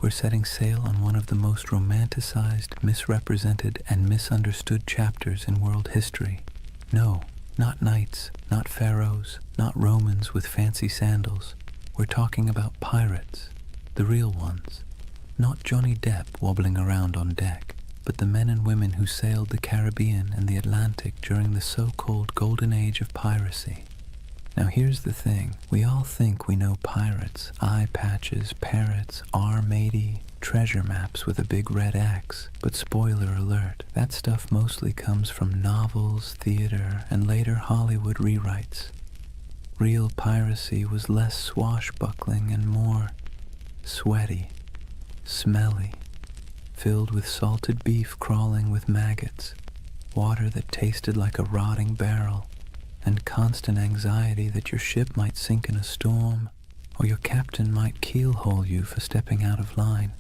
we're setting sail on one of the most romanticized, misrepresented, and misunderstood chapters in world history. No, not knights, not pharaohs, not Romans with fancy sandals. We're talking about pirates, the real ones. Not Johnny Depp wobbling around on deck, but the men and women who sailed the Caribbean and the Atlantic during the so-called Golden Age of Piracy. Now here's the thing, we all think we know pirates, eye patches, parrots, R-matey, treasure maps with a big red X, but spoiler alert, that stuff mostly comes from novels, theater, and later Hollywood rewrites. Real piracy was less swashbuckling and more sweaty, smelly, filled with salted beef crawling with maggots, water that tasted like a rotting barrel, and constant anxiety that your ship might sink in a storm, or your captain might keelhaul you for stepping out of line.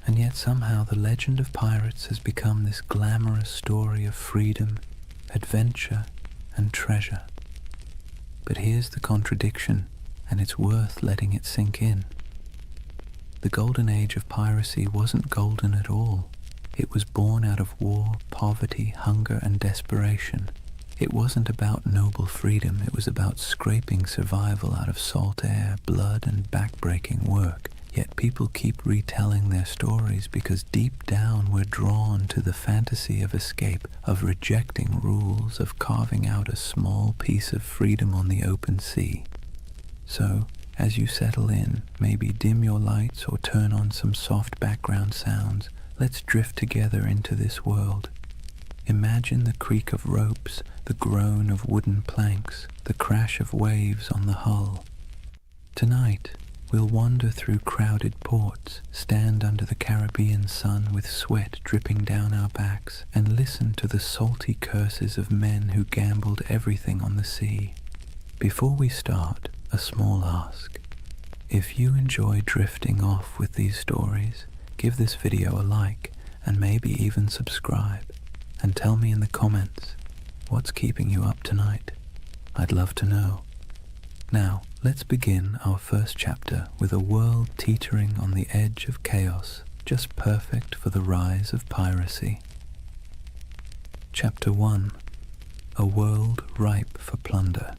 And yet somehow the legend of pirates has become this glamorous story of freedom, adventure, and treasure. But here's the contradiction, and it's worth letting it sink in. The Golden Age of Piracy wasn't golden at all. It was born out of war, poverty, hunger, and desperation. It wasn't about noble freedom, it was about scraping survival out of salt air, blood, and back-breaking work. Yet people keep retelling their stories because deep down we're drawn to the fantasy of escape, of rejecting rules, of carving out a small piece of freedom on the open sea. So, as you settle in, maybe dim your lights or turn on some soft background sounds, let's drift together into this world. Imagine the creak of ropes, the groan of wooden planks, the crash of waves on the hull. Tonight, we'll wander through crowded ports, stand under the Caribbean sun with sweat dripping down our backs, and listen to the salty curses of men who gambled everything on the sea. Before we start, a small ask. If you enjoy drifting off with these stories, give this video a like, and maybe even subscribe. And tell me in the comments, what's keeping you up tonight? I'd love to know. Now, let's begin our first chapter with a world teetering on the edge of chaos, just perfect for the rise of piracy. Chapter 1. A world ripe for plunder.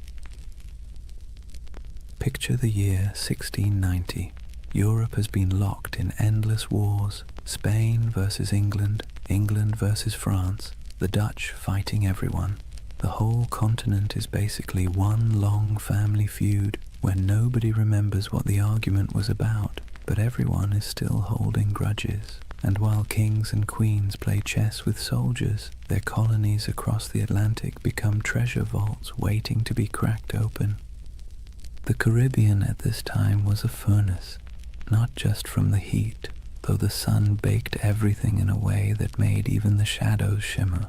Picture the year 1690. Europe has been locked in endless wars, Spain versus England, England versus France, the Dutch fighting everyone. The whole continent is basically one long family feud where nobody remembers what the argument was about, but everyone is still holding grudges. And while kings and queens play chess with soldiers, their colonies across the Atlantic become treasure vaults waiting to be cracked open. The Caribbean at this time was a furnace, not just from the heat, though the sun baked everything in a way that made even the shadows shimmer,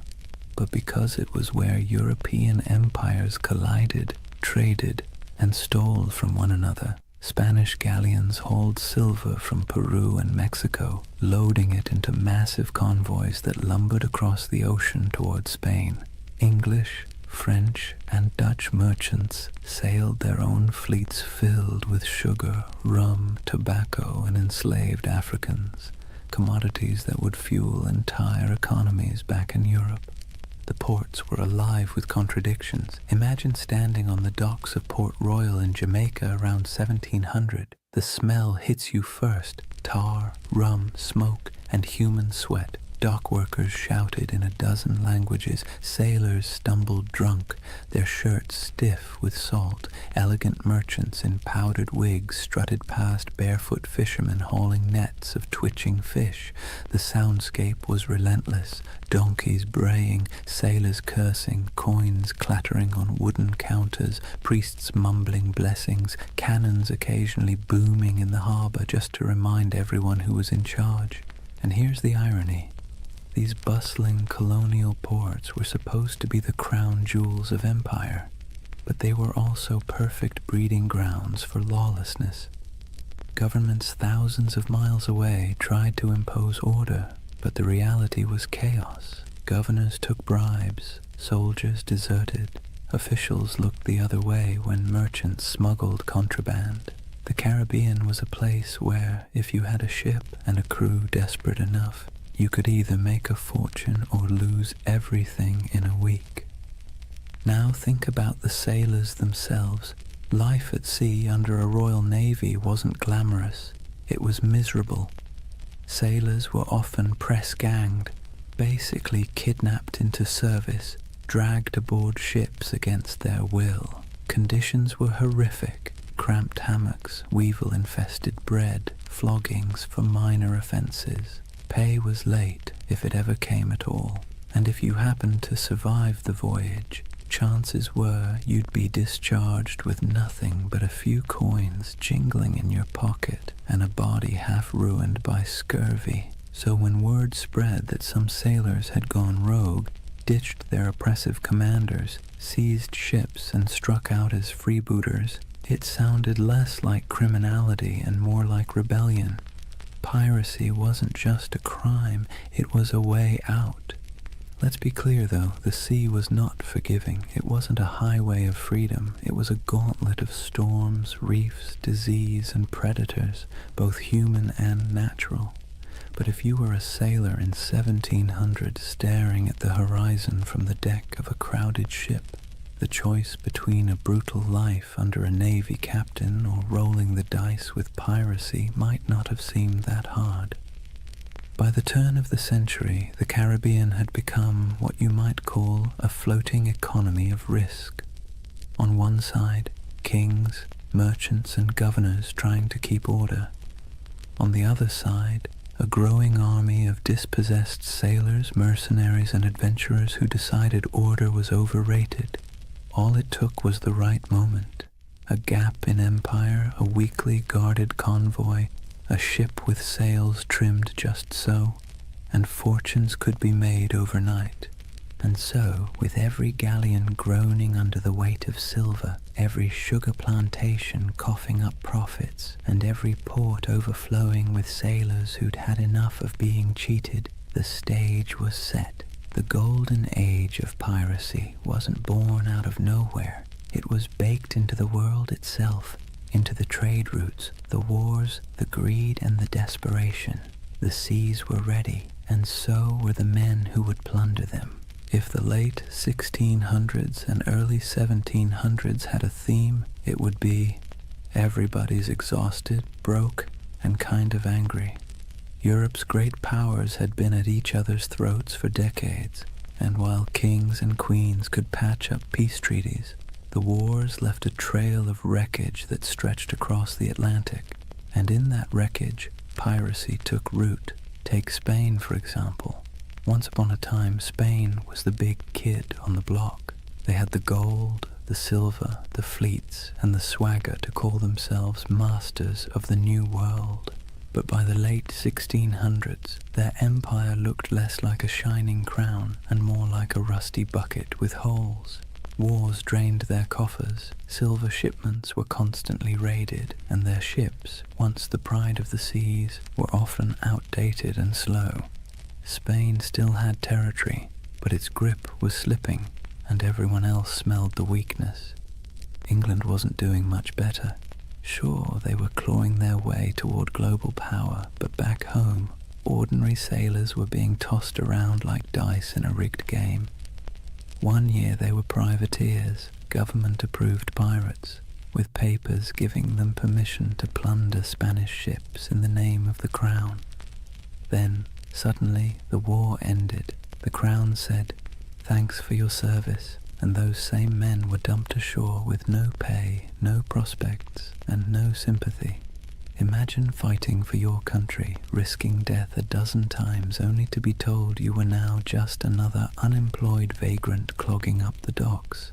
but because it was where European empires collided, traded, and stole from one another. Spanish galleons hauled silver from Peru and Mexico, loading it into massive convoys that lumbered across the ocean toward Spain. English, French, and Dutch merchants sailed their own fleets filled with sugar, rum, tobacco, and enslaved Africans, commodities that would fuel entire economies back in Europe. The ports were alive with contradictions. Imagine standing on the docks of Port Royal in Jamaica around 1700. The smell hits you first: tar, rum, smoke, and human sweat. Dock workers shouted in a dozen languages, sailors stumbled drunk, their shirts stiff with salt, elegant merchants in powdered wigs strutted past barefoot fishermen hauling nets of twitching fish. The soundscape was relentless, donkeys braying, sailors cursing, coins clattering on wooden counters, priests mumbling blessings, cannons occasionally booming in the harbor just to remind everyone who was in charge. And here's the irony. These bustling colonial ports were supposed to be the crown jewels of empire, but they were also perfect breeding grounds for lawlessness. Governments thousands of miles away tried to impose order, but the reality was chaos. Governors took bribes, soldiers deserted, officials looked the other way when merchants smuggled contraband. The Caribbean was a place where, if you had a ship and a crew desperate enough, you could either make a fortune or lose everything in a week. Now think about the sailors themselves. Life at sea under a Royal Navy wasn't glamorous. It was miserable. Sailors were often press-ganged, basically kidnapped into service, dragged aboard ships against their will. Conditions were horrific. Cramped hammocks, weevil-infested bread, floggings for minor offences. Pay was late, if it ever came at all, and if you happened to survive the voyage, chances were you'd be discharged with nothing but a few coins jingling in your pocket and a body half ruined by scurvy. So when word spread that some sailors had gone rogue, ditched their oppressive commanders, seized ships and struck out as freebooters, it sounded less like criminality and more like rebellion. Piracy wasn't just a crime, it was a way out. Let's be clear though, the sea was not forgiving. It wasn't a highway of freedom. It was a gauntlet of storms, reefs, disease, and predators, both human and natural. But if you were a sailor in 1700 staring at the horizon from the deck of a crowded ship, the choice between a brutal life under a navy captain or rolling the dice with piracy might not have seemed that hard. By the turn of the century, the Caribbean had become what you might call a floating economy of risk. On one side, kings, merchants, and governors trying to keep order. On the other side, a growing army of dispossessed sailors, mercenaries, and adventurers who decided order was overrated. All it took was the right moment, a gap in empire, a weakly guarded convoy, a ship with sails trimmed just so, and fortunes could be made overnight. And so, with every galleon groaning under the weight of silver, every sugar plantation coughing up profits, and every port overflowing with sailors who'd had enough of being cheated, the stage was set. The Golden Age of Piracy wasn't born out of nowhere. It was baked into the world itself, into the trade routes, the wars, the greed, and the desperation. The seas were ready, and so were the men who would plunder them. If the late 1600s and early 1700s had a theme, it would be, everybody's exhausted, broke, and kind of angry. Europe's great powers had been at each other's throats for decades, and while kings and queens could patch up peace treaties, the wars left a trail of wreckage that stretched across the Atlantic, and in that wreckage, piracy took root. Take Spain, for example. Once upon a time, Spain was the big kid on the block. They had the gold, the silver, the fleets, and the swagger to call themselves masters of the New World. But by the late 1600s, their empire looked less like a shining crown and more like a rusty bucket with holes. Wars drained their coffers, silver shipments were constantly raided, and their ships, once the pride of the seas, were often outdated and slow. Spain still had territory, but its grip was slipping, and everyone else smelled the weakness. England wasn't doing much better. Sure, they were clawing their way toward global power, but back home, ordinary sailors were being tossed around like dice in a rigged game. One year they were privateers, government-approved pirates, with papers giving them permission to plunder Spanish ships in the name of the Crown. Then, suddenly, the war ended. The Crown said, "Thanks for your service," and those same men were dumped ashore with no pay, no prospects, and no sympathy. Imagine fighting for your country, risking death a dozen times only to be told you were now just another unemployed vagrant clogging up the docks.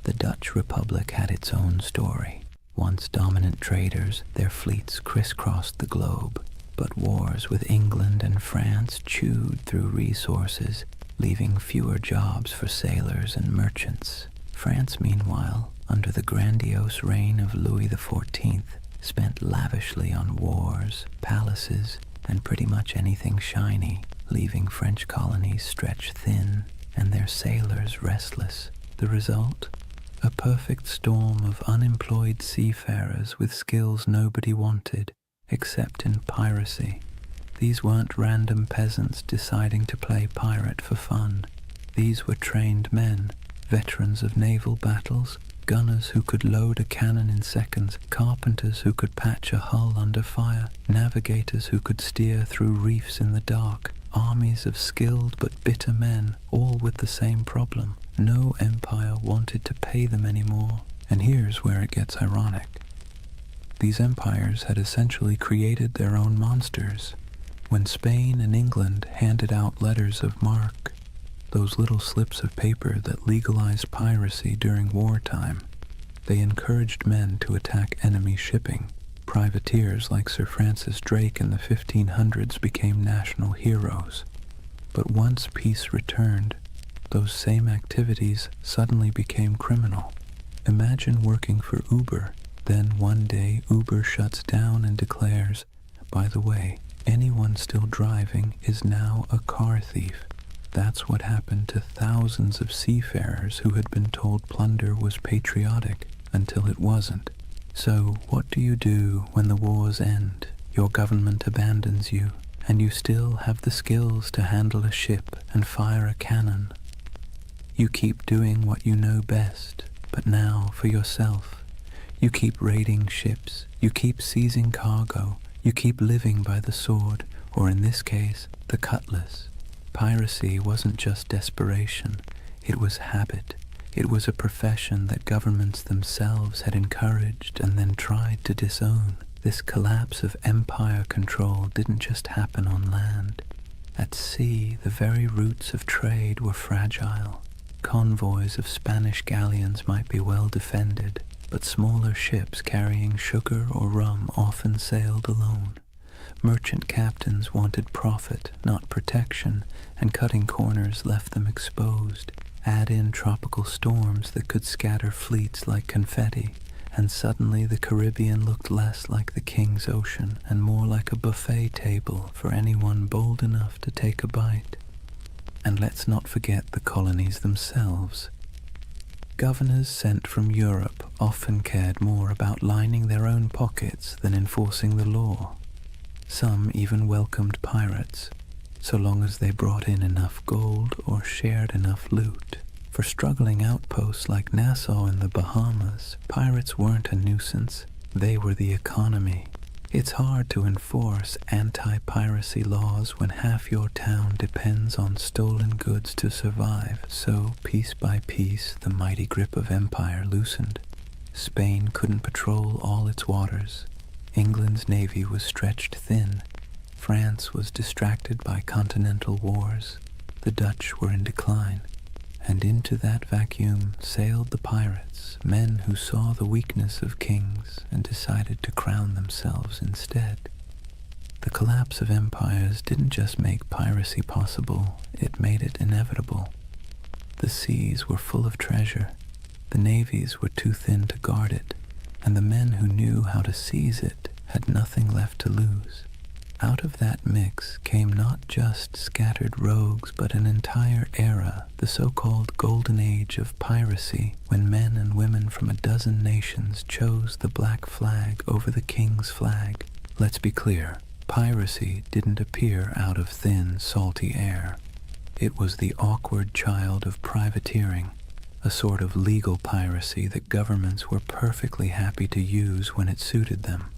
The Dutch Republic had its own story. Once dominant traders, their fleets crisscrossed the globe, but wars with England and France chewed through resources, leaving fewer jobs for sailors and merchants. France, meanwhile, under the grandiose reign of Louis XIV, spent lavishly on wars, palaces, and pretty much anything shiny, leaving French colonies stretched thin and their sailors restless. The result? a perfect storm of unemployed seafarers with skills nobody wanted except in piracy. These weren't random peasants deciding to play pirate for fun. These were trained men, veterans of naval battles, gunners who could load a cannon in seconds, carpenters who could patch a hull under fire, navigators who could steer through reefs in the dark, armies of skilled but bitter men, all with the same problem. No empire wanted to pay them anymore. And here's where it gets ironic. These empires had essentially created their own monsters. When Spain and England handed out letters of marque, those little slips of paper that legalized piracy during wartime, they encouraged men to attack enemy shipping. Privateers like Sir Francis Drake in the 1500s became national heroes. But once peace returned, those same activities suddenly became criminal. Imagine working for Uber, then one day Uber shuts down and declares, by the way, anyone still driving is now a car thief. That's what happened to thousands of seafarers who had been told plunder was patriotic until it wasn't. So what do you do when the wars end? Your government abandons you, and you still have the skills to handle a ship and fire a cannon. You keep doing what you know best, but now for yourself. You keep raiding ships, you keep seizing cargo, you keep living by the sword, or in this case, the cutlass. Piracy wasn't just desperation, it was habit. It was a profession that governments themselves had encouraged and then tried to disown. This collapse of empire control didn't just happen on land. At sea, the very roots of trade were fragile. Convoys of Spanish galleons might be well defended, but smaller ships carrying sugar or rum often sailed alone. Merchant captains wanted profit, not protection, and cutting corners left them exposed. Add in tropical storms that could scatter fleets like confetti, and suddenly the Caribbean looked less like the King's Ocean and more like a buffet table for anyone bold enough to take a bite. And let's not forget the colonies themselves. Governors sent from Europe often cared more about lining their own pockets than enforcing the law. Some even welcomed pirates, so long as they brought in enough gold or shared enough loot. For struggling outposts like Nassau in the Bahamas, pirates weren't a nuisance, they were the economy. It's hard to enforce anti-piracy laws when half your town depends on stolen goods to survive, so piece by piece the mighty grip of empire loosened. Spain couldn't patrol all its waters. England's navy was stretched thin. France was distracted by continental wars. The Dutch were in decline. And into that vacuum sailed the pirates, men who saw the weakness of kings and decided to crown themselves instead. The collapse of empires didn't just make piracy possible, it made it inevitable. The seas were full of treasure, the navies were too thin to guard it, and the men who knew how to seize it had nothing left to lose. Out of that mix came not just scattered rogues, but an entire era, the so-called Golden Age of Piracy, when men and women from a dozen nations chose the black flag over the king's flag. Let's be clear, piracy didn't appear out of thin, salty air. It was the awkward child of privateering, a sort of legal piracy that governments were perfectly happy to use when it suited them.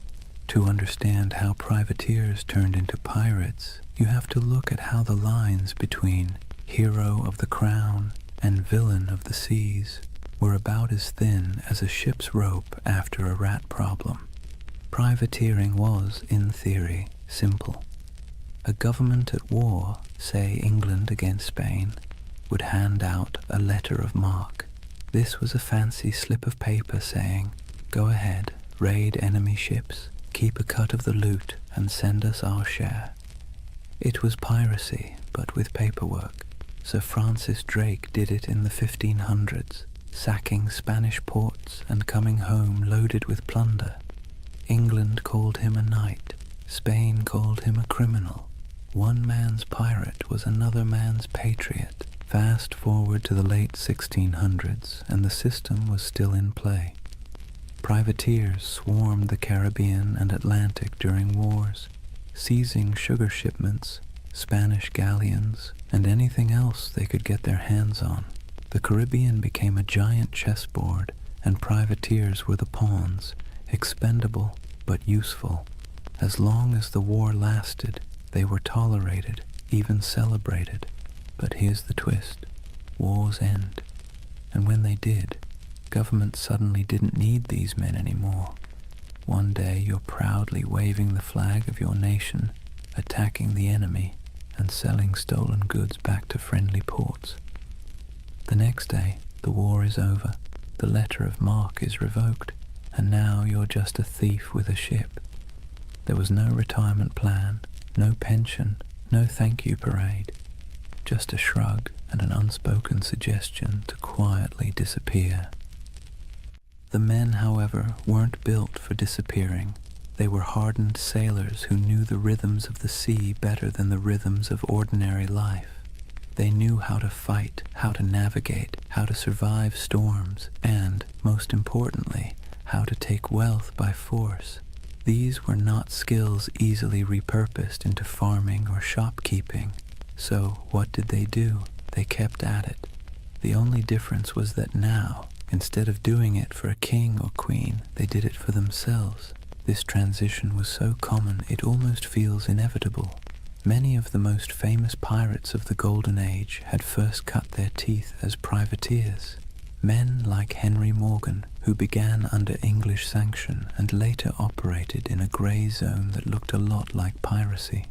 To understand how privateers turned into pirates, you have to look at how the lines between hero of the crown and villain of the seas were about as thin as a ship's rope after a rat problem. Privateering was, in theory, simple. A government at war, say England against Spain, would hand out a letter of marque. This was a fancy slip of paper saying, "Go ahead, raid enemy ships, keep a cut of the loot, and send us our share." It was piracy, but with paperwork. Sir Francis Drake did it in the 1500s, sacking Spanish ports and coming home loaded with plunder. England called him a knight, Spain called him a criminal. One man's pirate was another man's patriot. Fast forward to the late 1600s, and the system was still in play. Privateers swarmed the Caribbean and Atlantic during wars, seizing sugar shipments, Spanish galleons, and anything else they could get their hands on. The Caribbean became a giant chessboard, and privateers were the pawns, expendable but useful. As long as the war lasted, they were tolerated, even celebrated. But here's the twist. Wars end. And when they did, governments suddenly didn't need these men anymore. One day you're proudly waving the flag of your nation, attacking the enemy, and selling stolen goods back to friendly ports. The next day, the war is over, the letter of marque is revoked, and now you're just a thief with a ship. There was no retirement plan, no pension, no thank you parade, just a shrug and an unspoken suggestion to quietly disappear. The men, however, weren't built for disappearing. They were hardened sailors who knew the rhythms of the sea better than the rhythms of ordinary life. They knew how to fight, how to navigate, how to survive storms, and, most importantly, how to take wealth by force. These were not skills easily repurposed into farming or shopkeeping. So what did they do? They kept at it. The only difference was that now, instead of doing it for a king or queen, they did it for themselves. This transition was so common it almost feels inevitable. Many of the most famous pirates of the Golden Age had first cut their teeth as privateers. Men like Henry Morgan, who began under English sanction and later operated in a grey zone that looked a lot like piracy.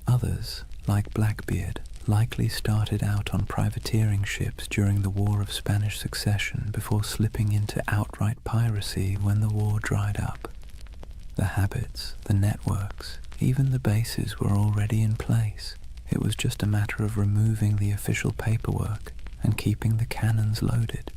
Others, like Blackbeard, likely started out on privateering ships during the War of Spanish Succession before slipping into outright piracy when the war dried up. The habits, the networks, even the bases were already in place. It was just a matter of removing the official paperwork and keeping the cannons loaded.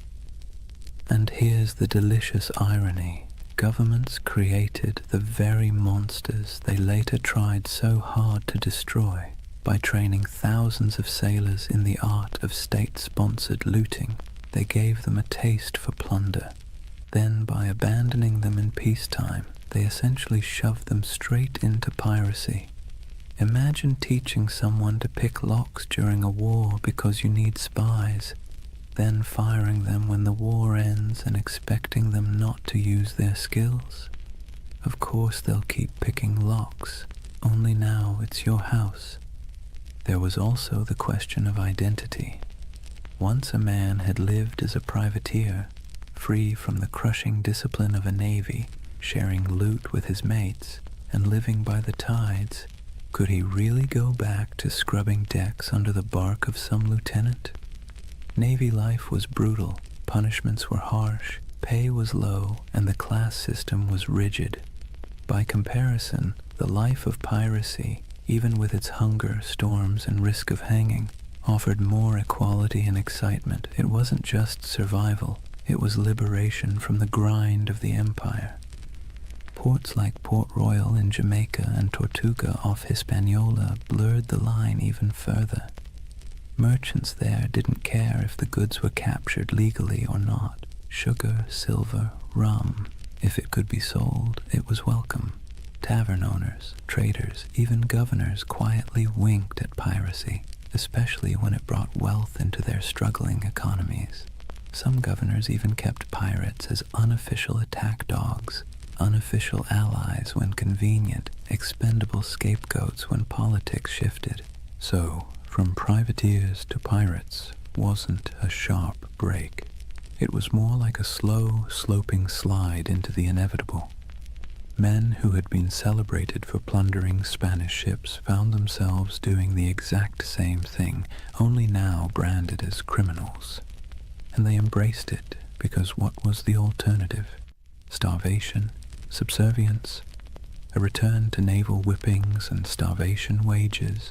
And here's the delicious irony. Governments created the very monsters they later tried so hard to destroy by training thousands of sailors in the art of state-sponsored looting. They gave them a taste for plunder. Then, by abandoning them in peacetime, they essentially shoved them straight into piracy. Imagine teaching someone to pick locks during a war because you need spies, then firing them when the war ends and expecting them not to use their skills. Of course they'll keep picking locks, only now it's your house. There was also the question of identity. Once a man had lived as a privateer, free from the crushing discipline of a navy, sharing loot with his mates, and living by the tides, could he really go back to scrubbing decks under the bark of some lieutenant? Navy life was brutal, punishments were harsh, pay was low, and the class system was rigid. By comparison, the life of piracy, even with its hunger, storms, and risk of hanging, offered more equality and excitement. It wasn't just survival, it was liberation from the grind of the empire. Ports like Port Royal in Jamaica and Tortuga off Hispaniola blurred the line even further. Merchants there didn't care if the goods were captured legally or not. Sugar, silver, rum. If it could be sold, it was welcome. Tavern owners, traders, even governors quietly winked at piracy, especially when it brought wealth into their struggling economies. Some governors even kept pirates as unofficial attack dogs, unofficial allies when convenient, expendable scapegoats when politics shifted. So, from privateers to pirates wasn't a sharp break. It was more like a slow, sloping slide into the inevitable. Men who had been celebrated for plundering Spanish ships found themselves doing the exact same thing, only now branded as criminals. And they embraced it because what was the alternative? Starvation? Subservience? A return to naval whippings and starvation wages?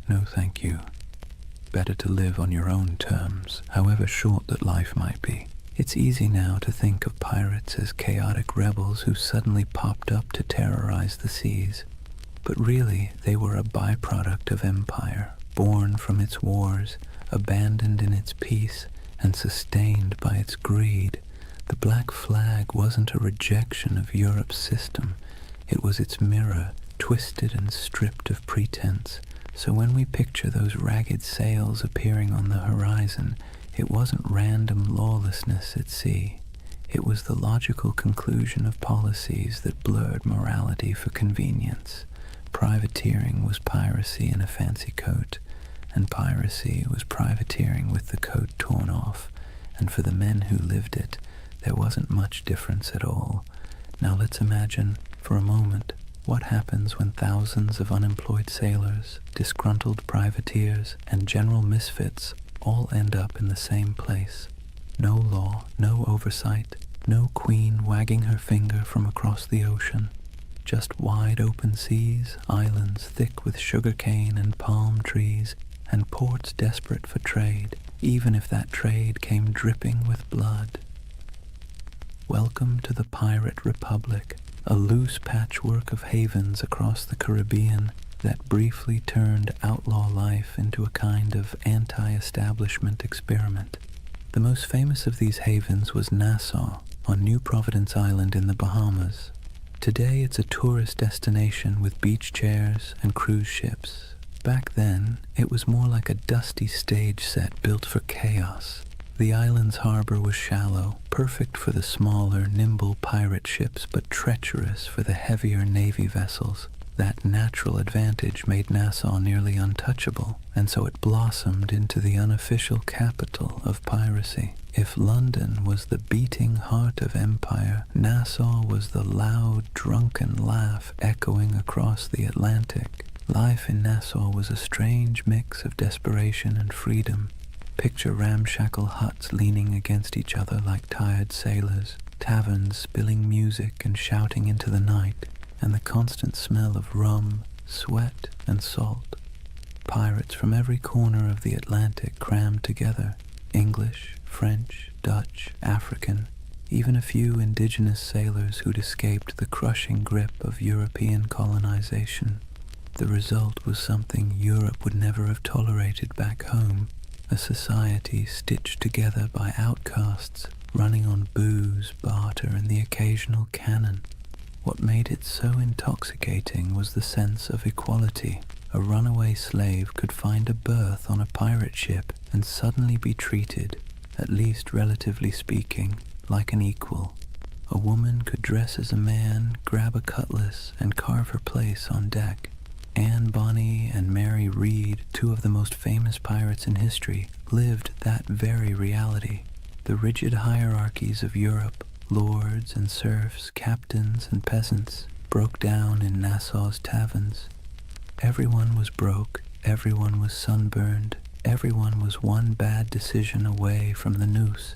No thank you. Better to live on your own terms, however short that life might be. It's easy now to think of pirates as chaotic rebels who suddenly popped up to terrorize the seas. But really, they were a byproduct of empire, born from its wars, abandoned in its peace, and sustained by its greed. The black flag wasn't a rejection of Europe's system. It was its mirror, twisted and stripped of pretense. So when we picture those ragged sails appearing on the horizon, it wasn't random lawlessness at sea. It was the logical conclusion of policies that blurred morality for convenience. Privateering was piracy in a fancy coat, and piracy was privateering with the coat torn off, and for the men who lived it, there wasn't much difference at all. Now let's imagine, for a moment, what happens when thousands of unemployed sailors, disgruntled privateers, and general misfits all end up in the same place. No law, no oversight, no queen wagging her finger from across the ocean. Just wide open seas, islands thick with sugarcane and palm trees, and ports desperate for trade, even if that trade came dripping with blood. Welcome to the Pirate Republic, a loose patchwork of havens across the Caribbean that briefly turned outlaw life into a kind of anti-establishment experiment. The most famous of these havens was Nassau, on New Providence Island in the Bahamas. Today it's a tourist destination with beach chairs and cruise ships. Back then, it was more like a dusty stage set built for chaos. The island's harbor was shallow, perfect for the smaller, nimble pirate ships, but treacherous for the heavier navy vessels. That natural advantage made Nassau nearly untouchable, and so it blossomed into the unofficial capital of piracy. If London was the beating heart of empire, Nassau was the loud, drunken laugh echoing across the Atlantic. Life in Nassau was a strange mix of desperation and freedom. Picture ramshackle huts leaning against each other like tired sailors, taverns spilling music and shouting into the night, and the constant smell of rum, sweat, and salt. Pirates from every corner of the Atlantic crammed together, English, French, Dutch, African, even a few indigenous sailors who'd escaped the crushing grip of European colonization. The result was something Europe would never have tolerated back home, a society stitched together by outcasts, running on booze, barter, and the occasional cannon. What made it so intoxicating was the sense of equality. A runaway slave could find a berth on a pirate ship and suddenly be treated, at least relatively speaking, like an equal. A woman could dress as a man, grab a cutlass, and carve her place on deck. Anne Bonny and Mary Read, two of the most famous pirates in history, lived that very reality. The rigid hierarchies of Europe, lords and serfs, captains and peasants, broke down in Nassau's taverns. Everyone was broke, everyone was sunburned, everyone was one bad decision away from the noose.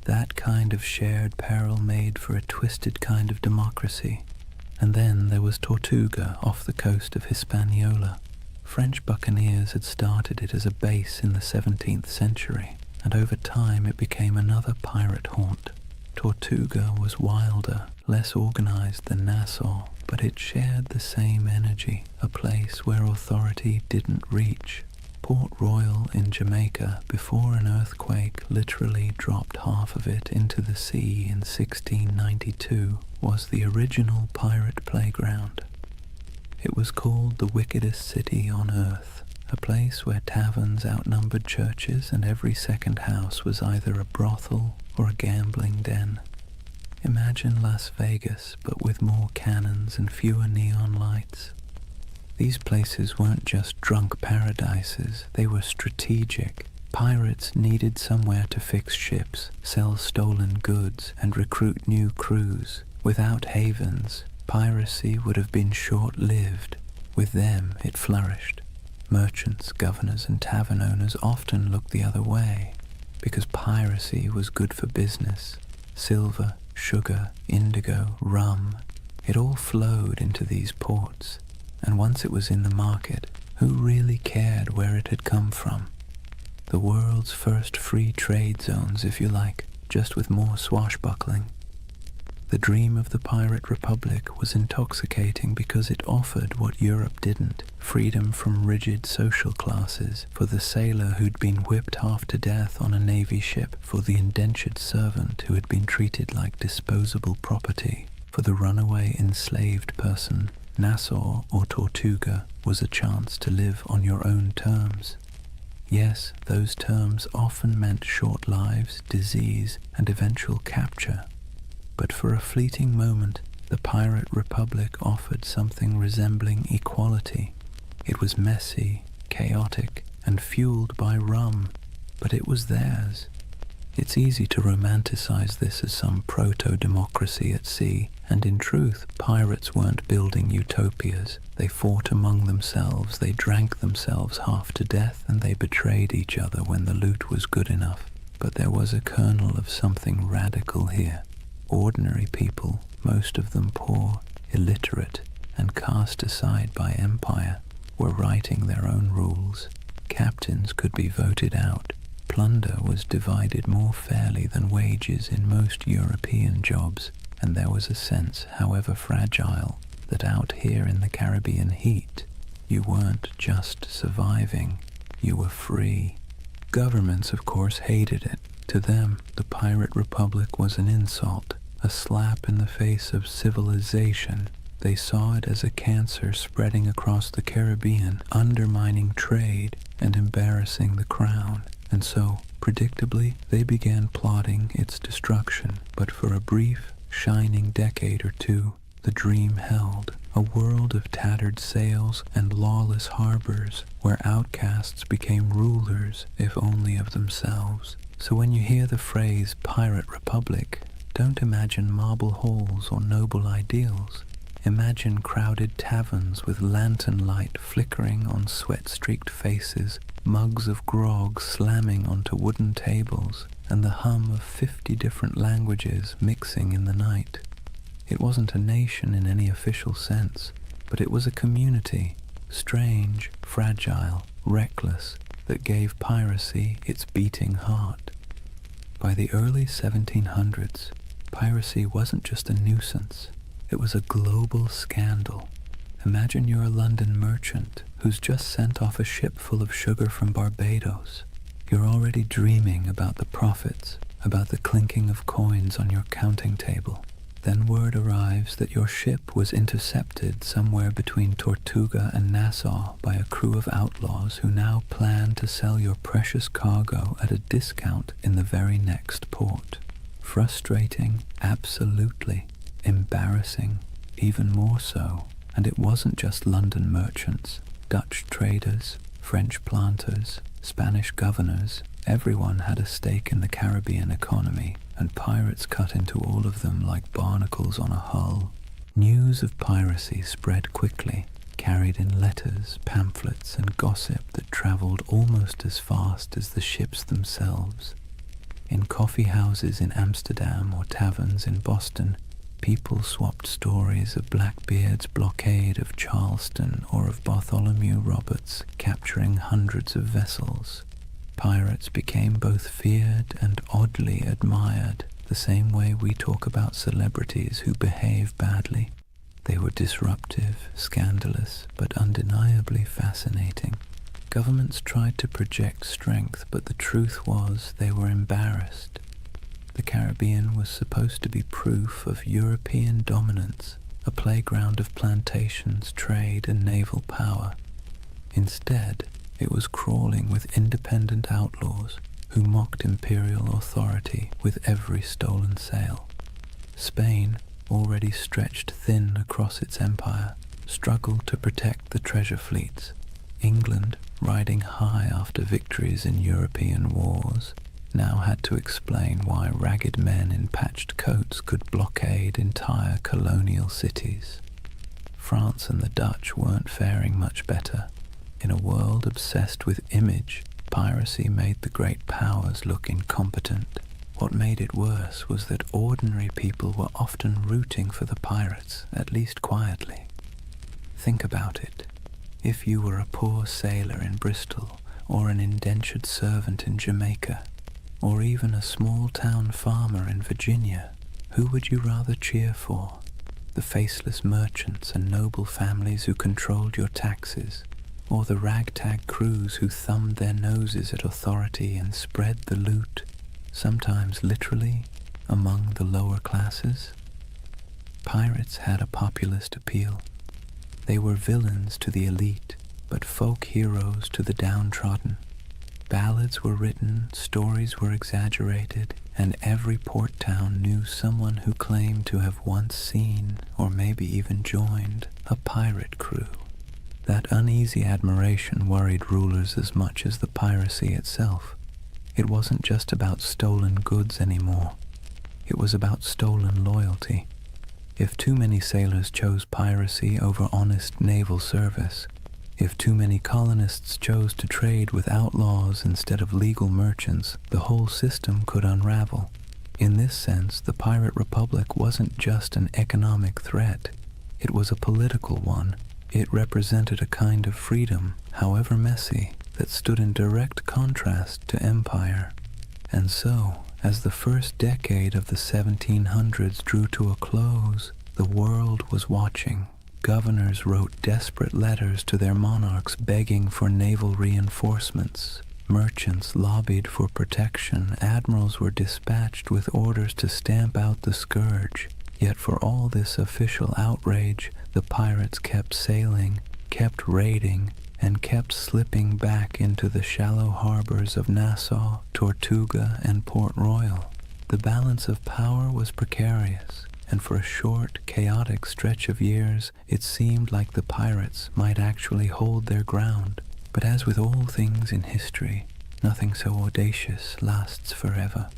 That kind of shared peril made for a twisted kind of democracy. And then there was Tortuga off the coast of Hispaniola. French buccaneers had started it as a base in the 17th century, and over time it became another pirate haunt. Tortuga was wilder, less organized than Nassau, but it shared the same energy, a place where authority didn't reach. Port Royal in Jamaica, before an earthquake literally dropped half of it into the sea in 1692, was the original pirate playground. It was called the wickedest city on earth, a place where taverns outnumbered churches and every second house was either a brothel or a gambling den. Imagine Las Vegas, but with more cannons and fewer neon lights. These places weren't just drunk paradises, they were strategic. Pirates needed somewhere to fix ships, sell stolen goods, and recruit new crews. Without havens, piracy would have been short-lived. With them, it flourished. Merchants, governors, and tavern owners often looked the other way, because piracy was good for business. Silver, sugar, indigo, rum, it all flowed into these ports. And once it was in the market, who really cared where it had come from? The world's first free trade zones, if you like, just with more swashbuckling. The dream of the pirate republic was intoxicating because it offered what Europe didn't: freedom from rigid social classes, for the sailor who'd been whipped half to death on a navy ship, for the indentured servant who had been treated like disposable property, for the runaway enslaved person. Nassau or Tortuga was a chance to live on your own terms. Yes, those terms often meant short lives, disease, and eventual capture. But for a fleeting moment, the Pirate Republic offered something resembling equality. It was messy, chaotic, and fueled by rum, but it was theirs. It's easy to romanticize this as some proto-democracy at sea, and in truth, pirates weren't building utopias. They fought among themselves, they drank themselves half to death, and they betrayed each other when the loot was good enough. But there was a kernel of something radical here. Ordinary people, most of them poor, illiterate, and cast aside by empire, were writing their own rules. Captains could be voted out. Plunder was divided more fairly than wages in most European jobs, and there was a sense, however fragile, that out here in the Caribbean heat, you weren't just surviving, you were free. Governments, of course, hated it. To them, the Pirate Republic was an insult, a slap in the face of civilization. They saw it as a cancer spreading across the Caribbean, undermining trade and embarrassing the crown. And so, predictably, they began plotting its destruction. But for a brief, shining decade or two, the dream held. A world of tattered sails and lawless harbors, where outcasts became rulers, if only of themselves. So when you hear the phrase Pirate Republic, don't imagine marble halls or noble ideals. Imagine crowded taverns with lantern light flickering on sweat-streaked faces, mugs of grog slamming onto wooden tables, and the hum of 50 different languages mixing in the night. It wasn't a nation in any official sense, but it was a community, strange, fragile, reckless, that gave piracy its beating heart. By the early 1700s, piracy wasn't just a nuisance, it was a global scandal. Imagine you're a London merchant who's just sent off a ship full of sugar from Barbados. You're already dreaming about the profits, about the clinking of coins on your counting table. Then word arrives that your ship was intercepted somewhere between Tortuga and Nassau by a crew of outlaws who now plan to sell your precious cargo at a discount in the very next port. Frustrating, absolutely. Embarrassing, even more so. And it wasn't just London merchants, Dutch traders, French planters, Spanish governors. Everyone had a stake in the Caribbean economy, and pirates cut into all of them like barnacles on a hull. News of piracy spread quickly, carried in letters, pamphlets, and gossip that traveled almost as fast as the ships themselves. In coffee houses in Amsterdam or taverns in Boston, people swapped stories of Blackbeard's blockade of Charleston or of Bartholomew Roberts capturing hundreds of vessels. Pirates became both feared and oddly admired, the same way we talk about celebrities who behave badly. They were disruptive, scandalous, but undeniably fascinating. Governments tried to project strength, but the truth was they were embarrassed. The Caribbean was supposed to be proof of European dominance, a playground of plantations, trade, and naval power. Instead, it was crawling with independent outlaws who mocked imperial authority with every stolen sail. Spain, already stretched thin across its empire, struggled to protect the treasure fleets. England, riding high after victories in European wars, now had to explain why ragged men in patched coats could blockade entire colonial cities. France and the Dutch weren't faring much better. In a world obsessed with image, piracy made the great powers look incompetent. What made it worse was that ordinary people were often rooting for the pirates, at least quietly. Think about it. If you were a poor sailor in Bristol, or an indentured servant in Jamaica, or even a small-town farmer in Virginia, Who would you rather cheer for? The faceless merchants and noble families who controlled your taxes, or the ragtag crews who thumbed their noses at authority and spread the loot, sometimes literally, among the lower classes? Pirates had a populist appeal. They were villains to the elite, but folk heroes to the downtrodden. Ballads were written, stories were exaggerated, and every port town knew someone who claimed to have once seen, or maybe even joined, a pirate crew. That uneasy admiration worried rulers as much as the piracy itself. It wasn't just about stolen goods anymore. It was about stolen loyalty. If too many sailors chose piracy over honest naval service, if too many colonists chose to trade with outlaws instead of legal merchants, the whole system could unravel. In this sense, the Pirate Republic wasn't just an economic threat. It was a political one. It represented a kind of freedom, however messy, that stood in direct contrast to empire. And so, as the first decade of the 1700s drew to a close, the world was watching. Governors wrote desperate letters to their monarchs begging for naval reinforcements. Merchants lobbied for protection. Admirals were dispatched with orders to stamp out the scourge. Yet for all this official outrage, the pirates kept sailing, kept raiding, and kept slipping back into the shallow harbors of Nassau, Tortuga, and Port Royal. The balance of power was precarious, and for a short, chaotic stretch of years, it seemed like the pirates might actually hold their ground. But as with all things in history, nothing so audacious lasts forever.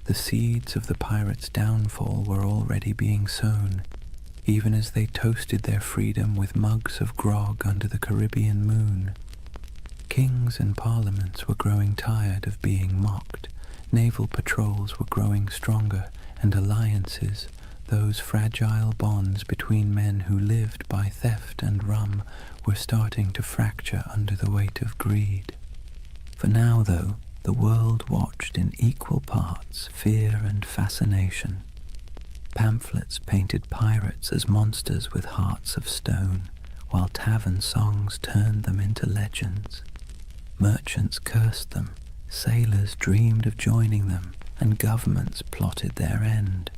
The seeds of the pirates' downfall were already being sown, even as they toasted their freedom with mugs of grog under the Caribbean moon. Kings and parliaments were growing tired of being mocked. Naval patrols were growing stronger, and alliances, those fragile bonds between men who lived by theft and rum, were starting to fracture under the weight of greed. For now, though, the world watched in equal parts fear and fascination. Pamphlets painted pirates as monsters with hearts of stone, while tavern songs turned them into legends. Merchants cursed them, sailors dreamed of joining them, and governments plotted their end.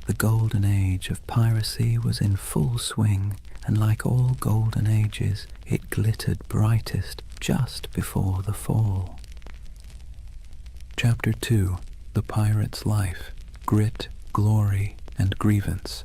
The Golden Age of Piracy was in full swing, and like all golden ages, it glittered brightest just before the fall. Chapter 2. The Pirate's Life, Grit, Glory, and Grievance.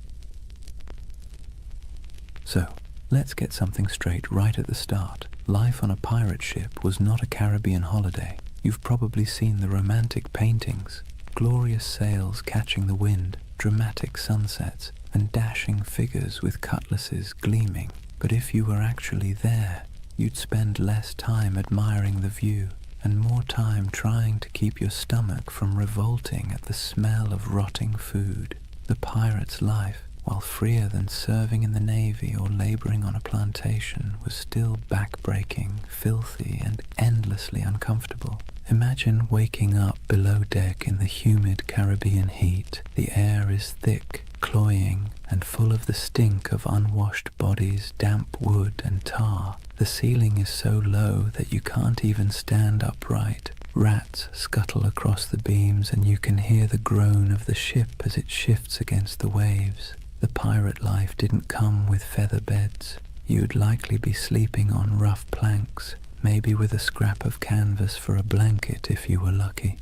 So, let's get something straight right at the start. Life on a pirate ship was not a Caribbean holiday. You've probably seen the romantic paintings. Glorious sails catching the wind, dramatic sunsets, and dashing figures with cutlasses gleaming. But if you were actually there, you'd spend less time admiring the view, and more time trying to keep your stomach from revolting at the smell of rotting food. The pirate's life, while freer than serving in the Navy or laboring on a plantation, was still back-breaking, filthy, and endlessly uncomfortable. Imagine waking up below deck in the humid Caribbean heat. The air is thick, cloying, and full of the stink of unwashed bodies, damp wood, and tar. The ceiling is so low that you can't even stand upright. Rats scuttle across the beams, and you can hear the groan of the ship as it shifts against the waves. The pirate life didn't come with feather beds. You'd likely be sleeping on rough planks, maybe with a scrap of canvas for a blanket if you were lucky.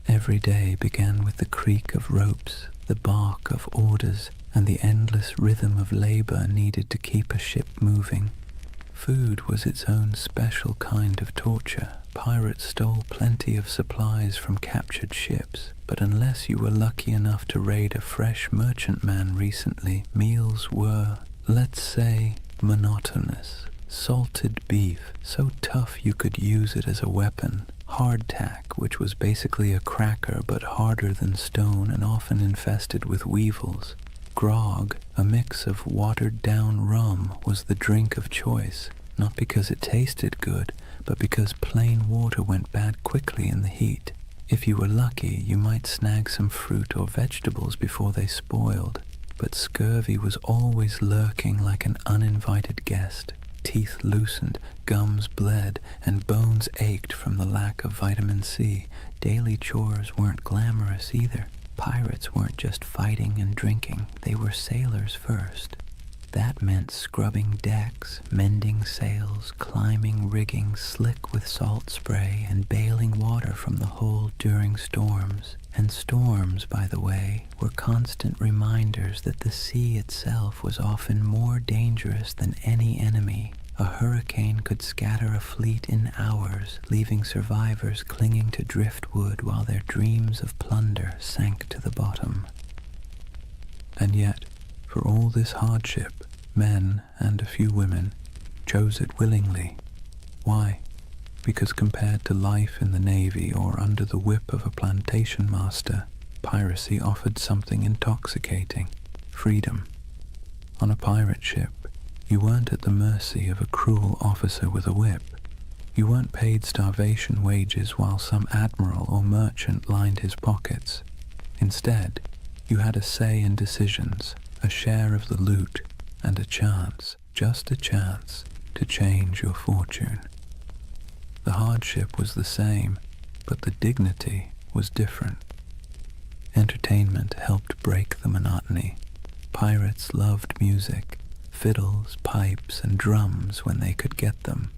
Every day began with the creak of ropes, the bark of orders, and the endless rhythm of labor needed to keep a ship moving. Food was its own special kind of torture. Pirates stole plenty of supplies from captured ships, but unless you were lucky enough to raid a fresh merchantman recently, meals were, let's say, monotonous. Salted beef, so tough you could use it as a weapon. Hardtack, which was basically a cracker but harder than stone and often infested with weevils. Grog, a mix of watered-down rum, was the drink of choice, not because it tasted good, but because plain water went bad quickly in the heat. If you were lucky, you might snag some fruit or vegetables before they spoiled, but scurvy was always lurking like an uninvited guest. Teeth loosened, gums bled, and bones ached from the lack of vitamin C. Daily chores weren't glamorous either. Pirates weren't just fighting and drinking, they were sailors first. That meant scrubbing decks, mending sails, climbing rigging slick with salt spray, and bailing water from the hold during storms. And storms, by the way, were constant reminders that the sea itself was often more dangerous than any enemy. A hurricane could scatter a fleet in hours, leaving survivors clinging to driftwood while their dreams of plunder sank to the bottom. And yet, for all this hardship, men, and a few women, chose it willingly. Why? Because compared to life in the Navy or under the whip of a plantation master, piracy offered something intoxicating: freedom. On a pirate ship, you weren't at the mercy of a cruel officer with a whip. You weren't paid starvation wages while some admiral or merchant lined his pockets. Instead, you had a say in decisions, a share of the loot, and a chance, just a chance, to change your fortune. The hardship was the same, but the dignity was different. Entertainment helped break the monotony. Pirates loved music, fiddles, pipes, and drums when they could get them.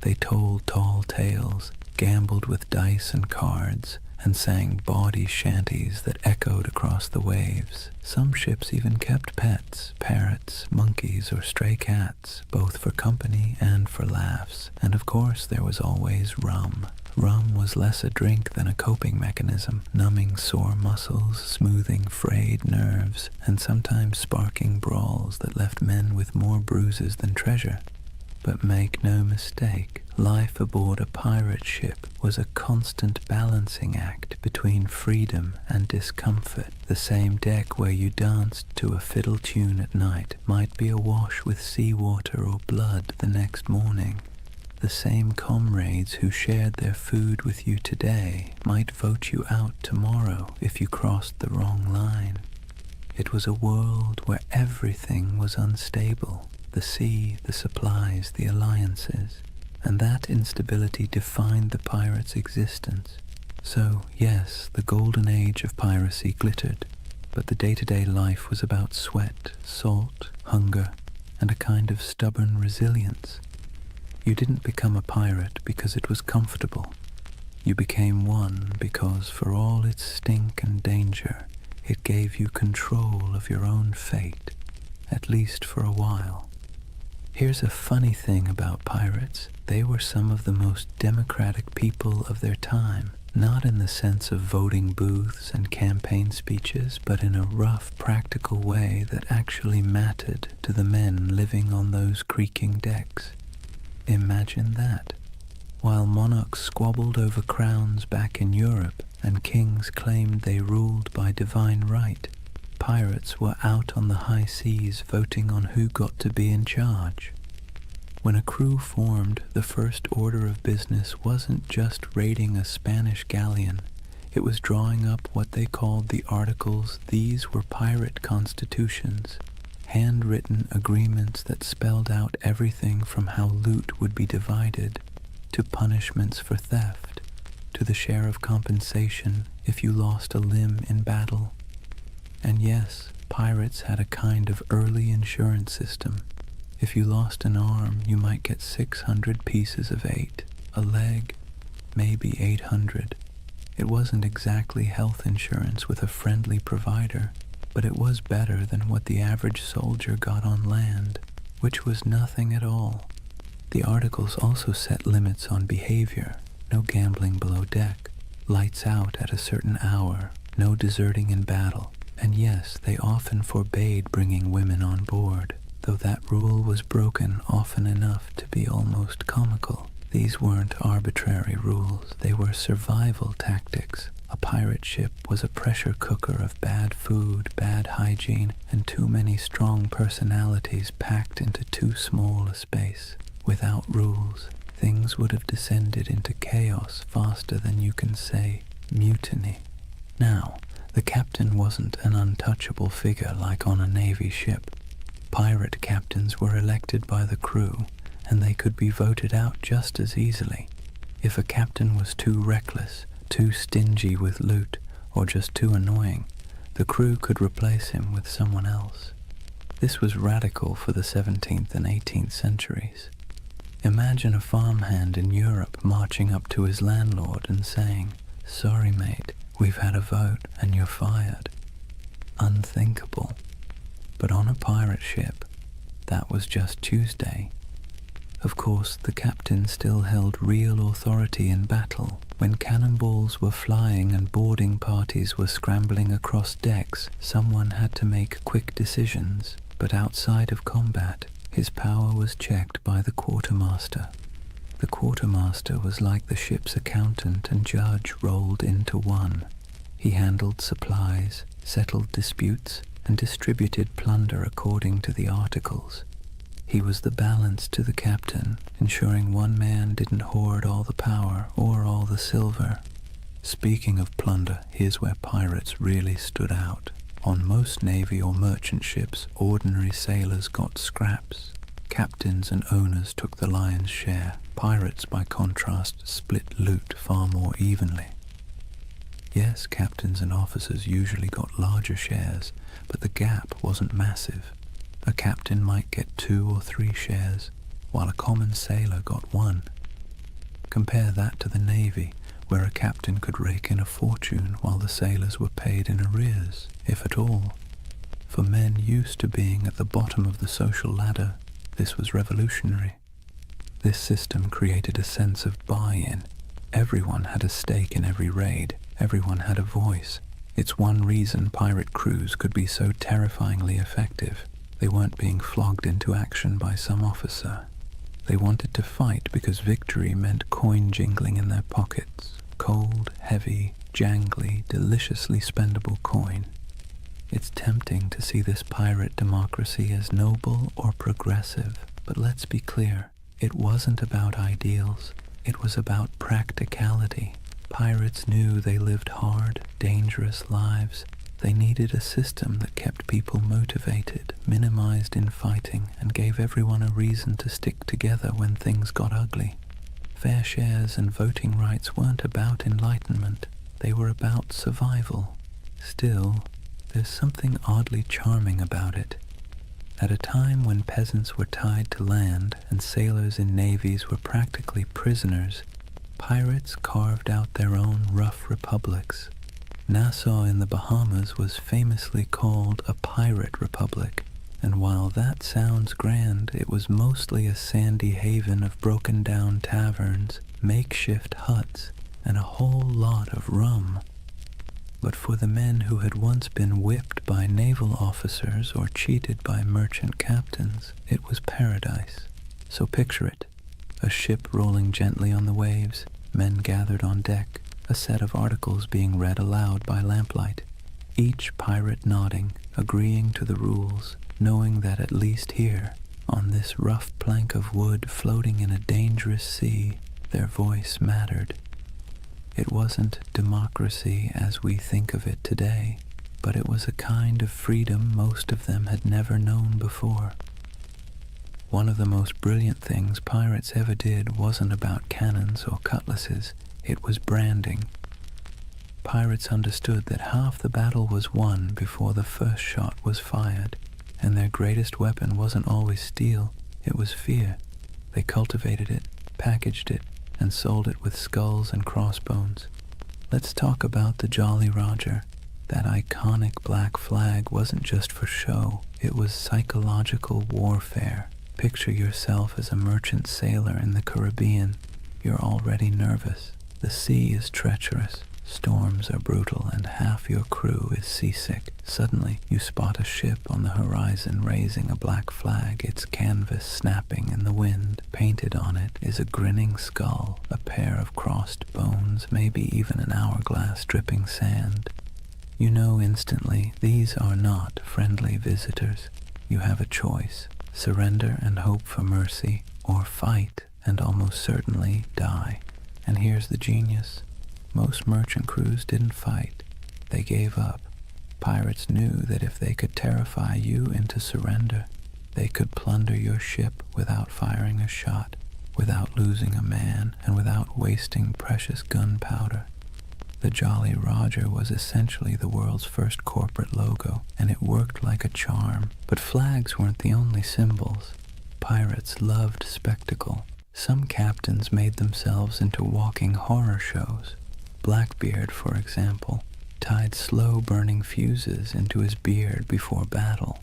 They told tall tales, gambled with dice and cards, and sang bawdy shanties that echoed across the waves. Some ships even kept pets, parrots, monkeys, or stray cats, both for company and for laughs. And of course there was always rum. Rum was less a drink than a coping mechanism, numbing sore muscles, smoothing frayed nerves, and sometimes sparking brawls that left men with more bruises than treasure. But make no mistake, life aboard a pirate ship was a constant balancing act between freedom and discomfort. The same deck where you danced to a fiddle tune at night might be awash with seawater or blood the next morning. The same comrades who shared their food with you today might vote you out tomorrow if you crossed the wrong line. It was a world where everything was unstable. The sea, the supplies, the alliances, and that instability defined the pirate's existence. So, yes, the golden age of piracy glittered, but the day-to-day life was about sweat, salt, hunger, and a kind of stubborn resilience. You didn't become a pirate because it was comfortable. You became one because, for all its stink and danger, it gave you control of your own fate, at least for a while. Here's a funny thing about pirates. They were some of the most democratic people of their time, not in the sense of voting booths and campaign speeches, but in a rough, practical way that actually mattered to the men living on those creaking decks. Imagine that. While monarchs squabbled over crowns back in Europe and kings claimed they ruled by divine right, pirates were out on the high seas voting on who got to be in charge. When a crew formed, the first order of business wasn't just raiding a Spanish galleon. It was drawing up what they called the Articles. These were pirate constitutions, handwritten agreements that spelled out everything from how loot would be divided, to punishments for theft, to the share of compensation if you lost a limb in battle. And yes, pirates had a kind of early insurance system. If you lost an arm, you might get 600 pieces of 8, a leg, maybe 800. It wasn't exactly health insurance with a friendly provider, but it was better than what the average soldier got on land, which was nothing at all. The articles also set limits on behavior: no gambling below deck, lights out at a certain hour, no deserting in battle. And yes, they often forbade bringing women on board, though that rule was broken often enough to be almost comical. These weren't arbitrary rules, they were survival tactics. A pirate ship was a pressure cooker of bad food, bad hygiene, and too many strong personalities packed into too small a space. Without rules, things would have descended into chaos faster than you can say. mutiny. Now, the captain wasn't an untouchable figure like on a Navy ship. Pirate captains were elected by the crew, and they could be voted out just as easily. If a captain was too reckless, too stingy with loot, or just too annoying, the crew could replace him with someone else. This was radical for the 17th and 18th centuries. Imagine a farmhand in Europe marching up to his landlord and saying, "Sorry mate, we've had a vote and you're fired." Unthinkable. But on a pirate ship, that was just Tuesday. Of course, the captain still held real authority in battle. When cannonballs were flying and boarding parties were scrambling across decks, someone had to make quick decisions. But outside of combat, his power was checked by the quartermaster. The quartermaster was like the ship's accountant and judge rolled into one. He handled supplies, settled disputes, and distributed plunder according to the articles. He was the balance to the captain, ensuring one man didn't hoard all the power or all the silver. Speaking of plunder, here's where pirates really stood out. On most navy or merchant ships, ordinary sailors got scraps. Captains and owners took the lion's share. Pirates, by contrast, split loot far more evenly. Yes, captains and officers usually got larger shares, but the gap wasn't massive. A captain might get 2 or 3 shares, while a common sailor got 1. Compare that to the Navy, where a captain could rake in a fortune while the sailors were paid in arrears, if at all. For men used to being at the bottom of the social ladder, this was revolutionary. This system created a sense of buy-in. Everyone had a stake in every raid. Everyone had a voice. It's one reason pirate crews could be so terrifyingly effective. They weren't being flogged into action by some officer. They wanted to fight because victory meant coin jingling in their pockets. Cold, heavy, jangly, deliciously spendable coin. It's tempting to see this pirate democracy as noble or progressive, but let's be clear, it wasn't about ideals. It was about practicality. Pirates knew they lived hard, dangerous lives. They needed a system that kept people motivated, minimized infighting, and gave everyone a reason to stick together when things got ugly. Fair shares and voting rights weren't about enlightenment. They were about survival. Still, there's something oddly charming about it. At a time when peasants were tied to land and sailors in navies were practically prisoners, pirates carved out their own rough republics. Nassau in the Bahamas was famously called a pirate republic, and while that sounds grand, it was mostly a sandy haven of broken-down taverns, makeshift huts, and a whole lot of rum. But for the men who had once been whipped by naval officers or cheated by merchant captains, it was paradise. So picture it, a ship rolling gently on the waves, men gathered on deck, a set of articles being read aloud by lamplight, each pirate nodding, agreeing to the rules, knowing that at least here, on this rough plank of wood floating in a dangerous sea, their voice mattered. It wasn't democracy as we think of it today, but it was a kind of freedom most of them had never known before. One of the most brilliant things pirates ever did wasn't about cannons or cutlasses, it was branding. Pirates understood that half the battle was won before the first shot was fired, and their greatest weapon wasn't always steel, it was fear. They cultivated it, packaged it, and sold it with skulls and crossbones. Let's talk about the Jolly Roger. That iconic black flag wasn't just for show, it was psychological warfare. Picture yourself as a merchant sailor in the Caribbean. You're already nervous. The sea is treacherous, storms are brutal, and half your crew is seasick. Suddenly, you spot a ship on the horizon raising a black flag, its canvas snapping in the wind. Painted on it is a grinning skull, a pair of crossed bones, maybe even an hourglass dripping sand. You know instantly these are not friendly visitors. You have a choice: surrender and hope for mercy, or fight and almost certainly die. And here's the genius. Most merchant crews didn't fight. They gave up. Pirates knew that if they could terrify you into surrender, they could plunder your ship without firing a shot, without losing a man, and without wasting precious gunpowder. The Jolly Roger was essentially the world's first corporate logo, and it worked like a charm. But flags weren't the only symbols. Pirates loved spectacle. Some captains made themselves into walking horror shows. Blackbeard, for example, tied slow-burning fuses into his beard before battle.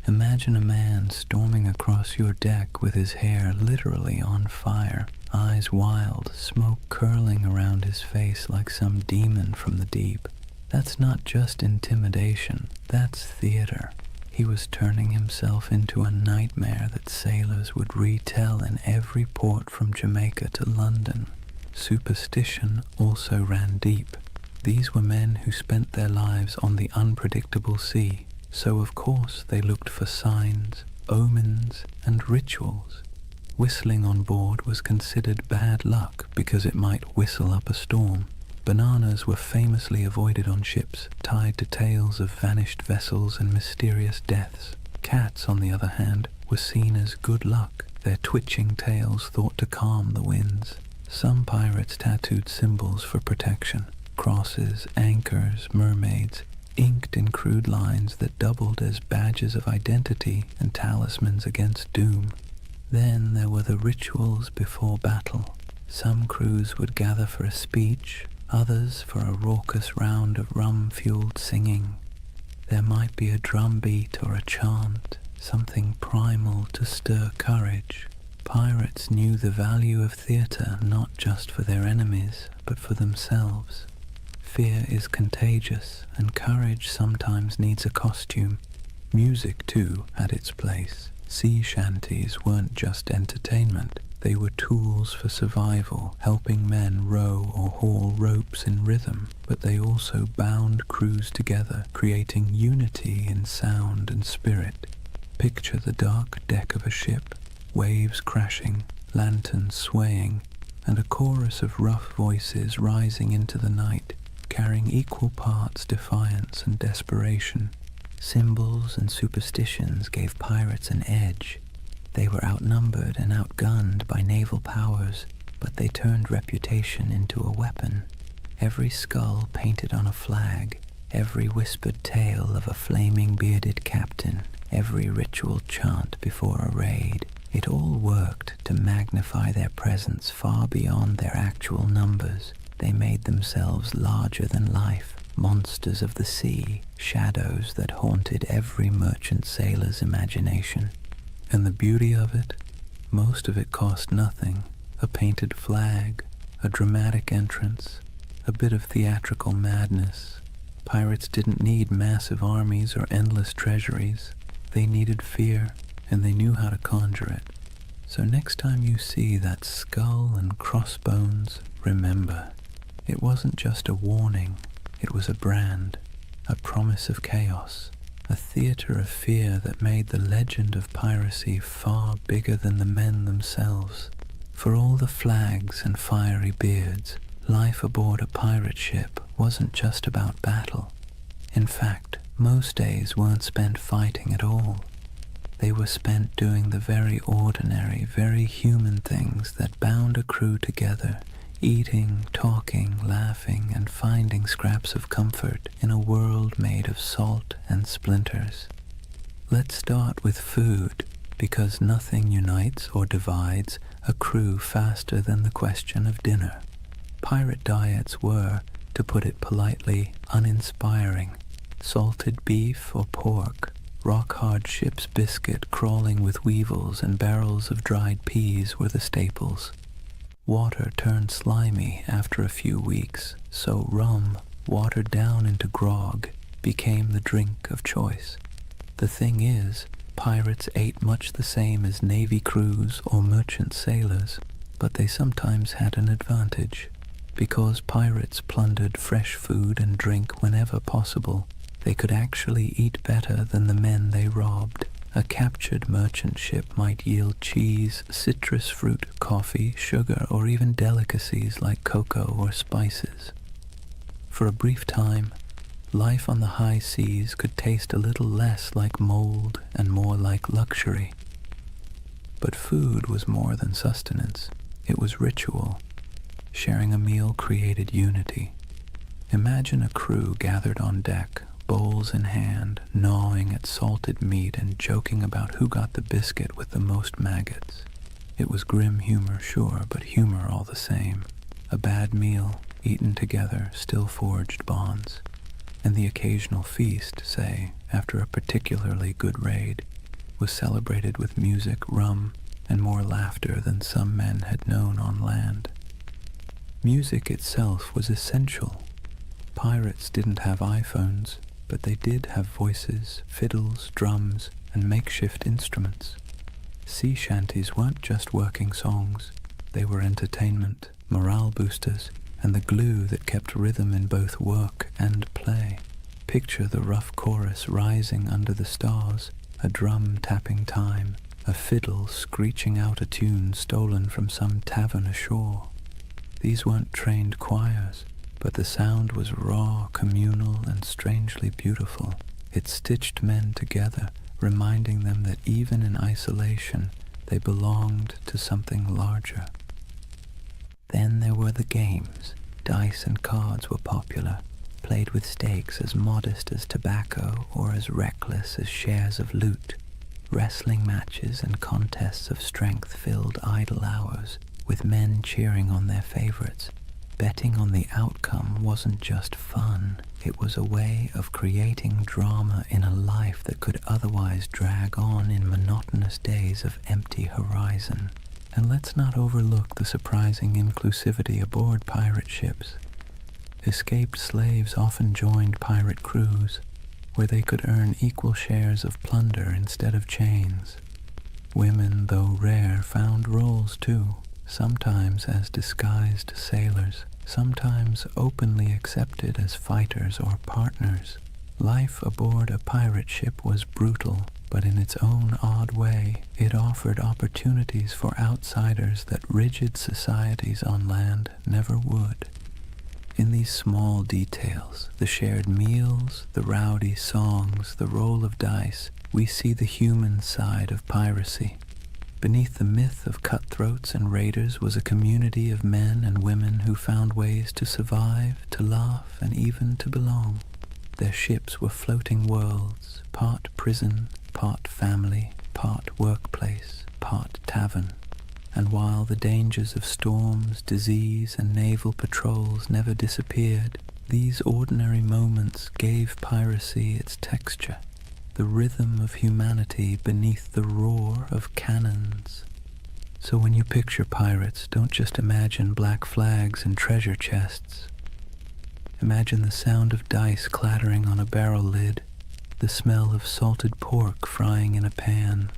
Imagine a man storming across your deck with his hair literally on fire, eyes wild, smoke curling around his face like some demon from the deep. That's not just intimidation, that's theater. He was turning himself into a nightmare that sailors would retell in every port from Jamaica to London. Superstition also ran deep. These were men who spent their lives on the unpredictable sea, so of course they looked for signs, omens, and rituals. Whistling on board was considered bad luck because it might whistle up a storm. Bananas were famously avoided on ships, tied to tales of vanished vessels and mysterious deaths. Cats, on the other hand, were seen as good luck, their twitching tails thought to calm the winds. Some pirates tattooed symbols for protection, crosses, anchors, mermaids, inked in crude lines that doubled as badges of identity and talismans against doom. Then there were the rituals before battle. Some crews would gather for a speech, others for a raucous round of rum-fueled singing. There might be a drum beat or a chant, something primal to stir courage. Pirates knew the value of theater not just for their enemies, but for themselves. Fear is contagious, and courage sometimes needs a costume. Music, too, had its place. Sea shanties weren't just entertainment. They were tools for survival, helping men row or haul ropes in rhythm, but they also bound crews together, creating unity in sound and spirit. Picture the dark deck of a ship, waves crashing, lanterns swaying, and a chorus of rough voices rising into the night, carrying equal parts defiance and desperation. Symbols and superstitions gave pirates an edge. They were outnumbered and outgunned by naval powers, but they turned reputation into a weapon. Every skull painted on a flag, every whispered tale of a flaming bearded captain, every ritual chant before a raid, it all worked to magnify their presence far beyond their actual numbers. They made themselves larger than life, monsters of the sea, shadows that haunted every merchant sailor's imagination. And the beauty of it, most of it cost nothing. A painted flag, a dramatic entrance, a bit of theatrical madness. Pirates didn't need massive armies or endless treasuries. They needed fear, and they knew how to conjure it. So next time you see that skull and crossbones, remember, it wasn't just a warning, it was a brand, a promise of chaos, a theater of fear that made the legend of piracy far bigger than the men themselves. For all the flags and fiery beards, life aboard a pirate ship wasn't just about battle. In fact, most days weren't spent fighting at all. They were spent doing the very ordinary, very human things that bound a crew together, eating, talking, laughing, and finding scraps of comfort in a world made of salt and splinters. Let's start with food, because nothing unites or divides a crew faster than the question of dinner. Pirate diets were, to put it politely, uninspiring. Salted beef or pork, rock-hard ship's biscuit crawling with weevils and barrels of dried peas were the staples. Water turned slimy after a few weeks, so rum, watered down into grog, became the drink of choice. The thing is, pirates ate much the same as navy crews or merchant sailors, but they sometimes had an advantage. Because pirates plundered fresh food and drink whenever possible, they could actually eat better than the men they robbed. A captured merchant ship might yield cheese, citrus fruit, coffee, sugar, or even delicacies like cocoa or spices. For a brief time, life on the high seas could taste a little less like mold and more like luxury. But food was more than sustenance. It was ritual. Sharing a meal created unity. Imagine a crew gathered on deck, bowls in hand, gnawing at salted meat and joking about who got the biscuit with the most maggots. It was grim humor, sure, but humor all the same. A bad meal, eaten together, still forged bonds. And the occasional feast, say, after a particularly good raid, was celebrated with music, rum, and more laughter than some men had known on land. Music itself was essential. Pirates didn't have iPhones, but they did have voices, fiddles, drums, and makeshift instruments. Sea shanties weren't just working songs. They were entertainment, morale boosters, and the glue that kept rhythm in both work and play. Picture the rough chorus rising under the stars, a drum tapping time, a fiddle screeching out a tune stolen from some tavern ashore. These weren't trained choirs, but the sound was raw, communal, and strangely beautiful. It stitched men together, reminding them that even in isolation, they belonged to something larger. Then there were the games. Dice and cards were popular, played with stakes as modest as tobacco or as reckless as shares of loot. Wrestling matches and contests of strength filled idle hours, with men cheering on their favorites. Betting on the outcome wasn't just fun, it was a way of creating drama in a life that could otherwise drag on in monotonous days of empty horizon. And let's not overlook the surprising inclusivity aboard pirate ships. Escaped slaves often joined pirate crews, where they could earn equal shares of plunder instead of chains. Women, though rare, found roles too, sometimes as disguised sailors, sometimes openly accepted as fighters or partners. Life aboard a pirate ship was brutal, but in its own odd way, it offered opportunities for outsiders that rigid societies on land never would. In these small details, the shared meals, the rowdy songs, the roll of dice, we see the human side of piracy. Beneath the myth of cutthroats and raiders was a community of men and women who found ways to survive, to laugh, and even to belong. Their ships were floating worlds, part prison, part family, part workplace, part tavern. And while the dangers of storms, disease, and naval patrols never disappeared, these ordinary moments gave piracy its texture, the rhythm of humanity beneath the roar of cannons. So when you picture pirates, don't just imagine black flags and treasure chests. Imagine the sound of dice clattering on a barrel lid, the smell of salted pork frying in a pan,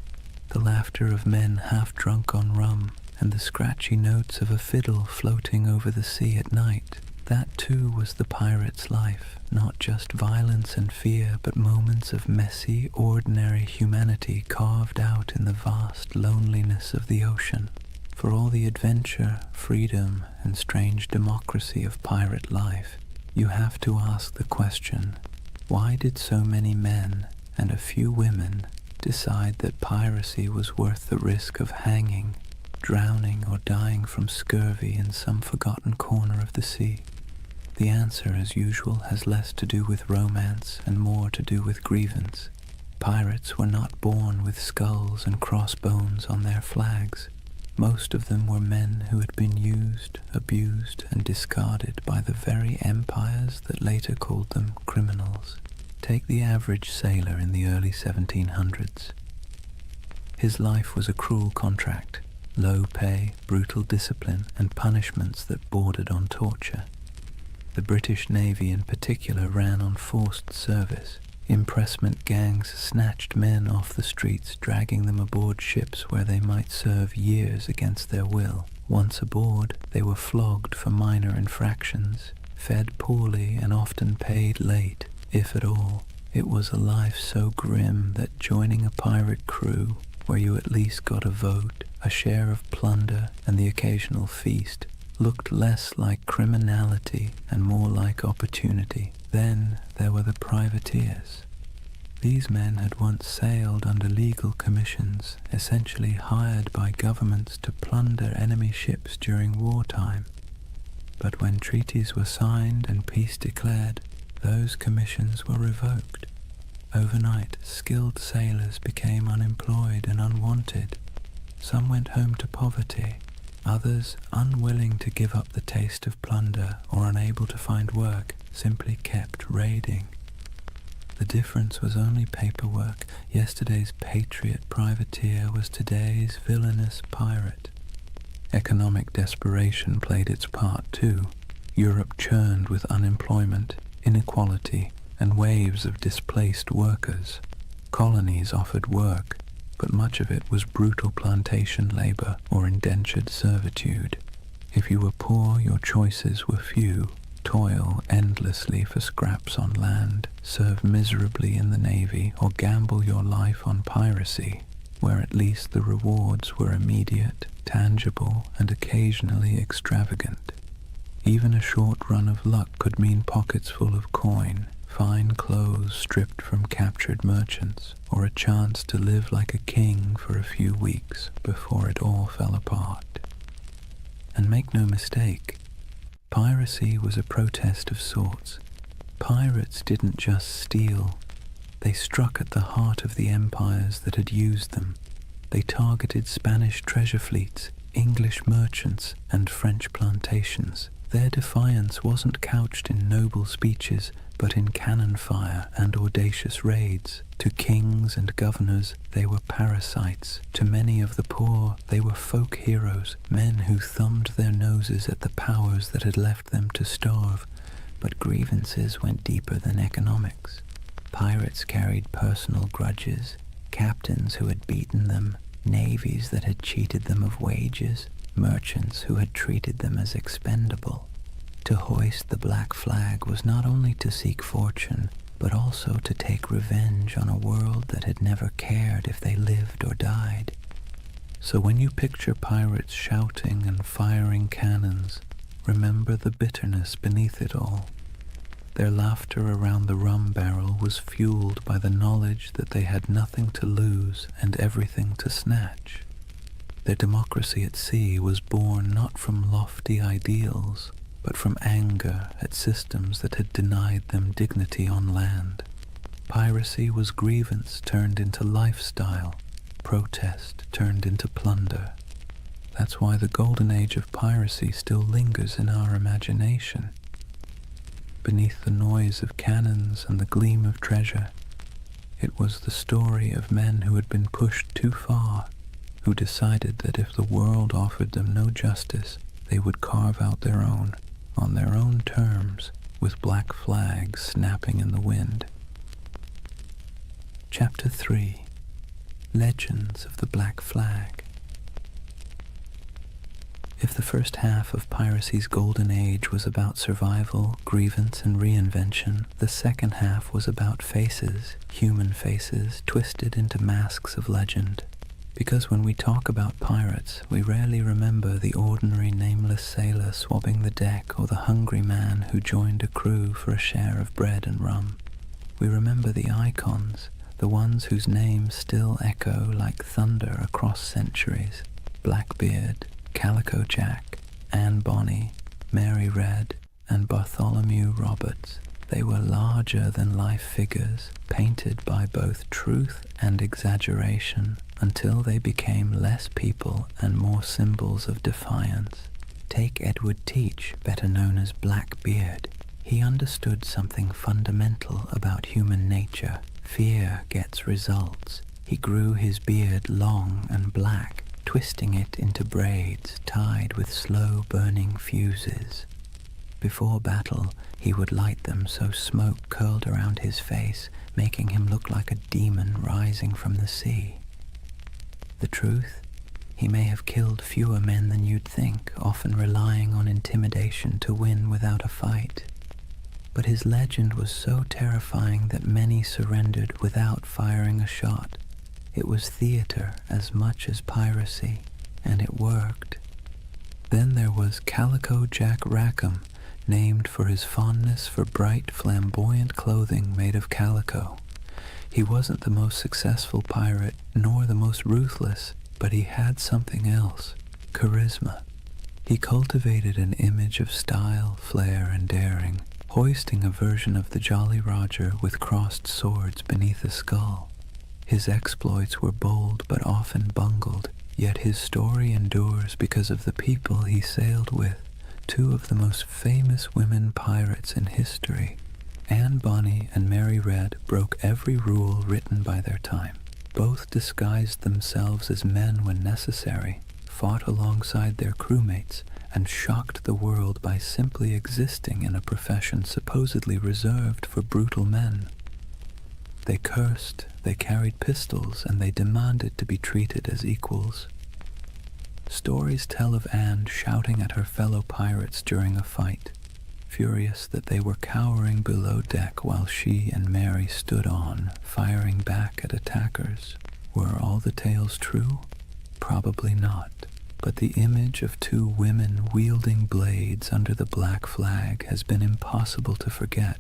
the laughter of men half drunk on rum, and the scratchy notes of a fiddle floating over the sea at night. That too was the pirate's life, not just violence and fear, but moments of messy, ordinary humanity carved out in the vast loneliness of the ocean. For all the adventure, freedom, and strange democracy of pirate life, you have to ask the question, why did so many men and a few women decide that piracy was worth the risk of hanging, drowning, or dying from scurvy in some forgotten corner of the sea? The answer, as usual, has less to do with romance and more to do with grievance. Pirates were not born with skulls and crossbones on their flags. Most of them were men who had been used, abused, and discarded by the very empires that later called them criminals. Take the average sailor in the early 1700s. His life was a cruel contract, low pay, brutal discipline, and punishments that bordered on torture. The British Navy in particular ran on forced service. Impressment gangs snatched men off the streets, dragging them aboard ships where they might serve years against their will. Once aboard, they were flogged for minor infractions, fed poorly, and often paid late, if at all. It was a life so grim that joining a pirate crew, where you at least got a vote, a share of plunder, and the occasional feast, looked less like criminality and more like opportunity. Then there were the privateers. These men had once sailed under legal commissions, essentially hired by governments to plunder enemy ships during wartime. But when treaties were signed and peace declared, those commissions were revoked. Overnight, skilled sailors became unemployed and unwanted. Some went home to poverty. Others, unwilling to give up the taste of plunder or unable to find work, simply kept raiding. The difference was only paperwork. Yesterday's patriot privateer was today's villainous pirate. Economic desperation played its part too. Europe churned with unemployment, inequality, and waves of displaced workers. Colonies offered work, but much of it was brutal plantation labor or indentured servitude. If you were poor, your choices were few. Toil endlessly for scraps on land, serve miserably in the navy, or gamble your life on piracy, where at least the rewards were immediate, tangible, and occasionally extravagant. Even a short run of luck could mean pockets full of coin, fine clothes stripped from captured merchants, or a chance to live like a king for a few weeks before it all fell apart. And make no mistake, piracy was a protest of sorts. Pirates didn't just steal. They struck at the heart of the empires that had used them. They targeted Spanish treasure fleets, English merchants, and French plantations. Their defiance wasn't couched in noble speeches, but in cannon fire and audacious raids. To kings and governors, they were parasites. To many of the poor, they were folk heroes, men who thumbed their noses at the powers that had left them to starve. But grievances went deeper than economics. Pirates carried personal grudges, captains who had beaten them, navies that had cheated them of wages, merchants who had treated them as expendable. To hoist the black flag was not only to seek fortune, but also to take revenge on a world that had never cared if they lived or died. So when you picture pirates shouting and firing cannons, remember the bitterness beneath it all. Their laughter around the rum barrel was fueled by the knowledge that they had nothing to lose and everything to snatch. Their democracy at sea was born not from lofty ideals, but from anger at systems that had denied them dignity on land. Piracy was grievance turned into lifestyle, protest turned into plunder. That's why the Golden Age of Piracy still lingers in our imagination. Beneath the noise of cannons and the gleam of treasure, it was the story of men who had been pushed too far, who decided that if the world offered them no justice, they would carve out their own, on their own terms, with black flags snapping in the wind. Chapter 3. Legends of the Black Flag. If the first half of piracy's golden age was about survival, grievance, and reinvention, the second half was about faces, human faces, twisted into masks of legend. Because when we talk about pirates, we rarely remember the ordinary nameless sailor swabbing the deck or the hungry man who joined a crew for a share of bread and rum. We remember the icons, the ones whose names still echo like thunder across centuries. Blackbeard, Calico Jack, Anne Bonny, Mary Red, and Bartholomew Roberts. They were larger-than-life figures, painted by both truth and exaggeration, until they became less people and more symbols of defiance. Take Edward Teach, better known as Blackbeard. He understood something fundamental about human nature. Fear gets results. He grew his beard long and black, twisting it into braids tied with slow-burning fuses. Before battle, he would light them so smoke curled around his face, making him look like a demon rising from the sea. The truth? He may have killed fewer men than you'd think, often relying on intimidation to win without a fight. But his legend was so terrifying that many surrendered without firing a shot. It was theater as much as piracy, and it worked. Then there was Calico Jack Rackham, named for his fondness for bright, flamboyant clothing made of calico. He wasn't the most successful pirate, nor the most ruthless, but he had something else: charisma. He cultivated an image of style, flair, and daring, hoisting a version of the Jolly Roger with crossed swords beneath a skull. His exploits were bold but often bungled, yet his story endures because of the people he sailed with. Two of the most famous women pirates in history, Anne Bonny and Mary Red, broke every rule written by their time. Both disguised themselves as men when necessary, fought alongside their crewmates, and shocked the world by simply existing in a profession supposedly reserved for brutal men. They cursed, they carried pistols, and they demanded to be treated as equals. Stories tell of Anne shouting at her fellow pirates during a fight, furious that they were cowering below deck while she and Mary stood on, firing back at attackers. Were all the tales true? Probably not, but the image of two women wielding blades under the black flag has been impossible to forget.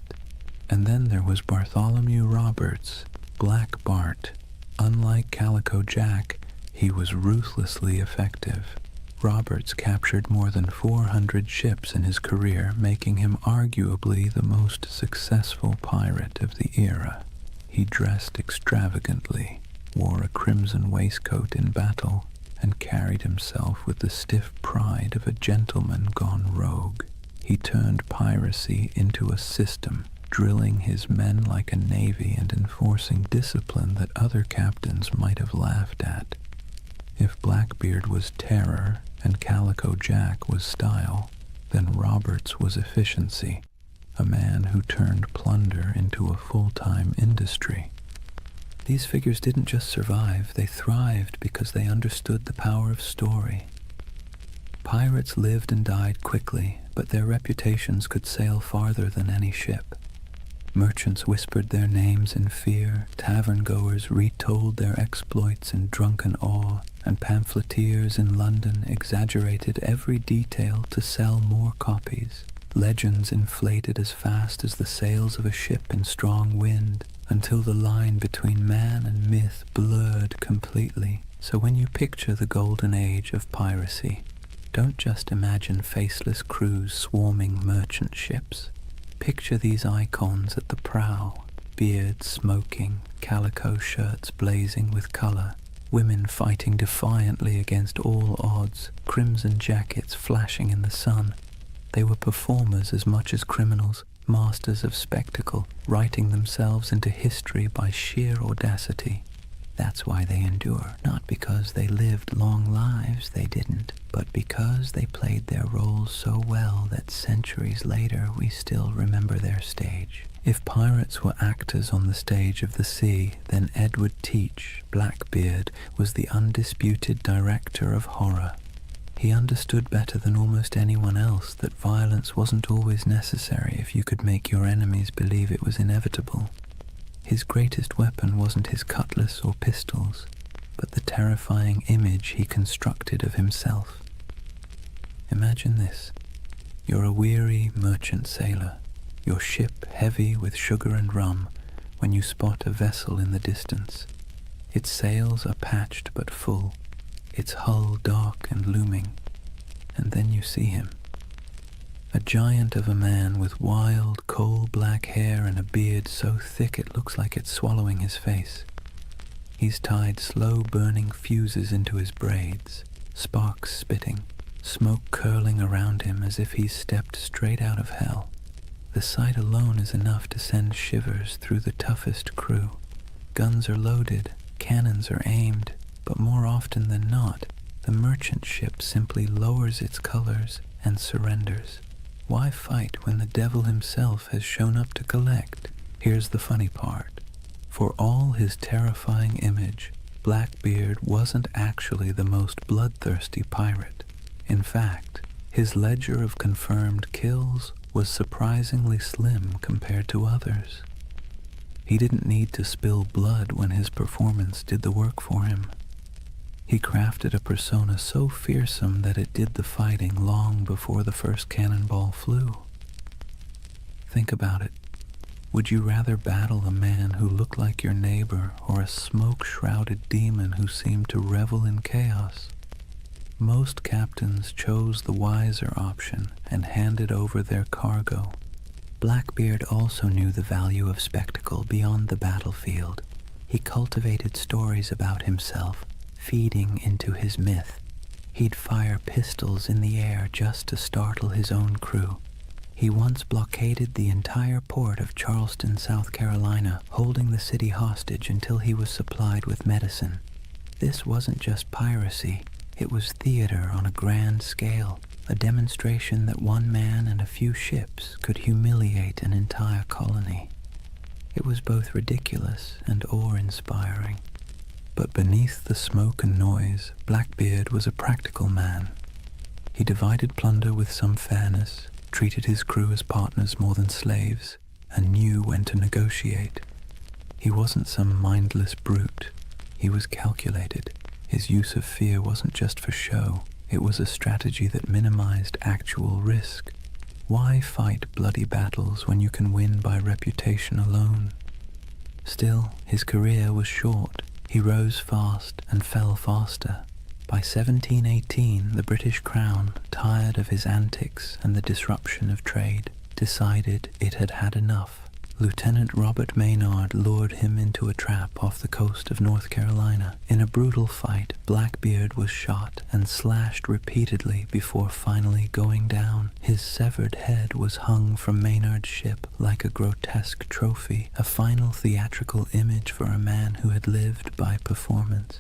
And then there was Bartholomew Roberts, Black Bart. Unlike Calico Jack, he was ruthlessly effective. Roberts captured more than 400 ships in his career, making him arguably the most successful pirate of the era. He dressed extravagantly, wore a crimson waistcoat in battle, and carried himself with the stiff pride of a gentleman gone rogue. He turned piracy into a system, drilling his men like a navy and enforcing discipline that other captains might have laughed at. If Blackbeard was terror and Calico Jack was style, then Roberts was efficiency, a man who turned plunder into a full-time industry. These figures didn't just survive, they thrived because they understood the power of story. Pirates lived and died quickly, but their reputations could sail farther than any ship. Merchants whispered their names in fear, tavern-goers retold their exploits in drunken awe, and pamphleteers in London exaggerated every detail to sell more copies. Legends inflated as fast as the sails of a ship in strong wind, until the line between man and myth blurred completely. So when you picture the Golden Age of Piracy, don't just imagine faceless crews swarming merchant ships. Picture these icons at the prow, beards smoking, calico shirts blazing with color, women fighting defiantly against all odds, crimson jackets flashing in the sun. They were performers as much as criminals, masters of spectacle, writing themselves into history by sheer audacity. That's why they endure, not because they lived long lives, they didn't, but because they played their roles so well that centuries later we still remember their stage. If pirates were actors on the stage of the sea, then Edward Teach, Blackbeard, was the undisputed director of horror. He understood better than almost anyone else that violence wasn't always necessary if you could make your enemies believe it was inevitable. His greatest weapon wasn't his cutlass or pistols, but the terrifying image he constructed of himself. Imagine this. You're a weary merchant sailor, your ship heavy with sugar and rum, when you spot a vessel in the distance. Its sails are patched but full, its hull dark and looming, and then you see him. A giant of a man with wild, coal-black hair and a beard so thick it looks like it's swallowing his face. He's tied slow-burning fuses into his braids, sparks spitting, smoke curling around him as if he's stepped straight out of hell. The sight alone is enough to send shivers through the toughest crew. Guns are loaded, cannons are aimed, but more often than not, the merchant ship simply lowers its colors and surrenders. Why fight when the devil himself has shown up to collect? Here's the funny part. For all his terrifying image, Blackbeard wasn't actually the most bloodthirsty pirate. In fact, his ledger of confirmed kills was surprisingly slim compared to others. He didn't need to spill blood when his performance did the work for him. He crafted a persona so fearsome that it did the fighting long before the first cannonball flew. Think about it. Would you rather battle a man who looked like your neighbor or a smoke-shrouded demon who seemed to revel in chaos? Most captains chose the wiser option and handed over their cargo. Blackbeard also knew the value of spectacle beyond the battlefield. He cultivated stories about himself, feeding into his myth. He'd fire pistols in the air just to startle his own crew. He once blockaded the entire port of Charleston, South Carolina, holding the city hostage until he was supplied with medicine. This wasn't just piracy, it was theater on a grand scale, a demonstration that one man and a few ships could humiliate an entire colony. It was both ridiculous and awe-inspiring. But beneath the smoke and noise, Blackbeard was a practical man. He divided plunder with some fairness, treated his crew as partners more than slaves, and knew when to negotiate. He wasn't some mindless brute. He was calculated. His use of fear wasn't just for show. It was a strategy that minimized actual risk. Why fight bloody battles when you can win by reputation alone? Still, his career was short. He rose fast and fell faster. By 1718, the British Crown, tired of his antics and the disruption of trade, decided it had had enough. Lieutenant Robert Maynard lured him into a trap off the coast of North Carolina. In a brutal fight, Blackbeard was shot and slashed repeatedly before finally going down. His severed head was hung from Maynard's ship like a grotesque trophy, a final theatrical image for a man who had lived by performance.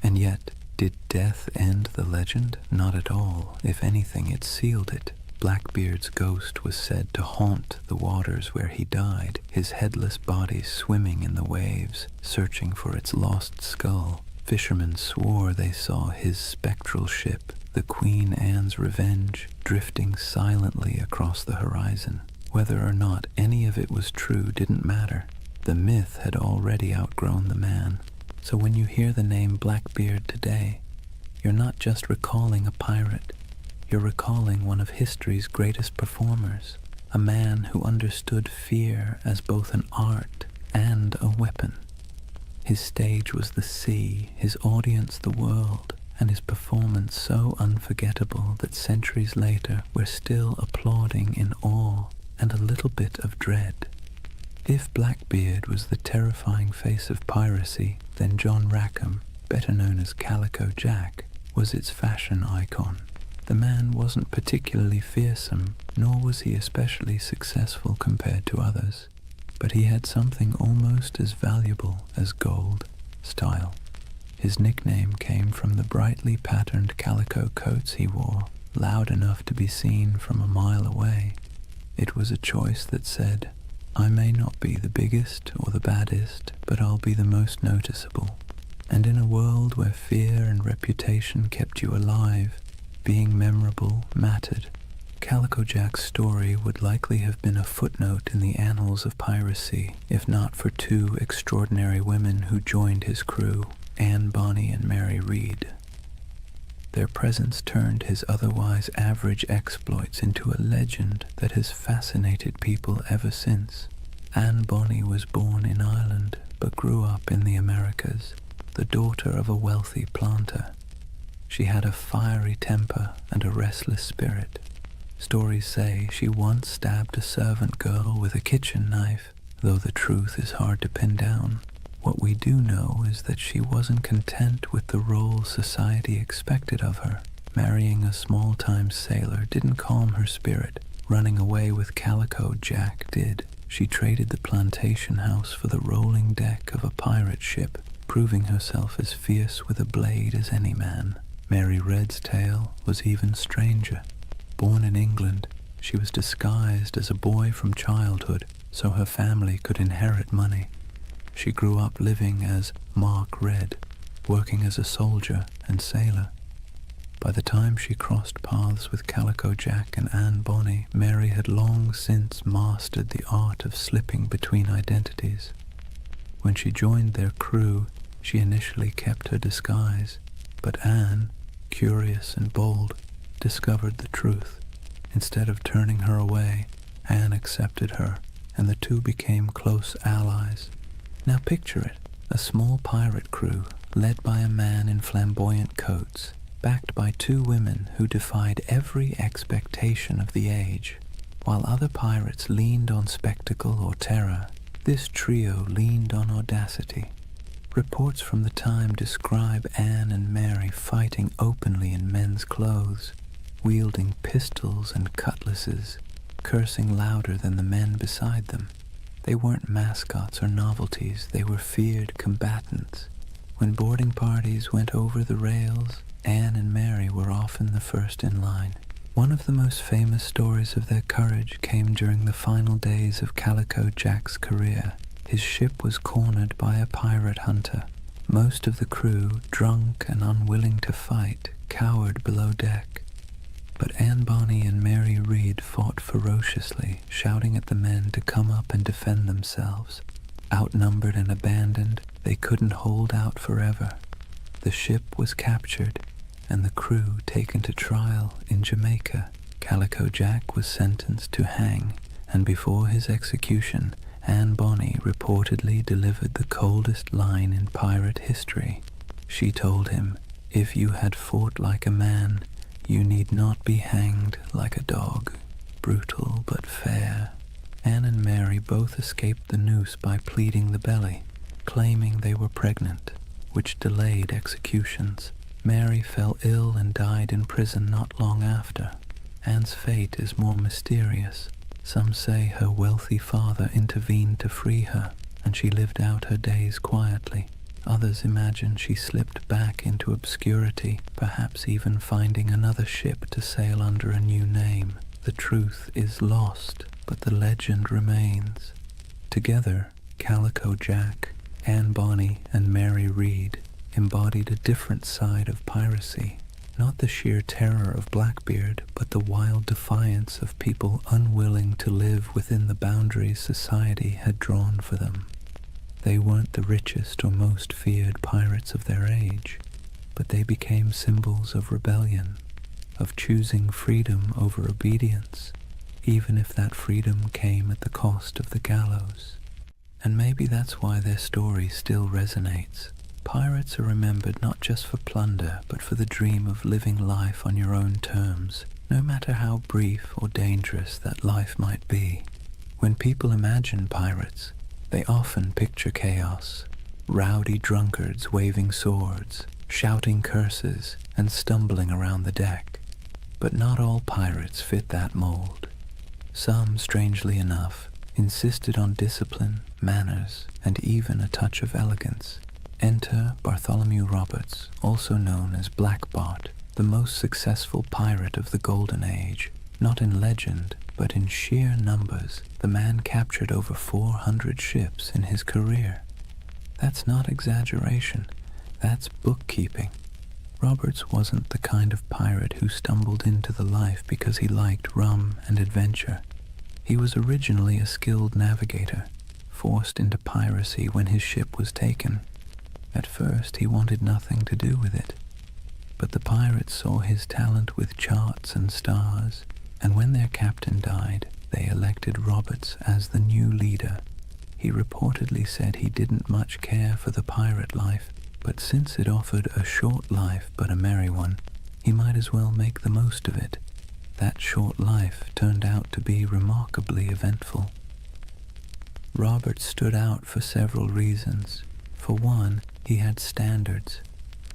And yet, did death end the legend? Not at all. If anything, it sealed it. Blackbeard's ghost was said to haunt the waters where he died, his headless body swimming in the waves, searching for its lost skull. Fishermen swore they saw his spectral ship, the Queen Anne's Revenge, drifting silently across the horizon. Whether or not any of it was true didn't matter. The myth had already outgrown the man. So when you hear the name Blackbeard today, you're not just recalling a pirate. You're recalling one of history's greatest performers, a man who understood fear as both an art and a weapon. His stage was the sea, his audience the world, and his performance so unforgettable that centuries later we're still applauding in awe and a little bit of dread. If Blackbeard was the terrifying face of piracy, then John Rackham, better known as Calico Jack, was its fashion icon. The man wasn't particularly fearsome, nor was he especially successful compared to others, but he had something almost as valuable as gold: style. His nickname came from the brightly patterned calico coats he wore, loud enough to be seen from a mile away. It was a choice that said, "I may not be the biggest or the baddest, but I'll be the most noticeable." And in a world where fear and reputation kept you alive, being memorable mattered. Calico Jack's story would likely have been a footnote in the annals of piracy, if not for two extraordinary women who joined his crew, Anne Bonny and Mary Read. Their presence turned his otherwise average exploits into a legend that has fascinated people ever since. Anne Bonny was born in Ireland, but grew up in the Americas, the daughter of a wealthy planter. She had a fiery temper and a restless spirit. Stories say she once stabbed a servant girl with a kitchen knife, though the truth is hard to pin down. What we do know is that she wasn't content with the role society expected of her. Marrying a small-time sailor didn't calm her spirit. Running away with Calico Jack did. She traded the plantation house for the rolling deck of a pirate ship, proving herself as fierce with a blade as any man. Mary Red's tale was even stranger. Born in England, she was disguised as a boy from childhood so her family could inherit money. She grew up living as Mark Red, working as a soldier and sailor. By the time she crossed paths with Calico Jack and Anne Bonny, Mary had long since mastered the art of slipping between identities. When she joined their crew, she initially kept her disguise. But Anne, curious and bold, discovered the truth. Instead of turning her away, Anne accepted her, and the two became close allies. Now picture it, a small pirate crew led by a man in flamboyant coats, backed by two women who defied every expectation of the age. While other pirates leaned on spectacle or terror, this trio leaned on audacity. Reports from the time describe Anne and Mary fighting openly in men's clothes, wielding pistols and cutlasses, cursing louder than the men beside them. They weren't mascots or novelties, they were feared combatants. When boarding parties went over the rails, Anne and Mary were often the first in line. One of the most famous stories of their courage came during the final days of Calico Jack's career. His ship was cornered by a pirate hunter. Most of the crew, drunk and unwilling to fight, cowered below deck. But Anne Bonny and Mary Read fought ferociously, shouting at the men to come up and defend themselves. Outnumbered and abandoned, they couldn't hold out forever. The ship was captured, and the crew taken to trial in Jamaica. Calico Jack was sentenced to hang, and before his execution, Anne Bonny reportedly delivered the coldest line in pirate history. She told him, "If you had fought like a man, you need not be hanged like a dog." Brutal but fair. Anne and Mary both escaped the noose by pleading the belly, claiming they were pregnant, which delayed executions. Mary fell ill and died in prison not long after. Anne's fate is more mysterious. Some say her wealthy father intervened to free her, and she lived out her days quietly. Others imagine she slipped back into obscurity, perhaps even finding another ship to sail under a new name. The truth is lost, but the legend remains. Together, Calico Jack, Anne Bonny, and Mary Read embodied a different side of piracy. Not the sheer terror of Blackbeard, but the wild defiance of people unwilling to live within the boundaries society had drawn for them. They weren't the richest or most feared pirates of their age, but they became symbols of rebellion, of choosing freedom over obedience, even if that freedom came at the cost of the gallows. And maybe that's why their story still resonates. Pirates are remembered not just for plunder, but for the dream of living life on your own terms, no matter how brief or dangerous that life might be. When people imagine pirates, they often picture chaos, rowdy drunkards waving swords, shouting curses, and stumbling around the deck. But not all pirates fit that mold. Some, strangely enough, insisted on discipline, manners, and even a touch of elegance. Enter Bartholomew Roberts, also known as Black Bart, the most successful pirate of the Golden Age. Not in legend, but in sheer numbers, the man captured over 400 ships in his career. That's not exaggeration, that's bookkeeping. Roberts wasn't the kind of pirate who stumbled into the life because he liked rum and adventure. He was originally a skilled navigator, forced into piracy when his ship was taken. At first, he wanted nothing to do with it, but the pirates saw his talent with charts and stars, and when their captain died, they elected Roberts as the new leader. He reportedly said he didn't much care for the pirate life, but since it offered a short life but a merry one, he might as well make the most of it. That short life turned out to be remarkably eventful. Roberts stood out for several reasons. For one, he had standards.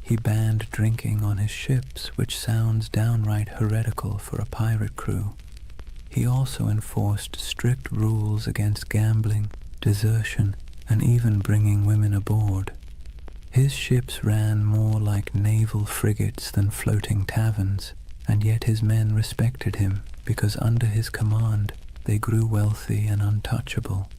He banned drinking on his ships, which sounds downright heretical for a pirate crew. He also enforced strict rules against gambling, desertion, and even bringing women aboard. His ships ran more like naval frigates than floating taverns, and yet his men respected him because under his command they grew wealthy and untouchable.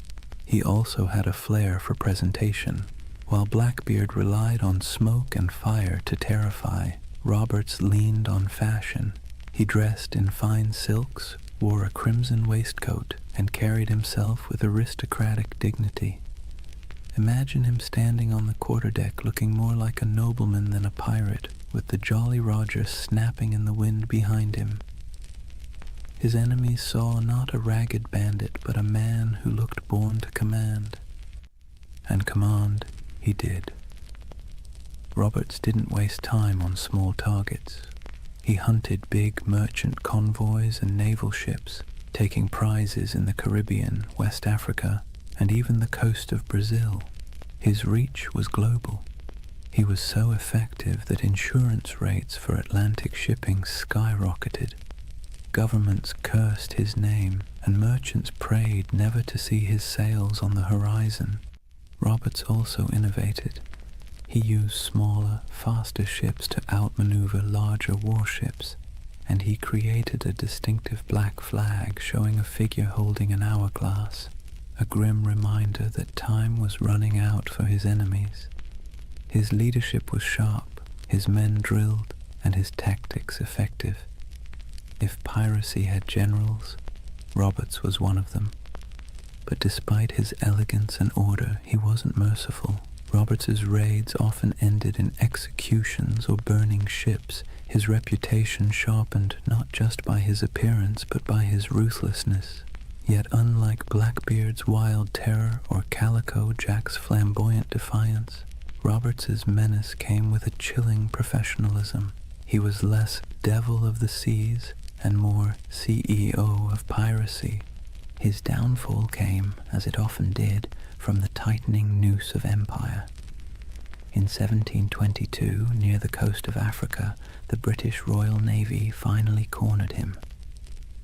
He also had a flair for presentation. While Blackbeard relied on smoke and fire to terrify, Roberts leaned on fashion. He dressed in fine silks, wore a crimson waistcoat, and carried himself with aristocratic dignity. Imagine him standing on the quarterdeck looking more like a nobleman than a pirate, with the Jolly Roger snapping in the wind behind him. His enemies saw not a ragged bandit, but a man who looked born to command. And command he did. Roberts didn't waste time on small targets. He hunted big merchant convoys and naval ships, taking prizes in the Caribbean, West Africa, and even the coast of Brazil. His reach was global. He was so effective that insurance rates for Atlantic shipping skyrocketed. Governments cursed his name, and merchants prayed never to see his sails on the horizon. Roberts also innovated. He used smaller, faster ships to outmaneuver larger warships, and he created a distinctive black flag showing a figure holding an hourglass, a grim reminder that time was running out for his enemies. His leadership was sharp, his men drilled, and his tactics effective. If piracy had generals, Roberts was one of them. But despite his elegance and order, he wasn't merciful. Roberts's raids often ended in executions or burning ships, his reputation sharpened not just by his appearance but by his ruthlessness. Yet unlike Blackbeard's wild terror or Calico Jack's flamboyant defiance, Roberts's menace came with a chilling professionalism. He was less devil of the seas and more CEO of piracy. His downfall came, as it often did, from the tightening noose of empire. In 1722, near the coast of Africa, the British Royal Navy finally cornered him.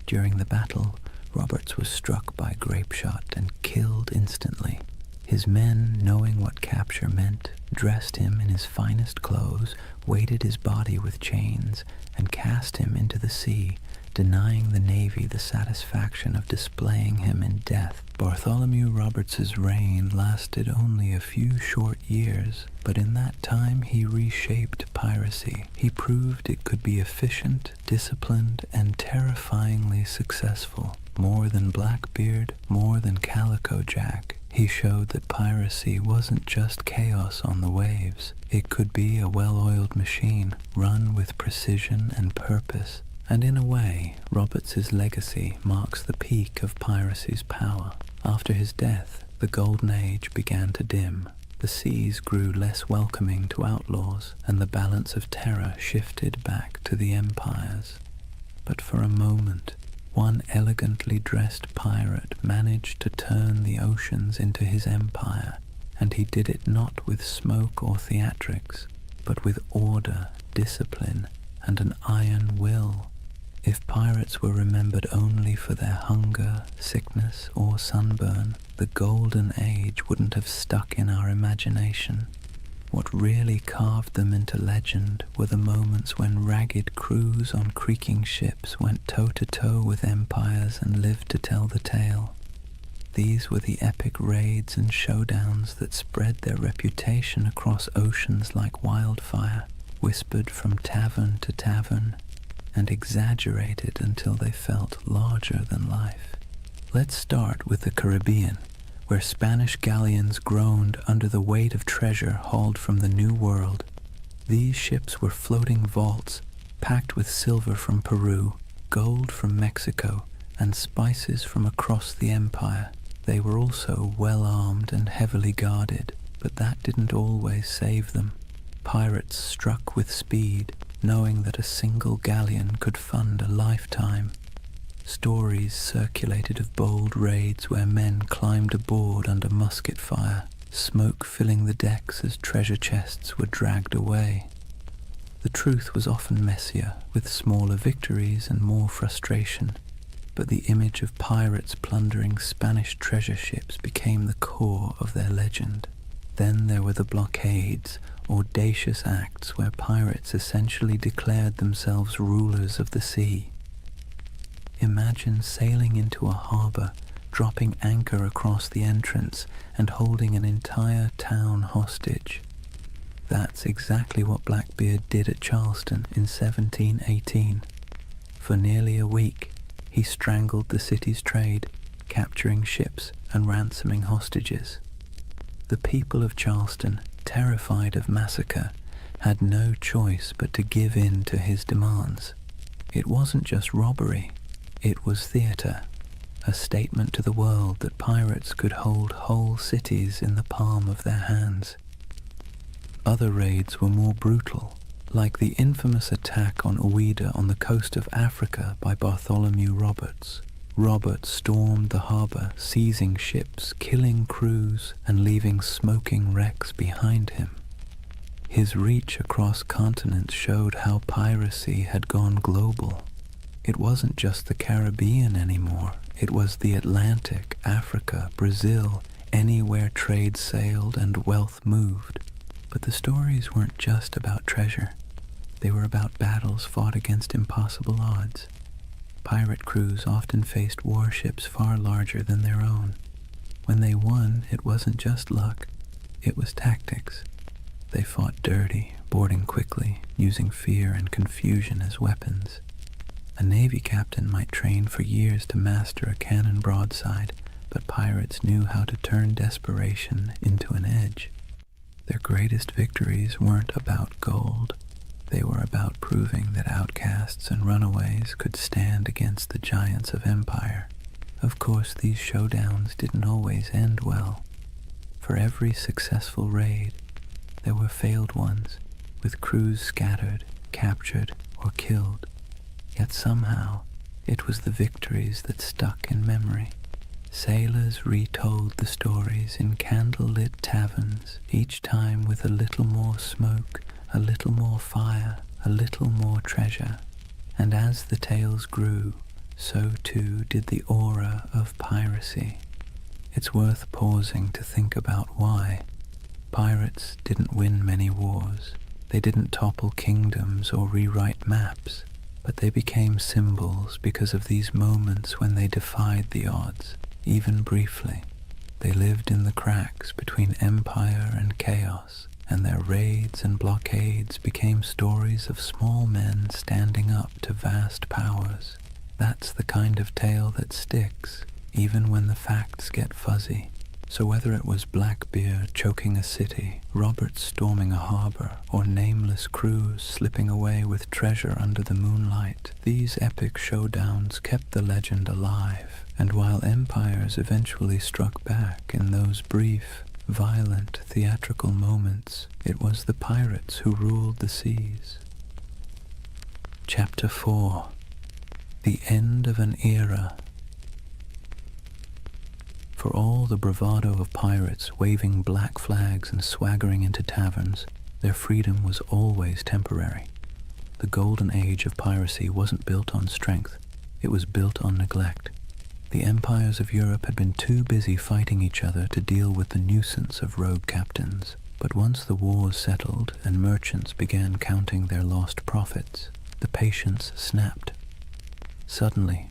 During the battle, Roberts was struck by grapeshot and killed instantly. His men, knowing what capture meant, dressed him in his finest clothes, weighted his body with chains, and cast him into the sea, denying the Navy the satisfaction of displaying him in death. Bartholomew Roberts's reign lasted only a few short years, but in that time he reshaped piracy. He proved it could be efficient, disciplined, and terrifyingly successful. More than Blackbeard, more than Calico Jack, he showed that piracy wasn't just chaos on the waves. It could be a well-oiled machine, run with precision and purpose. And in a way, Roberts's legacy marks the peak of piracy's power. After his death, the Golden Age began to dim. The seas grew less welcoming to outlaws, and the balance of terror shifted back to the empires. But for a moment, one elegantly dressed pirate managed to turn the oceans into his empire, and he did it not with smoke or theatrics, but with order, discipline, and an iron will. If pirates were remembered only for their hunger, sickness, or sunburn, the Golden Age wouldn't have stuck in our imagination. What really carved them into legend were the moments when ragged crews on creaking ships went toe-to-toe with empires and lived to tell the tale. These were the epic raids and showdowns that spread their reputation across oceans like wildfire, whispered from tavern to tavern, and exaggerated until they felt larger than life. Let's start with the Caribbean, where Spanish galleons groaned under the weight of treasure hauled from the New World. These ships were floating vaults, packed with silver from Peru, gold from Mexico, and spices from across the empire. They were also well-armed and heavily guarded, but that didn't always save them. Pirates struck with speed, knowing that a single galleon could fund a lifetime. Stories circulated of bold raids where men climbed aboard under musket fire, smoke filling the decks as treasure chests were dragged away. The truth was often messier, with smaller victories and more frustration, but the image of pirates plundering Spanish treasure ships became the core of their legend. Then there were the blockades, audacious acts where pirates essentially declared themselves rulers of the sea. Imagine sailing into a harbor, dropping anchor across the entrance, and holding an entire town hostage. That's exactly what Blackbeard did at Charleston in 1718. For nearly a week, he strangled the city's trade, capturing ships and ransoming hostages. The people of Charleston, terrified of massacre, had no choice but to give in to his demands. It wasn't just robbery, it was theater, a statement to the world that pirates could hold whole cities in the palm of their hands. Other raids were more brutal, like the infamous attack on Ouida on the coast of Africa by Bartholomew Roberts. Roberts stormed the harbor, seizing ships, killing crews, and leaving smoking wrecks behind him. His reach across continents showed how piracy had gone global. It wasn't just the Caribbean anymore. It was the Atlantic, Africa, Brazil, anywhere trade sailed and wealth moved. But the stories weren't just about treasure. They were about battles fought against impossible odds. Pirate crews often faced warships far larger than their own. When they won, it wasn't just luck, it was tactics. They fought dirty, boarding quickly, using fear and confusion as weapons. A Navy captain might train for years to master a cannon broadside, but pirates knew how to turn desperation into an edge. Their greatest victories weren't about gold. They were about proving that outcasts and runaways could stand against the giants of empire. Of course, these showdowns didn't always end well. For every successful raid, there were failed ones, with crews scattered, captured, or killed. Yet somehow, it was the victories that stuck in memory. Sailors retold the stories in candle-lit taverns, each time with a little more smoke, a little more fire, a little more treasure. And as the tales grew, so too did the aura of piracy. It's worth pausing to think about why. Pirates didn't win many wars. They didn't topple kingdoms or rewrite maps, but they became symbols because of these moments when they defied the odds, even briefly. They lived in the cracks between empire and chaos, and their raids and blockades became stories of small men standing up to vast powers. That's the kind of tale that sticks, even when the facts get fuzzy. So whether it was Blackbeard choking a city, Roberts storming a harbor, or nameless crews slipping away with treasure under the moonlight, these epic showdowns kept the legend alive. And while empires eventually struck back in those brief, violent, theatrical moments, it was the pirates who ruled the seas. Chapter 4. The End of an Era. For all the bravado of pirates waving black flags and swaggering into taverns, their freedom was always temporary. The Golden Age of Piracy wasn't built on strength, it was built on neglect. The empires of Europe had been too busy fighting each other to deal with the nuisance of rogue captains. But once the wars settled and merchants began counting their lost profits, the patience snapped. Suddenly,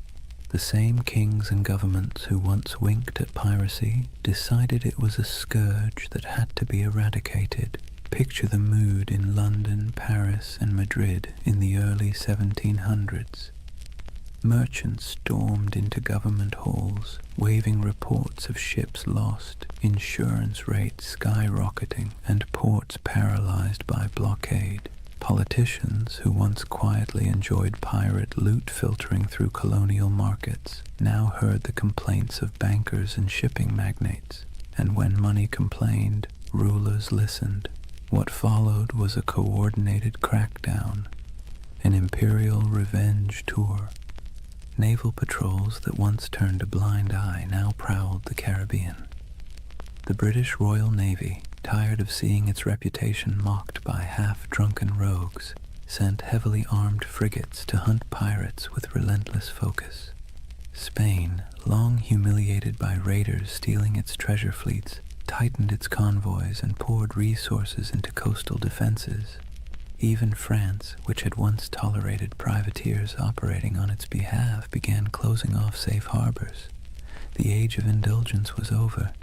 the same kings and governments who once winked at piracy decided it was a scourge that had to be eradicated. Picture the mood in London, Paris, and Madrid in the early 1700s. Merchants stormed into government halls, waving reports of ships lost, insurance rates skyrocketing, and ports paralyzed by blockade. Politicians, who once quietly enjoyed pirate loot filtering through colonial markets, now heard the complaints of bankers and shipping magnates, and when money complained, rulers listened. What followed was a coordinated crackdown, an imperial revenge tour. Naval patrols that once turned a blind eye now prowled the Caribbean. The British Royal Navy, tired of seeing its reputation mocked by half-drunken rogues, sent heavily armed frigates to hunt pirates with relentless focus. Spain, long humiliated by raiders stealing its treasure fleets, tightened its convoys and poured resources into coastal defenses. Even France, which had once tolerated privateers operating on its behalf, began closing off safe harbors. The age of indulgence was over,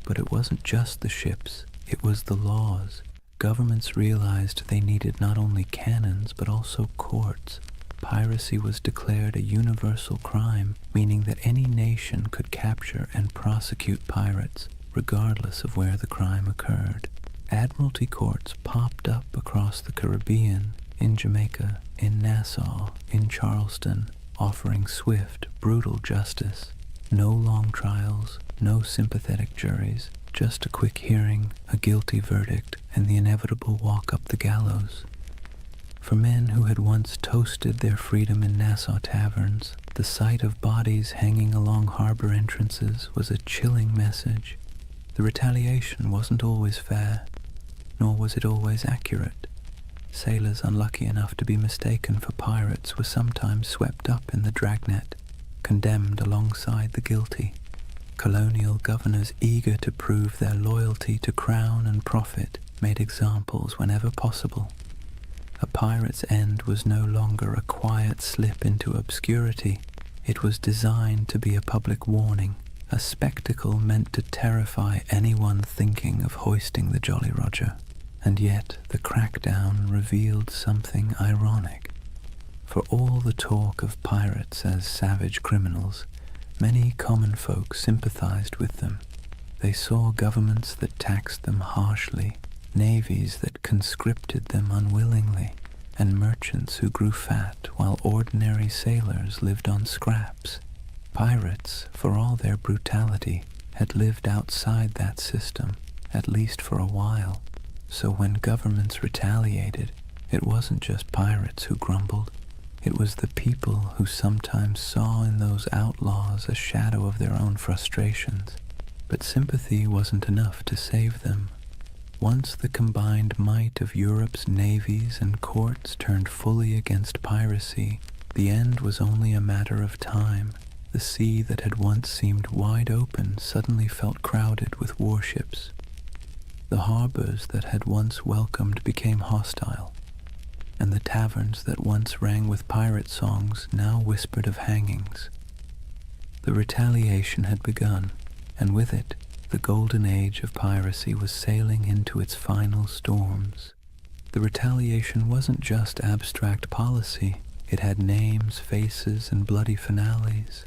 but it wasn't just the ships, it was the laws. Governments realized they needed not only cannons, but also courts. Piracy was declared a universal crime, meaning that any nation could capture and prosecute pirates, regardless of where the crime occurred. Admiralty courts popped up across the Caribbean, in Jamaica, in Nassau, in Charleston, offering swift, brutal justice. No long trials, no sympathetic juries, just a quick hearing, a guilty verdict, and the inevitable walk up the gallows. For men who had once toasted their freedom in Nassau taverns, the sight of bodies hanging along harbor entrances was a chilling message. The retaliation wasn't always fair, nor was it always accurate. Sailors unlucky enough to be mistaken for pirates were sometimes swept up in the dragnet, condemned alongside the guilty. Colonial governors eager to prove their loyalty to crown and profit made examples whenever possible. A pirate's end was no longer a quiet slip into obscurity. It was designed to be a public warning, a spectacle meant to terrify anyone thinking of hoisting the Jolly Roger. And yet the crackdown revealed something ironic. For all the talk of pirates as savage criminals, many common folk sympathized with them. They saw governments that taxed them harshly, navies that conscripted them unwillingly, and merchants who grew fat while ordinary sailors lived on scraps. Pirates, for all their brutality, had lived outside that system, at least for a while. So when governments retaliated, it wasn't just pirates who grumbled. It was the people who sometimes saw in those outlaws a shadow of their own frustrations. But sympathy wasn't enough to save them. Once the combined might of Europe's navies and courts turned fully against piracy, the end was only a matter of time. The sea that had once seemed wide open suddenly felt crowded with warships. The harbors that had once welcomed became hostile, and the taverns that once rang with pirate songs now whispered of hangings. The retaliation had begun, and with it, the Golden Age of Piracy was sailing into its final storms. The retaliation wasn't just abstract policy. It had names, faces, and bloody finales.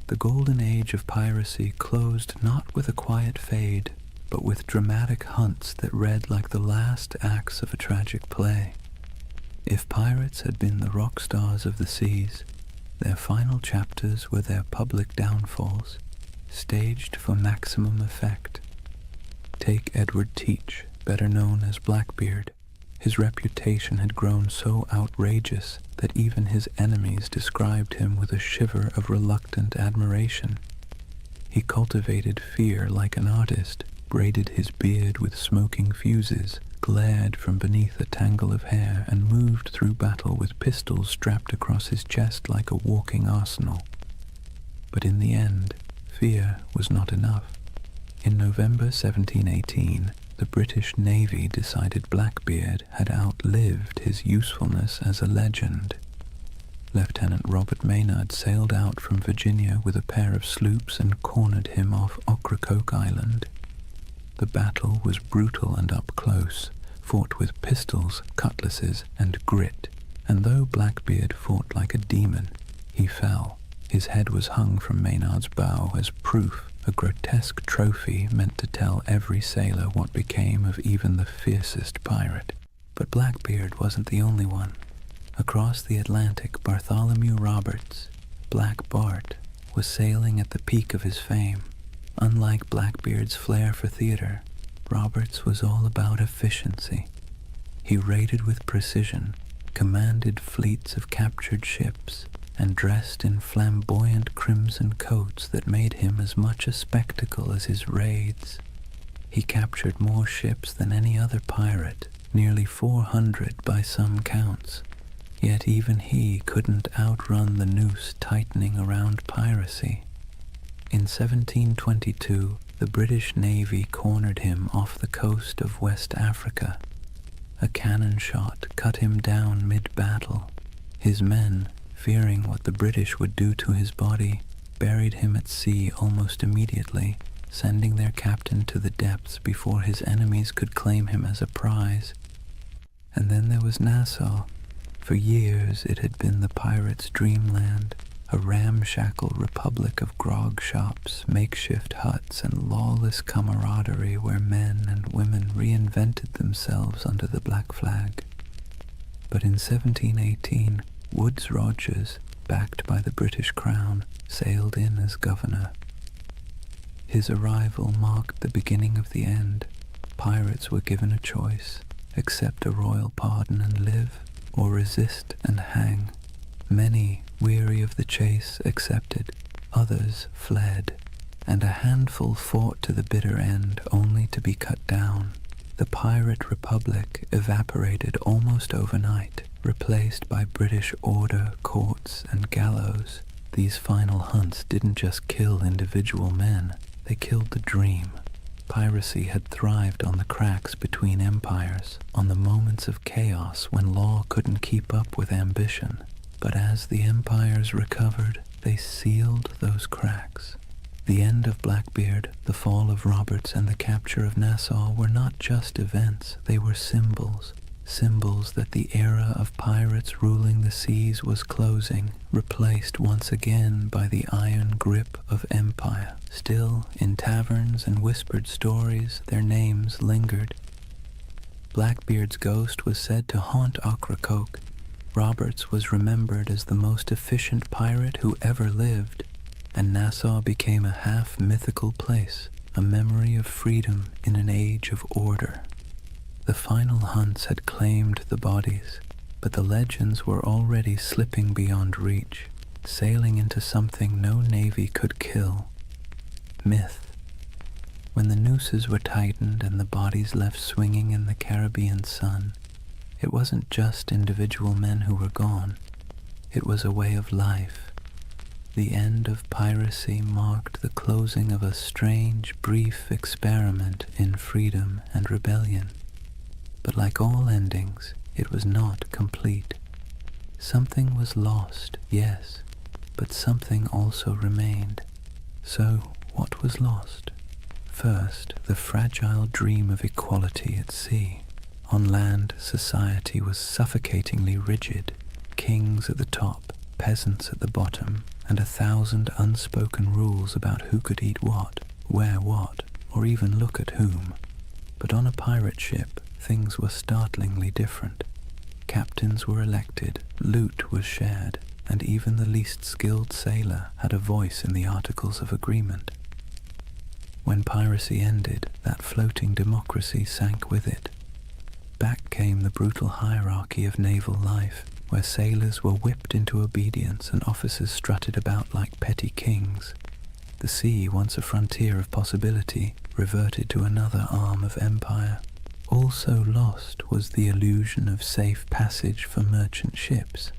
The Golden Age of Piracy closed not with a quiet fade, but with dramatic hunts that read like the last acts of a tragic play. If pirates had been the rock stars of the seas, their final chapters were their public downfalls, staged for maximum effect. Take Edward Teach, better known as Blackbeard. His reputation had grown so outrageous that even his enemies described him with a shiver of reluctant admiration. He cultivated fear like an artist, braided his beard with smoking fuses, glared from beneath a tangle of hair, and moved through battle with pistols strapped across his chest like a walking arsenal. But in the end, fear was not enough. In November 1718, the British Navy decided Blackbeard had outlived his usefulness as a legend. Lieutenant Robert Maynard sailed out from Virginia with a pair of sloops and cornered him off Ocracoke Island. The battle was brutal and up close, fought with pistols, cutlasses, and grit, and though Blackbeard fought like a demon, he fell. His head was hung from Maynard's bow as proof, a grotesque trophy meant to tell every sailor what became of even the fiercest pirate. But Blackbeard wasn't the only one. Across the Atlantic, Bartholomew Roberts, Black Bart, was sailing at the peak of his fame. Unlike Blackbeard's flair for theater, Roberts was all about efficiency. He raided with precision, commanded fleets of captured ships, and dressed in flamboyant crimson coats that made him as much a spectacle as his raids. He captured more ships than any other pirate, nearly 400 by some counts. Yet even he couldn't outrun the noose tightening around piracy. In 1722, the British Navy cornered him off the coast of West Africa. A cannon shot cut him down mid-battle. His men, fearing what the British would do to his body, buried him at sea almost immediately, sending their captain to the depths before his enemies could claim him as a prize. And then there was Nassau. For years it had been the pirates' dreamland, a ramshackle republic of grog shops, makeshift huts, and lawless camaraderie where men and women reinvented themselves under the Black Flag. But in 1718, Woodes Rogers, backed by the British Crown, sailed in as governor. His arrival marked the beginning of the end. Pirates were given a choice: accept a royal pardon and live, or resist and hang. Many, weary of the chase, accepted, others fled, and a handful fought to the bitter end, only to be cut down. The pirate republic evaporated almost overnight, replaced by British order, courts, and gallows. These final hunts didn't just kill individual men, they killed the dream. Piracy had thrived on the cracks between empires, on the moments of chaos when law couldn't keep up with ambition. But as the empires recovered, they sealed those cracks. The end of Blackbeard, the fall of Roberts, and the capture of Nassau were not just events, they were symbols. Symbols that the era of pirates ruling the seas was closing, replaced once again by the iron grip of empire. Still, in taverns and whispered stories, their names lingered. Blackbeard's ghost was said to haunt Ocracoke. Roberts was remembered as the most efficient pirate who ever lived, and Nassau became a half-mythical place, a memory of freedom in an age of order. The final hunts had claimed the bodies, but the legends were already slipping beyond reach, sailing into something no navy could kill: myth. When the nooses were tightened and the bodies left swinging in the Caribbean sun, it wasn't just individual men who were gone, it was a way of life. The end of piracy marked the closing of a strange, brief experiment in freedom and rebellion. But like all endings, it was not complete. Something was lost, yes, but something also remained. So, what was lost? First, the fragile dream of equality at sea. On land, society was suffocatingly rigid. Kings at the top, peasants at the bottom, and 1,000 unspoken rules about who could eat what, wear what, or even look at whom. But on a pirate ship, things were startlingly different. Captains were elected, loot was shared, and even the least skilled sailor had a voice in the Articles of Agreement. When piracy ended, that floating democracy sank with it. Back came the brutal hierarchy of naval life, where sailors were whipped into obedience and officers strutted about like petty kings. The sea, once a frontier of possibility, reverted to another arm of empire. Also lost was the illusion of safe passage for merchant ships.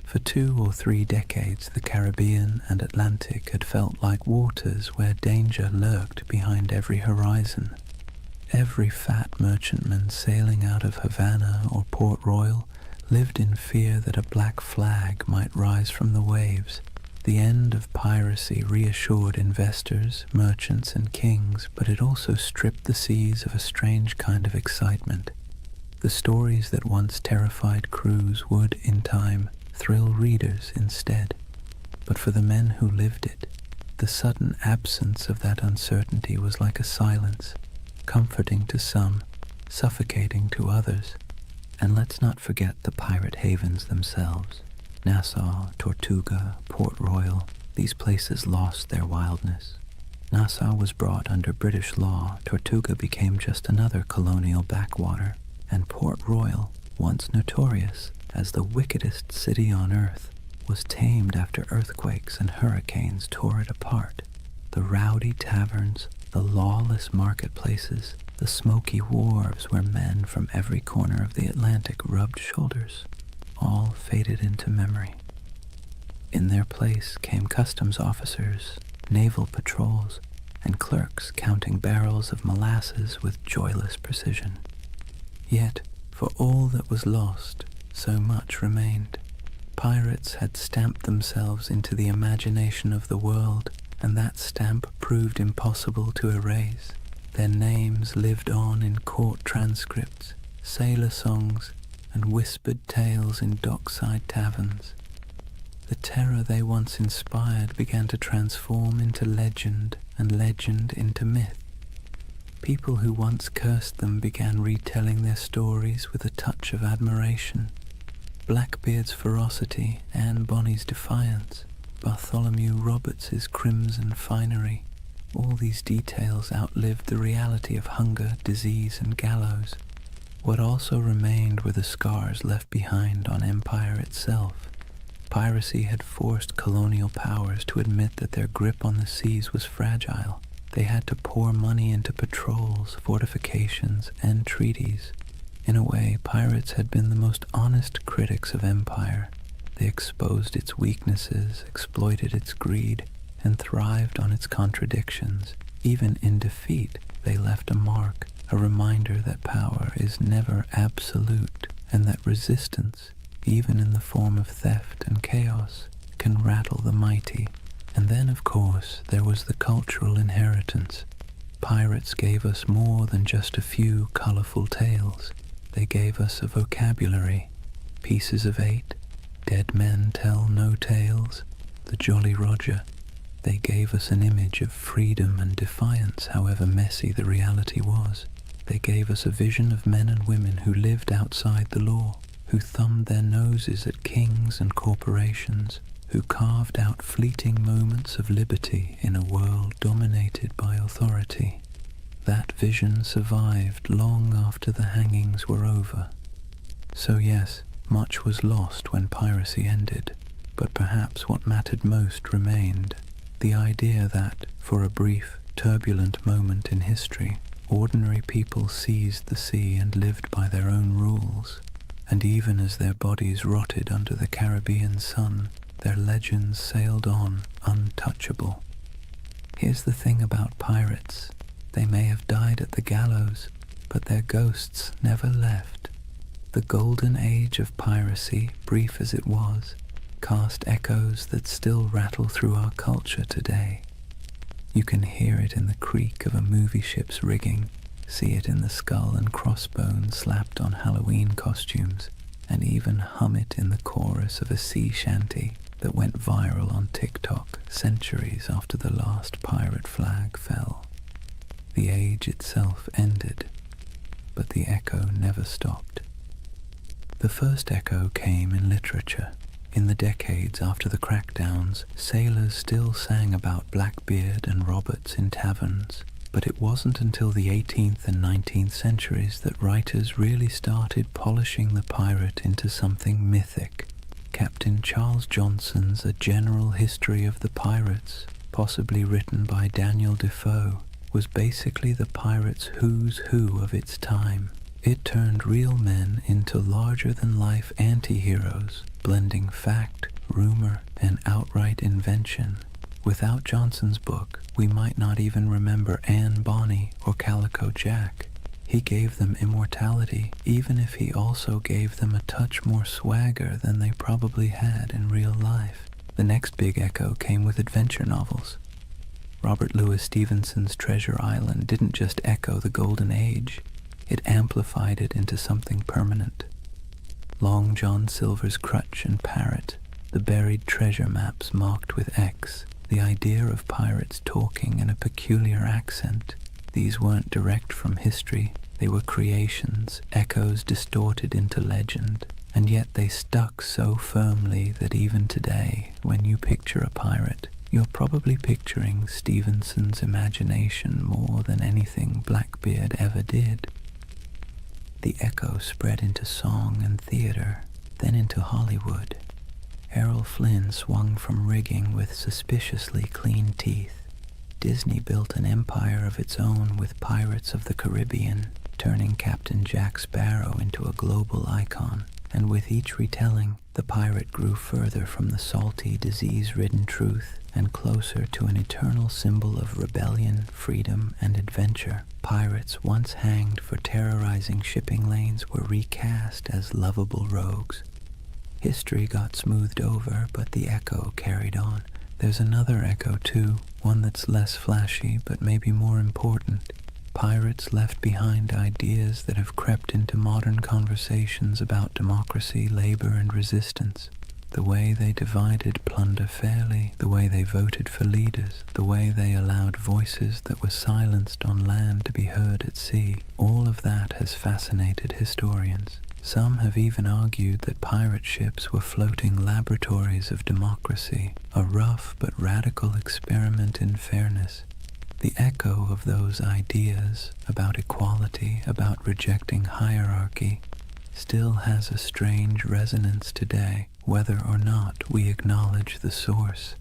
For 2 or 3 decades, the Caribbean and Atlantic had felt like waters where danger lurked behind every horizon. Every fat merchantman sailing out of Havana or Port Royal lived in fear that a black flag might rise from the waves. The end of piracy reassured investors, merchants, and kings, but it also stripped the seas of a strange kind of excitement. The stories that once terrified crews would, in time, thrill readers instead. But for the men who lived it, the sudden absence of that uncertainty was like a silence, comforting to some, suffocating to others. And let's not forget the pirate havens themselves. Nassau, Tortuga, Port Royal, these places lost their wildness. Nassau was brought under British law, Tortuga became just another colonial backwater, and Port Royal, once notorious as the wickedest city on earth, was tamed after earthquakes and hurricanes tore it apart. The rowdy taverns, the lawless marketplaces, the smoky wharves where men from every corner of the Atlantic rubbed shoulders, all faded into memory. In their place came customs officers, naval patrols, and clerks counting barrels of molasses with joyless precision. Yet, for all that was lost, so much remained. Pirates had stamped themselves into the imagination of the world, and that stamp proved impossible to erase. Their names lived on in court transcripts, sailor songs, and whispered tales in dockside taverns. the terror they once inspired began to transform into legend and legend into myth. People who once cursed them began retelling their stories with a touch of admiration. Blackbeard's ferocity, Anne Bonny's defiance, Bartholomew Roberts's crimson finery, all these details outlived the reality of hunger, disease, and gallows. What also remained were the scars left behind on empire itself. Piracy had forced colonial powers to admit that their grip on the seas was fragile. They had to pour money into patrols, fortifications, and treaties. In a way, pirates had been the most honest critics of empire. They exposed its weaknesses, exploited its greed, and thrived on its contradictions. Even in defeat, they left a mark, a reminder that power is never absolute, and that resistance, even in the form of theft and chaos, can rattle the mighty. And then, of course, there was the cultural inheritance. Pirates gave us more than just a few colorful tales. They gave us a vocabulary, Pieces of Eight, Dead Men Tell No Tales, the Jolly Roger. They gave us an image of freedom and defiance, however messy the reality was. They gave us a vision of men and women who lived outside the law, who thumbed their noses at kings and corporations, who carved out fleeting moments of liberty in a world dominated by authority. That vision survived long after the hangings were over. So yes, much was lost when piracy ended, but perhaps what mattered most remained. The idea that, for a brief, turbulent moment in history, ordinary people seized the sea and lived by their own rules, and even as their bodies rotted under the Caribbean sun, their legends sailed on untouchable. Here's the thing about pirates. They may have died at the gallows, but their ghosts never left. The Golden Age of Piracy, brief as it was, cast echoes that still rattle through our culture today. You can hear it in the creak of a movie ship's rigging, see it in the skull and crossbones slapped on Halloween costumes, and even hum it in the chorus of a sea shanty that went viral on TikTok centuries after the last pirate flag fell. The age itself ended, but the echo never stopped. The first echo came in literature. In the decades after the crackdowns, sailors still sang about Blackbeard and Roberts in taverns, but it wasn't until the 18th and 19th centuries that writers really started polishing the pirate into something mythic. Captain Charles Johnson's A General History of the Pirates, possibly written by Daniel Defoe, was basically the pirate's who's who of its time. It turned real men into larger-than-life anti-heroes, blending fact, rumor, and outright invention. Without Johnson's book, we might not even remember Anne Bonny or Calico Jack. He gave them immortality, even if he also gave them a touch more swagger than they probably had in real life. The next big echo came with adventure novels. Robert Louis Stevenson's Treasure Island didn't just echo the Golden Age, it amplified it into something permanent. Long John Silver's Crutch and Parrot, the buried treasure maps marked with X, the idea of pirates talking in a peculiar accent. These weren't direct from history, they were creations, echoes distorted into legend, and yet they stuck so firmly that even today, when you picture a pirate, you're probably picturing Stevenson's imagination more than anything Blackbeard ever did. The echo spread into song and theater, then into Hollywood. Errol Flynn swung from rigging with suspiciously clean teeth. Disney built an empire of its own with Pirates of the Caribbean, turning Captain Jack Sparrow into a global icon. And with each retelling, the pirate grew further from the salty, disease-ridden truth and closer to an eternal symbol of rebellion, freedom, and adventure. Pirates once hanged for terrorizing shipping lanes were recast as lovable rogues. History got smoothed over, but the echo carried on. There's another echo too, one that's less flashy but maybe more important. Pirates left behind ideas that have crept into modern conversations about democracy, labor, and resistance. The way they divided plunder fairly, the way they voted for leaders, the way they allowed voices that were silenced on land to be heard at sea, all of that has fascinated historians. Some have even argued that pirate ships were floating laboratories of democracy, a rough but radical experiment in fairness. The echo of those ideas about equality, about rejecting hierarchy, still has a strange resonance today, whether or not we acknowledge the source.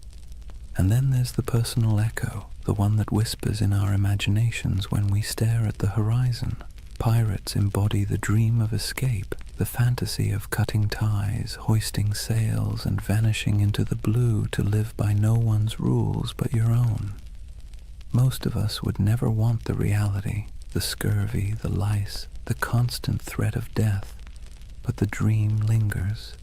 And then there's the personal echo, the one that whispers in our imaginations when we stare at the horizon. Pirates embody the dream of escape, the fantasy of cutting ties, hoisting sails, and vanishing into the blue to live by no one's rules but your own. Most of us would never want the reality, the scurvy, the lice, the constant threat of death, but the dream lingers.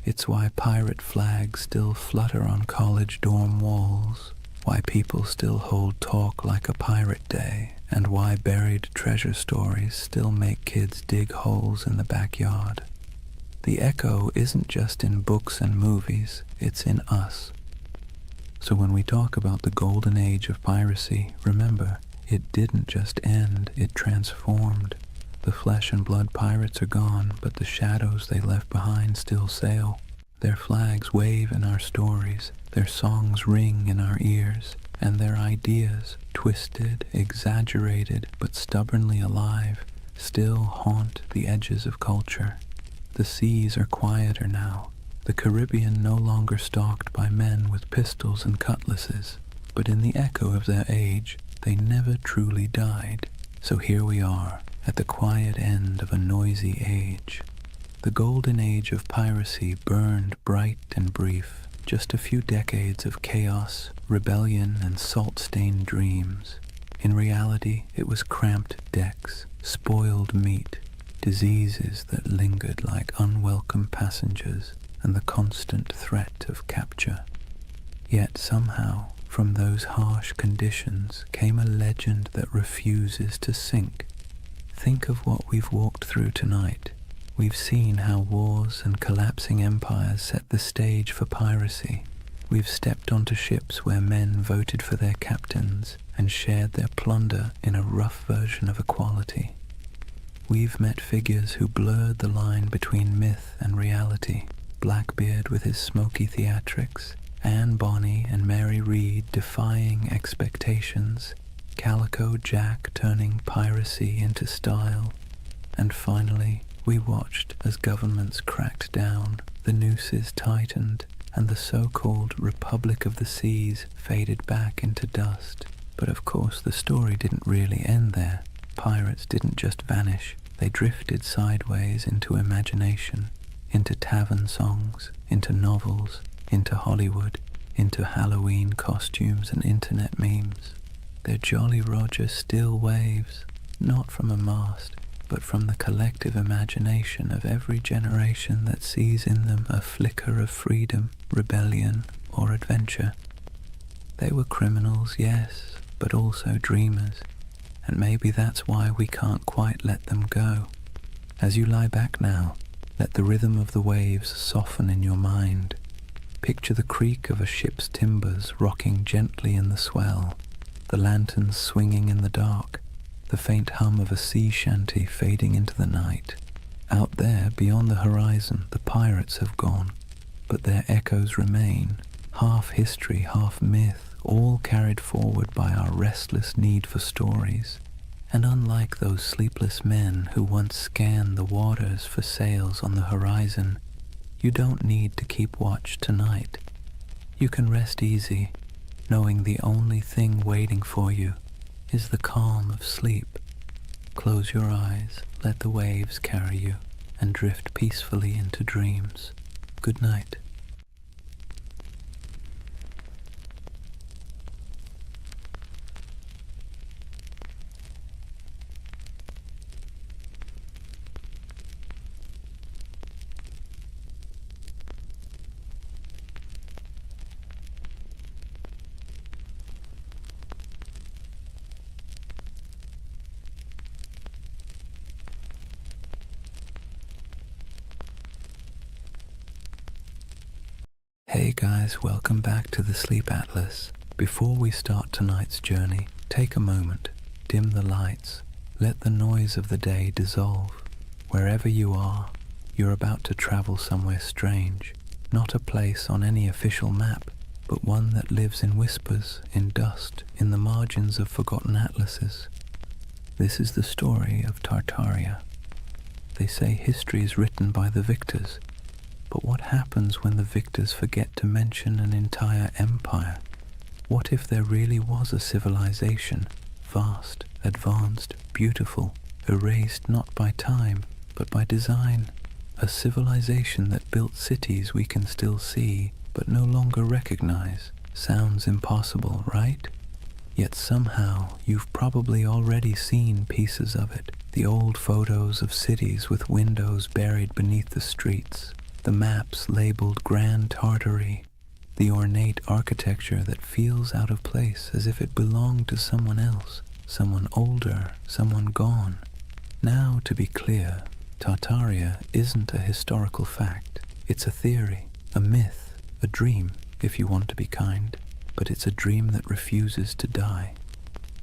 It's why pirate flags still flutter on college dorm walls, why people still hold talk like a pirate day, and why buried treasure stories still make kids dig holes in the backyard. The echo isn't just in books and movies, it's in us. So when we talk about the Golden Age of Piracy, remember, it didn't just end, it transformed. The flesh and blood pirates are gone, but the shadows they left behind still sail. Their flags wave in our stories, their songs ring in our ears, and their ideas, twisted, exaggerated, but stubbornly alive, still haunt the edges of culture. The seas are quieter now, the Caribbean no longer stalked by men with pistols and cutlasses, but in the echo of their age, they never truly died. So here we are, at the quiet end of a noisy age. The Golden Age of Piracy burned bright and brief, just a few decades of chaos, rebellion, and salt-stained dreams. In reality, it was cramped decks, spoiled meat, diseases that lingered like unwelcome passengers, and the constant threat of capture. Yet somehow, from those harsh conditions came a legend that refuses to sink. Think of what we've walked through tonight. We've seen how wars and collapsing empires set the stage for piracy. We've stepped onto ships where men voted for their captains and shared their plunder in a rough version of equality. We've met figures who blurred the line between myth and reality. Blackbeard with his smoky theatrics, Anne Bonny and Mary Read defying expectations, Calico Jack turning piracy into style, and finally, we watched as governments cracked down, the nooses tightened, and the so-called Republic of the Seas faded back into dust. But of course the story didn't really end there. Pirates didn't just vanish, they drifted sideways into imagination, into tavern songs, into novels, into Hollywood, into Halloween costumes and internet memes. Their Jolly Roger still waves, not from a mast, but from the collective imagination of every generation that sees in them a flicker of freedom, rebellion, or adventure. They were criminals, yes, but also dreamers, and maybe that's why we can't quite let them go. As you lie back now, let the rhythm of the waves soften in your mind. Picture the creak of a ship's timbers rocking gently in the swell, the lanterns swinging in the dark, the faint hum of a sea shanty fading into the night. Out there, beyond the horizon, the pirates have gone, but their echoes remain, half history, half myth, all carried forward by our restless need for stories. And unlike those sleepless men who once scanned the waters for sails on the horizon, you don't need to keep watch tonight. You can rest easy, knowing the only thing waiting for you is the calm of sleep. Close your eyes, let the waves carry you, and drift peacefully into dreams. Good night. Hey guys, welcome back to the Sleep Atlas. Before we start tonight's journey, take a moment, dim the lights, let the noise of the day dissolve. Wherever you are, you're about to travel somewhere strange, not a place on any official map, but one that lives in whispers, in dust, in the margins of forgotten atlases. This is the story of Tartaria. They say history is written by the victors, but what happens when the victors forget to mention an entire empire? What if there really was a civilization, vast, advanced, beautiful, erased not by time, but by design? A civilization that built cities we can still see, but no longer recognize. Sounds impossible, right? Yet somehow you've probably already seen pieces of it. The old photos of cities with windows buried beneath the streets, the maps labeled Grand Tartary, the ornate architecture that feels out of place as if it belonged to someone else, someone older, someone gone. Now, to be clear, Tartaria isn't a historical fact. It's a theory, a myth, a dream, if you want to be kind. But it's a dream that refuses to die,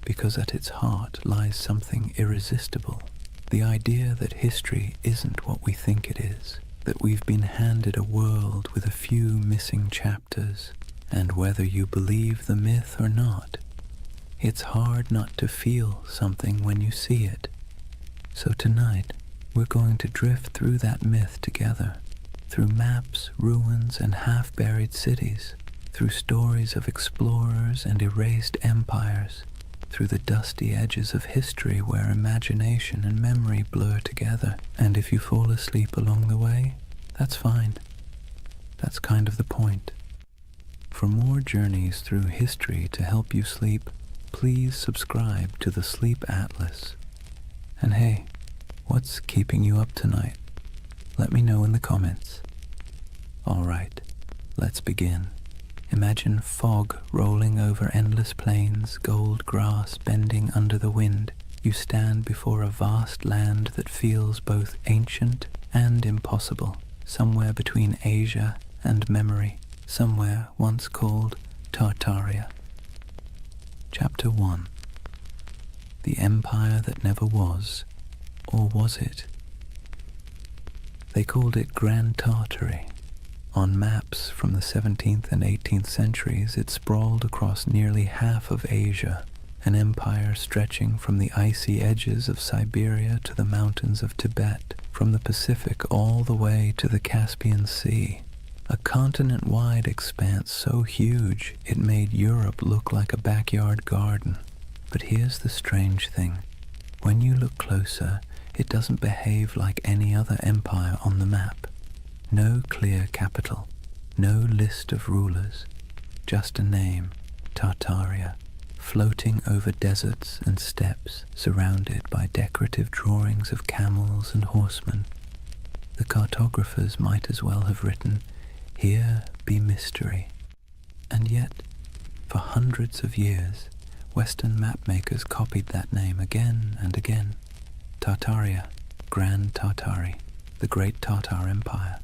because at its heart lies something irresistible. The idea that history isn't what we think it is, that we've been handed a world with a few missing chapters, and whether you believe the myth or not, it's hard not to feel something when you see it. So tonight, we're going to drift through that myth together, through maps, ruins, and half-buried cities, through stories of explorers and erased empires, through the dusty edges of history where imagination and memory blur together. And if you fall asleep along the way, that's fine. That's kind of the point. For more journeys through history to help you sleep, please subscribe to the Sleep Atlas. And hey, what's keeping you up tonight? Let me know in the comments. Alright, let's begin. Imagine fog rolling over endless plains, gold grass bending under the wind. You stand before a vast land that feels both ancient and impossible, somewhere between Asia and memory, somewhere once called Tartaria. Chapter 1. The Empire That Never Was, or was it? They called it Grand Tartary. On maps from the 17th and 18th centuries, it sprawled across nearly half of Asia, an empire stretching from the icy edges of Siberia to the mountains of Tibet, from the Pacific all the way to the Caspian Sea. A continent-wide expanse so huge it made Europe look like a backyard garden. But here's the strange thing. When you look closer, it doesn't behave like any other empire on the map. No clear capital, no list of rulers, just a name, Tartaria, floating over deserts and steppes, surrounded by decorative drawings of camels and horsemen. The cartographers might as well have written, "Here be mystery." And yet, for hundreds of years, Western mapmakers copied that name again and again. Tartaria, Grand Tartary, the Great Tartar Empire.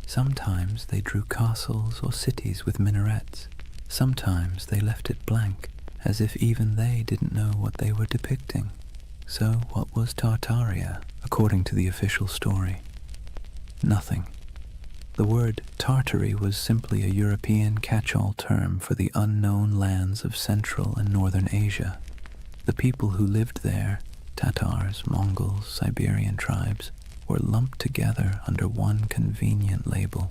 Sometimes they drew castles or cities with minarets. Sometimes they left it blank, as if even they didn't know what they were depicting. So what was Tartaria, according to the official story? Nothing. The word Tartary was simply a European catch-all term for the unknown lands of Central and Northern Asia. The people who lived there, Tatars, Mongols, Siberian tribes, were lumped together under one convenient label.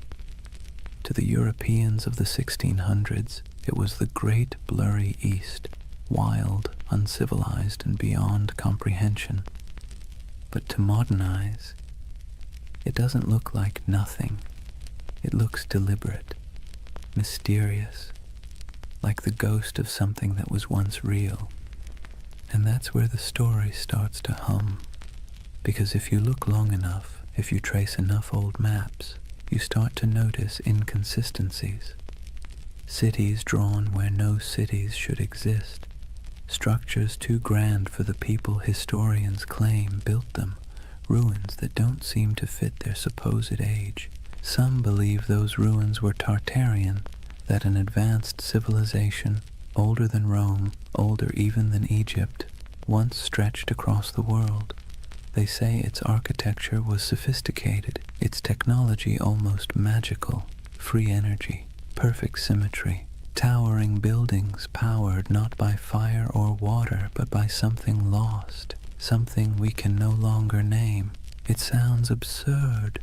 To the Europeans of the 1600s, it was the great blurry East, wild, uncivilized, and beyond comprehension. But to modern eyes, it doesn't look like nothing. It looks deliberate, mysterious, like the ghost of something that was once real. And that's where the story starts to hum. Because if you look long enough, if you trace enough old maps, you start to notice inconsistencies. Cities drawn where no cities should exist. Structures too grand for the people historians claim built them. Ruins that don't seem to fit their supposed age. Some believe those ruins were Tartarian, that an advanced civilization, older than Rome, older even than Egypt, once stretched across the world. They say its architecture was sophisticated, its technology almost magical, free energy, perfect symmetry, towering buildings powered not by fire or water but by something lost, something we can no longer name. It sounds absurd,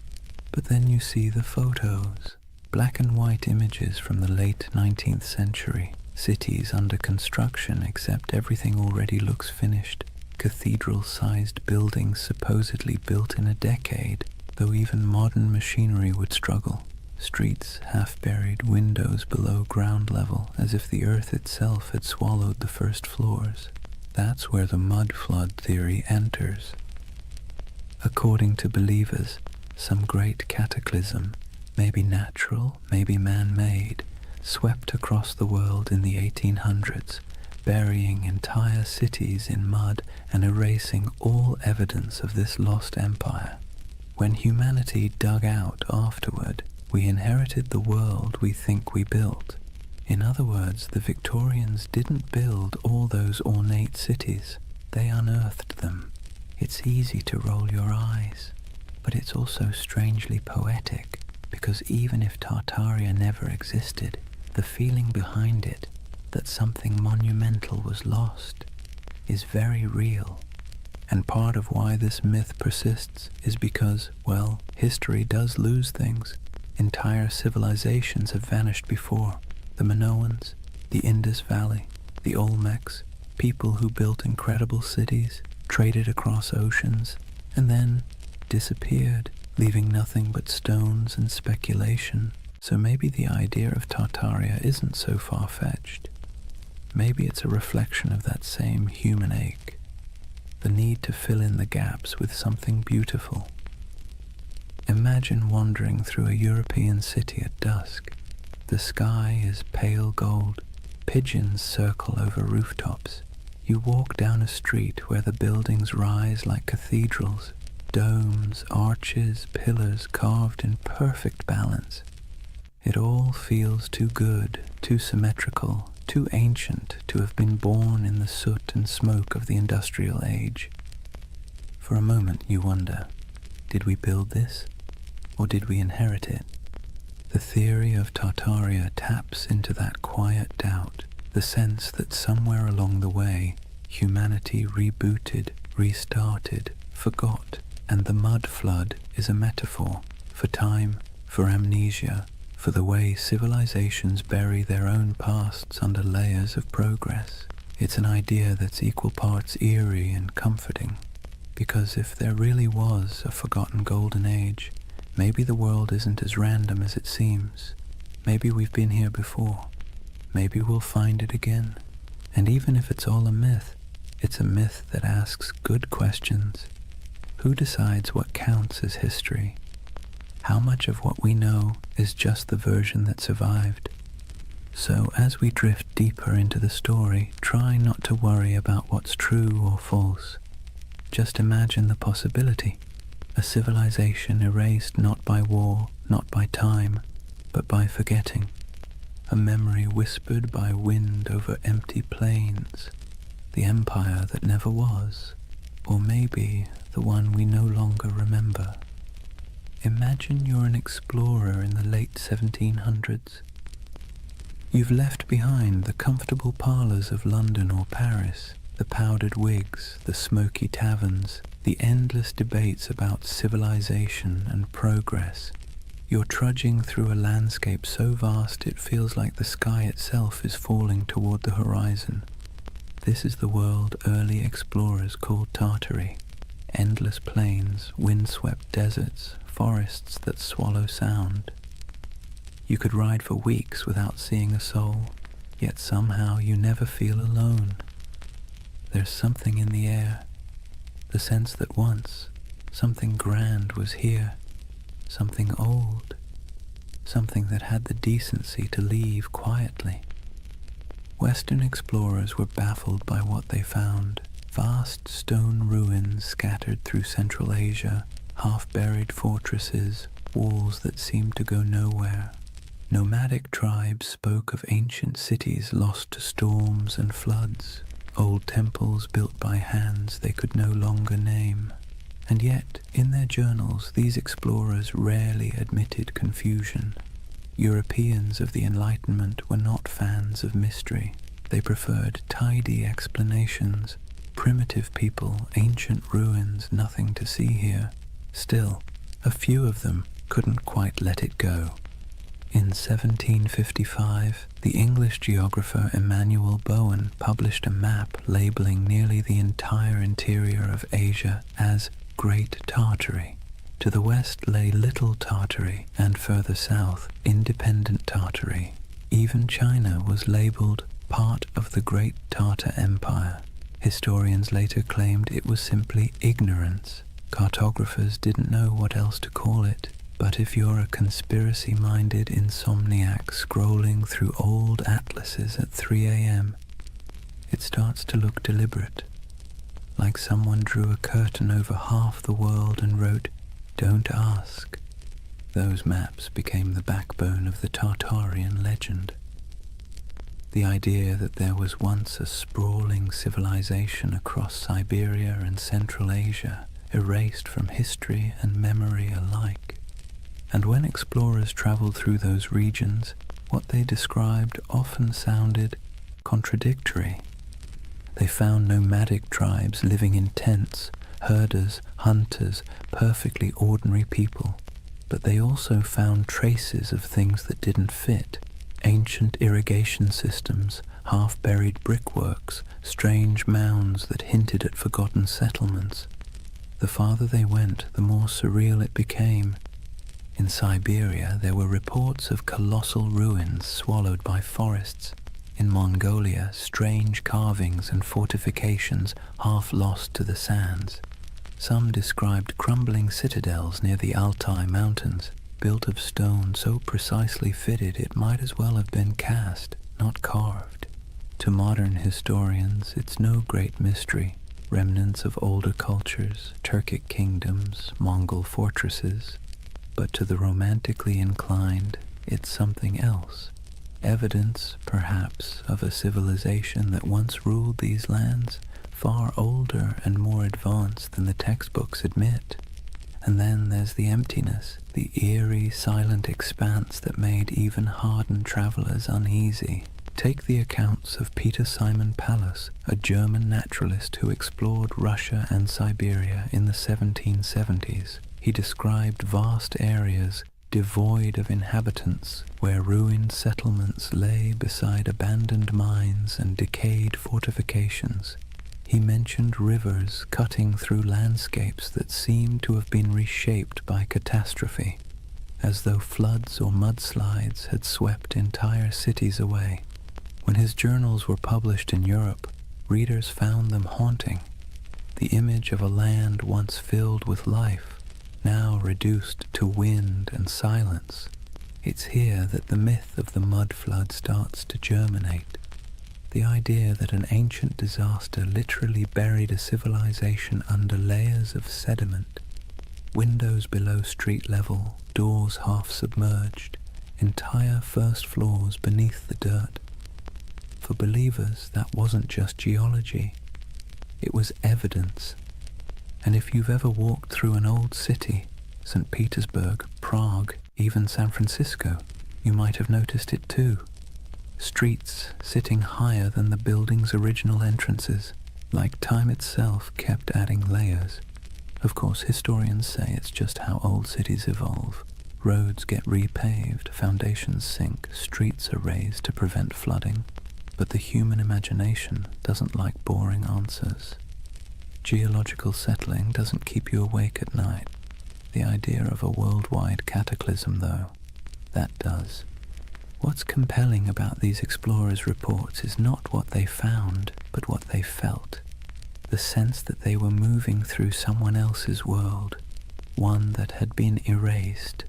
but then you see the photos, black and white images from the late 19th century, cities under construction except everything already looks finished, cathedral-sized buildings supposedly built in a decade, though even modern machinery would struggle, streets half-buried, windows below ground level, as if the earth itself had swallowed the first floors. That's where the mud flood theory enters. According to believers, some great cataclysm, maybe natural, maybe man-made, swept across the world in the 1800s, burying entire cities in mud and erasing all evidence of this lost empire. When humanity dug out afterward, we inherited the world we think we built. In other words, the Victorians didn't build all those ornate cities, they unearthed them. It's easy to roll your eyes, but it's also strangely poetic, because even if Tartaria never existed, the feeling behind it, that something monumental was lost, is very real. And part of why this myth persists is because, well, history does lose things. Entire civilizations have vanished before. The Minoans, the Indus Valley, the Olmecs, people who built incredible cities, traded across oceans, and then disappeared, leaving nothing but stones and speculation. So maybe the idea of Tartaria isn't so far-fetched. Maybe it's a reflection of that same human ache, the need to fill in the gaps with something beautiful. Imagine wandering through a European city at dusk. The sky is pale gold, pigeons circle over rooftops. You walk down a street where the buildings rise like cathedrals, domes, arches, pillars carved in perfect balance. It all feels too good, too symmetrical, too ancient to have been born in the soot and smoke of the industrial age. For a moment you wonder, did we build this, or did we inherit it? The theory of Tartaria taps into that quiet doubt, the sense that somewhere along the way, humanity rebooted, restarted, forgot, and the mud flood is a metaphor for time, for amnesia, for the way civilizations bury their own pasts under layers of progress. It's an idea that's equal parts eerie and comforting, because if there really was a forgotten golden age, maybe the world isn't as random as it seems. Maybe we've been here before. Maybe we'll find it again. And even if it's all a myth, it's a myth that asks good questions. Who decides what counts as history? How much of what we know is just the version that survived? So as we drift deeper into the story, try not to worry about what's true or false. Just imagine the possibility. A civilization erased not by war, not by time, but by forgetting. A memory whispered by wind over empty plains. The empire that never was, or maybe the one we no longer remember. Imagine you're an explorer in the late 1700s. You've left behind the comfortable parlours of London or Paris, the powdered wigs, the smoky taverns, the endless debates about civilization and progress. You're trudging through a landscape so vast it feels like the sky itself is falling toward the horizon. This is the world early explorers called Tartary. Endless plains, windswept deserts, forests that swallow sound. You could ride for weeks without seeing a soul, yet somehow you never feel alone. There's something in the air, the sense that once something grand was here, something old, something that had the decency to leave quietly. Western explorers were baffled by what they found. Vast stone ruins scattered through Central Asia, half-buried fortresses, walls that seemed to go nowhere. Nomadic tribes spoke of ancient cities lost to storms and floods, old temples built by hands they could no longer name. And yet, in their journals, these explorers rarely admitted confusion. Europeans of the Enlightenment were not fans of mystery. They preferred tidy explanations. Primitive people, ancient ruins, nothing to see here. Still, a few of them couldn't quite let it go. In 1755, the English geographer Emmanuel Bowen published a map labeling nearly the entire interior of Asia as Great Tartary. To the west lay Little Tartary, and further south, Independent Tartary. Even China was labeled part of the Great Tartar Empire. Historians later claimed it was simply ignorance. Cartographers didn't know what else to call it. But if you're a conspiracy-minded insomniac scrolling through old atlases at 3 a.m., it starts to look deliberate. Like someone drew a curtain over half the world and wrote, "Don't ask." Those maps became the backbone of the Tartarian legend. The idea that there was once a sprawling civilization across Siberia and Central Asia, erased from history and memory alike. And when explorers traveled through those regions, what they described often sounded contradictory. They found nomadic tribes living in tents, herders, hunters, perfectly ordinary people. But they also found traces of things that didn't fit. Ancient irrigation systems, half-buried brickworks, strange mounds that hinted at forgotten settlements. The farther they went, the more surreal it became. In Siberia, there were reports of colossal ruins swallowed by forests. In Mongolia, strange carvings and fortifications half lost to the sands. Some described crumbling citadels near the Altai Mountains, built of stone so precisely fitted it might as well have been cast, not carved. To modern historians, it's no great mystery. Remnants of older cultures, Turkic kingdoms, Mongol fortresses. But to the romantically inclined, it's something else. Evidence, perhaps, of a civilization that once ruled these lands, far older and more advanced than the textbooks admit. And then there's the emptiness, the eerie, silent expanse that made even hardened travelers uneasy. Take the accounts of Peter Simon Pallas, a German naturalist who explored Russia and Siberia in the 1770s. He described vast areas devoid of inhabitants, where ruined settlements lay beside abandoned mines and decayed fortifications. He mentioned rivers cutting through landscapes that seemed to have been reshaped by catastrophe, as though floods or mudslides had swept entire cities away. When his journals were published in Europe, readers found them haunting. The image of a land once filled with life, now reduced to wind and silence. It's here that the myth of the mud flood starts to germinate. The idea that an ancient disaster literally buried a civilization under layers of sediment, windows below street level, doors half submerged, entire first floors beneath the dirt. For believers, that wasn't just geology, it was evidence. And if you've ever walked through an old city, St. Petersburg, Prague, even San Francisco, you might have noticed it too. Streets sitting higher than the building's original entrances, like time itself kept adding layers. Of course, historians say it's just how old cities evolve. Roads get repaved, foundations sink, streets are raised to prevent flooding. But the human imagination doesn't like boring answers. Geological settling doesn't keep you awake at night. The idea of a worldwide cataclysm, though, that does. What's compelling about these explorers' reports is not what they found, but what they felt. The sense that they were moving through someone else's world, one that had been erased.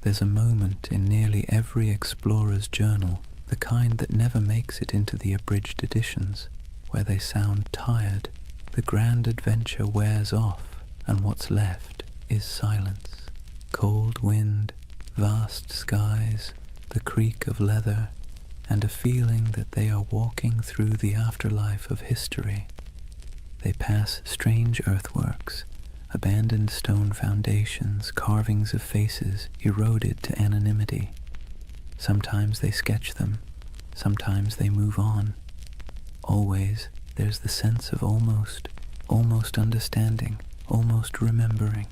There's a moment in nearly every explorer's journal, the kind that never makes it into the abridged editions, where they sound tired. The grand adventure wears off, and what's left is silence. Cold wind, vast skies, the creak of leather, and a feeling that they are walking through the afterlife of history. They pass strange earthworks, abandoned stone foundations, carvings of faces eroded to anonymity. Sometimes they sketch them, sometimes they move on. Always there's the sense of almost understanding, almost remembering.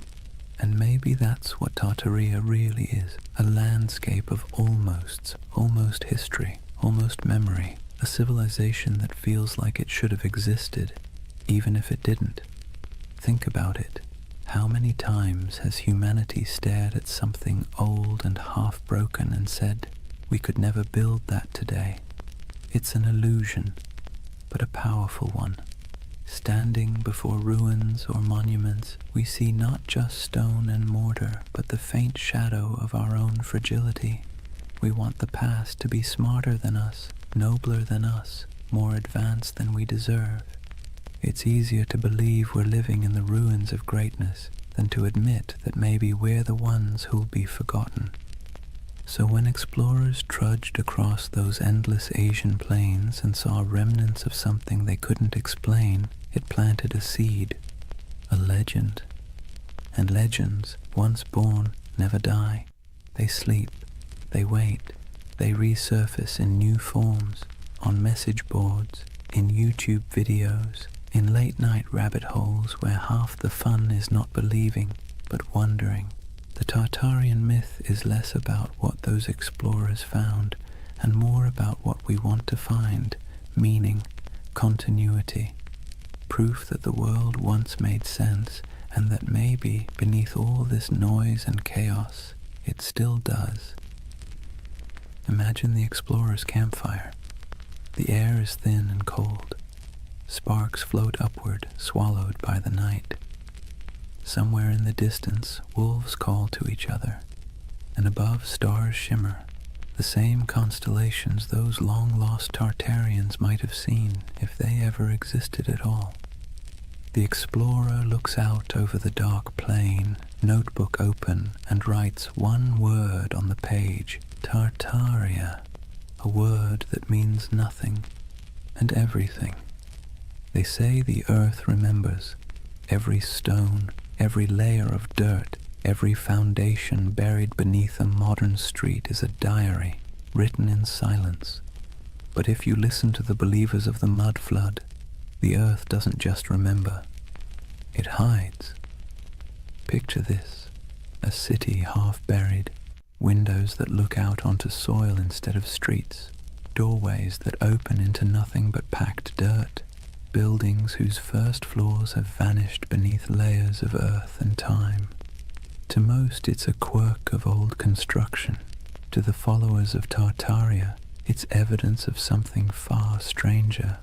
And maybe that's what Tartaria really is, a landscape of almost history, almost memory, a civilization that feels like it should have existed, even if it didn't. Think about it. How many times has humanity stared at something old and half-broken and said, we could never build that today? It's an illusion, but a powerful one. Standing before ruins or monuments, we see not just stone and mortar, but the faint shadow of our own fragility. We want the past to be smarter than us, nobler than us, more advanced than we deserve. It's easier to believe we're living in the ruins of greatness than to admit that maybe we're the ones who'll be forgotten. So when explorers trudged across those endless Asian plains and saw remnants of something they couldn't explain, it planted a seed, a legend. And legends, once born, never die. They sleep, they wait, they resurface in new forms, on message boards, in YouTube videos, in late-night rabbit holes where half the fun is not believing, but wondering. The Tartarian myth is less about what those explorers found and more about what we want to find, meaning, continuity, proof that the world once made sense and that maybe beneath all this noise and chaos, it still does. Imagine the explorer's campfire. The air is thin and cold. Sparks float upward, swallowed by the night. Somewhere in the distance, wolves call to each other, and above stars shimmer, the same constellations those long-lost Tartarians might have seen if they ever existed at all. The explorer looks out over the dark plain, notebook open, and writes one word on the page, Tartaria, a word that means nothing and everything. They say the earth remembers. Every stone, every layer of dirt, every foundation buried beneath a modern street is a diary, written in silence. But if you listen to the believers of the mud flood, the earth doesn't just remember, it hides. Picture this, a city half buried, windows that look out onto soil instead of streets, doorways that open into nothing but packed dirt, buildings whose first floors have vanished beneath layers of earth and time. To most it's a quirk of old construction. To the followers of Tartaria, it's evidence of something far stranger,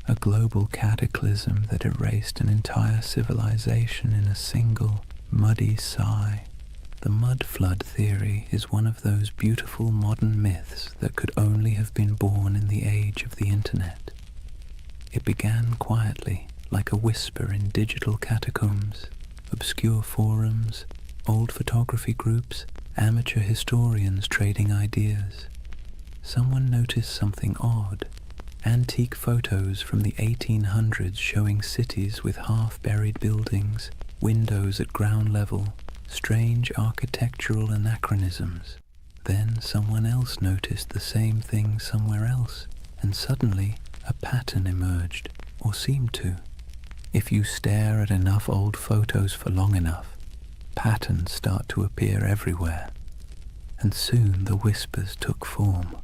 a global cataclysm that erased an entire civilization in a single, muddy sigh. The mud flood theory is one of those beautiful modern myths that could only have been born in the age of the internet. It began quietly, like a whisper in digital catacombs, obscure forums, old photography groups, amateur historians trading ideas. Someone noticed something odd. Antique photos from the 1800s showing cities with half-buried buildings, windows at ground level, strange architectural anachronisms. Then someone else noticed the same thing somewhere else, and suddenly a pattern emerged, or seemed to. If you stare at enough old photos for long enough, patterns start to appear everywhere. And soon the whispers took form.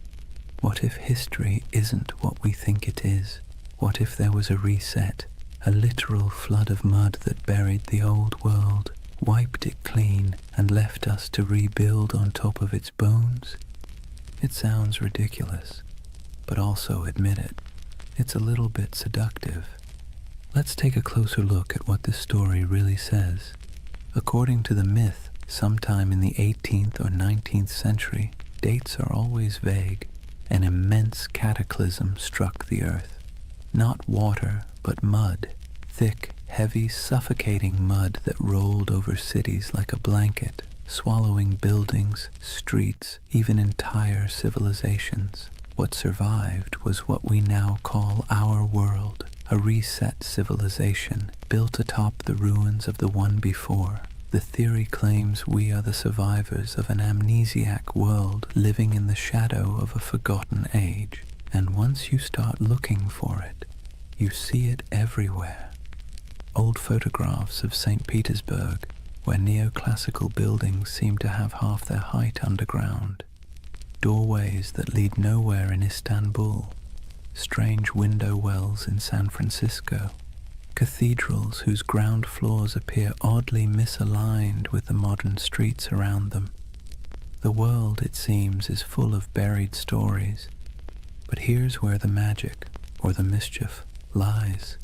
What if history isn't what we think it is? What if there was a reset, a literal flood of mud that buried the old world, wiped it clean, and left us to rebuild on top of its bones? It sounds ridiculous, but also admit it. It's a little bit seductive. Let's take a closer look at what this story really says. According to the myth, sometime in the 18th or 19th century, dates are always vague, an immense cataclysm struck the earth. Not water, but mud, thick, heavy, suffocating mud that rolled over cities like a blanket. swallowing buildings, streets, even entire civilizations. What survived was what we now call our world, a reset civilization built atop the ruins of the one before. The theory claims we are the survivors of an amnesiac world living in the shadow of a forgotten age. And once you start looking for it, you see it everywhere. Old photographs of St. Petersburg, where neoclassical buildings seem to have half their height underground. Doorways that lead nowhere in Istanbul. Strange window wells in San Francisco. Cathedrals whose ground floors appear oddly misaligned with the modern streets around them. The world, it seems, is full of buried stories. But here's where the magic, or the mischief, lies.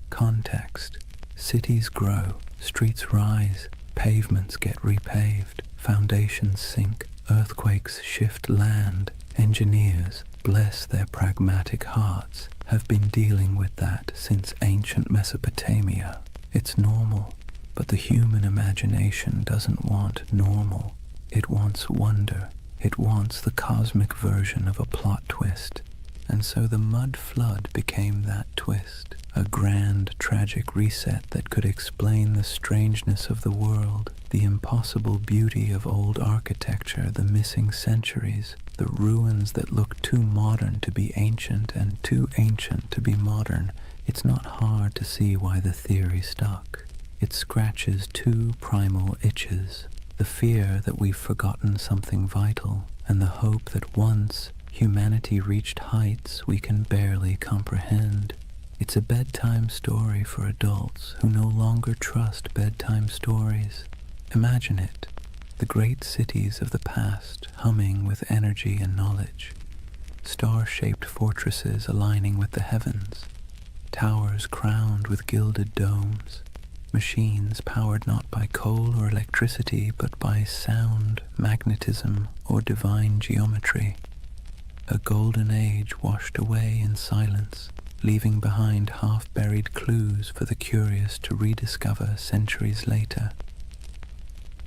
Context. Cities grow, streets rise, pavements get repaved, foundations sink, earthquakes shift land. Engineers, bless their pragmatic hearts, have been dealing with that since ancient Mesopotamia. It's normal, but the human imagination doesn't want normal. It wants wonder. It wants the cosmic version of a plot twist. And so the mud flood became that twist, a grand, tragic reset that could explain the strangeness of the world, the impossible beauty of old architecture, the missing centuries, the ruins that look too modern to be ancient and too ancient to be modern. It's not hard to see why the theory stuck. It scratches two primal itches, the fear that we've forgotten something vital, and the hope that once humanity reached heights we can barely comprehend. It's a bedtime story for adults who no longer trust bedtime stories. Imagine it, the great cities of the past humming with energy and knowledge, star-shaped fortresses aligning with the heavens, towers crowned with gilded domes, machines powered not by coal or electricity but by sound, magnetism, or divine geometry. A golden age washed away in silence, leaving behind half-buried clues for the curious to rediscover centuries later.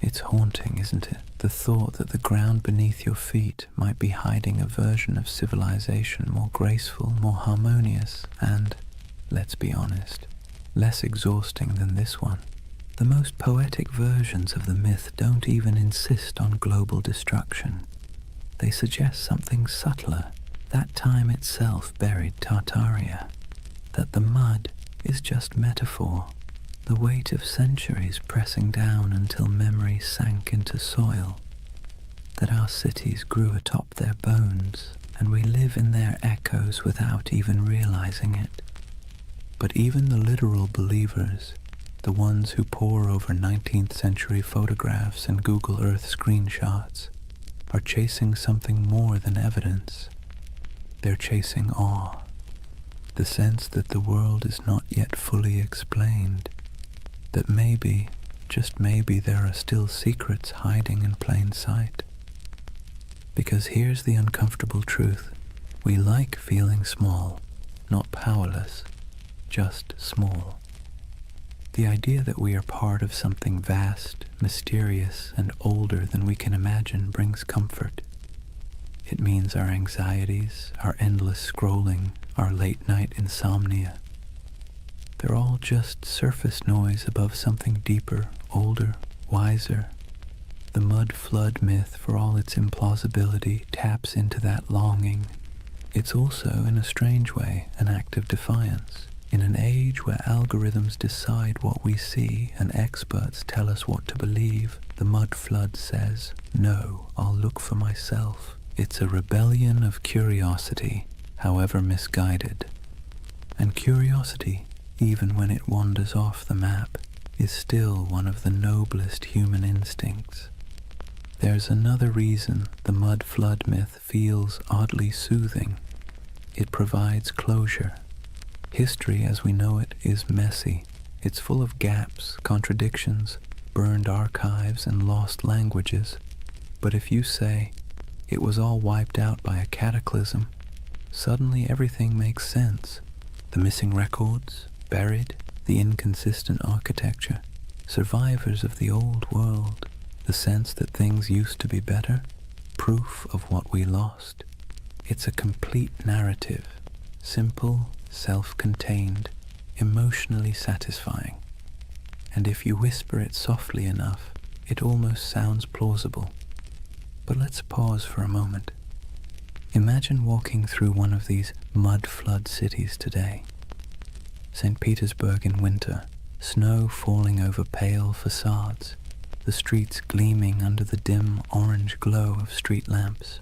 It's haunting, isn't it? The thought that the ground beneath your feet might be hiding a version of civilization more graceful, more harmonious, and, let's be honest, less exhausting than this one. The most poetic versions of the myth don't even insist on global destruction. They suggest something subtler. That time itself buried Tartaria. That the mud is just metaphor. The weight of centuries pressing down until memory sank into soil. That our cities grew atop their bones, and we live in their echoes without even realizing it. But even the literal believers, the ones who pore over 19th century photographs and Google Earth screenshots, are chasing something more than evidence. They're chasing awe, the sense that the world is not yet fully explained, that maybe, just maybe, there are still secrets hiding in plain sight. Because here's the uncomfortable truth. We like feeling small, not powerless, just small. The idea that we are part of something vast, mysterious, and older than we can imagine brings comfort. It means our anxieties, our endless scrolling, our late-night insomnia, they're all just surface noise above something deeper, older, wiser. The mud flood myth, for all its implausibility, taps into that longing. It's also, in a strange way, an act of defiance. In an age where algorithms decide what we see and experts tell us what to believe, the mud flood says, "No, I'll look for myself." It's a rebellion of curiosity, however misguided. And curiosity, even when it wanders off the map, is still one of the noblest human instincts. There's another reason the mud flood myth feels oddly soothing. It provides closure. History as we know it is messy. It's full of gaps, contradictions, burned archives, and lost languages. But if you say, it was all wiped out by a cataclysm, suddenly everything makes sense. The missing records, buried, the inconsistent architecture, survivors of the old world. The sense that things used to be better? Proof of what we lost. It's a complete narrative, simple, self-contained, emotionally satisfying. And if you whisper it softly enough, it almost sounds plausible. But let's pause for a moment. Imagine walking through one of these mud-flood cities today. St. Petersburg in winter, snow falling over pale facades, the streets gleaming under the dim orange glow of street lamps.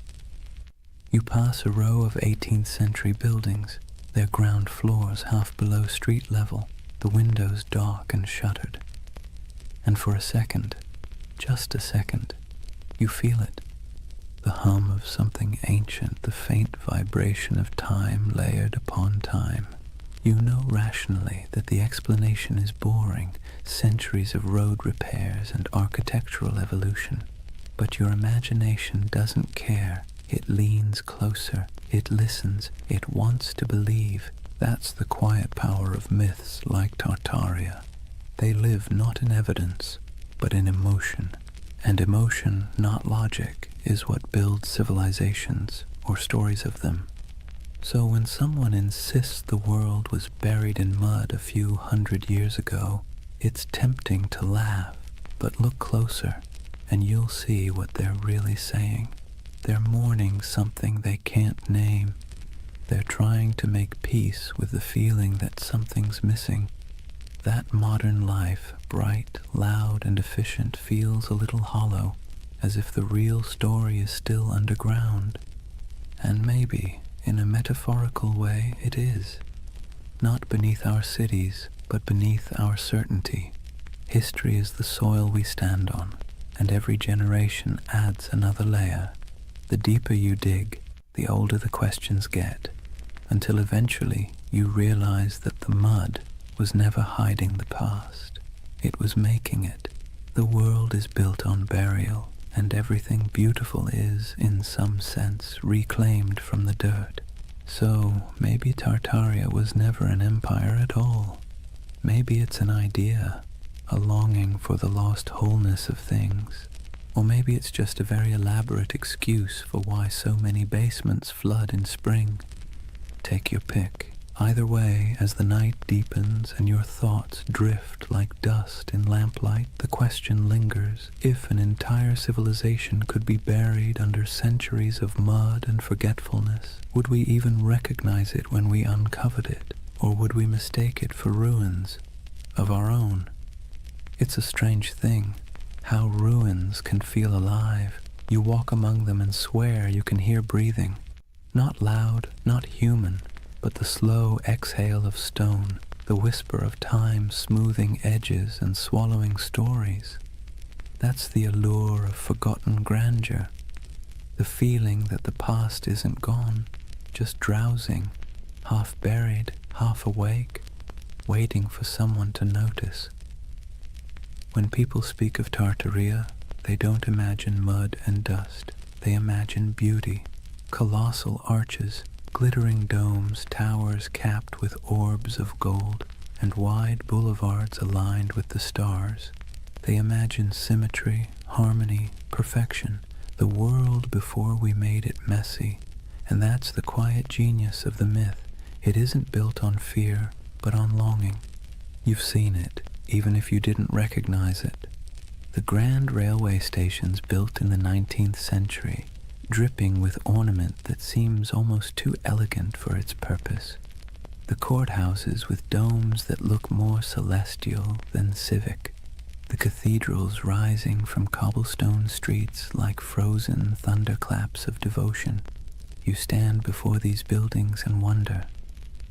You pass a row of 18th century buildings, their ground floors half below street level, the windows dark and shuttered. And for a second, just a second, you feel it. The hum of something ancient, the faint vibration of time layered upon time. You know rationally that the explanation is boring, centuries of road repairs and architectural evolution. But your imagination doesn't care. It leans closer, it listens, it wants to believe. That's the quiet power of myths like Tartaria. They live not in evidence, but in emotion. And emotion, not logic, is what builds civilizations, or stories of them. So when someone insists the world was buried in mud a few hundred years ago, it's tempting to laugh, but look closer, and you'll see what they're really saying. They're mourning something they can't name. They're trying to make peace with the feeling that something's missing. That modern life, bright, loud, and efficient, feels a little hollow, as if the real story is still underground. And maybe, in a metaphorical way, it is. Not beneath our cities, but beneath our certainty. History is the soil we stand on, and every generation adds another layer. The deeper you dig, the older the questions get, until eventually you realize that the mud was never hiding the past. It was making it. The world is built on burial, and everything beautiful is, in some sense, reclaimed from the dirt. So maybe Tartaria was never an empire at all. Maybe it's an idea, a longing for the lost wholeness of things. Or maybe it's just a very elaborate excuse for why so many basements flood in spring. Take your pick. Either way, as the night deepens and your thoughts drift like dust in lamplight, the question lingers: if an entire civilization could be buried under centuries of mud and forgetfulness, would we even recognize it when we uncovered it? Or would we mistake it for ruins of our own? It's a strange thing, how ruins can feel alive. You walk among them and swear you can hear breathing. Not loud, not human, but the slow exhale of stone, the whisper of time smoothing edges and swallowing stories. That's the allure of forgotten grandeur, the feeling that the past isn't gone, just drowsing, half buried, half awake, waiting for someone to notice. When people speak of Tartaria, they don't imagine mud and dust. They imagine beauty, colossal arches, glittering domes, towers capped with orbs of gold, and wide boulevards aligned with the stars. They imagine symmetry, harmony, perfection, the world before we made it messy. And that's the quiet genius of the myth. It isn't built on fear, but on longing. You've seen it, even if you didn't recognize it. The grand railway stations built in the 19th century, dripping with ornament that seems almost too elegant for its purpose. The courthouses with domes that look more celestial than civic. The cathedrals rising from cobblestone streets like frozen thunderclaps of devotion. You stand before these buildings and wonder,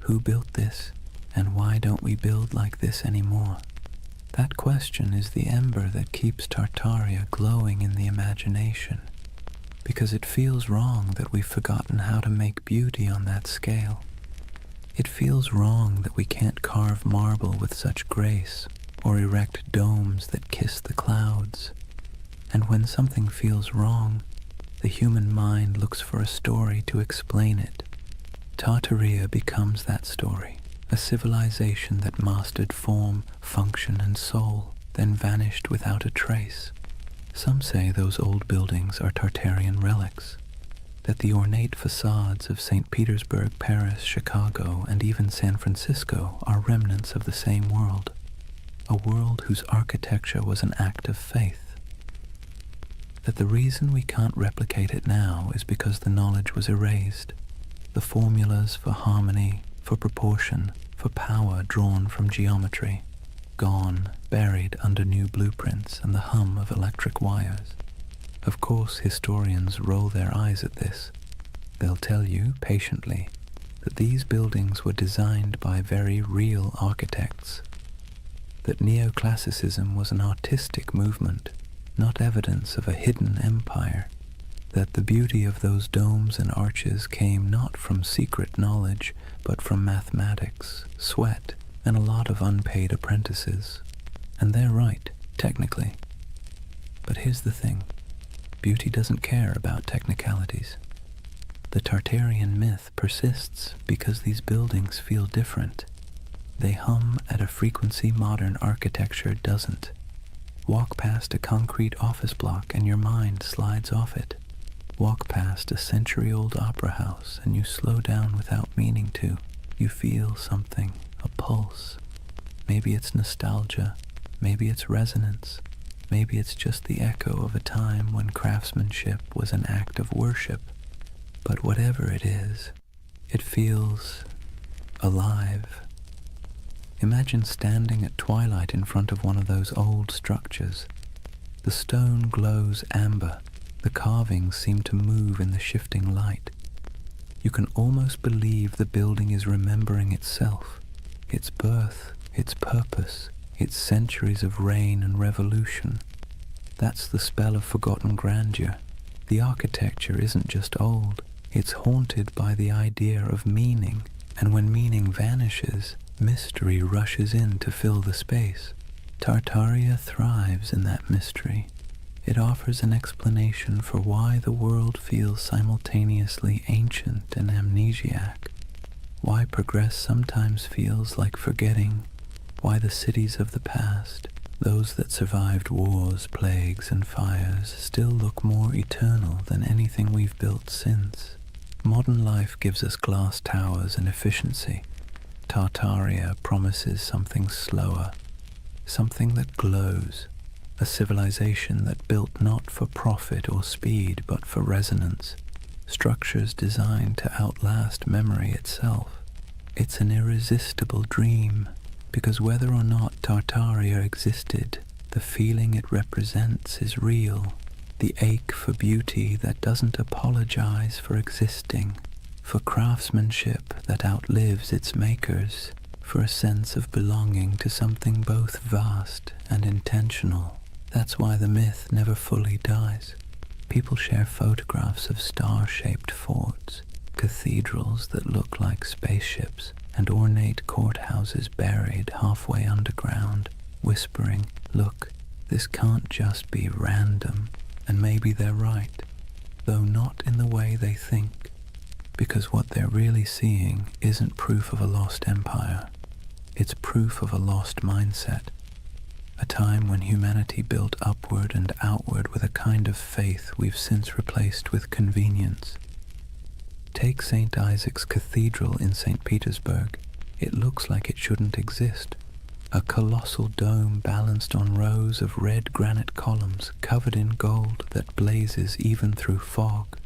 who built this, and why don't we build like this anymore? That question is the ember that keeps Tartaria glowing in the imagination, because it feels wrong that we've forgotten how to make beauty on that scale. It feels wrong that we can't carve marble with such grace, or erect domes that kiss the clouds. And when something feels wrong, the human mind looks for a story to explain it. Tartaria becomes that story, a civilization that mastered form, function, and soul, then vanished without a trace. Some say those old buildings are Tartarian relics, that the ornate facades of St. Petersburg, Paris, Chicago, and even San Francisco are remnants of the same world, a world whose architecture was an act of faith. That the reason we can't replicate it now is because the knowledge was erased, the formulas for harmony, for proportion, for power drawn from geometry, gone, buried under new blueprints and the hum of electric wires. Of course, historians roll their eyes at this. They'll tell you, patiently, that these buildings were designed by very real architects, that neoclassicism was an artistic movement, not evidence of a hidden empire, that the beauty of those domes and arches came not from secret knowledge, but from mathematics, sweat, and a lot of unpaid apprentices. And they're right, technically. But here's the thing. Beauty doesn't care about technicalities. The Tartarian myth persists because these buildings feel different. They hum at a frequency modern architecture doesn't. Walk past a concrete office block and your mind slides off it. Walk past a century-old opera house and you slow down without meaning to. You feel something, a pulse. Maybe it's nostalgia, maybe it's resonance, maybe it's just the echo of a time when craftsmanship was an act of worship. But whatever it is, it feels alive. Imagine standing at twilight in front of one of those old structures. The stone glows amber. The carvings seem to move in the shifting light. You can almost believe the building is remembering itself, its birth, its purpose, its centuries of reign and revolution. That's the spell of forgotten grandeur. The architecture isn't just old, it's haunted by the idea of meaning, and when meaning vanishes, mystery rushes in to fill the space. Tartaria thrives in that mystery. It offers an explanation for why the world feels simultaneously ancient and amnesiac, why progress sometimes feels like forgetting, why the cities of the past, those that survived wars, plagues, and fires, still look more eternal than anything we've built since. Modern life gives us glass towers and efficiency. Tartaria promises something slower, something that glows, a civilization that built not for profit or speed but for resonance, structures designed to outlast memory itself. It's an irresistible dream, because whether or not Tartaria existed, the feeling it represents is real, the ache for beauty that doesn't apologize for existing, for craftsmanship that outlives its makers, for a sense of belonging to something both vast and intentional. That's why the myth never fully dies. People share photographs of star-shaped forts, cathedrals that look like spaceships, and ornate courthouses buried halfway underground, whispering, "Look, this can't just be random." And maybe they're right, though not in the way they think, because what they're really seeing isn't proof of a lost empire. It's proof of a lost mindset. A time when humanity built upward and outward with a kind of faith we've since replaced with convenience. Take St. Isaac's Cathedral in St. Petersburg. It looks like it shouldn't exist. A colossal dome balanced on rows of red granite columns covered in gold that blazes even through fog.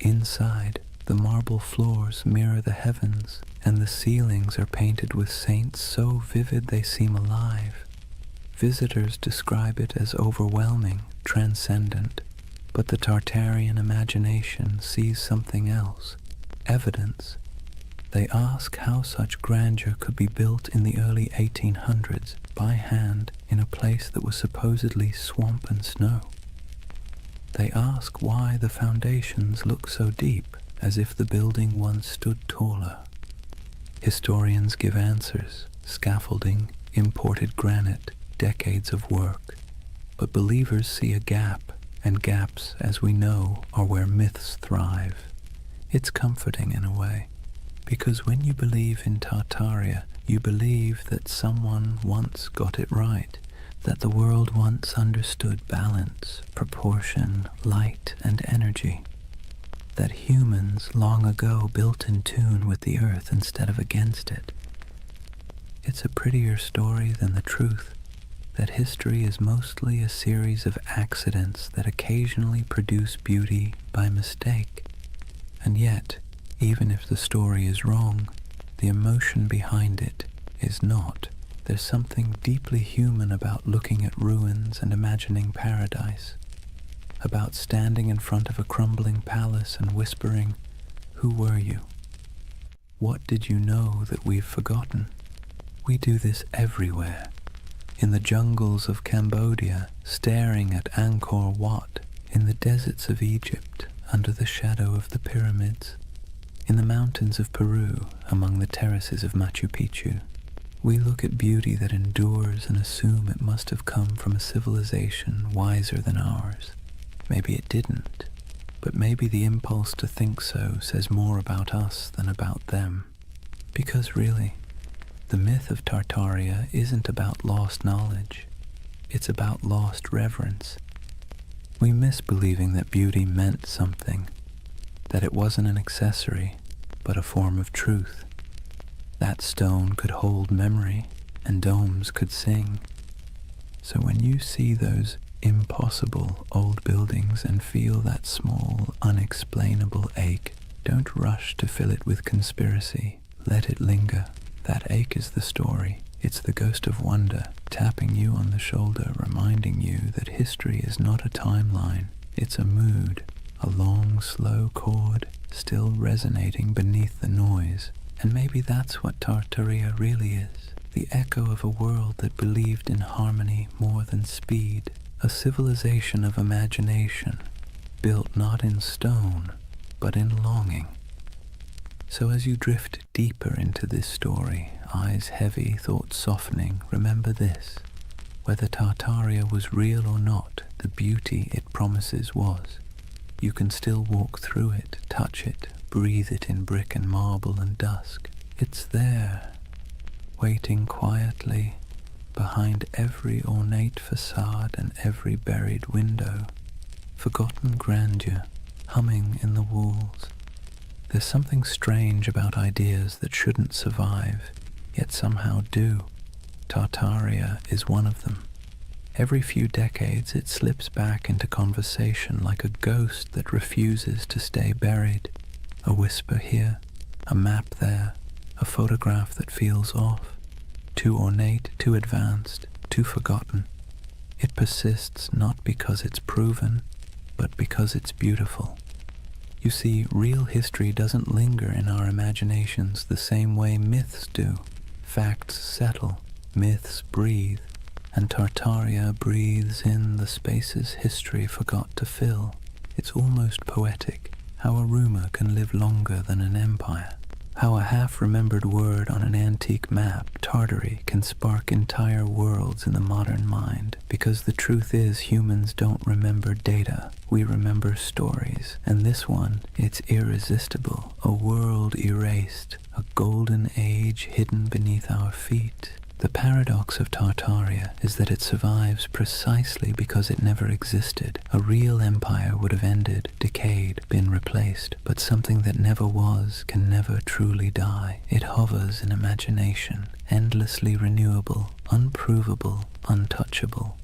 Inside, the marble floors mirror the heavens, and the ceilings are painted with saints so vivid they seem alive. Visitors describe it as overwhelming, transcendent, but the Tartarian imagination sees something else, evidence. They ask how such grandeur could be built in the early 1800s by hand in a place that was supposedly swamp and snow. They ask why the foundations look so deep, as if the building once stood taller. Historians give answers: scaffolding, imported granite, decades of work. But believers see a gap, and gaps, as we know, are where myths thrive. It's comforting in a way, because when you believe in Tartaria, you believe that someone once got it right, that the world once understood balance, proportion, light, and energy, that humans long ago built in tune with the earth instead of against it. It's a prettier story than the truth that history is mostly a series of accidents that occasionally produce beauty by mistake. And yet, even if the story is wrong, the emotion behind it is not. There's something deeply human about looking at ruins and imagining paradise, about standing in front of a crumbling palace and whispering, "Who were you? What did you know that we've forgotten?" We do this everywhere. In the jungles of Cambodia, staring at Angkor Wat, in the deserts of Egypt, under the shadow of the pyramids, in the mountains of Peru, among the terraces of Machu Picchu. We look at beauty that endures and assume it must have come from a civilization wiser than ours. Maybe it didn't, but maybe the impulse to think so says more about us than about them. Because really, the myth of Tartaria isn't about lost knowledge, it's about lost reverence. We miss believing that beauty meant something, that it wasn't an accessory, but a form of truth. That stone could hold memory, and domes could sing. So when you see those impossible old buildings and feel that small, unexplainable ache, don't rush to fill it with conspiracy. Let it linger. That ache is the story. It's the ghost of wonder, tapping you on the shoulder, reminding you that history is not a timeline. It's a mood, a long, slow chord, still resonating beneath the noise. And maybe that's what Tartaria really is, the echo of a world that believed in harmony more than speed, a civilization of imagination, built not in stone, but in longing. So as you drift deeper into this story, eyes heavy, thoughts softening, remember this: whether Tartaria was real or not, the beauty it promises was. You can still walk through it, touch it, breathe it in brick and marble and dusk. It's there, waiting quietly behind every ornate facade and every buried window. Forgotten grandeur, humming in the walls. There's something strange about ideas that shouldn't survive, yet somehow do. Tartaria is one of them. Every few decades it slips back into conversation like a ghost that refuses to stay buried. A whisper here, a map there, a photograph that feels off, too ornate, too advanced, too forgotten. It persists not because it's proven, but because it's beautiful. You see, real history doesn't linger in our imaginations the same way myths do. Facts settle, myths breathe, and Tartaria breathes in the spaces history forgot to fill. It's almost poetic, how a rumor can live longer than an empire, how a half-remembered word on an antique map, Tartary, can spark entire worlds in the modern mind, because the truth is humans don't remember data, we remember stories, and this one, it's irresistible, a world erased, a golden age hidden beneath our feet. The paradox of Tartaria is that it survives precisely because it never existed. A real empire would have ended, decayed, been replaced, but something that never was can never truly die. It hovers in imagination, endlessly renewable, unprovable, untouchable.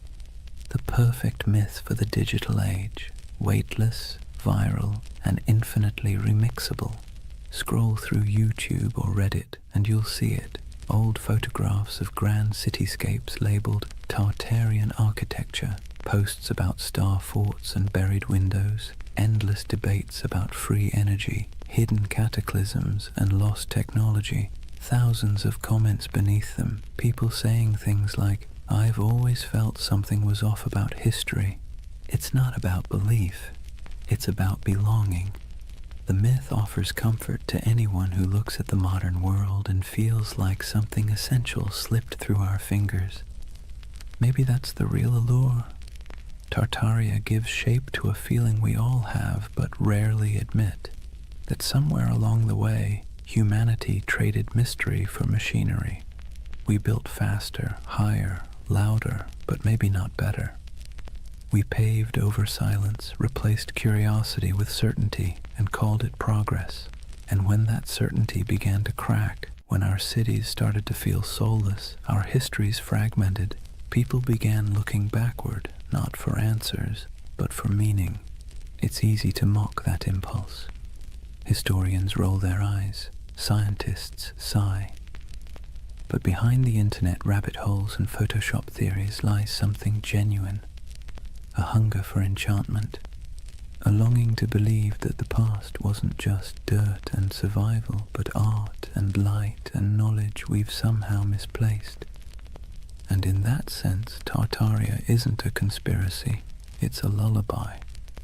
The perfect myth for the digital age, weightless, viral, and infinitely remixable. Scroll through YouTube or Reddit and you'll see it. Old photographs of grand cityscapes labeled Tartarian architecture, posts about star forts and buried windows, endless debates about free energy, hidden cataclysms and lost technology, thousands of comments beneath them, people saying things like, "I've always felt something was off about history." It's not about belief, it's about belonging. The myth offers comfort to anyone who looks at the modern world and feels like something essential slipped through our fingers. Maybe that's the real allure. Tartaria gives shape to a feeling we all have but rarely admit, that somewhere along the way, humanity traded mystery for machinery. We built faster, higher, louder, but maybe not better. We paved over silence, replaced curiosity with certainty, and called it progress. And when that certainty began to crack, when our cities started to feel soulless, our histories fragmented, people began looking backward, not for answers, but for meaning. It's easy to mock that impulse. Historians roll their eyes, scientists sigh. But behind the internet rabbit holes and Photoshop theories lies something genuine. A hunger for enchantment, a longing to believe that the past wasn't just dirt and survival, but art and light and knowledge we've somehow misplaced. And in that sense, Tartaria isn't a conspiracy, it's a lullaby,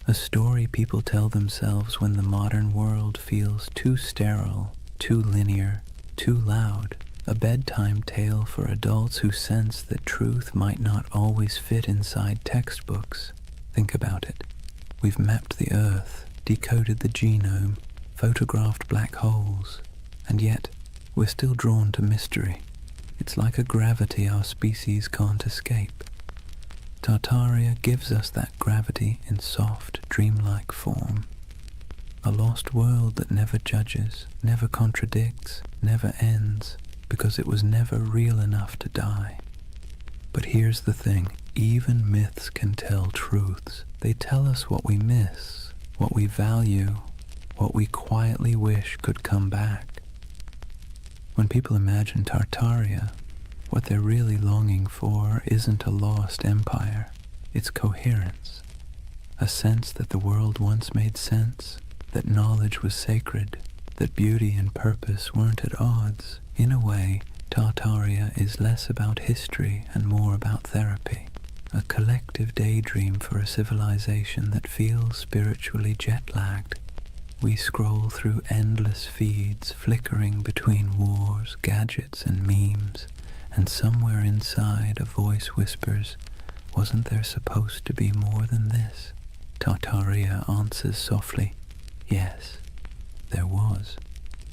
a story people tell themselves when the modern world feels too sterile, too linear, too loud. A bedtime tale for adults who sense that truth might not always fit inside textbooks. Think about it. We've mapped the Earth, decoded the genome, photographed black holes, and yet we're still drawn to mystery. It's like a gravity our species can't escape. Tartaria gives us that gravity in soft, dreamlike form. A lost world that never judges, never contradicts, never ends, because it was never real enough to die. But here's the thing, even myths can tell truths. They tell us what we miss, what we value, what we quietly wish could come back. When people imagine Tartaria, what they're really longing for isn't a lost empire, it's coherence. A sense that the world once made sense, that knowledge was sacred, that beauty and purpose weren't at odds. In a way, Tartaria is less about history and more about therapy, a collective daydream for a civilization that feels spiritually jet-lagged. We scroll through endless feeds, flickering between wars, gadgets, and memes, and somewhere inside a voice whispers, "Wasn't there supposed to be more than this?" Tartaria answers softly, "Yes, there was,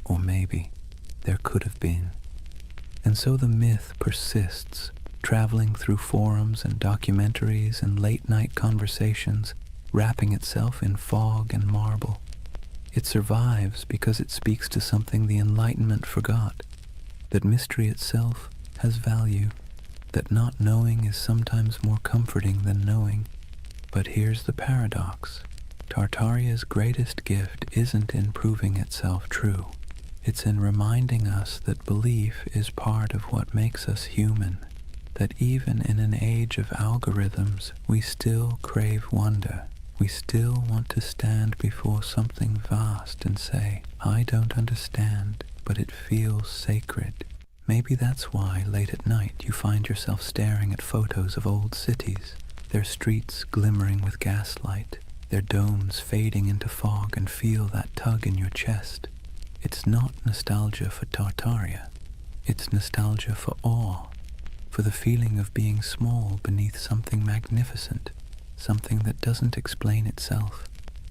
or maybe there could have been." And so the myth persists, traveling through forums and documentaries and late-night conversations, wrapping itself in fog and marble. It survives because it speaks to something the Enlightenment forgot, that mystery itself has value, that not knowing is sometimes more comforting than knowing. But here's the paradox. Tartaria's greatest gift isn't in proving itself true. It's in reminding us that belief is part of what makes us human, that even in an age of algorithms, we still crave wonder. We still want to stand before something vast and say, "I don't understand, but it feels sacred." Maybe that's why late at night you find yourself staring at photos of old cities, their streets glimmering with gaslight, their domes fading into fog, and feel that tug in your chest. It's not nostalgia for Tartaria. It's nostalgia for awe, for the feeling of being small beneath something magnificent, something that doesn't explain itself.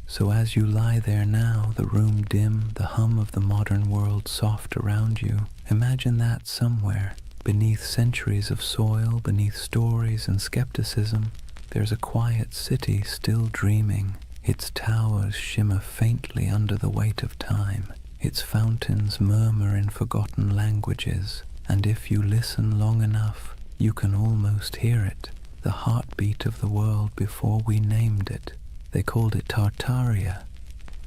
So as you lie there now, the room dim, the hum of the modern world soft around you, imagine that somewhere, beneath centuries of soil, beneath stories and skepticism, there's a quiet city still dreaming. Its towers shimmer faintly under the weight of time. Its fountains murmur in forgotten languages, and if you listen long enough, you can almost hear it, the heartbeat of the world before we named it. They called it Tartaria.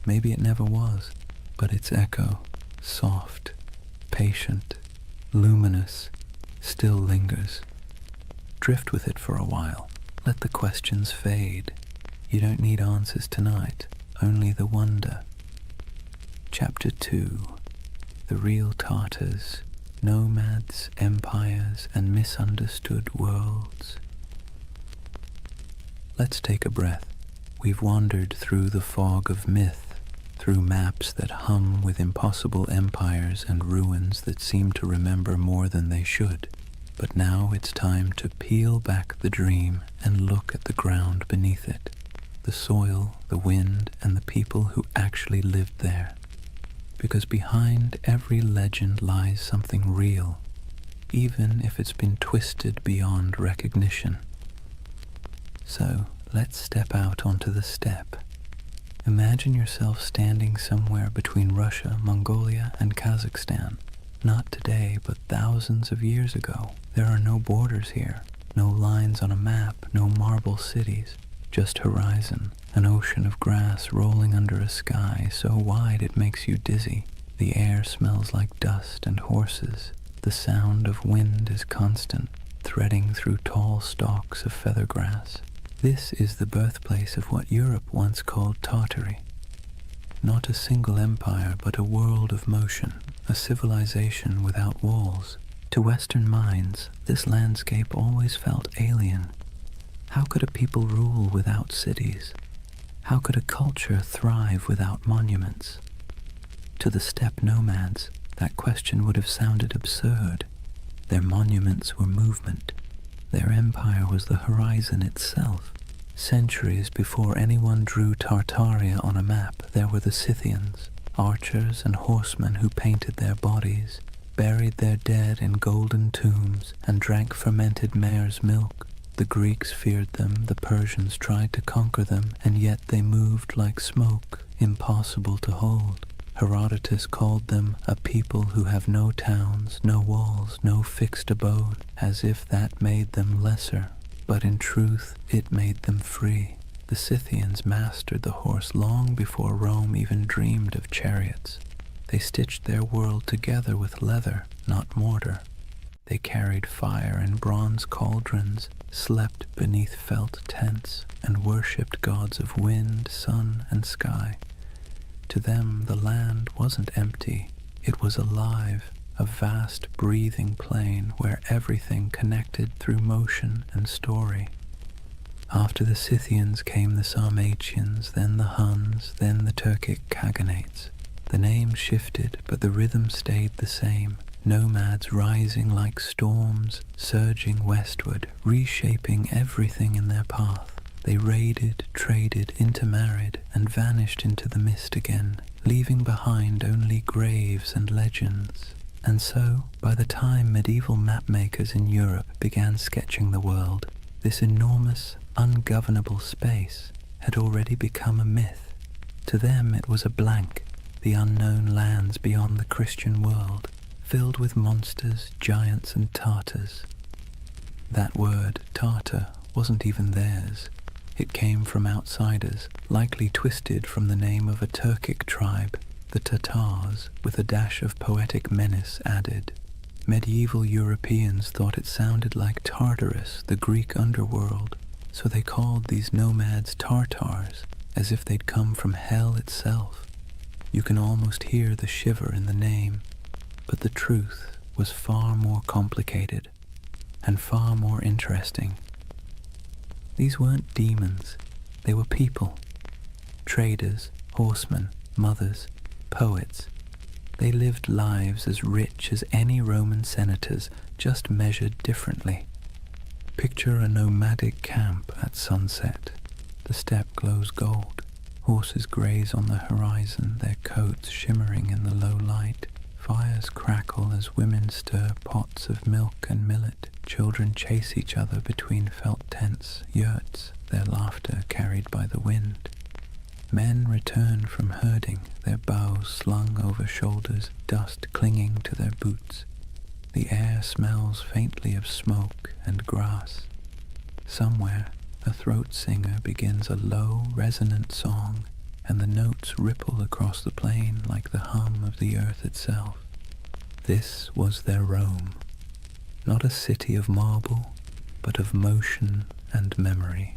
Maybe it never was, but its echo, soft, patient, luminous, still lingers. Drift with it for a while. Let the questions fade. You don't need answers tonight, only the wonder. Chapter 2. The Real Tartars, Nomads, Empires, and Misunderstood Worlds. Let's take a breath. We've wandered through the fog of myth, through maps that hum with impossible empires and ruins that seem to remember more than they should. But now it's time to peel back the dream and look at the ground beneath it, the soil, the wind, and the people who actually lived there. Because behind every legend lies something real, even if it's been twisted beyond recognition. So, let's step out onto the steppe. Imagine yourself standing somewhere between Russia, Mongolia, and Kazakhstan. Not today, but thousands of years ago. There are no borders here, no lines on a map, no marble cities, just horizon, an ocean of grass rolling under a sky so wide it makes you dizzy. The air smells like dust and horses. The sound of wind is constant, threading through tall stalks of feathergrass. This is the birthplace of what Europe once called Tartary. Not a single empire, but a world of motion, a civilization without walls. To Western minds, this landscape always felt alien. How could a people rule without cities? How could a culture thrive without monuments? To the steppe nomads, that question would have sounded absurd. Their monuments were movement. Their empire was the horizon itself. Centuries before anyone drew Tartaria on a map, there were the Scythians, archers and horsemen who painted their bodies, buried their dead in golden tombs, and drank fermented mare's milk. The Greeks feared them, the Persians tried to conquer them, and yet they moved like smoke, impossible to hold. Herodotus called them a people who have no towns, no walls, no fixed abode, as if that made them lesser. But in truth, it made them free. The Scythians mastered the horse long before Rome even dreamed of chariots. They stitched their world together with leather, not mortar. They carried fire in bronze cauldrons, slept beneath felt tents, and worshipped gods of wind, sun, and sky. To them, the land wasn't empty. It was alive, a vast breathing plain where everything connected through motion and story. After the Scythians came the Sarmatians, then the Huns, then the Turkic Khaganates. The names shifted, but the rhythm stayed the same. Nomads rising like storms, surging westward, reshaping everything in their path. They raided, traded, intermarried, and vanished into the mist again, leaving behind only graves and legends. And so, by the time medieval mapmakers in Europe began sketching the world, this enormous, ungovernable space had already become a myth. To them it was a blank, the unknown lands beyond the Christian world, filled with monsters, giants, and Tartars. That word, Tartar, wasn't even theirs. It came from outsiders, likely twisted from the name of a Turkic tribe, the Tatars, with a dash of poetic menace added. Medieval Europeans thought it sounded like Tartarus, the Greek underworld, so they called these nomads Tartars, as if they'd come from hell itself. You can almost hear the shiver in the name, but the truth was far more complicated and far more interesting. These weren't demons, they were people. Traders, horsemen, mothers, poets. They lived lives as rich as any Roman senators, just measured differently. Picture a nomadic camp at sunset. The steppe glows gold. Horses graze on the horizon, their coats shimmering in the low light. Fires crackle as women stir pots of milk and millet. Children chase each other between felt tents, yurts, their laughter carried by the wind. Men return from herding, their bows slung over shoulders, dust clinging to their boots. The air smells faintly of smoke and grass. Somewhere, a throat singer begins a low, resonant song, and the notes ripple across the plain like the hum of the earth itself. This was their Rome, not a city of marble, but of motion and memory.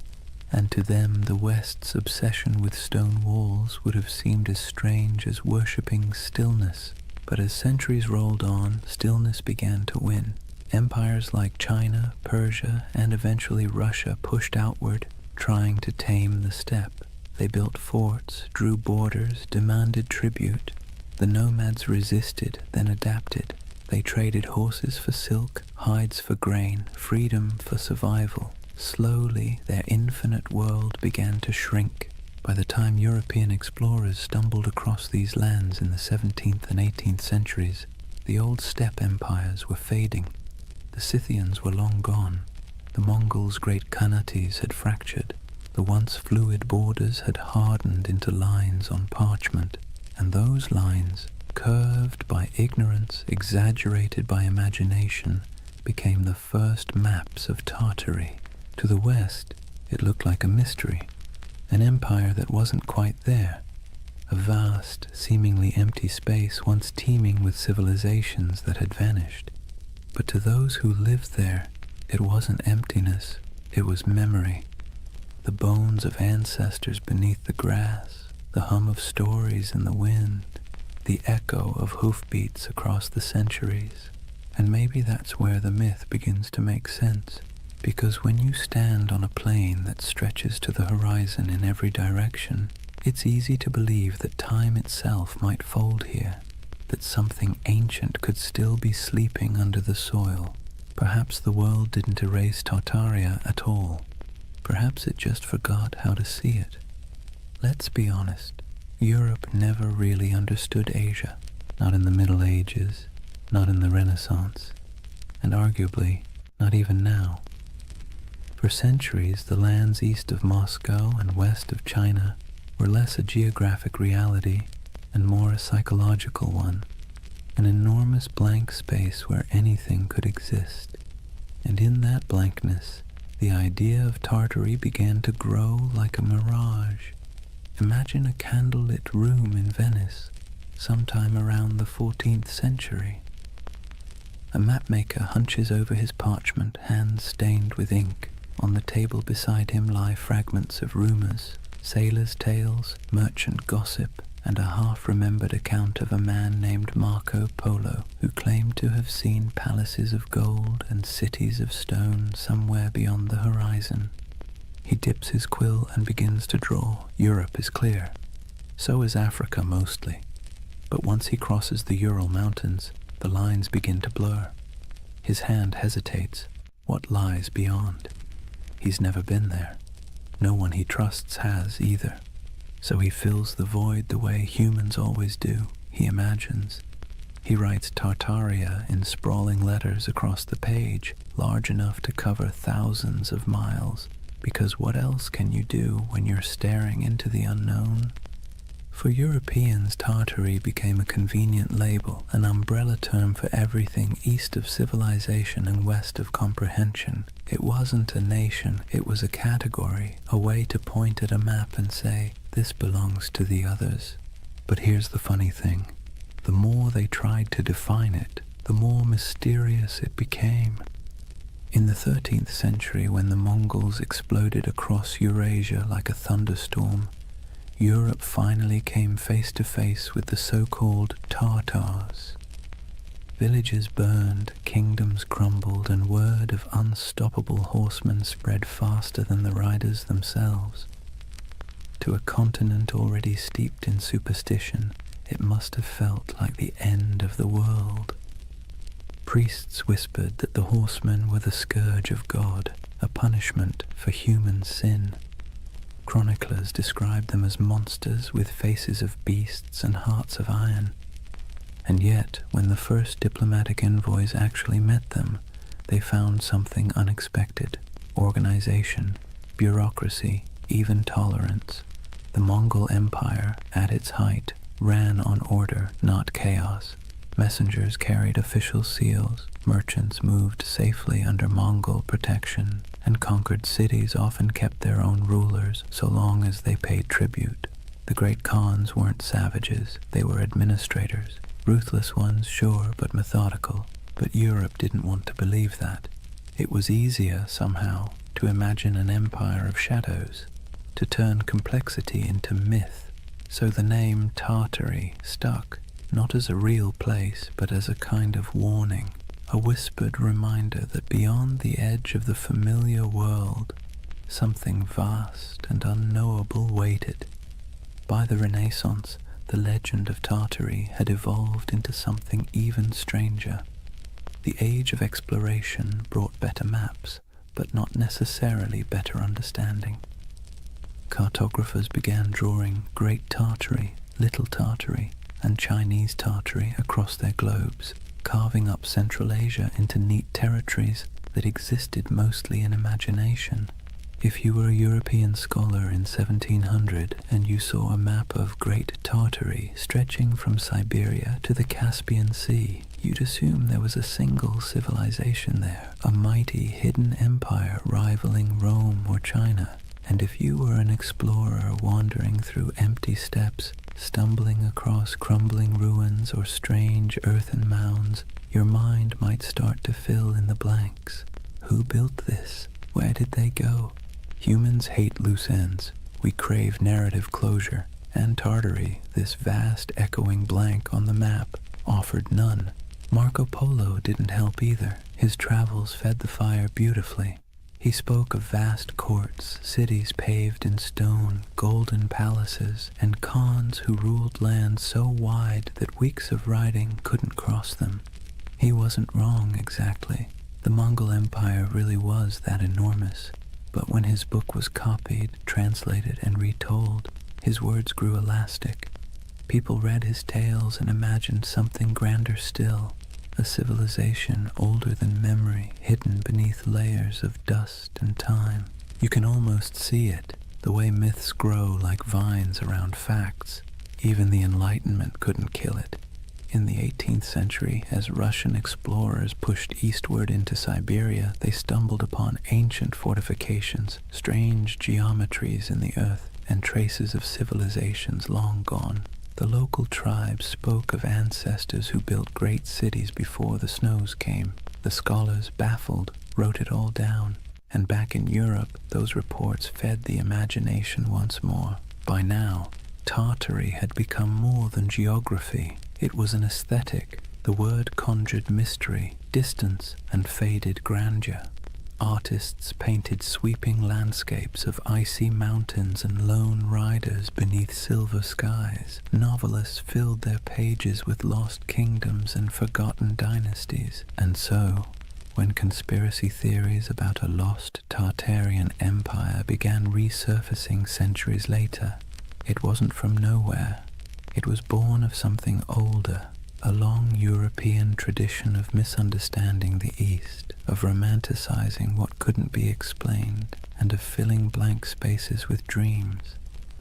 And to them the West's obsession with stone walls would have seemed as strange as worshipping stillness. But as centuries rolled on, stillness began to win. Empires like China, Persia, and eventually Russia pushed outward, trying to tame the steppe. They built forts, drew borders, demanded tribute. The nomads resisted, then adapted. They traded horses for silk, hides for grain, freedom for survival. Slowly, their infinite world began to shrink. By the time European explorers stumbled across these lands in the 17th and 18th centuries, the old steppe empires were fading. The Scythians were long gone. The Mongols' great Khanates had fractured. The once fluid borders had hardened into lines on parchment, and those lines, curved by ignorance, exaggerated by imagination, became the first maps of Tartary. To the west, it looked like a mystery, an empire that wasn't quite there, a vast, seemingly empty space once teeming with civilizations that had vanished. But to those who lived there, it wasn't emptiness, it was memory. The bones of ancestors beneath the grass, the hum of stories in the wind, the echo of hoofbeats across the centuries. And maybe that's where the myth begins to make sense, because when you stand on a plain that stretches to the horizon in every direction, it's easy to believe that time itself might fold here, that something ancient could still be sleeping under the soil. Perhaps the world didn't erase Tartaria at all. Perhaps it just forgot how to see it. Let's be honest, Europe never really understood Asia, not in the Middle Ages, not in the Renaissance, and arguably not even now. For centuries, the lands east of Moscow and west of China were less a geographic reality and more a psychological one, an enormous blank space where anything could exist. And in that blankness, the idea of Tartary began to grow like a mirage. Imagine a candlelit room in Venice, sometime around the 14th century. A mapmaker hunches over his parchment, hands stained with ink. On the table beside him lie fragments of rumors, sailors' tales, merchant gossip, and a half-remembered account of a man named Marco Polo, who claimed to have seen palaces of gold and cities of stone somewhere beyond the horizon. He dips his quill and begins to draw. Europe is clear. So is Africa mostly. But once he crosses the Ural Mountains, the lines begin to blur. His hand hesitates. What lies beyond? He's never been there. No one he trusts has either. So he fills the void the way humans always do. He imagines. He writes Tartaria in sprawling letters across the page, large enough to cover thousands of miles. Because what else can you do when you're staring into the unknown? For Europeans, Tartary became a convenient label, an umbrella term for everything east of civilization and west of comprehension. It wasn't a nation, it was a category, a way to point at a map and say, this belongs to the others. But here's the funny thing. The more they tried to define it, the more mysterious it became. In the 13th century, when the Mongols exploded across Eurasia like a thunderstorm, Europe finally came face to face with the so-called Tartars. Villages burned, kingdoms crumbled, and word of unstoppable horsemen spread faster than the riders themselves. To a continent already steeped in superstition, it must have felt like the end of the world. Priests whispered that the horsemen were the scourge of God, a punishment for human sin. Chroniclers described them as monsters with faces of beasts and hearts of iron. And yet, when the first diplomatic envoys actually met them, they found something unexpected: organization, bureaucracy, even tolerance. The Mongol Empire, at its height, ran on order, not chaos. Messengers carried official seals, merchants moved safely under Mongol protection, and conquered cities often kept their own rulers so long as they paid tribute. The great Khans weren't savages, they were administrators. Ruthless ones, sure, but methodical. But Europe didn't want to believe that. It was easier, somehow, to imagine an empire of shadows, to turn complexity into myth. So the name Tartary stuck, not as a real place, but as a kind of warning, a whispered reminder that beyond the edge of the familiar world, something vast and unknowable waited. By the Renaissance, the legend of Tartary had evolved into something even stranger. The age of exploration brought better maps, but not necessarily better understanding. Cartographers began drawing Great Tartary, Little Tartary, and Chinese Tartary across their globes. carving up Central Asia into neat territories that existed mostly in imagination. If you were a European scholar in 1700 and you saw a map of Great Tartary stretching from Siberia to the Caspian Sea, you'd assume there was a single civilization there, a mighty hidden empire rivaling Rome or China. And if you were an explorer wandering through empty steppes, stumbling across crumbling ruins or strange earthen mounds, your mind might start to fill in the blanks. Who built this? Where did they go? Humans hate loose ends. We crave narrative closure. And Tartary, this vast echoing blank on the map, offered none. Marco Polo didn't help either. His travels fed the fire beautifully. He spoke of vast courts, cities paved in stone, golden palaces, and khans who ruled lands so wide that weeks of riding couldn't cross them. He wasn't wrong exactly. The Mongol Empire really was that enormous. But when his book was copied, translated, and retold, his words grew elastic. People read his tales and imagined something grander still, a civilization older than memory, hidden beneath layers of dust and time. You can almost see it, the way myths grow like vines around facts. Even the Enlightenment couldn't kill it. In the 18th century, as Russian explorers pushed eastward into Siberia, they stumbled upon ancient fortifications, strange geometries in the earth, and traces of civilizations long gone. The local tribes spoke of ancestors who built great cities before the snows came. The scholars, baffled, wrote it all down, and back in Europe, those reports fed the imagination once more. By now, Tartary had become more than geography. It was an aesthetic. The word conjured mystery, distance, and faded grandeur. Artists painted sweeping landscapes of icy mountains and lone riders beneath silver skies. Novelists filled their pages with lost kingdoms and forgotten dynasties. And so, when conspiracy theories about a lost Tartarian empire began resurfacing centuries later, it wasn't from nowhere. It was born of something older, a long European tradition of misunderstanding the East, of romanticizing what couldn't be explained, and of filling blank spaces with dreams.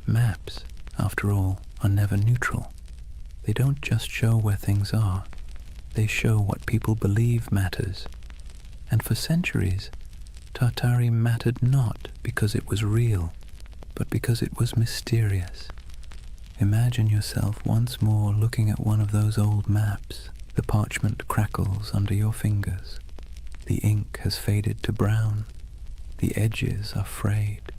Maps, after all, are never neutral. They don't just show where things are, they show what people believe matters. And for centuries, Tartary mattered not because it was real, but because it was mysterious. Imagine yourself once more looking at one of those old maps. The parchment crackles under your fingers. The ink has faded to brown. The edges are frayed.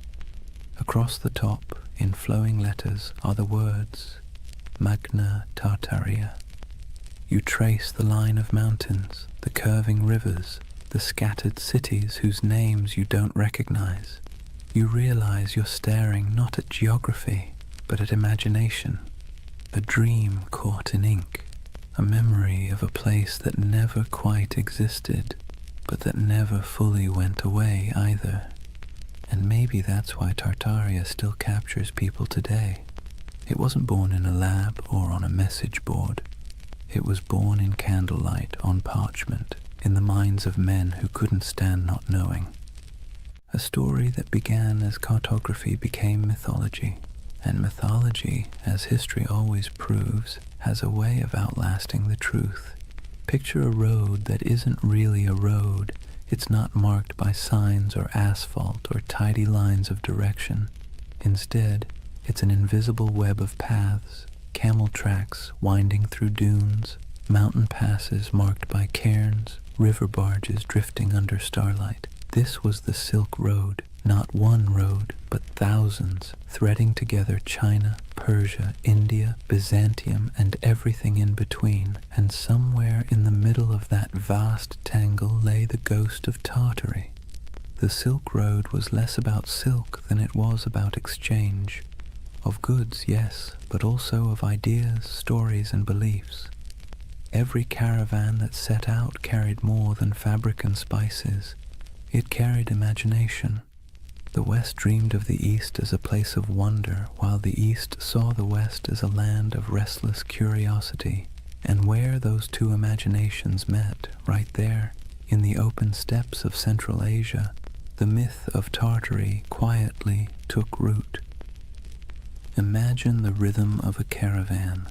Across the top, in flowing letters, are the words, Magna Tartaria. You trace the line of mountains, the curving rivers, the scattered cities whose names you don't recognize. You realize you're staring not at geography, but at imagination, a dream caught in ink, a memory of a place that never quite existed, but that never fully went away either. And maybe that's why Tartaria still captures people today. It wasn't born in a lab or on a message board. It was born in candlelight on parchment, in the minds of men who couldn't stand not knowing. A story that began as cartography became mythology. And mythology, as history always proves, has a way of outlasting the truth. Picture a road that isn't really a road. It's not marked by signs or asphalt or tidy lines of direction. Instead, it's an invisible web of paths, camel tracks winding through dunes, mountain passes marked by cairns, river barges drifting under starlight. This was the Silk Road. Not one road, but thousands, threading together China, Persia, India, Byzantium, and everything in between. And somewhere in the middle of that vast tangle lay the ghost of Tartary. The Silk Road was less about silk than it was about exchange. Of goods, yes, but also of ideas, stories, and beliefs. Every caravan that set out carried more than fabric and spices. It carried imagination. The West dreamed of the East as a place of wonder, while the East saw the West as a land of restless curiosity. And where those two imaginations met, right there, in the open steppes of Central Asia, the myth of Tartary quietly took root. Imagine the rhythm of a caravan,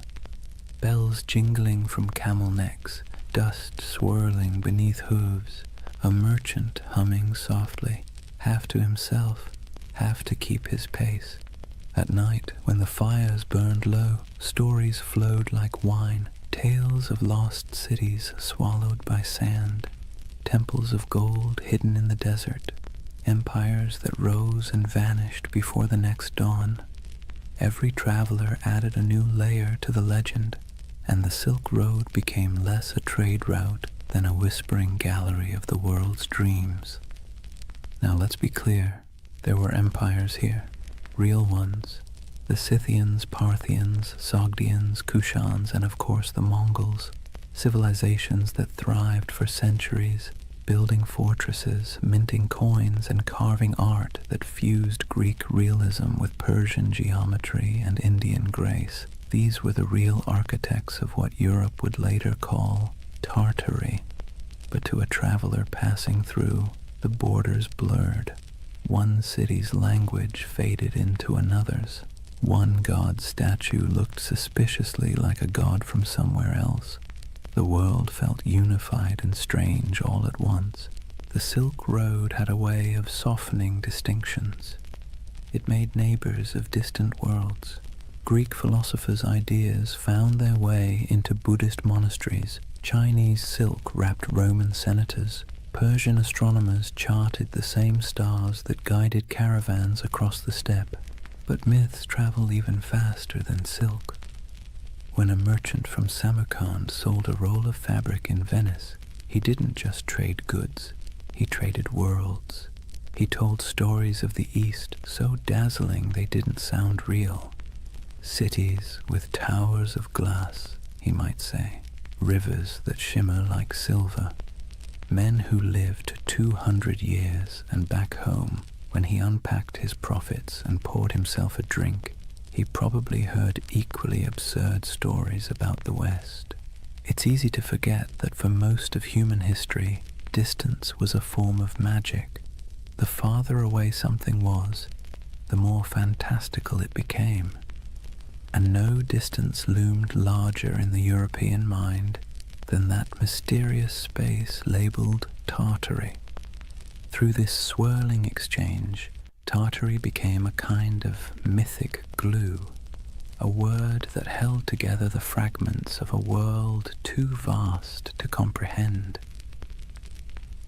bells jingling from camel necks, dust swirling beneath hooves, a merchant humming softly, half to himself, half to keep his pace. At night, when the fires burned low, stories flowed like wine, tales of lost cities swallowed by sand, temples of gold hidden in the desert, empires that rose and vanished before the next dawn. Every traveler added a new layer to the legend, and the Silk Road became less a trade route than a whispering gallery of the world's dreams. Now let's be clear, there were empires here, real ones. The Scythians, Parthians, Sogdians, Kushans, and of course the Mongols, civilizations that thrived for centuries, building fortresses, minting coins, and carving art that fused Greek realism with Persian geometry and Indian grace. These were the real architects of what Europe would later call Tartary. But to a traveler passing through, the borders blurred. One city's language faded into another's. One god's statue looked suspiciously like a god from somewhere else. The world felt unified and strange all at once. The Silk Road had a way of softening distinctions. It made neighbors of distant worlds. Greek philosophers' ideas found their way into Buddhist monasteries. Chinese silk wrapped Roman senators. Persian astronomers charted the same stars that guided caravans across the steppe. But myths travel even faster than silk. When a merchant from Samarkand sold a roll of fabric in Venice, he didn't just trade goods, he traded worlds. He told stories of the East so dazzling they didn't sound real. Cities with towers of glass, he might say, rivers that shimmer like silver. Men who lived 200 years, and back home, when he unpacked his profits and poured himself a drink, he probably heard equally absurd stories about the West. It's easy to forget that for most of human history, distance was a form of magic. The farther away something was, the more fantastical it became. And no distance loomed larger in the European mind than that mysterious space labeled Tartary. Through this swirling exchange, Tartary became a kind of mythic glue, a word that held together the fragments of a world too vast to comprehend.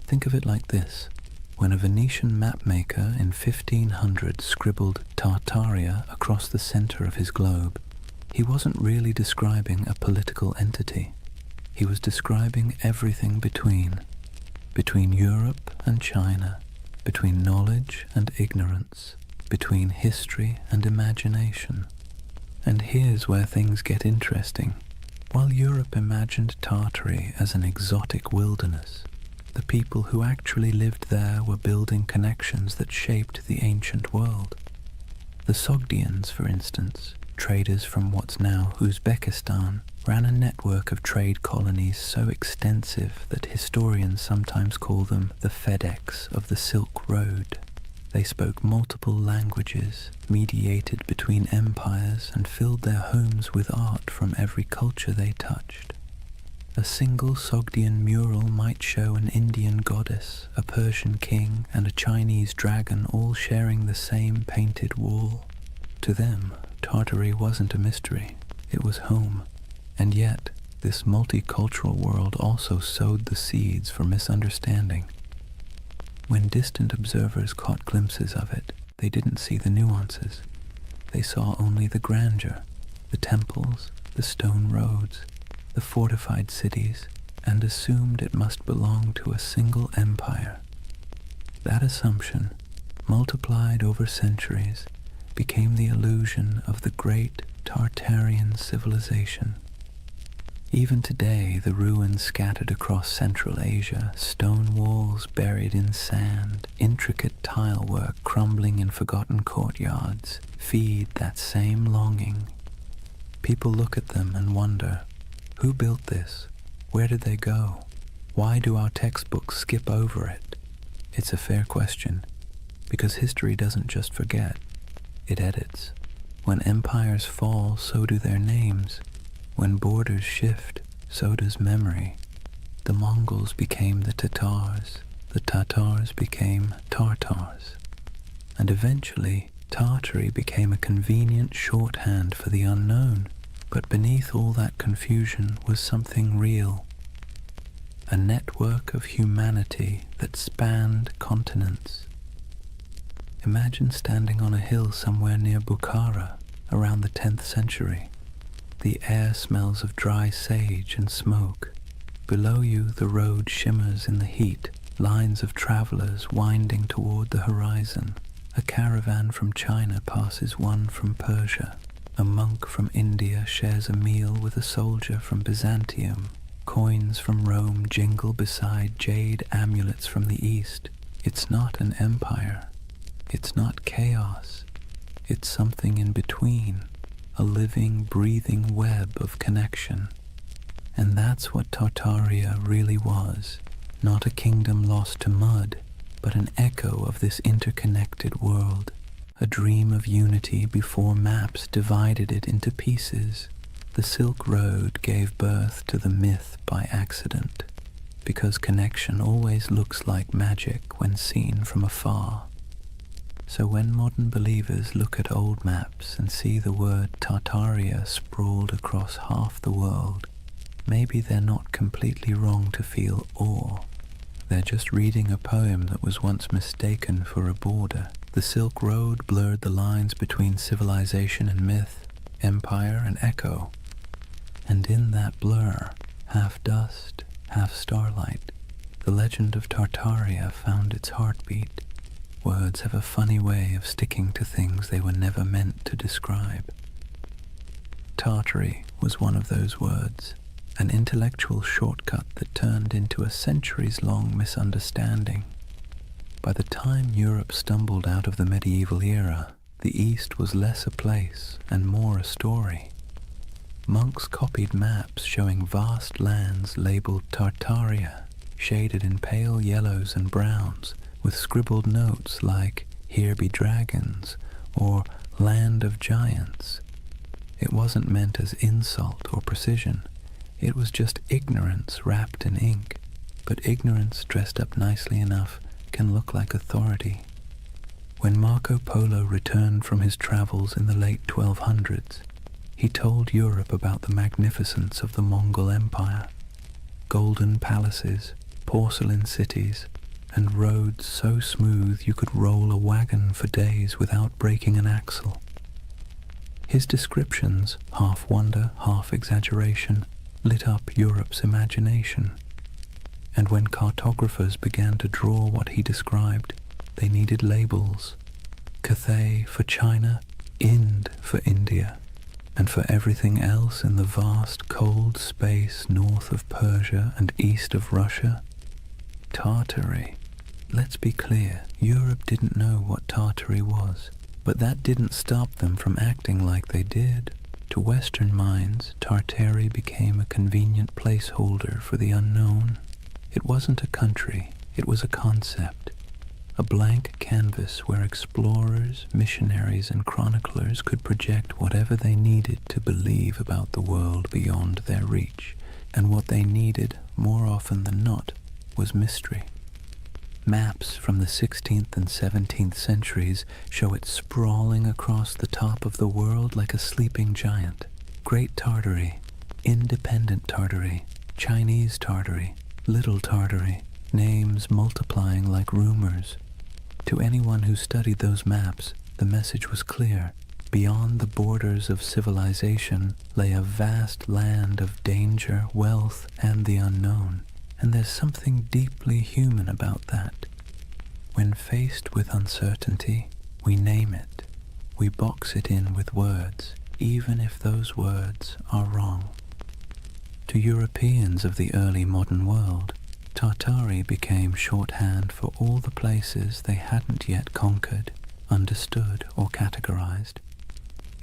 Think of it like this. When a Venetian mapmaker in 1500 scribbled Tartaria across the center of his globe, he wasn't really describing a political entity. He was describing everything between Europe and China, between knowledge and ignorance, between history and imagination. And here's where things get interesting. While Europe imagined Tartary as an exotic wilderness, the people who actually lived there were building connections that shaped the ancient world. The Sogdians, for instance, traders from what's now Uzbekistan, ran a network of trade colonies so extensive that historians sometimes call them the FedEx of the Silk Road. They spoke multiple languages, mediated between empires, and filled their homes with art from every culture they touched. A single Sogdian mural might show an Indian goddess, a Persian king, and a Chinese dragon all sharing the same painted wall. To them, Tartary wasn't a mystery, it was home. And yet, this multicultural world also sowed the seeds for misunderstanding. When distant observers caught glimpses of it, they didn't see the nuances. They saw only the grandeur, the temples, the stone roads, the fortified cities, and assumed it must belong to a single empire. That assumption, multiplied over centuries, became the illusion of the great Tartarian civilization. Even today, the ruins scattered across Central Asia, stone walls buried in sand, intricate tile work crumbling in forgotten courtyards, feed that same longing. People look at them and wonder, Who built this? Where did they go? Why do our textbooks skip over it? It's a fair question, because history doesn't just forget, it edits. When empires fall, so do their names. When borders shift, so does memory. The Mongols became the Tatars became Tartars. And eventually, Tartary became a convenient shorthand for the unknown. But beneath all that confusion was something real. A network of humanity that spanned continents. Imagine standing on a hill somewhere near Bukhara around the 10th century. The air smells of dry sage and smoke. Below you, the road shimmers in the heat, lines of travelers winding toward the horizon. A caravan from China passes one from Persia. A monk from India shares a meal with a soldier from Byzantium. Coins from Rome jingle beside jade amulets from the East. It's not an empire. It's not chaos. It's something in between, a living, breathing web of connection. And that's what Tartaria really was. Not a kingdom lost to mud, but an echo of this interconnected world. A dream of unity before maps divided it into pieces. The Silk Road gave birth to the myth by accident, because connection always looks like magic when seen from afar. So when modern believers look at old maps and see the word Tartaria sprawled across half the world, maybe they're not completely wrong to feel awe. They're just reading a poem that was once mistaken for a border. The Silk Road blurred the lines between civilization and myth, empire and echo. And in that blur, half dust, half starlight, the legend of Tartaria found its heartbeat. Words have a funny way of sticking to things they were never meant to describe. Tartary was one of those words, an intellectual shortcut that turned into a centuries-long misunderstanding. By the time Europe stumbled out of the medieval era, the East was less a place and more a story. Monks copied maps showing vast lands labeled Tartaria, shaded in pale yellows and browns, with scribbled notes like, "Here be dragons," or "Land of Giants." It wasn't meant as insult or precision. It was just ignorance wrapped in ink. But ignorance dressed up nicely enough can look like authority. When Marco Polo returned from his travels in the late 1200s, he told Europe about the magnificence of the Mongol Empire. Golden palaces, porcelain cities, and roads so smooth you could roll a wagon for days without breaking an axle. His descriptions, half wonder, half exaggeration, lit up Europe's imagination. And when cartographers began to draw what he described, they needed labels. Cathay for China, Ind for India, and for everything else in the vast cold space north of Persia and east of Russia, Tartary. Let's be clear, Europe didn't know what Tartary was, but that didn't stop them from acting like they did. To Western minds, Tartary became a convenient placeholder for the unknown. It wasn't a country, it was a concept, a blank canvas where explorers, missionaries, and chroniclers could project whatever they needed to believe about the world beyond their reach, and what they needed, more often than not, was mystery. Maps from the 16th and 17th centuries show it sprawling across the top of the world like a sleeping giant. Great Tartary, Independent Tartary, Chinese Tartary, Little Tartary, names multiplying like rumors. To anyone who studied those maps, the message was clear. Beyond the borders of civilization lay a vast land of danger, wealth, and the unknown. And there's something deeply human about that. When faced with uncertainty, we name it. We box it in with words, even if those words are wrong. To Europeans of the early modern world, Tartary became shorthand for all the places they hadn't yet conquered, understood, or categorized.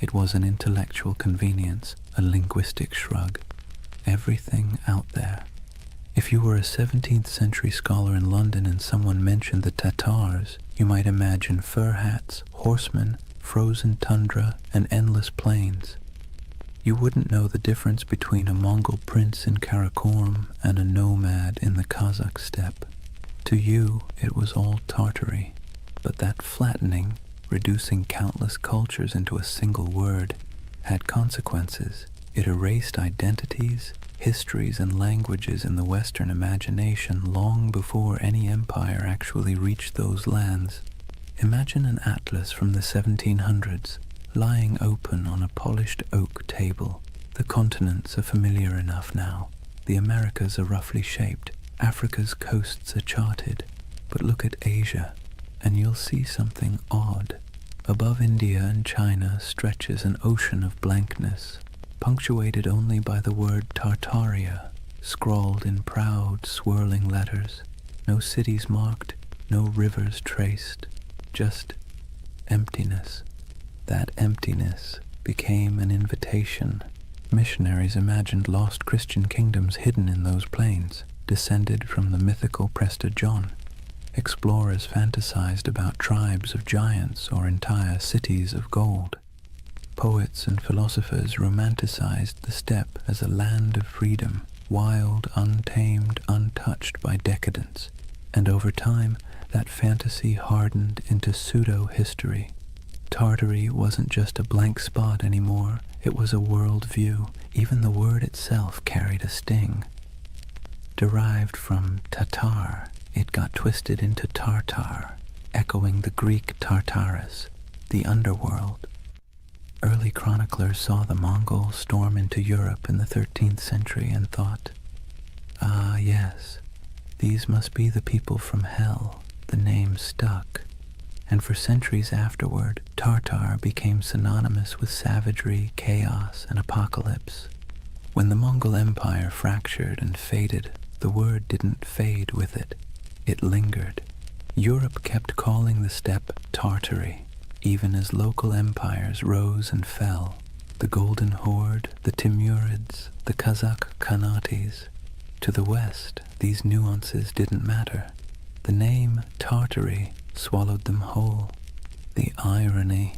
It was an intellectual convenience, a linguistic shrug. everything out there. If you were a 17th century scholar in London and someone mentioned the Tatars, you might imagine fur hats, horsemen, frozen tundra, and endless plains. You wouldn't know the difference between a Mongol prince in Karakorum and a nomad in the Kazakh steppe. To you, it was all Tartary, but that flattening, reducing countless cultures into a single word, had consequences. It erased identities, histories, and languages in the Western imagination long before any empire actually reached those lands. Imagine an atlas from the 1700s, lying open on a polished oak table. The continents are familiar enough now. The Americas are roughly shaped. Africa's coasts are charted. But look at Asia, and you'll see something odd. Above India and China stretches an ocean of blankness, punctuated only by the word Tartaria, scrawled in proud, swirling letters. No cities marked, no rivers traced, just emptiness. That emptiness became an invitation. Missionaries imagined lost Christian kingdoms hidden in those plains, descended from the mythical Prester John. Explorers fantasized about tribes of giants or entire cities of gold. Poets and philosophers romanticized the steppe as a land of freedom, wild, untamed, untouched by decadence. And over time, that fantasy hardened into pseudo-history. Tartary wasn't just a blank spot anymore, it was a world view. Even the word itself carried a sting. Derived from Tatar, it got twisted into Tartar, echoing the Greek Tartarus, the underworld. Early chroniclers saw the Mongols storm into Europe in the 13th century and thought, "Ah, yes, these must be the people from hell." The name stuck, and for centuries afterward, Tartar became synonymous with savagery, chaos, and apocalypse. When the Mongol Empire fractured and faded, the word didn't fade with it. It lingered. Europe kept calling the steppe Tartary, even as local empires rose and fell. The Golden Horde, the Timurids, the Kazakh Khanates. To the west, these nuances didn't matter. The name Tartary swallowed them whole. The irony.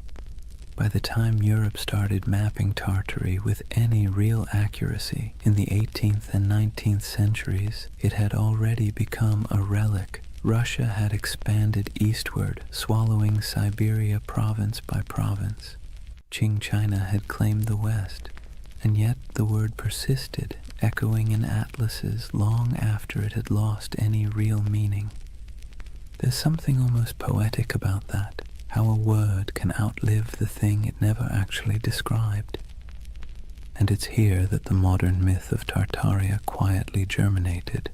By the time Europe started mapping Tartary with any real accuracy in the 18th and 19th centuries, it had already become a relic. Russia had expanded eastward, swallowing Siberia province by province. Qing China had claimed the west, and yet the word persisted, echoing in atlases long after it had lost any real meaning. There's something almost poetic about that, how a word can outlive the thing it never actually described. And it's here that the modern myth of Tartaria quietly germinated,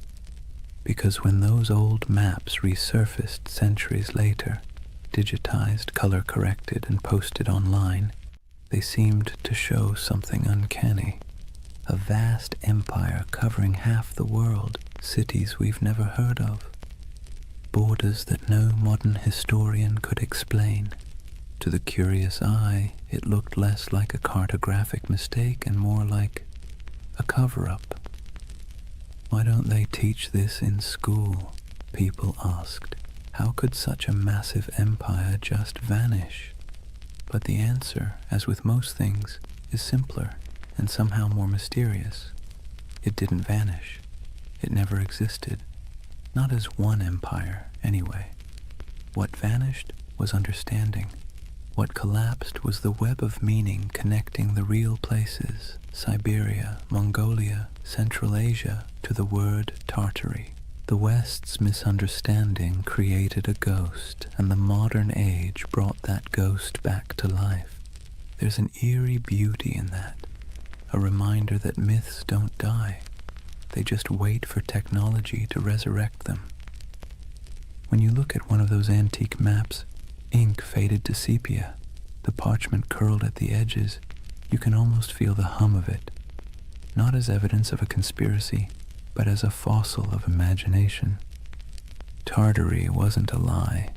because when those old maps resurfaced centuries later, digitized, color-corrected, and posted online, they seemed to show something uncanny. A vast empire covering half the world, cities we've never heard of. Borders that no modern historian could explain. To the curious eye, it looked less like a cartographic mistake and more like a cover-up. "Why don't they teach this in school?" people asked. How could such a massive empire just vanish? But the answer, as with most things, is simpler and somehow more mysterious. It didn't vanish. It never existed. Not as one empire, anyway. What vanished was understanding. What collapsed was the web of meaning connecting the real places, Siberia, Mongolia, Central Asia, to the word Tartary. The West's misunderstanding created a ghost, and the modern age brought that ghost back to life. There's an eerie beauty in that, a reminder that myths don't die. They just wait for technology to resurrect them. When you look at one of those antique maps, ink faded to sepia, the parchment curled at the edges, you can almost feel the hum of it, not as evidence of a conspiracy, but as a fossil of imagination. Tartary wasn't a lie.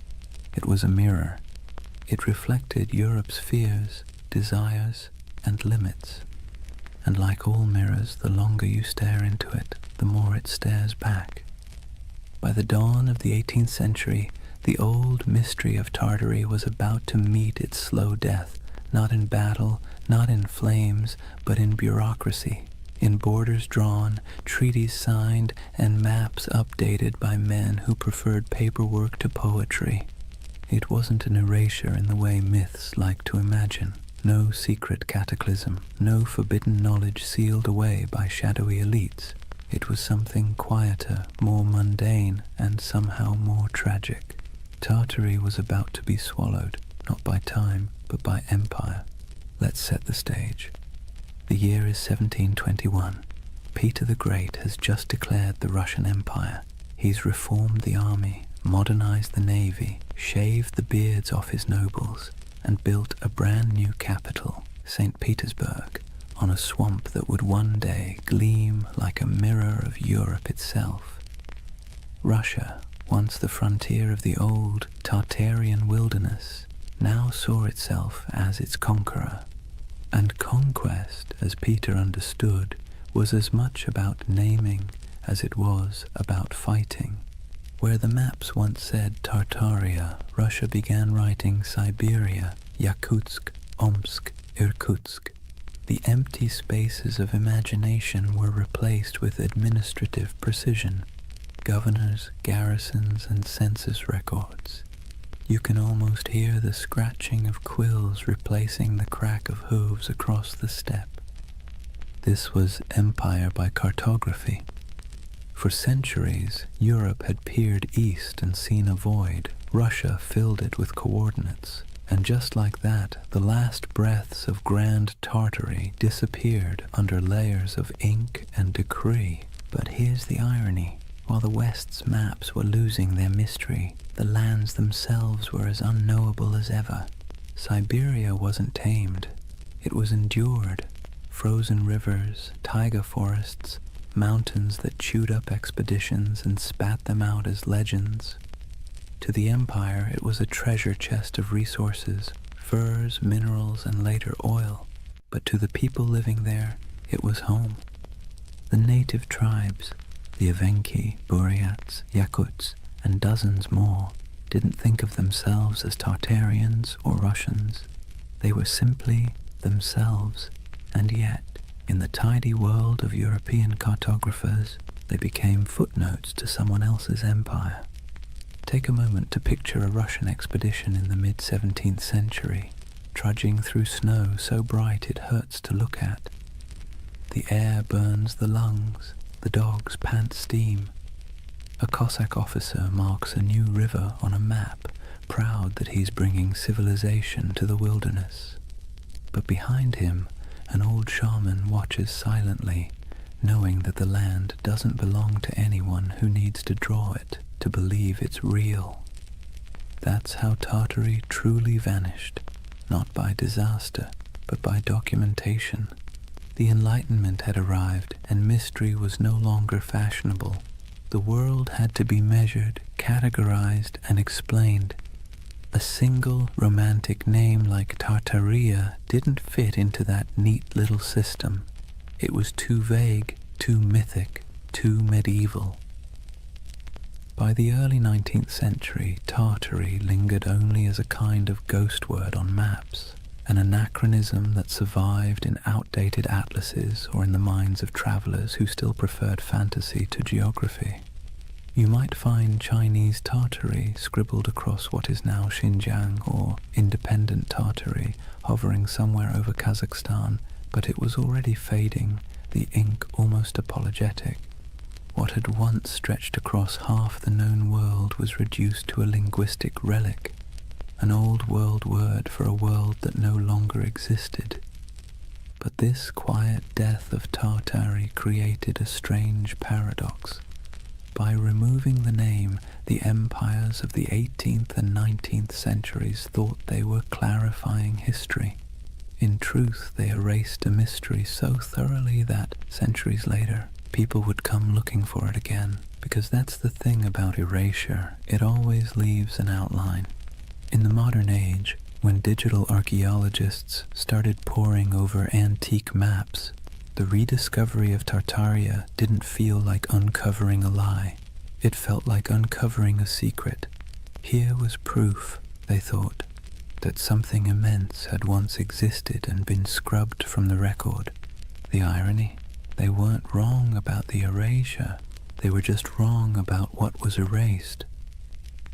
It was a mirror. It reflected Europe's fears, desires, and limits. and like all mirrors, the longer you stare into it, the more it stares back. By the dawn of the 18th century, the old mystery of Tartary was about to meet its slow death, not in battle, not in flames, but in bureaucracy, in borders drawn, treaties signed, and maps updated by men who preferred paperwork to poetry. It wasn't an erasure in the way myths like to imagine. No secret cataclysm, no forbidden knowledge sealed away by shadowy elites. It was something quieter, more mundane, and somehow more tragic. Tartary was about to be swallowed, not by time, but by empire. Let's set the stage. The year is 1721. Peter the Great has just declared the Russian Empire. He's reformed the army, modernized the navy, shaved the beards off his nobles, and built a brand new capital, St. Petersburg, on a swamp that would one day gleam like a mirror of Europe itself. Russia, once the frontier of the old Tartarian wilderness, now saw itself as its conqueror. And conquest, as Peter understood, was as much about naming as it was about fighting. Where the maps once said Tartaria, Russia began writing Siberia, Yakutsk, Omsk, Irkutsk. The empty spaces of imagination were replaced with administrative precision. Governors, garrisons, and census records. You can almost hear the scratching of quills replacing the crack of hooves across the steppe. This was empire by cartography. For centuries, Europe had peered east and seen a void. Russia filled it with coordinates. And just like that, the last breaths of Grand Tartary disappeared under layers of ink and decree. But here's the irony. While the West's maps were losing their mystery, the lands themselves were as unknowable as ever. Siberia wasn't tamed. It was endured. Frozen rivers, taiga forests, mountains that chewed up expeditions and spat them out as legends. To the empire, it was a treasure chest of resources, furs, minerals, and later oil. But to the people living there, it was home. The native tribes, the Evenki, Buryats, Yakuts, and dozens more, didn't think of themselves as Tartarians or Russians. They were simply themselves, and yet, in the tidy world of European cartographers, they became footnotes to someone else's empire. Take a moment to picture a Russian expedition in the mid-17th century, trudging through snow so bright it hurts to look at. The air burns the lungs, the dogs pant steam. A Cossack officer marks a new river on a map, proud that he's bringing civilization to the wilderness. But behind him, an old shaman watches silently, knowing that the land doesn't belong to anyone who needs to draw it to believe it's real. That's how Tartary truly vanished, not by disaster, but by documentation. The Enlightenment had arrived, and mystery was no longer fashionable. The world had to be measured, categorized, and explained. A single romantic name like Tartaria didn't fit into that neat little system. It was too vague, too mythic, too medieval. By the early 19th century, Tartary lingered only as a kind of ghost word on maps, an anachronism that survived in outdated atlases or in the minds of travelers who still preferred fantasy to geography. You might find Chinese Tartary scribbled across what is now Xinjiang, or independent Tartary hovering somewhere over Kazakhstan, but it was already fading, the ink almost apologetic. What had once stretched across half the known world was reduced to a linguistic relic, an old world word for a world that no longer existed. But this quiet death of Tartary created a strange paradox. By removing the name, the empires of the 18th and 19th centuries thought they were clarifying history. In truth, they erased a mystery so thoroughly that, centuries later, people would come looking for it again, because that's the thing about erasure, it always leaves an outline. In the modern age, when digital archaeologists started poring over antique maps, The rediscovery of Tartaria didn't feel like uncovering a lie. It felt like uncovering a secret. Here was proof, they thought, that something immense had once existed and been scrubbed from the record. The irony? They weren't wrong about the erasure. They were just wrong about what was erased.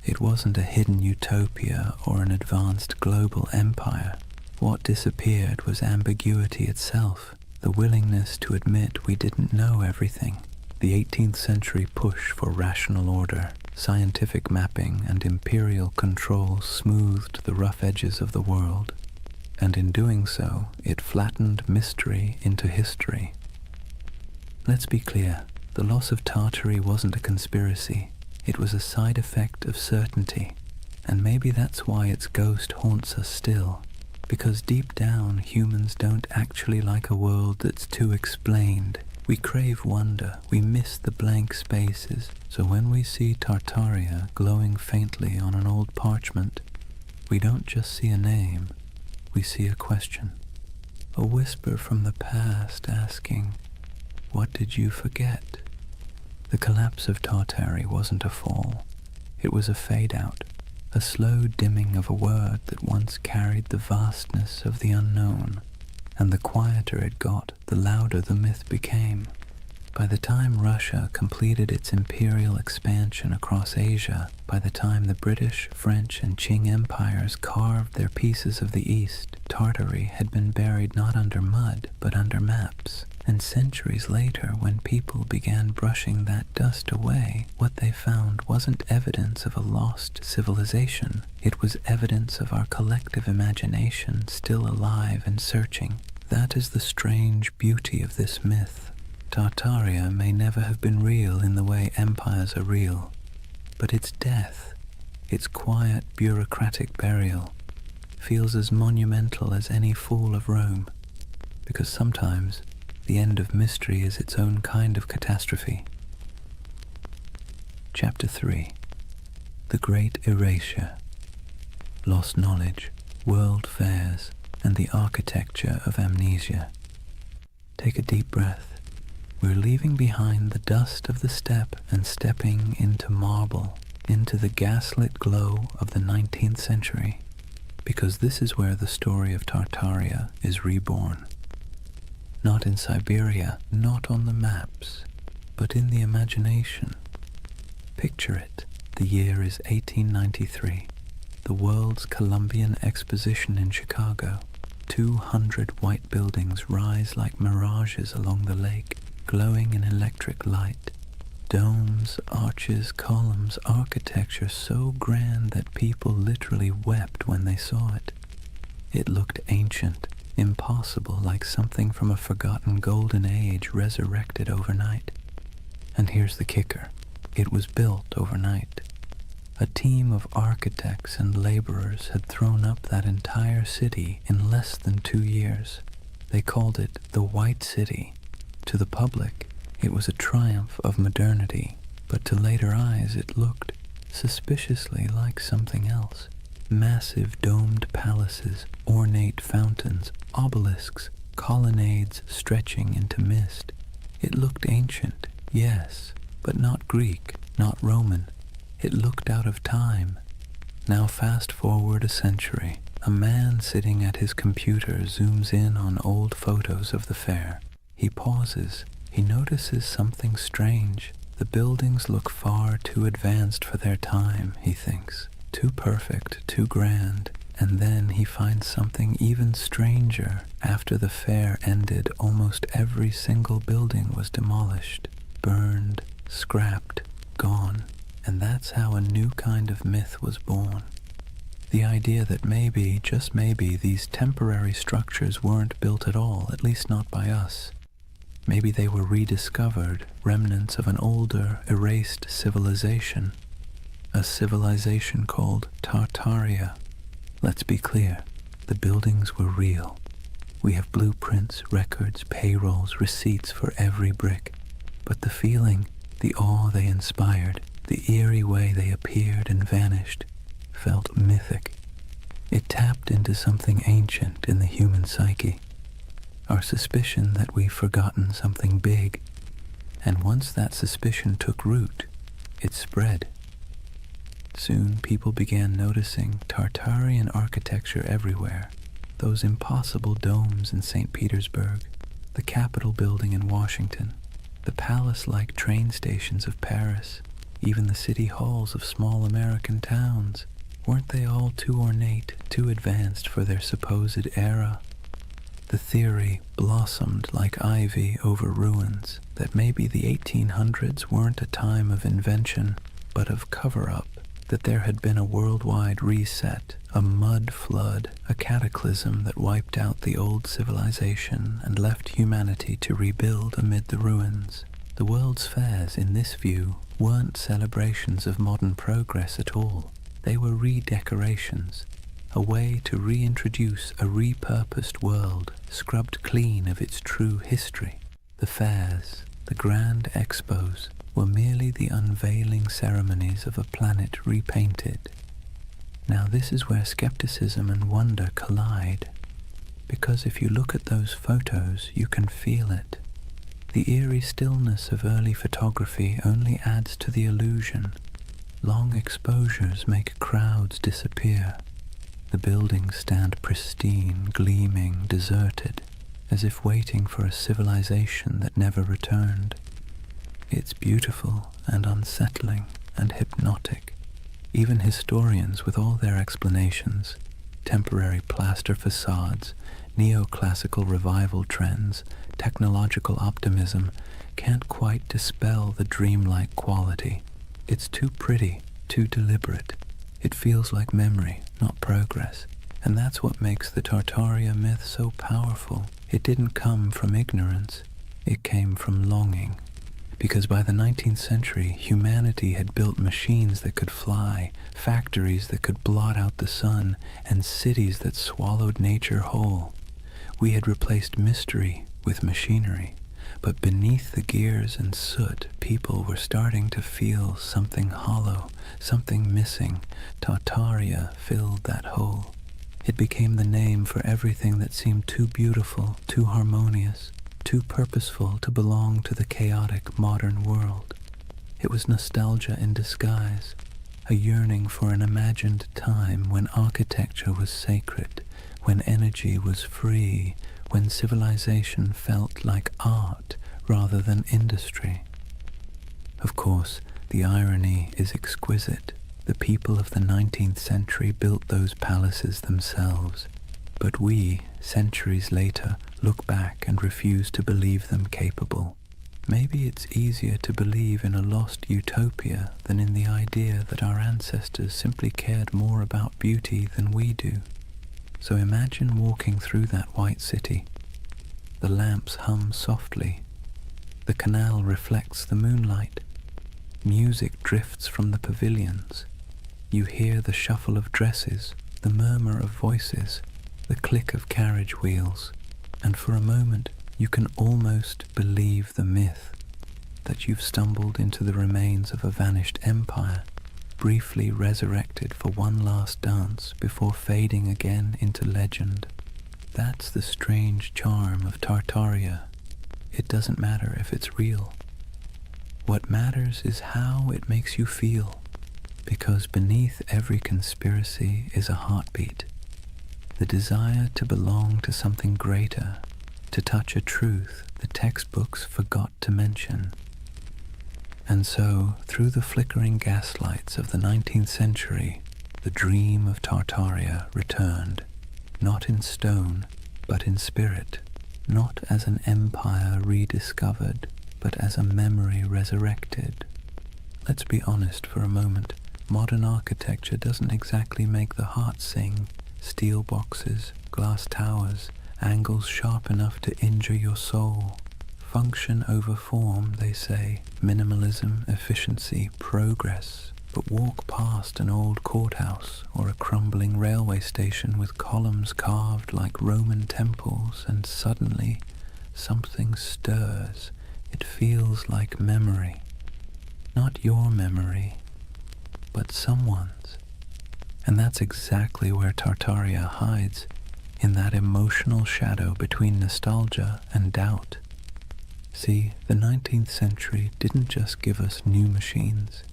It wasn't a hidden utopia or an advanced global empire. What disappeared was ambiguity itself, the willingness to admit we didn't know everything. The 18th century push for rational order, scientific mapping, and imperial control smoothed the rough edges of the world, and in doing so, it flattened mystery into history. Let's be clear, the loss of Tartary wasn't a conspiracy. It was a side effect of certainty, and maybe that's why its ghost haunts us still, because deep down humans don't actually like a world that's too explained. We crave wonder, we miss the blank spaces, so when we see Tartaria glowing faintly on an old parchment, we don't just see a name, we see a question. A whisper from the past asking, "What did you forget?" The collapse of Tartary wasn't a fall. It was a fade-out, a slow dimming of a word that once carried the vastness of the unknown, and the quieter it got, the louder the myth became. By the time Russia completed its imperial expansion across Asia, by the time the British, French, and Qing empires carved their pieces of the East, Tartary had been buried not under mud, but under maps. And centuries later, when people began brushing that dust away, what they found wasn't evidence of a lost civilization. It was evidence of our collective imagination still alive and searching. That is the strange beauty of this myth. Tartaria may never have been real in the way empires are real, but its death, its quiet bureaucratic burial, feels as monumental as any fall of Rome, because sometimes the end of mystery is its own kind of catastrophe. Chapter 3. The Great Erasure. Lost knowledge, world fairs, and the architecture of amnesia. Take a deep breath. We're leaving behind the dust of the steppe and stepping into marble, into the gaslit glow of the 19th century, because this is where the story of Tartaria is reborn. Not in Siberia, not on the maps, but in the imagination. Picture it. The year is 1893. The World's Columbian Exposition in Chicago. 200 white buildings rise like mirages along the lake, glowing in electric light. Domes, arches, columns, architecture so grand that people literally wept when they saw it. It looked ancient, impossible, like something from a forgotten golden age resurrected overnight. And here's the kicker. It was built overnight. A team of architects and laborers had thrown up that entire city in less than 2 years. They called it the White City. To the public, it was a triumph of modernity, but to later eyes it looked suspiciously like something else. Massive domed palaces, ornate fountains, obelisks, colonnades stretching into mist. It looked ancient, yes, but not Greek, not Roman. It looked out of time. Now fast forward a century. A man sitting at his computer zooms in on old photos of the fair. He pauses. He notices something strange. The buildings look far too advanced for their time, he thinks. Too perfect, too grand. And then he finds something even stranger. After the fair ended, almost every single building was demolished, burned, scrapped, gone. And that's how a new kind of myth was born. The idea that maybe, just maybe, these temporary structures weren't built at all, at least not by us. Maybe they were rediscovered, remnants of an older, erased civilization. A civilization called Tartaria. Let's be clear, the buildings were real. We have blueprints, records, payrolls, receipts for every brick. But the feeling, the awe they inspired, the eerie way they appeared and vanished, felt mythic. It tapped into something ancient in the human psyche. our suspicion that we've forgotten something big. And once that suspicion took root, it spread. Soon people began noticing Tartarian architecture everywhere. Those impossible domes in St. Petersburg, the Capitol building in Washington, the palace-like train stations of Paris, even the city halls of small American towns. Weren't they all too ornate, too advanced for their supposed era? The theory blossomed like ivy over ruins that maybe the 1800s weren't a time of invention, but of cover-up, that there had been a worldwide reset, a mud flood, a cataclysm that wiped out the old civilization and left humanity to rebuild amid the ruins. The world's fairs, in this view, weren't celebrations of modern progress at all. They were redecorations, a way to reintroduce a repurposed world, scrubbed clean of its true history. The fairs, the grand expos, were merely the unveiling ceremonies of a planet repainted. Now this is where skepticism and wonder collide, because if you look at those photos, you can feel it. The eerie stillness of early photography only adds to the illusion. Long exposures make crowds disappear. The buildings stand pristine, gleaming, deserted, as if waiting for a civilization that never returned. It's beautiful and unsettling and hypnotic. Even historians, with all their explanations, temporary plaster facades, neoclassical revival trends, technological optimism, can't quite dispel the dreamlike quality. It's too pretty, too deliberate. It feels like memory, not progress. And that's what makes the Tartaria myth so powerful. It didn't come from ignorance. It came from longing. Because by the 19th century, humanity had built machines that could fly, factories that could blot out the sun, and cities that swallowed nature whole. We had replaced mystery with machinery. But beneath the gears and soot, people were starting to feel something hollow, something missing. Tartaria filled that hole. It became the name for everything that seemed too beautiful, too harmonious, too purposeful to belong to the chaotic modern world. It was nostalgia in disguise, a yearning for an imagined time when architecture was sacred, when energy was free, when civilization felt like art rather than industry. Of course, the irony is exquisite. The people of the 19th century built those palaces themselves, but we, centuries later, look back and refuse to believe them capable. Maybe it's easier to believe in a lost utopia than in the idea that our ancestors simply cared more about beauty than we do. So imagine walking through that white city. The lamps hum softly. The canal reflects the moonlight. Music drifts from the pavilions. You hear the shuffle of dresses, the murmur of voices, the click of carriage wheels, and for a moment you can almost believe the myth that you've stumbled into the remains of a vanished empire, briefly resurrected for one last dance before fading again into legend. That's the strange charm of Tartaria. It doesn't matter if it's real. What matters is how it makes you feel, because beneath every conspiracy is a heartbeat, the desire to belong to something greater, to touch a truth the textbooks forgot to mention. And so, through the flickering gaslights of the 19th century, the dream of Tartaria returned, not in stone, but in spirit, not as an empire rediscovered, but as a memory resurrected. Let's be honest for a moment. Modern architecture doesn't exactly make the heart sing. Steel boxes, glass towers, angles sharp enough to injure your soul. Function over form, they say. Minimalism, efficiency, progress. But walk past an old courthouse or a crumbling railway station with columns carved like Roman temples, and suddenly something stirs. It feels like memory. Not your memory, but someone's. And that's exactly where Tartaria hides, in that emotional shadow between nostalgia and doubt. See, the 19th century didn't just give us new machines,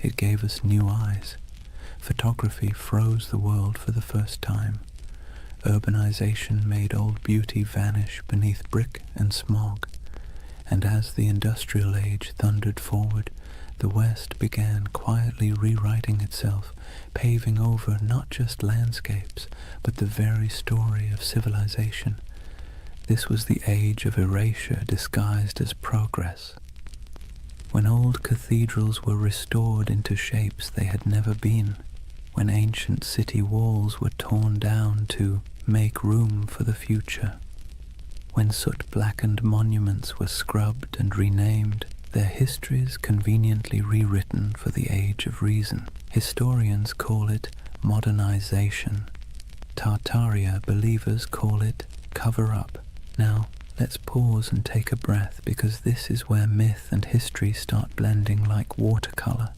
it gave us new eyes. Photography froze the world for the first time. Urbanization made old beauty vanish beneath brick and smog. And as the industrial age thundered forward, the West began quietly rewriting itself, paving over not just landscapes, but the very story of civilization. This was the age of erasure disguised as progress. When old cathedrals were restored into shapes they had never been, when ancient city walls were torn down to make room for the future, when soot-blackened monuments were scrubbed and renamed, their histories conveniently rewritten for the age of reason. Historians call it modernization. Tartaria believers call it cover-up. Now, let's pause and take a breath, because this is where myth and history start blending like watercolor.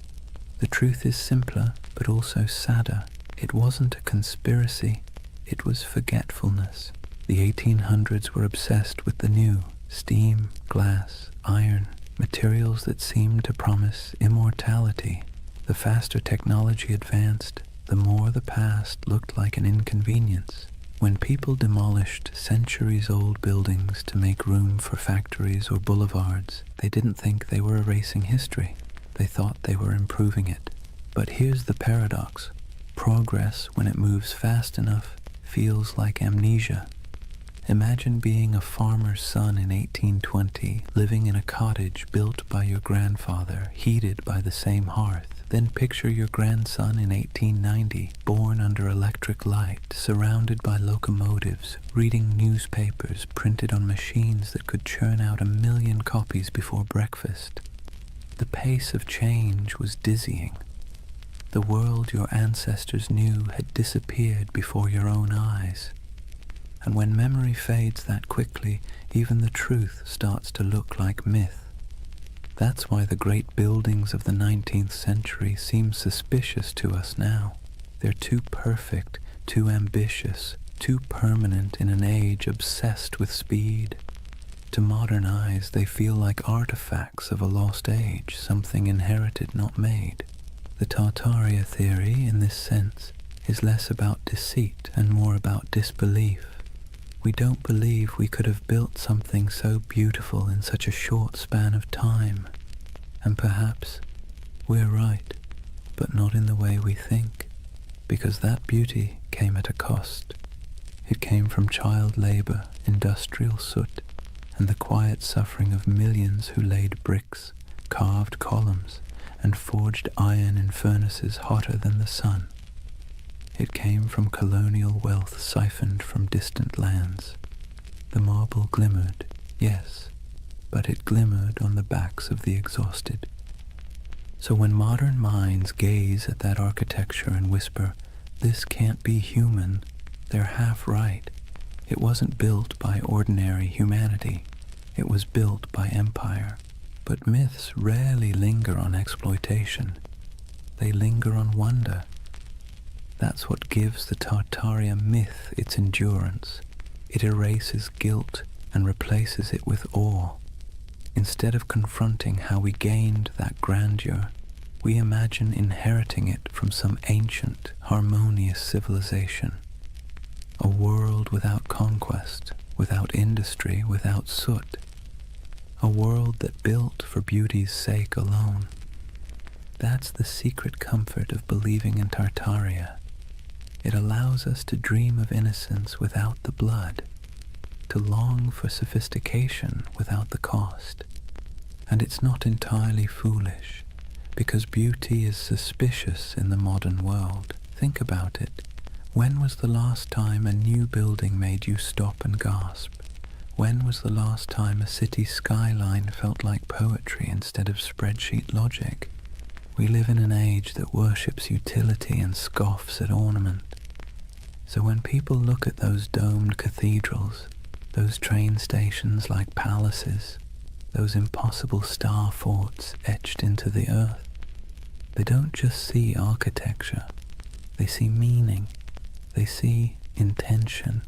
The truth is simpler, but also sadder. It wasn't a conspiracy, it was forgetfulness. The 1800s were obsessed with the new: steam, glass, iron, materials that seemed to promise immortality. The faster technology advanced, the more the past looked like an inconvenience. When people demolished centuries-old buildings to make room for factories or boulevards, they didn't think they were erasing history. They thought they were improving it. But here's the paradox. Progress, when it moves fast enough, feels like amnesia. Imagine being a farmer's son in 1820, living in a cottage built by your grandfather, heated by the same hearth. Then picture your grandson in 1890, born under electric light, surrounded by locomotives, reading newspapers printed on machines that could churn out 1 million copies before breakfast. The pace of change was dizzying. The world your ancestors knew had disappeared before your own eyes. And when memory fades that quickly, even the truth starts to look like myth. That's why the great buildings of the 19th century seem suspicious to us now. They're too perfect, too ambitious, too permanent in an age obsessed with speed. To modern eyes, they feel like artifacts of a lost age, something inherited, not made. The Tartaria theory, in this sense, is less about deceit and more about disbelief. We don't believe we could have built something so beautiful in such a short span of time. And perhaps we're right, but not in the way we think, because that beauty came at a cost. It came from child labor, industrial soot, and the quiet suffering of millions who laid bricks, carved columns, and forged iron in furnaces hotter than the sun. It came from colonial wealth siphoned from distant lands. The marble glimmered, yes, but it glimmered on the backs of the exhausted. So when modern minds gaze at that architecture and whisper, "This can't be human," they're half right. It wasn't built by ordinary humanity. It was built by empire. But myths rarely linger on exploitation. They linger on wonder. That's what gives the Tartaria myth its endurance. It erases guilt and replaces it with awe. Instead of confronting how we gained that grandeur, we imagine inheriting it from some ancient, harmonious civilization. A world without conquest, without industry, without soot. A world that built for beauty's sake alone. That's the secret comfort of believing in Tartaria. It allows us to dream of innocence without the blood, to long for sophistication without the cost. And it's not entirely foolish, because beauty is suspicious in the modern world. Think about it. When was the last time a new building made you stop and gasp? When was the last time a city skyline felt like poetry instead of spreadsheet logic? We live in an age that worships utility and scoffs at ornament. So when people look at those domed cathedrals, those train stations like palaces, those impossible star forts etched into the earth, they don't just see architecture, they see meaning, they see intention.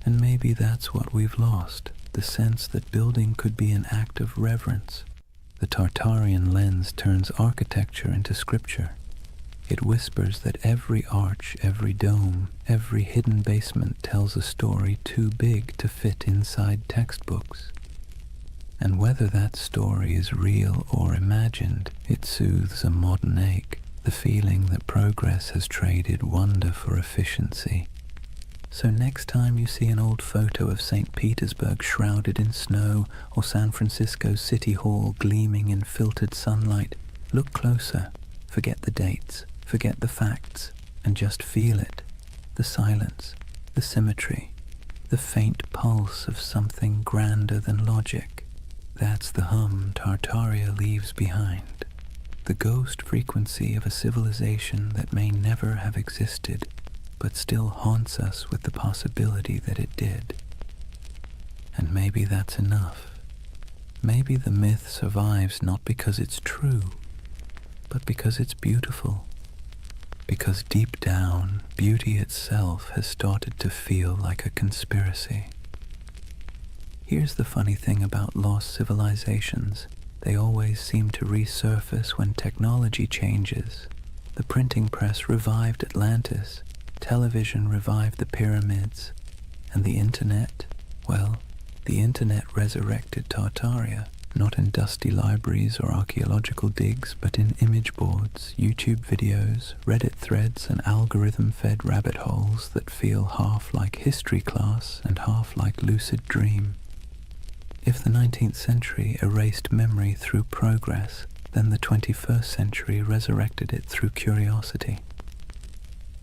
And maybe that's what we've lost, the sense that building could be an act of reverence. The Tartarian lens turns architecture into scripture. It whispers that every arch, every dome, every hidden basement tells a story too big to fit inside textbooks. And whether that story is real or imagined, it soothes a modern ache, the feeling that progress has traded wonder for efficiency. So next time you see an old photo of St. Petersburg shrouded in snow or San Francisco City Hall gleaming in filtered sunlight, look closer, forget the dates, forget the facts, and just feel it. The silence, the symmetry, the faint pulse of something grander than logic. That's the hum Tartaria leaves behind. The ghost frequency of a civilization that may never have existed, but still haunts us with the possibility that it did. And maybe that's enough. Maybe the myth survives not because it's true, but because it's beautiful. Because deep down, beauty itself has started to feel like a conspiracy. Here's the funny thing about lost civilizations. They always seem to resurface when technology changes. The printing press revived Atlantis, television revived the pyramids, and the internet, well, the internet resurrected Tartaria, not in dusty libraries or archaeological digs, but in image boards, YouTube videos, Reddit threads, and algorithm-fed rabbit holes that feel half like history class and half like lucid dream. If the 19th century erased memory through progress, then the 21st century resurrected it through curiosity.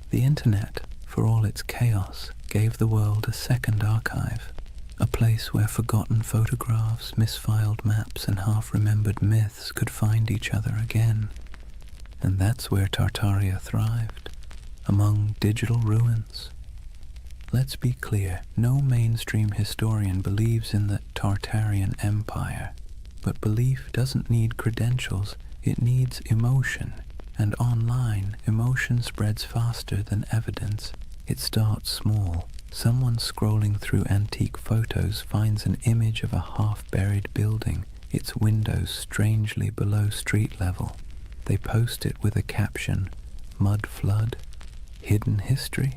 The internet, for all its chaos, gave the world a second archive, a place where forgotten photographs, misfiled maps, and half-remembered myths could find each other again. And that's where Tartaria thrived, among digital ruins. Let's be clear, no mainstream historian believes in the Tartarian Empire, but belief doesn't need credentials, it needs emotion. And online, emotion spreads faster than evidence. It starts small. Someone scrolling through antique photos finds an image of a half-buried building, its windows strangely below street level. They post it with a caption, "Mud flood? Hidden history?"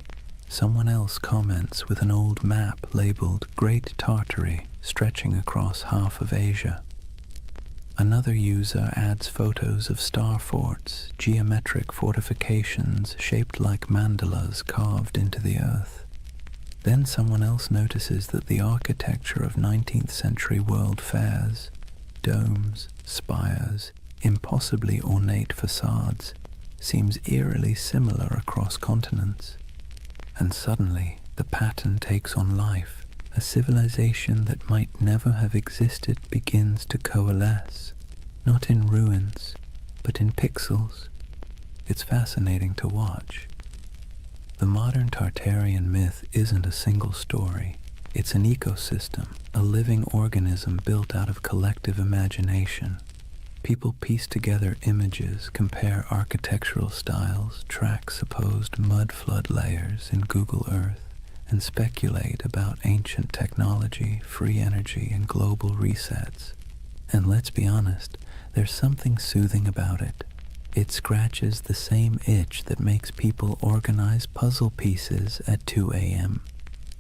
Someone else comments with an old map labeled Great Tartary, stretching across half of Asia. Another user adds photos of star forts, geometric fortifications shaped like mandalas carved into the earth. Then someone else notices that the architecture of 19th century world fairs, domes, spires, impossibly ornate facades, seems eerily similar across continents. And suddenly, the pattern takes on life. A civilization that might never have existed begins to coalesce, not in ruins, but in pixels. It's fascinating to watch. The modern Tartarian myth isn't a single story. It's an ecosystem, a living organism built out of collective imagination. People piece together images, compare architectural styles, track supposed mud flood layers in Google Earth, and speculate about ancient technology, free energy, and global resets. And let's be honest, there's something soothing about it. It scratches the same itch that makes people organize puzzle pieces at 2 a.m.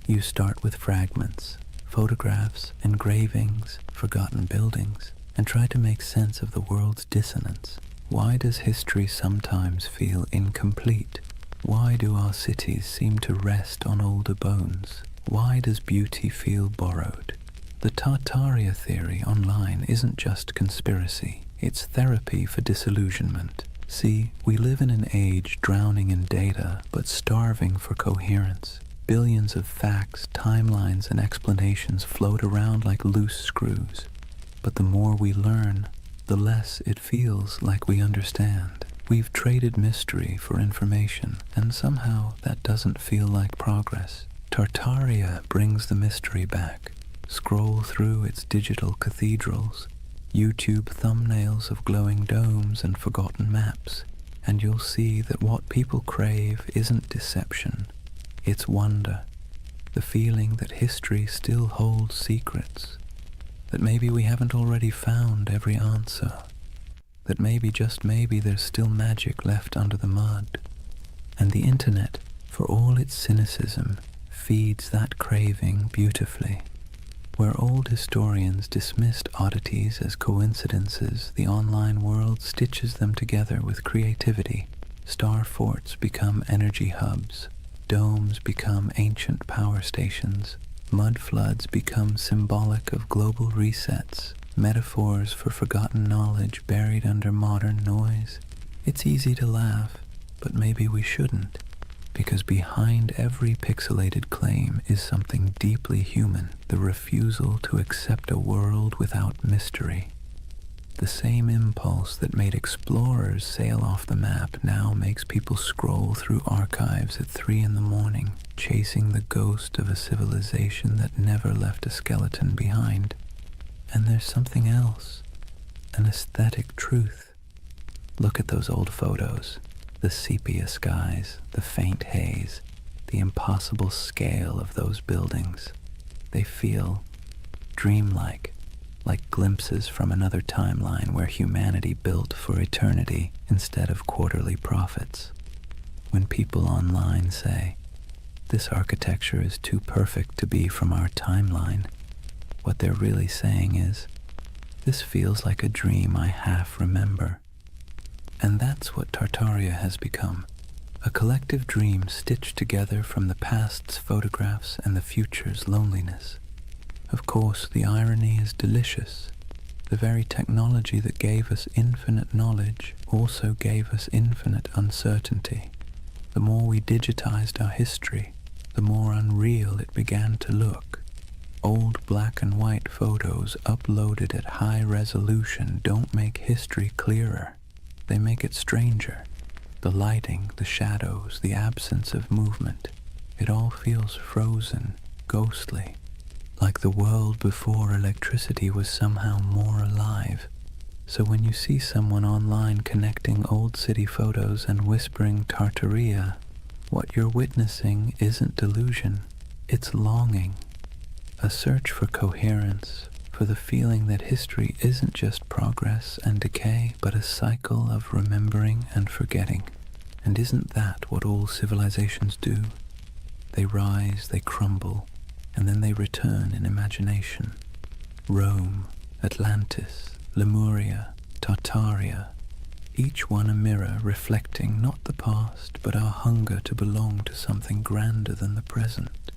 You start with fragments, photographs, engravings, forgotten buildings, and try to make sense of the world's dissonance. Why does history sometimes feel incomplete? Why do our cities seem to rest on older bones? Why does beauty feel borrowed? The Tartaria theory online isn't just conspiracy, it's therapy for disillusionment. See, we live in an age drowning in data, but starving for coherence. Billions of facts, timelines, and explanations float around like loose screws. But the more we learn, the less it feels like we understand. We've traded mystery for information, and somehow that doesn't feel like progress. Tartaria brings the mystery back. Scroll through its digital cathedrals, YouTube thumbnails of glowing domes and forgotten maps, and you'll see that what people crave isn't deception, it's wonder. the feeling that history still holds secrets, that maybe we haven't already found every answer, that maybe, just maybe, there's still magic left under the mud. And the internet, for all its cynicism, feeds that craving beautifully. Where old historians dismissed oddities as coincidences, the online world stitches them together with creativity. Star forts become energy hubs, domes become ancient power stations, mud floods become symbolic of global resets, metaphors for forgotten knowledge buried under modern noise. It's easy to laugh, but maybe we shouldn't, because behind every pixelated claim is something deeply human, the refusal to accept a world without mystery. The same impulse that made explorers sail off the map now makes people scroll through archives at 3 in the morning, chasing the ghost of a civilization that never left a skeleton behind. And there's something else, an aesthetic truth. Look at those old photos. The sepia skies, the faint haze, the impossible scale of those buildings. They feel dreamlike, like glimpses from another timeline where humanity built for eternity instead of quarterly profits. When people online say, "This architecture is too perfect to be from our timeline," what they're really saying is, "This feels like a dream I half remember." And that's what Tartaria has become, a collective dream stitched together from the past's photographs and the future's loneliness. Of course, the irony is delicious. The very technology that gave us infinite knowledge also gave us infinite uncertainty. The more we digitized our history, the more unreal it began to look. Old black and white photos uploaded at high resolution don't make history clearer. They make it stranger. The lighting, the shadows, the absence of movement, it all feels frozen, ghostly, like the world before electricity was somehow more alive. So when you see someone online connecting old city photos and whispering Tartaria, what you're witnessing isn't delusion, it's longing, a search for coherence, for the feeling that history isn't just progress and decay, but a cycle of remembering and forgetting. And isn't that what all civilizations do? They rise, they crumble, and then they return in imagination. Rome, Atlantis, Lemuria, Tartaria, each one a mirror reflecting not the past, but our hunger to belong to something grander than the present.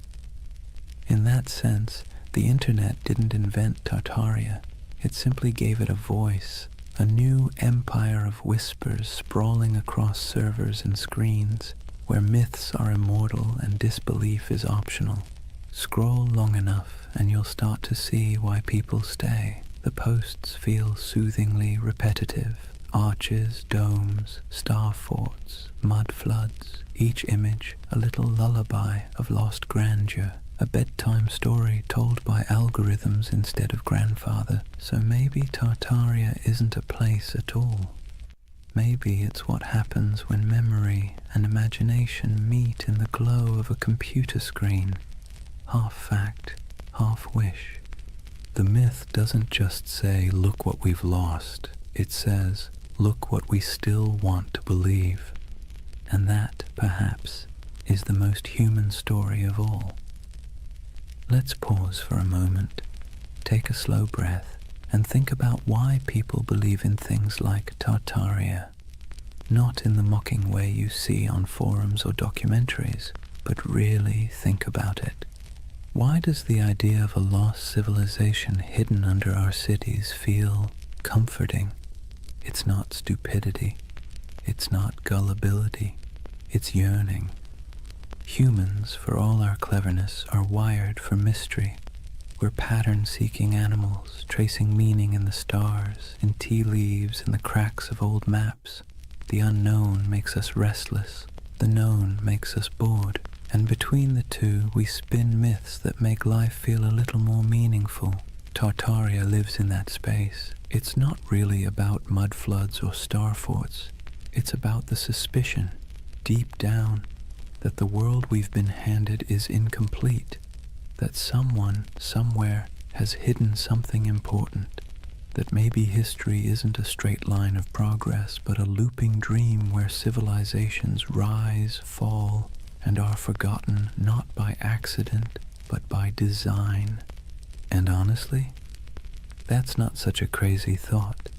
In that sense, the internet didn't invent Tartaria, it simply gave it a voice, a new empire of whispers sprawling across servers and screens, where myths are immortal and disbelief is optional. Scroll long enough and you'll start to see why people stay. The posts feel soothingly repetitive. Arches, domes, star forts, mud floods, each image a little lullaby of lost grandeur. A bedtime story told by algorithms instead of grandfather. So maybe Tartaria isn't a place at all. Maybe it's what happens when memory and imagination meet in the glow of a computer screen. Half fact, half wish. The myth doesn't just say, "Look what we've lost." It says, "Look what we still want to believe." And that, perhaps, is the most human story of all. Let's pause for a moment, take a slow breath, and think about why people believe in things like Tartaria. Not in the mocking way you see on forums or documentaries, but really think about it. Why does the idea of a lost civilization hidden under our cities feel comforting? It's not stupidity, it's not gullibility, it's yearning. Humans, for all our cleverness, are wired for mystery. We're pattern-seeking animals, tracing meaning in the stars, in tea leaves, in the cracks of old maps. The unknown makes us restless, the known makes us bored, and between the two we spin myths that make life feel a little more meaningful. Tartaria lives in that space. It's not really about mud floods or star forts. It's about the suspicion, deep down, that the world we've been handed is incomplete, that someone, somewhere, has hidden something important, that maybe history isn't a straight line of progress, but a looping dream where civilizations rise, fall, and are forgotten not by accident, but by design. And honestly, that's not such a crazy thought.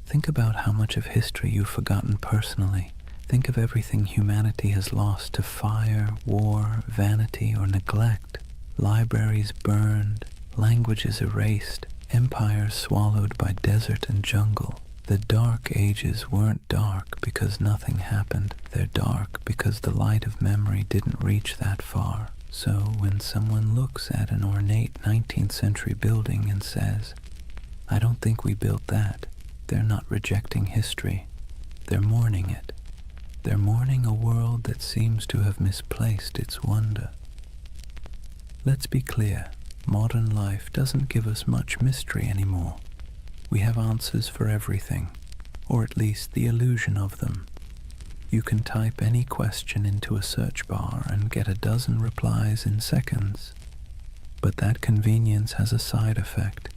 Think about how much of history you've forgotten personally. Think of everything humanity has lost to fire, war, vanity, or neglect. Libraries burned, languages erased, empires swallowed by desert and jungle. The dark ages weren't dark because nothing happened. They're dark because the light of memory didn't reach that far. So when someone looks at an ornate 19th century building and says, "I don't think we built that," they're not rejecting history. They're mourning it. They're mourning a world that seems to have misplaced its wonder. Let's be clear, modern life doesn't give us much mystery anymore. We have answers for everything, or at least the illusion of them. You can type any question into a search bar and get a dozen replies in seconds. But that convenience has a side effect.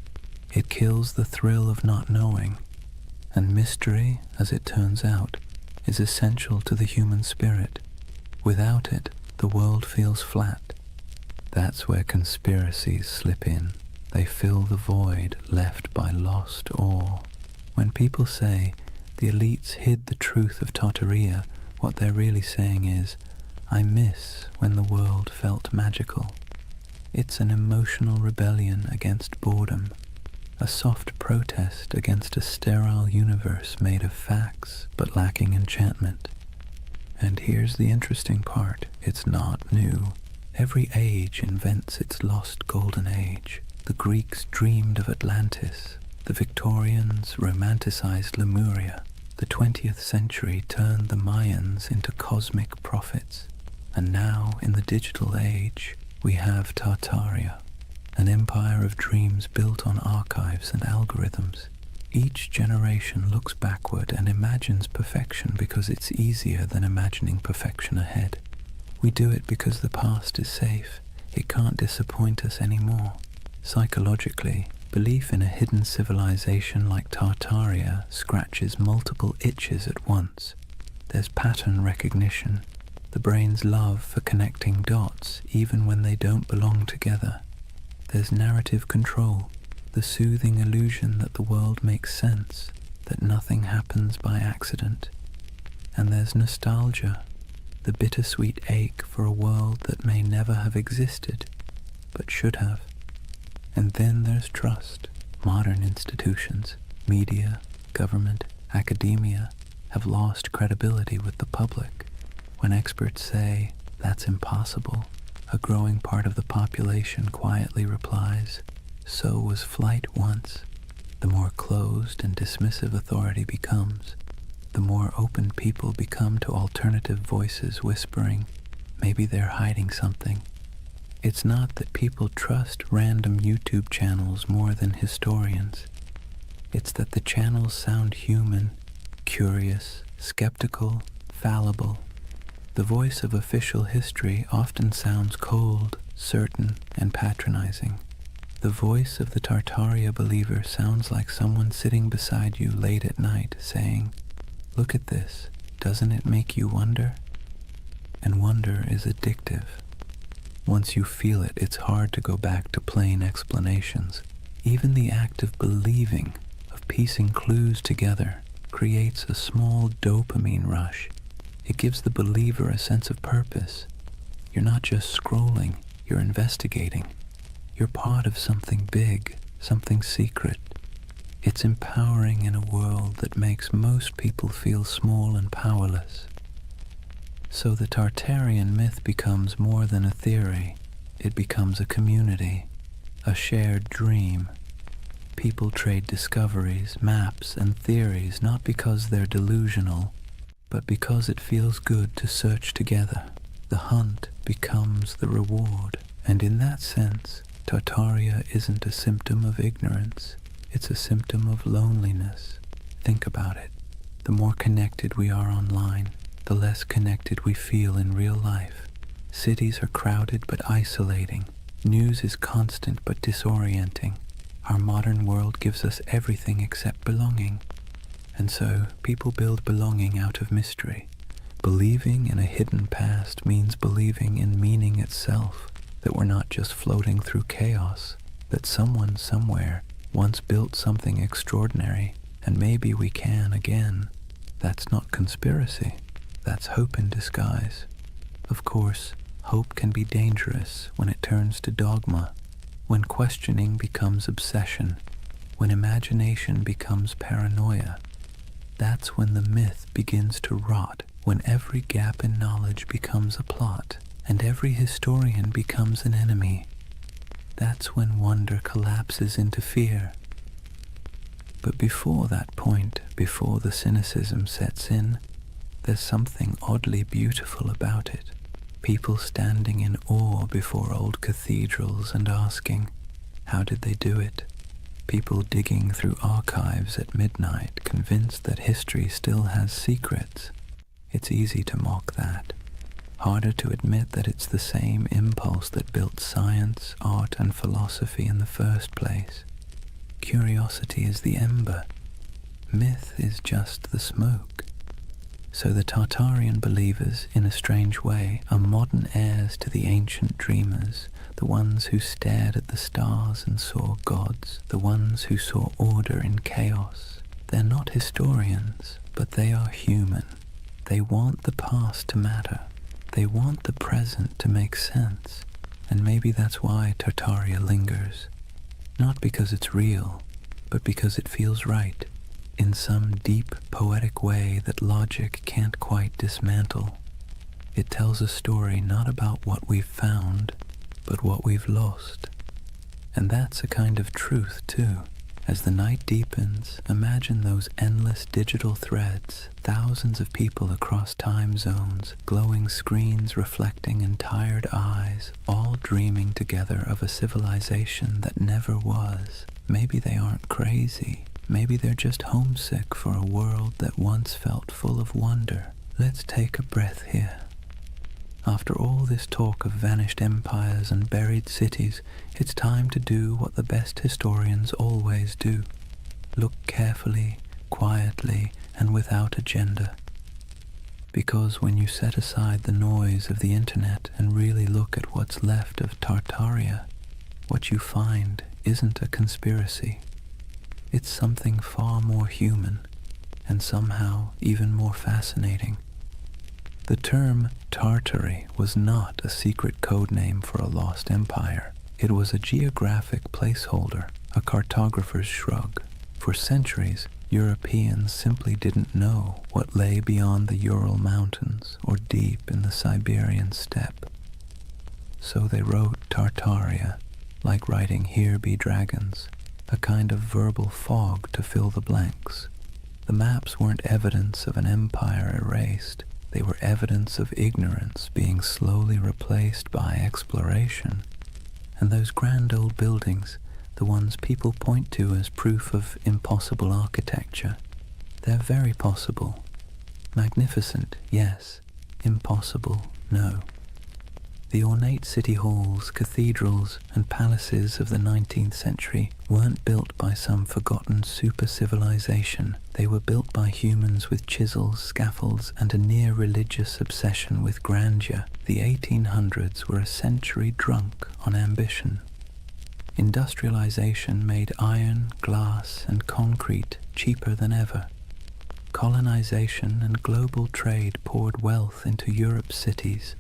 It kills the thrill of not knowing. And mystery, as it turns out, is essential to the human spirit. Without it, the world feels flat. That's where conspiracies slip in. They fill the void left by lost awe. When people say the elites hid the truth of Tartaria, what they're really saying is, I miss when the world felt magical. It's an emotional rebellion against boredom, a soft protest against a sterile universe made of facts but lacking enchantment. And here's the interesting part, it's not new. Every age invents its lost golden age. The Greeks dreamed of Atlantis, the Victorians romanticized Lemuria, the 20th century turned the Mayans into cosmic prophets, and now in the digital age we have Tartaria, an empire of dreams built on archives and algorithms. Each generation looks backward and imagines perfection because it's easier than imagining perfection ahead. We do it because the past is safe. It can't disappoint us anymore. Psychologically, belief in a hidden civilization like Tartaria scratches multiple itches at once. There's pattern recognition, the brain's love for connecting dots even when they don't belong together. There's narrative control, the soothing illusion that the world makes sense, that nothing happens by accident. And there's nostalgia, the bittersweet ache for a world that may never have existed, but should have. And then there's trust. Modern institutions, media, government, academia, have lost credibility with the public. When experts say, that's impossible, a growing part of the population quietly replies, so was flight once. The more closed and dismissive authority becomes, the more open people become to alternative voices whispering, maybe they're hiding something. It's not that people trust random YouTube channels more than historians. It's that the channels sound human, curious, skeptical, fallible. The voice of official history often sounds cold, certain, and patronizing. The voice of the Tartaria believer sounds like someone sitting beside you late at night saying, "Look at this, doesn't it make you wonder?" And wonder is addictive. Once you feel it, it's hard to go back to plain explanations. Even the act of believing, of piecing clues together, creates a small dopamine rush. It gives the believer a sense of purpose. You're not just scrolling, you're investigating. You're part of something big, something secret. It's empowering in a world that makes most people feel small and powerless. So the Tartarian myth becomes more than a theory. It becomes a community, a shared dream. People trade discoveries, maps, and theories not because they're delusional, but because it feels good to search together. The hunt becomes the reward. And in that sense, Tartaria isn't a symptom of ignorance. It's a symptom of loneliness. Think about it. The more connected we are online, the less connected we feel in real life. Cities are crowded but isolating. News is constant but disorienting. Our modern world gives us everything except belonging. And so people build belonging out of mystery. Believing in a hidden past means believing in meaning itself, that we're not just floating through chaos, that someone somewhere once built something extraordinary, and maybe we can again. That's not conspiracy. That's hope in disguise. Of course, hope can be dangerous when it turns to dogma, when questioning becomes obsession, when imagination becomes paranoia. That's when the myth begins to rot, when every gap in knowledge becomes a plot, and every historian becomes an enemy. That's when wonder collapses into fear. But before that point, before the cynicism sets in, there's something oddly beautiful about it. People standing in awe before old cathedrals and asking, how did they do it? People digging through archives at midnight, convinced that history still has secrets. It's easy to mock that. Harder to admit that it's the same impulse that built science, art, and philosophy in the first place. Curiosity is the ember. Myth is just the smoke. So the Tartarian believers, in a strange way, are modern heirs to the ancient dreamers, the ones who stared at the stars and saw gods, the ones who saw order in chaos. They're not historians, but they are human. They want the past to matter. They want the present to make sense. And maybe that's why Tartaria lingers. Not because it's real, but because it feels right, in some deep, poetic way that logic can't quite dismantle. It tells a story not about what we've found, but what we've lost. And that's a kind of truth, too. As the night deepens, imagine those endless digital threads, thousands of people across time zones, glowing screens reflecting in tired eyes, all dreaming together of a civilization that never was. Maybe they aren't crazy. Maybe they're just homesick for a world that once felt full of wonder. Let's take a breath here. After all this talk of vanished empires and buried cities, it's time to do what the best historians always do. Look carefully, quietly, and without agenda. Because when you set aside the noise of the internet and really look at what's left of Tartaria, what you find isn't a conspiracy. It's something far more human, and somehow even more fascinating. The term Tartary was not a secret code name for a lost empire. It was a geographic placeholder, a cartographer's shrug. For centuries, Europeans simply didn't know what lay beyond the Ural Mountains or deep in the Siberian steppe. So they wrote Tartaria, like writing "Here be dragons," a kind of verbal fog to fill the blanks. The maps weren't evidence of an empire erased. They were evidence of ignorance being slowly replaced by exploration. And those grand old buildings, the ones people point to as proof of impossible architecture, they're very possible. Magnificent, yes. Impossible, no. The ornate city halls, cathedrals, and palaces of the 19th century weren't built by some forgotten super-civilization. They were built by humans with chisels, scaffolds, and a near-religious obsession with grandeur. The 1800s were a century drunk on ambition. Industrialization made iron, glass, and concrete cheaper than ever. Colonization and global trade poured wealth into Europe's cities.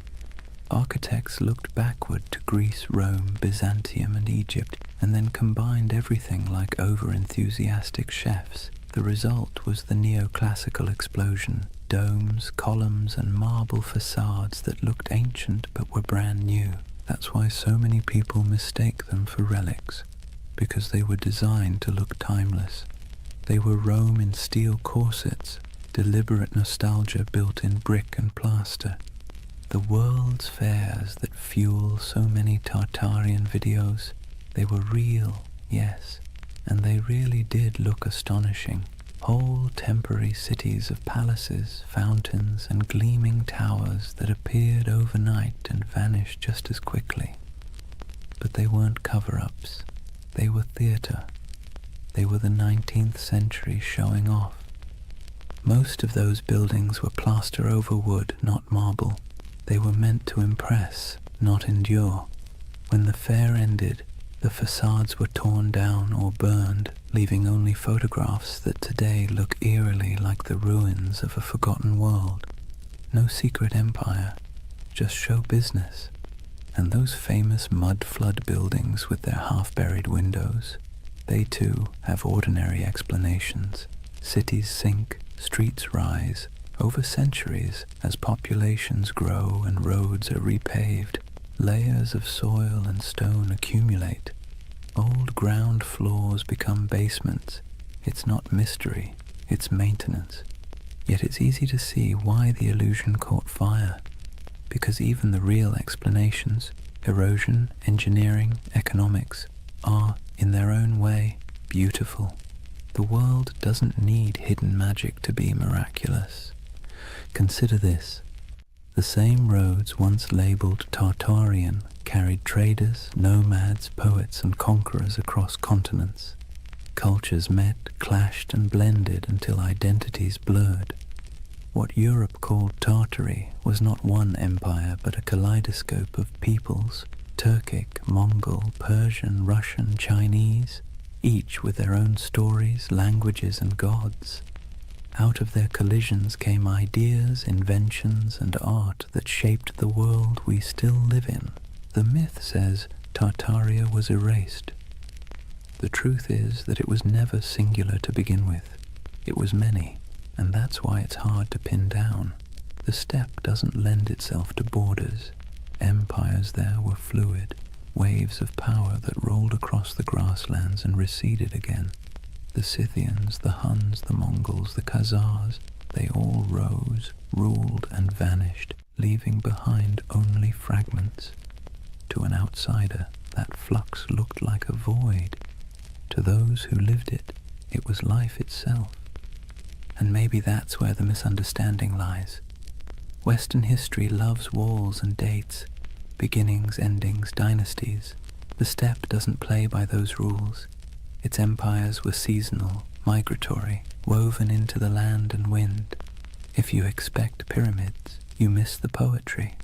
Architects looked backward to Greece, Rome, Byzantium, and Egypt, and then combined everything like over-enthusiastic chefs. The result was the neoclassical explosion, domes, columns, and marble facades that looked ancient but were brand new. That's why so many people mistake them for relics, because they were designed to look timeless. They were Rome in steel corsets, deliberate nostalgia built in brick and plaster. The world's fairs that fuel so many Tartarian videos, they were real, yes, and they really did look astonishing. Whole temporary cities of palaces, fountains, and gleaming towers that appeared overnight and vanished just as quickly. But they weren't cover-ups. They were theatre. They were the 19th century showing off. Most of those buildings were plaster over wood, not marble. They were meant to impress, not endure. When the fair ended, the facades were torn down or burned, leaving only photographs that today look eerily like the ruins of a forgotten world. No secret empire, just show business. And those famous mud flood buildings with their half-buried windows, they too have ordinary explanations. Cities sink, streets rise, over centuries as populations grow and roads are repaved. Layers of soil and stone accumulate. Old ground floors become basements. It's not mystery, it's maintenance. Yet it's easy to see why the illusion caught fire. Because even the real explanations, erosion, engineering, economics, are, in their own way, beautiful. The world doesn't need hidden magic to be miraculous. Consider this. The same roads once labeled Tartarian carried traders, nomads, poets, and conquerors across continents. Cultures met, clashed, and blended until identities blurred. What Europe called Tartary was not one empire but a kaleidoscope of peoples, Turkic, Mongol, Persian, Russian, Chinese, each with their own stories, languages, and gods. Out of their collisions came ideas, inventions, and art that shaped the world we still live in. The myth says Tartaria was erased. The truth is that it was never singular to begin with. It was many, and that's why it's hard to pin down. The steppe doesn't lend itself to borders. Empires there were fluid, waves of power that rolled across the grasslands and receded again. The Scythians, the Huns, the Mongols, the Khazars, they all rose, ruled, and vanished, leaving behind only fragments. To an outsider, that flux looked like a void. To those who lived it, it was life itself. And maybe that's where the misunderstanding lies. Western history loves walls and dates, beginnings, endings, dynasties. The steppe doesn't play by those rules. Its empires were seasonal, migratory, woven into the land and wind. If you expect pyramids, you miss the poetry.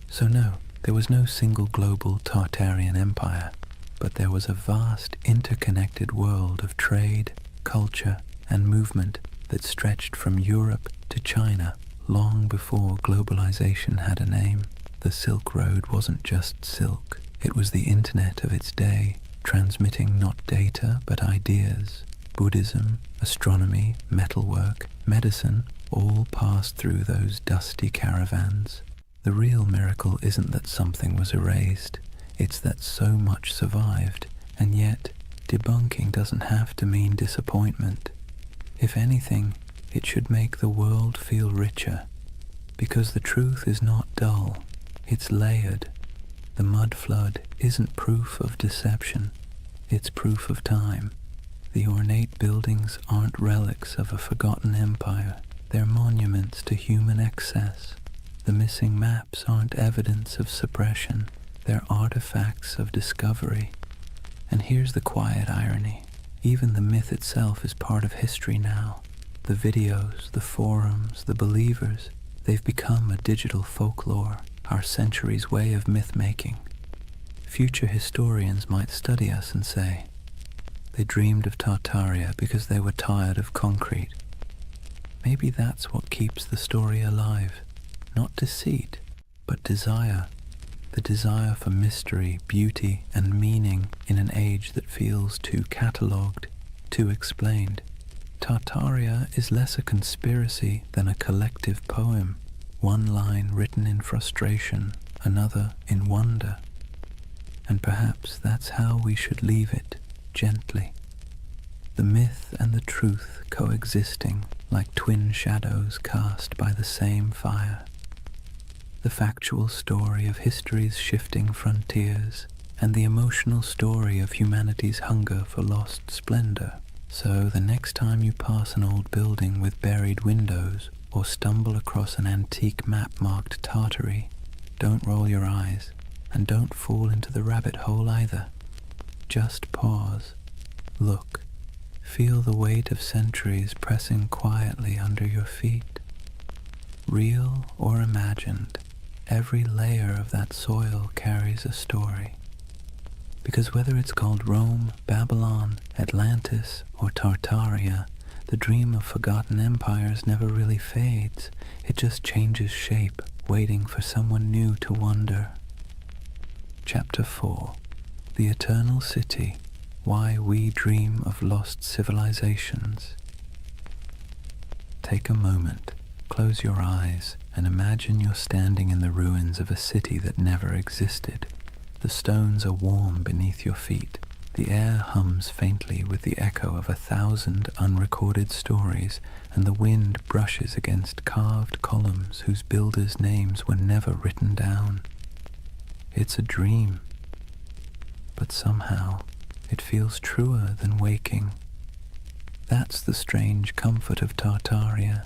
So no, there was no single global Tartarian empire, but there was a vast interconnected world of trade, culture, and movement that stretched from Europe to China long before globalization had a name. The Silk Road wasn't just silk, it was the internet of its day, transmitting not data but ideas. Buddhism, astronomy, metalwork, medicine all passed through those dusty caravans. The real miracle isn't that something was erased, it's that so much survived, and yet debunking doesn't have to mean disappointment. If anything, it should make the world feel richer, because the truth is not dull, it's layered. The mud flood isn't proof of deception, it's proof of time. The ornate buildings aren't relics of a forgotten empire, they're monuments to human excess. The missing maps aren't evidence of suppression, they're artifacts of discovery. And here's the quiet irony. Even the myth itself is part of history now. The videos, the forums, the believers, they've become a digital folklore, our century's way of myth-making. Future historians might study us and say, they dreamed of Tartaria because they were tired of concrete. Maybe that's what keeps the story alive. Not deceit, but desire. The desire for mystery, beauty, and meaning in an age that feels too catalogued, too explained. Tartaria is less a conspiracy than a collective poem, one line written in frustration, another in wonder. And perhaps that's how we should leave it, gently. The myth and the truth coexisting like twin shadows cast by the same fire. The factual story of history's shifting frontiers and the emotional story of humanity's hunger for lost splendor. So the next time you pass an old building with buried windows or stumble across an antique map marked Tartary, don't roll your eyes. And don't fall into the rabbit hole either. Just pause, look, feel the weight of centuries pressing quietly under your feet. Real or imagined, every layer of that soil carries a story. Because whether it's called Rome, Babylon, Atlantis, or Tartaria, the dream of forgotten empires never really fades. It just changes shape, waiting for someone new to wonder. Chapter 4. The Eternal City. Why We Dream of Lost Civilizations. Take a moment, close your eyes, and imagine you're standing in the ruins of a city that never existed. The stones are warm beneath your feet. The air hums faintly with the echo of 1,000 unrecorded stories, and the wind brushes against carved columns whose builders' names were never written down. It's a dream, but somehow it feels truer than waking. That's the strange comfort of Tartaria.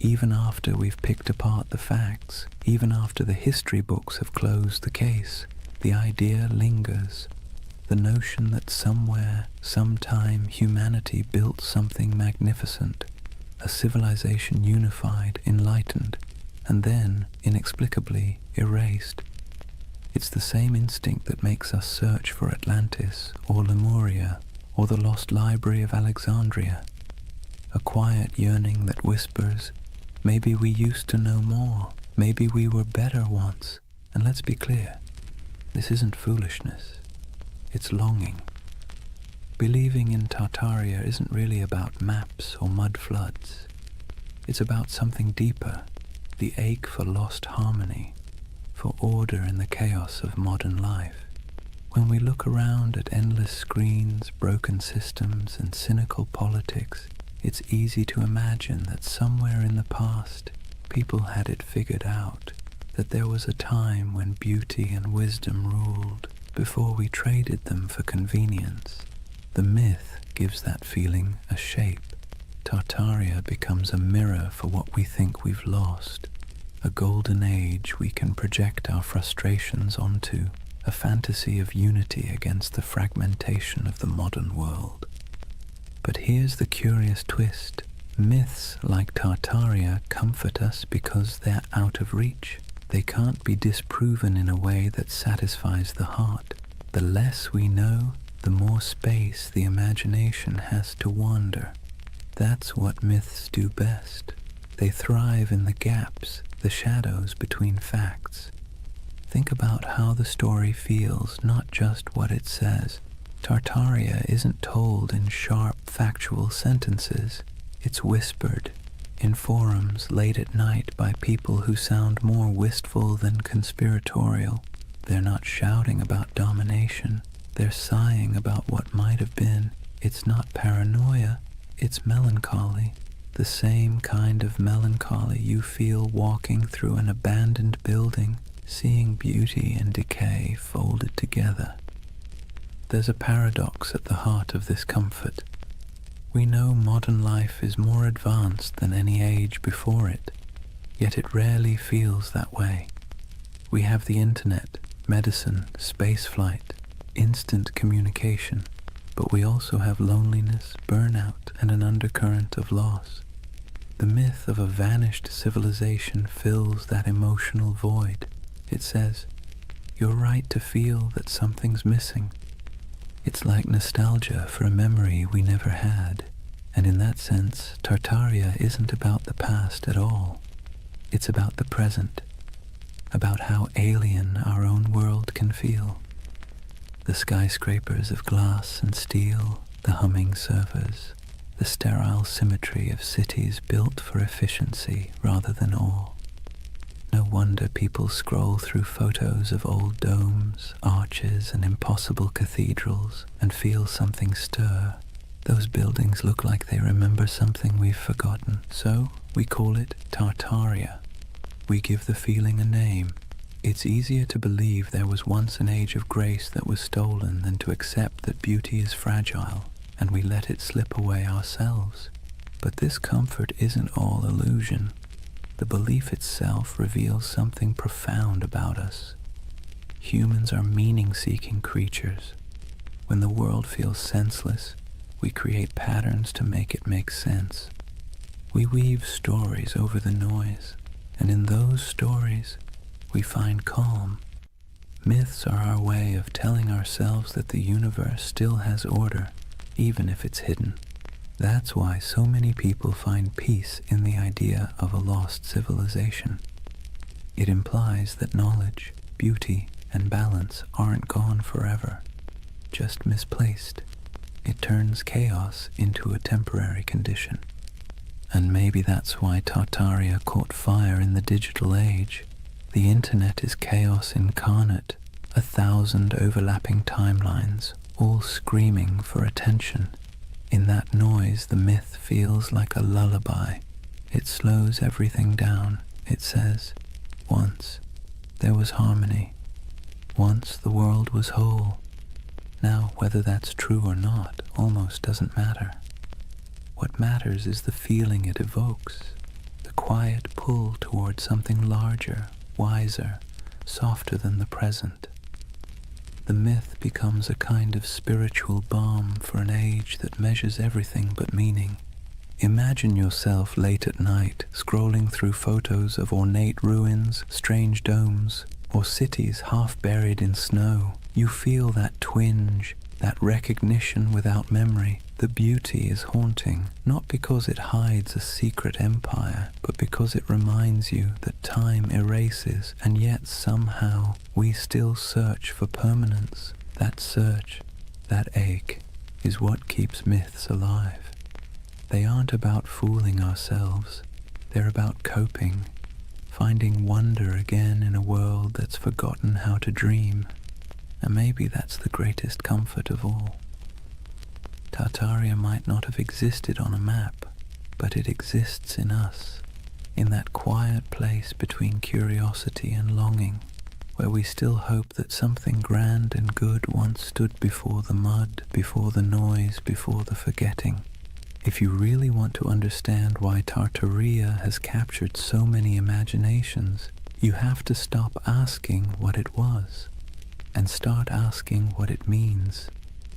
Even after we've picked apart the facts, even after the history books have closed the case, the idea lingers. The notion that somewhere, sometime, humanity built something magnificent, a civilization unified, enlightened, and then, inexplicably, erased. It's the same instinct that makes us search for Atlantis, or Lemuria, or the lost library of Alexandria. A quiet yearning that whispers, maybe we used to know more, maybe we were better once. And let's be clear, this isn't foolishness, it's longing. Believing in Tartaria isn't really about maps or mud floods. It's about something deeper, the ache for lost harmony, for order in the chaos of modern life. When we look around at endless screens, broken systems, and cynical politics, it's easy to imagine that somewhere in the past, people had it figured out, that there was a time when beauty and wisdom ruled, before we traded them for convenience. The myth gives that feeling a shape. Tartaria becomes a mirror for what we think we've lost, a golden age we can project our frustrations onto, a fantasy of unity against the fragmentation of the modern world. But here's the curious twist. Myths like Tartaria comfort us because they're out of reach. They can't be disproven in a way that satisfies the heart. The less we know, the more space the imagination has to wander. That's what myths do best. They thrive in the gaps, the shadows between facts. Think about how the story feels, not just what it says. Tartaria isn't told in sharp, factual sentences. It's whispered in forums late at night by people who sound more wistful than conspiratorial. They're not shouting about domination. They're sighing about what might have been. It's not paranoia, it's melancholy. The same kind of melancholy you feel walking through an abandoned building, seeing beauty and decay folded together. There's a paradox at the heart of this comfort. We know modern life is more advanced than any age before it, yet it rarely feels that way. We have the internet, medicine, spaceflight, instant communication, but we also have loneliness, burnout, and an undercurrent of loss. The myth of a vanished civilization fills that emotional void. It says, you're right to feel that something's missing. It's like nostalgia for a memory we never had, and in that sense, Tartaria isn't about the past at all. It's about the present, about how alien our own world can feel. The skyscrapers of glass and steel, the humming servers, the sterile symmetry of cities built for efficiency rather than awe. No wonder people scroll through photos of old domes, arches, and impossible cathedrals and feel something stir. Those buildings look like they remember something we've forgotten, so we call it Tartaria. We give the feeling a name. It's easier to believe there was once an age of grace that was stolen than to accept that beauty is fragile, and we let it slip away ourselves. But this comfort isn't all illusion. The belief itself reveals something profound about us. humans are meaning-seeking creatures. When the world feels senseless, we create patterns to make it make sense. We weave stories over the noise, and in those stories, we find calm. Myths are our way of telling ourselves that the universe still has order, even if it's hidden. That's why so many people find peace in the idea of a lost civilization. It implies that knowledge, beauty, and balance aren't gone forever, just misplaced. It turns chaos into a temporary condition. And maybe that's why Tartaria caught fire in the digital age. The internet is chaos incarnate, 1,000 overlapping timelines, all screaming for attention. In that noise, the myth feels like a lullaby. It slows everything down. It says, once there was harmony. Once the world was whole. Now, whether that's true or not almost doesn't matter. What matters is the feeling it evokes, the quiet pull toward something larger, wiser, softer than the present. The myth becomes a kind of spiritual balm for an age that measures everything but meaning. Imagine yourself late at night, scrolling through photos of ornate ruins, strange domes, or cities half buried in snow. You feel that twinge, that recognition without memory. The beauty is haunting, not because it hides a secret empire, but because it reminds you that time erases, and yet somehow we still search for permanence. That search, that ache, is what keeps myths alive. They aren't about fooling ourselves. They're about coping, finding wonder again in a world that's forgotten how to dream. And maybe that's the greatest comfort of all. Tartaria might not have existed on a map, but it exists in us, in that quiet place between curiosity and longing, where we still hope that something grand and good once stood before the mud, before the noise, before the forgetting. If you really want to understand why Tartaria has captured so many imaginations, you have to stop asking what it was, and start asking what it means.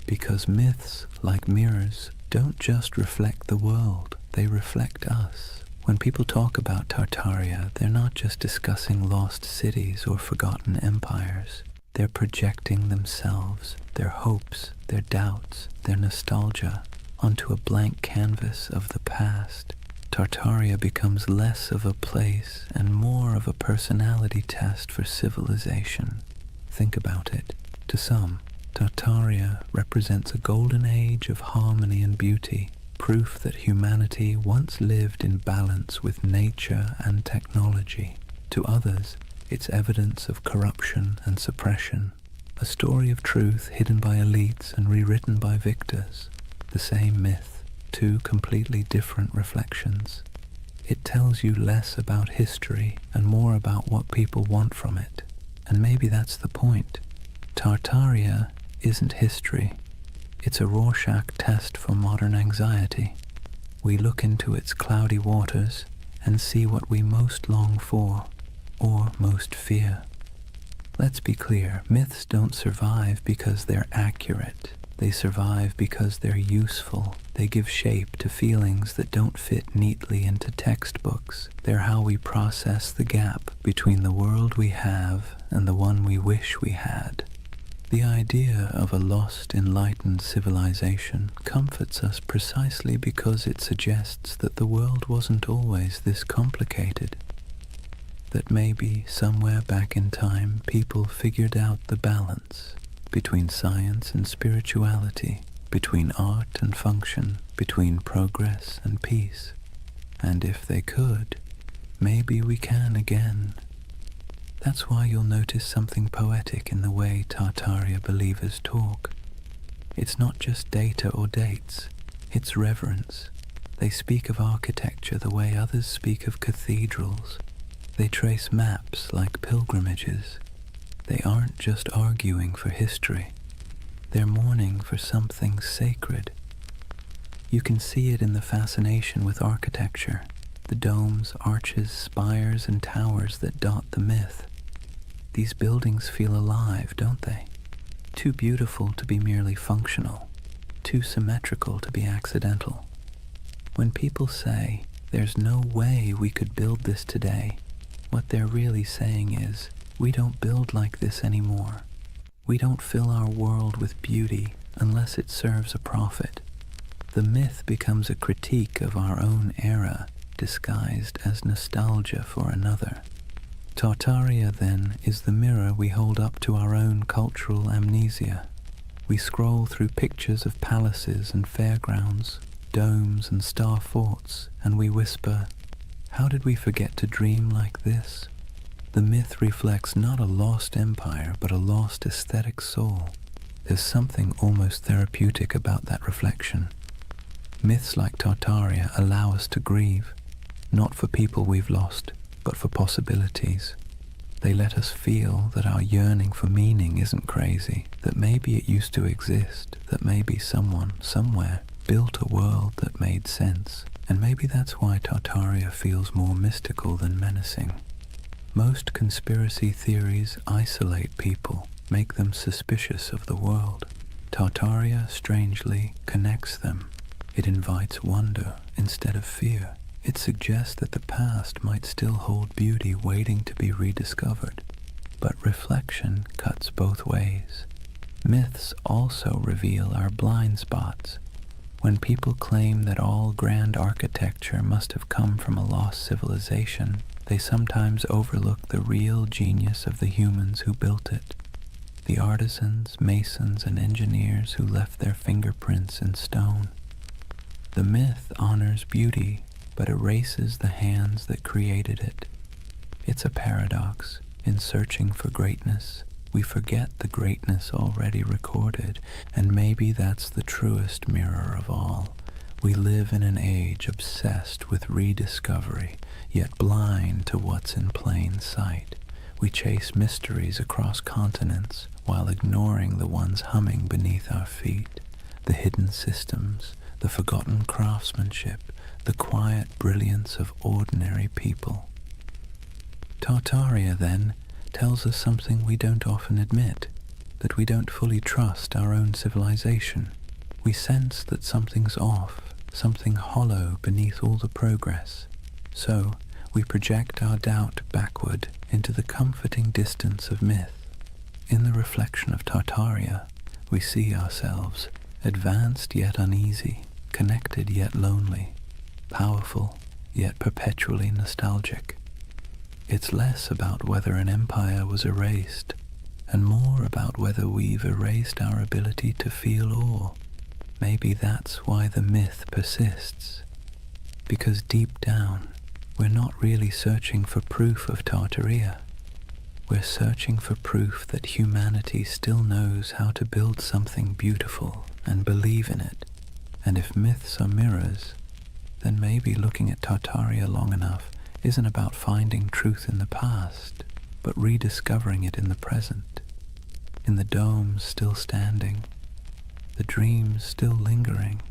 Because myths, like mirrors, don't just reflect the world, they reflect us. When people talk about Tartaria, they're not just discussing lost cities or forgotten empires. They're projecting themselves, their hopes, their doubts, their nostalgia, onto a blank canvas of the past. Tartaria becomes less of a place and more of a personality test for civilization. Think about it. To some, Tartaria represents a golden age of harmony and beauty, proof that humanity once lived in balance with nature and technology. To others, it's evidence of corruption and suppression, a story of truth hidden by elites and rewritten by victors. The same myth, two completely different reflections. It tells you less about history and more about what people want from it. And maybe that's the point. Tartaria isn't history. It's a Rorschach test for modern anxiety. We look into its cloudy waters and see what we most long for, or most fear. Let's be clear, myths don't survive because they're accurate. They survive because they're useful. They give shape to feelings that don't fit neatly into textbooks. They're how we process the gap between the world we have and the one we wish we had. The idea of a lost, enlightened civilization comforts us precisely because it suggests that the world wasn't always this complicated. That maybe, somewhere back in time, people figured out the balance between science and spirituality, between art and function, between progress and peace. And if they could, maybe we can again. That's why you'll notice something poetic in the way Tartaria believers talk. It's not just data or dates, it's reverence. They speak of architecture the way others speak of cathedrals. They trace maps like pilgrimages. They aren't just arguing for history. They're mourning for something sacred. You can see it in the fascination with architecture, the domes, arches, spires, and towers that dot the myth. These buildings feel alive, don't they? Too beautiful to be merely functional, too symmetrical to be accidental. When people say, "There's no way we could build this today," what they're really saying is, we don't build like this anymore. We don't fill our world with beauty unless it serves a profit. The myth becomes a critique of our own era, disguised as nostalgia for another. Tartaria, then, is the mirror we hold up to our own cultural amnesia. We scroll through pictures of palaces and fairgrounds, domes and star forts, and we whisper, "How did we forget to dream like this?" The myth reflects not a lost empire, but a lost aesthetic soul. There's something almost therapeutic about that reflection. Myths like Tartaria allow us to grieve, not for people we've lost, but for possibilities. They let us feel that our yearning for meaning isn't crazy, that maybe it used to exist, that maybe someone, somewhere, built a world that made sense, and maybe that's why Tartaria feels more mystical than menacing. Most conspiracy theories isolate people, make them suspicious of the world. Tartaria, strangely, connects them. It invites wonder instead of fear. It suggests that the past might still hold beauty waiting to be rediscovered. But reflection cuts both ways. Myths also reveal our blind spots. When people claim that all grand architecture must have come from a lost civilization, they sometimes overlook the real genius of the humans who built it. The artisans, masons, and engineers who left their fingerprints in stone. The myth honors beauty, but erases the hands that created it. It's a paradox. In searching for greatness, we forget the greatness already recorded, and maybe that's the truest mirror of all. We live in an age obsessed with rediscovery, yet blind to what's in plain sight. We chase mysteries across continents while ignoring the ones humming beneath our feet, the hidden systems, the forgotten craftsmanship, the quiet brilliance of ordinary people. Tartaria, then, tells us something we don't often admit, that we don't fully trust our own civilization. We sense that something's off, something hollow beneath all the progress. So, we project our doubt backward into the comforting distance of myth. In the reflection of Tartaria, we see ourselves, advanced yet uneasy, connected yet lonely, powerful yet perpetually nostalgic. It's less about whether an empire was erased, and more about whether we've erased our ability to feel awe. Maybe that's why the myth persists, because deep down, we're not really searching for proof of Tartaria. We're searching for proof that humanity still knows how to build something beautiful and believe in it. And if myths are mirrors, then maybe looking at Tartaria long enough isn't about finding truth in the past, but rediscovering it in the present, in the domes still standing, the dreams still lingering,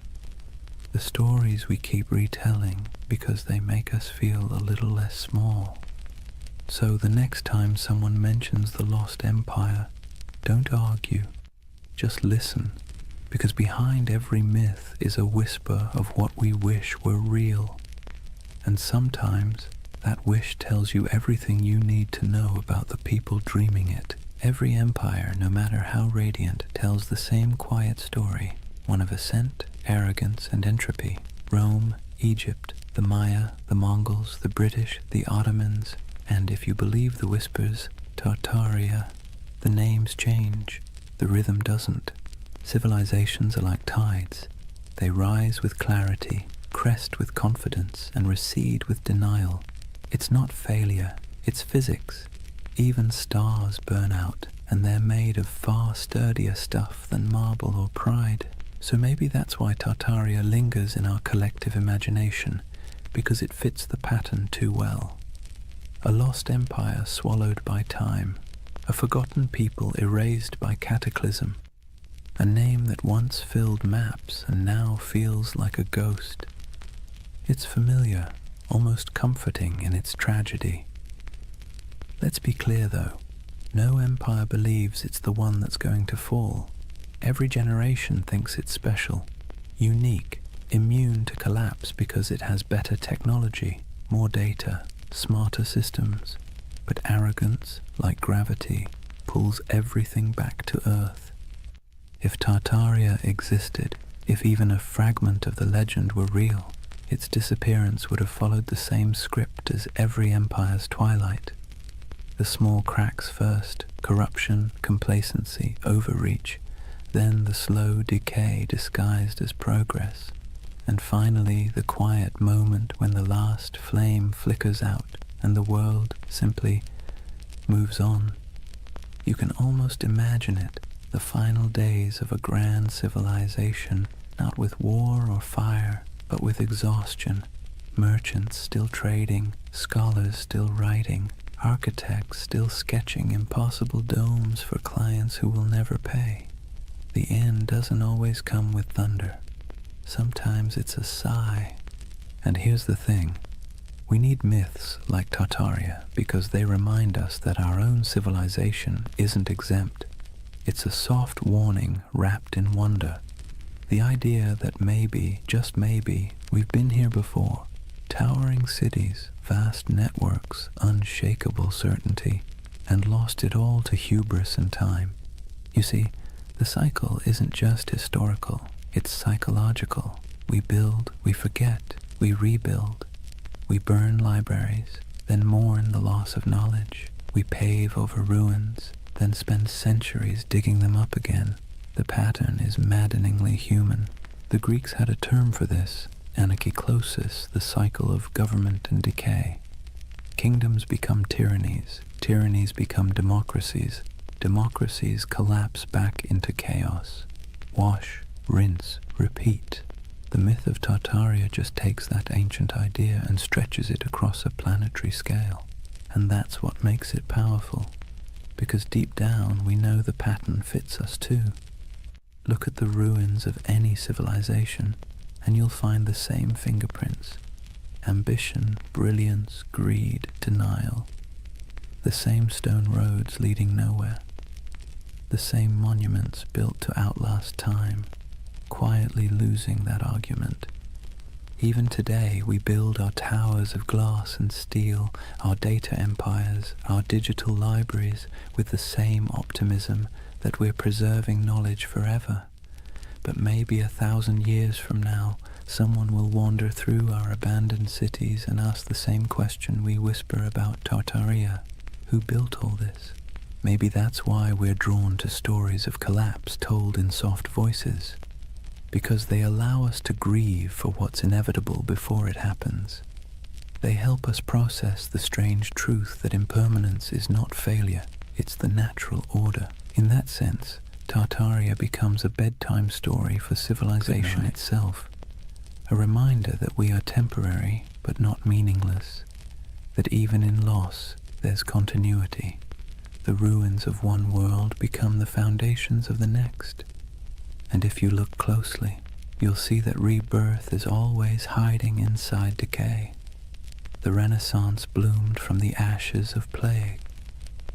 the stories we keep retelling because they make us feel a little less small. So the next time someone mentions the lost empire, don't argue, just listen, because behind every myth is a whisper of what we wish were real. And sometimes that wish tells you everything you need to know about the people dreaming it. Every empire, no matter how radiant, tells the same quiet story, one of ascent, arrogance, and entropy. Rome, Egypt, the Maya, the Mongols, the British, the Ottomans, and if you believe the whispers, Tartaria. The names change, the rhythm doesn't. Civilizations are like tides. They rise with clarity, crest with confidence, and recede with denial. It's not failure, it's physics. Even stars burn out, and they're made of far sturdier stuff than marble or pride. So maybe that's why Tartaria lingers in our collective imagination, because it fits the pattern too well. A lost empire swallowed by time, a forgotten people erased by cataclysm, a name that once filled maps and now feels like a ghost. It's familiar, almost comforting in its tragedy. Let's be clear though, No empire believes it's the one that's going to fall. Every generation thinks it's special, unique, immune to collapse because it has better technology, more data, smarter systems. But arrogance, like gravity, pulls everything back to Earth. If Tartaria existed, if even a fragment of the legend were real, its disappearance would have followed the same script as every empire's twilight. The small cracks first, corruption, complacency, overreach, then the slow decay disguised as progress, and finally the quiet moment when the last flame flickers out and the world simply moves on. You can almost imagine it, the final days of a grand civilization, not with war or fire, but with exhaustion, merchants still trading, scholars still writing, architects still sketching impossible domes for clients who will never pay. The end doesn't always come with thunder. Sometimes it's a sigh. And here's the thing. We need myths like Tartaria because they remind us that our own civilization isn't exempt. It's a soft warning wrapped in wonder. The idea that maybe, just maybe, we've been here before. Towering cities, vast networks, unshakable certainty, and lost it all to hubris and time. You see, the cycle isn't just historical, it's psychological. We build, we forget, we rebuild. We burn libraries, then mourn the loss of knowledge. We pave over ruins, then spend centuries digging them up again. The pattern is maddeningly human. The Greeks had a term for this, anarchiklosis, the cycle of government and decay. Kingdoms become tyrannies, tyrannies become democracies, democracies collapse back into chaos. Wash, rinse, repeat. The myth of Tartaria just takes that ancient idea and stretches it across a planetary scale. And that's what makes it powerful, because deep down we know the pattern fits us too. Look at the ruins of any civilization, and you'll find the same fingerprints. Ambition, brilliance, greed, denial. The same stone roads leading nowhere. The same monuments built to outlast time, quietly losing that argument. Even today we build our towers of glass and steel, our data empires, our digital libraries with the same optimism that we're preserving knowledge forever. But maybe 1,000 years from now, someone will wander through our abandoned cities and ask the same question we whisper about Tartaria. Who built all this? Maybe that's why we're drawn to stories of collapse told in soft voices, because they allow us to grieve for what's inevitable before it happens. They help us process the strange truth that impermanence is not failure, it's the natural order. In that sense, Tartaria becomes a bedtime story for civilization itself, a reminder that we are temporary but not meaningless, that even in loss there's continuity. The ruins of one world become the foundations of the next. And if you look closely, you'll see that rebirth is always hiding inside decay. The Renaissance bloomed from the ashes of plague.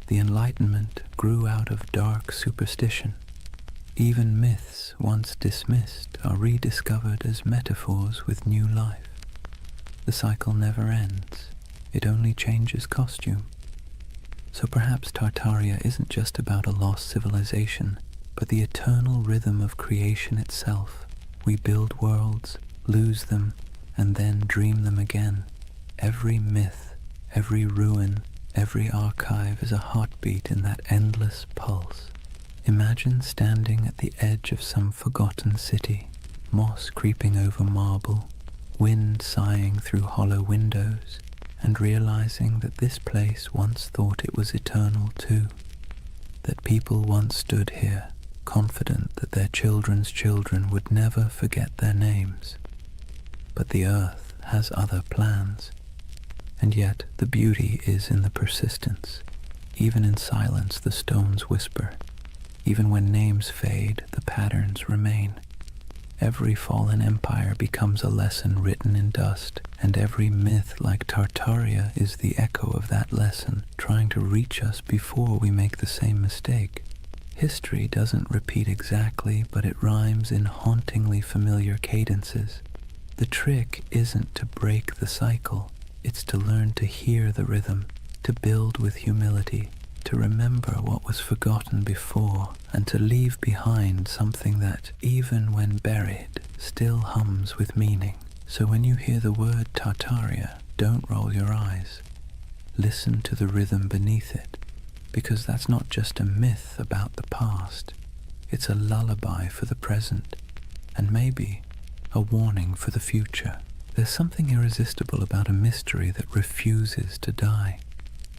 The Enlightenment grew out of dark superstition. Even myths once dismissed are rediscovered as metaphors with new life. The cycle never ends. It only changes costume. So perhaps Tartaria isn't just about a lost civilization, but the eternal rhythm of creation itself. We build worlds, lose them, and then dream them again. Every myth, every ruin, every archive is a heartbeat in that endless pulse. Imagine standing at the edge of some forgotten city, moss creeping over marble, wind sighing through hollow windows, and realizing that this place once thought it was eternal too, that people once stood here, confident that their children's children would never forget their names. But the earth has other plans, and yet the beauty is in the persistence. Even in silence the stones whisper. Even when names fade, the patterns remain. Every fallen empire becomes a lesson written in dust, and every myth like Tartaria is the echo of that lesson, trying to reach us before we make the same mistake. History doesn't repeat exactly, but it rhymes in hauntingly familiar cadences. The trick isn't to break the cycle, it's to learn to hear the rhythm, to build with humility, to remember what was forgotten before, and to leave behind something that, even when buried, still hums with meaning. So when you hear the word Tartaria, don't roll your eyes. Listen to the rhythm beneath it, because that's not just a myth about the past. It's a lullaby for the present, and maybe a warning for the future. There's something irresistible about a mystery that refuses to die.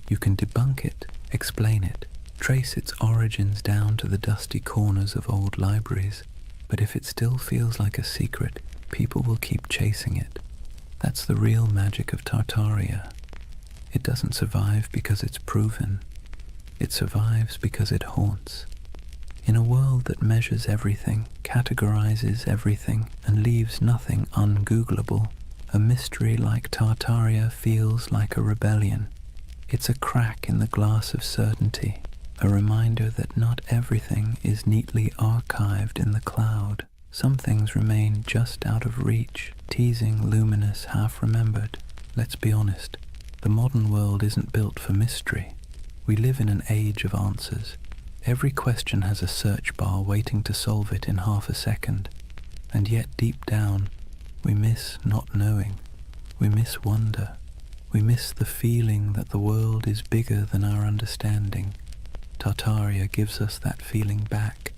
You can debunk it, explain it, trace its origins down to the dusty corners of old libraries, but if it still feels like a secret, people will keep chasing it. That's the real magic of Tartaria. It doesn't survive because it's proven. It survives because it haunts. In a world that measures everything, categorizes everything, and leaves nothing ungoogleable, a mystery like Tartaria feels like a rebellion. It's a crack in the glass of certainty, a reminder that not everything is neatly archived in the cloud. Some things remain just out of reach, teasing, luminous, half-remembered. Let's be honest, the modern world isn't built for mystery. We live in an age of answers. Every question has a search bar waiting to solve it in half a second, and yet deep down, we miss not knowing. We miss wonder. We miss the feeling that the world is bigger than our understanding. Tartaria gives us that feeling back.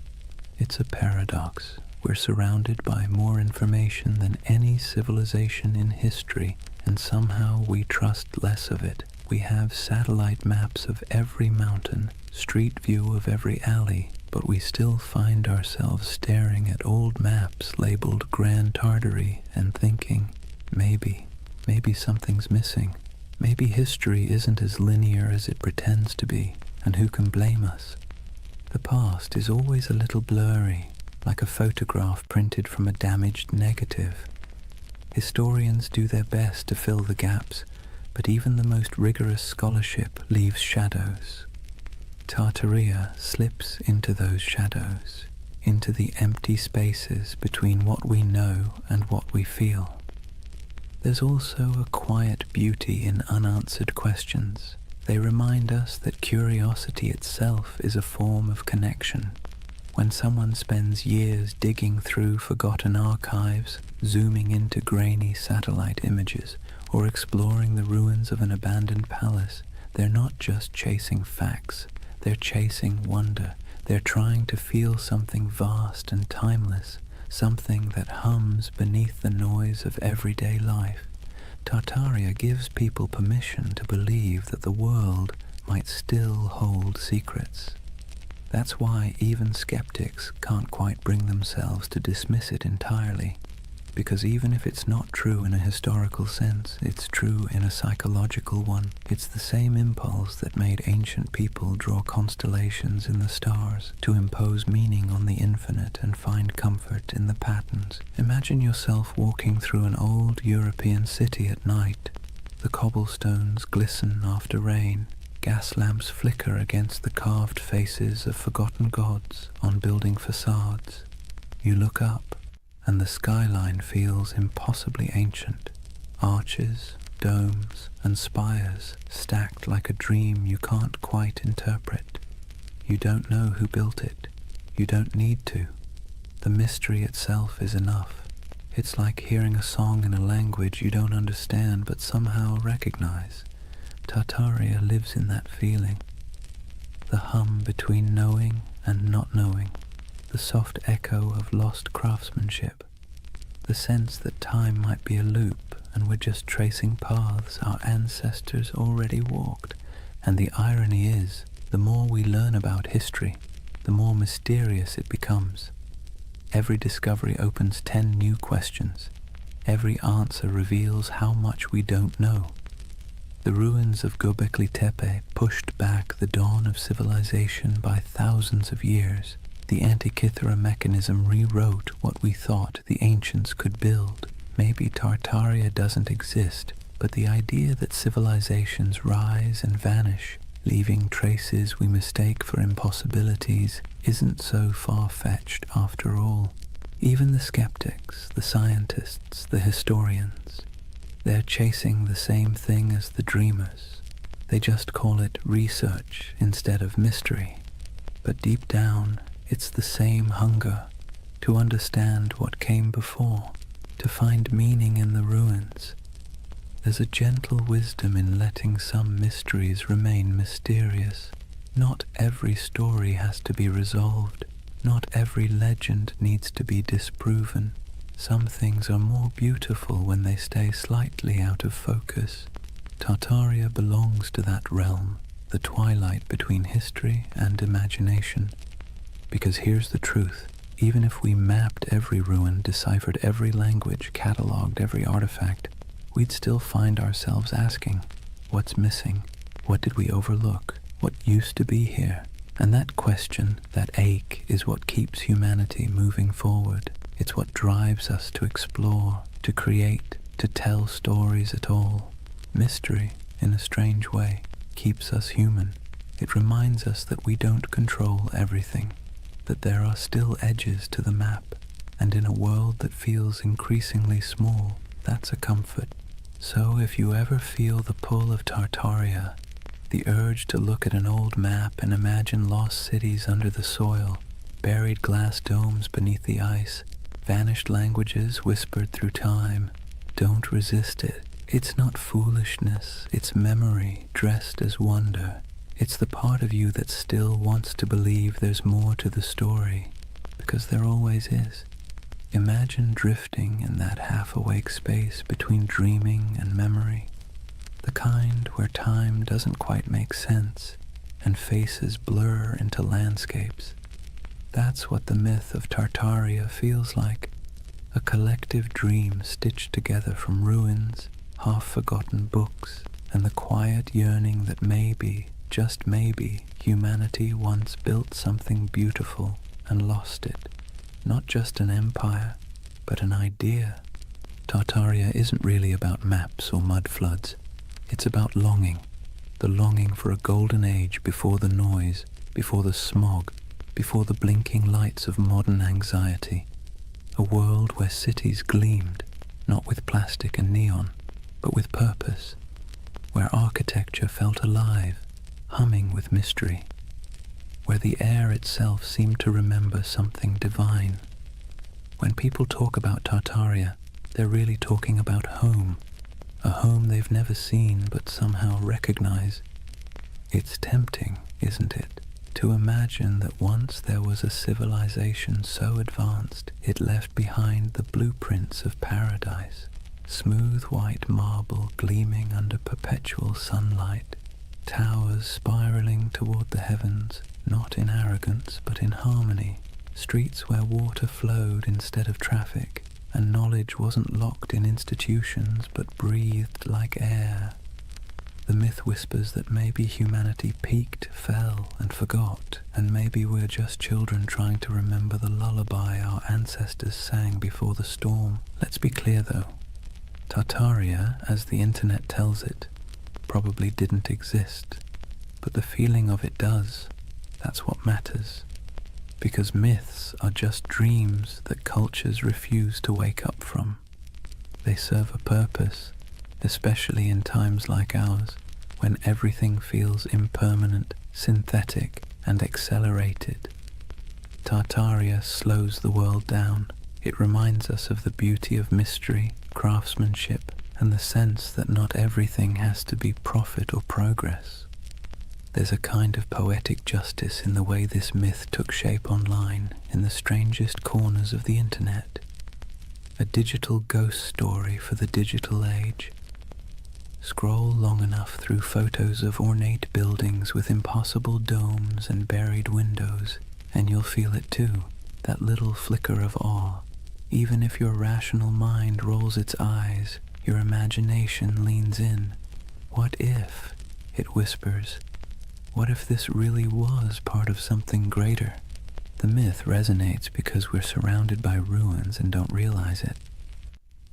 It's a paradox. We're surrounded by more information than any civilization in history, and somehow we trust less of it. We have satellite maps of every mountain, street view of every alley, but we still find ourselves staring at old maps labeled Grand Tartary and thinking, maybe something's missing. Maybe history isn't as linear as it pretends to be, and who can blame us? The past is always a little blurry, like a photograph printed from a damaged negative. Historians do their best to fill the gaps, but even the most rigorous scholarship leaves shadows. Tartaria slips into those shadows, into the empty spaces between what we know and what we feel. There's also a quiet beauty in unanswered questions. They remind us that curiosity itself is a form of connection. When someone spends years digging through forgotten archives, zooming into grainy satellite images, or exploring the ruins of an abandoned palace, they're not just chasing facts, they're chasing wonder. They're trying to feel something vast and timeless, something that hums beneath the noise of everyday life. Tartaria gives people permission to believe that the world might still hold secrets. That's why even skeptics can't quite bring themselves to dismiss it entirely, because even if it's not true in a historical sense, it's true in a psychological one. It's the same impulse that made ancient people draw constellations in the stars, to impose meaning on the infinite and find comfort in the patterns. Imagine yourself walking through an old European city at night. The cobblestones glisten after rain. Gas lamps flicker against the carved faces of forgotten gods on building facades. You look up, and the skyline feels impossibly ancient. Arches, domes, and spires stacked like a dream you can't quite interpret. You don't know who built it. You don't need to. The mystery itself is enough. It's like hearing a song in a language you don't understand but somehow recognize. Tartaria lives in that feeling. The hum between knowing and not knowing. The soft echo of lost craftsmanship, the sense that time might be a loop and we're just tracing paths our ancestors already walked. And the irony is, the more we learn about history, the more mysterious it becomes. Every discovery opens 10 new questions. Every answer reveals how much we don't know. The ruins of Göbekli Tepe pushed back the dawn of civilization by thousands of years. The Antikythera mechanism rewrote what we thought the ancients could build. Maybe Tartaria doesn't exist, but the idea that civilizations rise and vanish, leaving traces we mistake for impossibilities, isn't so far-fetched after all. Even the skeptics, the scientists, the historians, they're chasing the same thing as the dreamers. They just call it research instead of mystery. But deep down, it's the same hunger to understand what came before, to find meaning in the ruins. There's a gentle wisdom in letting some mysteries remain mysterious. Not every story has to be resolved. Not every legend needs to be disproven. Some things are more beautiful when they stay slightly out of focus. Tartaria belongs to that realm, the twilight between history and imagination. Because here's the truth. Even if we mapped every ruin, deciphered every language, catalogued every artifact, we'd still find ourselves asking, what's missing? What did we overlook? What used to be here? And that question, that ache, is what keeps humanity moving forward. It's what drives us to explore, to create, to tell stories at all. Mystery, in a strange way, keeps us human. It reminds us that we don't control everything, that there are still edges to the map, and in a world that feels increasingly small, that's a comfort. So if you ever feel the pull of Tartaria, the urge to look at an old map and imagine lost cities under the soil, buried glass domes beneath the ice, vanished languages whispered through time, don't resist it. It's not foolishness, it's memory dressed as wonder. It's the part of you that still wants to believe there's more to the story, because there always is. Imagine drifting in that half-awake space between dreaming and memory, the kind where time doesn't quite make sense and faces blur into landscapes. That's what the myth of Tartaria feels like, a collective dream stitched together from ruins, half-forgotten books, and the quiet yearning that maybe, just maybe, humanity once built something beautiful and lost it. Not just an empire, but an idea. Tartaria isn't really about maps or mud floods. It's about longing. The longing for a golden age before the noise, before the smog, before the blinking lights of modern anxiety. A world where cities gleamed, not with plastic and neon, but with purpose. Where architecture felt alive, humming with mystery. Where the air itself seemed to remember something divine. When people talk about Tartaria, they're really talking about home, a home they've never seen but somehow recognize. It's tempting, isn't it, to imagine that once there was a civilization so advanced it left behind the blueprints of paradise, smooth white marble gleaming under perpetual sunlight, towers spiraling toward the heavens, not in arrogance but in harmony, streets where water flowed instead of traffic, and knowledge wasn't locked in institutions but breathed like air. The myth whispers that maybe humanity peaked, fell, and forgot, and maybe we're just children trying to remember the lullaby our ancestors sang before the storm. Let's be clear though, Tartaria, as the internet tells it, probably didn't exist, but the feeling of it does. That's what matters. Because myths are just dreams that cultures refuse to wake up from. They serve a purpose, especially in times like ours, when everything feels impermanent, synthetic, and accelerated. Tartaria slows the world down. It reminds us of the beauty of mystery, craftsmanship, and the sense that not everything has to be profit or progress. There's a kind of poetic justice in the way this myth took shape online, in the strangest corners of the internet. A digital ghost story for the digital age. Scroll long enough through photos of ornate buildings with impossible domes and buried windows, and you'll feel it too, that little flicker of awe. Even if your rational mind rolls its eyes, your imagination leans in. What if, it whispers, what if this really was part of something greater? The myth resonates because we're surrounded by ruins and don't realize it.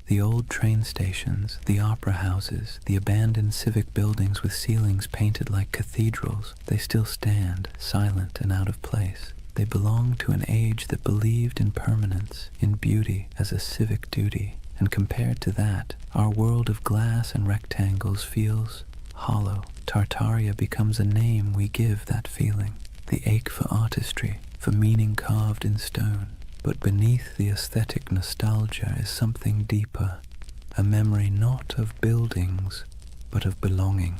The old train stations, the opera houses, the abandoned civic buildings with ceilings painted like cathedrals, they still stand, silent and out of place. They belong to an age that believed in permanence, in beauty as a civic duty, and compared to that, our world of glass and rectangles feels hollow. Tartaria becomes a name we give that feeling, the ache for artistry, for meaning carved in stone. But beneath the aesthetic nostalgia is something deeper, a memory not of buildings, but of belonging.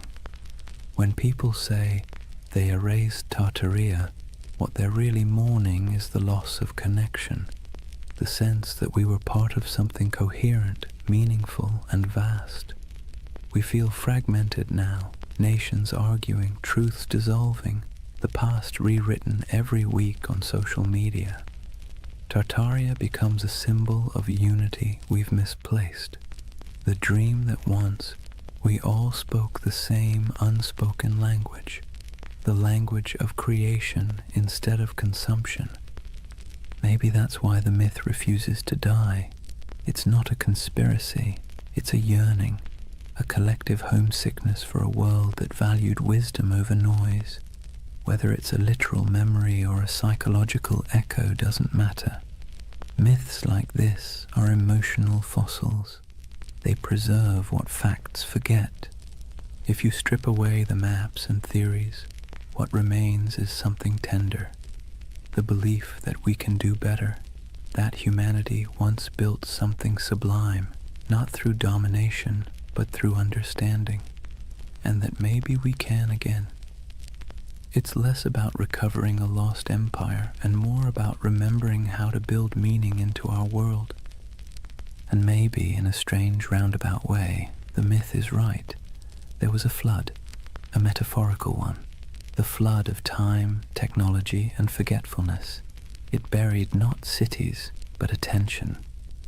When people say they erased Tartaria, what they're really mourning is the loss of connection, the sense that we were part of something coherent, meaningful, and vast. We feel fragmented now, nations arguing, truths dissolving, the past rewritten every week on social media. Tartaria becomes a symbol of unity we've misplaced, the dream that once we all spoke the same unspoken language, the language of creation instead of consumption. Maybe that's why the myth refuses to die. It's not a conspiracy, it's a yearning, a collective homesickness for a world that valued wisdom over noise. Whether it's a literal memory or a psychological echo doesn't matter. Myths like this are emotional fossils. They preserve what facts forget. If you strip away the maps and theories, what remains is something tender. The belief that we can do better, that humanity once built something sublime, not through domination, but through understanding, and that maybe we can again. It's less about recovering a lost empire and more about remembering how to build meaning into our world. And maybe, in a strange roundabout way, the myth is right. There was a flood, a metaphorical one, the flood of time, technology, and forgetfulness. It buried not cities, but attention.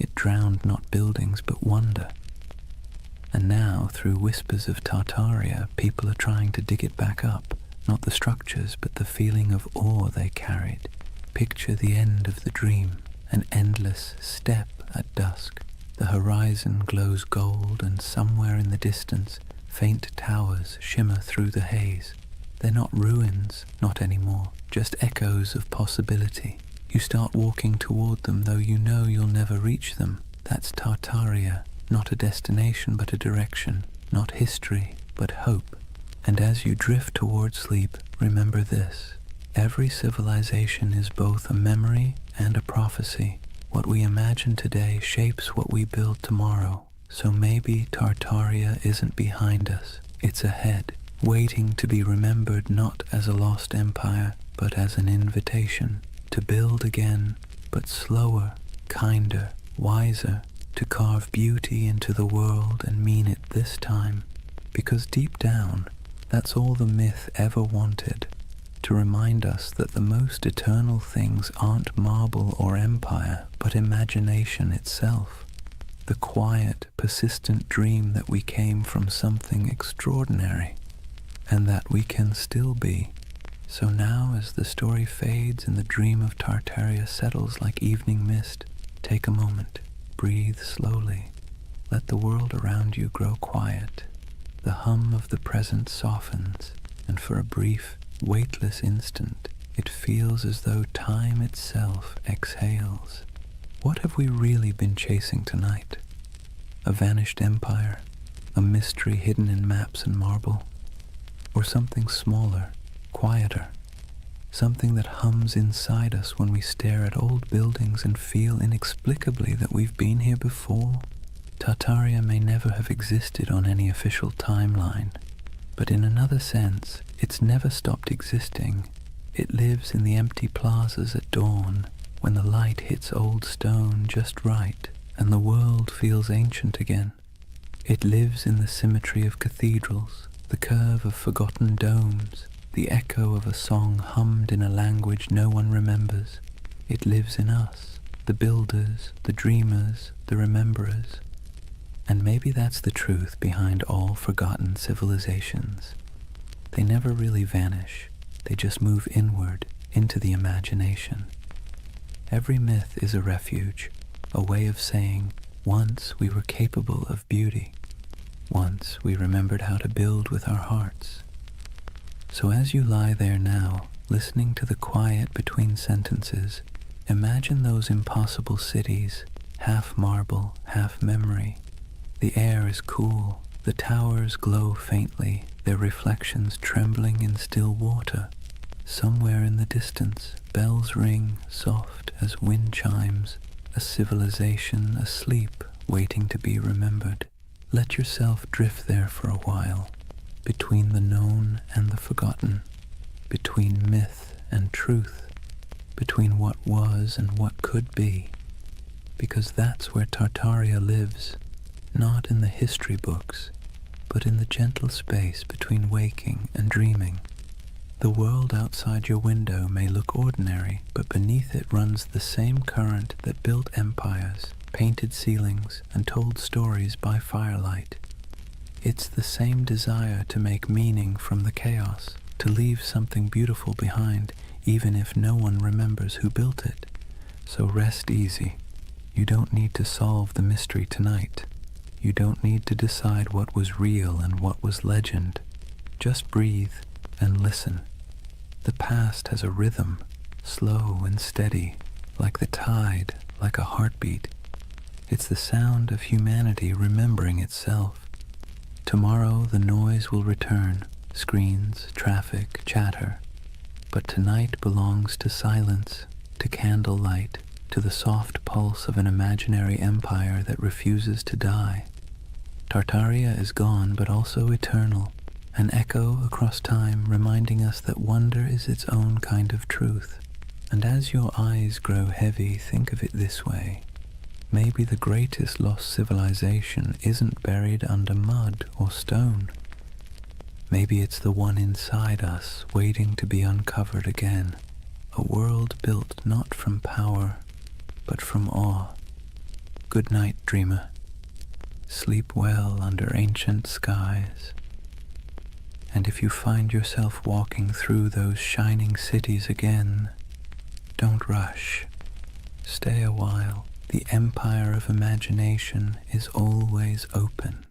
It drowned not buildings, but wonder. And now, through whispers of Tartaria, people are trying to dig it back up. Not the structures, but the feeling of awe they carried. Picture the end of the dream, an endless step at dusk. The horizon glows gold, and somewhere in the distance, faint towers shimmer through the haze. They're not ruins, not anymore, just echoes of possibility. You start walking toward them, though you know you'll never reach them. That's Tartaria, not a destination, but a direction, not history, but hope. And as you drift toward sleep, remember this. Every civilization is both a memory and a prophecy. What we imagine today shapes what we build tomorrow. So maybe Tartaria isn't behind us. It's ahead, waiting to be remembered not as a lost empire, but as an invitation to build again, but slower, kinder, wiser, to carve beauty into the world and mean it this time. Because deep down, that's all the myth ever wanted, to remind us that the most eternal things aren't marble or empire, but imagination itself. The quiet, persistent dream that we came from something extraordinary, and that we can still be. So now, as the story fades and the dream of Tartaria settles like evening mist, take a moment, breathe slowly, let the world around you grow quiet. The hum of the present softens, and for a brief, weightless instant, it feels as though time itself exhales. What have we really been chasing tonight? A vanished empire, a mystery hidden in maps and marble, or something smaller, quieter, something that hums inside us when we stare at old buildings and feel inexplicably that we've been here before? Tartaria may never have existed on any official timeline, but in another sense, it's never stopped existing. It lives in the empty plazas at dawn, when the light hits old stone just right, and the world feels ancient again. It lives in the symmetry of cathedrals, the curve of forgotten domes, the echo of a song hummed in a language no one remembers. It lives in us, the builders, the dreamers, the rememberers. And maybe that's the truth behind all forgotten civilizations. They never really vanish, they just move inward into the imagination. Every myth is a refuge, a way of saying, once we were capable of beauty. Once we remembered how to build with our hearts. So as you lie there now, listening to the quiet between sentences, imagine those impossible cities, half marble, half memory. The air is cool, the towers glow faintly, their reflections trembling in still water. Somewhere in the distance, bells ring, soft as wind chimes, a civilization asleep, waiting to be remembered. Let yourself drift there for a while, between the known and the forgotten, between myth and truth, between what was and what could be, because that's where Tartaria lives, not in the history books, but in the gentle space between waking and dreaming. The world outside your window may look ordinary, but beneath it runs the same current that built empires, painted ceilings, and told stories by firelight. It's the same desire to make meaning from the chaos, to leave something beautiful behind, even if no one remembers who built it. So rest easy. You don't need to solve the mystery tonight. You don't need to decide what was real and what was legend. Just breathe and listen. The past has a rhythm, slow and steady, like the tide, like a heartbeat. It's the sound of humanity remembering itself. Tomorrow the noise will return, screens, traffic, chatter. But tonight belongs to silence, to candlelight, to the soft pulse of an imaginary empire that refuses to die. Tartaria is gone, but also eternal, an echo across time reminding us that wonder is its own kind of truth. And as your eyes grow heavy, think of it this way. Maybe the greatest lost civilization isn't buried under mud or stone. Maybe it's the one inside us, waiting to be uncovered again. A world built not from power, but from awe. Good night, dreamer. Sleep well under ancient skies. And if you find yourself walking through those shining cities again, don't rush. Stay a while. The empire of imagination is always open.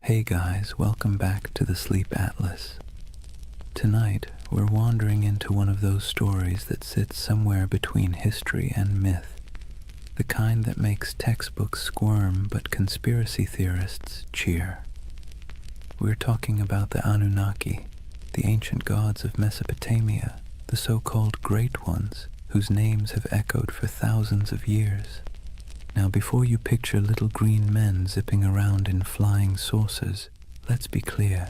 Hey guys, welcome back to the Sleep Atlas. Tonight, we're wandering into one of those stories that sits somewhere between history and myth, the kind that makes textbooks squirm but conspiracy theorists cheer. We're talking about the Anunnaki, the ancient gods of Mesopotamia, the so-called Great Ones, whose names have echoed for thousands of years. Now, before you picture little green men zipping around in flying saucers, let's be clear.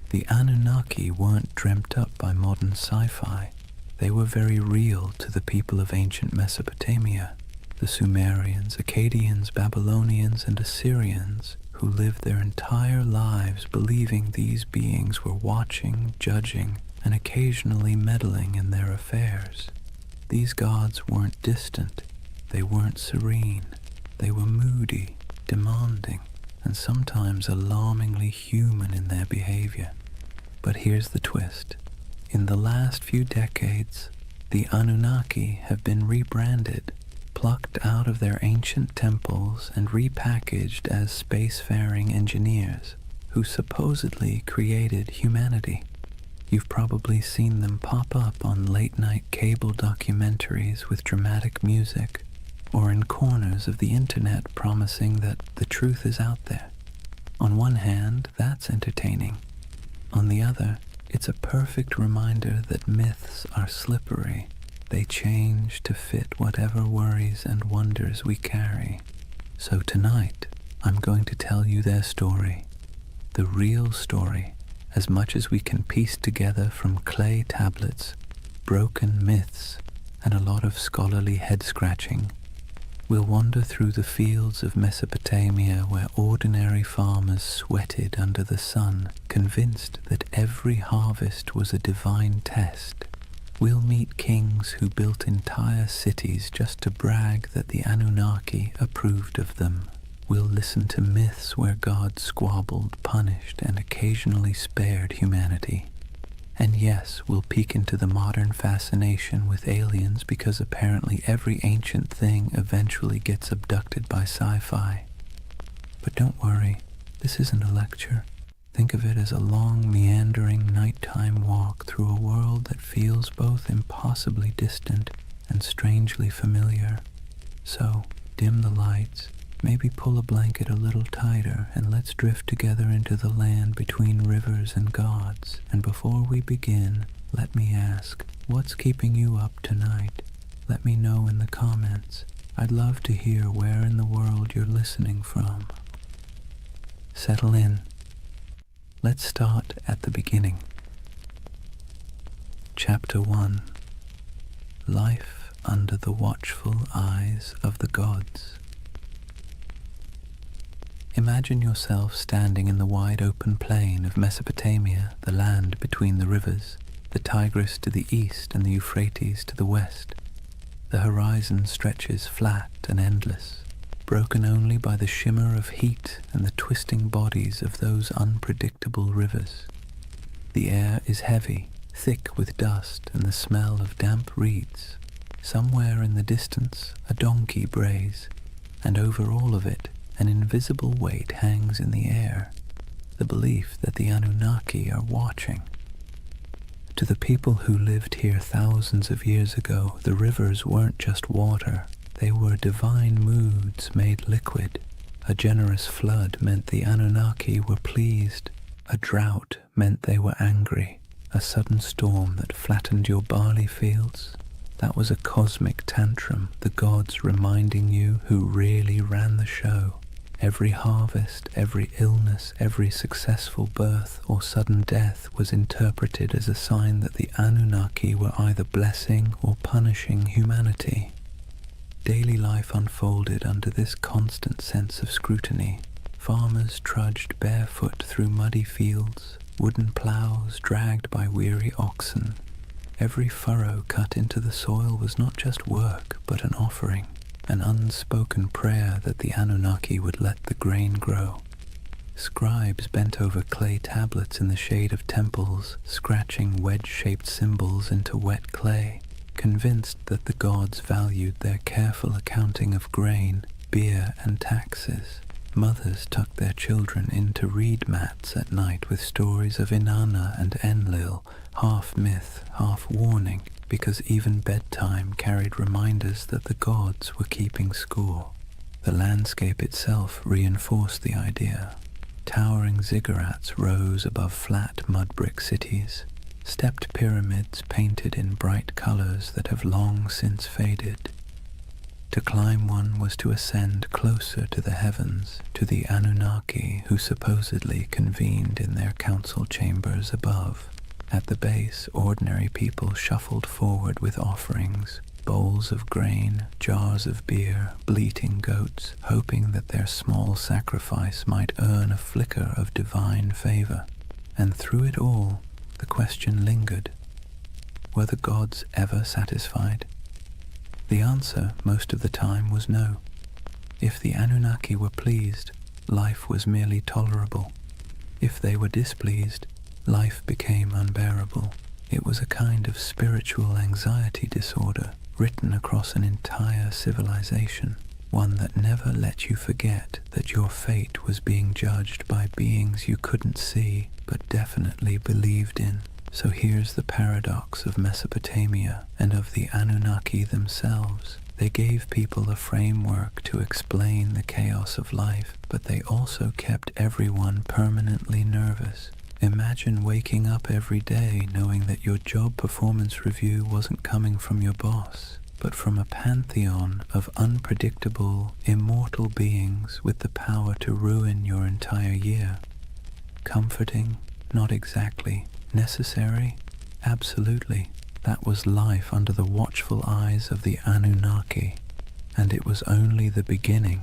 The Anunnaki weren't dreamt up by modern sci-fi. They were very real to the people of ancient Mesopotamia, the Sumerians, Akkadians, Babylonians, and Assyrians, who lived their entire lives believing these beings were watching, judging, and occasionally meddling in their affairs. These gods weren't distant. They weren't serene. They were moody, demanding, and sometimes alarmingly human in their behavior. But here's the twist. In the last few decades, the Anunnaki have been rebranded, plucked out of their ancient temples and repackaged as spacefaring engineers who supposedly created humanity. You've probably seen them pop up on late-night cable documentaries with dramatic music, or in corners of the internet promising that the truth is out there. On one hand, that's entertaining. On the other, it's a perfect reminder that myths are slippery. They change to fit whatever worries and wonders we carry. So tonight, I'm going to tell you their story, the real story, as much as we can piece together from clay tablets, broken myths, and a lot of scholarly head-scratching. We'll wander through the fields of Mesopotamia where ordinary farmers sweated under the sun, convinced that every harvest was a divine test. We'll meet kings who built entire cities just to brag that the Anunnaki approved of them. We'll listen to myths where gods squabbled, punished, and occasionally spared humanity. And yes, we'll peek into the modern fascination with aliens because apparently every ancient thing eventually gets abducted by sci-fi. But don't worry, this isn't a lecture. Think of it as a long, meandering nighttime walk through a world that feels both impossibly distant and strangely familiar. So, dim the lights, maybe pull a blanket a little tighter, and let's drift together into the land between rivers and gods. And before we begin, let me ask, what's keeping you up tonight? Let me know in the comments. I'd love to hear where in the world you're listening from. Settle in. Let's start at the beginning. Chapter 1. Life under the watchful eyes of the gods. Imagine yourself standing in the wide open plain of Mesopotamia, the land between the rivers, the Tigris to the east and the Euphrates to the west. The horizon stretches flat and endless, broken only by the shimmer of heat and the twisting bodies of those unpredictable rivers. The air is heavy, thick with dust and the smell of damp reeds. Somewhere in the distance, a donkey brays, and over all of it, an invisible weight hangs in the air, the belief that the Anunnaki are watching. To the people who lived here thousands of years ago, the rivers weren't just water. They were divine moods made liquid. A generous flood meant the Anunnaki were pleased. A drought meant they were angry. A sudden storm that flattened your barley fields, that was a cosmic tantrum, the gods reminding you who really ran the show. Every harvest, every illness, every successful birth or sudden death was interpreted as a sign that the Anunnaki were either blessing or punishing humanity. Daily life unfolded under this constant sense of scrutiny. Farmers trudged barefoot through muddy fields, wooden plows dragged by weary oxen. Every furrow cut into the soil was not just work, but an offering. An unspoken prayer that the Anunnaki would let the grain grow. Scribes bent over clay tablets in the shade of temples, scratching wedge-shaped symbols into wet clay, convinced that the gods valued their careful accounting of grain, beer, and taxes. Mothers tucked their children into reed mats at night with stories of Inanna and Enlil, half myth, half warning, because even bedtime carried reminders that the gods were keeping score. The landscape itself reinforced the idea. Towering ziggurats rose above flat mud-brick cities, stepped pyramids painted in bright colors that have long since faded. To climb one was to ascend closer to the heavens, to the Anunnaki who supposedly convened in their council chambers above. At the base, ordinary people shuffled forward with offerings, bowls of grain, jars of beer, bleating goats, hoping that their small sacrifice might earn a flicker of divine favor. And through it all, the question lingered. Were the gods ever satisfied? The answer, most of the time, was no. If the Anunnaki were pleased, life was merely tolerable. If they were displeased, life became unbearable. It was a kind of spiritual anxiety disorder written across an entire civilization, one that never let you forget that your fate was being judged by beings you couldn't see but definitely believed in. So here's the paradox of Mesopotamia and of the Anunnaki themselves. They gave people a framework to explain the chaos of life, but they also kept everyone permanently nervous. Imagine waking up every day knowing that your job performance review wasn't coming from your boss, but from a pantheon of unpredictable, immortal beings with the power to ruin your entire year. Comforting? Not exactly. Necessary? Absolutely. That was life under the watchful eyes of the Anunnaki, and it was only the beginning.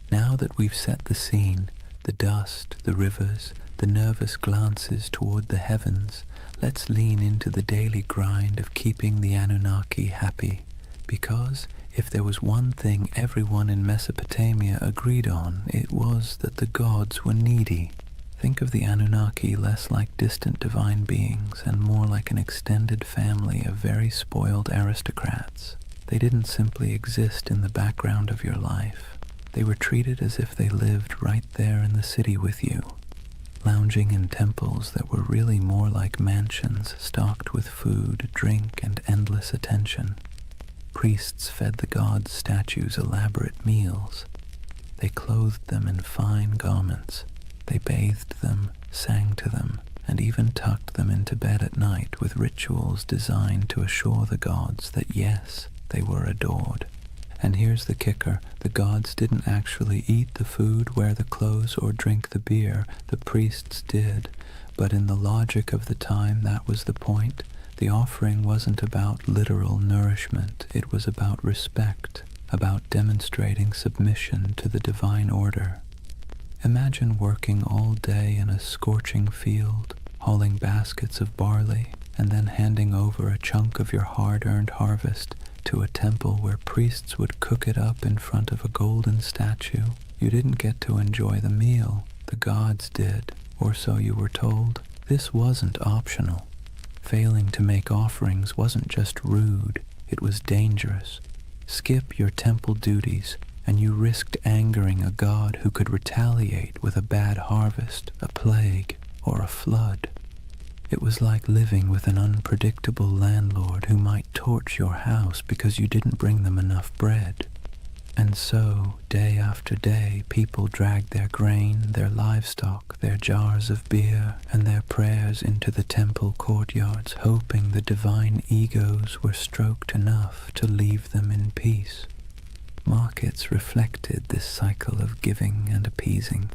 Now that we've set the scene, the dust, the rivers, the nervous glances toward the heavens, let's lean into the daily grind of keeping the Anunnaki happy, because if there was one thing everyone in Mesopotamia agreed on, it was that the gods were needy. Think of the Anunnaki less like distant divine beings and more like an extended family of very spoiled aristocrats. They didn't simply exist in the background of your life. They were treated as if they lived right there in the city with you, lounging in temples that were really more like mansions stocked with food, drink, and endless attention. Priests fed the gods' statues elaborate meals. They clothed them in fine garments. They bathed them, sang to them, and even tucked them into bed at night with rituals designed to assure the gods that yes, they were adored. And here's the kicker, the gods didn't actually eat the food, wear the clothes, or drink the beer. The priests did, but in the logic of the time that was the point. The offering wasn't about literal nourishment, it was about respect, about demonstrating submission to the divine order. Imagine working all day in a scorching field, hauling baskets of barley, and then handing over a chunk of your hard-earned harvest to a temple where priests would cook it up in front of a golden statue. You didn't get to enjoy the meal, the gods did, or so you were told. This wasn't optional. Failing to make offerings wasn't just rude, it was dangerous. Skip your temple duties, and you risked angering a god who could retaliate with a bad harvest, a plague, or a flood. It was like living with an unpredictable landlord who might torch your house because you didn't bring them enough bread. And so, day after day, people dragged their grain, their livestock, their jars of beer, and their prayers into the temple courtyards, hoping the divine egos were stroked enough to leave them in peace. Markets reflected this cycle of giving and appeasing.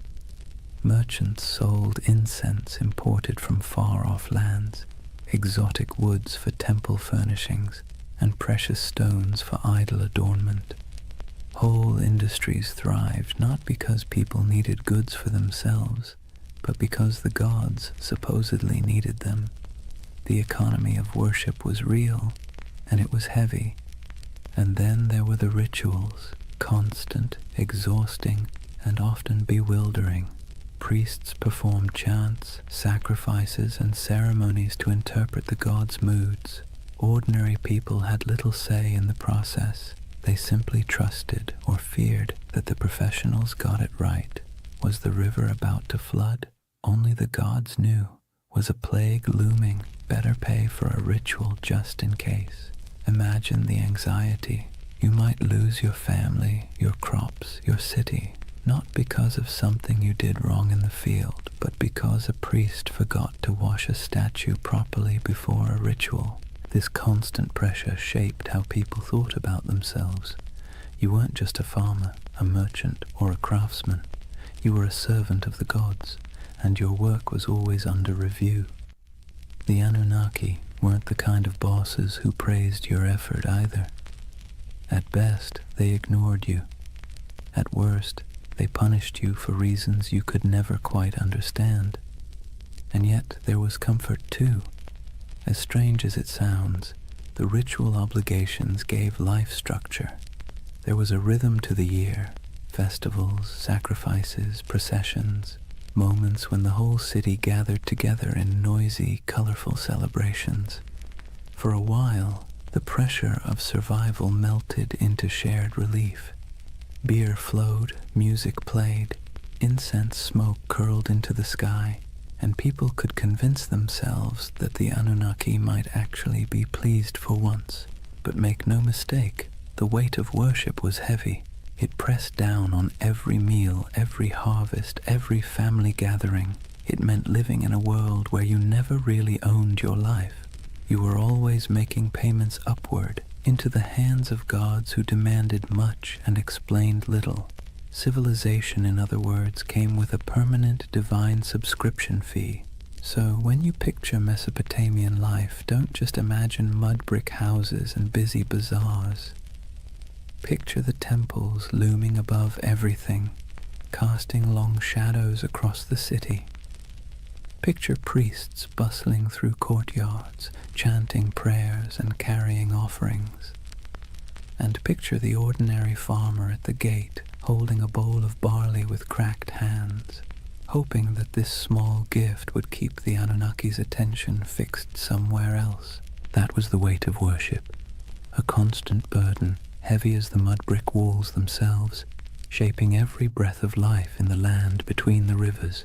Merchants sold incense imported from far-off lands, exotic woods for temple furnishings, and precious stones for idol adornment. Whole industries thrived not because people needed goods for themselves, but because the gods supposedly needed them. The economy of worship was real, and it was heavy. And then there were the rituals, constant, exhausting, and often bewildering. Priests performed chants, sacrifices, and ceremonies to interpret the gods' moods. Ordinary people had little say in the process. They simply trusted or feared that the professionals got it right. Was the river about to flood? Only the gods knew. Was a plague looming? Better pay for a ritual just in case. Imagine the anxiety. You might lose your family, your crops, your city, not because of something you did wrong in the field, but because a priest forgot to wash a statue properly before a ritual. This constant pressure shaped how people thought about themselves. You weren't just a farmer, a merchant, or a craftsman. You were a servant of the gods, and your work was always under review. The Anunnaki weren't the kind of bosses who praised your effort either. At best, they ignored you. At worst, they punished you for reasons you could never quite understand. And yet there was comfort too. As strange as it sounds, the ritual obligations gave life structure. There was a rhythm to the year, festivals, sacrifices, processions, moments when the whole city gathered together in noisy, colorful celebrations. For a while, the pressure of survival melted into shared relief. Beer flowed, music played, incense smoke curled into the sky, and people could convince themselves that the Anunnaki might actually be pleased for once. But make no mistake, the weight of worship was heavy. It pressed down on every meal, every harvest, every family gathering. It meant living in a world where you never really owned your life. You were always making payments upward, into the hands of gods who demanded much and explained little. Civilization, in other words, came with a permanent divine subscription fee. So when you picture Mesopotamian life, don't just imagine mud brick houses and busy bazaars. Picture the temples looming above everything, casting long shadows across the city. Picture priests bustling through courtyards, chanting prayers and carrying offerings. And picture the ordinary farmer at the gate, holding a bowl of barley with cracked hands, hoping that this small gift would keep the Anunnaki's attention fixed somewhere else. That was the weight of worship, a constant burden, heavy as the mud brick walls themselves, shaping every breath of life in the land between the rivers.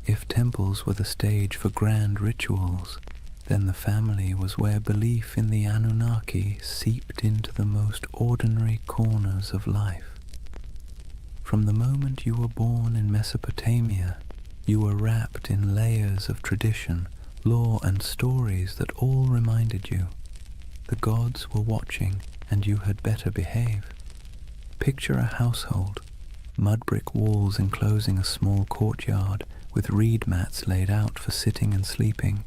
If temples were the stage for grand rituals, then the family was where belief in the Anunnaki seeped into the most ordinary corners of life. From the moment you were born in Mesopotamia, you were wrapped in layers of tradition, lore and stories that all reminded you the gods were watching and you had better behave. Picture a household, mud brick walls enclosing a small courtyard with reed mats laid out for sitting and sleeping.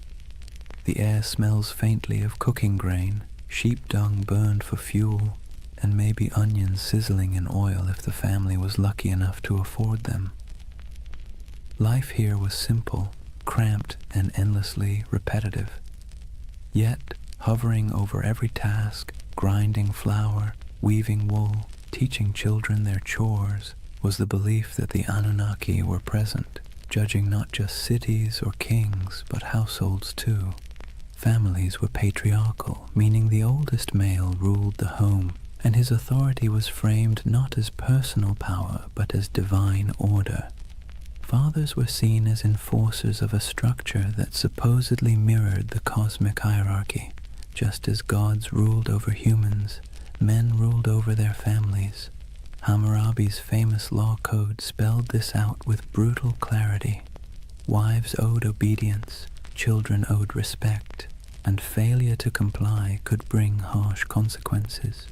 The air smells faintly of cooking grain, sheep dung burned for fuel, and maybe onions sizzling in oil if the family was lucky enough to afford them. Life here was simple, cramped, and endlessly repetitive. Yet, hovering over every task, grinding flour, weaving wool, teaching children their chores, was the belief that the Anunnaki were present, judging not just cities or kings, but households too. Families were patriarchal, meaning the oldest male ruled the home, and his authority was framed not as personal power, but as divine order. Fathers were seen as enforcers of a structure that supposedly mirrored the cosmic hierarchy. Just as gods ruled over humans, men ruled over their families. Hammurabi's famous law code spelled this out with brutal clarity. Wives owed obedience, children owed respect, and failure to comply could bring harsh consequences.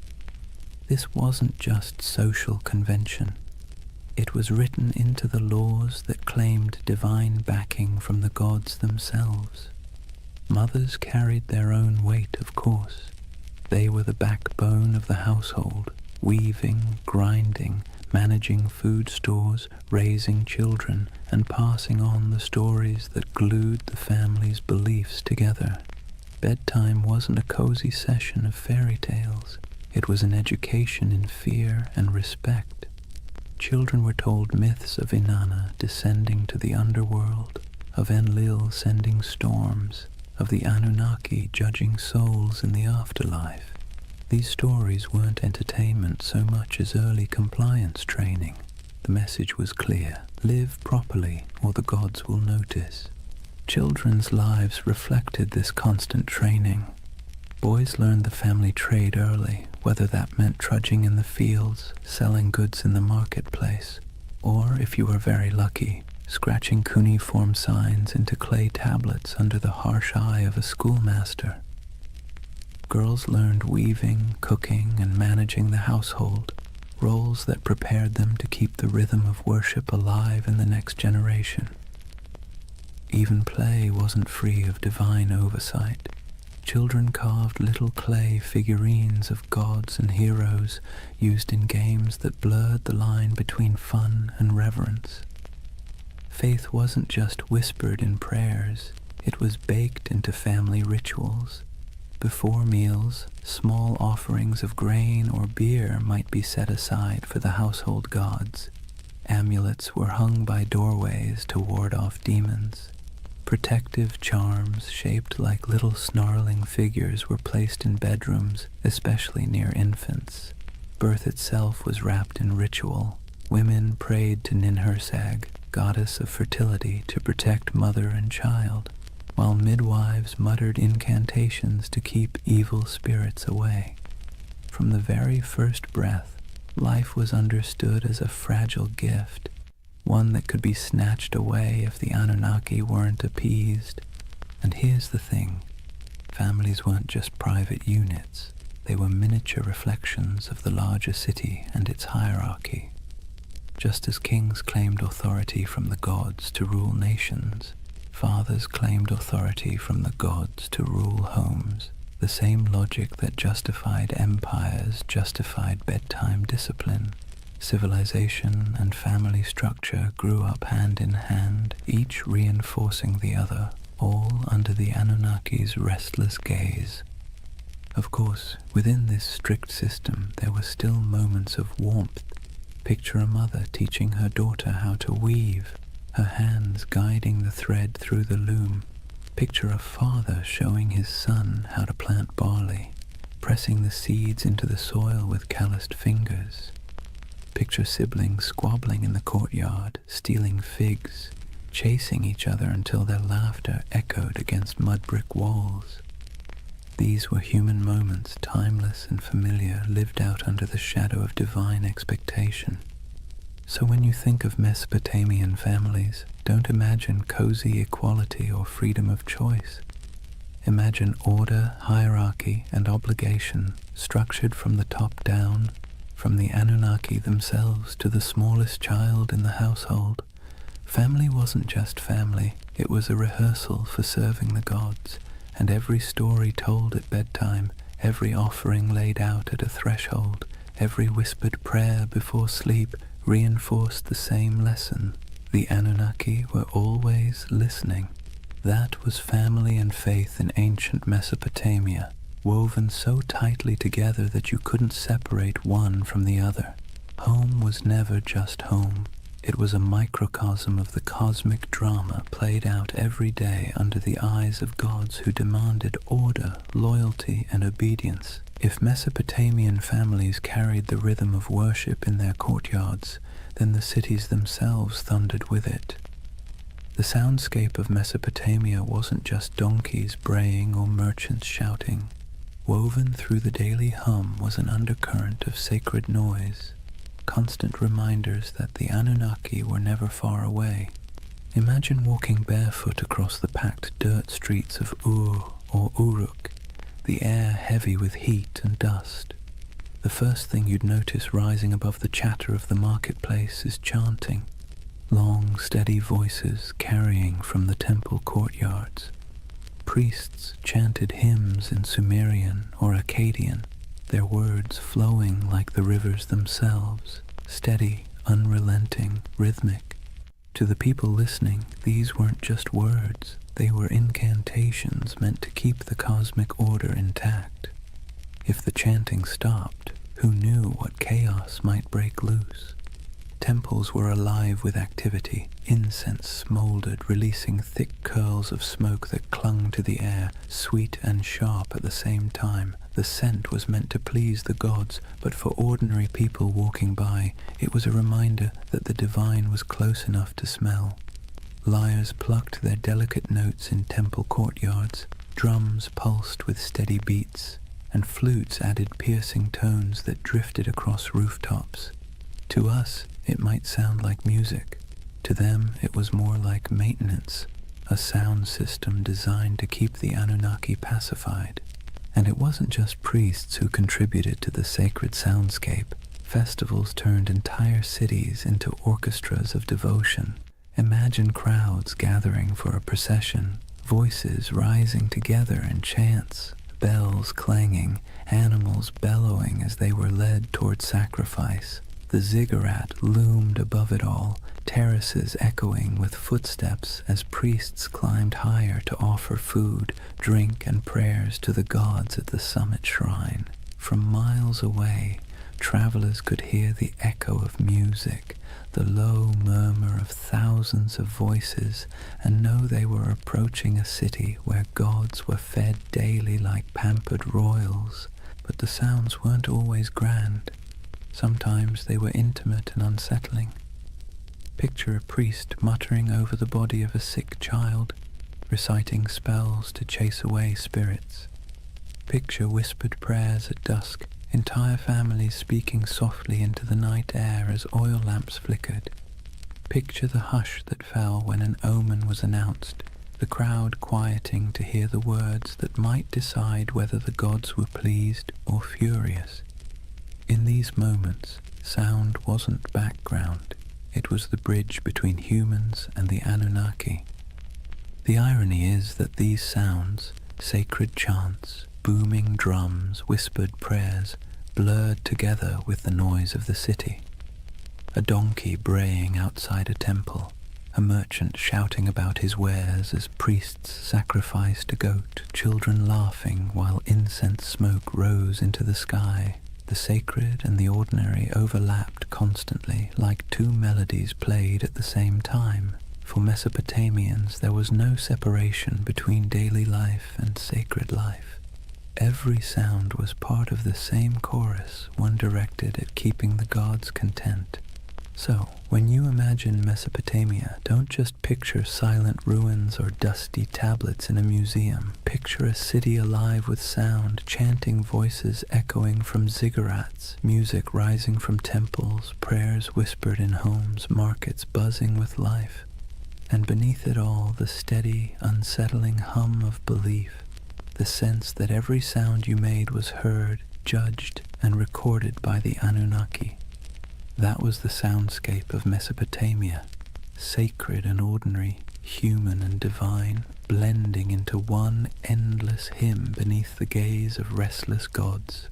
This wasn't just social convention. It was written into the laws that claimed divine backing from the gods themselves. Mothers carried their own weight, of course. They were the backbone of the household, weaving, grinding, managing food stores, raising children, and passing on the stories that glued the family's beliefs together. Bedtime wasn't a cozy session of fairy tales. It was an education in fear and respect. Children were told myths of Inanna descending to the underworld, of Enlil sending storms, of the Anunnaki judging souls in the afterlife. These stories weren't entertainment so much as early compliance training. The message was clear: live properly or the gods will notice. Children's lives reflected this constant training. Boys learned the family trade early, whether that meant trudging in the fields, selling goods in the marketplace, or, if you were very lucky, scratching cuneiform signs into clay tablets under the harsh eye of a schoolmaster. Girls learned weaving, cooking, and managing the household, roles that prepared them to keep the rhythm of worship alive in the next generation. Even play wasn't free of divine oversight. Children carved little clay figurines of gods and heroes used in games that blurred the line between fun and reverence. Faith wasn't just whispered in prayers, it was baked into family rituals. Before meals, small offerings of grain or beer might be set aside for the household gods. Amulets were hung by doorways to ward off demons. Protective charms shaped like little snarling figures were placed in bedrooms, especially near infants. Birth itself was wrapped in ritual. Women prayed to Ninhursag, goddess of fertility, to protect mother and child, while midwives muttered incantations to keep evil spirits away. From the very first breath, life was understood as a fragile gift, one that could be snatched away if the Anunnaki weren't appeased. And here's the thing, families weren't just private units, they were miniature reflections of the larger city and its hierarchy. Just as kings claimed authority from the gods to rule nations, Fathers claimed authority from the gods to rule homes. The same logic that justified empires justified bedtime discipline. Civilization and family structure grew up hand in hand, each reinforcing the other, all under the Anunnaki's restless gaze. Of course, within this strict system there were still moments of warmth. Picture a mother teaching her daughter how to weave, her hands guiding the thread through the loom. Picture a father showing his son how to plant barley, pressing the seeds into the soil with calloused fingers. Picture siblings squabbling in the courtyard, stealing figs, chasing each other until their laughter echoed against mud brick walls. These were human moments, timeless and familiar, lived out under the shadow of divine expectation. So when you think of Mesopotamian families, don't imagine cozy equality or freedom of choice. Imagine order, hierarchy, and obligation structured from the top down, from the Anunnaki themselves to the smallest child in the household. Family wasn't just family, it was a rehearsal for serving the gods, and every story told at bedtime, every offering laid out at a threshold, every whispered prayer before sleep reinforced the same lesson. The Anunnaki were always listening. That was family and faith in ancient Mesopotamia, woven so tightly together that you couldn't separate one from the other. Home was never just home. It was a microcosm of the cosmic drama played out every day under the eyes of gods who demanded order, loyalty, and obedience. If Mesopotamian families carried the rhythm of worship in their courtyards, then the cities themselves thundered with it. The soundscape of Mesopotamia wasn't just donkeys braying or merchants shouting. Woven through the daily hum was an undercurrent of sacred noise, constant reminders that the Anunnaki were never far away. Imagine walking barefoot across the packed dirt streets of Ur or Uruk, the air heavy with heat and dust. The first thing you'd notice rising above the chatter of the marketplace is chanting, long, steady voices carrying from the temple courtyards. Priests chanted hymns in Sumerian or Akkadian, their words flowing like the rivers themselves, steady, unrelenting, rhythmic. To the people listening, these weren't just words, they were incantations meant to keep the cosmic order intact. If the chanting stopped, who knew what chaos might break loose? Temples were alive with activity. Incense smoldered, releasing thick curls of smoke that clung to the air, sweet and sharp at the same time. The scent was meant to please the gods, but for ordinary people walking by, it was a reminder that the divine was close enough to smell. Lyres plucked their delicate notes in temple courtyards, drums pulsed with steady beats, and flutes added piercing tones that drifted across rooftops. To us, it might sound like music. To them, it was more like maintenance, a sound system designed to keep the Anunnaki pacified. And it wasn't just priests who contributed to the sacred soundscape. Festivals turned entire cities into orchestras of devotion. Imagine crowds gathering for a procession, voices rising together in chants, bells clanging, animals bellowing as they were led toward sacrifice. The ziggurat loomed above it all, terraces echoing with footsteps as priests climbed higher to offer food, drink, and prayers to the gods at the summit shrine. From miles away, travelers could hear the echo of music, the low murmur of thousands of voices, and know they were approaching a city where gods were fed daily like pampered royals. But the sounds weren't always grand. Sometimes they were intimate and unsettling. Picture a priest muttering over the body of a sick child, reciting spells to chase away spirits. Picture whispered prayers at dusk, entire families speaking softly into the night air as oil lamps flickered. Picture the hush that fell when an omen was announced, the crowd quieting to hear the words that might decide whether the gods were pleased or furious. In these moments, sound wasn't background. It was the bridge between humans and the Anunnaki. The irony is that these sounds, sacred chants, booming drums, whispered prayers, blurred together with the noise of the city. A donkey braying outside a temple, a merchant shouting about his wares as priests sacrificed a goat, children laughing while incense smoke rose into the sky. The sacred and the ordinary overlapped constantly, like two melodies played at the same time. For Mesopotamians, there was no separation between daily life and sacred life. Every sound was part of the same chorus, one directed at keeping the gods content. So, when you imagine Mesopotamia, don't just picture silent ruins or dusty tablets in a museum. Picture a city alive with sound, chanting voices echoing from ziggurats, music rising from temples, prayers whispered in homes, markets buzzing with life. And beneath it all, the steady, unsettling hum of belief, the sense that every sound you made was heard, judged, and recorded by the Anunnaki. That was the soundscape of Mesopotamia, sacred and ordinary, human and divine, blending into one endless hymn beneath the gaze of restless gods.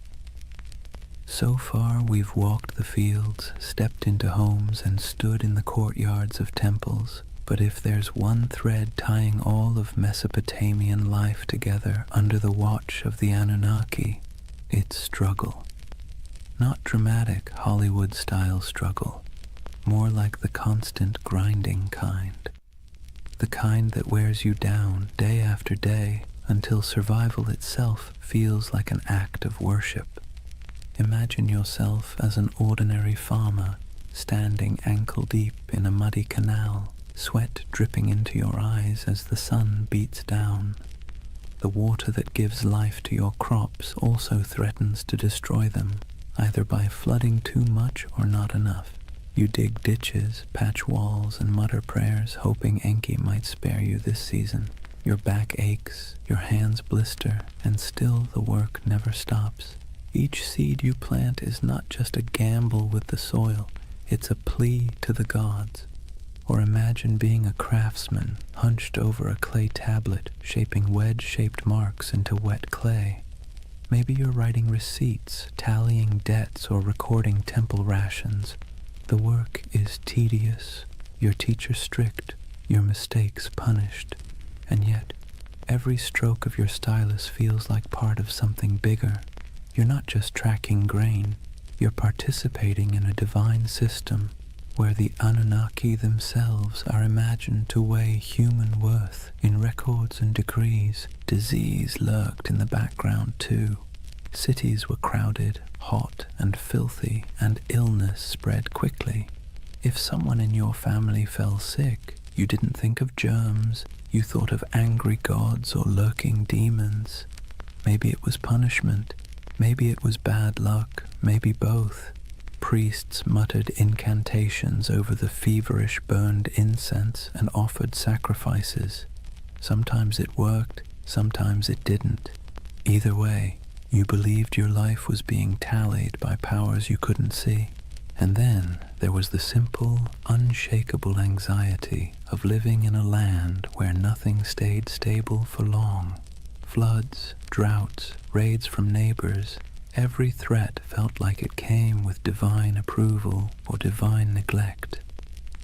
So far we've walked the fields, stepped into homes, and stood in the courtyards of temples. But if there's one thread tying all of Mesopotamian life together under the watch of the Anunnaki, it's struggle. Not dramatic Hollywood-style struggle, more like the constant grinding kind. The kind that wears you down day after day until survival itself feels like an act of worship. Imagine yourself as an ordinary farmer standing ankle-deep in a muddy canal, sweat dripping into your eyes as the sun beats down. The water that gives life to your crops also threatens to destroy them, either by flooding too much or not enough. You dig ditches, patch walls, and mutter prayers, hoping Enki might spare you this season. Your back aches, your hands blister, and still the work never stops. Each seed you plant is not just a gamble with the soil, it's a plea to the gods. Or imagine being a craftsman, hunched over a clay tablet, shaping wedge-shaped marks into wet clay. Maybe you're writing receipts, tallying debts, or recording temple rations. The work is tedious, your teacher strict, your mistakes punished, and yet every stroke of your stylus feels like part of something bigger. You're not just tracking grain, you're participating in a divine system where the Anunnaki themselves are imagined to weigh human worth in records and degrees. Disease lurked in the background too. Cities were crowded, hot and filthy, and illness spread quickly. If someone in your family fell sick, you didn't think of germs, you thought of angry gods or lurking demons. Maybe it was punishment, maybe it was bad luck, maybe both. Priests muttered incantations over the feverish burned incense and offered sacrifices. Sometimes it worked, sometimes it didn't. Either way, you believed your life was being tallied by powers you couldn't see. And then there was the simple, unshakable anxiety of living in a land where nothing stayed stable for long. Floods, droughts, raids from neighbors. Every threat felt like it came with divine approval or divine neglect.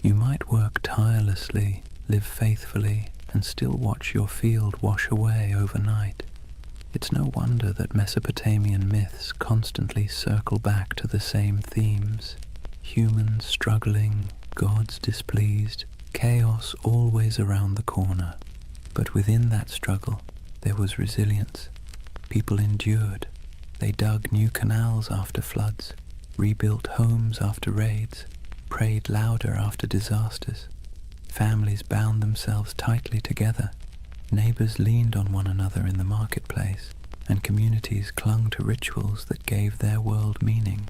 You might work tirelessly, live faithfully, and still watch your field wash away overnight. It's no wonder that Mesopotamian myths constantly circle back to the same themes. Humans struggling, gods displeased, chaos always around the corner. But within that struggle, there was resilience. People endured. They dug new canals after floods, rebuilt homes after raids, prayed louder after disasters. Families bound themselves tightly together. Neighbors leaned on one another in the marketplace, and communities clung to rituals that gave their world meaning.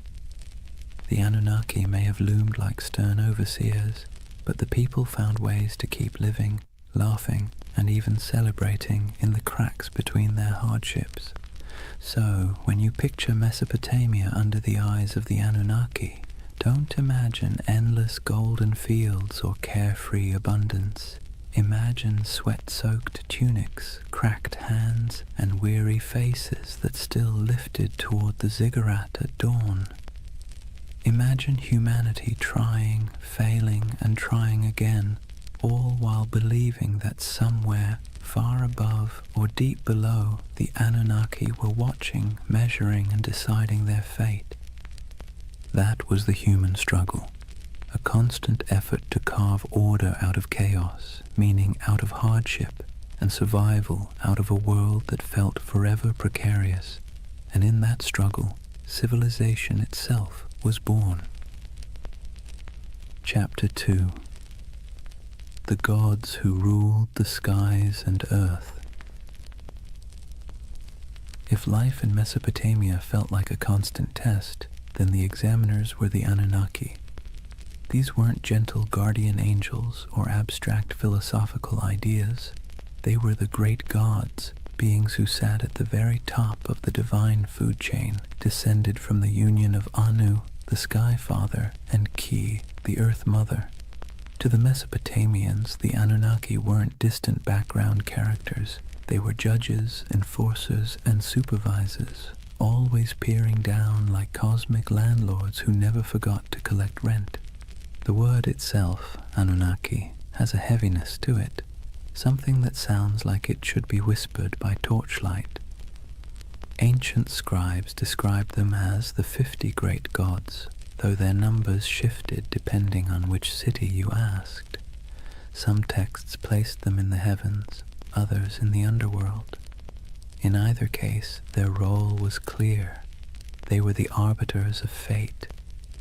The Anunnaki may have loomed like stern overseers, but the people found ways to keep living, laughing, and even celebrating in the cracks between their hardships. So, when you picture Mesopotamia under the eyes of the Anunnaki, don't imagine endless golden fields or carefree abundance. Imagine sweat-soaked tunics, cracked hands, and weary faces that still lifted toward the ziggurat at dawn. Imagine humanity trying, failing, and trying again, all while believing that somewhere, far above or deep below, the Anunnaki were watching, measuring, and deciding their fate. That was the human struggle, a constant effort to carve order out of chaos, meaning out of hardship, and survival out of a world that felt forever precarious. And in that struggle, civilization itself was born. Chapter 2. The Gods Who Ruled the Skies and Earth. If life in Mesopotamia felt like a constant test, then the examiners were the Anunnaki. These weren't gentle guardian angels or abstract philosophical ideas. They were the great gods, beings who sat at the very top of the divine food chain, descended from the union of Anu, the Sky Father, and Ki, the Earth Mother. To the Mesopotamians, the Anunnaki weren't distant background characters. They were judges, enforcers, and supervisors, always peering down like cosmic landlords who never forgot to collect rent. The word itself, Anunnaki, has a heaviness to it, something that sounds like it should be whispered by torchlight. Ancient scribes described them as the 50 great gods, though their numbers shifted depending on which city you asked. Some texts placed them in the heavens, others in the underworld. In either case, their role was clear. They were the arbiters of fate,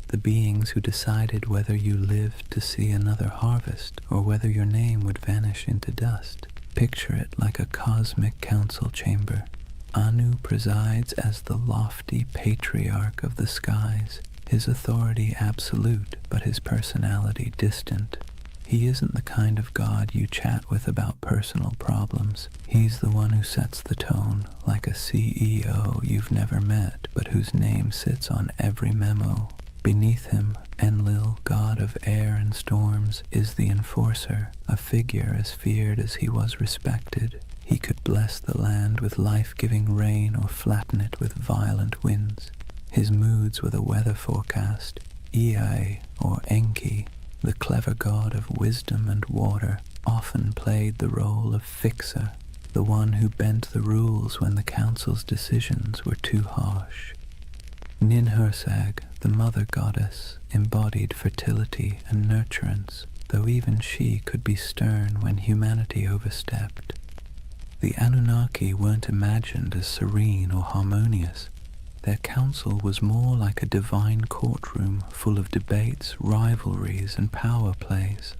the beings who decided whether you lived to see another harvest or whether your name would vanish into dust. Picture it like a cosmic council chamber. Anu presides as the lofty patriarch of the skies, his authority absolute, but his personality distant. He isn't the kind of god you chat with about personal problems. He's the one who sets the tone, like a CEO you've never met, but whose name sits on every memo. Beneath him, Enlil, god of air and storms, is the enforcer, a figure as feared as he was respected. He could bless the land with life-giving rain or flatten it with violent winds. His moods were the weather forecast. Ea, or Enki, the clever god of wisdom and water, often played the role of fixer, the one who bent the rules when the council's decisions were too harsh. Ninhursag, the mother goddess, embodied fertility and nurturance, though even she could be stern when humanity overstepped. The Anunnaki weren't imagined as serene or harmonious. Their council was more like a divine courtroom full of debates, rivalries, and power plays.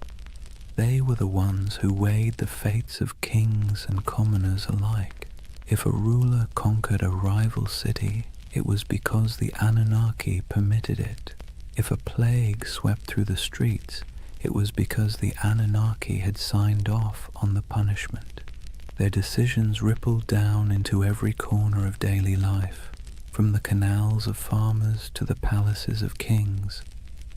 They were the ones who weighed the fates of kings and commoners alike. If a ruler conquered a rival city, it was because the Anunnaki permitted it. If a plague swept through the streets, it was because the Anunnaki had signed off on the punishment. Their decisions rippled down into every corner of daily life, from the canals of farmers to the palaces of kings.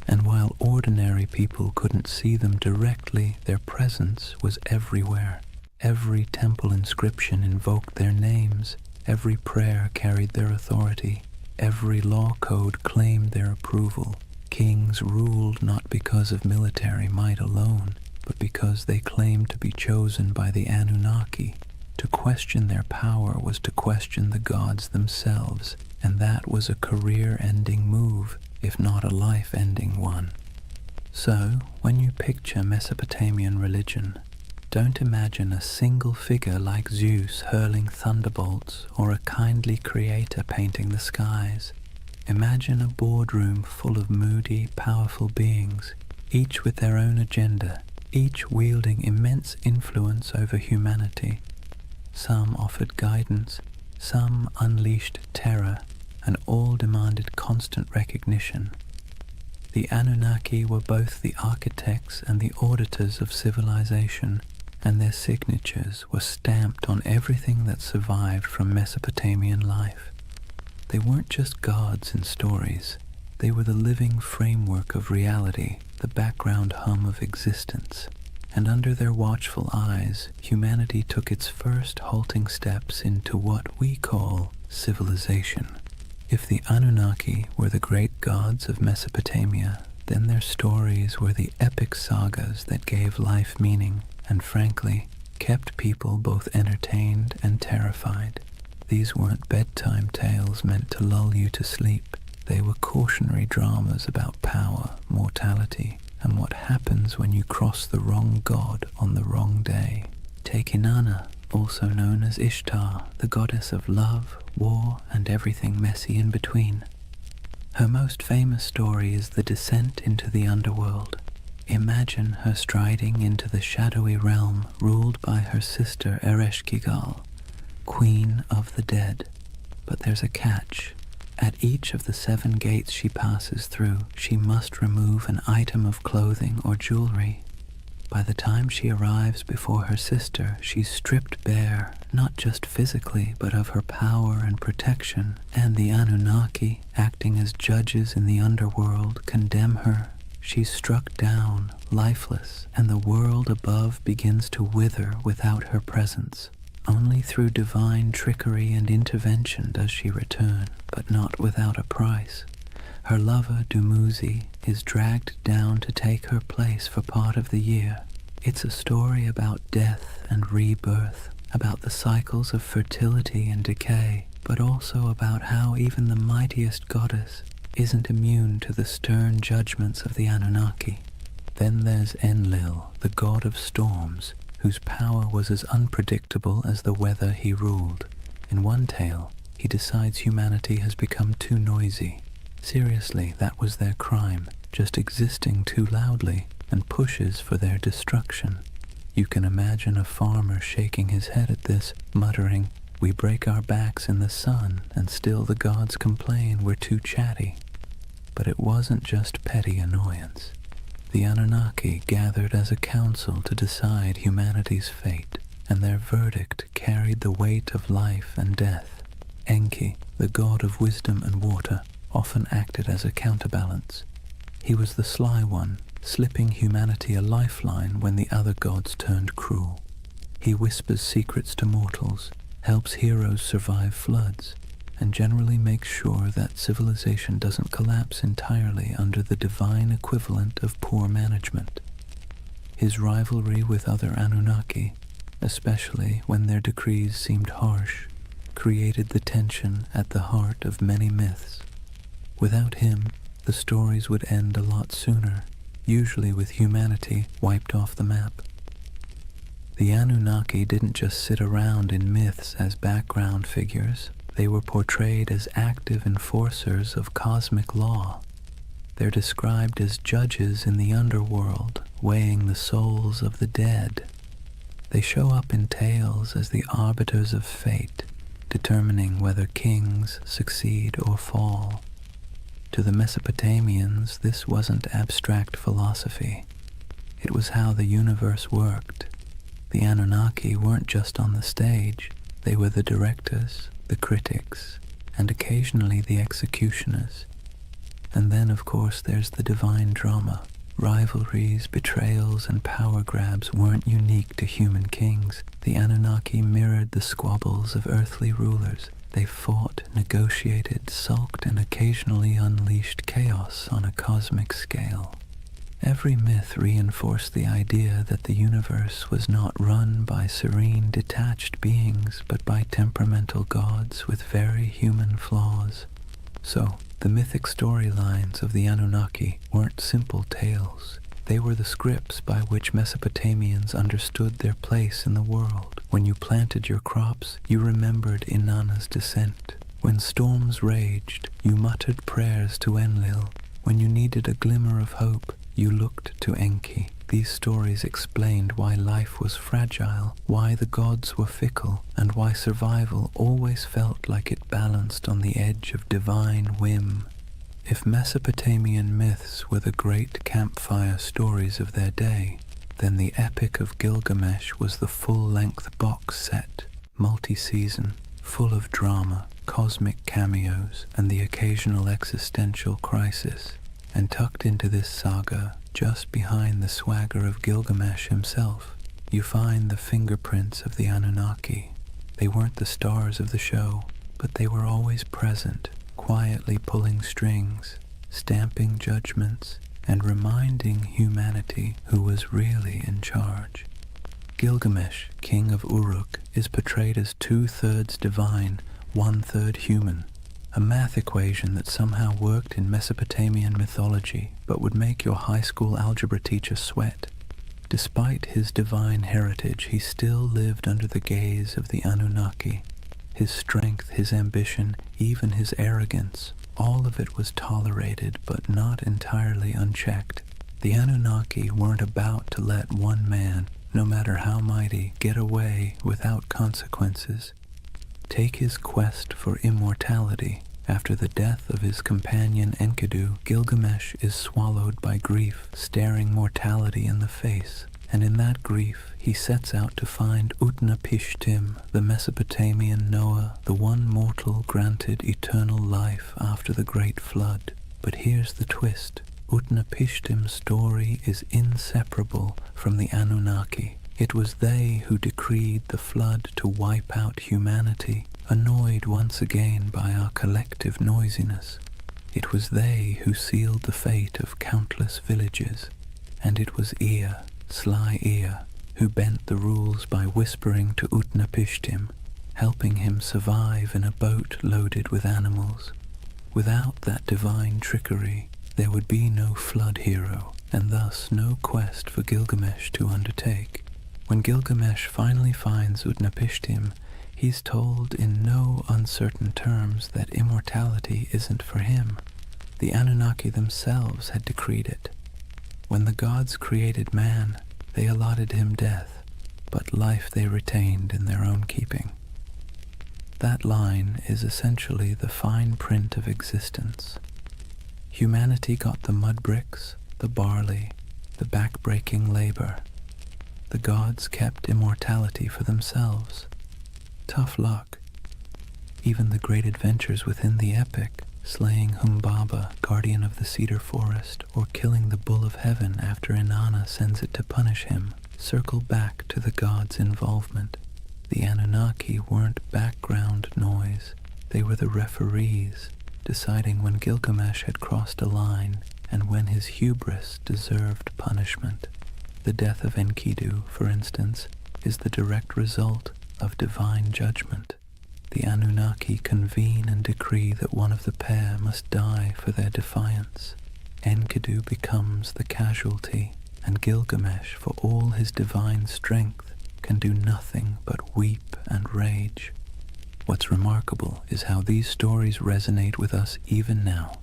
And while ordinary people couldn't see them directly, their presence was everywhere. Every temple inscription invoked their names. Every prayer carried their authority. Every law code claimed their approval. Kings ruled not because of military might alone, but because they claimed to be chosen by the Anunnaki. To question their power was to question the gods themselves, and that was a career-ending move, if not a life-ending one. So, when you picture Mesopotamian religion, don't imagine a single figure like Zeus hurling thunderbolts or a kindly creator painting the skies. Imagine a boardroom full of moody, powerful beings, each with their own agenda, each wielding immense influence over humanity. Some offered guidance, some unleashed terror, and all demanded constant recognition. The Anunnaki were both the architects and the auditors of civilization, and their signatures were stamped on everything that survived from Mesopotamian life. They weren't just gods in stories. They were the living framework of reality, the background hum of existence. and under their watchful eyes, humanity took its first halting steps into what we call civilization. If the Anunnaki were the great gods of Mesopotamia, then their stories were the epic sagas that gave life meaning and, frankly, kept people both entertained and terrified. These weren't bedtime tales meant to lull you to sleep. They were cautionary dramas about power, mortality, and what happens when you cross the wrong god on the wrong day. Take Inanna, also known as Ishtar, the goddess of love, war, and everything messy in between. Her most famous story is the descent into the underworld. Imagine her striding into the shadowy realm ruled by her sister Ereshkigal, Queen of the Dead. But there's a catch. At each of the 7 gates she passes through, she must remove an item of clothing or jewelry. By the time she arrives before her sister, she's stripped bare, not just physically, but of her power and protection, and the Anunnaki, acting as judges in the underworld, condemn her. She's struck down, lifeless, and the world above begins to wither without her presence. Only through divine trickery and intervention does she return, but not without a price. Her lover, Dumuzi, is dragged down to take her place for part of the year. It's a story about death and rebirth, about the cycles of fertility and decay, but also about how even the mightiest goddess isn't immune to the stern judgments of the Anunnaki. Then there's Enlil, the god of storms, whose power was as unpredictable as the weather he ruled. In one tale, he decides humanity has become too noisy. Seriously, that was their crime, just existing too loudly, and pushes for their destruction. You can imagine a farmer shaking his head at this, muttering, "We break our backs in the sun, and still the gods complain we're too chatty." But it wasn't just petty annoyance. The Anunnaki gathered as a council to decide humanity's fate, and their verdict carried the weight of life and death. Enki, the god of wisdom and water, often acted as a counterbalance. He was the sly one, slipping humanity a lifeline when the other gods turned cruel. He whispers secrets to mortals, helps heroes survive floods, and generally makes sure that civilization doesn't collapse entirely under the divine equivalent of poor management. His rivalry with other Anunnaki, especially when their decrees seemed harsh, created the tension at the heart of many myths. Without him, the stories would end a lot sooner, usually with humanity wiped off the map. The Anunnaki didn't just sit around in myths as background figures. They were portrayed as active enforcers of cosmic law. They're described as judges in the underworld, weighing the souls of the dead. They show up in tales as the arbiters of fate, determining whether kings succeed or fall. To the Mesopotamians, this wasn't abstract philosophy. It was how the universe worked. The Anunnaki weren't just on the stage. They were the directors, the critics, and occasionally the executioners. And then, of course, there's the divine drama. Rivalries, betrayals, and power grabs weren't unique to human kings. The Anunnaki mirrored the squabbles of earthly rulers. They fought, negotiated, sulked, and occasionally unleashed chaos on a cosmic scale. Every myth reinforced the idea that the universe was not run by serene, detached beings, but by temperamental gods with very human flaws. So, the mythic storylines of the Anunnaki weren't simple tales. They were the scripts by which Mesopotamians understood their place in the world. When you planted your crops, you remembered Inanna's descent. When storms raged, you muttered prayers to Enlil. When you needed a glimmer of hope, you looked to Enki. These stories explained why life was fragile, why the gods were fickle, and why survival always felt like it balanced on the edge of divine whim. If Mesopotamian myths were the great campfire stories of their day, then the Epic of Gilgamesh was the full-length box set, multi-season, full of drama, cosmic cameos, and the occasional existential crisis. And tucked into this saga, Just behind the swagger of Gilgamesh himself, you find the fingerprints of the Anunnaki. They weren't the stars of the show, but they were always present, quietly pulling strings, stamping judgments, and reminding humanity who was really in charge. Gilgamesh, king of Uruk, is portrayed as 2/3 divine, 1/3 human, a math equation that somehow worked in Mesopotamian mythology but would make your high school algebra teacher sweat. Despite his divine heritage, he still lived under the gaze of the Anunnaki. His strength, his ambition, even his arrogance, all of it was tolerated but not entirely unchecked. The Anunnaki weren't about to let one man, no matter how mighty, get away without consequences. Take his quest for immortality. After the death of his companion Enkidu, Gilgamesh is swallowed by grief, staring mortality in the face. And in that grief, he sets out to find Utnapishtim, the Mesopotamian Noah, the one mortal granted eternal life after the Great Flood. But here's the twist. Utnapishtim's story is inseparable from the Anunnaki. It was they who decreed the flood to wipe out humanity, annoyed once again by our collective noisiness. It was they who sealed the fate of countless villages. And it was Ea, sly Ea, who bent the rules by whispering to Utnapishtim, helping him survive in a boat loaded with animals. Without that divine trickery, there would be no flood hero, and thus no quest for Gilgamesh to undertake. When Gilgamesh finally finds Utnapishtim, he's told in no uncertain terms that immortality isn't for him. The Anunnaki themselves had decreed it. When the gods created man, they allotted him death, but life they retained in their own keeping. That line is essentially the fine print of existence. Humanity got the mud bricks, the barley, the back-breaking labor. The gods kept immortality for themselves. Tough luck. Even the great adventures within the epic, slaying Humbaba, guardian of the cedar forest, or killing the bull of heaven after Inanna sends it to punish him, circle back to the gods' involvement. The Anunnaki weren't background noise. They were the referees, deciding when Gilgamesh had crossed a line and when his hubris deserved punishment. The death of Enkidu, for instance, is the direct result of divine judgment. The Anunnaki convene and decree that one of the pair must die for their defiance. Enkidu becomes the casualty, and Gilgamesh, for all his divine strength, can do nothing but weep and rage. What's remarkable is how these stories resonate with us even now.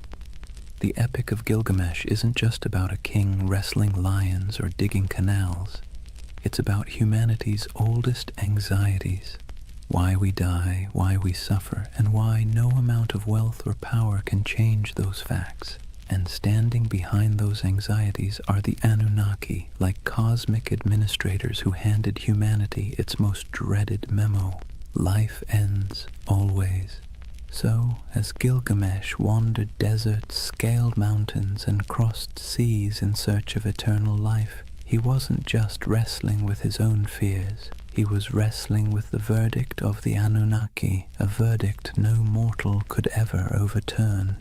The Epic of Gilgamesh isn't just about a king wrestling lions or digging canals. It's about humanity's oldest anxieties. Why we die, why we suffer, and why no amount of wealth or power can change those facts. And standing behind those anxieties are the Anunnaki, like cosmic administrators who handed humanity its most dreaded memo. Life ends, always. So, as Gilgamesh wandered deserts, scaled mountains, and crossed seas in search of eternal life, he wasn't just wrestling with his own fears. He was wrestling with the verdict of the Anunnaki, a verdict no mortal could ever overturn.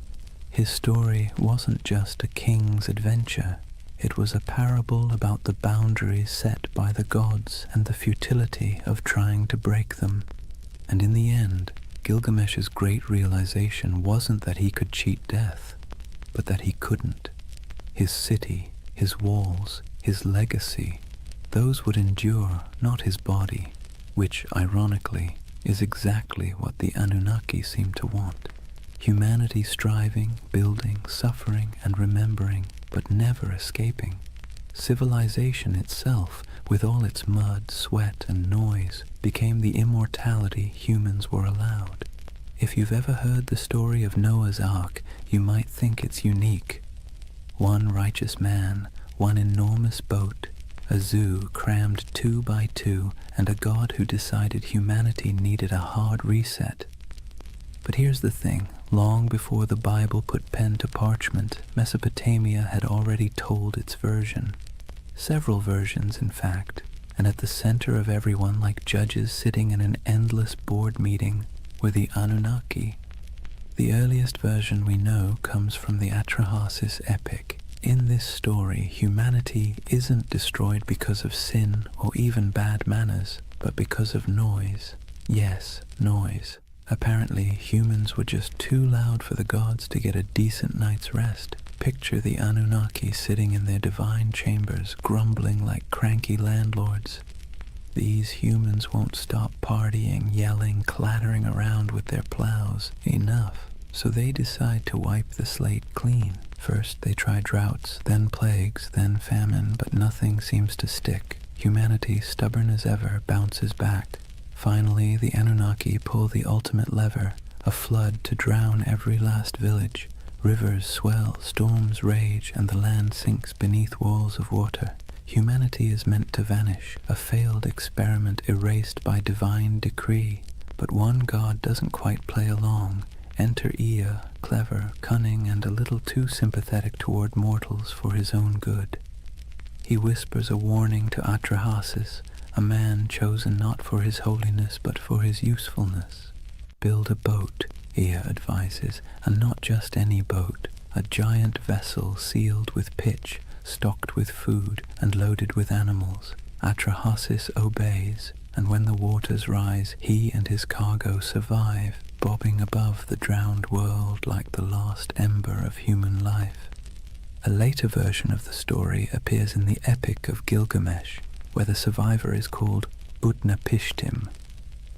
His story wasn't just a king's adventure. It was a parable about the boundaries set by the gods and the futility of trying to break them. And in the end, Gilgamesh's great realization wasn't that he could cheat death, but that he couldn't. His city, his walls, his legacy, those would endure, not his body, which, ironically, is exactly what the Anunnaki seem to want. Humanity striving, building, suffering, and remembering, but never escaping. Civilization itself, with all its mud, sweat, and noise, became the immortality humans were allowed. If you've ever heard the story of Noah's Ark, you might think it's unique. One righteous man, one enormous boat, a zoo crammed 2 by 2, and a god who decided humanity needed a hard reset. But here's the thing, Long before the Bible put pen to parchment, Mesopotamia had already told its version. Several versions, in fact, and at the center of everyone, like judges sitting in an endless board meeting, were the Anunnaki. The earliest version we know comes from the Atrahasis epic. In this story, humanity isn't destroyed because of sin or even bad manners, but because of noise. Yes, noise. Apparently, humans were just too loud for the gods to get a decent night's rest. Picture the Anunnaki sitting in their divine chambers, grumbling like cranky landlords. These humans won't stop partying, yelling, clattering around with their plows. Enough. So they decide to wipe the slate clean. First they try droughts, then plagues, then famine, but nothing seems to stick. Humanity, stubborn as ever, bounces back. Finally, the Anunnaki pull the ultimate lever, a flood to drown every last village. Rivers swell, storms rage, and the land sinks beneath walls of water. Humanity is meant to vanish, a failed experiment erased by divine decree. But one god doesn't quite play along. Enter Ea, clever, cunning, and a little too sympathetic toward mortals for his own good. He whispers a warning to Atrahasis, a man chosen not for his holiness but for his usefulness. Build a boat, Ea advises, and not just any boat, a giant vessel sealed with pitch, stocked with food, and loaded with animals. Atrahasis obeys, and when the waters rise, he and his cargo survive, bobbing above the drowned world like the last ember of human life. A later version of the story appears in the Epic of Gilgamesh, where the survivor is called Utnapishtim.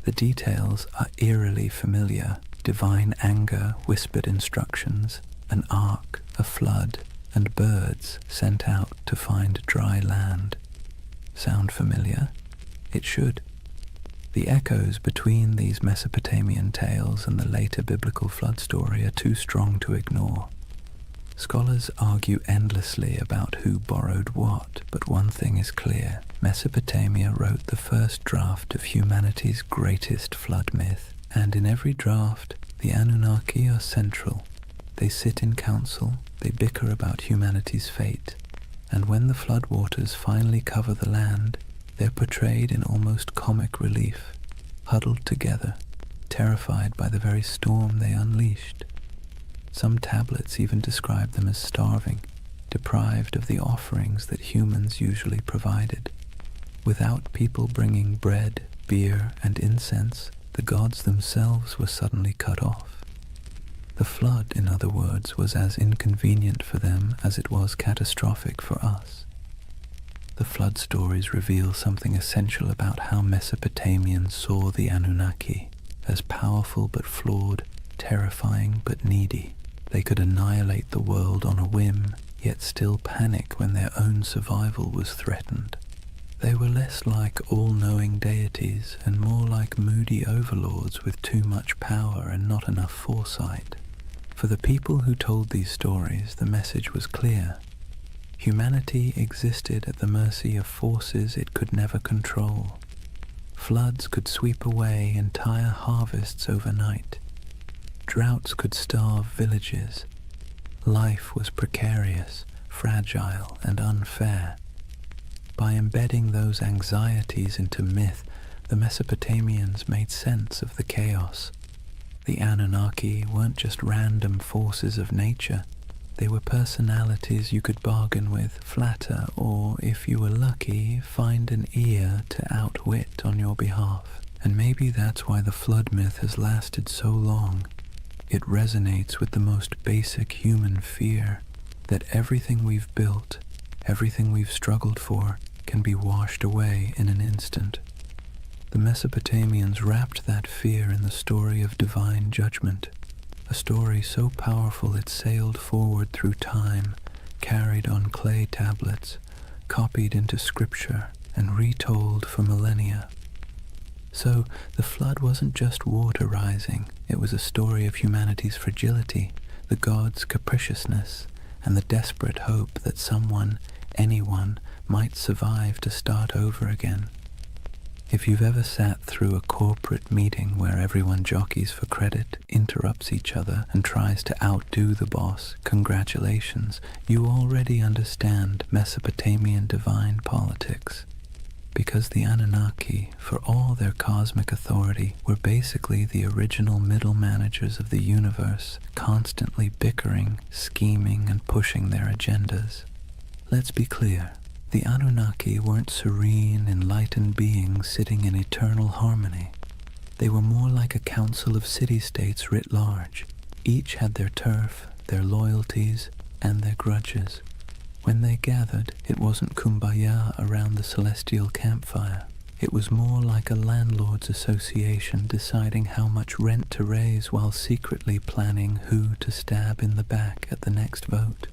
The details are eerily familiar: divine anger, whispered instructions, an ark, a flood, and birds sent out to find dry land. Sound familiar? It should. The echoes between these Mesopotamian tales and the later biblical flood story are too strong to ignore. Scholars argue endlessly about who borrowed what, but one thing is clear: Mesopotamia wrote the first draft of humanity's greatest flood myth, and in every draft, the Anunnaki are central. They sit in council, they bicker about humanity's fate, and when the floodwaters finally cover the land, they're portrayed in almost comic relief, huddled together, terrified by the very storm they unleashed. Some tablets even describe them as starving, deprived of the offerings that humans usually provided. Without people bringing bread, beer, and incense, the gods themselves were suddenly cut off. The flood, in other words, was as inconvenient for them as it was catastrophic for us. The flood stories reveal something essential about how Mesopotamians saw the Anunnaki, as powerful but flawed, terrifying but needy. They could annihilate the world on a whim, yet still panic when their own survival was threatened. They were less like all-knowing deities and more like moody overlords with too much power and not enough foresight. For the people who told these stories, the message was clear. Humanity existed at the mercy of forces it could never control. Floods could sweep away entire harvests overnight. Droughts could starve villages. Life was precarious, fragile, and unfair. By embedding those anxieties into myth, the Mesopotamians made sense of the chaos. The Anunnaki weren't just random forces of nature. They were personalities you could bargain with, flatter, or, if you were lucky, find an ear to outwit on your behalf. And maybe that's why the flood myth has lasted so long. It resonates with the most basic human fear, that everything we've built, everything we've struggled for, can be washed away in an instant. The Mesopotamians wrapped that fear in the story of divine judgment, a story so powerful it sailed forward through time, carried on clay tablets, copied into scripture, and retold for millennia. So the flood wasn't just water rising, it was a story of humanity's fragility, the gods' capriciousness, and the desperate hope that someone, anyone, might survive to start over again. If you've ever sat through a corporate meeting where everyone jockeys for credit, interrupts each other, and tries to outdo the boss, congratulations, you already understand Mesopotamian divine politics. Because the Anunnaki, for all their cosmic authority, were basically the original middle managers of the universe, constantly bickering, scheming, and pushing their agendas. Let's be clear. The Anunnaki weren't serene, enlightened beings sitting in eternal harmony. They were more like a council of city-states writ large. Each had their turf, their loyalties, and their grudges. When they gathered, it wasn't kumbaya around the celestial campfire. It was more like a landlord's association deciding how much rent to raise while secretly planning who to stab in the back at the next vote.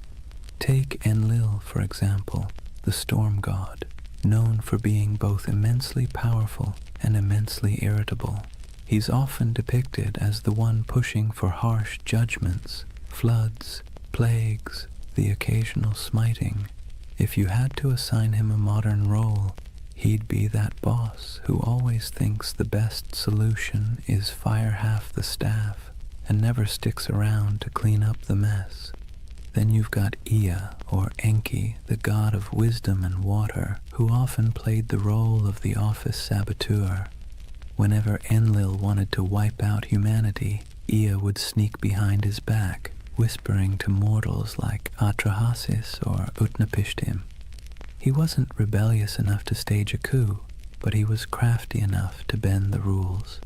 Take Enlil, for example, the storm god, known for being both immensely powerful and immensely irritable. He's often depicted as the one pushing for harsh judgments, floods, plagues, the occasional smiting. If you had to assign him a modern role, he'd be that boss who always thinks the best solution is fire half the staff and never sticks around to clean up the mess. Then you've got Ea, or Enki, the god of wisdom and water, who often played the role of the office saboteur. Whenever Enlil wanted to wipe out humanity, Ea would sneak behind his back, whispering to mortals like Atrahasis or Utnapishtim. He wasn't rebellious enough to stage a coup, but he was crafty enough to bend the rules.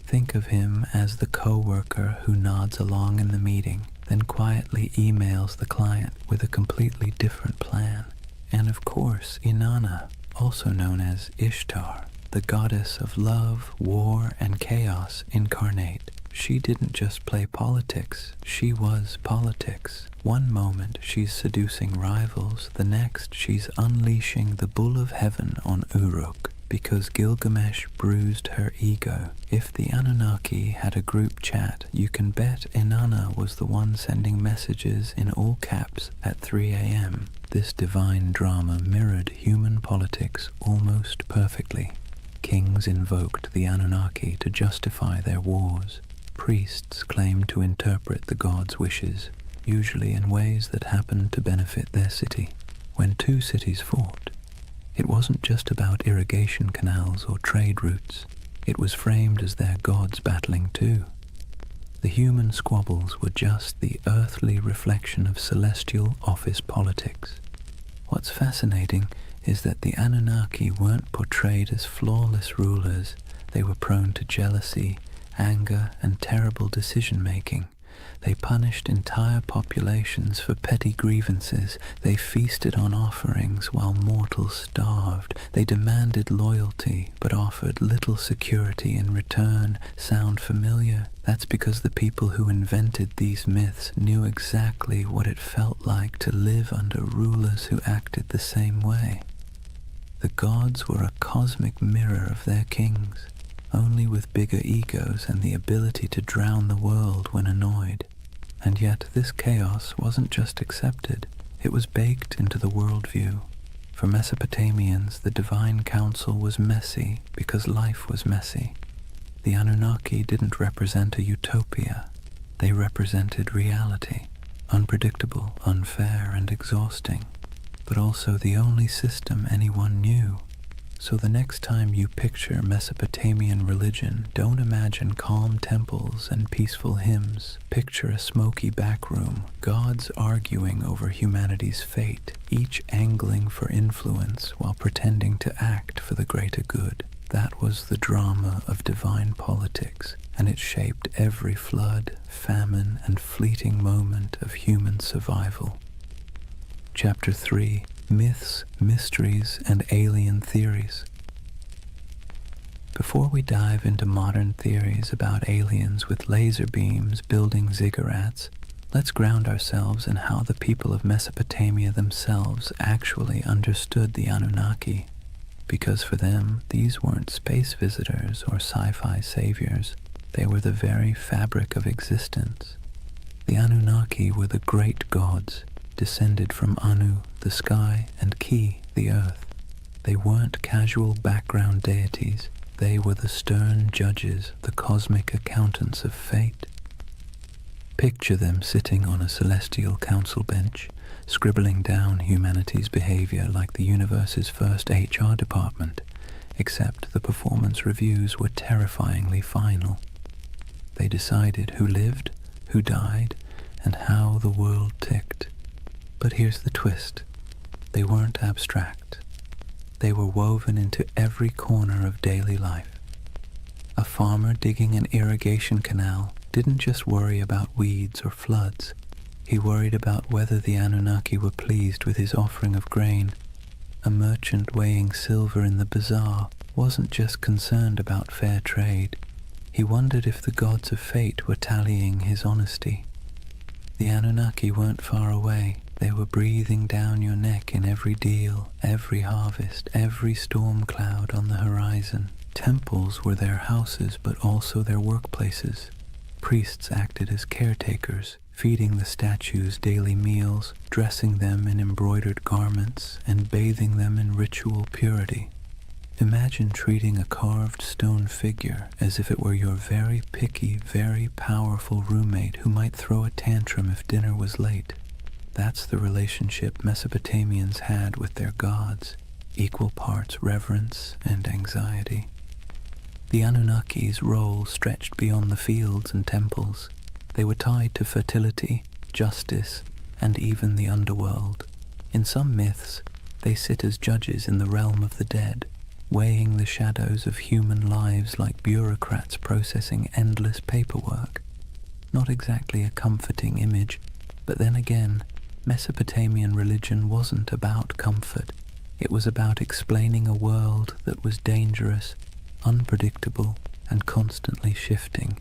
Think of him as the co-worker who nods along in the meeting, then quietly emails the client with a completely different plan. And of course, Inanna, also known as Ishtar, the goddess of love, war, and chaos incarnate. She didn't just play politics, she was politics. One moment she's seducing rivals, the next she's unleashing the bull of heaven on Uruk, because Gilgamesh bruised her ego. If the Anunnaki had a group chat, you can bet Inanna was the one sending messages in all caps at 3 a.m. This divine drama mirrored human politics almost perfectly. Kings invoked the Anunnaki to justify their wars. Priests claimed to interpret the gods' wishes, usually in ways that happened to benefit their city. When two cities fought, it wasn't just about irrigation canals or trade routes. It was framed as their gods battling too. The human squabbles were just the earthly reflection of celestial office politics. What's fascinating is that the Anunnaki weren't portrayed as flawless rulers. They were prone to jealousy, anger, and terrible decision-making. They punished entire populations for petty grievances. They feasted on offerings while mortals starved. They demanded loyalty, but offered little security in return. Sound familiar? That's because the people who invented these myths knew exactly what it felt like to live under rulers who acted the same way. The gods were a cosmic mirror of their kings, only with bigger egos and the ability to drown the world when annoyed. And yet this chaos wasn't just accepted, it was baked into the worldview. For Mesopotamians, the divine council was messy because life was messy. The Anunnaki didn't represent a utopia, they represented reality, unpredictable, unfair, and exhausting, but also the only system anyone knew. So the next time you picture Mesopotamian religion, don't imagine calm temples and peaceful hymns. Picture a smoky back room, gods arguing over humanity's fate, each angling for influence while pretending to act for the greater good. That was the drama of divine politics, and it shaped every flood, famine, and fleeting moment of human survival. Chapter 3. Myths, Mysteries, and Alien Theories. Before we dive into modern theories about aliens with laser beams building ziggurats, let's ground ourselves in how the people of Mesopotamia themselves actually understood the Anunnaki. Because for them, these weren't space visitors or sci-fi saviors. They were the very fabric of existence. The Anunnaki were the great gods, descended from Anu, the sky, and Ki, the earth. They weren't casual background deities. They were the stern judges, the cosmic accountants of fate. Picture them sitting on a celestial council bench, scribbling down humanity's behavior like the universe's first HR department, except the performance reviews were terrifyingly final. They decided who lived, who died, and how the world ticked. But here's the twist. They weren't abstract. They were woven into every corner of daily life. A farmer digging an irrigation canal didn't just worry about weeds or floods. He worried about whether the Anunnaki were pleased with his offering of grain. A merchant weighing silver in the bazaar wasn't just concerned about fair trade. He wondered if the gods of fate were tallying his honesty. The Anunnaki weren't far away. They were breathing down your neck in every deal, every harvest, every storm cloud on the horizon. Temples were their houses, but also their workplaces. Priests acted as caretakers, feeding the statues daily meals, dressing them in embroidered garments, and bathing them in ritual purity. Imagine treating a carved stone figure as if it were your very picky, very powerful roommate who might throw a tantrum if dinner was late. That's the relationship Mesopotamians had with their gods, equal parts reverence and anxiety. The Anunnaki's role stretched beyond the fields and temples. They were tied to fertility, justice, and even the underworld. In some myths, they sit as judges in the realm of the dead, weighing the shadows of human lives like bureaucrats processing endless paperwork. Not exactly a comforting image, but then again, Mesopotamian religion wasn't about comfort. It was about explaining a world that was dangerous, unpredictable, and constantly shifting.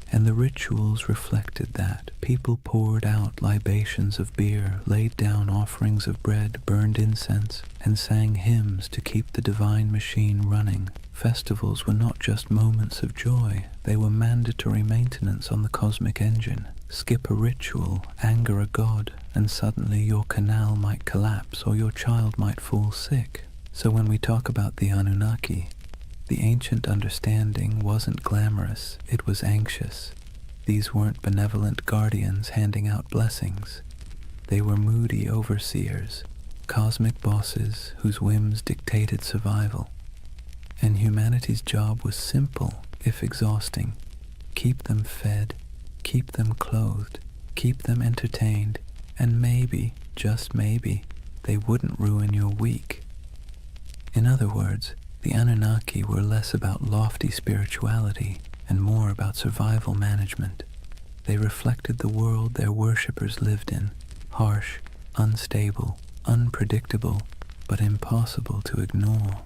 And the rituals reflected that. People poured out libations of beer, laid down offerings of bread, burned incense, and sang hymns to keep the divine machine running. Festivals were not just moments of joy, they were mandatory maintenance on the cosmic engine. Skip a ritual, anger a god, and suddenly your canal might collapse or your child might fall sick. So when we talk about the Anunnaki, the ancient understanding wasn't glamorous, it was anxious. These weren't benevolent guardians handing out blessings. They were moody overseers, cosmic bosses whose whims dictated survival. And humanity's job was simple, if exhausting. Keep them fed, keep them clothed, keep them entertained, and maybe, just maybe, they wouldn't ruin your week. In other words, the Anunnaki were less about lofty spirituality and more about survival management. They reflected the world their worshippers lived in, harsh, unstable, unpredictable, but impossible to ignore.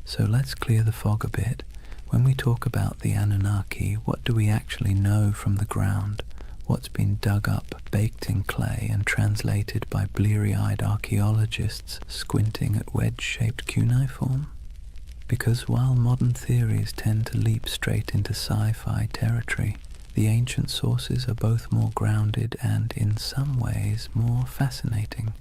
So let's clear the fog a bit. When we talk about the Anunnaki, what do we actually know from the ground? What's been dug up, baked in clay, and translated by bleary-eyed archaeologists squinting at wedge-shaped cuneiform? Because while modern theories tend to leap straight into sci-fi territory, the ancient sources are both more grounded and, in some ways, more fascinating.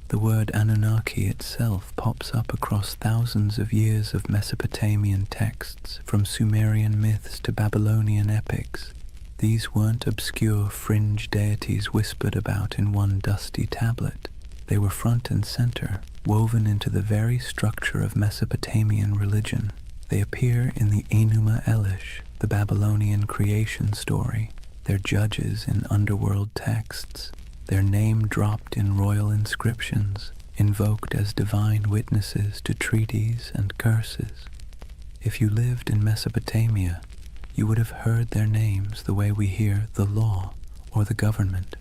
The word Anunnaki itself pops up across thousands of years of Mesopotamian texts, from Sumerian myths to Babylonian epics. These weren't obscure fringe deities whispered about in one dusty tablet. They were front and center, woven into the very structure of Mesopotamian religion. They appear in the Enuma Elish, the Babylonian creation story. They're judges in underworld texts. Their name dropped in royal inscriptions, invoked as divine witnesses to treaties and curses. If you lived in Mesopotamia, you would have heard their names the way we hear the law or the government.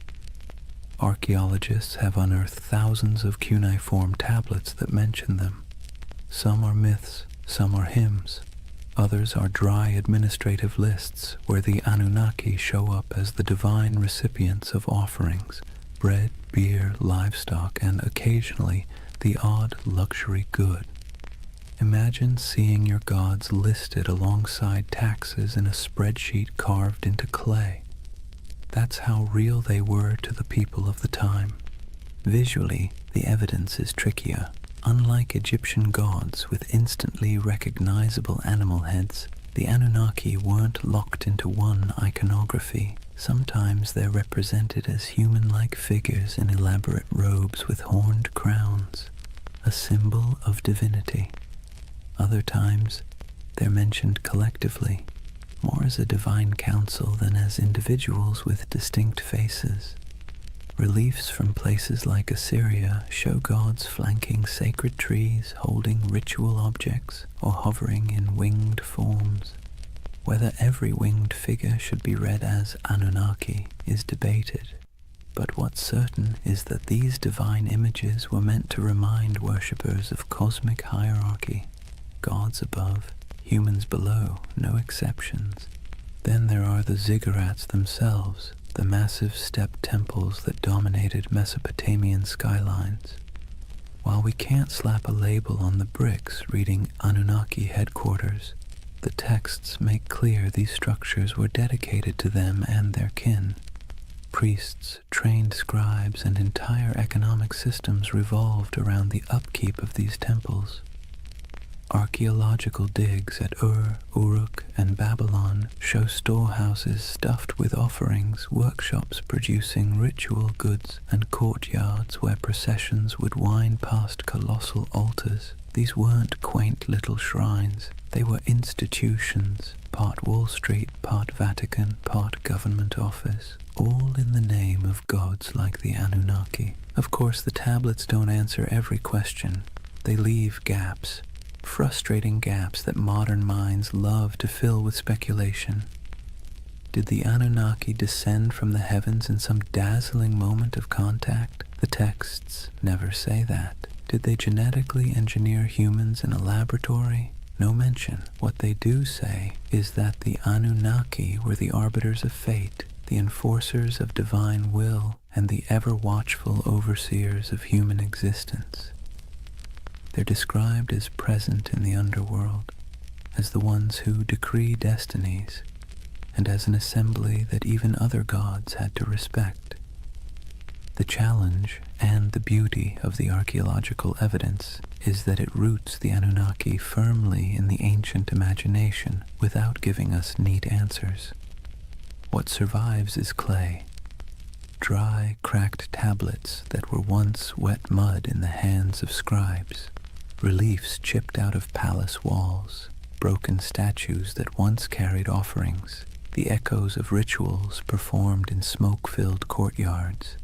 Archaeologists have unearthed thousands of cuneiform tablets that mention them. Some are myths, some are hymns. Others are dry administrative lists where the Anunnaki show up as the divine recipients of offerings, bread, beer, livestock, and occasionally the odd luxury good. Imagine seeing your gods listed alongside taxes in a spreadsheet carved into clay. That's how real they were to the people of the time. Visually, the evidence is trickier. Unlike Egyptian gods with instantly recognizable animal heads, the Anunnaki weren't locked into one iconography. Sometimes they're represented as human-like figures in elaborate robes with horned crowns, a symbol of divinity. Other times, they're mentioned collectively, more as a divine council than as individuals with distinct faces. Reliefs from places like Assyria show gods flanking sacred trees, holding ritual objects, or hovering in winged forms. Whether every winged figure should be read as Anunnaki is debated, but what's certain is that these divine images were meant to remind worshippers of cosmic hierarchy, gods above, humans below, no exceptions. Then there are the ziggurats themselves, the massive step temples that dominated Mesopotamian skylines. While we can't slap a label on the bricks reading Anunnaki headquarters, the texts make clear these structures were dedicated to them and their kin. Priests, trained scribes, and entire economic systems revolved around the upkeep of these temples. Archaeological digs at Ur, Uruk, and Babylon show storehouses stuffed with offerings, workshops producing ritual goods, and courtyards where processions would wind past colossal altars. These weren't quaint little shrines. They were institutions, part Wall Street, part Vatican, part government office, all in the name of gods like the Anunnaki. Of course, the tablets don't answer every question. They leave gaps. Frustrating gaps that modern minds love to fill with speculation. Did the Anunnaki descend from the heavens in some dazzling moment of contact? The texts never say that. Did they genetically engineer humans in a laboratory? No mention. What they do say is that the Anunnaki were the arbiters of fate, the enforcers of divine will, and the ever-watchful overseers of human existence. They're described as present in the underworld, as the ones who decree destinies, and as an assembly that even other gods had to respect. The challenge and the beauty of the archaeological evidence is that it roots the Anunnaki firmly in the ancient imagination without giving us neat answers. What survives is clay, dry, cracked tablets that were once wet mud in the hands of scribes. Reliefs chipped out of palace walls, broken statues that once carried offerings, the echoes of rituals performed in smoke-filled courtyards.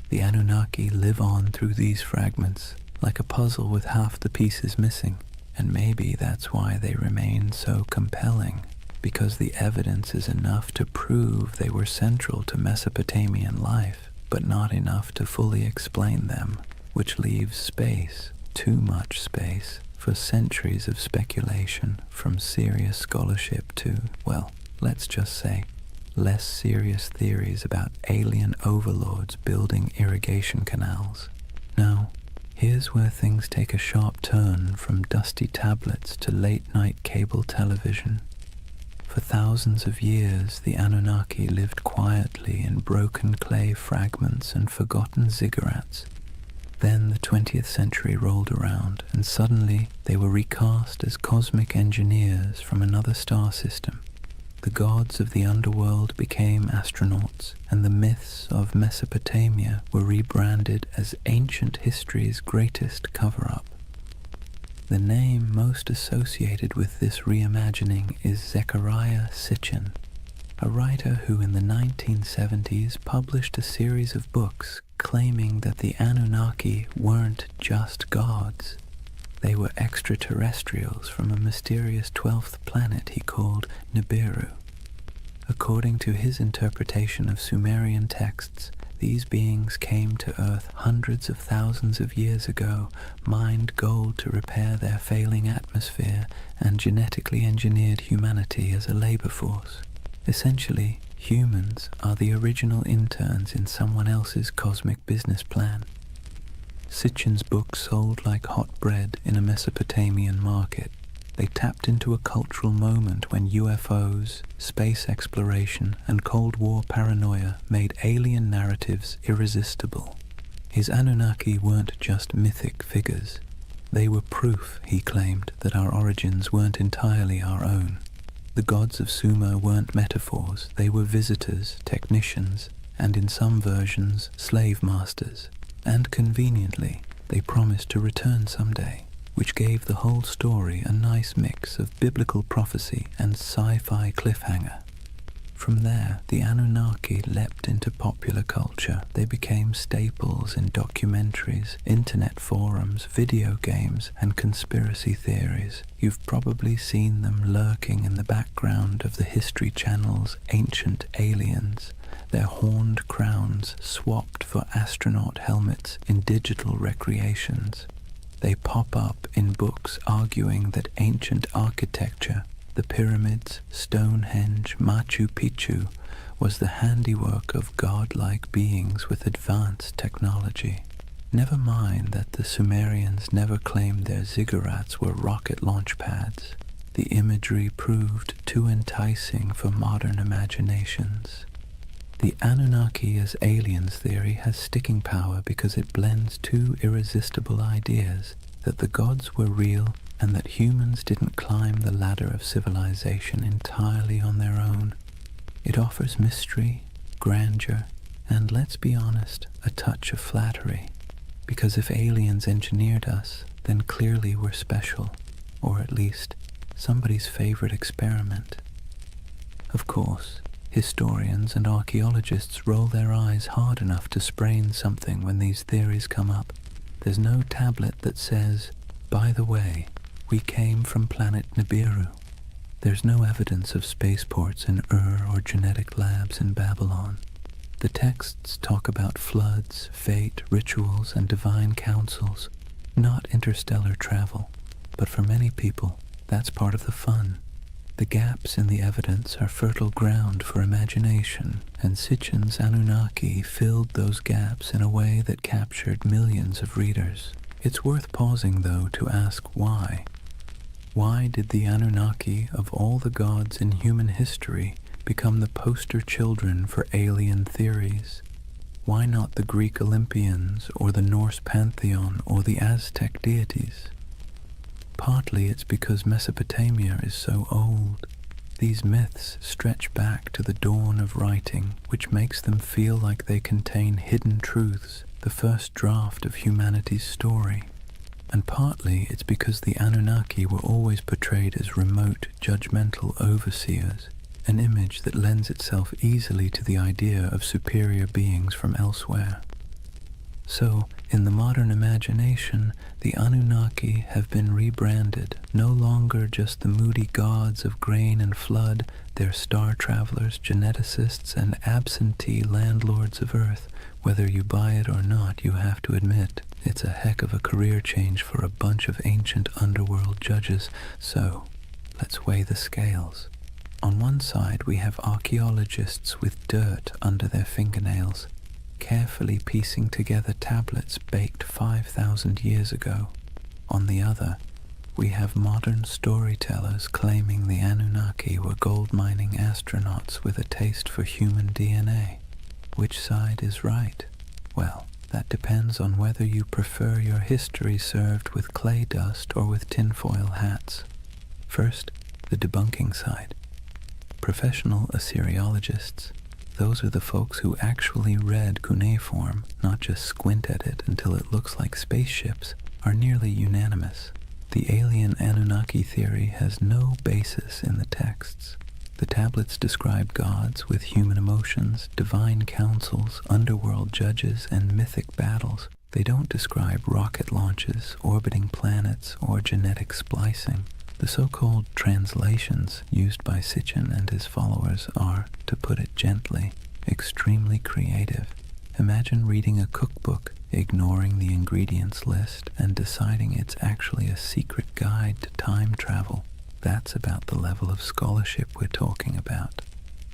The Anunnaki live on through these fragments, like a puzzle with half the pieces missing, and maybe that's why they remain so compelling, because the evidence is enough to prove they were central to Mesopotamian life, but not enough to fully explain them, which leaves space, too much space, for centuries of speculation, from serious scholarship to, well, let's just say, less serious theories about alien overlords building irrigation canals. Now, here's where things take a sharp turn from dusty tablets to late-night cable television. For thousands of years, the Anunnaki lived quietly in broken clay fragments and forgotten ziggurats. Then the 20th century rolled around, and suddenly they were recast as cosmic engineers from another star system. The gods of the underworld became astronauts, and the myths of Mesopotamia were rebranded as ancient history's greatest cover-up. The name most associated with this reimagining is Zecharia Sitchin, a writer who in the 1970s published a series of books claiming that the Anunnaki weren't just gods. They were extraterrestrials from a mysterious 12th planet he called Nibiru. According to his interpretation of Sumerian texts, these beings came to Earth hundreds of thousands of years ago, mined gold to repair their failing atmosphere, and genetically engineered humanity as a labor force. Essentially, humans are the original interns in someone else's cosmic business plan. Sitchin's book sold like hot bread in a Mesopotamian market. They tapped into a cultural moment when UFOs, space exploration, and Cold War paranoia made alien narratives irresistible. His Anunnaki weren't just mythic figures. They were proof, he claimed, that our origins weren't entirely our own. The gods of Sumer weren't metaphors, they were visitors, technicians, and in some versions, slave masters. And conveniently, they promised to return someday, which gave the whole story a nice mix of biblical prophecy and sci-fi cliffhanger. From there, the Anunnaki leapt into popular culture. They became staples in documentaries, internet forums, video games, and conspiracy theories. You've probably seen them lurking in the background of the History Channel's Ancient Aliens, their horned crowns swapped for astronaut helmets in digital recreations. They pop up in books arguing that ancient architecture, the pyramids, Stonehenge, Machu Picchu, was the handiwork of godlike beings with advanced technology. Never mind that the Sumerians never claimed their ziggurats were rocket launch pads. The imagery proved too enticing for modern imaginations. The Anunnaki as aliens theory has sticking power because it blends two irresistible ideas, that the gods were real and that humans didn't climb the ladder of civilization entirely on their own. It offers mystery, grandeur, and, let's be honest, a touch of flattery. Because if aliens engineered us, then clearly we're special, or at least somebody's favorite experiment. Of course, historians and archaeologists roll their eyes hard enough to sprain something when these theories come up. There's no tablet that says, by the way, we came from planet Nibiru. There's no evidence of spaceports in Ur or genetic labs in Babylon. The texts talk about floods, fate, rituals, and divine councils, not interstellar travel. But for many people, that's part of the fun. The gaps in the evidence are fertile ground for imagination, and Sitchin's Anunnaki filled those gaps in a way that captured millions of readers. It's worth pausing, though, to ask why. Why did the Anunnaki, of all the gods in human history, become the poster children for alien theories? Why not the Greek Olympians, or the Norse pantheon, or the Aztec deities? Partly it's because Mesopotamia is so old. These myths stretch back to the dawn of writing, which makes them feel like they contain hidden truths, the first draft of humanity's story. And partly it's because the Anunnaki were always portrayed as remote, judgmental overseers, an image that lends itself easily to the idea of superior beings from elsewhere. So, in the modern imagination, the Anunnaki have been rebranded, no longer just the moody gods of grain and flood. They're star travelers, geneticists, and absentee landlords of Earth. Whether you buy it or not, you have to admit, it's a heck of a career change for a bunch of ancient underworld judges. So, let's weigh the scales. On one side, we have archaeologists with dirt under their fingernails, carefully piecing together tablets baked 5,000 years ago. On the other, we have modern storytellers claiming the Anunnaki were gold-mining astronauts with a taste for human DNA. Which side is right? Well, that depends on whether you prefer your history served with clay dust or with tinfoil hats. First, the debunking side. Professional Assyriologists, those are the folks who actually read cuneiform, not just squint at it until it looks like spaceships, are nearly unanimous. The alien Anunnaki theory has no basis in the texts. The tablets describe gods with human emotions, divine councils, underworld judges, and mythic battles. They don't describe rocket launches, orbiting planets, or genetic splicing. The so-called translations used by Sitchin and his followers are, to put it gently, extremely creative. Imagine reading a cookbook, ignoring the ingredients list, and deciding it's actually a secret guide to time travel. That's about the level of scholarship we're talking about.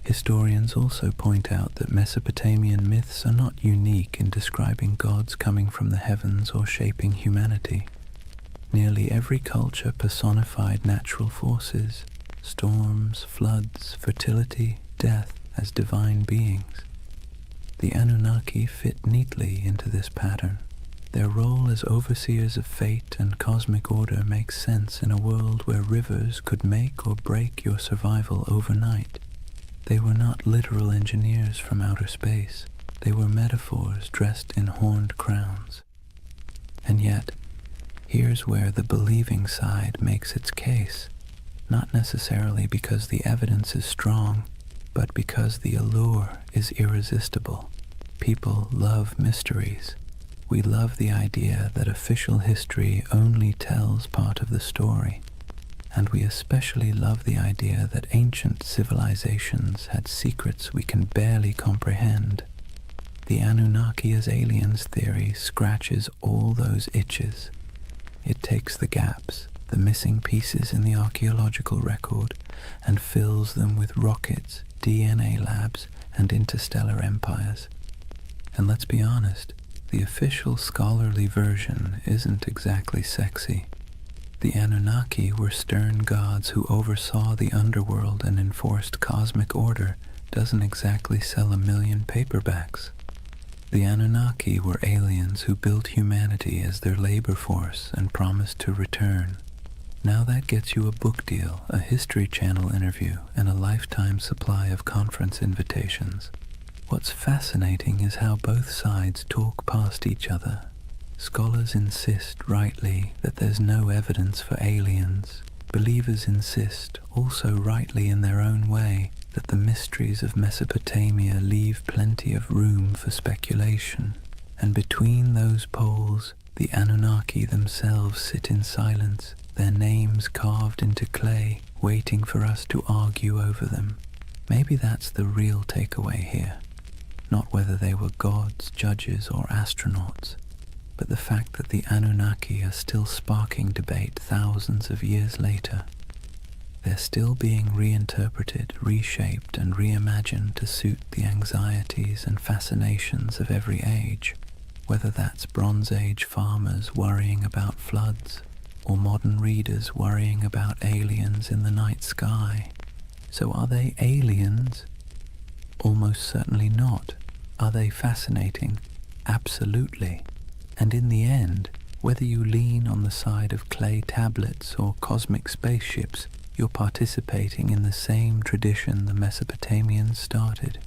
Historians also point out that Mesopotamian myths are not unique in describing gods coming from the heavens or shaping humanity. Nearly every culture personified natural forces, storms, floods, fertility, death, as divine beings. The Anunnaki fit neatly into this pattern. Their role as overseers of fate and cosmic order makes sense in a world where rivers could make or break your survival overnight. They were not literal engineers from outer space. They were metaphors dressed in horned crowns. And yet, here's where the believing side makes its case, not necessarily because the evidence is strong, but because the allure is irresistible. People love mysteries. We love the idea that official history only tells part of the story, and we especially love the idea that ancient civilizations had secrets we can barely comprehend. The Anunnaki as aliens theory scratches all those itches. It takes the gaps, the missing pieces in the archaeological record, and fills them with rockets, DNA labs, and interstellar empires. And let's be honest, the official scholarly version isn't exactly sexy. The Anunnaki were stern gods who oversaw the underworld and enforced cosmic order doesn't exactly sell 1 million paperbacks. The Anunnaki were aliens who built humanity as their labor force and promised to return. Now that gets you a book deal, a History Channel interview, and a lifetime supply of conference invitations. What's fascinating is how both sides talk past each other. Scholars insist, rightly, that there's no evidence for aliens. Believers insist, also rightly in their own way, that the mysteries of Mesopotamia leave plenty of room for speculation. And between those poles, the Anunnaki themselves sit in silence, their names carved into clay, waiting for us to argue over them. Maybe that's the real takeaway here. Not whether they were gods, judges, or astronauts, but the fact that the Anunnaki are still sparking debate thousands of years later. They're still being reinterpreted, reshaped, and reimagined to suit the anxieties and fascinations of every age, whether that's Bronze Age farmers worrying about floods, or modern readers worrying about aliens in the night sky. So are they aliens? Almost certainly not. Are they fascinating? Absolutely. And in the end, whether you lean on the side of clay tablets or cosmic spaceships, you're participating in the same tradition the Mesopotamians started,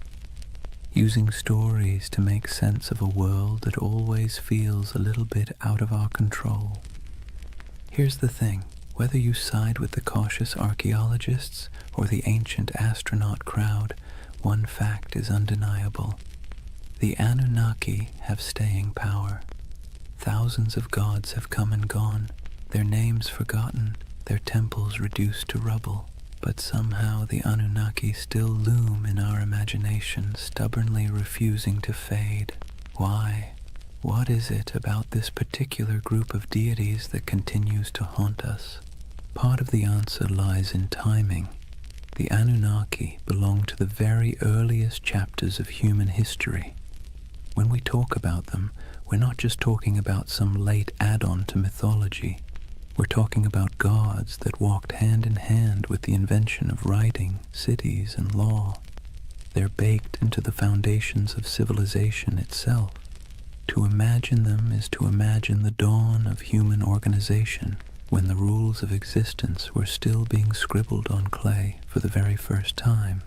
using stories to make sense of a world that always feels a little bit out of our control. Here's the thing, whether you side with the cautious archaeologists or the ancient astronaut crowd, one fact is undeniable. The Anunnaki have staying power. Thousands of gods have come and gone, their names forgotten, their temples reduced to rubble, but somehow the Anunnaki still loom in our imagination, stubbornly refusing to fade. Why? What is it about this particular group of deities that continues to haunt us? Part of the answer lies in timing. The Anunnaki belong to the very earliest chapters of human history. When we talk about them, we're not just talking about some late add-on to mythology. We're talking about gods that walked hand in hand with the invention of writing, cities, and law. They're baked into the foundations of civilization itself. To imagine them is to imagine the dawn of human organization, when the rules of existence were still being scribbled on clay for the very first time.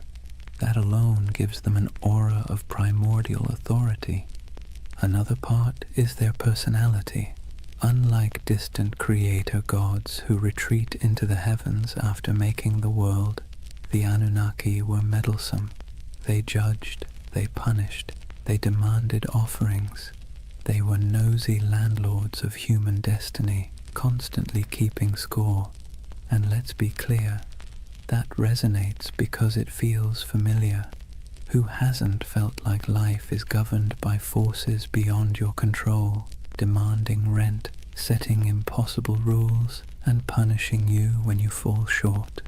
That alone gives them an aura of primordial authority. Another part is their personality. Unlike distant creator gods who retreat into the heavens after making the world, the Anunnaki were meddlesome. They judged, they punished, they demanded offerings. They were nosy landlords of human destiny, constantly keeping score. And let's be clear, that resonates because it feels familiar. Who hasn't felt like life is governed by forces beyond your control, demanding rent, setting impossible rules, and punishing you when you fall short?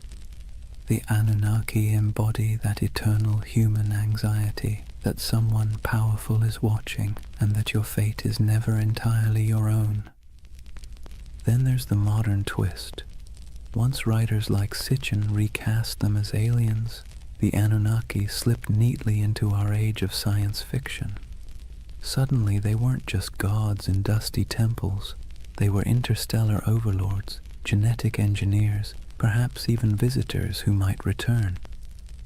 The Anunnaki embody that eternal human anxiety that someone powerful is watching and that your fate is never entirely your own. Then there's the modern twist. Once writers like Sitchin recast them as aliens, the Anunnaki slipped neatly into our age of science fiction. Suddenly they weren't just gods in dusty temples. They were interstellar overlords, genetic engineers, perhaps even visitors who might return.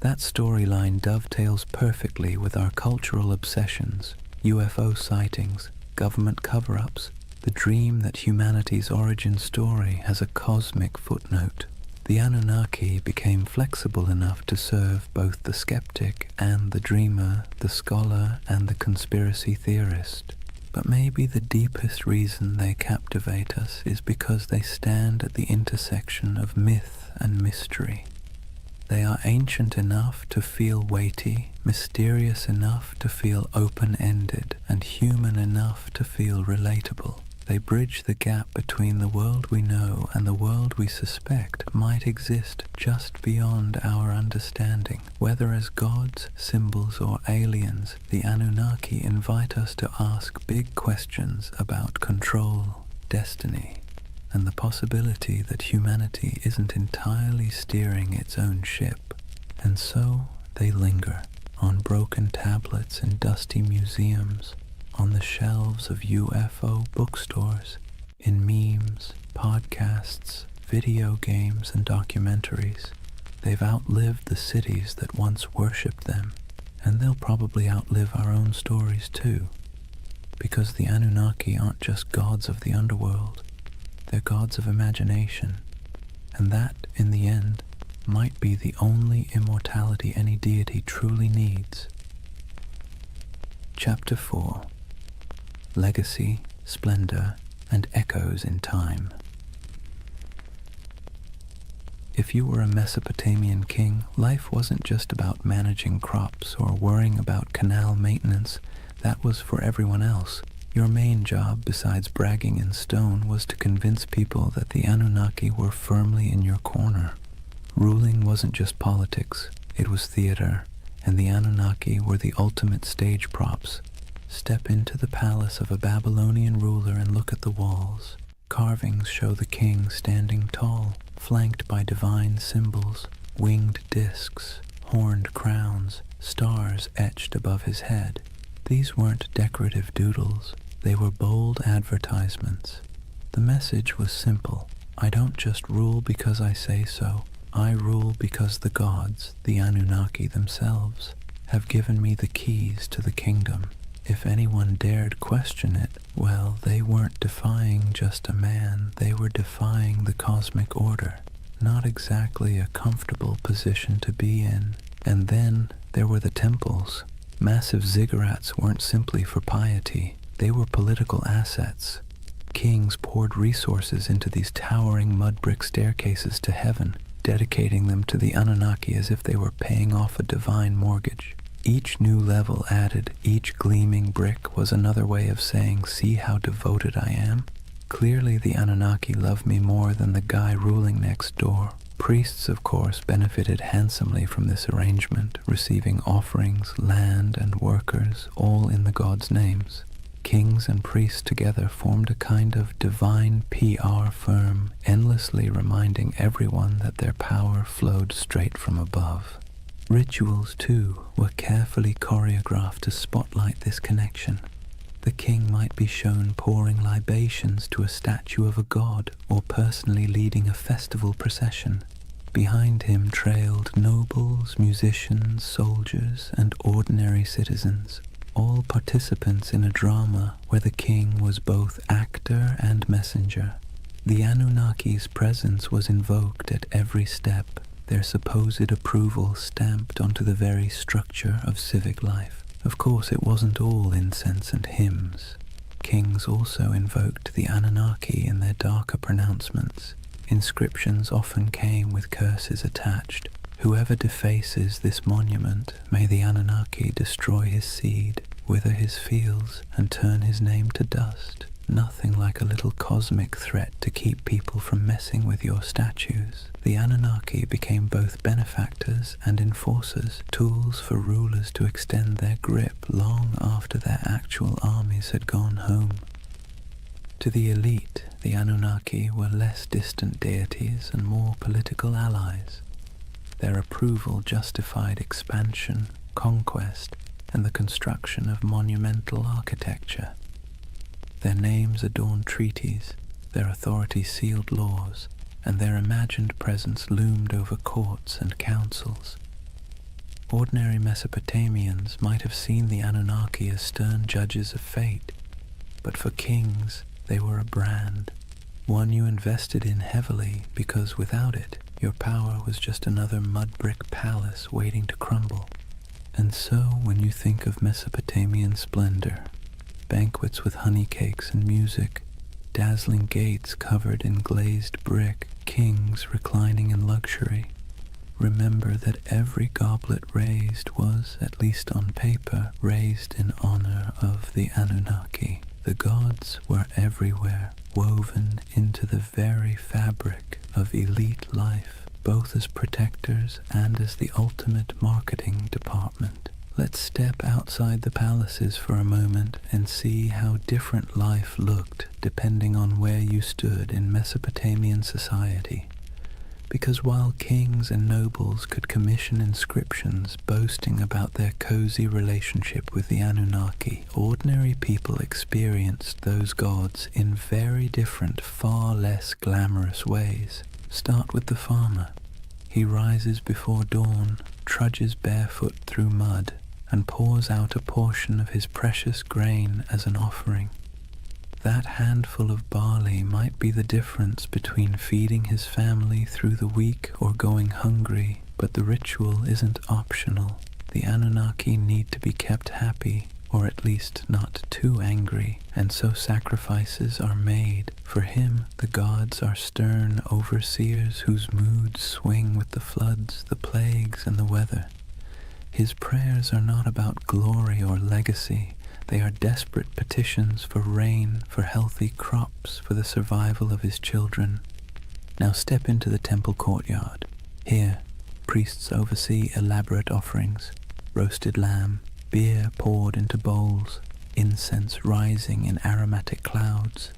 That storyline dovetails perfectly with our cultural obsessions, UFO sightings, government cover-ups, the dream that humanity's origin story has a cosmic footnote. The Anunnaki became flexible enough to serve both the skeptic and the dreamer, the scholar and the conspiracy theorist. But maybe the deepest reason they captivate us is because they stand at the intersection of myth and mystery. They are ancient enough to feel weighty, mysterious enough to feel open-ended, and human enough to feel relatable. They bridge the gap between the world we know and the world we suspect might exist just beyond our understanding. Whether as gods, symbols, or aliens, the Anunnaki invite us to ask big questions about control, destiny, and the possibility that humanity isn't entirely steering its own ship. And so they linger on broken tablets in dusty museums, on the shelves of UFO bookstores, in memes, podcasts, video games, and documentaries. They've outlived the cities that once worshipped them, and they'll probably outlive our own stories too, because the Anunnaki aren't just gods of the underworld, they're gods of imagination, and that, in the end, might be the only immortality any deity truly needs. Chapter 4. Legacy, Splendor, and Echoes in Time. If you were a Mesopotamian king, life wasn't just about managing crops or worrying about canal maintenance. That was for everyone else. Your main job, besides bragging in stone, was to convince people that the Anunnaki were firmly in your corner. Ruling wasn't just politics, it was theater, and the Anunnaki were the ultimate stage props. Step into the palace of a Babylonian ruler and look at the walls. Carvings show the king standing tall, flanked by divine symbols, winged discs, horned crowns, stars etched above his head. These weren't decorative doodles, they were bold advertisements. The message was simple: I don't just rule because I say so, I rule because the gods, the Anunnaki themselves, have given me the keys to the kingdom. If anyone dared question it, well, they weren't defying just a man, they were defying the cosmic order. Not exactly a comfortable position to be in. And then there were the temples. Massive ziggurats weren't simply for piety, they were political assets. Kings poured resources into these towering mud brick staircases to heaven, dedicating them to the Anunnaki as if they were paying off a divine mortgage. Each new level added, each gleaming brick was another way of saying, see how devoted I am? Clearly the Anunnaki love me more than the guy ruling next door. Priests, of course, benefited handsomely from this arrangement, receiving offerings, land, and workers, all in the gods' names. Kings and priests together formed a kind of divine PR firm, endlessly reminding everyone that their power flowed straight from above. Rituals, too, were carefully choreographed to spotlight this connection. The king might be shown pouring libations to a statue of a god or personally leading a festival procession. Behind him trailed nobles, musicians, soldiers, and ordinary citizens, all participants in a drama where the king was both actor and messenger. The Anunnaki's presence was invoked at every step, their supposed approval stamped onto the very structure of civic life. Of course, it wasn't all incense and hymns. Kings also invoked the Anunnaki in their darker pronouncements. Inscriptions often came with curses attached. Whoever defaces this monument, may the Anunnaki destroy his seed, wither his fields, and turn his name to dust. Nothing like a little cosmic threat to keep people from messing with your statues. The Anunnaki became both benefactors and enforcers, tools for rulers to extend their grip long after their actual armies had gone home. To the elite, the Anunnaki were less distant deities and more political allies. Their approval justified expansion, conquest, and the construction of monumental architecture. Their names adorned treaties, their authority sealed laws, and their imagined presence loomed over courts and councils. Ordinary Mesopotamians might have seen the Anunnaki as stern judges of fate, but for kings they were a brand, one you invested in heavily because without it your power was just another mud-brick palace waiting to crumble. And so when you think of Mesopotamian splendor, banquets with honey cakes and music, dazzling gates covered in glazed brick, kings reclining in luxury, remember that every goblet raised was, at least on paper, raised in honor of the Anunnaki. The gods were everywhere, woven into the very fabric of elite life, both as protectors and as the ultimate marketing department. Let's step outside the palaces for a moment and see how different life looked depending on where you stood in Mesopotamian society. Because while kings and nobles could commission inscriptions boasting about their cozy relationship with the Anunnaki, ordinary people experienced those gods in very different, far less glamorous ways. Start with the farmer. He rises before dawn, trudges barefoot through mud, and pours out a portion of his precious grain as an offering. That handful of barley might be the difference between feeding his family through the week or going hungry, but the ritual isn't optional. The Anunnaki need to be kept happy, or at least not too angry, and so sacrifices are made. For him, the gods are stern overseers whose moods swing with the floods, the plagues, and the weather. His prayers are not about glory or legacy. They are desperate petitions for rain, for healthy crops, for the survival of his children. Now step into the temple courtyard. Here, priests oversee elaborate offerings, roasted lamb, beer poured into bowls, incense rising in aromatic clouds.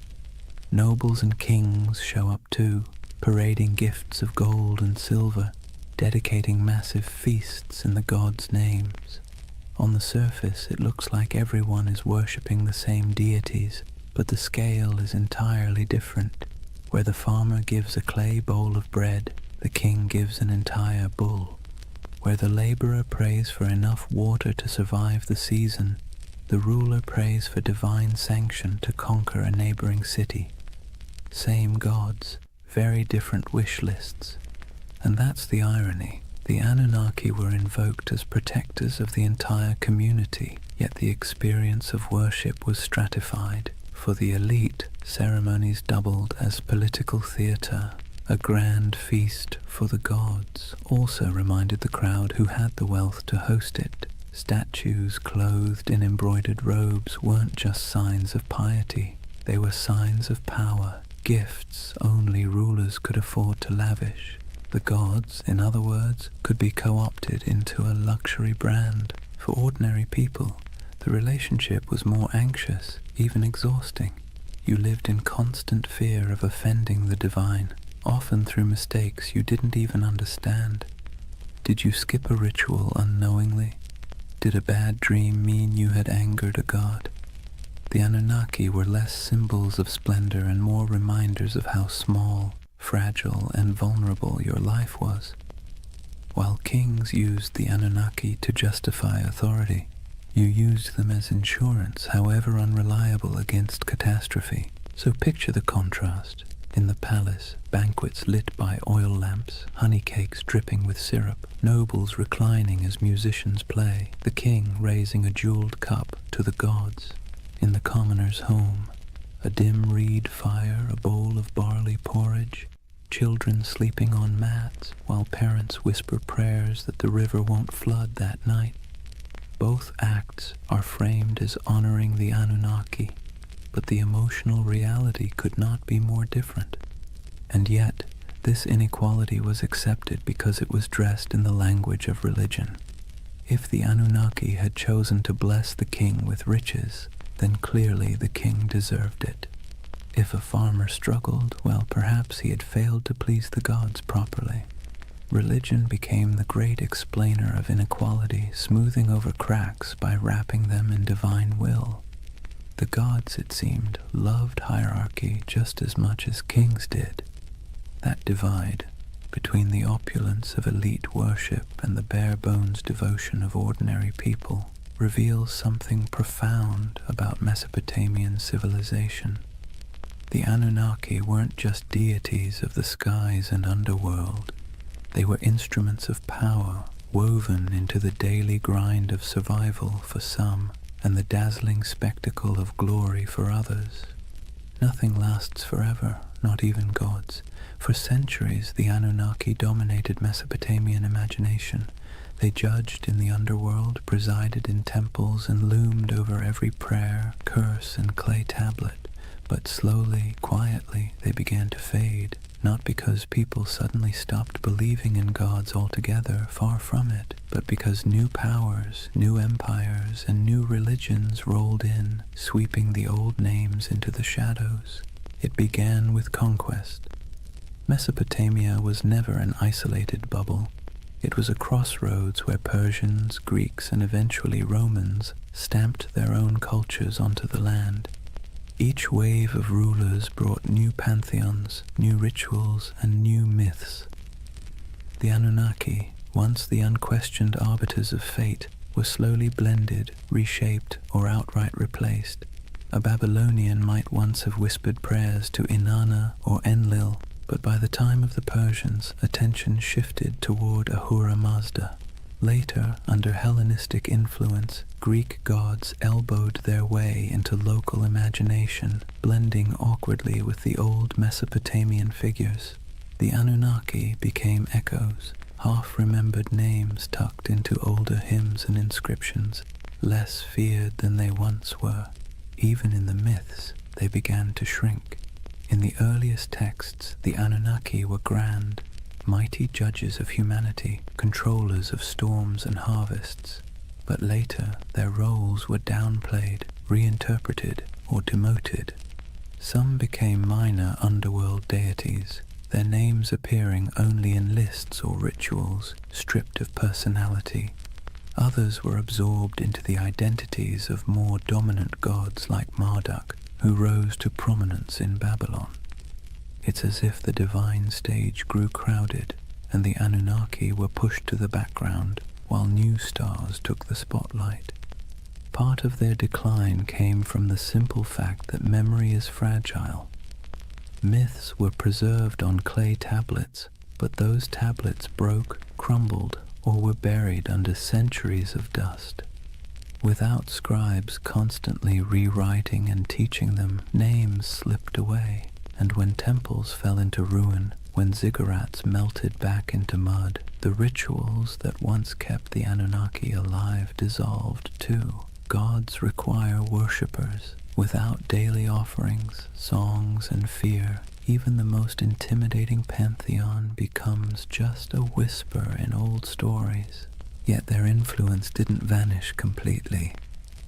Nobles and kings show up too, parading gifts of gold and silver, dedicating massive feasts in the gods' names. On the surface, it looks like everyone is worshipping the same deities, but the scale is entirely different. Where the farmer gives a clay bowl of bread, the king gives an entire bull. Where the laborer prays for enough water to survive the season, the ruler prays for divine sanction to conquer a neighboring city. Same gods, very different wish lists. And that's the irony. The Anunnaki were invoked as protectors of the entire community, yet the experience of worship was stratified. For the elite, ceremonies doubled as political theatre. A grand feast for the gods also reminded the crowd who had the wealth to host it. Statues clothed in embroidered robes weren't just signs of piety. They were signs of power, gifts only rulers could afford to lavish. The gods, in other words, could be co-opted into a luxury brand. For ordinary people, the relationship was more anxious, even exhausting. You lived in constant fear of offending the divine, often through mistakes you didn't even understand. Did you skip a ritual unknowingly? Did a bad dream mean you had angered a god? The Anunnaki were less symbols of splendor and more reminders of how small, fragile, and vulnerable your life was. While kings used the Anunnaki to justify authority, you used them as insurance, however unreliable, against catastrophe. So picture the contrast. In the palace, banquets lit by oil lamps, honey cakes dripping with syrup, nobles reclining as musicians play, the king raising a jeweled cup to the gods. In the commoner's home, a dim reed fire, a bowl of barley porridge, children sleeping on mats while parents whisper prayers that the river won't flood that night. Both acts are framed as honoring the Anunnaki, but the emotional reality could not be more different. And yet, this inequality was accepted because it was dressed in the language of religion. If the Anunnaki had chosen to bless the king with riches, then clearly the king deserved it. If a farmer struggled, well, perhaps he had failed to please the gods properly. Religion became the great explainer of inequality, smoothing over cracks by wrapping them in divine will. The gods, it seemed, loved hierarchy just as much as kings did. That divide between the opulence of elite worship and the bare-bones devotion of ordinary people reveals something profound about Mesopotamian civilization. The Anunnaki weren't just deities of the skies and underworld. They were instruments of power woven into the daily grind of survival for some and the dazzling spectacle of glory for others. Nothing lasts forever, not even gods. For centuries, the Anunnaki dominated Mesopotamian imagination. They judged in the underworld, presided in temples, and loomed over every prayer, curse, and clay tablet. But slowly, quietly, they began to fade, not because people suddenly stopped believing in gods altogether, far from it, but because new powers, new empires, and new religions rolled in, sweeping the old names into the shadows. It began with conquest. Mesopotamia was never an isolated bubble. It was a crossroads where Persians, Greeks, and eventually Romans stamped their own cultures onto the land. Each wave of rulers brought new pantheons, new rituals, and new myths. The Anunnaki, once the unquestioned arbiters of fate, were slowly blended, reshaped, or outright replaced. A Babylonian might once have whispered prayers to Inanna or Enlil, but by the time of the Persians, attention shifted toward Ahura Mazda. Later, under Hellenistic influence, Greek gods elbowed their way into local imagination, blending awkwardly with the old Mesopotamian figures. The Anunnaki became echoes, half-remembered names tucked into older hymns and inscriptions, less feared than they once were. Even in the myths, they began to shrink. In the earliest texts, the Anunnaki were grand, mighty judges of humanity, controllers of storms and harvests. But later, their roles were downplayed, reinterpreted, or demoted. Some became minor underworld deities, their names appearing only in lists or rituals, stripped of personality. Others were absorbed into the identities of more dominant gods like Marduk, who rose to prominence in Babylon. It's as if the divine stage grew crowded, and the Anunnaki were pushed to the background, while new stars took the spotlight. Part of their decline came from the simple fact that memory is fragile. Myths were preserved on clay tablets, but those tablets broke, crumbled, or were buried under centuries of dust. Without scribes constantly rewriting and teaching them, names slipped away. And when temples fell into ruin, when ziggurats melted back into mud, the rituals that once kept the Anunnaki alive dissolved too. Gods require worshippers. Without daily offerings, songs, and fear, even the most intimidating pantheon becomes just a whisper in old stories. Yet their influence didn't vanish completely.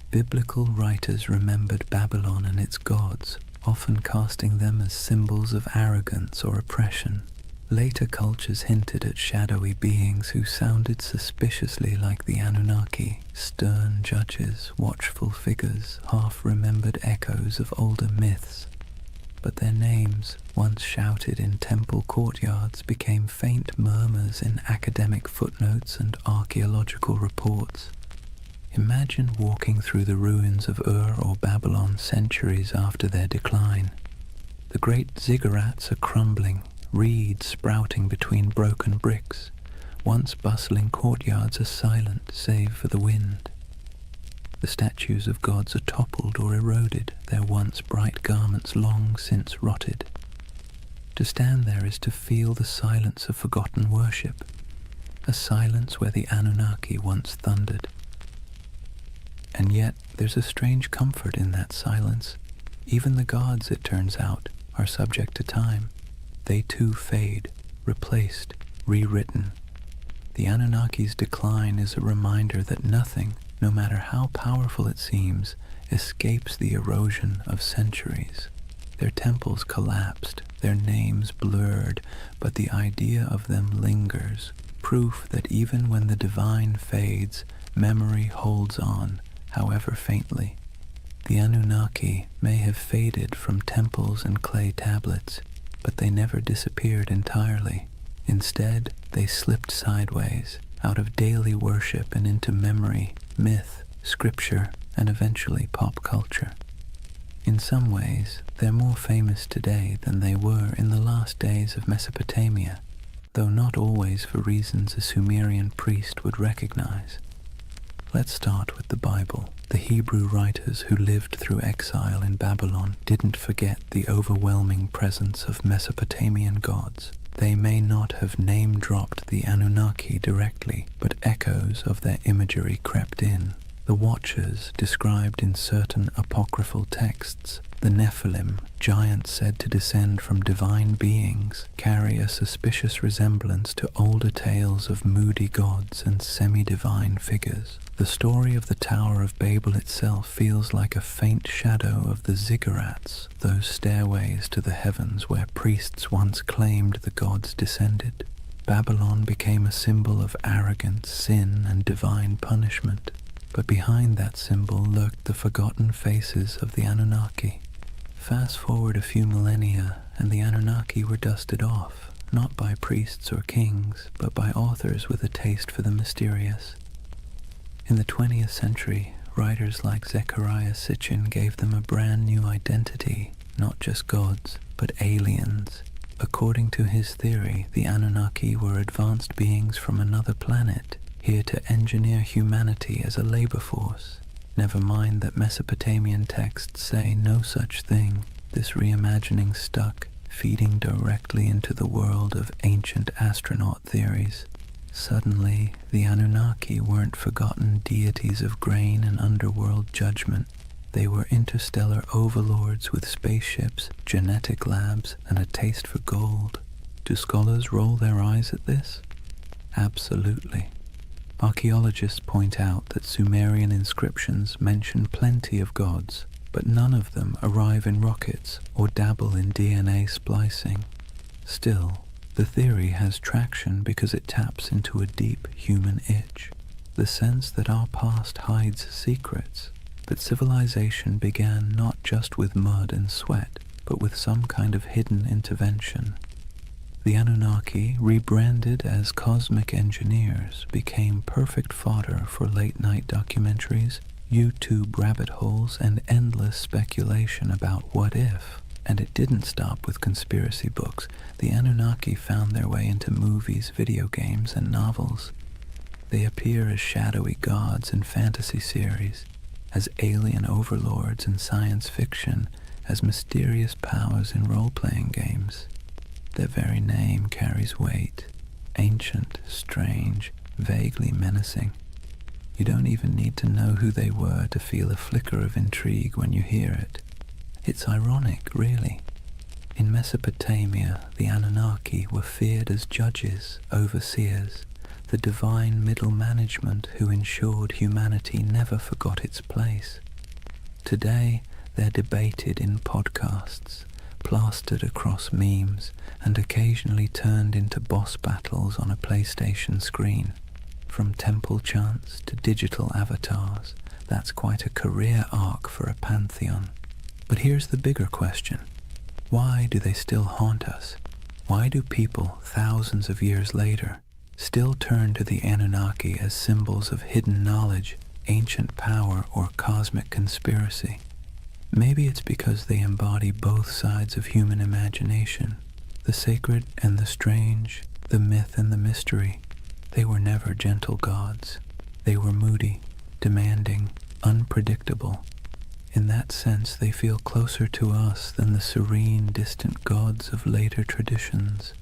Biblical writers remembered Babylon and its gods, often casting them as symbols of arrogance or oppression. Later cultures hinted at shadowy beings who sounded suspiciously like the Anunnaki, stern judges, watchful figures, half-remembered echoes of older myths. But their names, once shouted in temple courtyards, became faint murmurs in academic footnotes and archaeological reports. Imagine walking through the ruins of Ur or Babylon centuries after their decline. The great ziggurats are crumbling, reeds sprouting between broken bricks. Once bustling courtyards are silent save for the wind. The statues of gods are toppled or eroded, their once bright garments long since rotted. To stand there is to feel the silence of forgotten worship, a silence where the Anunnaki once thundered. And yet there's a strange comfort in that silence. Even the gods, it turns out, are subject to time. They too fade, replaced, rewritten. The Anunnaki's decline is a reminder that nothing, no matter how powerful it seems, escapes the erosion of centuries. Their temples collapsed, their names blurred, but the idea of them lingers, proof that even when the divine fades, memory holds on, however faintly. The Anunnaki may have faded from temples and clay tablets, but they never disappeared entirely. Instead, they slipped sideways, out of daily worship and into memory, myth, scripture, and eventually pop culture. In some ways, they're more famous today than they were in the last days of Mesopotamia, though not always for reasons a Sumerian priest would recognize. Let's start with the Bible. The Hebrew writers who lived through exile in Babylon didn't forget the overwhelming presence of Mesopotamian gods. They may not have name-dropped the Anunnaki directly, but echoes of their imagery crept in. The Watchers, described in certain apocryphal texts, the Nephilim, giants said to descend from divine beings, carry a suspicious resemblance to older tales of moody gods and semi-divine figures. The story of the Tower of Babel itself feels like a faint shadow of the ziggurats, those stairways to the heavens where priests once claimed the gods descended. Babylon became a symbol of arrogance, sin, and divine punishment. But behind that symbol lurked the forgotten faces of the Anunnaki. Fast forward a few millennia, and the Anunnaki were dusted off, not by priests or kings, but by authors with a taste for the mysterious. In the 20th century, writers like Zecharia Sitchin gave them a brand new identity, not just gods, but aliens. According to his theory, the Anunnaki were advanced beings from another planet, here to engineer humanity as a labor force. Never mind that Mesopotamian texts say no such thing. This reimagining stuck, feeding directly into the world of ancient astronaut theories. Suddenly, the Anunnaki weren't forgotten deities of grain and underworld judgment. They were interstellar overlords with spaceships, genetic labs, and a taste for gold. Do scholars roll their eyes at this? Absolutely. Archaeologists point out that Sumerian inscriptions mention plenty of gods, but none of them arrive in rockets or dabble in DNA splicing. Still, the theory has traction because it taps into a deep human itch, the sense that our past hides secrets, that civilization began not just with mud and sweat, but with some kind of hidden intervention. The Anunnaki, rebranded as cosmic engineers, became perfect fodder for late-night documentaries, YouTube rabbit holes, and endless speculation about what if. And it didn't stop with conspiracy books. The Anunnaki found their way into movies, video games, and novels. They appear as shadowy gods in fantasy series, as alien overlords in science fiction, as mysterious powers in role-playing games. Their very name carries weight, ancient, strange, vaguely menacing. You don't even need to know who they were to feel a flicker of intrigue when you hear it. It's ironic, really. In Mesopotamia, the Anunnaki were feared as judges, overseers, the divine middle management who ensured humanity never forgot its place. Today, they're debated in podcasts, plastered across memes, and occasionally turned into boss battles on a PlayStation screen. From temple chants to digital avatars, that's quite a career arc for a pantheon. But here's the bigger question. Why do they still haunt us? Why do people, thousands of years later, still turn to the Anunnaki as symbols of hidden knowledge, ancient power, or cosmic conspiracy? Maybe it's because they embody both sides of human imagination, the sacred and the strange, the myth and the mystery. They were never gentle gods. They were moody, demanding, unpredictable. In that sense, they feel closer to us than the serene, distant gods of later traditions.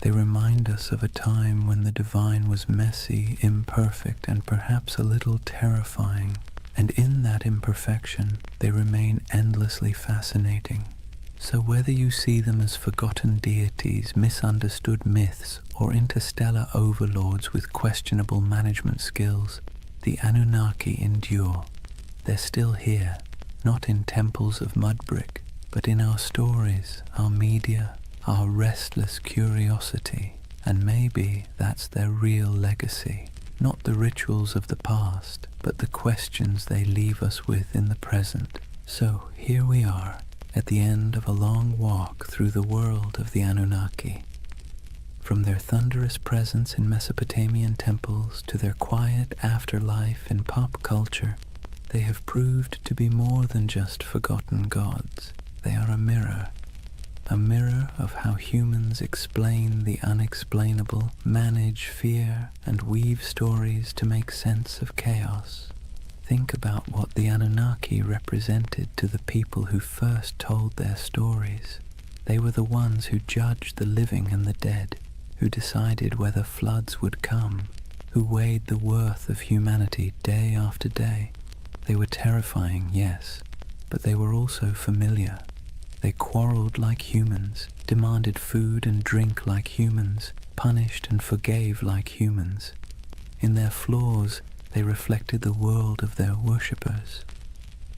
They remind us of a time when the divine was messy, imperfect, and perhaps a little terrifying. And in that imperfection, they remain endlessly fascinating. So whether you see them as forgotten deities, misunderstood myths, or interstellar overlords with questionable management skills, the Anunnaki endure. They're still here, not in temples of mud brick, but in our stories, our media, our restless curiosity. And maybe that's their real legacy, not the rituals of the past, but the questions they leave us with in the present. So here we are, at the end of a long walk through the world of the Anunnaki. From their thunderous presence in Mesopotamian temples to their quiet afterlife in pop culture, they have proved to be more than just forgotten gods. They are a mirror of how humans explain the unexplainable, manage fear, and weave stories to make sense of chaos. Think about what the Anunnaki represented to the people who first told their stories. They were the ones who judged the living and the dead, who decided whether floods would come, who weighed the worth of humanity day after day. They were terrifying, yes, but they were also familiar. They quarreled like humans, demanded food and drink like humans, punished and forgave like humans. In their flaws, they reflected the world of their worshippers.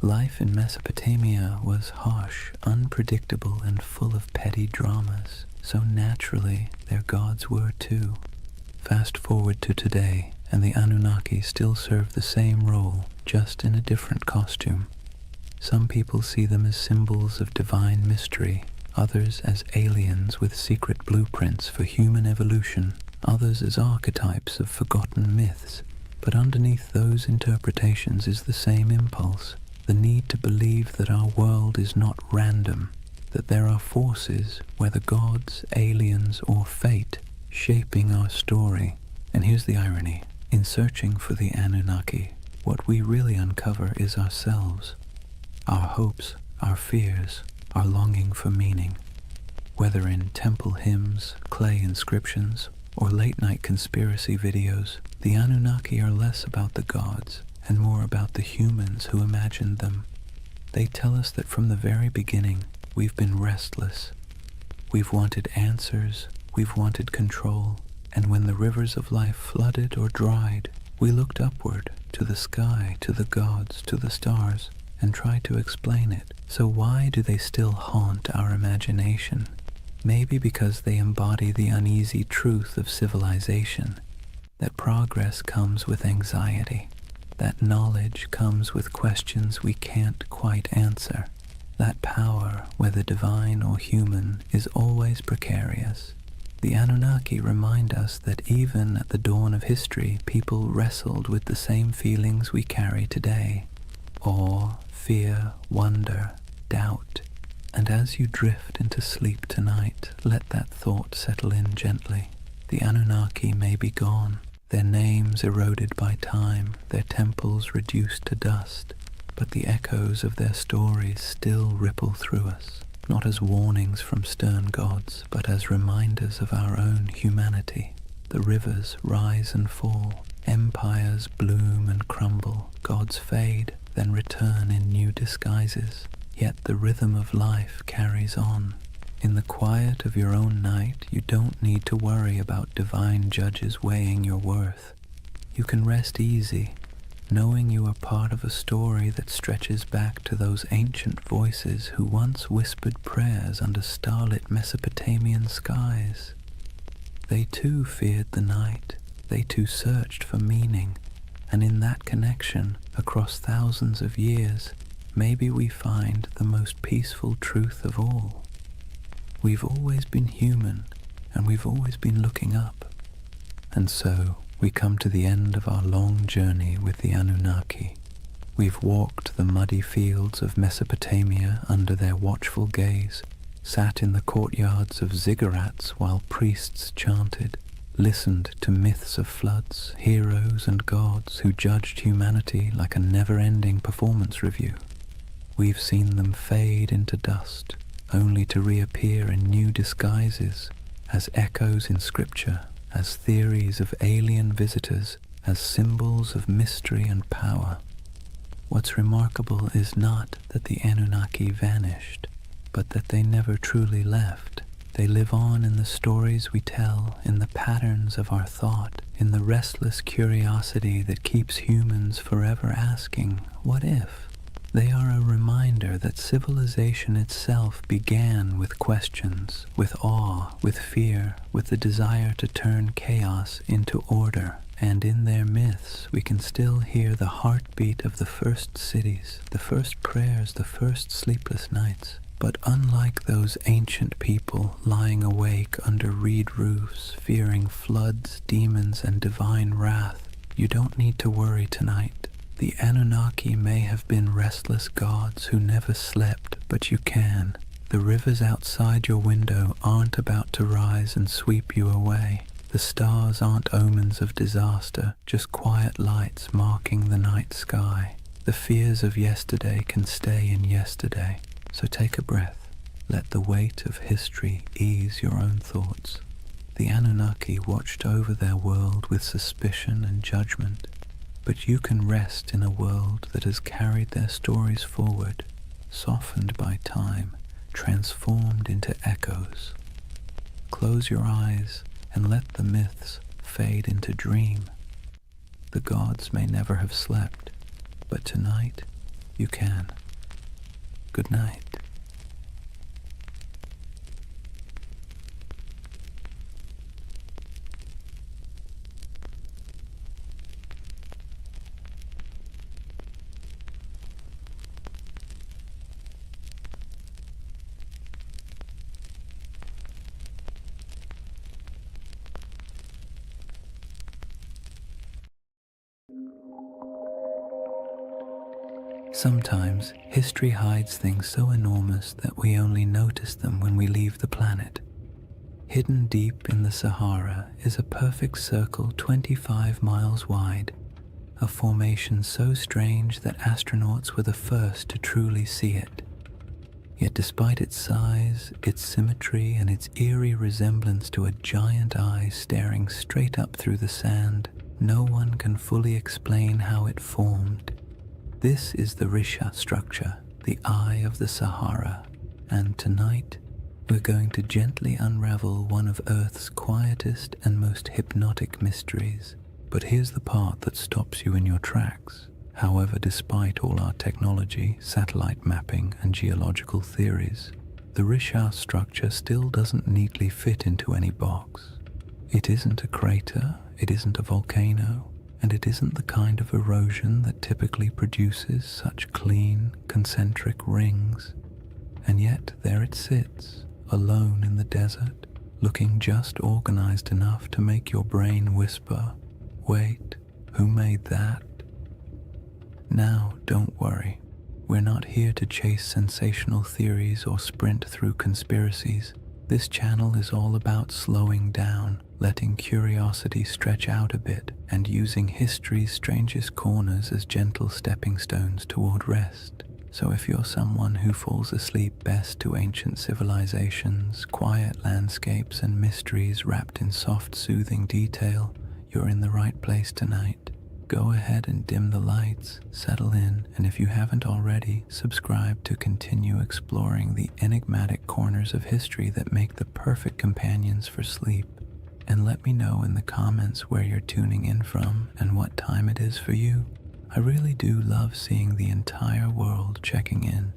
Life in Mesopotamia was harsh, unpredictable, and full of petty dramas, so naturally their gods were too. Fast forward to today, and the Anunnaki still serve the same role, just in a different costume. Some people see them as symbols of divine mystery, others as aliens with secret blueprints for human evolution, others as archetypes of forgotten myths. But underneath those interpretations is the same impulse, the need to believe that our world is not random, that there are forces, whether gods, aliens, or fate, shaping our story. And here's the irony. In searching for the Anunnaki, what we really uncover is ourselves, our hopes, our fears, our longing for meaning. Whether in temple hymns, clay inscriptions, or late-night conspiracy videos, the Anunnaki are less about the gods and more about the humans who imagined them. They tell us that from the very beginning, we've been restless. We've wanted answers, we've wanted control, and when the rivers of life flooded or dried, we looked upward, to the sky, to the gods, to the stars, and tried to explain it. So why do they still haunt our imagination? Maybe because they embody the uneasy truth of civilization, that progress comes with anxiety, that knowledge comes with questions we can't quite answer, that power, whether divine or human, is always precarious. The Anunnaki remind us that even at the dawn of history, people wrestled with the same feelings we carry today: awe, fear, wonder, doubt. And as you drift into sleep tonight, let that thought settle in gently. The Anunnaki may be gone, their names eroded by time, their temples reduced to dust, but the echoes of their stories still ripple through us, not as warnings from stern gods, but as reminders of our own humanity. The rivers rise and fall, empires bloom and crumble, gods fade, then return in new disguises. Yet the rhythm of life carries on. In the quiet of your own night, you don't need to worry about divine judges weighing your worth. You can rest easy, knowing you are part of a story that stretches back to those ancient voices who once whispered prayers under starlit Mesopotamian skies. They too feared the night, they too searched for meaning, and in that connection, across thousands of years, maybe we find the most peaceful truth of all. We've always been human, and we've always been looking up. And so, we come to the end of our long journey with the Anunnaki. We've walked the muddy fields of Mesopotamia under their watchful gaze, sat in the courtyards of ziggurats while priests chanted, listened to myths of floods, heroes and gods who judged humanity like a never-ending performance review. We've seen them fade into dust, only to reappear in new disguises, as echoes in scripture, as theories of alien visitors, as symbols of mystery and power. What's remarkable is not that the Anunnaki vanished, but that they never truly left. They live on in the stories we tell, in the patterns of our thought, in the restless curiosity that keeps humans forever asking, what if? They are a reminder that civilization itself began with questions, with awe, with fear, with the desire to turn chaos into order. And in their myths, we can still hear the heartbeat of the first cities, the first prayers, the first sleepless nights. But unlike those ancient people lying awake under reed roofs, fearing floods, demons, and divine wrath, you don't need to worry tonight. The Anunnaki may have been restless gods who never slept, but you can. The rivers outside your window aren't about to rise and sweep you away. The stars aren't omens of disaster, just quiet lights marking the night sky. The fears of yesterday can stay in yesterday, so take a breath. Let the weight of history ease your own thoughts. The Anunnaki watched over their world with suspicion and judgment, but you can rest in a world that has carried their stories forward, softened by time, transformed into echoes. Close your eyes and let the myths fade into dream. The gods may never have slept, but tonight you can. Good night. Sometimes history hides things so enormous that we only notice them when we leave the planet. Hidden deep in the Sahara is a perfect circle 25 miles wide, a formation so strange that astronauts were the first to truly see it. Yet despite its size, its symmetry, and its eerie resemblance to a giant eye staring straight up through the sand, no one can fully explain how it formed. This is the Risha structure, the Eye of the Sahara, and tonight we're going to gently unravel one of Earth's quietest and most hypnotic mysteries. But here's the part that stops you in your tracks. However, despite all our technology, satellite mapping, and geological theories, the Risha structure still doesn't neatly fit into any box. It isn't a crater, it isn't a volcano, and it isn't the kind of erosion that typically produces such clean, concentric rings. And yet there it sits, alone in the desert, looking just organized enough to make your brain whisper, "Wait, who made that?" Now, don't worry. We're not here to chase sensational theories or sprint through conspiracies. This channel is all about slowing down, letting curiosity stretch out a bit, and using history's strangest corners as gentle stepping stones toward rest. So if you're someone who falls asleep best to ancient civilizations, quiet landscapes, and mysteries wrapped in soft, soothing detail, you're in the right place tonight. Go ahead and dim the lights, settle in, and if you haven't already, subscribe to continue exploring the enigmatic corners of history that make the perfect companions for sleep. And let me know in the comments where you're tuning in from and what time it is for you. I really do love seeing the entire world checking in.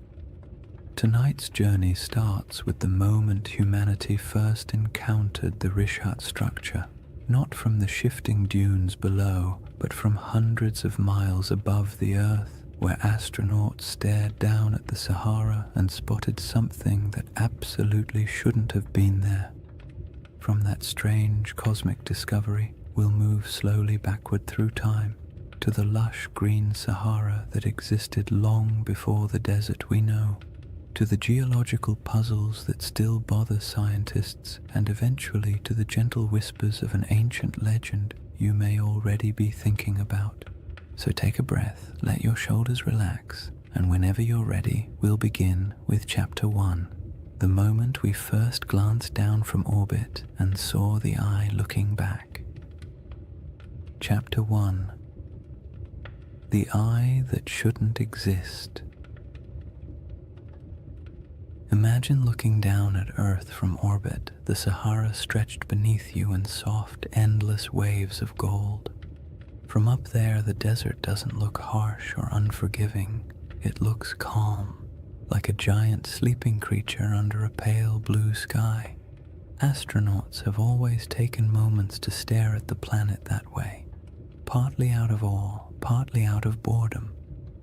Tonight's journey starts with the moment humanity first encountered the Rishat structure. Not from the shifting dunes below, but from hundreds of miles above the Earth, where astronauts stared down at the Sahara and spotted something that absolutely shouldn't have been there. From that strange cosmic discovery, we'll move slowly backward through time to the lush green Sahara that existed long before the desert we know, to the geological puzzles that still bother scientists, and eventually to the gentle whispers of an ancient legend you may already be thinking about. So take a breath, let your shoulders relax, and whenever you're ready, we'll begin with Chapter 1, the moment we first glanced down from orbit and saw the eye looking back. Chapter 1. The Eye That Shouldn't Exist. Imagine looking down at Earth from orbit, the Sahara stretched beneath you in soft, endless waves of gold. From up there, the desert doesn't look harsh or unforgiving. It looks calm, like a giant sleeping creature under a pale blue sky. Astronauts have always taken moments to stare at the planet that way, partly out of awe, partly out of boredom,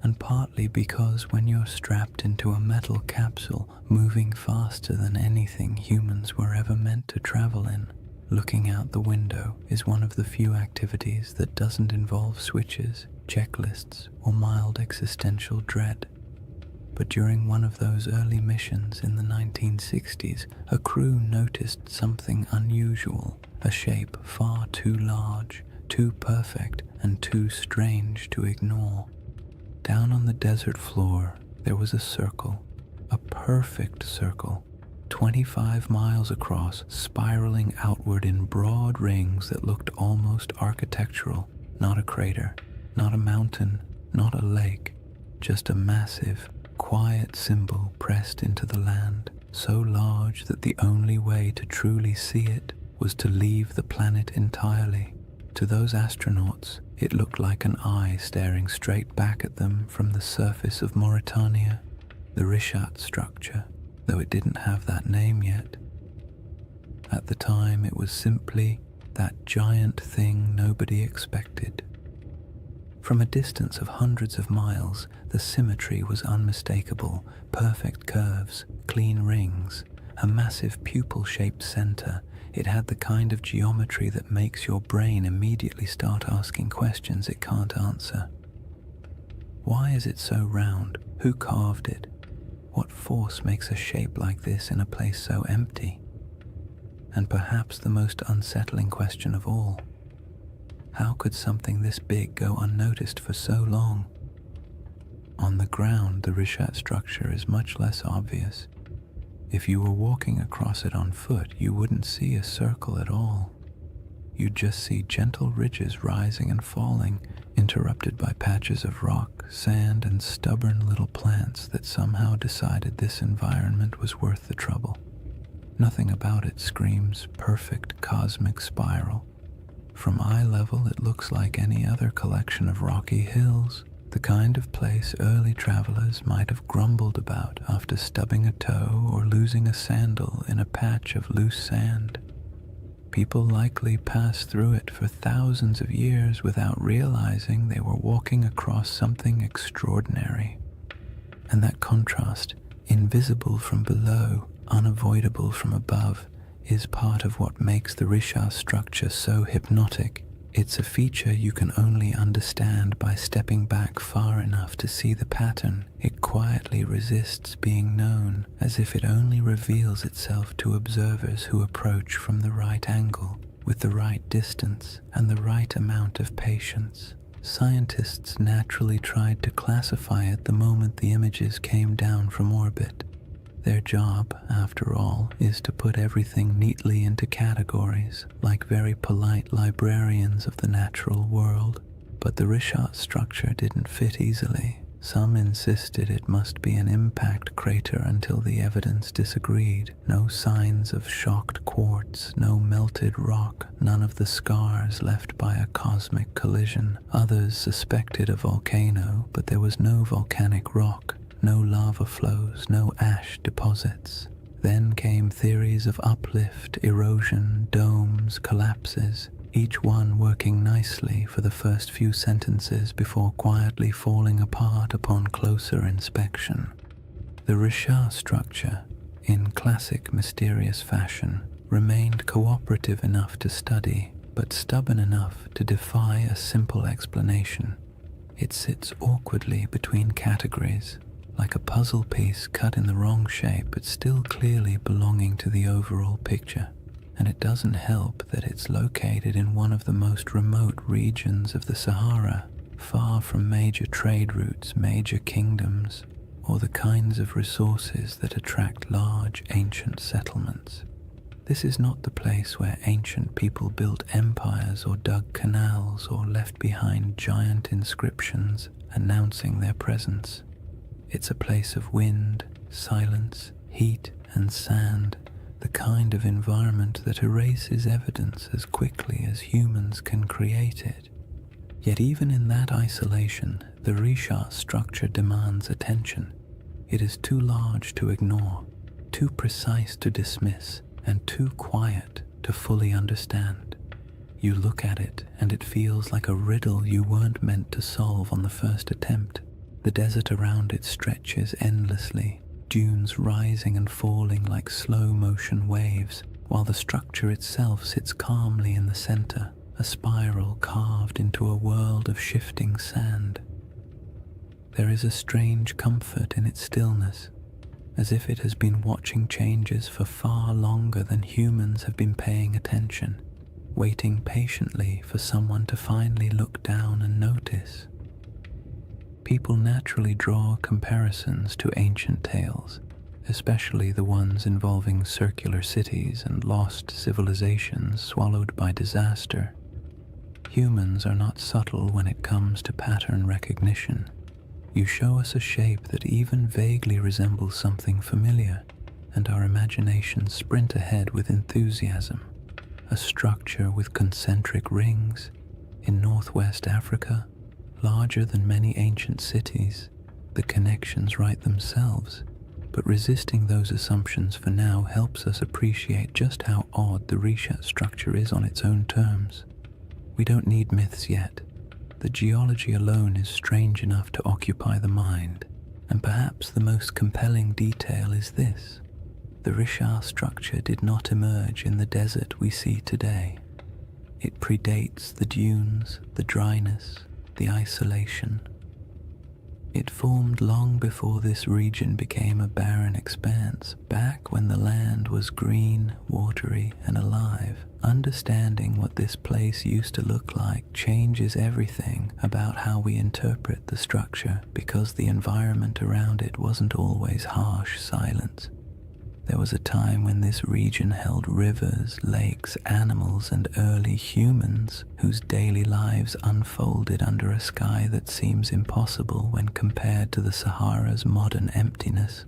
and partly because when you're strapped into a metal capsule moving faster than anything humans were ever meant to travel in, looking out the window is one of the few activities that doesn't involve switches, checklists, or mild existential dread. But during one of those early missions in the 1960s, a crew noticed something unusual, a shape far too large, too perfect, and too strange to ignore. Down on the desert floor, there was a circle, a perfect circle, 25 miles across, spiraling outward in broad rings that looked almost architectural. Not a crater, not a mountain, not a lake, just a massive, quiet symbol pressed into the land, so large that the only way to truly see it was to leave the planet entirely. To those astronauts, it looked like an eye staring straight back at them from the surface of Mauritania, the Richat structure, though it didn't have that name yet. At the time, it was simply that giant thing nobody expected. From a distance of hundreds of miles, the symmetry was unmistakable: perfect curves, clean rings, a massive pupil-shaped center. It had the kind of geometry that makes your brain immediately start asking questions it can't answer. Why is it so round? Who carved it? What force makes a shape like this in a place so empty? And perhaps the most unsettling question of all, how could something this big go unnoticed for so long? On the ground, the Richat structure is much less obvious. If you were walking across it on foot, you wouldn't see a circle at all. You'd just see gentle ridges rising and falling, interrupted by patches of rock, sand, and stubborn little plants that somehow decided this environment was worth the trouble. Nothing about it screams perfect cosmic spiral. From eye level, it looks like any other collection of rocky hills, the kind of place early travelers might have grumbled about after stubbing a toe or losing a sandal in a patch of loose sand. People likely passed through it for thousands of years without realizing they were walking across something extraordinary. And that contrast, invisible from below, unavoidable from above, is part of what makes the Richat structure so hypnotic. It's a feature you can only understand by stepping back far enough to see the pattern. It quietly resists being known, as if it only reveals itself to observers who approach from the right angle, with the right distance, and the right amount of patience. Scientists naturally tried to classify it the moment the images came down from orbit. Their job, after all, is to put everything neatly into categories, like very polite librarians of the natural world. But the Richat structure didn't fit easily. Some insisted it must be an impact crater until the evidence disagreed. No signs of shocked quartz, no melted rock, none of the scars left by a cosmic collision. Others suspected a volcano, but there was no volcanic rock. No lava flows, no ash deposits. Then came theories of uplift, erosion, domes, collapses, each one working nicely for the first few sentences before quietly falling apart upon closer inspection. The Richat structure, in classic mysterious fashion, remained cooperative enough to study, but stubborn enough to defy a simple explanation. It sits awkwardly between categories, like a puzzle piece cut in the wrong shape but still clearly belonging to the overall picture. And it doesn't help that it's located in one of the most remote regions of the Sahara, far from major trade routes, major kingdoms, or the kinds of resources that attract large ancient settlements. This is not the place where ancient people built empires or dug canals or left behind giant inscriptions announcing their presence. It's a place of wind, silence, heat, and sand, the kind of environment that erases evidence as quickly as humans can create it. Yet even in that isolation, the Risha structure demands attention. It is too large to ignore, too precise to dismiss, and too quiet to fully understand. You look at it and it feels like a riddle you weren't meant to solve on the first attempt. The desert around it stretches endlessly, dunes rising and falling like slow-motion waves, while the structure itself sits calmly in the center, a spiral carved into a world of shifting sand. There is a strange comfort in its stillness, as if it has been watching changes for far longer than humans have been paying attention, waiting patiently for someone to finally look down and notice. People naturally draw comparisons to ancient tales, especially the ones involving circular cities and lost civilizations swallowed by disaster. Humans are not subtle when it comes to pattern recognition. You show us a shape that even vaguely resembles something familiar, and our imaginations sprint ahead with enthusiasm. A structure with concentric rings in northwest Africa, larger than many ancient cities. The connections write themselves, but resisting those assumptions for now helps us appreciate just how odd the Risha structure is on its own terms. We don't need myths yet. The geology alone is strange enough to occupy the mind, and perhaps the most compelling detail is this. The Risha structure did not emerge in the desert we see today. It predates the dunes, the dryness, the isolation. It formed long before this region became a barren expanse, back when the land was green, watery, and alive. Understanding what this place used to look like changes everything about how we interpret the structure, because the environment around it wasn't always harsh silence. There was a time when this region held rivers, lakes, animals, and early humans whose daily lives unfolded under a sky that seems impossible when compared to the Sahara's modern emptiness.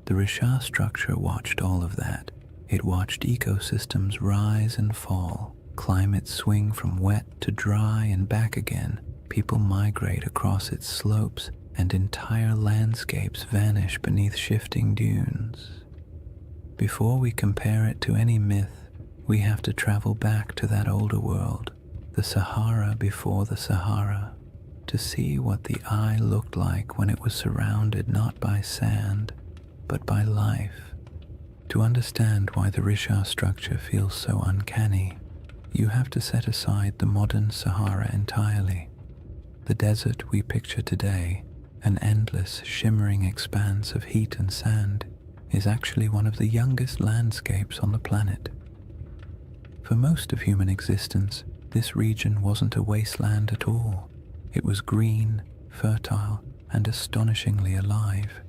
The Risha structure watched all of that. It watched ecosystems rise and fall, climates swing from wet to dry and back again, people migrate across its slopes, and entire landscapes vanish beneath shifting dunes. Before we compare it to any myth, we have to travel back to that older world, the Sahara before the Sahara, to see what the eye looked like when it was surrounded not by sand, but by life. To understand why the Risha structure feels so uncanny, you have to set aside the modern Sahara entirely. The desert we picture today, an endless, shimmering expanse of heat and sand, is actually one of the youngest landscapes on the planet. For most of human existence, this region wasn't a wasteland at all. It was green, fertile, and astonishingly alive.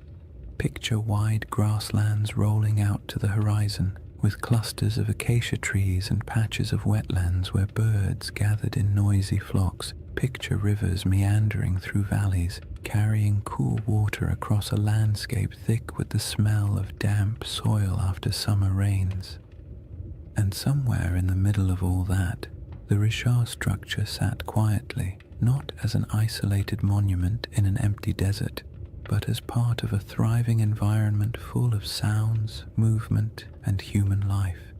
Picture wide grasslands rolling out to the horizon, with clusters of acacia trees and patches of wetlands where birds gathered in noisy flocks. Picture rivers meandering through valleys, carrying cool water across a landscape thick with the smell of damp soil after summer rains. And somewhere in the middle of all that, the Risha structure sat quietly, not as an isolated monument in an empty desert, but as part of a thriving environment full of sounds, movement, and human life.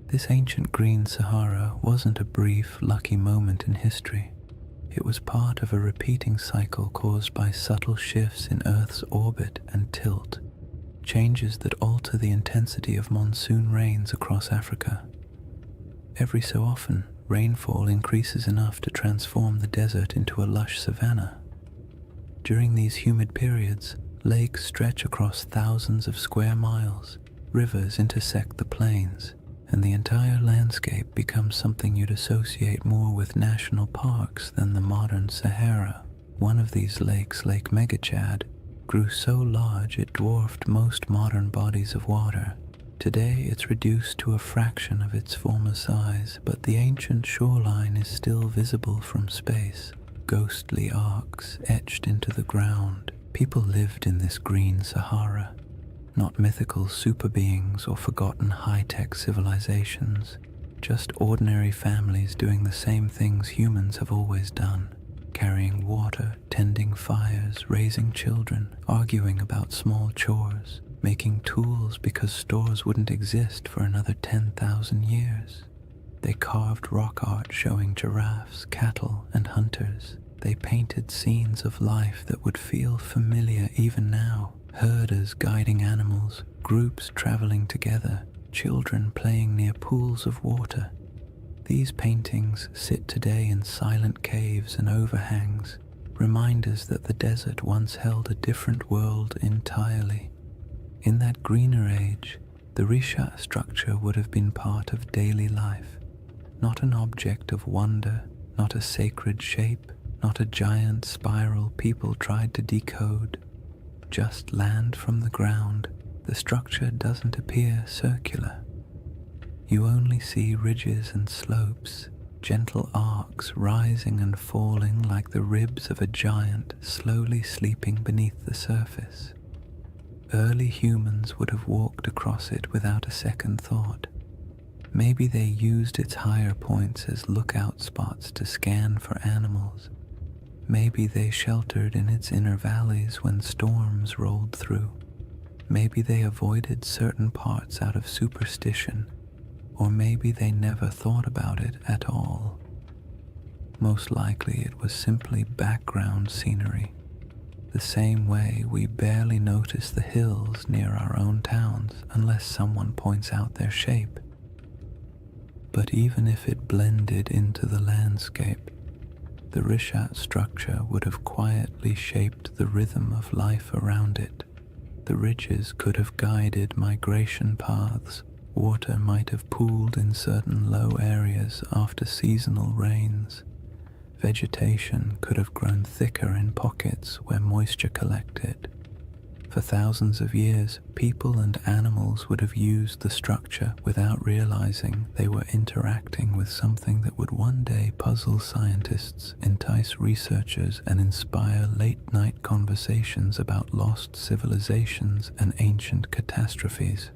This ancient green Sahara wasn't a brief, lucky moment in history. It was part of a repeating cycle caused by subtle shifts in Earth's orbit and tilt, changes that alter the intensity of monsoon rains across Africa. Every so often, rainfall increases enough to transform the desert into a lush savanna. During these humid periods, lakes stretch across thousands of square miles, rivers intersect the plains, and the entire landscape becomes something you'd associate more with national parks than the modern Sahara. One of these lakes, Lake Megachad, grew so large it dwarfed most modern bodies of water. Today it's reduced to a fraction of its former size, but the ancient shoreline is still visible from space, ghostly arcs etched into the ground. People lived in this green Sahara, not mythical super beings or forgotten high-tech civilizations. just ordinary families doing the same things humans have always done, carrying water, tending fires, raising children, arguing about small chores, making tools because stores wouldn't exist for another 10,000 years. They carved rock art showing giraffes, cattle, and hunters. They painted scenes of life that would feel familiar even now. Herders guiding animals, groups traveling together, children playing near pools of water. These paintings sit today in silent caves and overhangs, reminders that the desert once held a different world entirely. In that greener age, the Risha structure would have been part of daily life, not an object of wonder, not a sacred shape, not a giant spiral people tried to decode. Just land from the ground, the structure doesn't appear circular. You only see ridges and slopes, gentle arcs rising and falling like the ribs of a giant slowly sleeping beneath the surface. Early humans would have walked across it without a second thought. Maybe they used its higher points as lookout spots to scan for animals. Maybe they sheltered in its inner valleys when storms rolled through. Maybe they avoided certain parts out of superstition, or maybe they never thought about it at all. Most likely it was simply background scenery, the same way we barely notice the hills near our own towns unless someone points out their shape. But even if it blended into the landscape, the Rishat structure would have quietly shaped the rhythm of life around it. The ridges could have guided migration paths. Water might have pooled in certain low areas after seasonal rains. Vegetation could have grown thicker in pockets where moisture collected. For thousands of years, people and animals would have used the structure without realizing they were interacting with something that would one day puzzle scientists, entice researchers, and inspire late-night conversations about lost civilizations and ancient catastrophes.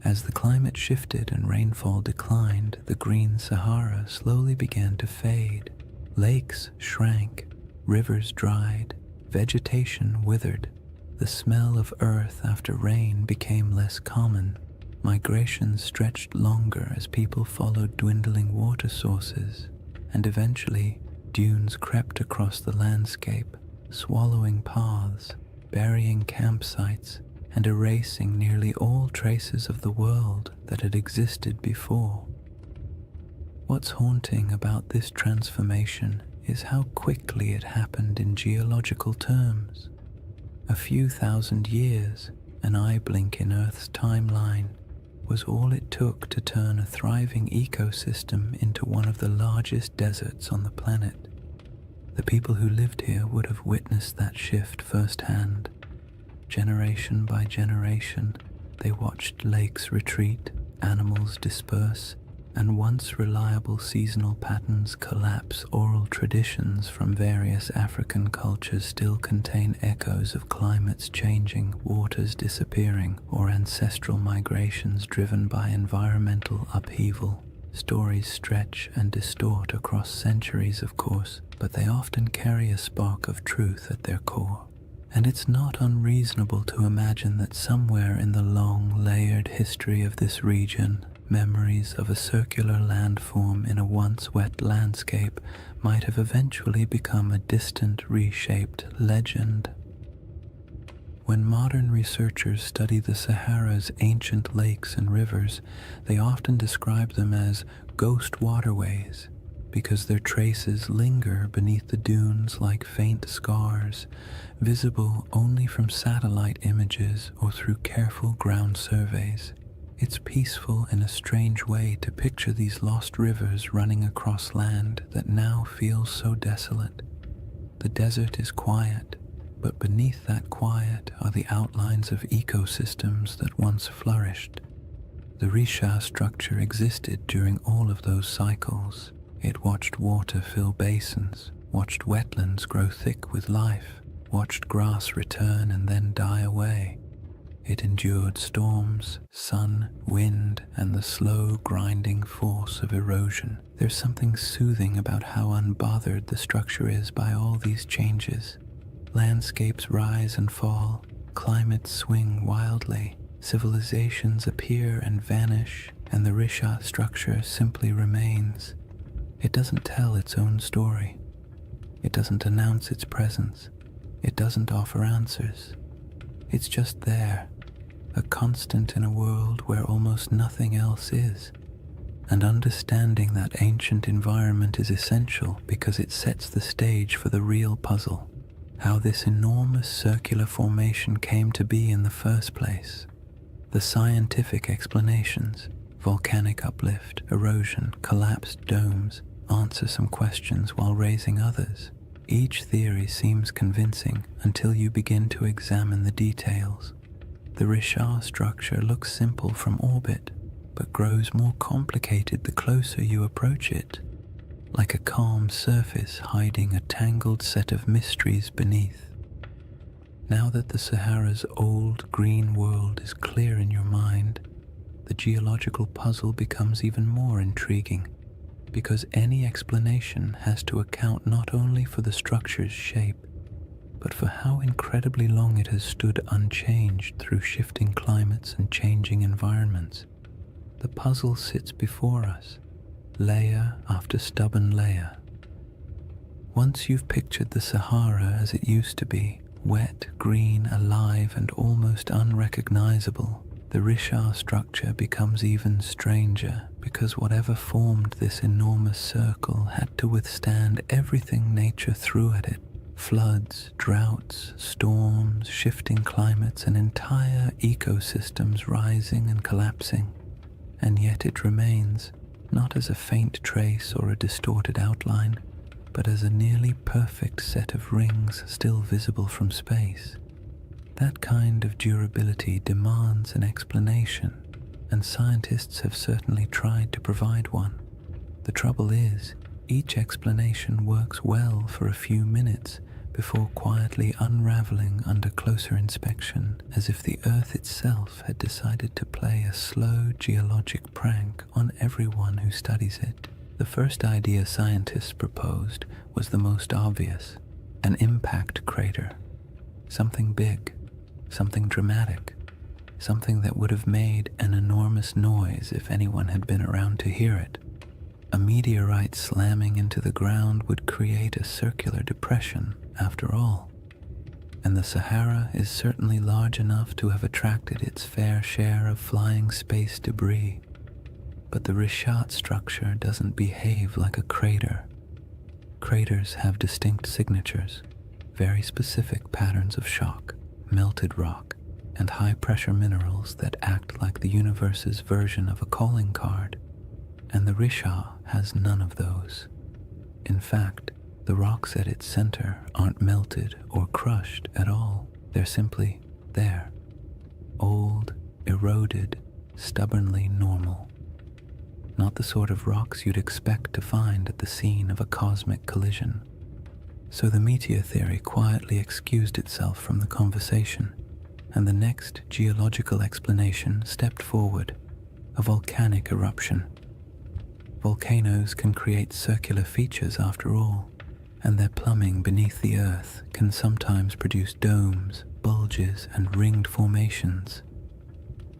As the climate shifted and rainfall declined, the green Sahara slowly began to fade. Lakes shrank, rivers dried, vegetation withered. The smell of earth after rain became less common. Migrations stretched longer as people followed dwindling water sources, and eventually dunes crept across the landscape, swallowing paths, burying campsites, and erasing nearly all traces of the world that had existed before. What's haunting about this transformation is how quickly it happened in geological terms. A few thousand years, an eye blink in Earth's timeline, was all it took to turn a thriving ecosystem into one of the largest deserts on the planet. The people who lived here would have witnessed that shift firsthand. Generation by generation, they watched lakes retreat, animals disperse, and once reliable seasonal patterns collapse. Oral traditions from various African cultures still contain echoes of climates changing, waters disappearing, or ancestral migrations driven by environmental upheaval. Stories stretch and distort across centuries, of course, but they often carry a spark of truth at their core. And it's not unreasonable to imagine that somewhere in the long, layered history of this region, memories of a circular landform in a once wet landscape might have eventually become a distant, reshaped legend. When modern researchers study the Sahara's ancient lakes and rivers, they often describe them as ghost waterways, because their traces linger beneath the dunes like faint scars, visible only from satellite images or through careful ground surveys. It's peaceful in a strange way to picture these lost rivers running across land that now feels so desolate. The desert is quiet, but beneath that quiet are the outlines of ecosystems that once flourished. The Risha structure existed during all of those cycles. It watched water fill basins, watched wetlands grow thick with life, watched grass return and then die away. It endured storms, sun, wind, and the slow grinding force of erosion. There's something soothing about how unbothered the structure is by all these changes. Landscapes rise and fall, climates swing wildly, civilizations appear and vanish, and the Risha structure simply remains. It doesn't tell its own story. It doesn't announce its presence. It doesn't offer answers. It's just there, a constant in a world where almost nothing else is. And understanding that ancient environment is essential because it sets the stage for the real puzzle, how this enormous circular formation came to be in the first place. The scientific explanations, volcanic uplift, erosion, collapsed domes, answer some questions while raising others. Each theory seems convincing until you begin to examine the details. The Risha structure looks simple from orbit, but grows more complicated the closer you approach it, like a calm surface hiding a tangled set of mysteries beneath. Now that the Sahara's old green world is clear in your mind, the geological puzzle becomes even more intriguing, because any explanation has to account not only for the structure's shape, but for how incredibly long it has stood unchanged through shifting climates and changing environments. The puzzle sits before us, layer after stubborn layer. Once you've pictured the Sahara as it used to be, wet, green, alive, and almost unrecognizable, the Risha structure becomes even stranger, because whatever formed this enormous circle had to withstand everything nature threw at it. Floods, droughts, storms, shifting climates, and entire ecosystems rising and collapsing. And yet it remains, not as a faint trace or a distorted outline, but as a nearly perfect set of rings still visible from space. That kind of durability demands an explanation, and scientists have certainly tried to provide one. The trouble is, each explanation works well for a few minutes before quietly unraveling under closer inspection, as if the Earth itself had decided to play a slow geologic prank on everyone who studies it. The first idea scientists proposed was the most obvious: an impact crater. Something big, something dramatic, something that would have made an enormous noise if anyone had been around to hear it. A meteorite slamming into the ground would create a circular depression, after all. And the Sahara is certainly large enough to have attracted its fair share of flying space debris. But the Rishat structure doesn't behave like a crater. Craters have distinct signatures, very specific patterns of shock, melted rock, and high-pressure minerals that act like the universe's version of a calling card. And the Risha has none of those. In fact, the rocks at its center aren't melted or crushed at all. They're simply there. Old, eroded, stubbornly normal. Not the sort of rocks you'd expect to find at the scene of a cosmic collision. So the meteor theory quietly excused itself from the conversation, and the next geological explanation stepped forward: a volcanic eruption. Volcanoes can create circular features after all, and their plumbing beneath the earth can sometimes produce domes, bulges, and ringed formations.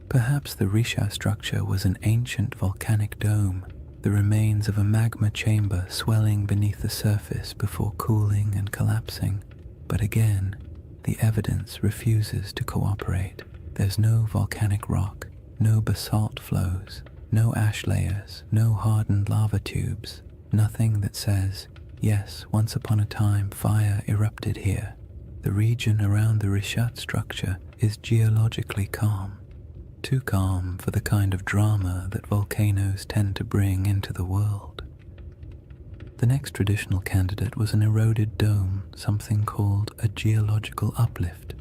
Perhaps the Risha structure was an ancient volcanic dome, the remains of a magma chamber swelling beneath the surface before cooling and collapsing. But again, the evidence refuses to cooperate. There's no volcanic rock, no basalt flows, no ash layers, no hardened lava tubes, nothing that says, yes, once upon a time fire erupted here. The region around the Rishat structure is geologically calm. Too calm for the kind of drama that volcanoes tend to bring into the world. The next traditional candidate was an eroded dome, something called a geological uplift.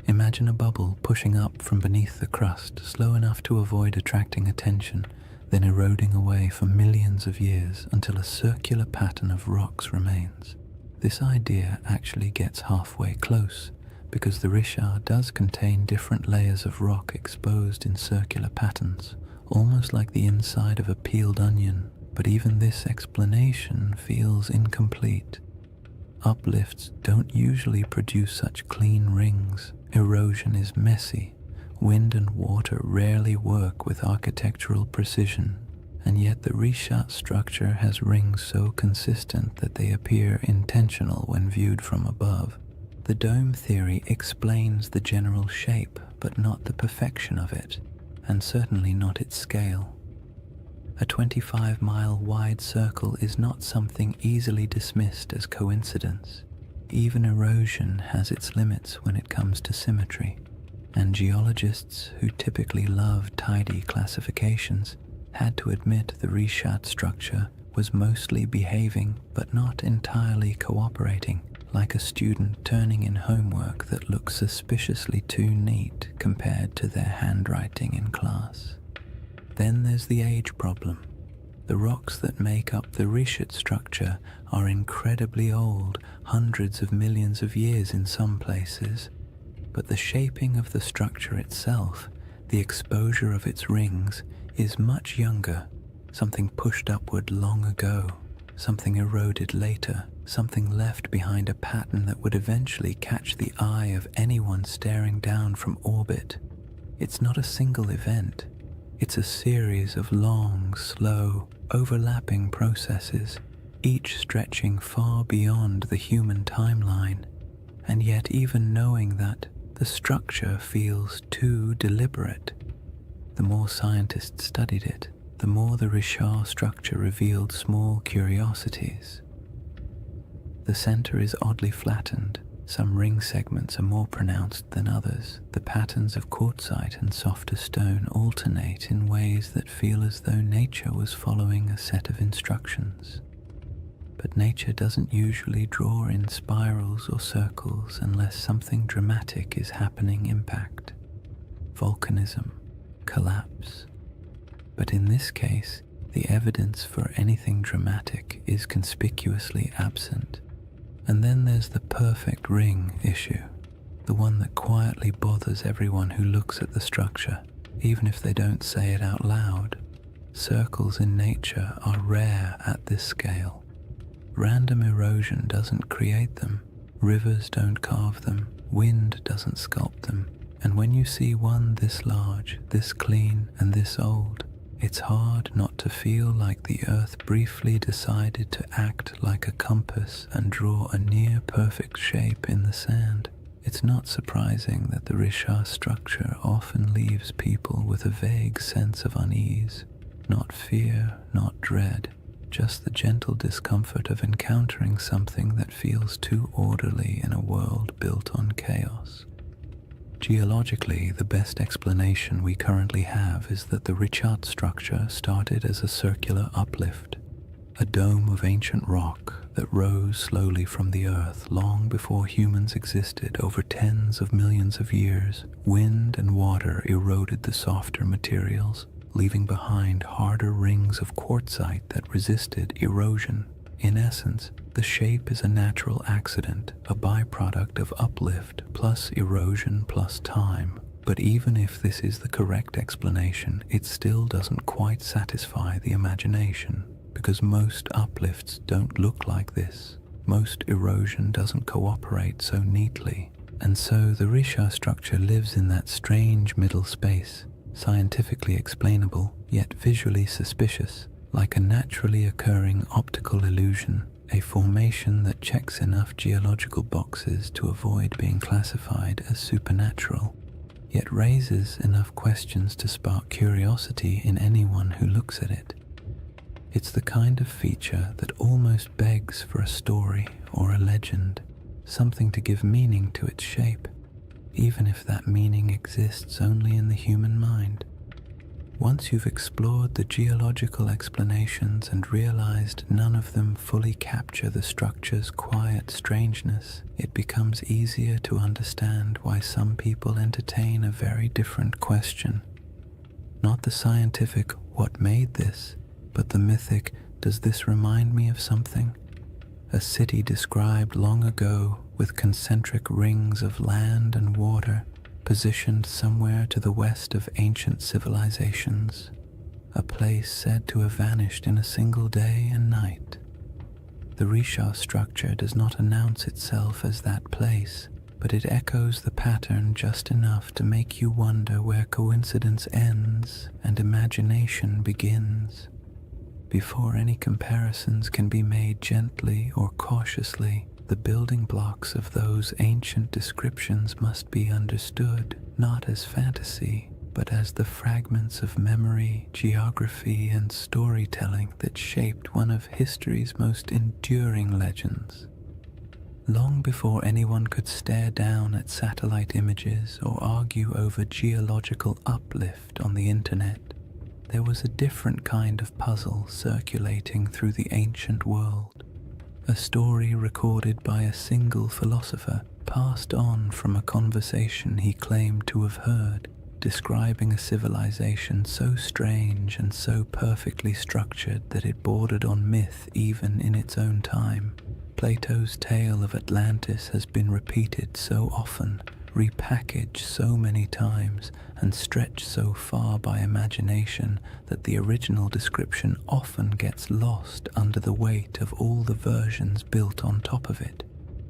Imagine a bubble pushing up from beneath the crust, slow enough to avoid attracting attention, then eroding away for millions of years until a circular pattern of rocks remains. This idea actually gets halfway close, because the Richard does contain different layers of rock exposed in circular patterns, almost like the inside of a peeled onion, but even this explanation feels incomplete. Uplifts don't usually produce such clean rings. Erosion is messy. Wind and water rarely work with architectural precision, and yet the Richat structure has rings so consistent that they appear intentional when viewed from above. The dome theory explains the general shape, but not the perfection of it, and certainly not its scale. A 25-mile wide circle is not something easily dismissed as coincidence. Even erosion has its limits when it comes to symmetry, and geologists who typically love tidy classifications had to admit the Richat structure was mostly behaving but not entirely cooperating, like a student turning in homework that looks suspiciously too neat compared to their handwriting in class. Then there's the age problem. The rocks that make up the Richat structure are incredibly old, hundreds of millions of years in some places, but the shaping of the structure itself, the exposure of its rings, is much younger, something pushed upward long ago, something eroded later, something left behind a pattern that would eventually catch the eye of anyone staring down from orbit. It's not a single event. It's a series of long, slow, overlapping processes, each stretching far beyond the human timeline. And yet even knowing that, the structure feels too deliberate. The more scientists studied it, the more the Richat structure revealed small curiosities. The center is oddly flattened. Some ring segments are more pronounced than others. The patterns of quartzite and softer stone alternate in ways that feel as though nature was following a set of instructions. But nature doesn't usually draw in spirals or circles unless something dramatic is happening. Impact, volcanism, collapse. But in this case, the evidence for anything dramatic is conspicuously absent. And then there's the perfect ring issue, the one that quietly bothers everyone who looks at the structure, even if they don't say it out loud. Circles in nature are rare at this scale. Random erosion doesn't create them, rivers don't carve them, wind doesn't sculpt them, and when you see one this large, this clean, and this old, it's hard not to feel like the earth briefly decided to act like a compass and draw a near-perfect shape in the sand. It's not surprising that the Richat structure often leaves people with a vague sense of unease, not fear, not dread, just the gentle discomfort of encountering something that feels too orderly in a world built on chaos. Geologically, the best explanation we currently have is that the Richat structure started as a circular uplift, a dome of ancient rock that rose slowly from the earth long before humans existed. Over tens of millions of years, wind and water eroded the softer materials, leaving behind harder rings of quartzite that resisted erosion. In essence, the shape is a natural accident, a byproduct of uplift plus erosion plus time. But even if this is the correct explanation, it still doesn't quite satisfy the imagination, because most uplifts don't look like this. Most erosion doesn't cooperate so neatly, and so the Richat structure lives in that strange middle space, scientifically explainable, yet visually suspicious, like a naturally occurring optical illusion, a formation that checks enough geological boxes to avoid being classified as supernatural, yet raises enough questions to spark curiosity in anyone who looks at it. It's the kind of feature that almost begs for a story or a legend, something to give meaning to its shape, even if that meaning exists only in the human mind. Once you've explored the geological explanations and realized none of them fully capture the structure's quiet strangeness, it becomes easier to understand why some people entertain a very different question. Not the scientific, what made this, but the mythic, does this remind me of something? A city described long ago, with concentric rings of land and water positioned somewhere to the west of ancient civilizations, a place said to have vanished in a single day and night. The Risha structure does not announce itself as that place, but it echoes the pattern just enough to make you wonder where coincidence ends and imagination begins. Before any comparisons can be made gently or cautiously, the building blocks of those ancient descriptions must be understood, not as fantasy, but as the fragments of memory, geography, and storytelling that shaped one of history's most enduring legends. Long before anyone could stare down at satellite images or argue over geological uplift on the internet, there was a different kind of puzzle circulating through the ancient world, a story recorded by a single philosopher, passed on from a conversation he claimed to have heard, describing a civilization so strange and so perfectly structured that it bordered on myth even in its own time. Plato's tale of Atlantis has been repeated so often, repackaged so many times, and stretched so far by imagination that the original description often gets lost under the weight of all the versions built on top of it.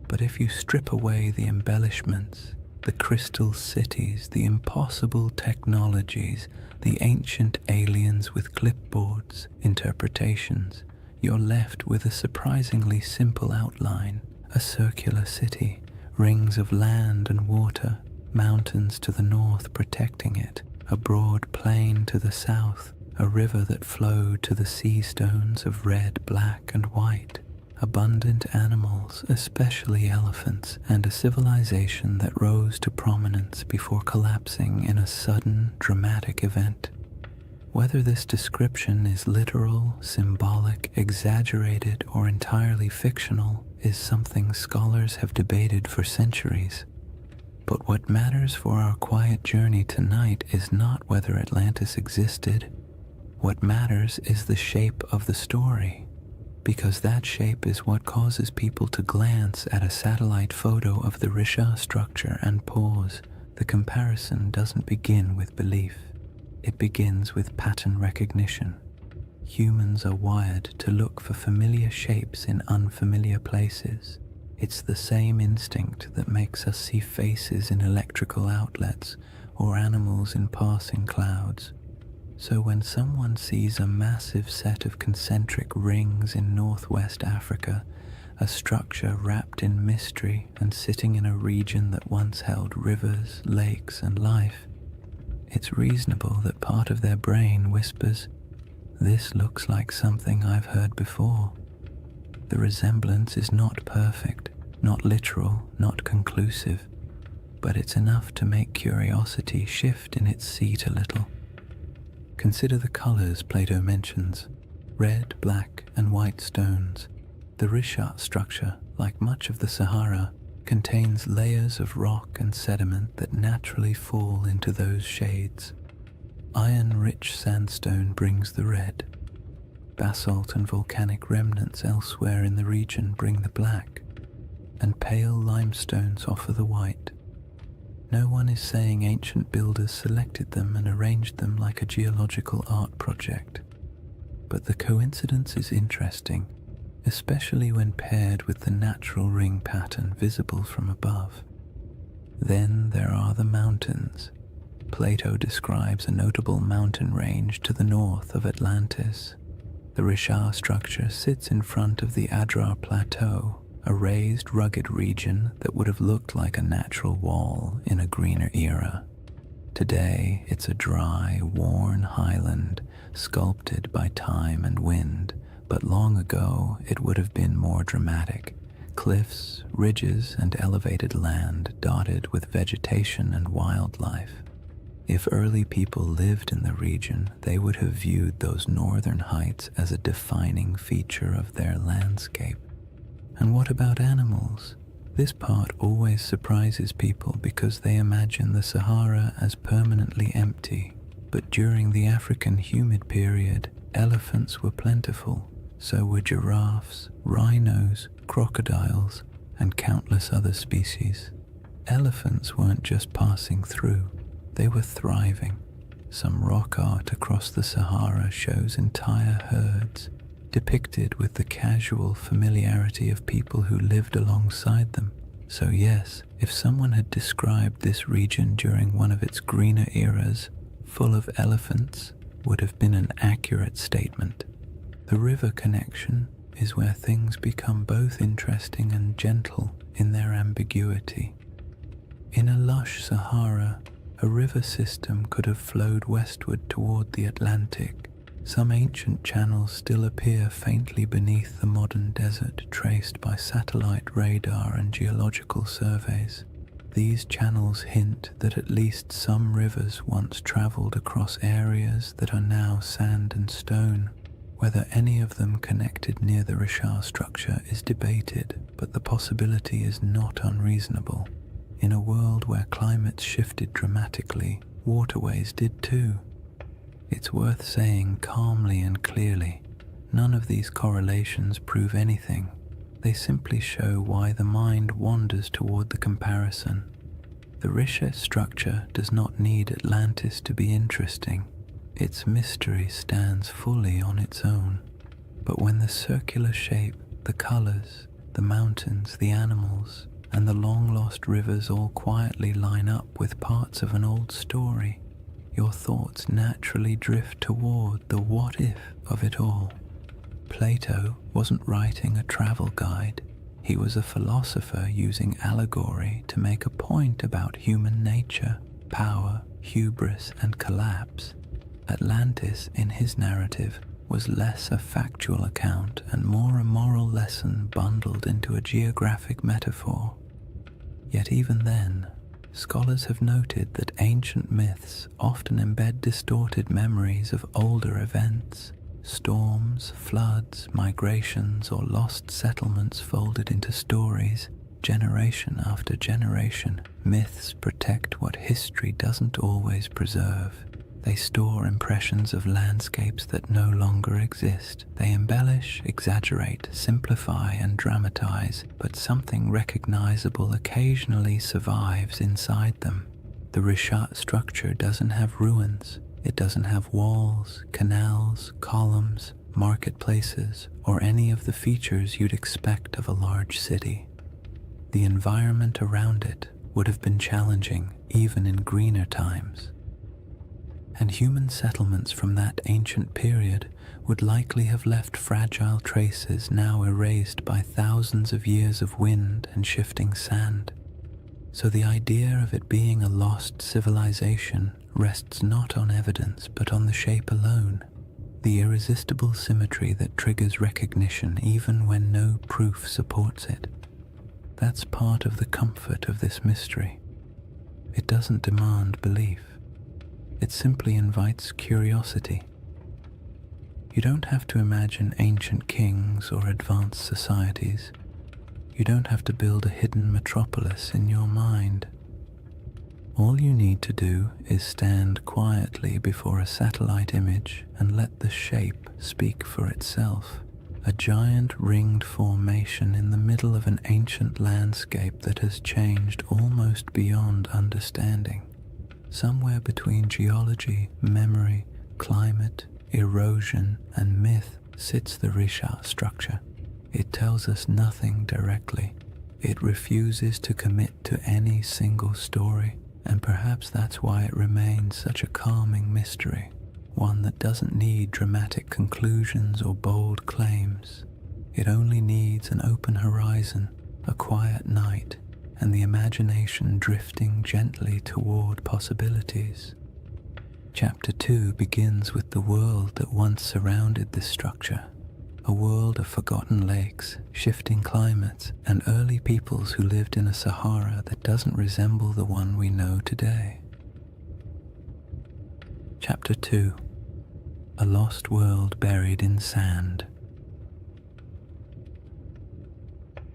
But if you strip away the embellishments, the crystal cities, the impossible technologies, the ancient aliens with clipboards, interpretations, you're left with a surprisingly simple outline: a circular city, rings of land and water, mountains to the north protecting it, a broad plain to the south, a river that flowed to the sea stones of red, black, and white, abundant animals, especially elephants, and a civilization that rose to prominence before collapsing in a sudden, dramatic event. Whether this description is literal, symbolic, exaggerated, or entirely fictional is something scholars have debated for centuries. But what matters for our quiet journey tonight is not whether Atlantis existed. What matters is the shape of the story, because that shape is what causes people to glance at a satellite photo of the Risha structure and pause. The comparison doesn't begin with belief. It begins with pattern recognition. Humans are wired to look for familiar shapes in unfamiliar places. It's the same instinct that makes us see faces in electrical outlets or animals in passing clouds. So when someone sees a massive set of concentric rings in northwest Africa, a structure wrapped in mystery and sitting in a region that once held rivers, lakes, and life, it's reasonable that part of their brain whispers, "This looks like something I've heard before." The resemblance is not perfect, not literal, not conclusive, but it's enough to make curiosity shift in its seat a little. Consider the colors Plato mentions: red, black, and white stones. The Rishat structure, like much of the Sahara, contains layers of rock and sediment that naturally fall into those shades. Iron-rich sandstone brings the red. Basalt and volcanic remnants elsewhere in the region bring the black, and pale limestones offer the white. No one is saying ancient builders selected them and arranged them like a geological art project, but the coincidence is interesting, especially when paired with the natural ring pattern visible from above. Then there are the mountains. Plato describes a notable mountain range to the north of Atlantis. The Risha structure sits in front of the Adrar Plateau, a raised, rugged region that would have looked like a natural wall in a greener era. Today, it's a dry, worn highland, sculpted by time and wind, but long ago it would have been more dramatic. Cliffs, ridges, and elevated land dotted with vegetation and wildlife. If early people lived in the region, they would have viewed those northern heights as a defining feature of their landscape. And what about animals? This part always surprises people because they imagine the Sahara as permanently empty. But during the African humid period, elephants were plentiful. So were giraffes, rhinos, crocodiles, and countless other species. Elephants weren't just passing through, they were thriving. Some rock art across the Sahara shows entire herds, depicted with the casual familiarity of people who lived alongside them. So yes, if someone had described this region during one of its greener eras, full of elephants, would have been an accurate statement. The river connection is where things become both interesting and gentle in their ambiguity. In a lush Sahara, a river system could have flowed westward toward the Atlantic. Some ancient channels still appear faintly beneath the modern desert, traced by satellite radar and geological surveys. These channels hint that at least some rivers once traveled across areas that are now sand and stone. Whether any of them connected near the Richard structure is debated, but the possibility is not unreasonable. In a world where climates shifted dramatically, waterways did too. It's worth saying calmly and clearly, none of these correlations prove anything. They simply show why the mind wanders toward the comparison. The Richard structure does not need Atlantis to be interesting. Its mystery stands fully on its own. But when the circular shape, the colors, the mountains, the animals, and the long-lost rivers all quietly line up with parts of an old story, your thoughts naturally drift toward the what-if of it all. Plato wasn't writing a travel guide. He was a philosopher using allegory to make a point about human nature, power, hubris, and collapse. Atlantis, in his narrative, was less a factual account and more a moral lesson bundled into a geographic metaphor. Yet even then, scholars have noted that ancient myths often embed distorted memories of older events. Storms, floods, migrations, or lost settlements folded into stories, generation after generation. Myths protect what history doesn't always preserve. They store impressions of landscapes that no longer exist. They embellish, exaggerate, simplify, and dramatize, but something recognizable occasionally survives inside them. The Richard structure doesn't have ruins. It doesn't have walls, canals, columns, marketplaces, or any of the features you'd expect of a large city. The environment around it would have been challenging even in greener times. And human settlements from that ancient period would likely have left fragile traces now erased by thousands of years of wind and shifting sand. So the idea of it being a lost civilization rests not on evidence but on the shape alone, the irresistible symmetry that triggers recognition even when no proof supports it. That's part of the comfort of this mystery. It doesn't demand belief. It simply invites curiosity. You don't have to imagine ancient kings or advanced societies. You don't have to build a hidden metropolis in your mind. All you need to do is stand quietly before a satellite image and let the shape speak for itself. A giant ringed formation in the middle of an ancient landscape that has changed almost beyond understanding. Somewhere between geology, memory, climate, erosion, and myth sits the Richard structure. It tells us nothing directly. It refuses to commit to any single story, and perhaps that's why it remains such a calming mystery, one that doesn't need dramatic conclusions or bold claims. It only needs an open horizon, a quiet night, and the imagination drifting gently toward possibilities. Chapter 2 begins with the world that once surrounded this structure, a world of forgotten lakes, shifting climates, and early peoples who lived in a Sahara that doesn't resemble the one we know today. Chapter 2: A Lost World Buried in Sand.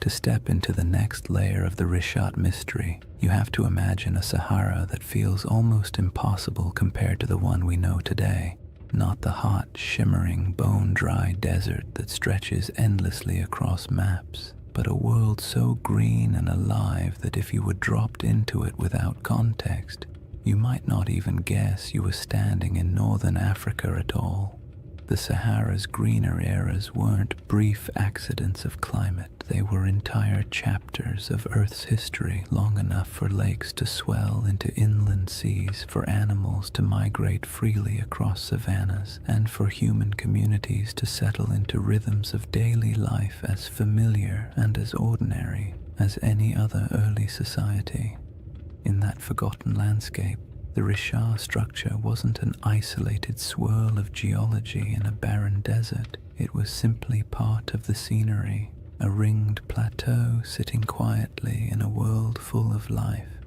To step into the next layer of the Richard mystery, you have to imagine a Sahara that feels almost impossible compared to the one we know today. Not the hot, shimmering, bone-dry desert that stretches endlessly across maps, but a world so green and alive that if you were dropped into it without context, you might not even guess you were standing in northern Africa at all. The Sahara's greener eras weren't brief accidents of climate, they were entire chapters of Earth's history, long enough for lakes to swell into inland seas, for animals to migrate freely across savannas, and for human communities to settle into rhythms of daily life as familiar and as ordinary as any other early society. In that forgotten landscape, the Richard structure wasn't an isolated swirl of geology in a barren desert. It was simply part of the scenery, a ringed plateau sitting quietly in a world full of life.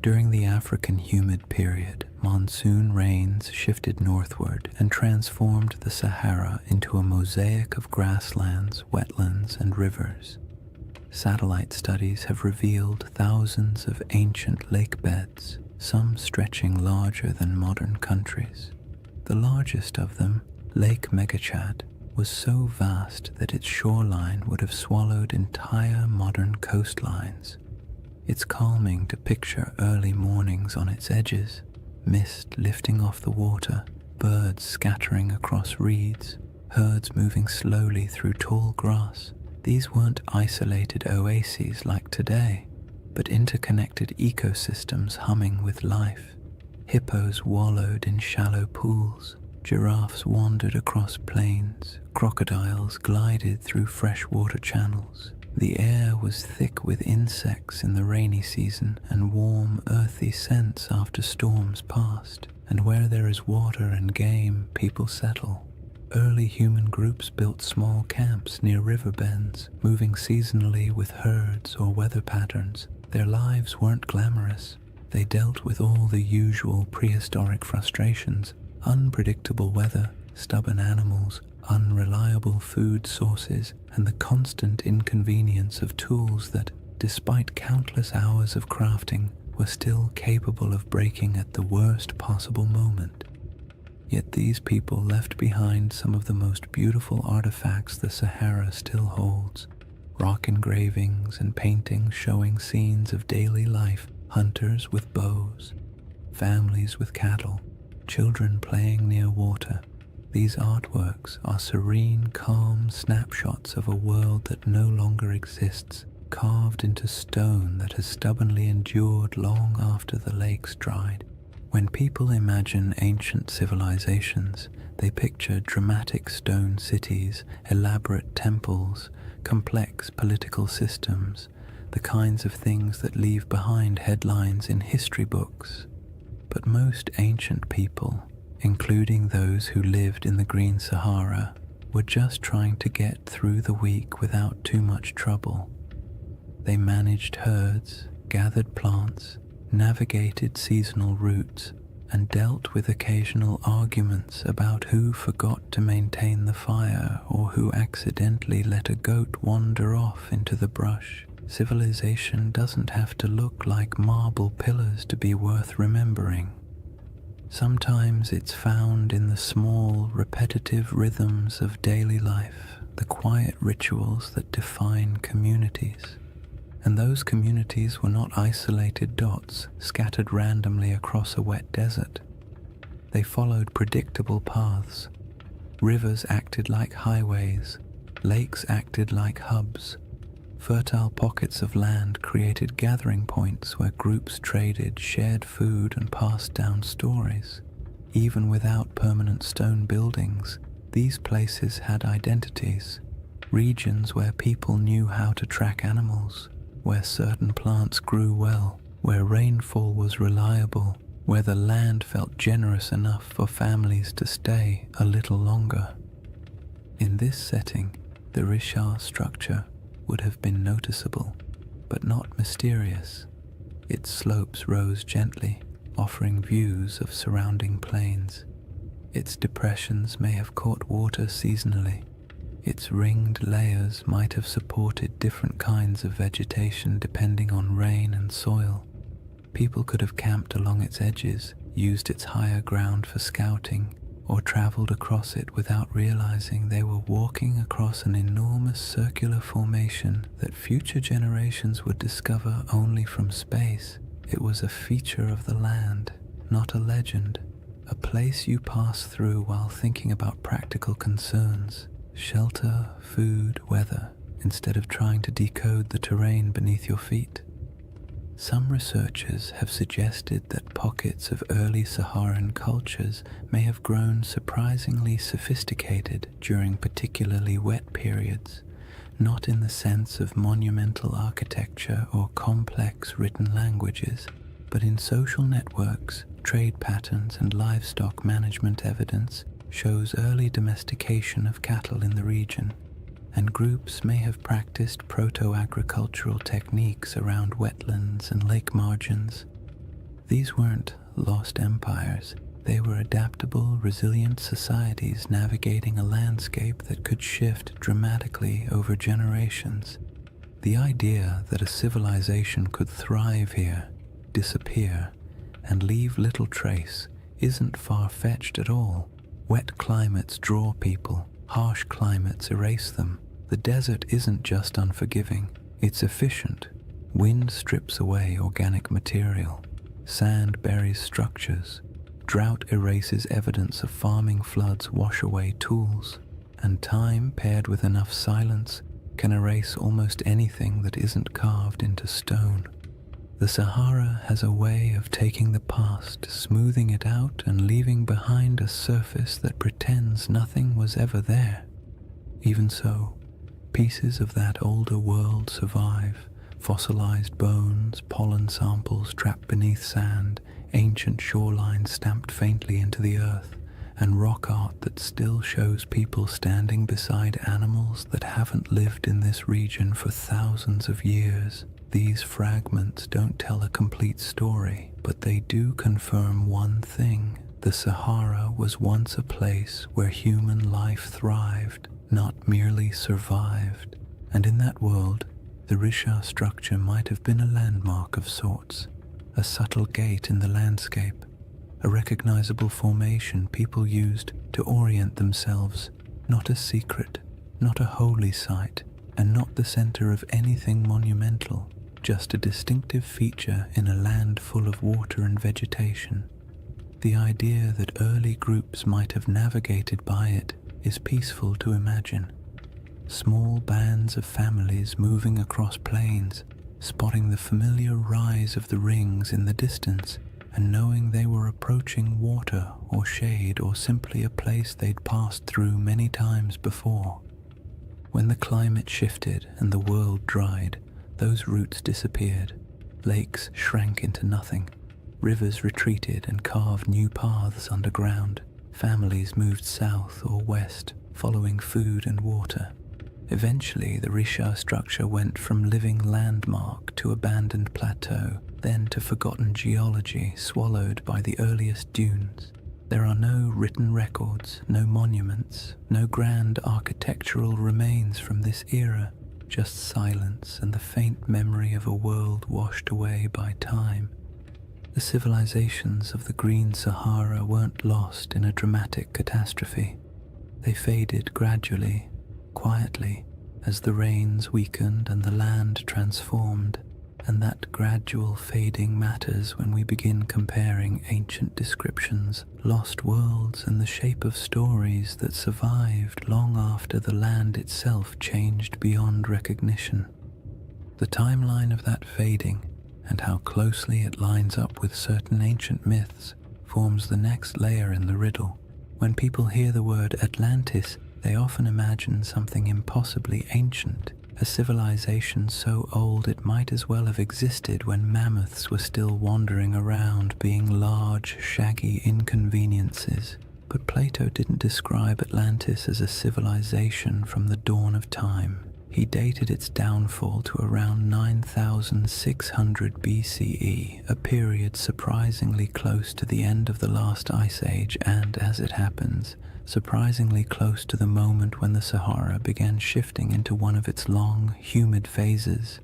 During the African humid period, monsoon rains shifted northward and transformed the Sahara into a mosaic of grasslands, wetlands, and rivers. Satellite studies have revealed thousands of ancient lake beds, some stretching larger than modern countries. The largest of them, Lake Megachad, was so vast that its shoreline would have swallowed entire modern coastlines. It's calming to picture early mornings on its edges, mist lifting off the water, birds scattering across reeds, herds moving slowly through tall grass. These weren't isolated oases like today, but interconnected ecosystems humming with life. Hippos wallowed in shallow pools, giraffes wandered across plains, crocodiles glided through freshwater channels. The air was thick with insects in the rainy season and warm, earthy scents after storms passed. And where there is water and game, people settle. Early human groups built small camps near river bends, moving seasonally with herds or weather patterns. Their lives weren't glamorous. They dealt with all the usual prehistoric frustrations: unpredictable weather, stubborn animals, unreliable food sources, and the constant inconvenience of tools that, despite countless hours of crafting, were still capable of breaking at the worst possible moment. Yet these people left behind some of the most beautiful artifacts the Sahara still holds. Rock engravings and paintings showing scenes of daily life, hunters with bows, families with cattle, children playing near water. These artworks are serene, calm snapshots of a world that no longer exists, carved into stone that has stubbornly endured long after the lakes dried. When people imagine ancient civilizations, they picture dramatic stone cities, elaborate temples, complex political systems, the kinds of things that leave behind headlines in history books. But most ancient people, including those who lived in the Green Sahara, were just trying to get through the week without too much trouble. They managed herds, gathered plants, navigated seasonal routes, and dealt with occasional arguments about who forgot to maintain the fire or who accidentally let a goat wander off into the brush. Civilization doesn't have to look like marble pillars to be worth remembering. Sometimes it's found in the small, repetitive rhythms of daily life, the quiet rituals that define communities. And those communities were not isolated dots scattered randomly across a wet desert. They followed predictable paths. Rivers acted like highways, lakes acted like hubs. Fertile pockets of land created gathering points where groups traded, shared food, and passed down stories. Even without permanent stone buildings, these places had identities, regions where people knew how to track animals, where certain plants grew well, where rainfall was reliable, where the land felt generous enough for families to stay a little longer. In this setting, the Richard structure would have been noticeable, but not mysterious. Its slopes rose gently, offering views of surrounding plains. Its depressions may have caught water seasonally. Its ringed layers might have supported different kinds of vegetation depending on rain and soil. People could have camped along its edges, used its higher ground for scouting, or traveled across it without realizing they were walking across an enormous circular formation that future generations would discover only from space. It was a feature of the land, not a legend, a place you pass through while thinking about practical concerns, shelter, food, weather, instead of trying to decode the terrain beneath your feet. Some researchers have suggested that pockets of early Saharan cultures may have grown surprisingly sophisticated during particularly wet periods, not in the sense of monumental architecture or complex written languages, but in social networks, trade patterns, and livestock management. Evidence shows early domestication of cattle in the region, and groups may have practiced proto-agricultural techniques around wetlands and lake margins. These weren't lost empires. They were adaptable, resilient societies navigating a landscape that could shift dramatically over generations. The idea that a civilization could thrive here, disappear, and leave little trace isn't far-fetched at all. Wet climates draw people, harsh climates erase them. The desert isn't just unforgiving, it's efficient. Wind strips away organic material, sand buries structures, drought erases evidence of farming, floods wash away tools, and time paired with enough silence can erase almost anything that isn't carved into stone. The Sahara has a way of taking the past, smoothing it out, and leaving behind a surface that pretends nothing was ever there. Even so, pieces of that older world survive: fossilized bones, pollen samples trapped beneath sand, ancient shorelines stamped faintly into the earth, and rock art that still shows people standing beside animals that haven't lived in this region for thousands of years. These fragments don't tell a complete story, but they do confirm one thing: the Sahara was once a place where human life thrived, not merely survived. And in that world, the Risha structure might have been a landmark of sorts, a subtle gate in the landscape, a recognizable formation people used to orient themselves, not a secret, not a holy site, and not the center of anything monumental, just a distinctive feature in a land full of water and vegetation. The idea that early groups might have navigated by it is peaceful to imagine. Small bands of families moving across plains, spotting the familiar rise of the rings in the distance, and knowing they were approaching water or shade or simply a place they'd passed through many times before. When the climate shifted and the world dried, those routes disappeared. Lakes shrank into nothing. Rivers retreated and carved new paths underground. Families moved south or west, following food and water. Eventually, the Risha structure went from living landmark to abandoned plateau, then to forgotten geology swallowed by the earliest dunes. There are no written records, no monuments, no grand architectural remains from this era, just silence and the faint memory of a world washed away by time. The civilizations of the Green Sahara weren't lost in a dramatic catastrophe. They faded gradually, quietly, as the rains weakened and the land transformed, and that gradual fading matters when we begin comparing ancient descriptions, lost worlds, and the shape of stories that survived long after the land itself changed beyond recognition. The timeline of that fading, and how closely it lines up with certain ancient myths, forms the next layer in the riddle. When people hear the word Atlantis, they often imagine something impossibly ancient, a civilization so old it might as well have existed when mammoths were still wandering around, being large, shaggy inconveniences. But Plato didn't describe Atlantis as a civilization from the dawn of time. He dated its downfall to around 9,600 BCE, a period surprisingly close to the end of the last ice age and, as it happens, surprisingly close to the moment when the Sahara began shifting into one of its long, humid phases.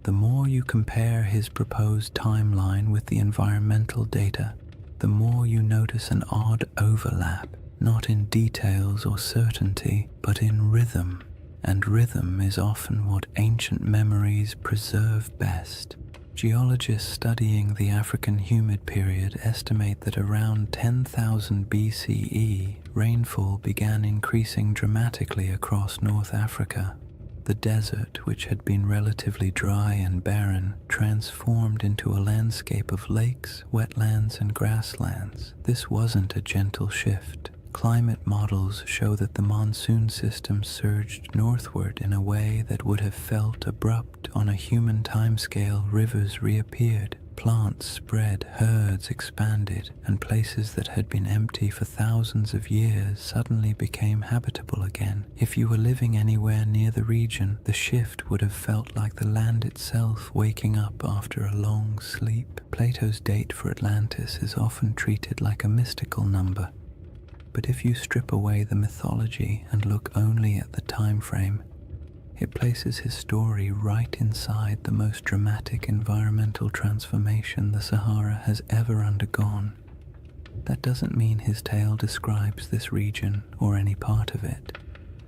The more you compare his proposed timeline with the environmental data, the more you notice an odd overlap, not in details or certainty, but in rhythm. And rhythm is often what ancient memories preserve best. Geologists studying the African humid period estimate that around 10,000 BCE, rainfall began increasing dramatically across North Africa. The desert, which had been relatively dry and barren, transformed into a landscape of lakes, wetlands, and grasslands. This wasn't a gentle shift. Climate models show that the monsoon system surged northward in a way that would have felt abrupt on a human timescale. Rivers reappeared, plants spread, herds expanded, and places that had been empty for thousands of years suddenly became habitable again. If you were living anywhere near the region, the shift would have felt like the land itself waking up after a long sleep. Plato's date for Atlantis is often treated like a mystical number. But if you strip away the mythology and look only at the time frame, it places his story right inside the most dramatic environmental transformation the Sahara has ever undergone. That doesn't mean his tale describes this region or any part of it,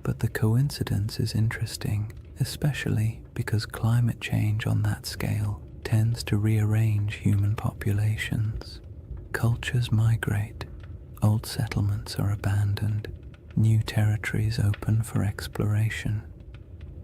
but the coincidence is interesting, especially because climate change on that scale tends to rearrange human populations. Cultures migrate. Old settlements are abandoned, new territories open for exploration.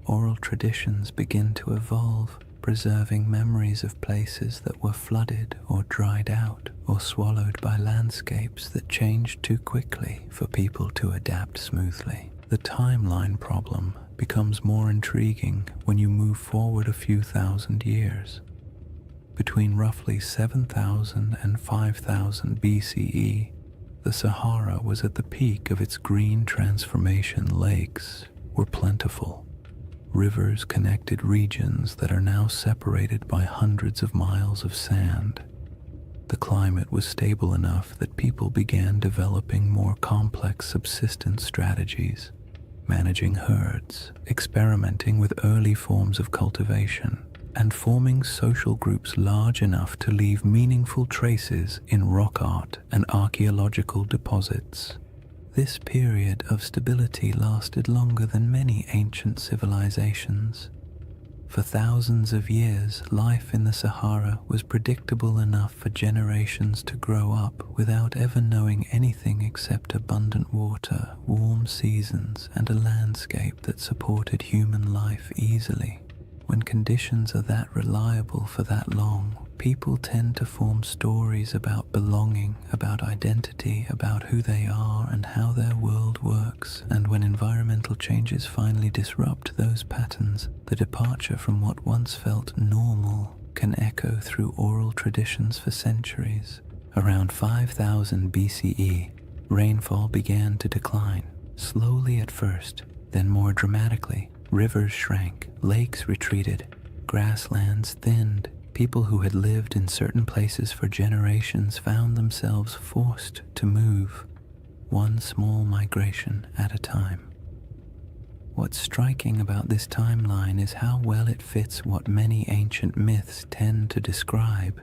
Oral traditions begin to evolve, preserving memories of places that were flooded or dried out or swallowed by landscapes that changed too quickly for people to adapt smoothly. The timeline problem becomes more intriguing when you move forward a few thousand years. Between roughly 7,000 and 5,000 BCE, the Sahara was at the peak of its green transformation. Lakes were plentiful. Rivers connected regions that are now separated by hundreds of miles of sand. The climate was stable enough that people began developing more complex subsistence strategies, managing herds, experimenting with early forms of cultivation, and forming social groups large enough to leave meaningful traces in rock art and archaeological deposits. This period of stability lasted longer than many ancient civilizations. For thousands of years, life in the Sahara was predictable enough for generations to grow up without ever knowing anything except abundant water, warm seasons, and a landscape that supported human life easily. When conditions are that reliable for that long, people tend to form stories about belonging, about identity, about who they are and how their world works. And when environmental changes finally disrupt those patterns, the departure from what once felt normal can echo through oral traditions for centuries. Around 5000 BCE, rainfall began to decline, slowly at first, then more dramatically. Rivers shrank, lakes retreated, grasslands thinned. People who had lived in certain places for generations found themselves forced to move, one small migration at a time. What's striking about this timeline is how well it fits what many ancient myths tend to describe.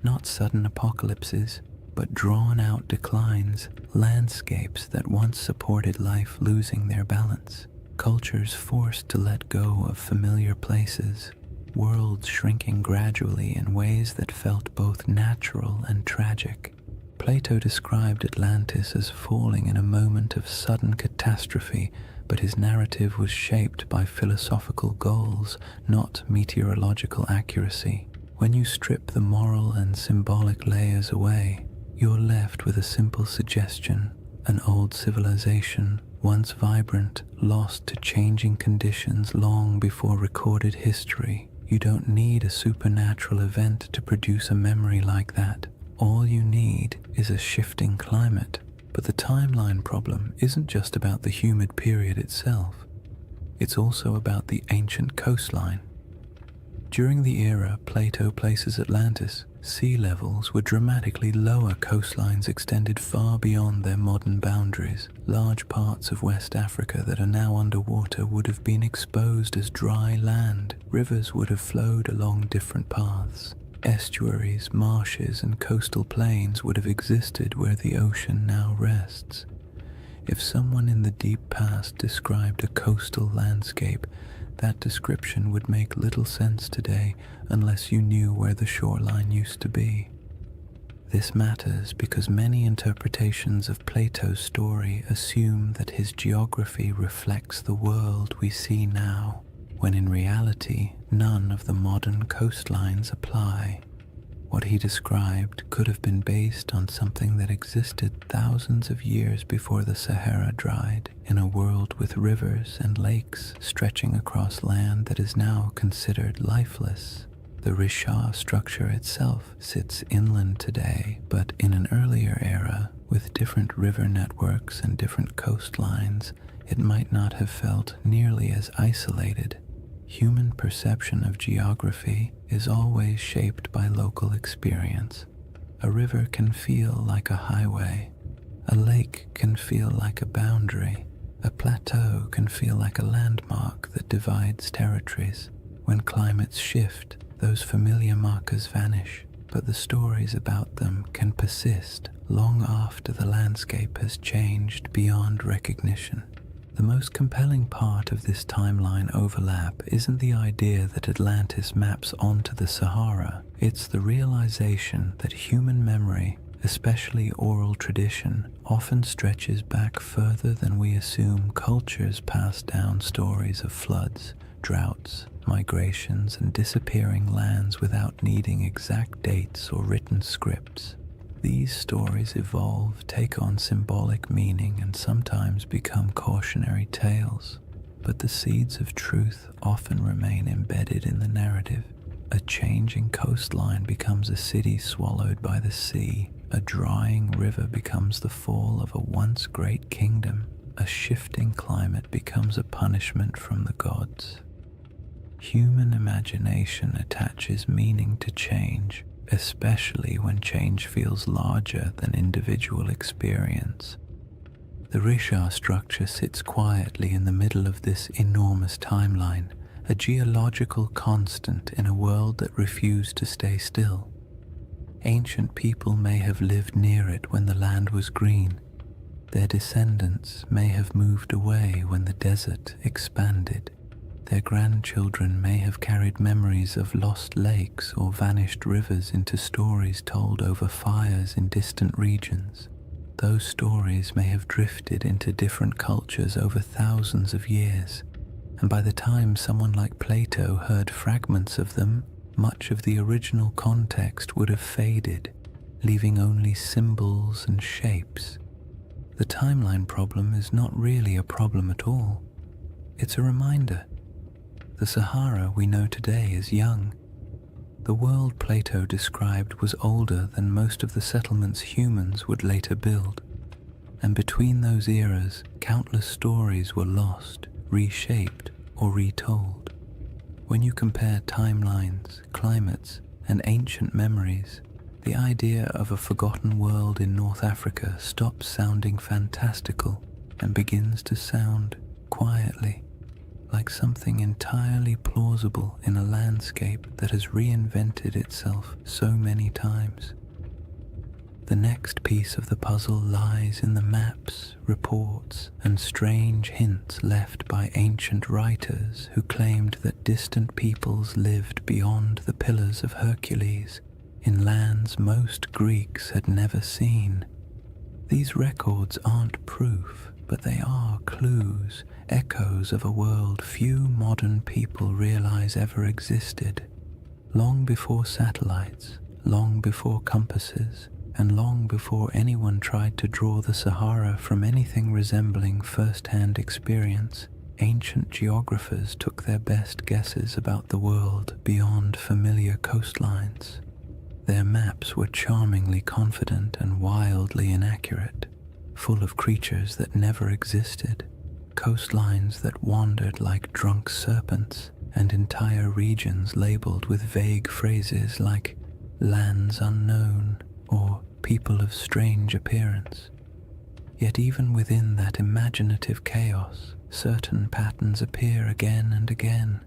Not sudden apocalypses, but drawn-out declines, landscapes that once supported life losing their balance. Cultures forced to let go of familiar places, worlds shrinking gradually in ways that felt both natural and tragic. Plato described Atlantis as falling in a moment of sudden catastrophe, but his narrative was shaped by philosophical goals, not meteorological accuracy. When you strip the moral and symbolic layers away, you're left with a simple suggestion: an old civilization, once vibrant, lost to changing conditions long before recorded history. You don't need a supernatural event to produce a memory like that. All you need is a shifting climate. But the timeline problem isn't just about the humid period itself. It's also about the ancient coastline. During the era Plato places Atlantis, sea levels were dramatically lower. Coastlines extended far beyond their modern boundaries. Large parts of West Africa that are now underwater would have been exposed as dry land. Rivers would have flowed along different paths. Estuaries, marshes, and coastal plains would have existed where the ocean now rests. If someone in the deep past described a coastal landscape, that description would make little sense today unless you knew where the shoreline used to be. This matters because many interpretations of Plato's story assume that his geography reflects the world we see now, when in reality none of the modern coastlines apply. What he described could have been based on something that existed thousands of years before the Sahara dried, in a world with rivers and lakes stretching across land that is now considered lifeless. The Risha structure itself sits inland today, but in an earlier era, with different river networks and different coastlines, it might not have felt nearly as isolated. Human perception of geography is always shaped by local experience. A river can feel like a highway. A lake can feel like a boundary. A plateau can feel like a landmark that divides territories. When climates shift, those familiar markers vanish, but the stories about them can persist long after the landscape has changed beyond recognition. The most compelling part of this timeline overlap isn't the idea that Atlantis maps onto the Sahara, it's the realization that human memory, especially oral tradition, often stretches back further than we assume. Cultures pass down stories of floods, droughts, migrations, and disappearing lands without needing exact dates or written scripts. These stories evolve, take on symbolic meaning, and sometimes become cautionary tales, but the seeds of truth often remain embedded in the narrative. A changing coastline becomes a city swallowed by the sea. A drying river becomes the fall of a once great kingdom. A shifting climate becomes a punishment from the gods. Human imagination attaches meaning to change, especially when change feels larger than individual experience. The Risha structure sits quietly in the middle of this enormous timeline, a geological constant in a world that refused to stay still. Ancient people may have lived near it when the land was green. Their descendants may have moved away when the desert expanded. Their grandchildren may have carried memories of lost lakes or vanished rivers into stories told over fires in distant regions. Those stories may have drifted into different cultures over thousands of years, and by the time someone like Plato heard fragments of them, much of the original context would have faded, leaving only symbols and shapes. The timeline problem is not really a problem at all. It's a reminder. The Sahara we know today is young. The world Plato described was older than most of the settlements humans would later build. And between those eras, countless stories were lost, reshaped, or retold. When you compare timelines, climates, and ancient memories, the idea of a forgotten world in North Africa stops sounding fantastical and begins to sound quietly like something entirely plausible in a landscape that has reinvented itself so many times. The next piece of the puzzle lies in the maps, reports, and strange hints left by ancient writers who claimed that distant peoples lived beyond the Pillars of Hercules, in lands most Greeks had never seen. These records aren't proof, but they are clues, echoes of a world few modern people realize ever existed. Long before satellites, long before compasses, and long before anyone tried to draw the Sahara from anything resembling first-hand experience, ancient geographers took their best guesses about the world beyond familiar coastlines. Their maps were charmingly confident and wildly inaccurate, full of creatures that never existed, coastlines that wandered like drunk serpents, and entire regions labeled with vague phrases like lands unknown or people of strange appearance. Yet even within that imaginative chaos, certain patterns appear again and again.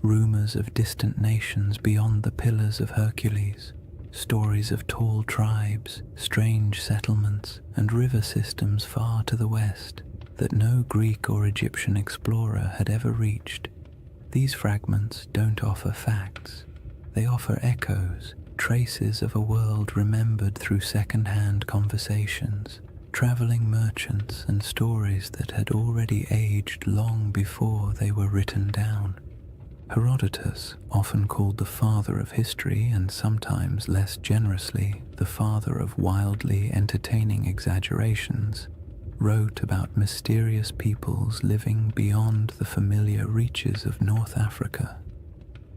rumors of distant nations beyond the Pillars of Hercules, stories of tall tribes, strange settlements, and river systems far to the west that no Greek or Egyptian explorer had ever reached. These fragments don't offer facts. They offer echoes, traces of a world remembered through second-hand conversations, traveling merchants, and stories that had already aged long before they were written down. Herodotus, often called the father of history and sometimes less generously the father of wildly entertaining exaggerations, wrote about mysterious peoples living beyond the familiar reaches of North Africa.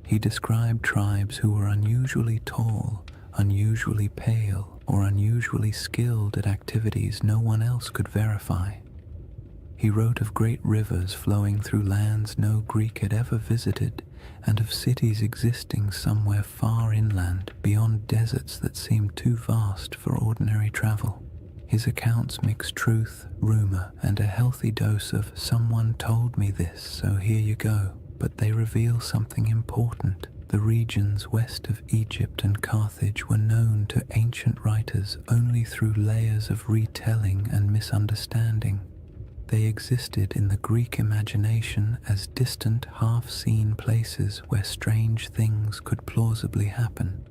He described tribes who were unusually tall, unusually pale, or unusually skilled at activities no one else could verify. He wrote of great rivers flowing through lands no Greek had ever visited, and of cities existing somewhere far inland beyond deserts that seemed too vast for ordinary travel. His accounts mix truth, rumor, and a healthy dose of "someone told me this, so here you go," but they reveal something important. The regions west of Egypt and Carthage were known to ancient writers only through layers of retelling and misunderstanding. They existed in the Greek imagination as distant, half-seen places where strange things could plausibly happen.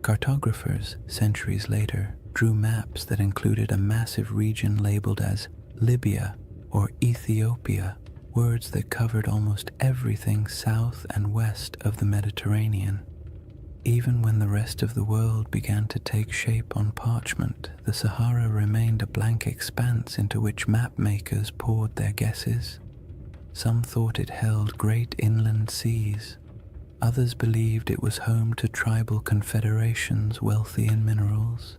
Cartographers, centuries later, drew maps that included a massive region labeled as Libya or Ethiopia, words that covered almost everything south and west of the Mediterranean. Even when the rest of the world began to take shape on parchment, the Sahara remained a blank expanse into which map makers poured their guesses. Some thought it held great inland seas. Others believed it was home to tribal confederations wealthy in minerals.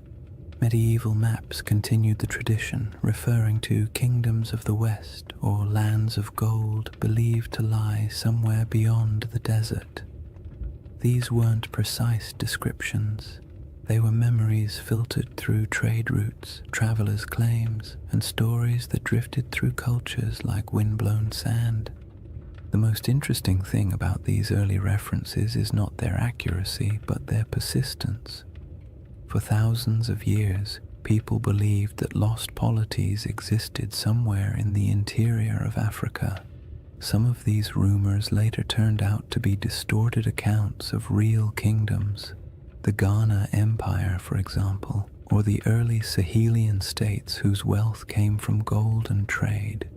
Medieval maps continued the tradition, referring to kingdoms of the West or lands of gold believed to lie somewhere beyond the desert. These weren't precise descriptions. They were memories filtered through trade routes, travelers' claims, and stories that drifted through cultures like windblown sand. The most interesting thing about these early references is not their accuracy, but their persistence. For thousands of years, people believed that lost polities existed somewhere in the interior of Africa. Some of these rumors later turned out to be distorted accounts of real kingdoms. The Ghana Empire, for example, or the early Sahelian states whose wealth came from gold and trade.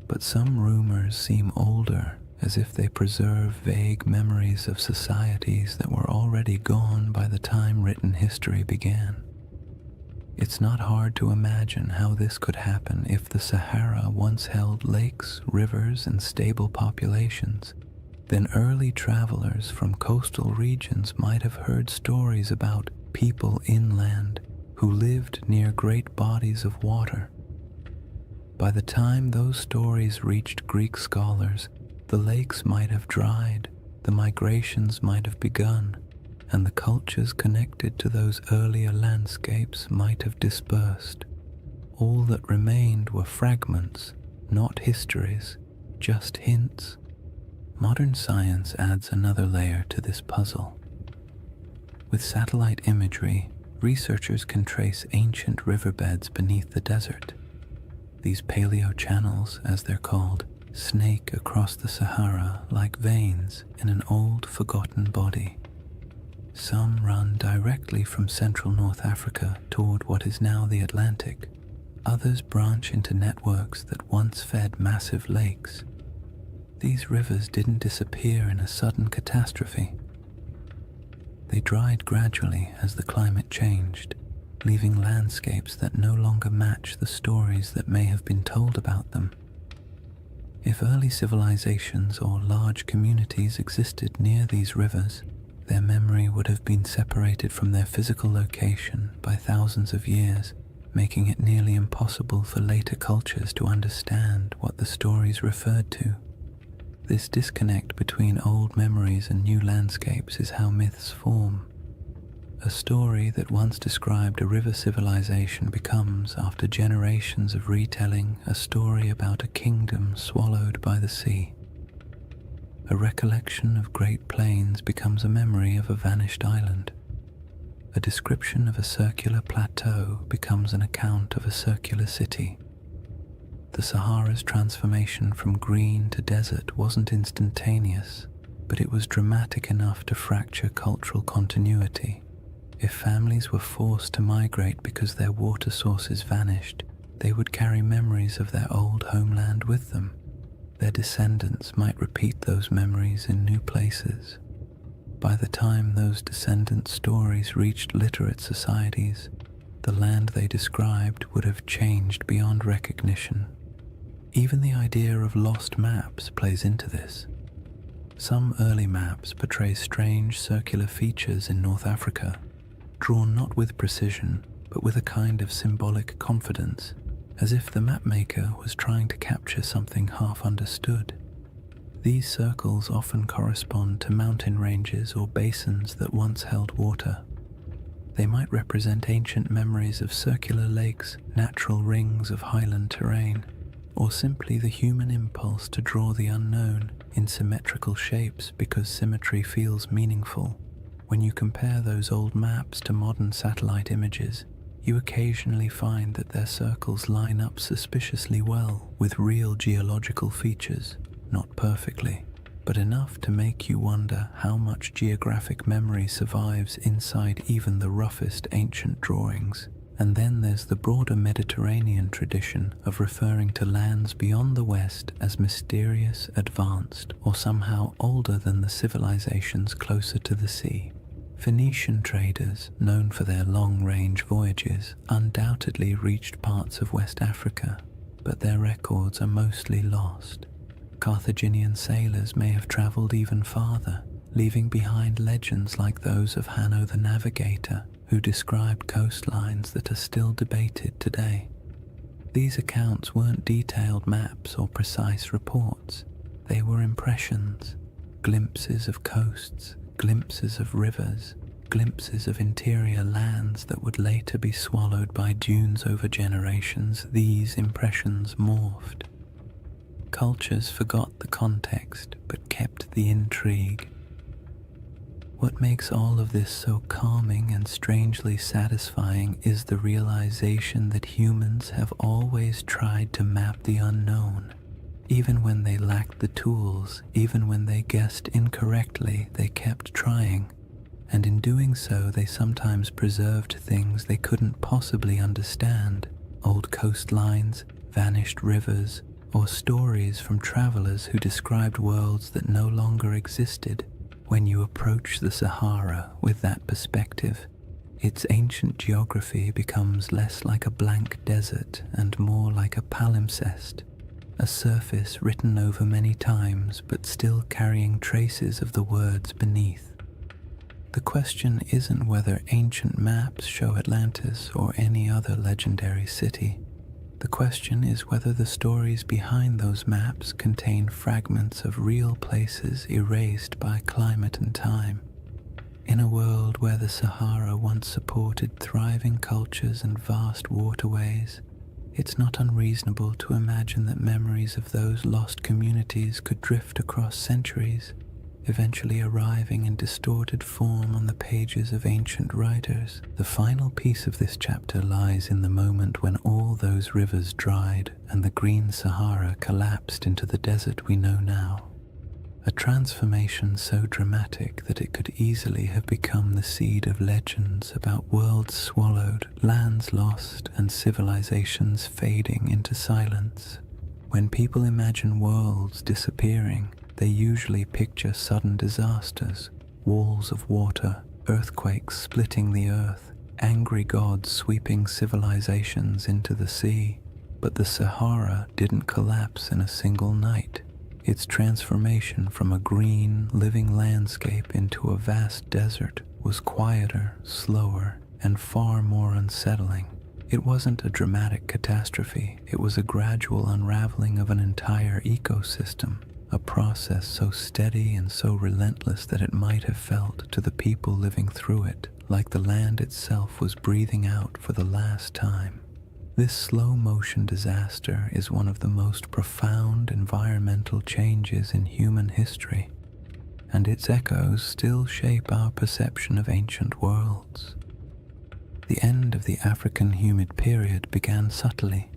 But some rumors seem older, as if they preserve vague memories of societies that were already gone by the time written history began. It's not hard to imagine how this could happen if the Sahara once held lakes, rivers, and stable populations. Then early travelers from coastal regions might have heard stories about people inland who lived near great bodies of water. By the time those stories reached Greek scholars, the lakes might have dried, the migrations might have begun, and the cultures connected to those earlier landscapes might have dispersed. All that remained were fragments, not histories, just hints. Modern science adds another layer to this puzzle. With satellite imagery, researchers can trace ancient riverbeds beneath the desert. These paleo-channels, as they're called, snake across the Sahara like veins in an old, forgotten body. Some run directly from central North Africa toward what is now the Atlantic. Others branch into networks that once fed massive lakes. These rivers didn't disappear in a sudden catastrophe. They dried gradually as the climate changed, leaving landscapes that no longer match the stories that may have been told about them. If early civilizations or large communities existed near these rivers, their memory would have been separated from their physical location by thousands of years, making it nearly impossible for later cultures to understand what the stories referred to. This disconnect between old memories and new landscapes is how myths form. A story that once described a river civilization becomes, after generations of retelling, a story about a kingdom swallowed by the sea. A recollection of great plains becomes a memory of a vanished island. A description of a circular plateau becomes an account of a circular city. The Sahara's transformation from green to desert wasn't instantaneous, but it was dramatic enough to fracture cultural continuity. If families were forced to migrate because their water sources vanished, they would carry memories of their old homeland with them. Their descendants might repeat those memories in new places. By the time those descendant stories reached literate societies, the land they described would have changed beyond recognition. Even the idea of lost maps plays into this. Some early maps portray strange circular features in North Africa, drawn not with precision, but with a kind of symbolic confidence, as if the mapmaker was trying to capture something half understood. These circles often correspond to mountain ranges or basins that once held water. They might represent ancient memories of circular lakes, natural rings of highland terrain, or simply the human impulse to draw the unknown in symmetrical shapes because symmetry feels meaningful. When you compare those old maps to modern satellite images, you occasionally find that their circles line up suspiciously well with real geological features, not perfectly, but enough to make you wonder how much geographic memory survives inside even the roughest ancient drawings. And then there's the broader Mediterranean tradition of referring to lands beyond the West as mysterious, advanced, or somehow older than the civilizations closer to the sea. Phoenician traders, known for their long-range voyages, undoubtedly reached parts of West Africa, but their records are mostly lost. Carthaginian sailors may have traveled even farther, leaving behind legends like those of Hanno the Navigator, who described coastlines that are still debated today. These accounts weren't detailed maps or precise reports. They were impressions, glimpses of coasts, glimpses of rivers, glimpses of interior lands that would later be swallowed by dunes over generations. These impressions morphed. Cultures forgot the context but kept the intrigue. What makes all of this so calming and strangely satisfying is the realization that humans have always tried to map the unknown. Even when they lacked the tools, even when they guessed incorrectly, they kept trying. And in doing so, they sometimes preserved things they couldn't possibly understand. Old coastlines, vanished rivers, or stories from travelers who described worlds that no longer existed. When you approach the Sahara with that perspective, its ancient geography becomes less like a blank desert and more like a palimpsest, a surface written over many times but still carrying traces of the words beneath. The question isn't whether ancient maps show Atlantis or any other legendary city. The question is whether the stories behind those maps contain fragments of real places erased by climate and time. In a world where the Sahara once supported thriving cultures and vast waterways, it's not unreasonable to imagine that memories of those lost communities could drift across centuries, eventually arriving in distorted form on the pages of ancient writers. The final piece of this chapter lies in the moment when all those rivers dried and the green Sahara collapsed into the desert we know now. A transformation so dramatic that it could easily have become the seed of legends about worlds swallowed, lands lost, and civilizations fading into silence. When people imagine worlds disappearing, they usually picture sudden disasters, walls of water, earthquakes splitting the earth, angry gods sweeping civilizations into the sea. But the Sahara didn't collapse in a single night. Its transformation from a green, living landscape into a vast desert was quieter, slower, and far more unsettling. It wasn't a dramatic catastrophe, it was a gradual unraveling of an entire ecosystem, a process so steady and so relentless that it might have felt to the people living through it like the land itself was breathing out for the last time. This slow-motion disaster is one of the most profound environmental changes in human history, and its echoes still shape our perception of ancient worlds. The end of the African humid period began subtly.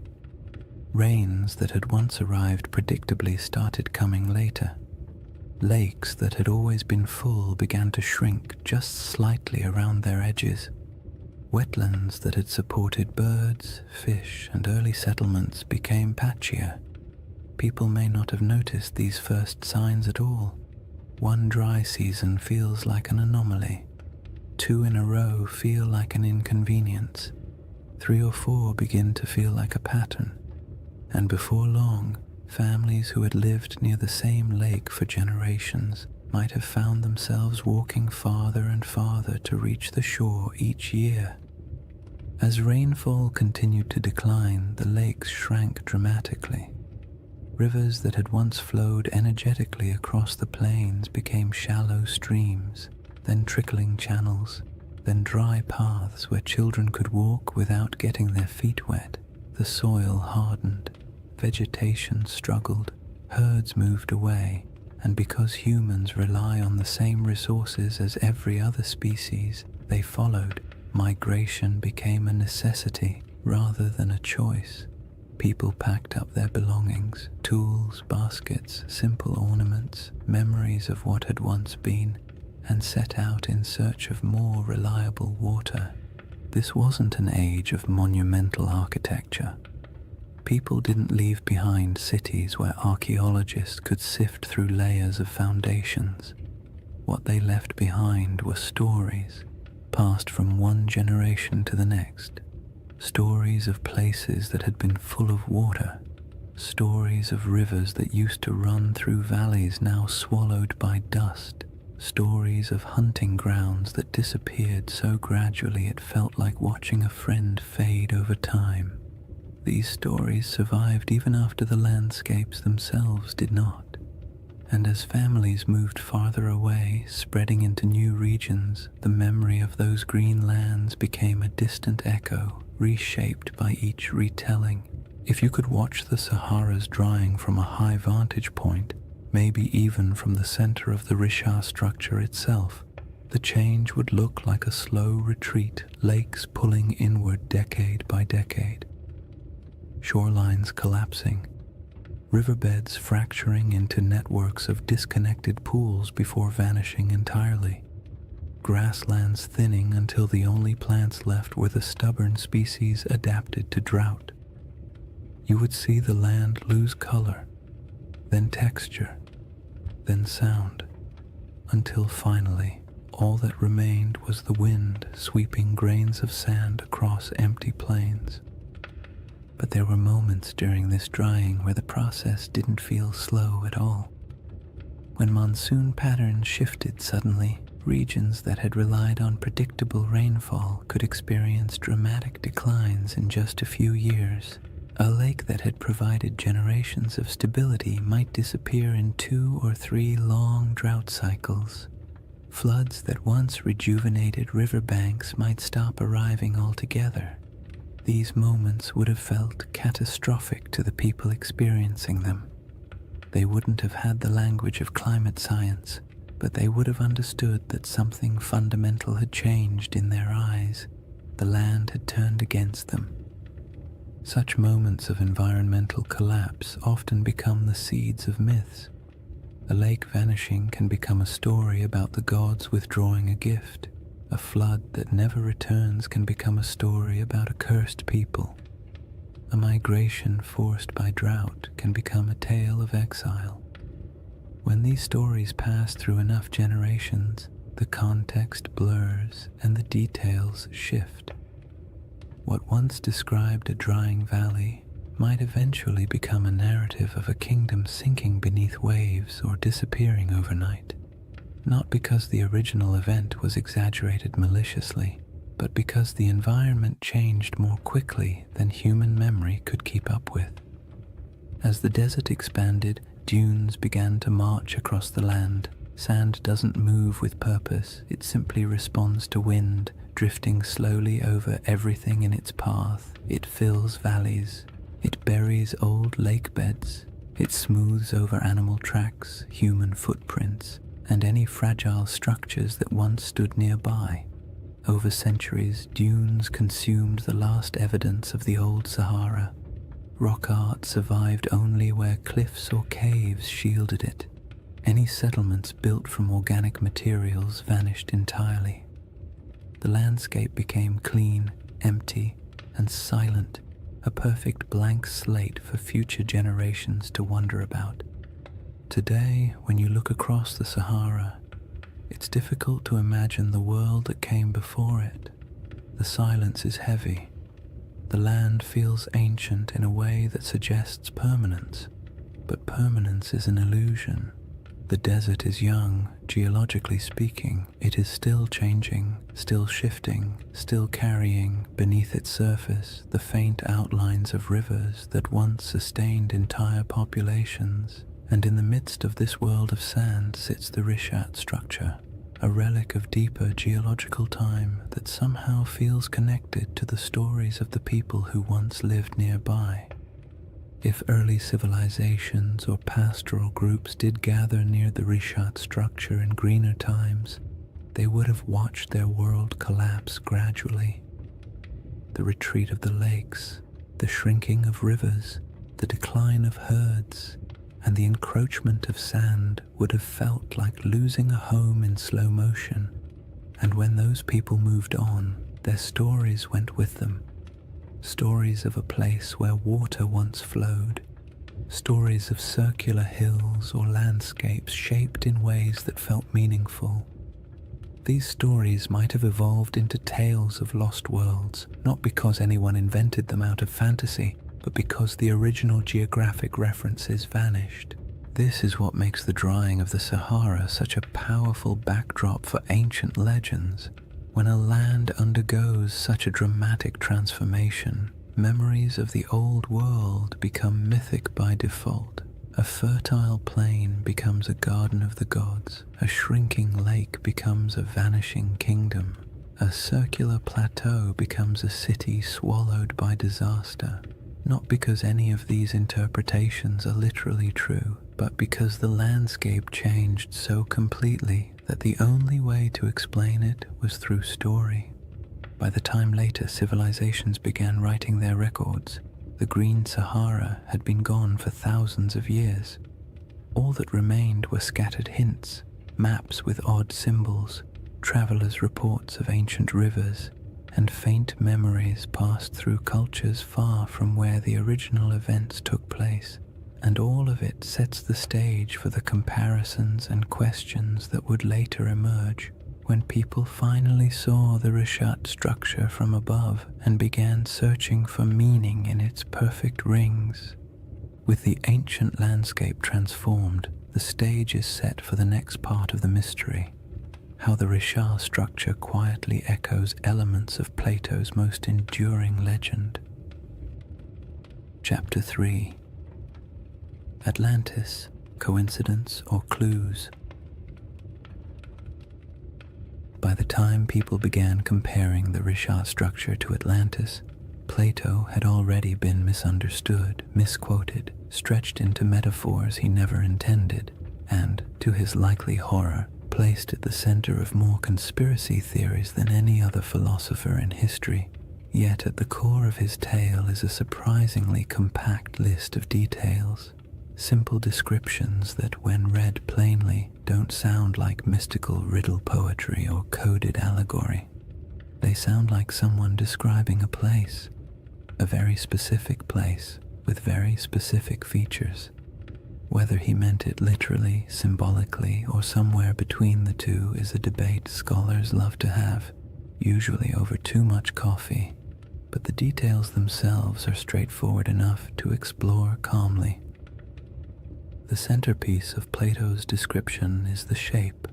Rains that had once arrived predictably started coming later. Lakes that had always been full began to shrink just slightly around their edges. Wetlands that had supported birds, fish, and early settlements became patchier. People may not have noticed these first signs at all. One dry season feels like an anomaly. 2 in a row feel like an inconvenience. 3 or 4 begin to feel like a pattern. And before long, families who had lived near the same lake for generations might have found themselves walking farther and farther to reach the shore each year. As rainfall continued to decline, the lakes shrank dramatically. Rivers that had once flowed energetically across the plains became shallow streams, then trickling channels, then dry paths where children could walk without getting their feet wet. The soil hardened, vegetation struggled, herds moved away, and because humans rely on the same resources as every other species, they followed. Migration became a necessity rather than a choice. People packed up their belongings, tools, baskets, simple ornaments, memories of what had once been, and set out in search of more reliable water. This wasn't an age of monumental architecture. People didn't leave behind cities where archaeologists could sift through layers of foundations. What they left behind were stories, passed from one generation to the next. Stories of places that had been full of water. Stories of rivers that used to run through valleys now swallowed by dust. Stories of hunting grounds that disappeared so gradually it felt like watching a friend fade over time. These stories survived even after the landscapes themselves did not. And as families moved farther away, spreading into new regions, the memory of those green lands became a distant echo, reshaped by each retelling. If you could watch the Sahara's drying from a high vantage point, maybe even from the center of the Richard structure itself, the change would look like a slow retreat, lakes pulling inward decade by decade. Shorelines collapsing, riverbeds fracturing into networks of disconnected pools before vanishing entirely, grasslands thinning until the only plants left were the stubborn species adapted to drought. You would see the land lose color, then texture, then sound, until finally all that remained was the wind sweeping grains of sand across empty plains. But there were moments during this drying where the process didn't feel slow at all. When monsoon patterns shifted suddenly, regions that had relied on predictable rainfall could experience dramatic declines in just a few years. A lake that had provided generations of stability might disappear in 2 or 3 long drought cycles. Floods that once rejuvenated riverbanks might stop arriving altogether. These moments would have felt catastrophic to the people experiencing them. They wouldn't have had the language of climate science, but they would have understood that something fundamental had changed in their eyes. The land had turned against them. Such moments of environmental collapse often become the seeds of myths. A lake vanishing can become a story about the gods withdrawing a gift. A flood that never returns can become a story about a cursed people. A migration forced by drought can become a tale of exile. When these stories pass through enough generations, the context blurs and the details shift. What once described a drying valley might eventually become a narrative of a kingdom sinking beneath waves or disappearing overnight. Not because the original event was exaggerated maliciously, but because the environment changed more quickly than human memory could keep up with. As the desert expanded, dunes began to march across the land, Sand doesn't move with purpose, it simply responds to wind, drifting slowly over everything in its path. It fills valleys, it buries old lake beds, it smooths over animal tracks, human footprints, and any fragile structures that once stood nearby. Over centuries, dunes consumed the last evidence of the old Sahara. Rock art survived only where cliffs or caves shielded it. Any settlements built from organic materials vanished entirely. The landscape became clean, empty, and silent, a perfect blank slate for future generations to wonder about. Today, when you look across the Sahara, it's difficult to imagine the world that came before it. The silence is heavy. The land feels ancient in a way that suggests permanence, but permanence is an illusion. The desert is young, geologically speaking. It is still changing, still shifting, still carrying beneath its surface the faint outlines of rivers that once sustained entire populations. And in the midst of this world of sand sits the Rishat structure, a relic of deeper geological time that somehow feels connected to the stories of the people who once lived nearby. If early civilizations or pastoral groups did gather near the Rishat structure in greener times, they would have watched their world collapse gradually. The retreat of the lakes, the shrinking of rivers, the decline of herds, and the encroachment of sand would have felt like losing a home in slow motion. And when those people moved on, their stories went with them. Stories of a place where water once flowed, stories of circular hills or landscapes shaped in ways that felt meaningful. These stories might have evolved into tales of lost worlds, not because anyone invented them out of fantasy, but because the original geographic references vanished. This is what makes the drying of the Sahara such a powerful backdrop for ancient legends. When a land undergoes such a dramatic transformation, memories of the old world become mythic by default. A fertile plain becomes a garden of the gods. A shrinking lake becomes a vanishing kingdom. A circular plateau becomes a city swallowed by disaster. Not because any of these interpretations are literally true, but because the landscape changed so completely that the only way to explain it was through story. By the time later civilizations began writing their records, the Green Sahara had been gone for thousands of years. All that remained were scattered hints, maps with odd symbols, travelers' reports of ancient rivers, and faint memories passed through cultures far from where the original events took place. And all of it sets the stage for the comparisons and questions that would later emerge when people finally saw the Rishat structure from above and began searching for meaning in its perfect rings. With the ancient landscape transformed, the stage is set for the next part of the mystery, how the Rishat structure quietly echoes elements of Plato's most enduring legend. Chapter 3. Atlantis, coincidence or clues? By the time people began comparing the Rishat structure to Atlantis, Plato had already been misunderstood, misquoted, stretched into metaphors he never intended, and, to his likely horror, placed at the center of more conspiracy theories than any other philosopher in history. Yet at the core of his tale is a surprisingly compact list of details. Simple descriptions that, when read plainly, don't sound like mystical riddle poetry or coded allegory. They sound like someone describing a place, a very specific place with very specific features. Whether he meant it literally, symbolically, or somewhere between the two is a debate scholars love to have, usually over too much coffee, but the details themselves are straightforward enough to explore calmly. The centerpiece of Plato's description is the shape.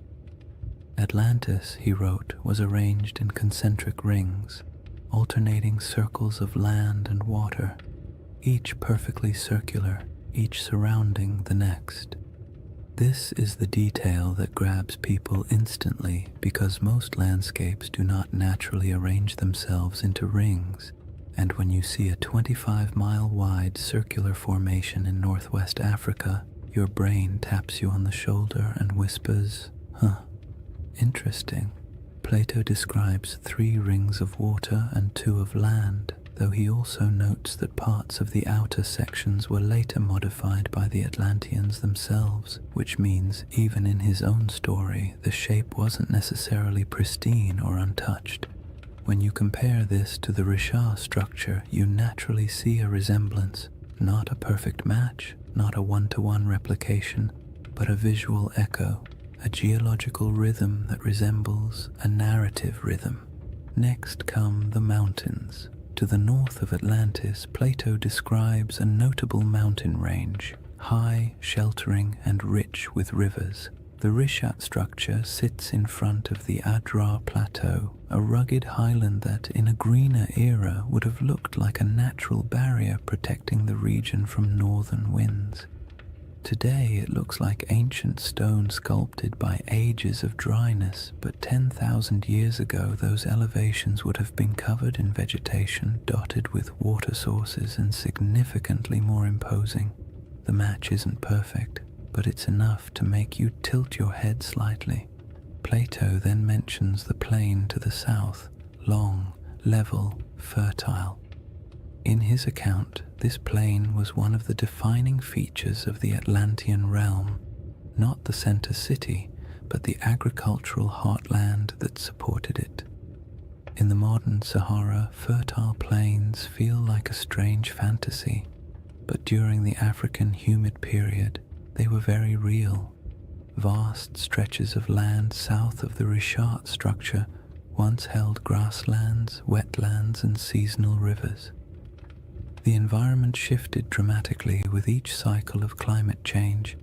Atlantis, he wrote, was arranged in concentric rings, alternating circles of land and water, each perfectly circular, each surrounding the next. This is the detail that grabs people instantly because most landscapes do not naturally arrange themselves into rings, and when you see a 25-mile-wide circular formation in northwest Africa, your brain taps you on the shoulder and whispers, "Huh, interesting." Plato describes 3 rings of water and 2 of land, though he also notes that parts of the outer sections were later modified by the Atlanteans themselves, which means even in his own story, the shape wasn't necessarily pristine or untouched. When you compare this to the Richat structure, you naturally see a resemblance, not a perfect match, not a one-to-one replication, but a visual echo, a geological rhythm that resembles a narrative rhythm. Next come the mountains. To the north of Atlantis, Plato describes a notable mountain range, high, sheltering, and rich with rivers. The Richat structure sits in front of the Adrar Plateau, a rugged highland that, in a greener era, would have looked like a natural barrier protecting the region from northern winds. Today it looks like ancient stone sculpted by ages of dryness, but 10,000 years ago those elevations would have been covered in vegetation dotted with water sources and significantly more imposing. The match isn't perfect, but it's enough to make you tilt your head slightly. Plato then mentions the plain to the south, long, level, fertile. In his account, this plain was one of the defining features of the Atlantean realm, not the center city, but the agricultural heartland that supported it. In the modern Sahara, fertile plains feel like a strange fantasy, but during the African humid period, they were very real. Vast stretches of land south of the Richat structure once held grasslands, wetlands, and seasonal rivers. The environment shifted dramatically with each cycle of climate change,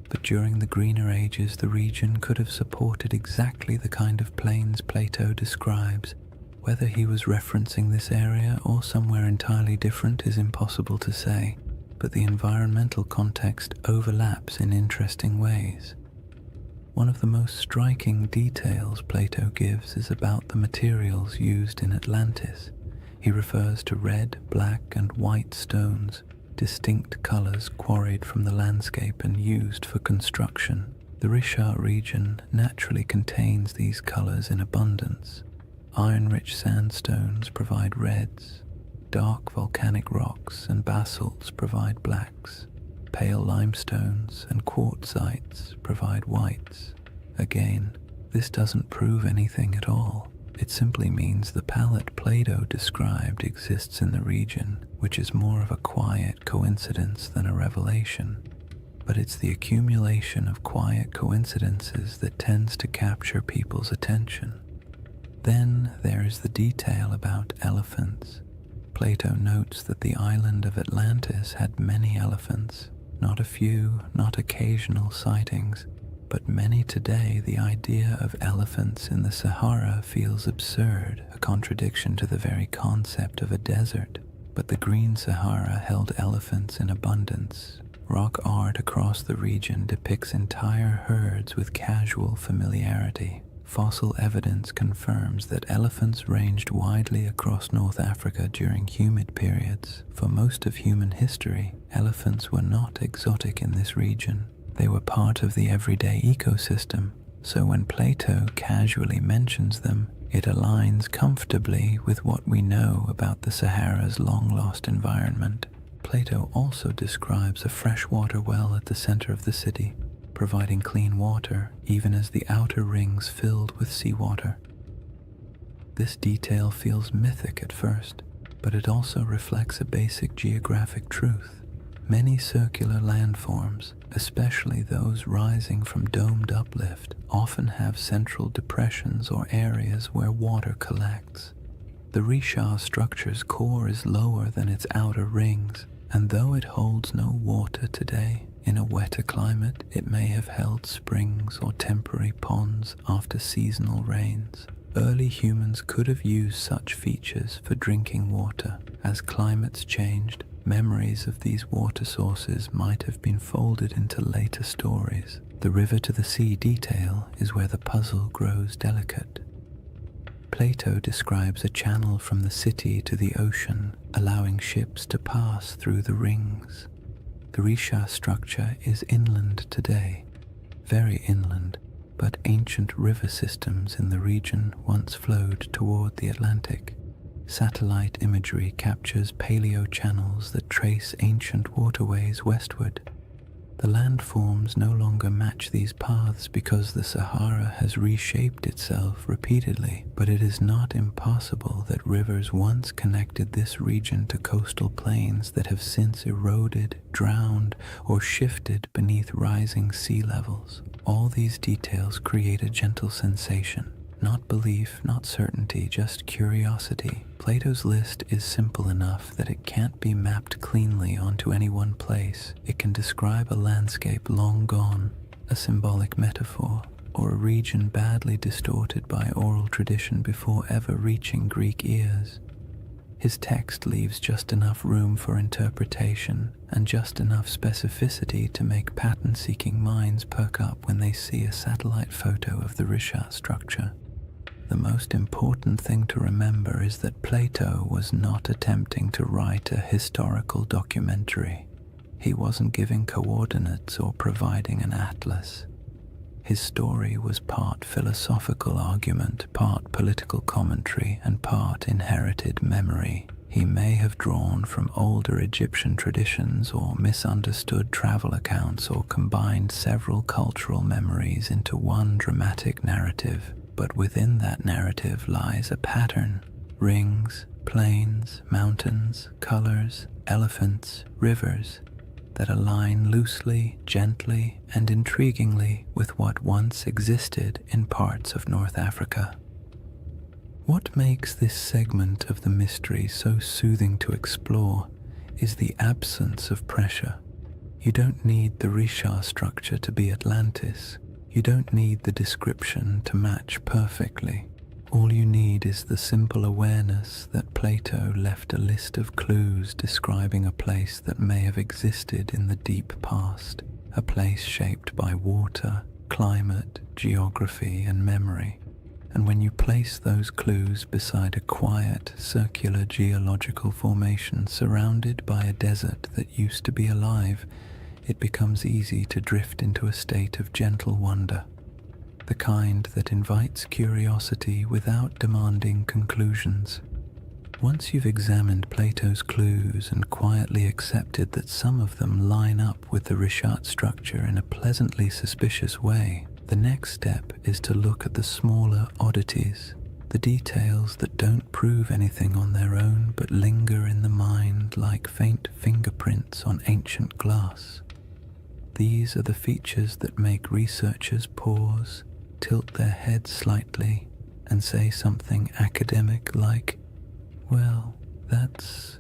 but during the greener ages the region could have supported exactly the kind of plains Plato describes. Whether he was referencing this area or somewhere entirely different is impossible to say, but the environmental context overlaps in interesting ways. One of the most striking details Plato gives is about the materials used in Atlantis. He refers to red, black, and white stones, distinct colors quarried from the landscape and used for construction. The Richat region naturally contains these colors in abundance. Iron-rich sandstones provide reds, dark volcanic rocks and basalts provide blacks, pale limestones and quartzites provide whites. Again, this doesn't prove anything at all. It simply means the palette Plato described exists in the region, which is more of a quiet coincidence than a revelation. But it's the accumulation of quiet coincidences that tends to capture people's attention. Then there is the detail about elephants. Plato notes that the island of Atlantis had many elephants, not a few, not occasional sightings, but many today. The idea of elephants in the Sahara feels absurd, a contradiction to the very concept of a desert. But the Green Sahara held elephants in abundance. Rock art across the region depicts entire herds with casual familiarity. Fossil evidence confirms that elephants ranged widely across North Africa during humid periods. For most of human history, elephants were not exotic in this region. They were part of the everyday ecosystem, so when Plato casually mentions them, it aligns comfortably with what we know about the Sahara's long-lost environment. Plato also describes a freshwater well at the center of the city, providing clean water even as the outer rings filled with seawater. This detail feels mythic at first, but it also reflects a basic geographic truth. Many circular landforms, especially those rising from domed uplift, often have central depressions or areas where water collects. The Richat structure's core is lower than its outer rings, and though it holds no water today, in a wetter climate it may have held springs or temporary ponds after seasonal rains. Early humans could have used such features for drinking water. As climates changed, memories of these water sources might have been folded into later stories. The river to the sea detail is where the puzzle grows delicate. Plato describes a channel from the city to the ocean, allowing ships to pass through the rings. The Risha structure is inland today, very inland, but ancient river systems in the region once flowed toward the Atlantic. Satellite imagery captures paleo-channels that trace ancient waterways westward. The landforms no longer match these paths because the Sahara has reshaped itself repeatedly, but it is not impossible that rivers once connected this region to coastal plains that have since eroded, drowned, or shifted beneath rising sea levels. All these details create a gentle sensation. Not belief, not certainty, just curiosity. Plato's list is simple enough that it can't be mapped cleanly onto any one place. It can describe a landscape long gone, a symbolic metaphor, or a region badly distorted by oral tradition before ever reaching Greek ears. His text leaves just enough room for interpretation and just enough specificity to make pattern-seeking minds perk up when they see a satellite photo of the Risha structure. The most important thing to remember is that Plato was not attempting to write a historical documentary. He wasn't giving coordinates or providing an atlas. His story was part philosophical argument, part political commentary, and part inherited memory. He may have drawn from older Egyptian traditions or misunderstood travel accounts or combined several cultural memories into one dramatic narrative. But within that narrative lies a pattern: rings, plains, mountains, colors, elephants, rivers that align loosely, gently, and intriguingly with what once existed in parts of North Africa. What makes this segment of the mystery so soothing to explore is the absence of pressure. You don't need the Risha structure to be Atlantis. You don't need the description to match perfectly. All you need is the simple awareness that Plato left a list of clues describing a place that may have existed in the deep past, a place shaped by water, climate, geography, and memory. And when you place those clues beside a quiet, circular geological formation surrounded by a desert that used to be alive, it becomes easy to drift into a state of gentle wonder, the kind that invites curiosity without demanding conclusions. Once you've examined Plato's clues and quietly accepted that some of them line up with the Rishat structure in a pleasantly suspicious way, the next step is to look at the smaller oddities, the details that don't prove anything on their own but linger in the mind like faint fingerprints on ancient glass. These are the features that make researchers pause, tilt their heads slightly, and say something academic like, "Well, that's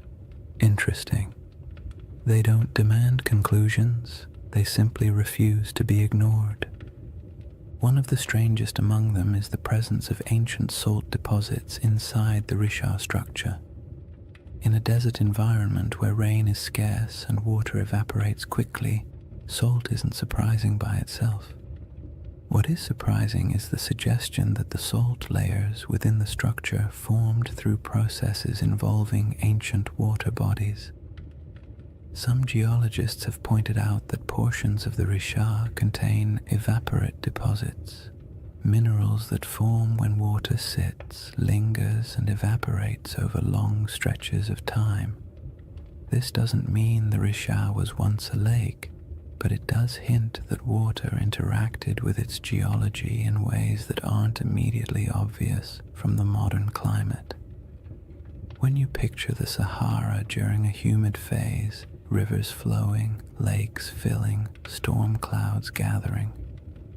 interesting." They don't demand conclusions, they simply refuse to be ignored. One of the strangest among them is the presence of ancient salt deposits inside the Risha structure. In a desert environment where rain is scarce and water evaporates quickly, salt isn't surprising by itself. What is surprising is the suggestion that the salt layers within the structure formed through processes involving ancient water bodies. Some geologists have pointed out that portions of the Risha contain evaporate deposits, minerals that form when water sits, lingers, and evaporates over long stretches of time. This doesn't mean the Risha was once a lake, but it does hint that water interacted with its geology in ways that aren't immediately obvious from the modern climate. When you picture the Sahara during a humid phase, rivers flowing, lakes filling, storm clouds gathering,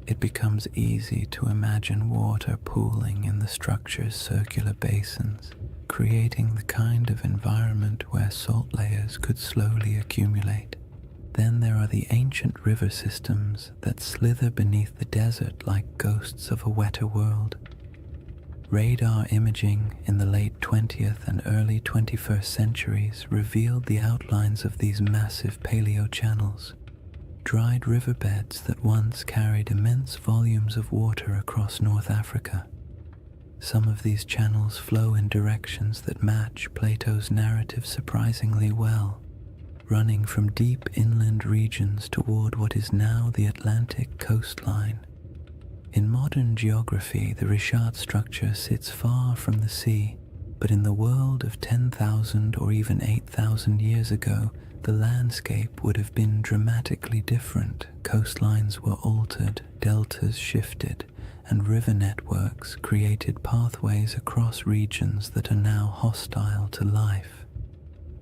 it becomes easy to imagine water pooling in the structure's circular basins, creating the kind of environment where salt layers could slowly accumulate. Then there are the ancient river systems that slither beneath the desert like ghosts of a wetter world. Radar imaging in the late 20th and early 21st centuries revealed the outlines of these massive paleo channels. dried riverbeds that once carried immense volumes of water across North Africa. Some of these channels flow in directions that match Plato's narrative surprisingly well, running from deep inland regions toward what is now the Atlantic coastline. In modern geography, the Richard structure sits far from the sea, but in the world of 10,000 or even 8,000 years ago, the landscape would have been dramatically different. Coastlines were altered, deltas shifted, and river networks created pathways across regions that are now hostile to life.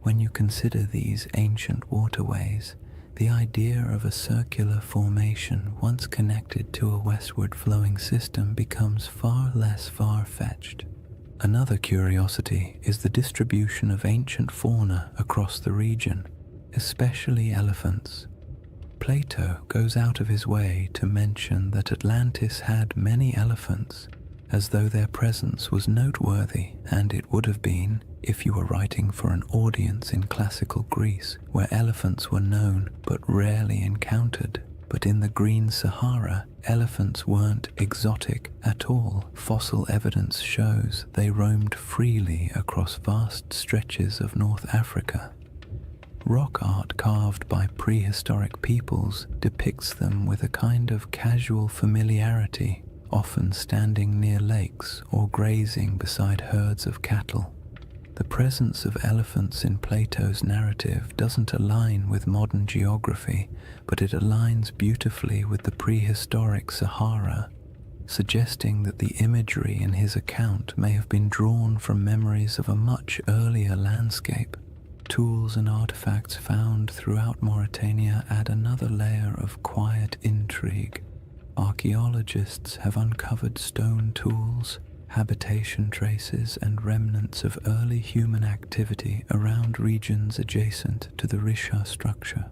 When you consider these ancient waterways, the idea of a circular formation once connected to a westward flowing system becomes far less far-fetched. Another curiosity is the distribution of ancient fauna across the region, especially elephants. Plato goes out of his way to mention that Atlantis had many elephants, as though their presence was noteworthy, and it would have been if you were writing for an audience in classical Greece, where elephants were known but rarely encountered. But in the Green Sahara, elephants weren't exotic at all. Fossil evidence shows they roamed freely across vast stretches of North Africa. Rock art carved by prehistoric peoples depicts them with a kind of casual familiarity, often standing near lakes or grazing beside herds of cattle. The presence of elephants in Plato's narrative doesn't align with modern geography, but it aligns beautifully with the prehistoric Sahara, suggesting that the imagery in his account may have been drawn from memories of a much earlier landscape. Tools and artifacts found throughout Mauritania add another layer of quiet intrigue. Archaeologists have uncovered stone tools, habitation traces, and remnants of early human activity around regions adjacent to the Richard structure.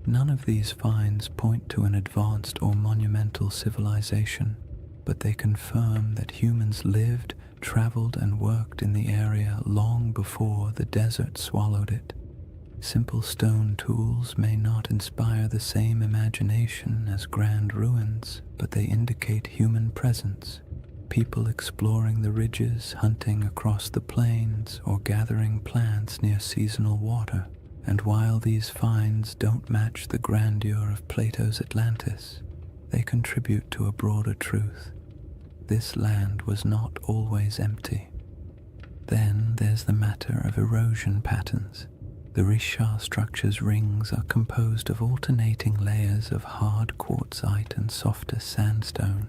None of these finds point to an advanced or monumental civilization, but they confirm that humans lived, traveled, and worked in the area long before the desert swallowed it. Simple stone tools may not inspire the same imagination as grand ruins, but they indicate human presence. People exploring the ridges, hunting across the plains, or gathering plants near seasonal water. And while these finds don't match the grandeur of Plato's Atlantis, they contribute to a broader truth. This land was not always empty. Then there's the matter of erosion patterns. The Richard structure's rings are composed of alternating layers of hard quartzite and softer sandstone.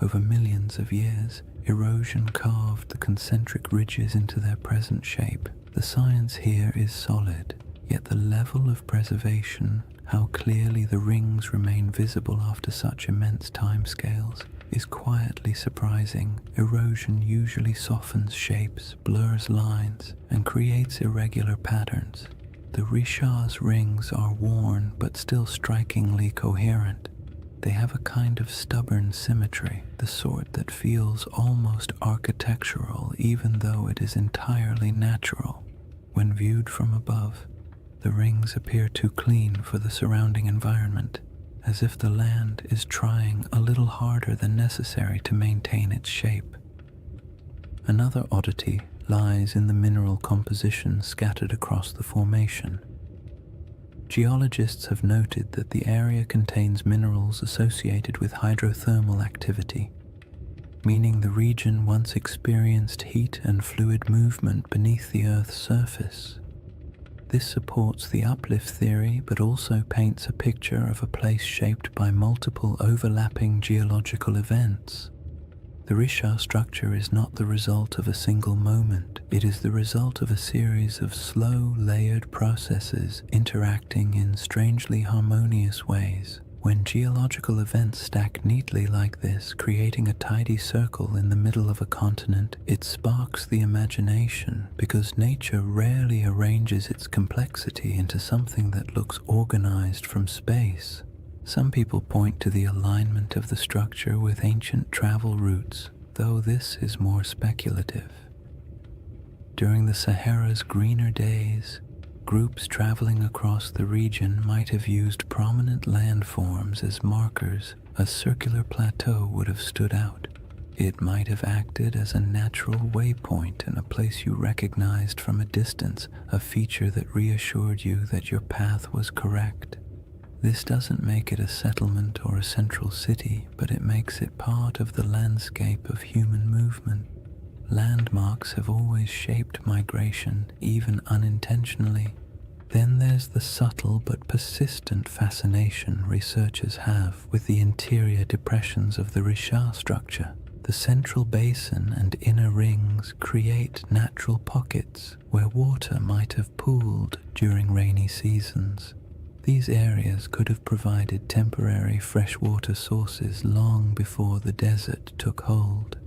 Over millions of years, erosion carved the concentric ridges into their present shape. The science here is solid, yet the level of preservation, how clearly the rings remain visible after such immense timescales, is quietly surprising. Erosion usually softens shapes, blurs lines, and creates irregular patterns. The Richard's rings are worn but still strikingly coherent. They have a kind of stubborn symmetry, the sort that feels almost architectural even though it is entirely natural. When viewed from above, the rings appear too clean for the surrounding environment, as if the land is trying a little harder than necessary to maintain its shape. Another oddity lies in the mineral composition scattered across the formation. Geologists have noted that the area contains minerals associated with hydrothermal activity, meaning the region once experienced heat and fluid movement beneath the Earth's surface. This supports the uplift theory, but also paints a picture of a place shaped by multiple overlapping geological events. The Richard structure is not the result of a single moment. It is the result of a series of slow, layered processes interacting in strangely harmonious ways. When geological events stack neatly like this, creating a tidy circle in the middle of a continent, it sparks the imagination, because nature rarely arranges its complexity into something that looks organized from space. Some people point to the alignment of the structure with ancient travel routes, though this is more speculative. During the Sahara's greener days, groups traveling across the region might have used prominent landforms as markers, a circular plateau would have stood out. It might have acted as a natural waypoint in a place you recognized from a distance, a feature that reassured you that your path was correct. This doesn't make it a settlement or a central city, but it makes it part of the landscape of human movement. Landmarks have always shaped migration, even unintentionally. Then there's the subtle but persistent fascination researchers have with the interior depressions of the Richat structure. The central basin and inner rings create natural pockets where water might have pooled during rainy seasons. These areas could have provided temporary freshwater sources long before the desert took hold.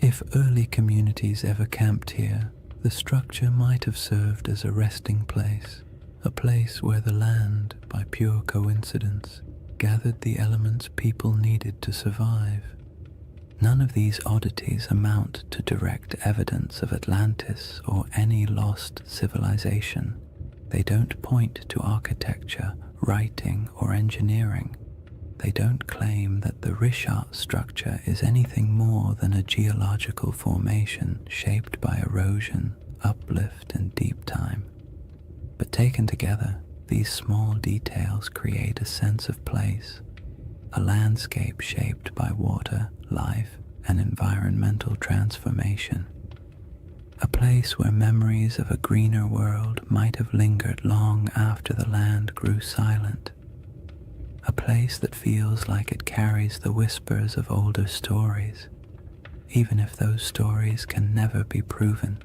If early communities ever camped here, the structure might have served as a resting place, a place where the land, by pure coincidence, gathered the elements people needed to survive. None of these oddities amount to direct evidence of Atlantis or any lost civilization. They don't point to architecture, writing, or engineering. They don't claim that the Richat structure is anything more than a geological formation shaped by erosion, uplift, and deep time. But taken together, these small details create a sense of place, a landscape shaped by water, life, and environmental transformation. A place where memories of a greener world might have lingered long after the land grew silent. A place that feels like it carries the whispers of older stories, even if those stories can never be proven.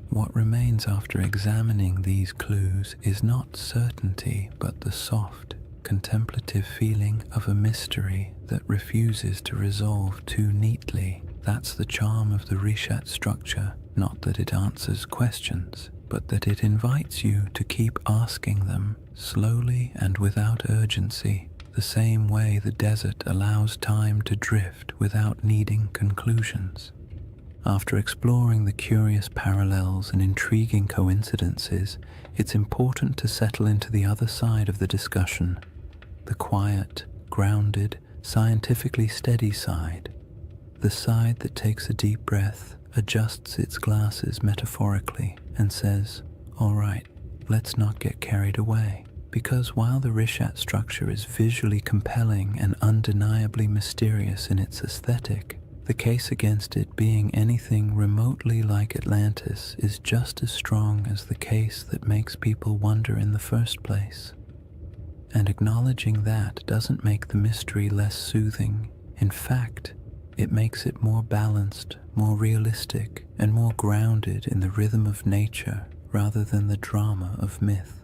What remains after examining these clues is not certainty, but the soft, contemplative feeling of a mystery that refuses to resolve too neatly. That's the charm of the Richat structure, not that it answers questions, but that it invites you to keep asking them, slowly and without urgency, the same way the desert allows time to drift without needing conclusions. After exploring the curious parallels and intriguing coincidences, it's important to settle into the other side of the discussion, the quiet, grounded, scientifically steady side, the side that takes a deep breath, adjusts its glasses metaphorically, and says, "All right, let's not get carried away." Because while the Richat structure is visually compelling and undeniably mysterious in its aesthetic, the case against it being anything remotely like Atlantis is just as strong as the case that makes people wonder in the first place. And acknowledging that doesn't make the mystery less soothing. In fact, it makes it more balanced, more realistic, and more grounded in the rhythm of nature rather than the drama of myth.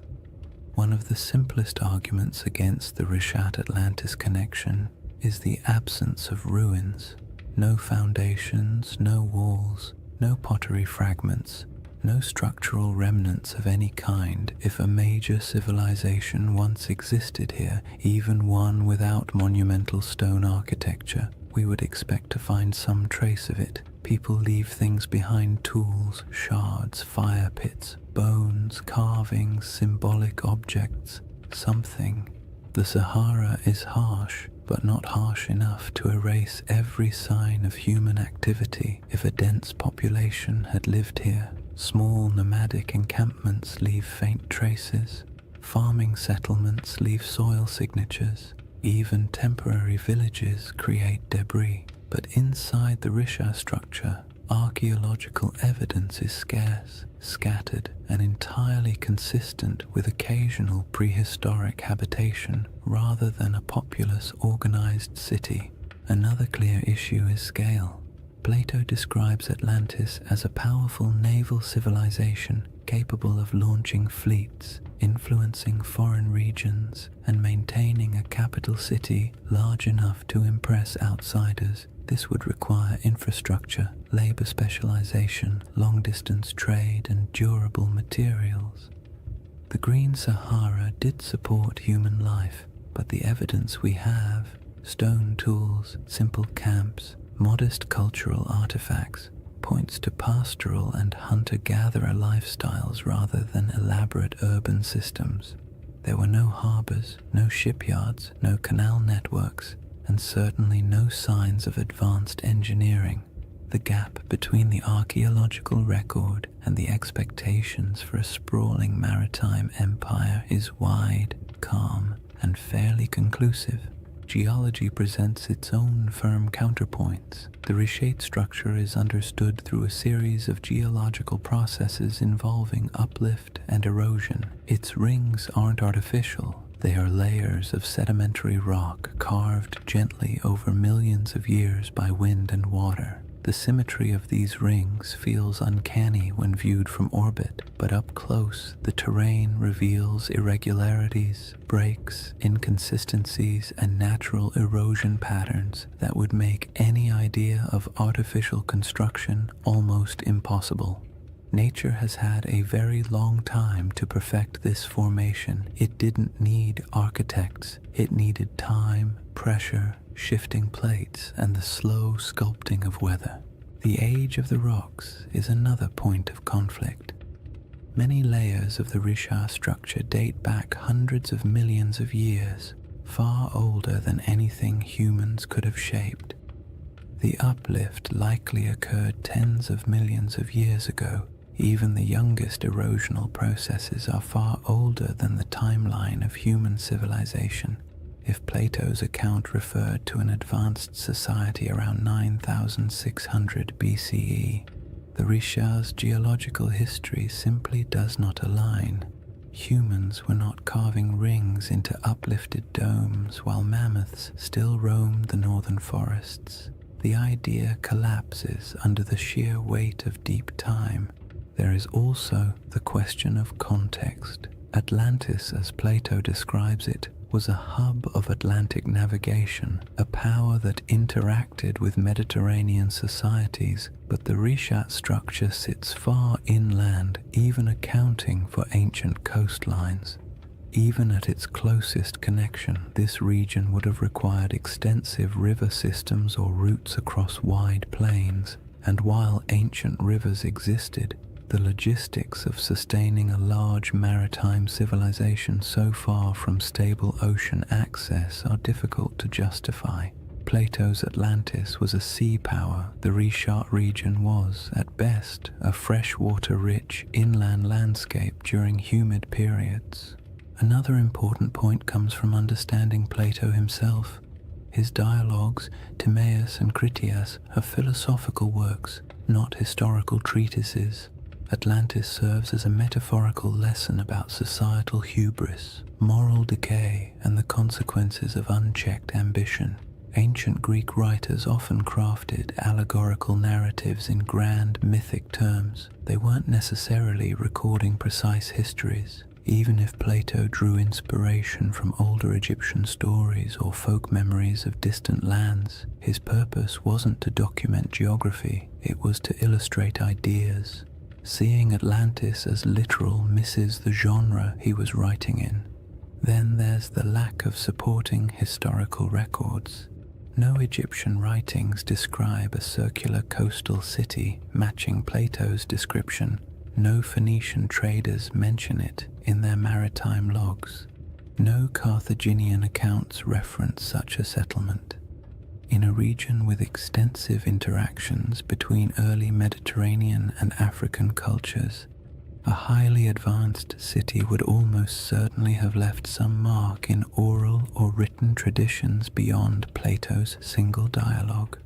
One of the simplest arguments against the Richat-Atlantis connection is the absence of ruins. No foundations, no walls, no pottery fragments, no structural remnants of any kind. If a major civilization once existed here, even one without monumental stone architecture, we would expect to find some trace of it. People leave things behind: tools, shards, fire pits, bones, carvings, symbolic objects, something. The Sahara is harsh, but not harsh enough to erase every sign of human activity. If a dense population had lived here, small nomadic encampments leave faint traces. Farming settlements leave soil signatures. Even temporary villages create debris. But inside the Richat structure, archaeological evidence is scarce, scattered, and entirely consistent with occasional prehistoric habitation rather than a populous, organized city. Another clear issue is scale. Plato describes Atlantis as a powerful naval civilization capable of launching fleets, influencing foreign regions, and maintaining a capital city large enough to impress outsiders. This would require infrastructure, labor specialization, long-distance trade, and durable materials. The Green Sahara did support human life, but the evidence we have, stone tools, simple camps, modest cultural artifacts, points to pastoral and hunter-gatherer lifestyles rather than elaborate urban systems. There were no harbors, no shipyards, no canal networks, and certainly no signs of advanced engineering. The gap between the archaeological record and the expectations for a sprawling maritime empire is wide, calm, and fairly conclusive. Geology presents its own firm counterpoints. The reshaped structure is understood through a series of geological processes involving uplift and erosion. Its rings aren't artificial. They are layers of sedimentary rock carved gently over millions of years by wind and water. The symmetry of these rings feels uncanny when viewed from orbit, but up close, the terrain reveals irregularities, breaks, inconsistencies, and natural erosion patterns that would make any idea of artificial construction almost impossible. Nature has had a very long time to perfect this formation. It didn't need architects. It needed time, pressure, shifting plates, and the slow sculpting of weather. The age of the rocks is another point of conflict. Many layers of the Richat structure date back hundreds of millions of years, far older than anything humans could have shaped. The uplift likely occurred tens of millions of years ago. Even the youngest erosional processes are far older than the timeline of human civilization. If Plato's account referred to an advanced society around 9600 BCE, the Richat's geological history simply does not align. Humans were not carving rings into uplifted domes while mammoths still roamed the northern forests. The idea collapses under the sheer weight of deep time. There is also the question of context. Atlantis, as Plato describes it, was a hub of Atlantic navigation, a power that interacted with Mediterranean societies, but the Richat structure sits far inland, even accounting for ancient coastlines. Even at its closest connection, this region would have required extensive river systems or routes across wide plains, and while ancient rivers existed, the logistics of sustaining a large maritime civilization so far from stable ocean access are difficult to justify. Plato's Atlantis was a sea power. The Richat region was, at best, a freshwater-rich inland landscape during humid periods. Another important point comes from understanding Plato himself. His dialogues, Timaeus and Critias, are philosophical works, not historical treatises. Atlantis serves as a metaphorical lesson about societal hubris, moral decay, and the consequences of unchecked ambition. Ancient Greek writers often crafted allegorical narratives in grand mythic terms. They weren't necessarily recording precise histories. Even if Plato drew inspiration from older Egyptian stories or folk memories of distant lands, his purpose wasn't to document geography, it was to illustrate ideas. Seeing Atlantis as literal misses the genre he was writing in. Then there's the lack of supporting historical records. No Egyptian writings describe a circular coastal city matching Plato's description. No Phoenician traders mention it in their maritime logs. No Carthaginian accounts reference such a settlement. In a region with extensive interactions between early Mediterranean and African cultures, a highly advanced city would almost certainly have left some mark in oral or written traditions beyond Plato's single dialogue.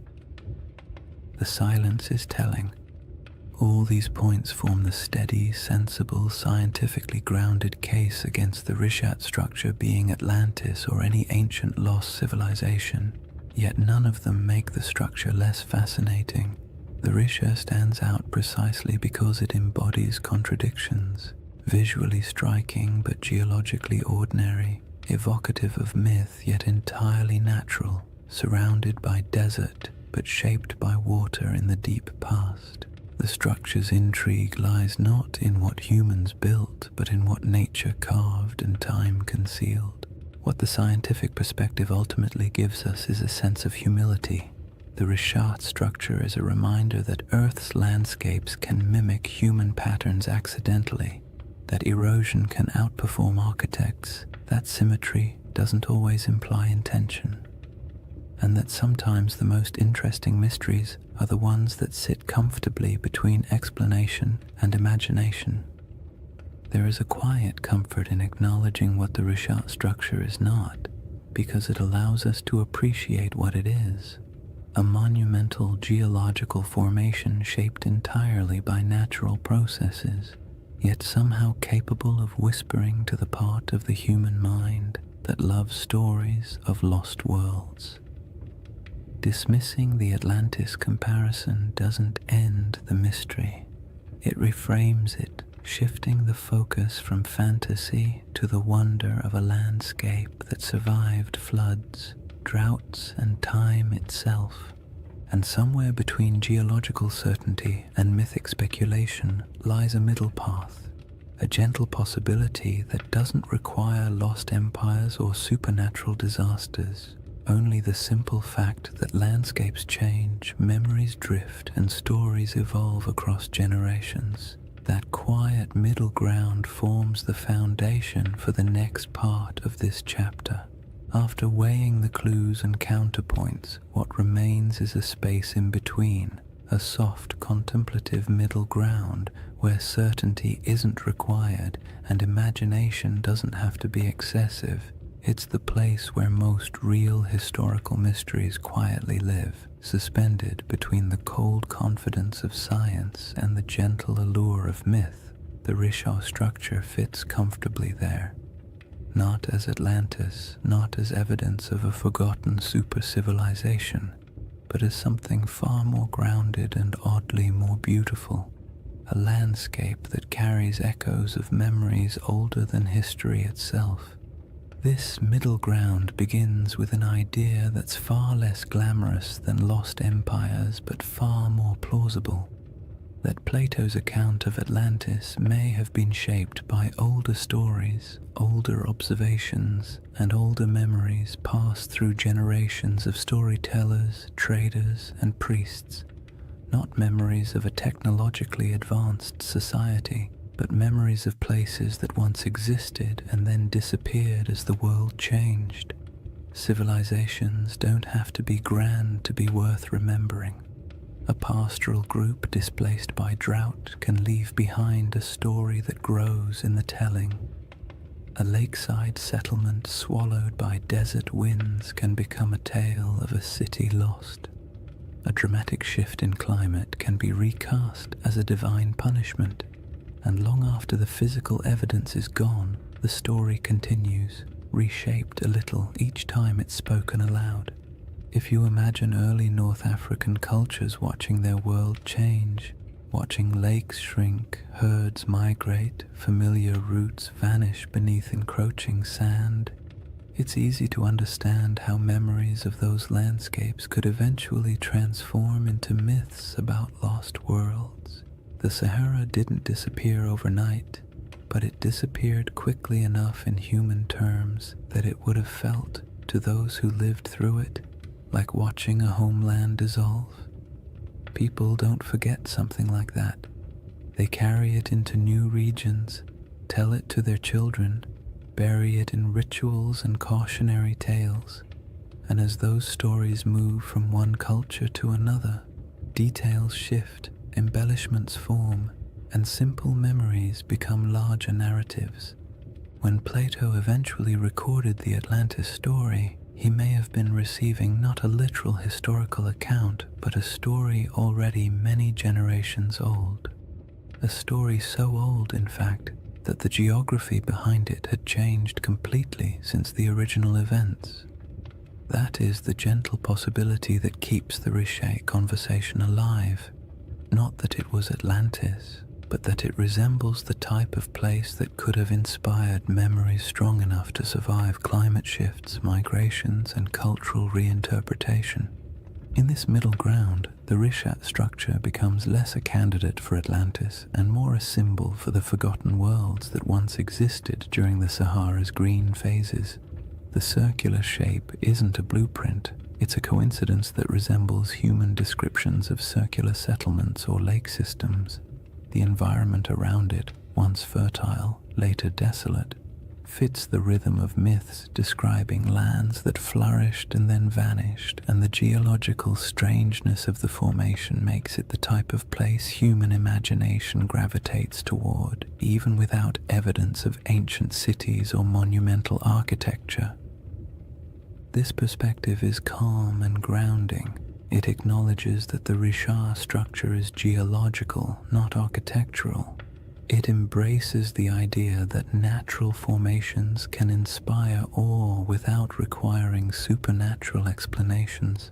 The silence is telling. All these points form the steady, sensible, scientifically grounded case against the Richat structure being Atlantis or any ancient lost civilization. Yet none of them make the structure less fascinating. The Richat stands out precisely because it embodies contradictions, visually striking but geologically ordinary, evocative of myth yet entirely natural, surrounded by desert but shaped by water in the deep past. The structure's intrigue lies not in what humans built, but in what nature carved and time concealed. What the scientific perspective ultimately gives us is a sense of humility. The Richat structure is a reminder that Earth's landscapes can mimic human patterns accidentally, that erosion can outperform architects, that symmetry doesn't always imply intention, and that sometimes the most interesting mysteries are the ones that sit comfortably between explanation and imagination. There is a quiet comfort in acknowledging what the Richat structure is not, because it allows us to appreciate what it is: a monumental geological formation shaped entirely by natural processes, yet somehow capable of whispering to the part of the human mind that loves stories of lost worlds. Dismissing the Atlantis comparison doesn't end the mystery. It reframes it, shifting the focus from fantasy to the wonder of a landscape that survived floods, droughts, and time itself. And somewhere between geological certainty and mythic speculation lies a middle path, a gentle possibility that doesn't require lost empires or supernatural disasters. Only the simple fact that landscapes change, memories drift, and stories evolve across generations. That quiet middle ground forms the foundation for the next part of this chapter. After weighing the clues and counterpoints, what remains is a space in between, a soft, contemplative middle ground where certainty isn't required and imagination doesn't have to be excessive. It's the place where most real historical mysteries quietly live, suspended between the cold confidence of science and the gentle allure of myth. The Richat structure fits comfortably there, not as Atlantis, not as evidence of a forgotten super-civilization, but as something far more grounded and oddly more beautiful, a landscape that carries echoes of memories older than history itself. This middle ground begins with an idea that's far less glamorous than lost empires but far more plausible: that Plato's account of Atlantis may have been shaped by older stories, older observations, and older memories passed through generations of storytellers, traders, and priests. Not memories of a technologically advanced society, but memories of places that once existed and then disappeared as the world changed. Civilizations don't have to be grand to be worth remembering. A pastoral group displaced by drought can leave behind a story that grows in the telling. A lakeside settlement swallowed by desert winds can become a tale of a city lost. A dramatic shift in climate can be recast as a divine punishment, and long after the physical evidence is gone, the story continues, reshaped a little each time it's spoken aloud. If you imagine early North African cultures watching their world change, watching lakes shrink, herds migrate, familiar routes vanish beneath encroaching sand, it's easy to understand how memories of those landscapes could eventually transform into myths about lost worlds. The Sahara didn't disappear overnight, but it disappeared quickly enough in human terms that it would have felt, to those who lived through it, like watching a homeland dissolve. People don't forget something like that. They carry it into new regions, tell it to their children, bury it in rituals and cautionary tales, and as those stories move from one culture to another, details shift, embellishments form, and simple memories become larger narratives. When Plato eventually recorded the Atlantis story, he may have been receiving not a literal historical account, but a story already many generations old. A story so old, in fact, that the geography behind it had changed completely since the original events. That is the gentle possibility that keeps the Richat conversation alive. Not that it was Atlantis, but that it resembles the type of place that could have inspired memories strong enough to survive climate shifts, migrations, and cultural reinterpretation. In this middle ground, the Richat structure becomes less a candidate for Atlantis and more a symbol for the forgotten worlds that once existed during the Sahara's green phases. The circular shape isn't a blueprint, It's a coincidence that resembles human descriptions of circular settlements or lake systems. The environment around it, once fertile, later desolate, fits the rhythm of myths describing lands that flourished and then vanished, and the geological strangeness of the formation makes it the type of place human imagination gravitates toward, even without evidence of ancient cities or monumental architecture. This perspective is calm and grounding. It acknowledges that the Richat structure is geological, not architectural. It embraces the idea that natural formations can inspire awe without requiring supernatural explanations,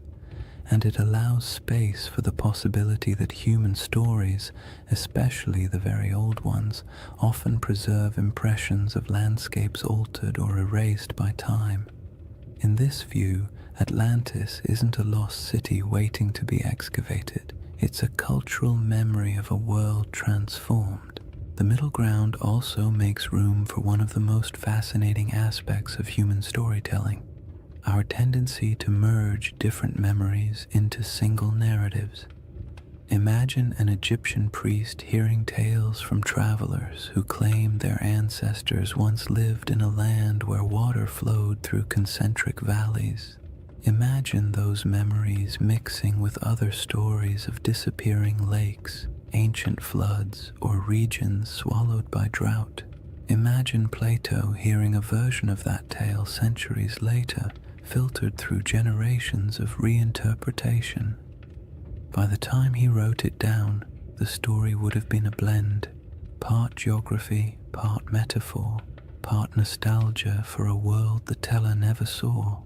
and it allows space for the possibility that human stories, especially the very old ones, often preserve impressions of landscapes altered or erased by time. In this view, Atlantis isn't a lost city waiting to be excavated. It's a cultural memory of a world transformed. The middle ground also makes room for one of the most fascinating aspects of human storytelling, our tendency to merge different memories into single narratives. Imagine an Egyptian priest hearing tales from travelers who claim their ancestors once lived in a land where water flowed through concentric valleys. Imagine those memories mixing with other stories of disappearing lakes, ancient floods, or regions swallowed by drought. Imagine Plato hearing a version of that tale centuries later, filtered through generations of reinterpretation. By the time he wrote it down, the story would have been a blend, part geography, part metaphor, part nostalgia for a world the teller never saw.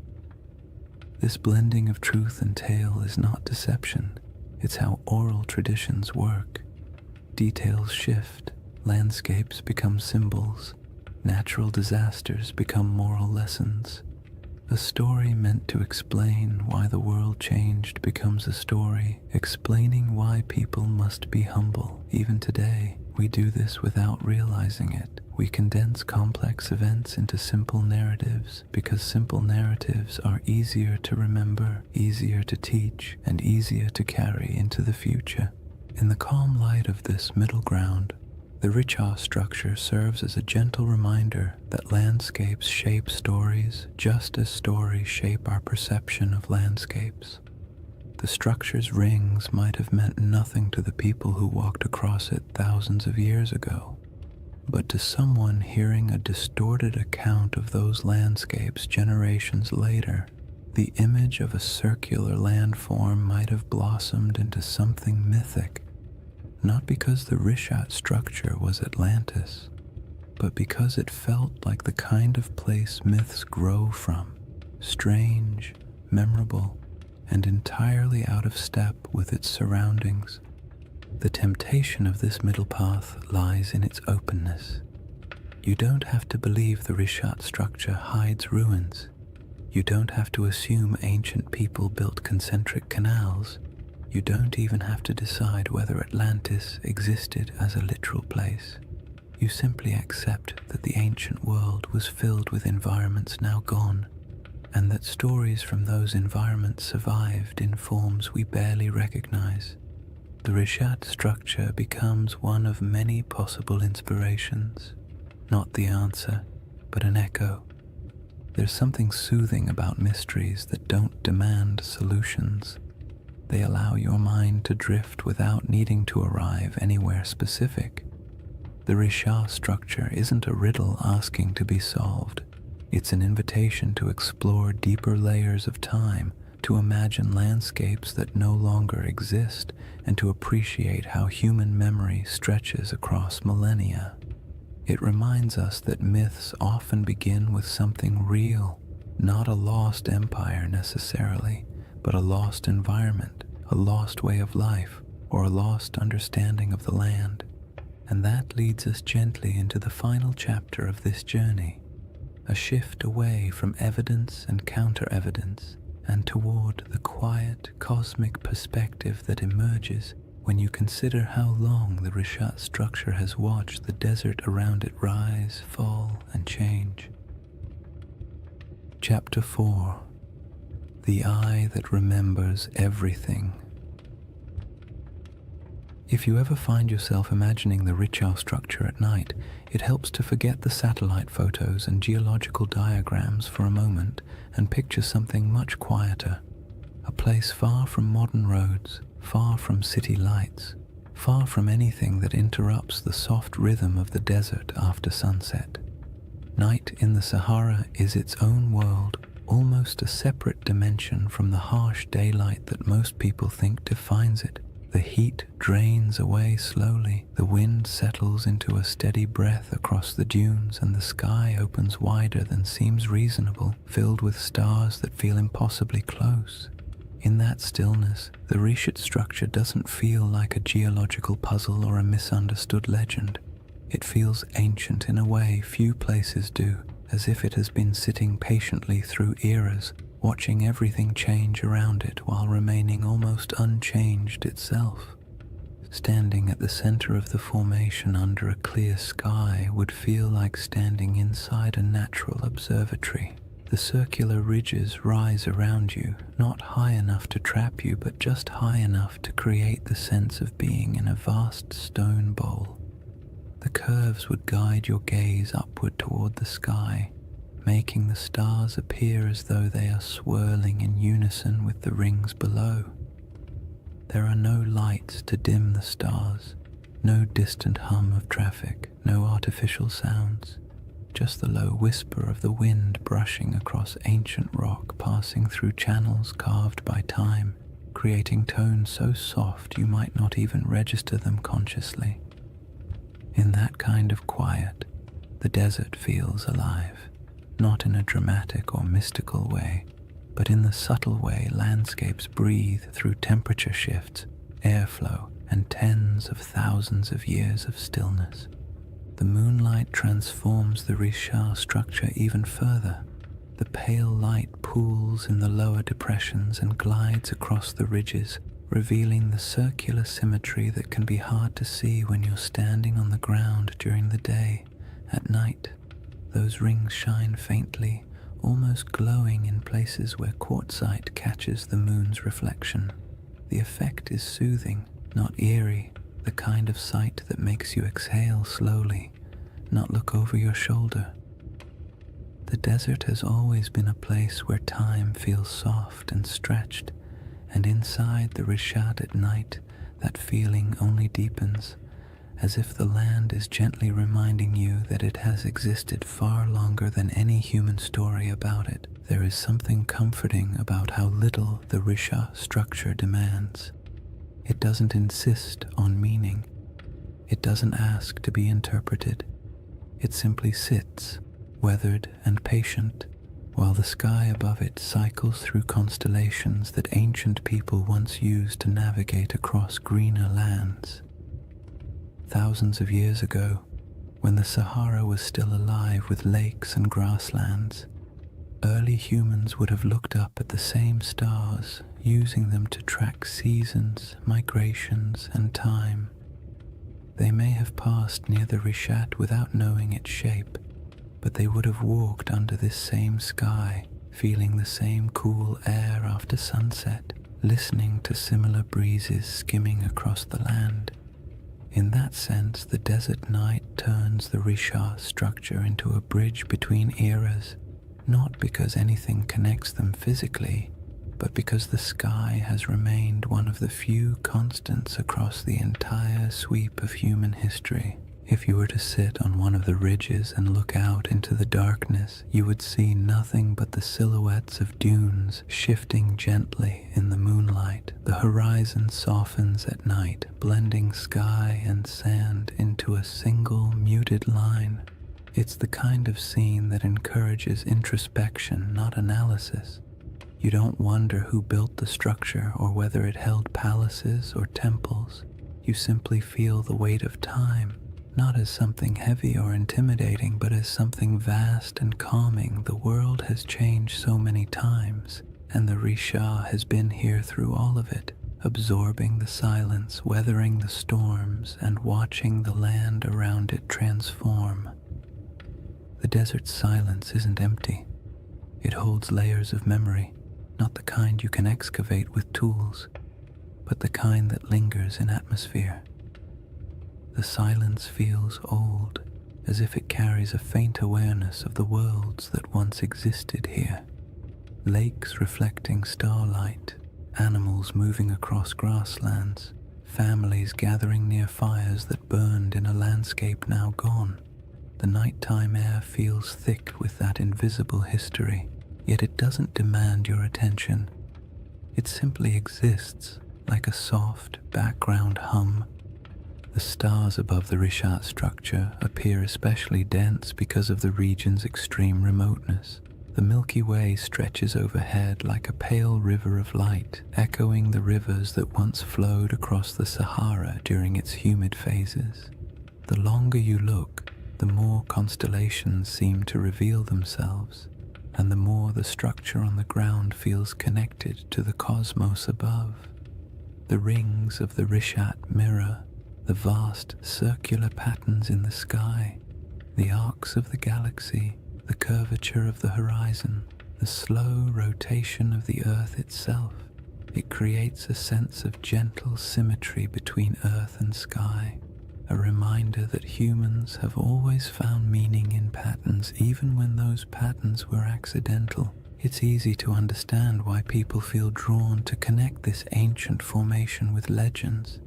This blending of truth and tale is not deception. It's how oral traditions work. Details shift, landscapes become symbols, natural disasters become moral lessons. A story meant to explain why the world changed becomes a story explaining why people must be humble. Even today, we do this without realizing it. We condense complex events into simple narratives because simple narratives are easier to remember, easier to teach, and easier to carry into the future. In the calm light of this middle ground, the Richat structure serves as a gentle reminder that landscapes shape stories just as stories shape our perception of landscapes. The structure's rings might have meant nothing to the people who walked across it thousands of years ago, but to someone hearing a distorted account of those landscapes generations later, the image of a circular landform might have blossomed into something mythic, not because the Richat structure was Atlantis, but because it felt like the kind of place myths grow from, strange, memorable, and entirely out of step with its surroundings. The temptation of this middle path lies in its openness. You don't have to believe the Richat structure hides ruins. You don't have to assume ancient people built concentric canals. You don't even have to decide whether Atlantis existed as a literal place. You simply accept that the ancient world was filled with environments now gone, and that stories from those environments survived in forms we barely recognize. The Richat structure becomes one of many possible inspirations, not the answer, but an echo. There's something soothing about mysteries that don't demand solutions. They allow your mind to drift without needing to arrive anywhere specific. The Richat structure isn't a riddle asking to be solved. It's an invitation to explore deeper layers of time, to imagine landscapes that no longer exist, and to appreciate how human memory stretches across millennia. It reminds us that myths often begin with something real, not a lost empire necessarily, but a lost environment, a lost way of life, or a lost understanding of the land. And that leads us gently into the final chapter of this journey, a shift away from evidence and counter-evidence, and toward the quiet, cosmic perspective that emerges when you consider how long the Richat structure has watched the desert around it rise, fall, and change. Chapter 4. the eye that remembers everything. If you ever find yourself imagining the Richau structure at night, it helps to forget the satellite photos and geological diagrams for a moment and picture something much quieter. A place far from modern roads, far from city lights, far from anything that interrupts the soft rhythm of the desert after sunset. Night in the Sahara is its own world, almost a separate dimension from the harsh daylight that most people think defines it. The heat drains away slowly, the wind settles into a steady breath across the dunes, and the sky opens wider than seems reasonable, filled with stars that feel impossibly close. In that stillness, the Richat structure doesn't feel like a geological puzzle or a misunderstood legend. It feels ancient in a way few places do, as if it has been sitting patiently through eras, watching everything change around it while remaining almost unchanged itself. Standing at the center of the formation under a clear sky would feel like standing inside a natural observatory. The circular ridges rise around you, not high enough to trap you, but just high enough to create the sense of being in a vast stone bowl. The curves would guide your gaze upward toward the sky, making the stars appear as though they are swirling in unison with the rings below. There are no lights to dim the stars, no distant hum of traffic, no artificial sounds, just the low whisper of the wind brushing across ancient rock, passing through channels carved by time, creating tones so soft you might not even register them consciously. In that kind of quiet, the desert feels alive. Not in a dramatic or mystical way, but in the subtle way landscapes breathe through temperature shifts, airflow, and tens of thousands of years of stillness. The moonlight transforms the Richat structure even further. The pale light pools in the lower depressions and glides across the ridges, revealing the circular symmetry that can be hard to see when you're standing on the ground during the day. At night, those rings shine faintly, almost glowing in places where quartzite catches the moon's reflection. The effect is soothing, not eerie, the kind of sight that makes you exhale slowly, not look over your shoulder. The desert has always been a place where time feels soft and stretched, and inside the Richat at night, that feeling only deepens, as if the land is gently reminding you that it has existed far longer than any human story about it. There is something comforting about how little the Richat structure demands. It doesn't insist on meaning. It doesn't ask to be interpreted. It simply sits, weathered and patient, while the sky above it cycles through constellations that ancient people once used to navigate across greener lands. Thousands of years ago, when the Sahara was still alive with lakes and grasslands, early humans would have looked up at the same stars, using them to track seasons, migrations, and time. They may have passed near the Richat without knowing its shape, but they would have walked under this same sky, feeling the same cool air after sunset, listening to similar breezes skimming across the land. In that sense, the desert night turns the Richat structure into a bridge between eras, not because anything connects them physically, but because the sky has remained one of the few constants across the entire sweep of human history. If you were to sit on one of the ridges and look out into the darkness, you would see nothing but the silhouettes of dunes shifting gently in the moonlight. The horizon softens at night, blending sky and sand into a single muted line. It's the kind of scene that encourages introspection, not analysis. You don't wonder who built the structure or whether it held palaces or temples. You simply feel the weight of time, not as something heavy or intimidating, but as something vast and calming. The world has changed so many times, and the Richat has been here through all of it, absorbing the silence, weathering the storms, and watching the land around it transform. The desert's silence isn't empty. It holds layers of memory, not the kind you can excavate with tools, but the kind that lingers in atmosphere. The silence feels old, as if it carries a faint awareness of the worlds that once existed here. Lakes reflecting starlight, animals moving across grasslands, families gathering near fires that burned in a landscape now gone. The nighttime air feels thick with that invisible history, yet it doesn't demand your attention. It simply exists, like a soft background hum. The stars above the Rishat structure appear especially dense because of the region's extreme remoteness. The Milky Way stretches overhead like a pale river of light, echoing the rivers that once flowed across the Sahara during its humid phases. The longer you look, the more constellations seem to reveal themselves, and the more the structure on the ground feels connected to the cosmos above. The rings of the Rishat mirror the vast circular patterns in the sky, the arcs of the galaxy, the curvature of the horizon, the slow rotation of the Earth itself. It creates a sense of gentle symmetry between Earth and sky, a reminder that humans have always found meaning in patterns even when those patterns were accidental. It's easy to understand why people feel drawn to connect this ancient formation with legends.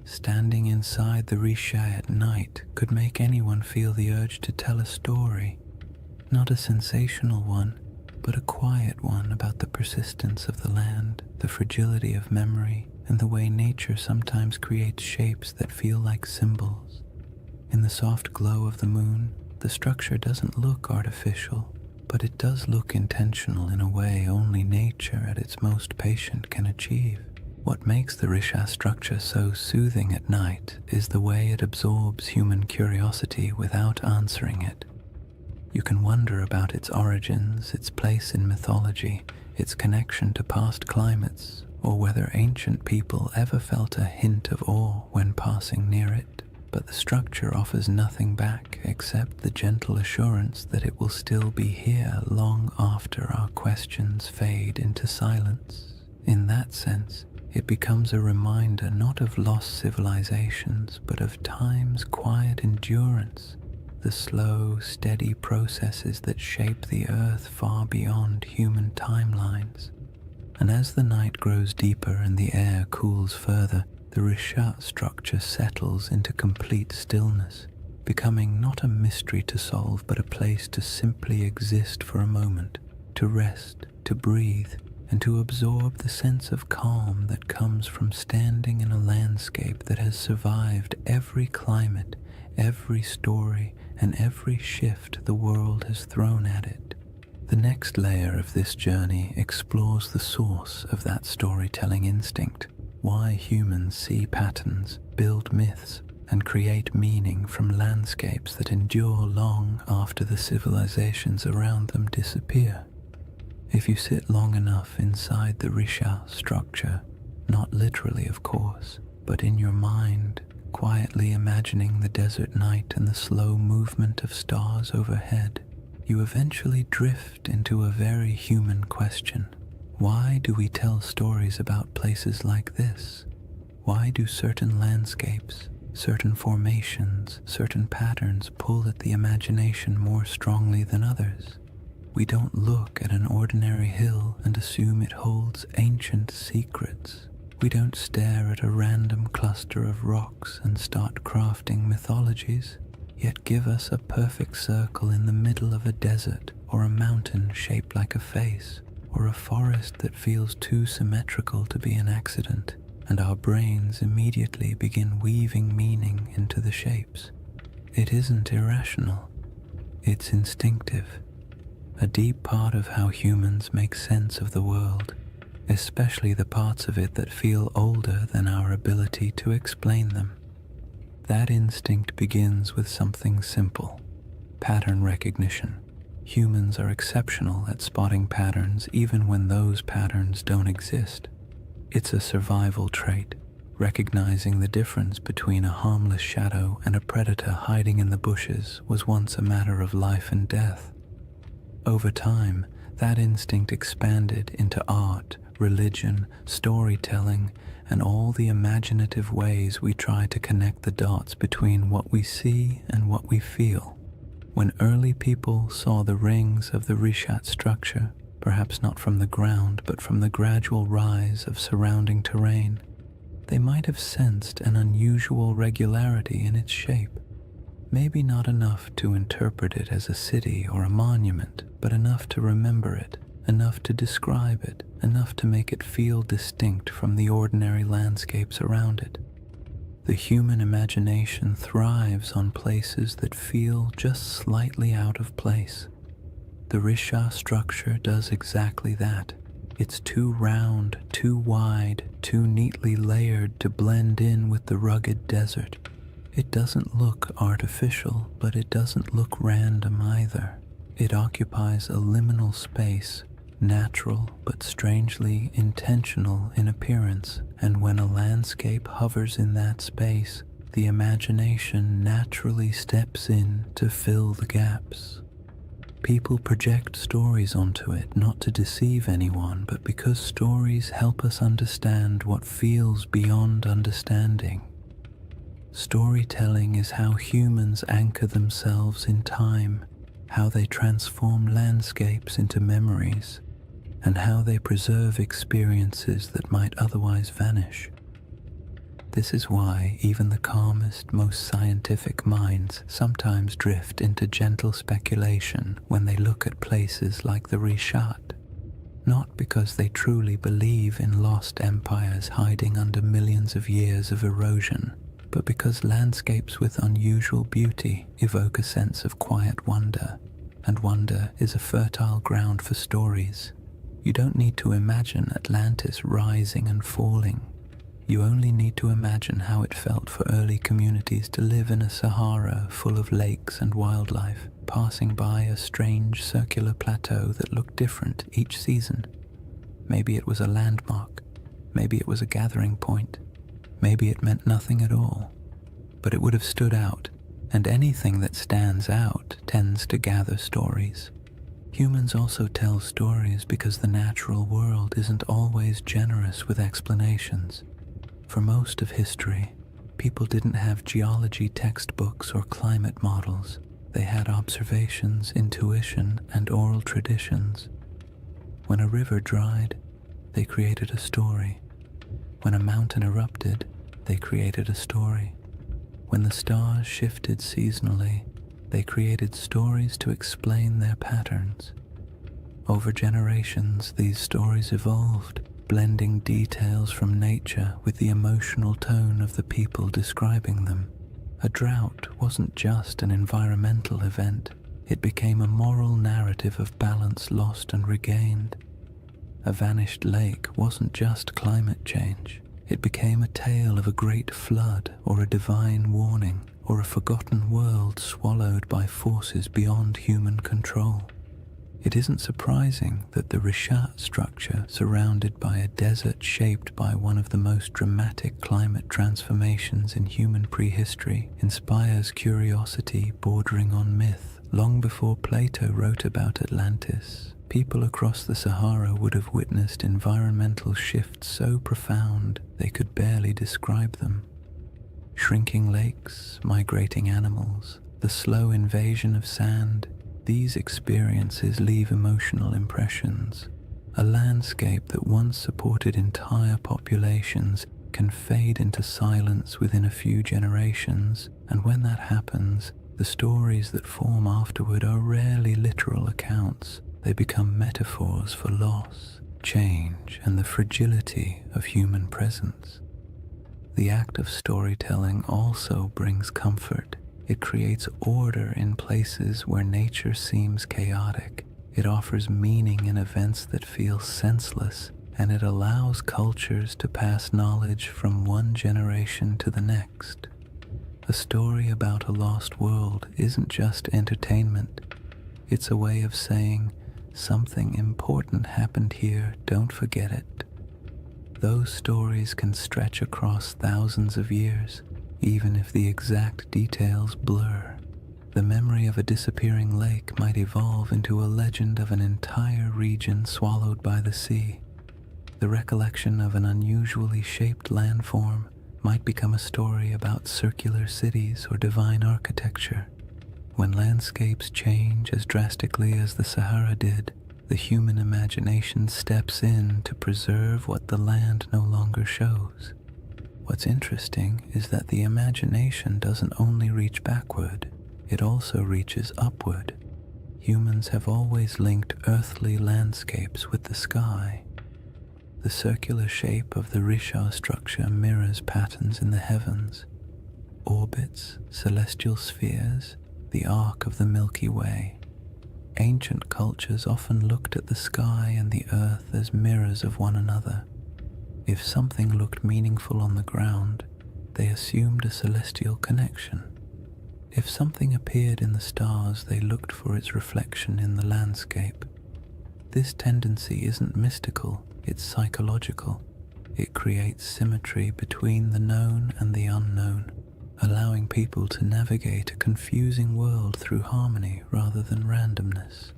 Standing inside the Risha at night could make anyone feel the urge to tell a story, not a sensational one, but a quiet one about the persistence of the land, the fragility of memory, and the way nature sometimes creates shapes that feel like symbols. In the soft glow of the moon, the structure doesn't look artificial, but it does look intentional in a way only nature at its most patient can achieve. What makes the Risha structure so soothing at night is the way it absorbs human curiosity without answering it. You can wonder about its origins, its place in mythology, its connection to past climates, or whether ancient people ever felt a hint of awe when passing near it. But the structure offers nothing back except the gentle assurance that it will still be here long after our questions fade into silence. In that sense, it becomes a reminder not of lost civilizations, but of time's quiet endurance, the slow, steady processes that shape the Earth far beyond human timelines. And as the night grows deeper and the air cools further, the Rishat structure settles into complete stillness, becoming not a mystery to solve, but a place to simply exist for a moment, to rest, to breathe, and to absorb the sense of calm that comes from standing in a landscape that has survived every climate, every story, and every shift the world has thrown at it. The next layer of this journey explores the source of that storytelling instinct, why humans see patterns, build myths, and create meaning from landscapes that endure long after the civilizations around them disappear. If you sit long enough inside the Risha structure, not literally of course, but in your mind, quietly imagining the desert night and the slow movement of stars overhead, you eventually drift into a very human question. Why do we tell stories about places like this? Why do certain landscapes, certain formations, certain patterns pull at the imagination more strongly than others? We don't look at an ordinary hill and assume it holds ancient secrets. We don't stare at a random cluster of rocks and start crafting mythologies, yet give us a perfect circle in the middle of a desert, or a mountain shaped like a face, or a forest that feels too symmetrical to be an accident, and our brains immediately begin weaving meaning into the shapes. It isn't irrational, it's instinctive. A deep part of how humans make sense of the world, especially the parts of it that feel older than our ability to explain them. That instinct begins with something simple: pattern recognition. Humans are exceptional at spotting patterns even when those patterns don't exist. It's a survival trait. Recognizing the difference between a harmless shadow and a predator hiding in the bushes was once a matter of life and death. Over time, That instinct expanded into art, religion, storytelling, and all the imaginative ways we try to connect the dots between what we see and what we feel. When early people saw the rings of the Rishat structure, perhaps not from the ground but from the gradual rise of surrounding terrain, they might have sensed an unusual regularity in its shape. Maybe not enough to interpret it as a city or a monument, but enough to remember it, enough to describe it, enough to make it feel distinct from the ordinary landscapes around it. The human imagination thrives on places that feel just slightly out of place. The Risha structure does exactly that. It's too round, too wide, too neatly layered to blend in with the rugged desert. It doesn't look artificial, but it doesn't look random either. It occupies a liminal space, natural but strangely intentional in appearance, and when a landscape hovers in that space, the imagination naturally steps in to fill the gaps. People project stories onto it not to deceive anyone, but because stories help us understand what feels beyond understanding. Storytelling is how humans anchor themselves in time, how they transform landscapes into memories, and how they preserve experiences that might otherwise vanish. This is why even the calmest, most scientific minds sometimes drift into gentle speculation when they look at places like the Rishat, not because they truly believe in lost empires hiding under millions of years of erosion, but because landscapes with unusual beauty evoke a sense of quiet wonder, and wonder is a fertile ground for stories. You don't need to imagine Atlantis rising and falling. You only need to imagine how it felt for early communities to live in a Sahara full of lakes and wildlife, passing by a strange circular plateau that looked different each season. Maybe it was a landmark, maybe it was a gathering point, maybe it meant nothing at all, but it would have stood out, and anything that stands out tends to gather stories. Humans also tell stories because the natural world isn't always generous with explanations. For most of history, people didn't have geology textbooks or climate models. They had observations, intuition, and oral traditions. When a river dried, they created a story. When a mountain erupted, they created a story. When the stars shifted seasonally, they created stories to explain their patterns. Over generations, these stories evolved, blending details from nature with the emotional tone of the people describing them. A drought wasn't just an environmental event, it became a moral narrative of balance lost and regained. A vanished lake wasn't just climate change, it became a tale of a great flood or a divine warning, or a forgotten world swallowed by forces beyond human control. It isn't surprising that the Rishat structure, surrounded by a desert shaped by one of the most dramatic climate transformations in human prehistory, inspires curiosity bordering on myth. Long before Plato wrote about Atlantis, people across the Sahara would have witnessed environmental shifts so profound they could barely describe them. Shrinking lakes, migrating animals, the slow invasion of sand, these experiences leave emotional impressions. A landscape that once supported entire populations can fade into silence within a few generations, and when that happens, the stories that form afterward are rarely literal accounts. They become metaphors for loss, change, and the fragility of human presence. The act of storytelling also brings comfort. It creates order in places where nature seems chaotic. It offers meaning in events that feel senseless, and it allows cultures to pass knowledge from one generation to the next. A story about a lost world isn't just entertainment. It's a way of saying, something important happened here, don't forget it. Those stories can stretch across thousands of years, even if the exact details blur. The memory of a disappearing lake might evolve into a legend of an entire region swallowed by the sea. The recollection of an unusually shaped landform might become a story about circular cities or divine architecture. When landscapes change as drastically as the Sahara did, the human imagination steps in to preserve what the land no longer shows. What's interesting is that the imagination doesn't only reach backward, it also reaches upward. Humans have always linked earthly landscapes with the sky. The circular shape of the Risha structure mirrors patterns in the heavens, orbits, celestial spheres, the arc of the Milky Way. Ancient cultures often looked at the sky and the earth as mirrors of one another. If something looked meaningful on the ground, they assumed a celestial connection. If something appeared in the stars, they looked for its reflection in the landscape. This tendency isn't mystical, it's psychological. It creates symmetry between the known and the unknown, allowing people to navigate a confusing world through harmony rather than randomness.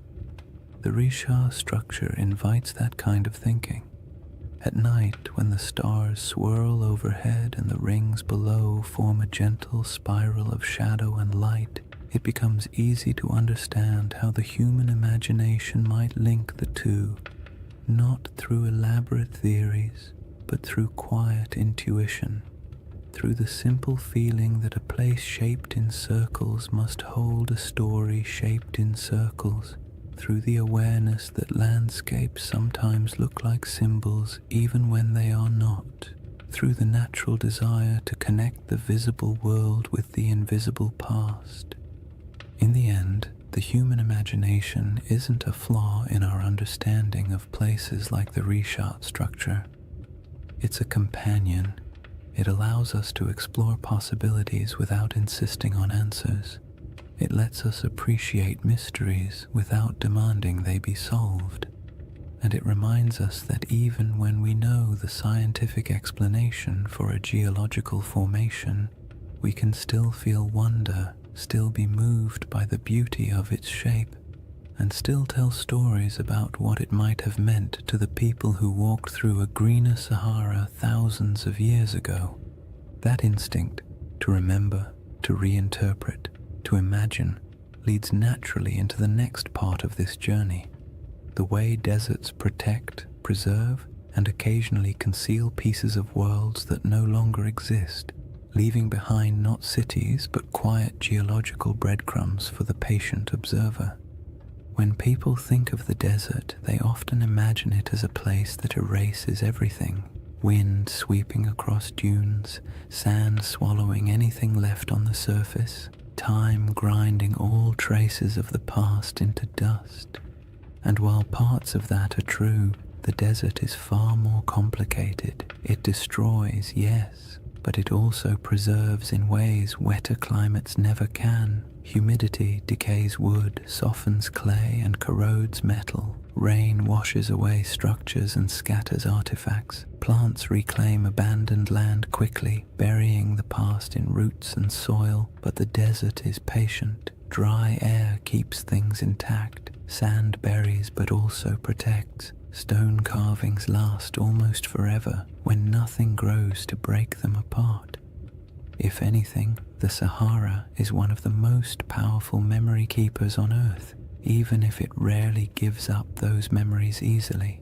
The Risha structure invites that kind of thinking. At night, when the stars swirl overhead and the rings below form a gentle spiral of shadow and light, it becomes easy to understand how the human imagination might link the two, not through elaborate theories, but through quiet intuition, through the simple feeling that a place shaped in circles must hold a story shaped in circles, through the awareness that landscapes sometimes look like symbols even when they are not, through the natural desire to connect the visible world with the invisible past. In the end, the human imagination isn't a flaw in our understanding of places like the Risha structure. It's a companion. It allows us to explore possibilities without insisting on answers. It lets us appreciate mysteries without demanding they be solved. And it reminds us that even when we know the scientific explanation for a geological formation, we can still feel wonder, still be moved by the beauty of its shape, and still tell stories about what it might have meant to the people who walked through a greener Sahara thousands of years ago. That instinct to remember, to reinterpret, to imagine, leads naturally into the next part of this journey. The way deserts protect, preserve, and occasionally conceal pieces of worlds that no longer exist, leaving behind not cities but quiet geological breadcrumbs for the patient observer. When people think of the desert, they often imagine it as a place that erases everything. Wind sweeping across dunes, sand swallowing anything left on the surface, time grinding all traces of the past into dust. And while parts of that are true, the desert is far more complicated. It destroys, yes, but it also preserves in ways wetter climates never can. Humidity decays wood, softens clay, and corrodes metal. Rain washes away structures and scatters artifacts. Plants reclaim abandoned land quickly, burying the past in roots and soil, but the desert is patient. Dry air keeps things intact. Sand buries but also protects. Stone carvings last almost forever when nothing grows to break them apart. If anything, the Sahara is one of the most powerful memory keepers on Earth, even if it rarely gives up those memories easily.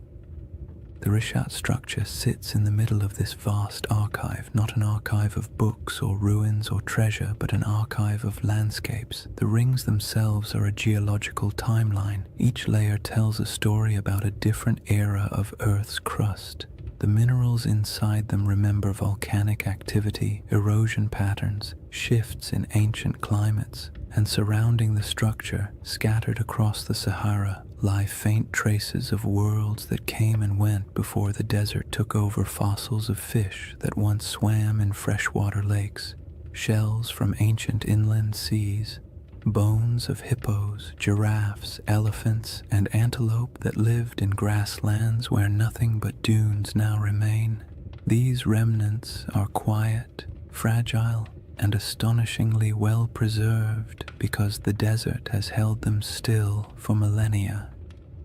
The Rishat structure sits in the middle of this vast archive, not an archive of books or ruins or treasure, but an archive of landscapes. The rings themselves are a geological timeline. Each layer tells a story about a different era of Earth's crust. The minerals inside them remember volcanic activity, erosion patterns, shifts in ancient climates, and surrounding the structure, scattered across the Sahara, lie faint traces of worlds that came and went before the desert took over. Fossils of fish that once swam in freshwater lakes, shells from ancient inland seas, bones of hippos, giraffes, elephants, and antelope that lived in grasslands where nothing but dunes now remain. These remnants are quiet, fragile, and astonishingly well preserved because the desert has held them still for millennia.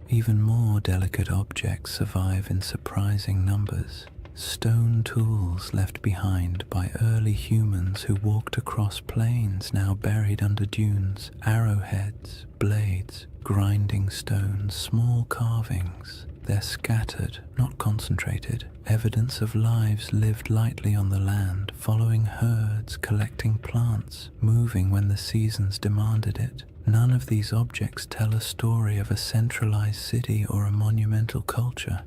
Even more delicate objects survive in surprising numbers. Stone tools left behind by early humans who walked across plains now buried under dunes, arrowheads, blades, grinding stones, small carvings. They're scattered, not concentrated, evidence of lives lived lightly on the land, following herds, collecting plants, moving when the seasons demanded it. None of these objects tell a story of a centralized city or a monumental culture,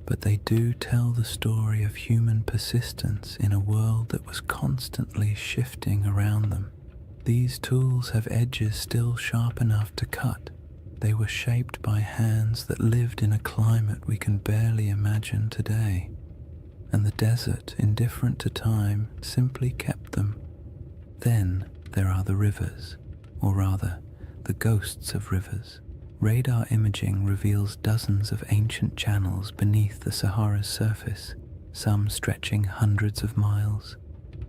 but they do tell the story of human persistence in a world that was constantly shifting around them. These tools have edges still sharp enough to cut. They were shaped by hands that lived in a climate we can barely imagine today, and the desert, indifferent to time, simply kept them. Then there are the rivers, or rather, the ghosts of rivers. Radar imaging reveals dozens of ancient channels beneath the Sahara's surface, some stretching hundreds of miles.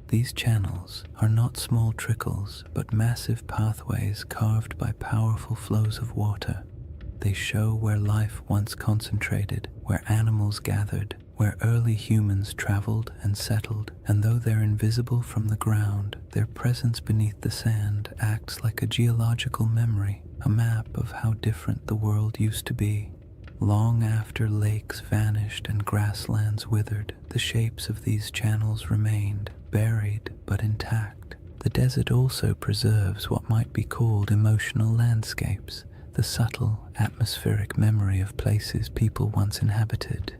These channels are not small trickles, but massive pathways carved by powerful flows of water. They show where life once concentrated, where animals gathered, where early humans traveled and settled, and though they're invisible from the ground, their presence beneath the sand acts like a geological memory, a map of how different the world used to be. Long after lakes vanished and grasslands withered, the shapes of these channels remained, buried but intact. The desert also preserves what might be called emotional landscapes, the subtle, atmospheric memory of places people once inhabited.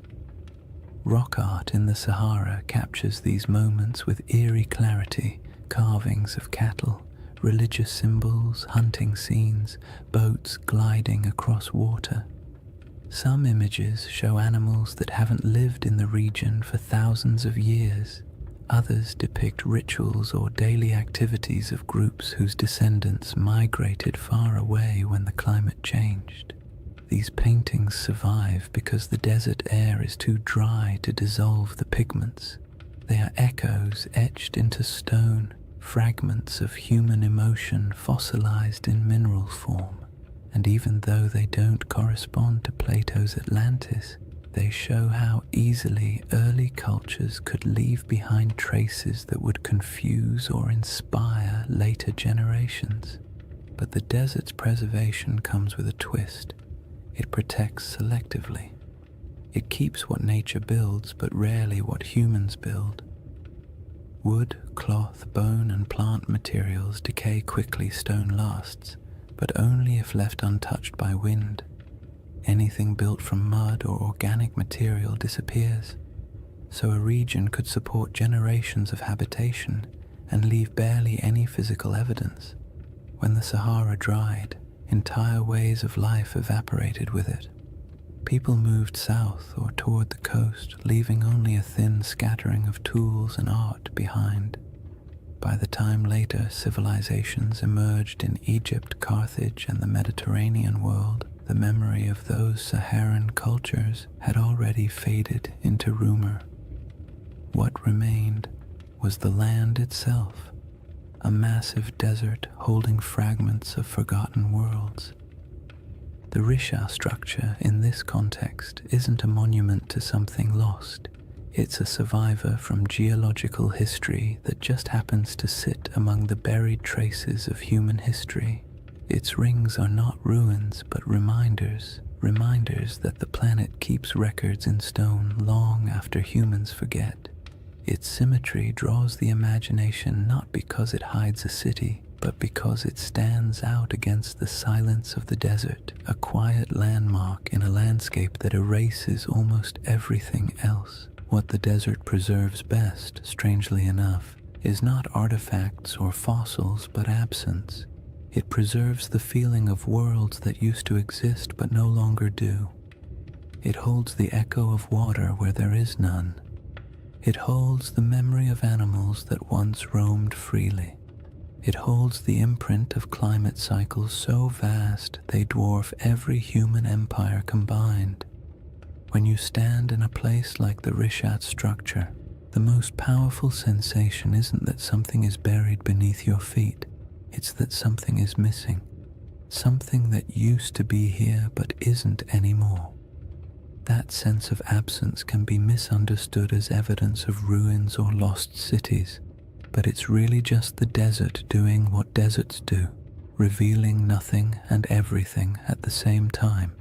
Rock art in the Sahara captures these moments with eerie clarity, carvings of cattle, religious symbols, hunting scenes, boats gliding across water. Some images show animals that haven't lived in the region for thousands of years. Others depict rituals or daily activities of groups whose descendants migrated far away when the climate changed. These paintings survive because the desert air is too dry to dissolve the pigments. They are echoes etched into stone, fragments of human emotion fossilized in mineral form. And even though they don't correspond to Plato's Atlantis, they show how easily early cultures could leave behind traces that would confuse or inspire later generations. But the desert's preservation comes with a twist. It protects selectively. It keeps what nature builds, but rarely what humans build. Wood, cloth, bone, and plant materials decay quickly, stone lasts, but only if left untouched by wind. Anything built from mud or organic material disappears, so a region could support generations of habitation and leave barely any physical evidence. When the Sahara dried, entire ways of life evaporated with it. People moved south or toward the coast, leaving only a thin scattering of tools and art behind. By the time later civilizations emerged in Egypt, Carthage, and the Mediterranean world, the memory of those Saharan cultures had already faded into rumor. What remained was the land itself, a massive desert holding fragments of forgotten worlds. The Risha structure in this context isn't a monument to something lost. It's a survivor from geological history that just happens to sit among the buried traces of human history. Its rings are not ruins, but reminders that the planet keeps records in stone long after humans forget. Its symmetry draws the imagination not because it hides a city, but because it stands out against the silence of the desert, a quiet landmark in a landscape that erases almost everything else. What the desert preserves best, strangely enough, is not artifacts or fossils, but absence. It preserves the feeling of worlds that used to exist but no longer do. It holds the echo of water where there is none. It holds the memory of animals that once roamed freely. It holds the imprint of climate cycles so vast they dwarf every human empire combined. When you stand in a place like the Rishat structure, The most powerful sensation isn't that something is buried beneath your feet, it's that something is missing, something that used to be here but isn't anymore. That sense of absence can be misunderstood as evidence of ruins or lost cities, but it's really just the desert doing what deserts do, revealing nothing and everything at the same time.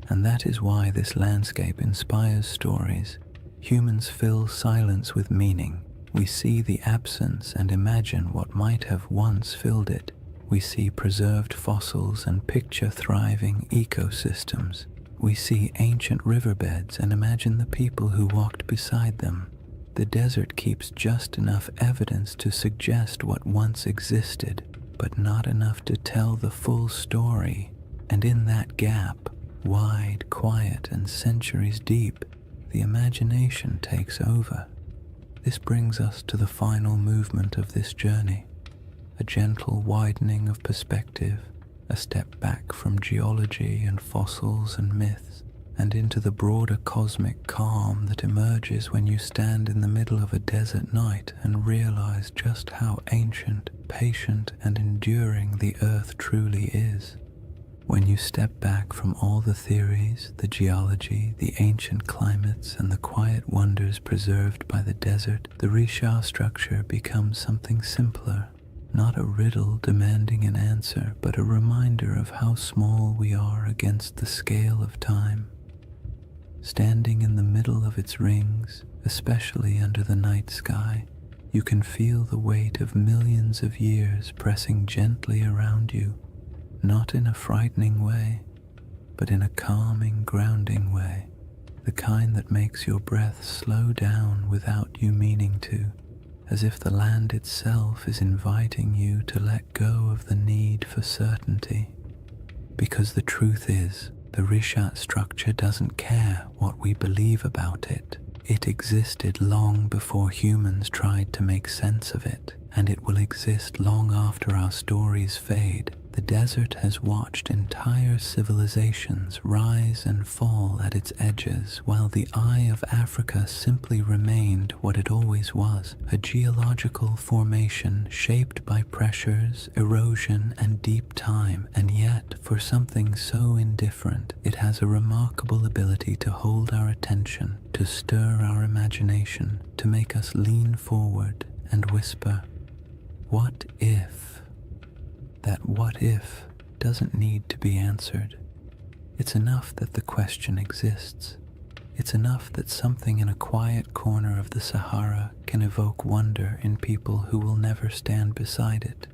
And that is why this landscape inspires stories. Humans fill silence with meaning. We see the absence and imagine what might have once filled it. We see preserved fossils and picture thriving ecosystems. We see ancient riverbeds and imagine the people who walked beside them. The desert keeps just enough evidence to suggest what once existed, but not enough to tell the full story. And in that gap, wide, quiet, and centuries deep, the imagination takes over. This brings us to the final movement of this journey, a gentle widening of perspective, a step back from geology and fossils and myths, and into the broader cosmic calm that emerges when you stand in the middle of a desert night and realize just how ancient, patient, and enduring the earth truly is. When you step back from all the theories, the geology, the ancient climates, and the quiet wonders preserved by the desert, the Risha structure becomes something simpler. Not a riddle demanding an answer, but a reminder of how small we are against the scale of time. Standing in the middle of its rings, especially under the night sky, you can feel the weight of millions of years pressing gently around you, not in a frightening way, but in a calming, grounding way, the kind that makes your breath slow down without you meaning to, as if the land itself is inviting you to let go of the need for certainty. Because the truth is, the Rishat structure doesn't care what we believe about it. It existed long before humans tried to make sense of it, and it will exist long after our stories fade. The desert has watched entire civilizations rise and fall at its edges, while the eye of Africa simply remained what it always was, a geological formation shaped by pressures, erosion, and deep time. And yet, for something so indifferent, it has a remarkable ability to hold our attention, to stir our imagination, to make us lean forward and whisper, "What if?" That what if doesn't need to be answered. It's enough that the question exists. It's enough that something in a quiet corner of the Sahara can evoke wonder in people who will never stand beside it.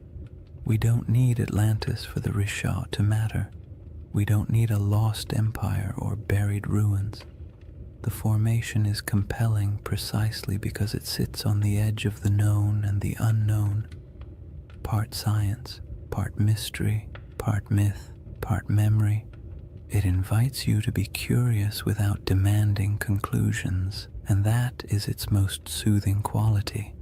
We don't need Atlantis for the Risha to matter. We don't need a lost empire or buried ruins. The formation is compelling precisely because it sits on the edge of the known and the unknown, part science, part mystery, part myth, part memory. It invites you to be curious without demanding conclusions, and that is its most soothing quality.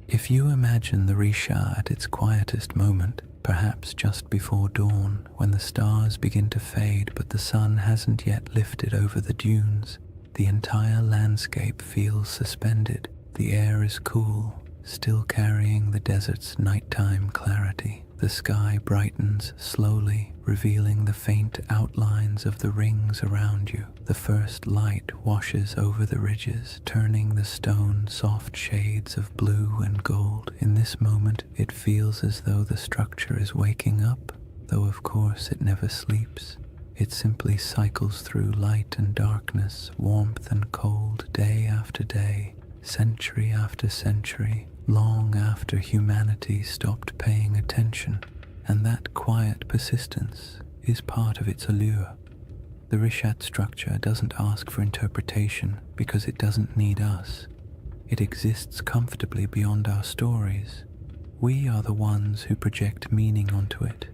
If you imagine the Risha at its quietest moment, perhaps just before dawn, when the stars begin to fade but the sun hasn't yet lifted over the dunes, the entire landscape feels suspended. The air is cool, still carrying the desert's nighttime clarity. The sky brightens slowly, revealing the faint outlines of the rings around you. The first light washes over the ridges, turning the stone soft shades of blue and gold. In this moment, it feels as though the structure is waking up, though of course it never sleeps. It simply cycles through light and darkness, warmth and cold, day after day, century after century, long after humanity stopped paying attention, and that quiet persistence is part of its allure. The Rishat structure doesn't ask for interpretation because it doesn't need us. It exists comfortably beyond our stories. We are the ones who project meaning onto it,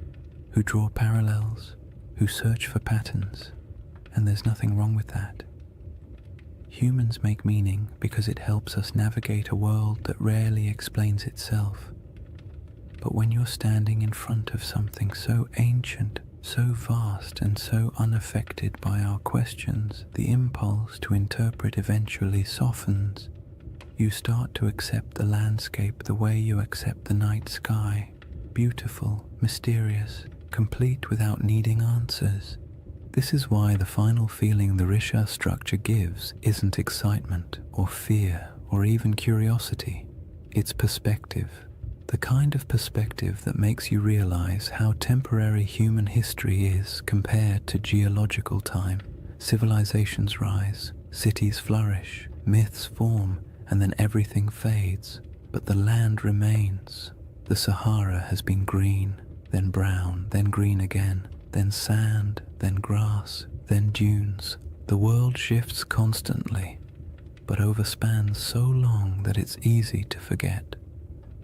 who draw parallels, who search for patterns, and there's nothing wrong with that. Humans make meaning because it helps us navigate a world that rarely explains itself. But when you're standing in front of something so ancient, so vast, and so unaffected by our questions, the impulse to interpret eventually softens. You start to accept the landscape the way you accept the night sky, beautiful, mysterious, complete without needing answers. This is why the final feeling the Risha structure gives isn't excitement or fear or even curiosity. It's perspective, the kind of perspective that makes you realize how temporary human history is compared to geological time. Civilizations rise, cities flourish, myths form, and then everything fades. But the land remains. The Sahara has been green, then brown, then green again, then sand, then grass, then dunes. The world shifts constantly, but overspans so long that it's easy to forget.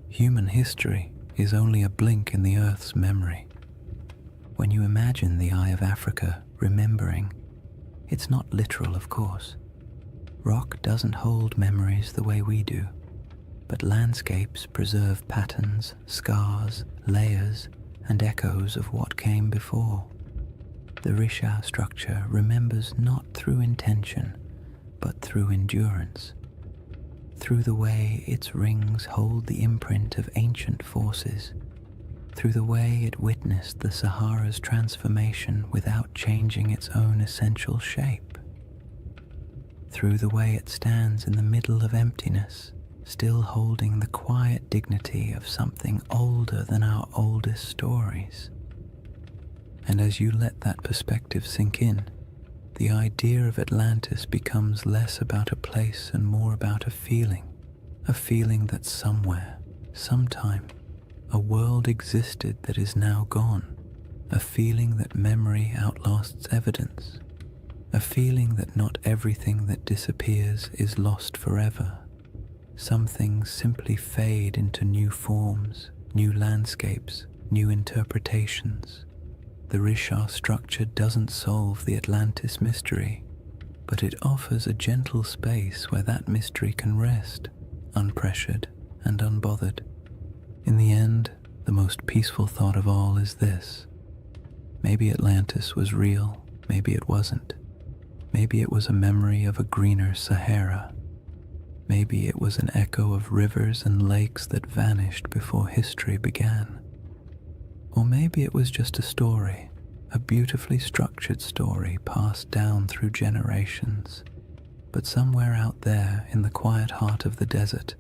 Human history is only a blink in the Earth's memory. When you imagine the Eye of Africa remembering, it's not literal, of course. Rock doesn't hold memories the way we do, but landscapes preserve patterns, scars, layers, and echoes of what came before. The Risha structure remembers not through intention, but through endurance, through the way its rings hold the imprint of ancient forces, through the way it witnessed the Sahara's transformation without changing its own essential shape, through the way it stands in the middle of emptiness, still holding the quiet dignity of something older than our oldest stories. And as you let that perspective sink in, the idea of Atlantis becomes less about a place and more about a feeling that somewhere, sometime, a world existed that is now gone, a feeling that memory outlasts evidence, a feeling that not everything that disappears is lost forever. Some things simply fade into new forms, new landscapes, new interpretations. The Risha structure doesn't solve the Atlantis mystery, but it offers a gentle space where that mystery can rest, unpressured and unbothered. In the end, the most peaceful thought of all is this: maybe Atlantis was real, maybe it wasn't. Maybe it was a memory of a greener Sahara. Maybe it was an echo of rivers and lakes that vanished before history began. Or maybe it was just a story, a beautifully structured story passed down through generations. But somewhere out there in the quiet heart of the desert,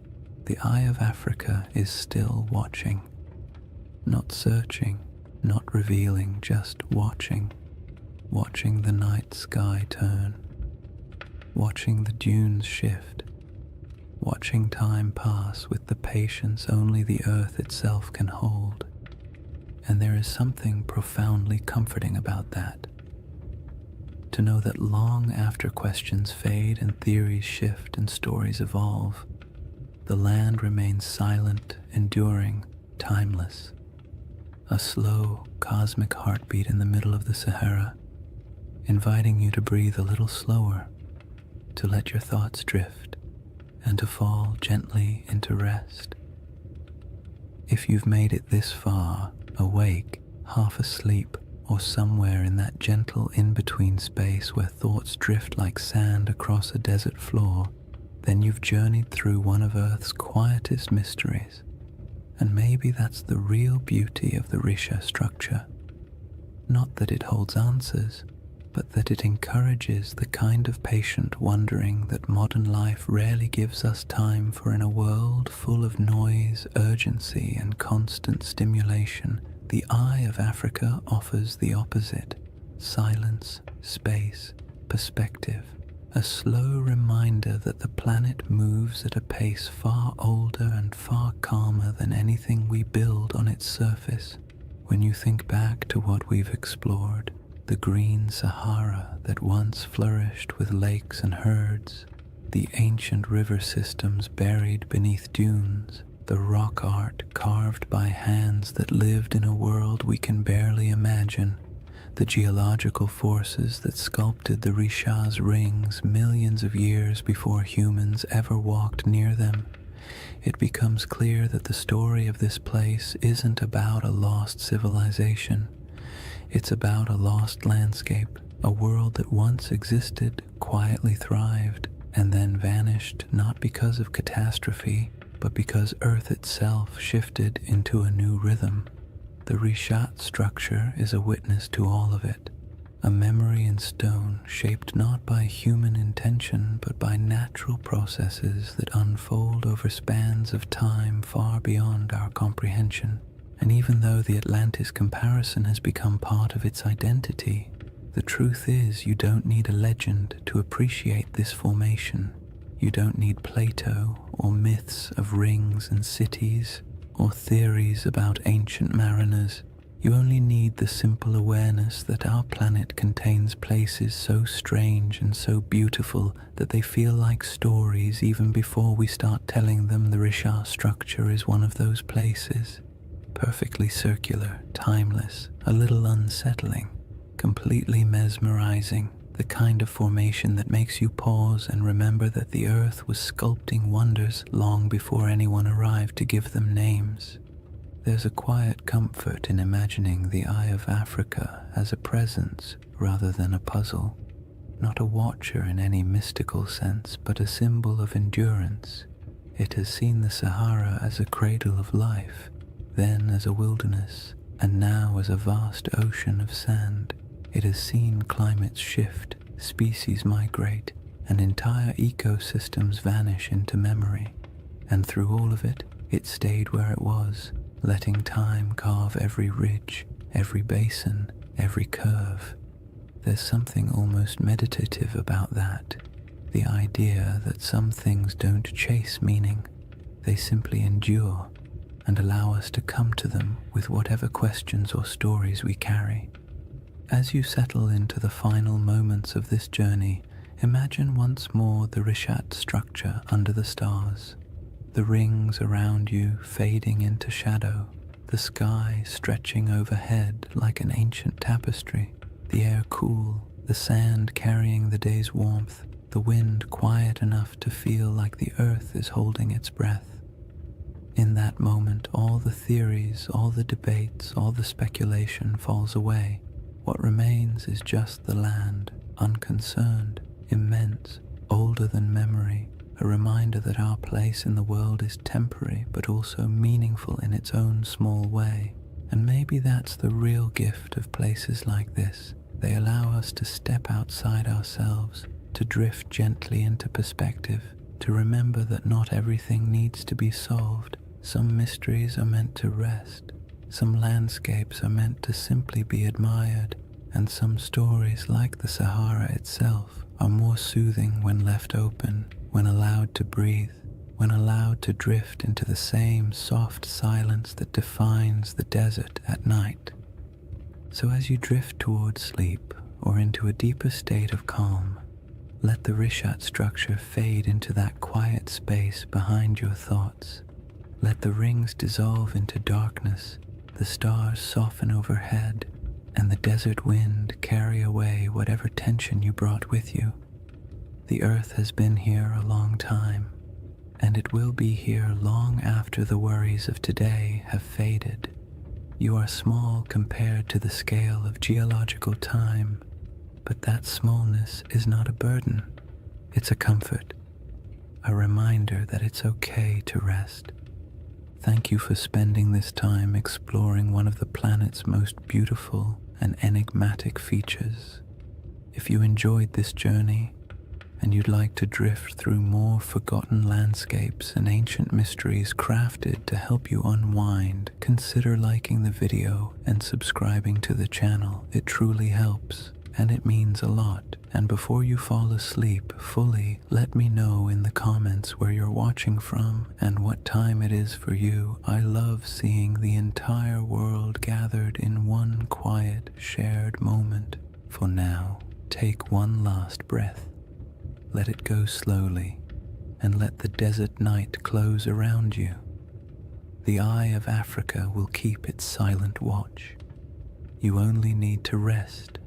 the Eye of Africa is still watching. Not searching, not revealing, just watching. Watching the night sky turn. Watching the dunes shift. Watching time pass with the patience only the earth itself can hold. And there is something profoundly comforting about that. To know that long after questions fade and theories shift and stories evolve, the land remains silent, enduring, timeless. A slow, cosmic heartbeat in the middle of the Sahara, inviting you to breathe a little slower, to let your thoughts drift, and to fall gently into rest. If you've made it this far, awake, half asleep, or somewhere in that gentle in-between space where thoughts drift like sand across a desert floor, then you've journeyed through one of Earth's quietest mysteries. And maybe that's the real beauty of the Risha structure. Not that it holds answers, but that it encourages the kind of patient wondering that modern life rarely gives us time for. In a world full of noise, urgency, and constant stimulation, the Eye of Africa offers the opposite: silence, space, perspective, a slow reminder that the planet moves at a pace far older and far calmer than anything we build on its surface. When you think back to what we've explored, the green Sahara that once flourished with lakes and herds, the ancient river systems buried beneath dunes, the rock art carved by hands that lived in a world we can barely imagine, the geological forces that sculpted the Risha's rings millions of years before humans ever walked near them, it becomes clear that the story of this place isn't about a lost civilization. It's about a lost landscape, a world that once existed, quietly thrived, and then vanished not because of catastrophe, but because Earth itself shifted into a new rhythm. The Rishat structure is a witness to all of it, a memory in stone shaped not by human intention but by natural processes that unfold over spans of time far beyond our comprehension. And even though the Atlantis comparison has become part of its identity, the truth is you don't need a legend to appreciate this formation. You don't need Plato or myths of rings and cities or theories about ancient mariners. You only need the simple awareness that our planet contains places so strange and so beautiful that they feel like stories even before we start telling them. The Rishat structure is one of those places. Perfectly circular, timeless, a little unsettling, completely mesmerizing, the kind of formation that makes you pause and remember that the Earth was sculpting wonders long before anyone arrived to give them names. There's a quiet comfort in imagining the Eye of Africa as a presence rather than a puzzle, not a watcher in any mystical sense, but a symbol of endurance. It has seen the Sahara as a cradle of life, then as a wilderness, and now as a vast ocean of sand. It has seen climates shift, species migrate, and entire ecosystems vanish into memory. And through all of it, it stayed where it was, letting time carve every ridge, every basin, every curve. There's something almost meditative about that, the idea that some things don't chase meaning, they simply endure and allow us to come to them with whatever questions or stories we carry. As you settle into the final moments of this journey, imagine once more the Rishat structure under the stars, the rings around you fading into shadow, the sky stretching overhead like an ancient tapestry, the air cool, the sand carrying the day's warmth, the wind quiet enough to feel like the earth is holding its breath. In that moment, all the theories, all the debates, all the speculation falls away. What remains is just the land, unconcerned, immense, older than memory, a reminder that our place in the world is temporary but also meaningful in its own small way. And maybe that's the real gift of places like this. They allow us to step outside ourselves, to drift gently into perspective, to remember that not everything needs to be solved. Some mysteries are meant to rest. Some landscapes are meant to simply be admired, and some stories, like the Sahara itself, are more soothing when left open, when allowed to breathe, when allowed to drift into the same soft silence that defines the desert at night. So as you drift towards sleep or into a deeper state of calm, let the Rishat structure fade into that quiet space behind your thoughts. Let the rings dissolve into darkness, the stars soften overhead, and the desert wind carry away whatever tension you brought with you. The earth has been here a long time, and it will be here long after the worries of today have faded. You are small compared to the scale of geological time, but that smallness is not a burden. It's a comfort, a reminder that it's okay to rest. Thank you for spending this time exploring one of the planet's most beautiful and enigmatic features. If you enjoyed this journey and you'd like to drift through more forgotten landscapes and ancient mysteries crafted to help you unwind, consider liking the video and subscribing to the channel. It truly helps, and it means a lot. And before you fall asleep fully, let me know in the comments where you're watching from and what time it is for you. I love seeing the entire world gathered in one quiet, shared moment. For now, take one last breath. Let it go slowly, and let the desert night close around you. The Eye of Africa will keep its silent watch. You only need to rest.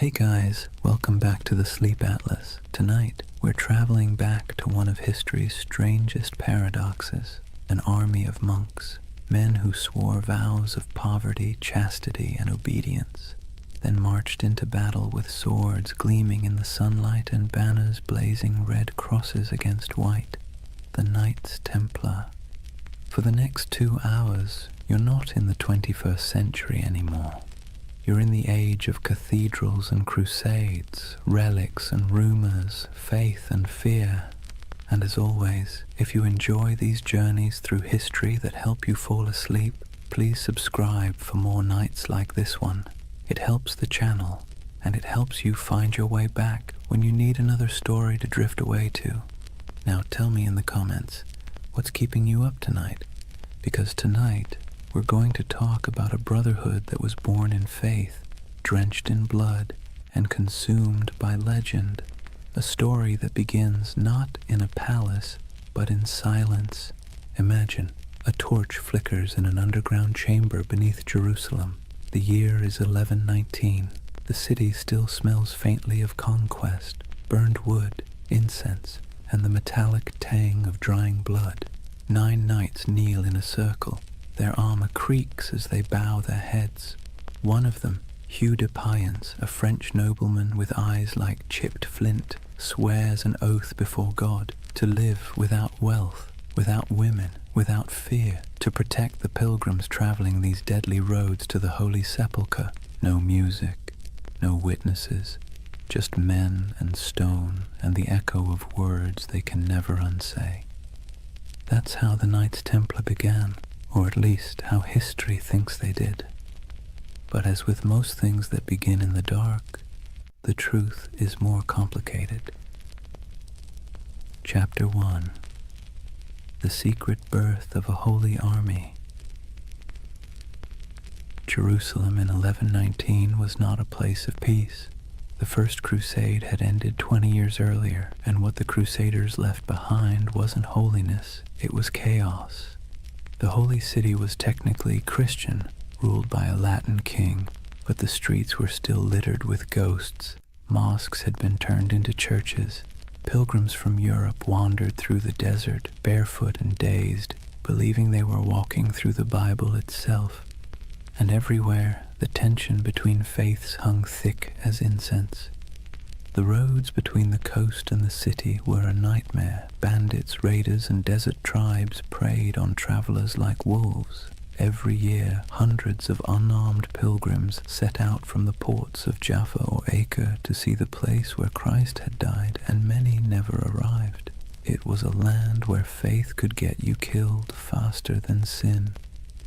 Hey guys, welcome back to the Sleep Atlas. Tonight, we're traveling back to one of history's strangest paradoxes, an army of monks, men who swore vows of poverty, chastity, and obedience, then marched into battle with swords gleaming in the sunlight and banners blazing red crosses against white, the Knights Templar. For the next 2 hours, you're not in the 21st century anymore. You're in the age of cathedrals and crusades, relics and rumors, faith and fear. And as always, if you enjoy these journeys through history that help you fall asleep, please subscribe for more nights like this one. It helps the channel, and it helps you find your way back when you need another story to drift away to. Now tell me in the comments, what's keeping you up tonight? Because tonight, we're going to talk about a brotherhood that was born in faith, drenched in blood, and consumed by legend. A story that begins not in a palace, but in silence. Imagine, a torch flickers in an underground chamber beneath Jerusalem. The year is 1119. The city still smells faintly of conquest, burned wood, incense, and the metallic tang of drying blood. 9 knights kneel in a circle. Their armor creaks as they bow their heads. One of them, Hugh de Payens, a French nobleman with eyes like chipped flint, swears an oath before God to live without wealth, without women, without fear, to protect the pilgrims traveling these deadly roads to the Holy Sepulchre. No music, no witnesses, just men and stone and the echo of words they can never unsay. That's how the Knights Templar began, or at least how history thinks they did. But as with most things that begin in the dark, the truth is more complicated. Chapter 1. The Secret Birth of a Holy Army. Jerusalem in 1119 was not a place of peace. The First Crusade had ended 20 years earlier, and what the Crusaders left behind wasn't holiness, it was chaos. The Holy City was technically Christian, ruled by a Latin king, but the streets were still littered with ghosts. Mosques had been turned into churches. Pilgrims from Europe wandered through the desert, barefoot and dazed, believing they were walking through the Bible itself. And everywhere, the tension between faiths hung thick as incense. The roads between the coast and the city were a nightmare. Bandits, raiders, and desert tribes preyed on travelers like wolves. Every year, hundreds of unarmed pilgrims set out from the ports of Jaffa or Acre to see the place where Christ had died, and many never arrived. It was a land where faith could get you killed faster than sin.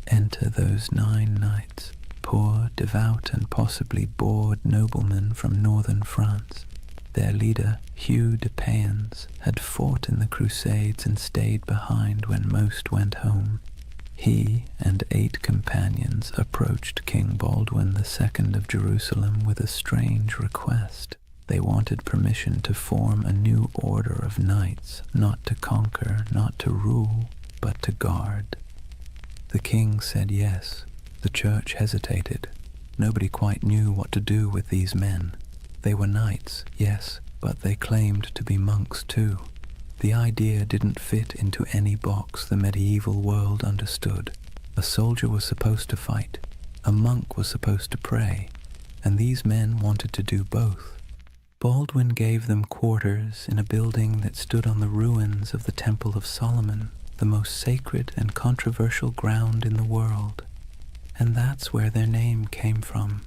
Enter those 9 knights, poor, devout, and possibly bored noblemen from northern France. Their leader, Hugh de Payens, had fought in the Crusades and stayed behind when most went home. He and 8 companions approached King Baldwin II of Jerusalem with a strange request. They wanted permission to form a new order of knights, not to conquer, not to rule, but to guard. The king said yes. The church hesitated. Nobody quite knew what to do with these men. They were knights, yes, but they claimed to be monks too. The idea didn't fit into any box the medieval world understood. A soldier was supposed to fight, a monk was supposed to pray, and these men wanted to do both. Baldwin gave them quarters in a building that stood on the ruins of the Temple of Solomon, the most sacred and controversial ground in the world. And that's where their name came from.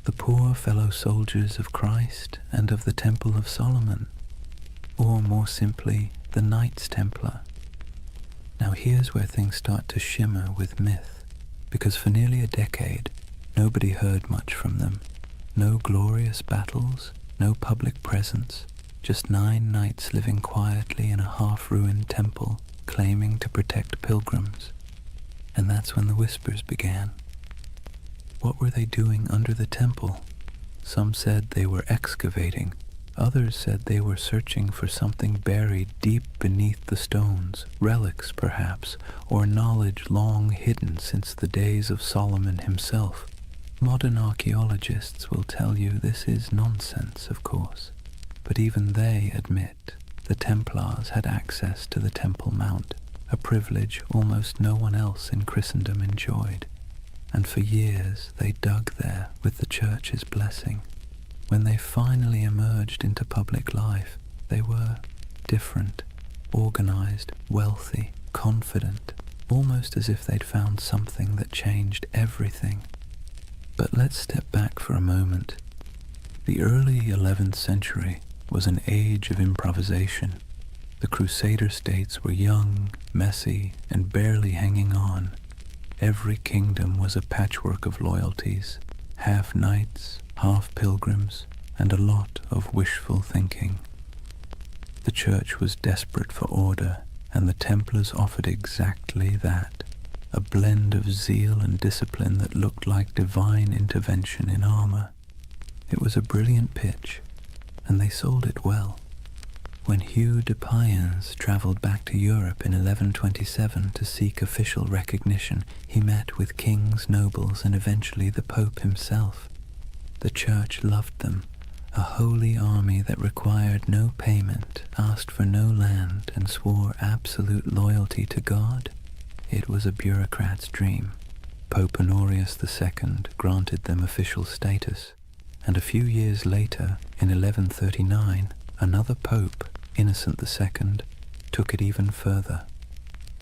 The poor fellow soldiers of Christ and of the Temple of Solomon, or more simply, the Knights Templar. Now here's where things start to shimmer with myth, because for nearly a decade, nobody heard much from them. No glorious battles, no public presence, just 9 knights living quietly in a half-ruined temple, claiming to protect pilgrims. And that's when the whispers began. What were they doing under the temple? Some said they were excavating. Others said they were searching for something buried deep beneath the stones, relics perhaps, or knowledge long hidden since the days of Solomon himself. Modern archaeologists will tell you this is nonsense, of course, but even they admit the Templars had access to the Temple Mount, a privilege almost no one else in Christendom enjoyed, and for years they dug there with the Church's blessing. When they finally emerged into public life, they were different, organized, wealthy, confident, almost as if they'd found something that changed everything. But let's step back for a moment. The early 11th century was an age of improvisation. The Crusader states were young, messy, and barely hanging on. Every kingdom was a patchwork of loyalties, half knights, half pilgrims, and a lot of wishful thinking. The Church was desperate for order, and the Templars offered exactly that, a blend of zeal and discipline that looked like divine intervention in armor. It was a brilliant pitch, and they sold it well. When Hugh de Payens traveled back to Europe in 1127 to seek official recognition, he met with kings, nobles, and eventually the Pope himself. The Church loved them, a holy army that required no payment, asked for no land, and swore absolute loyalty to God. It was a bureaucrat's dream. Pope Honorius II granted them official status, and a few years later, in 1139, another pope, Innocent II, took it even further.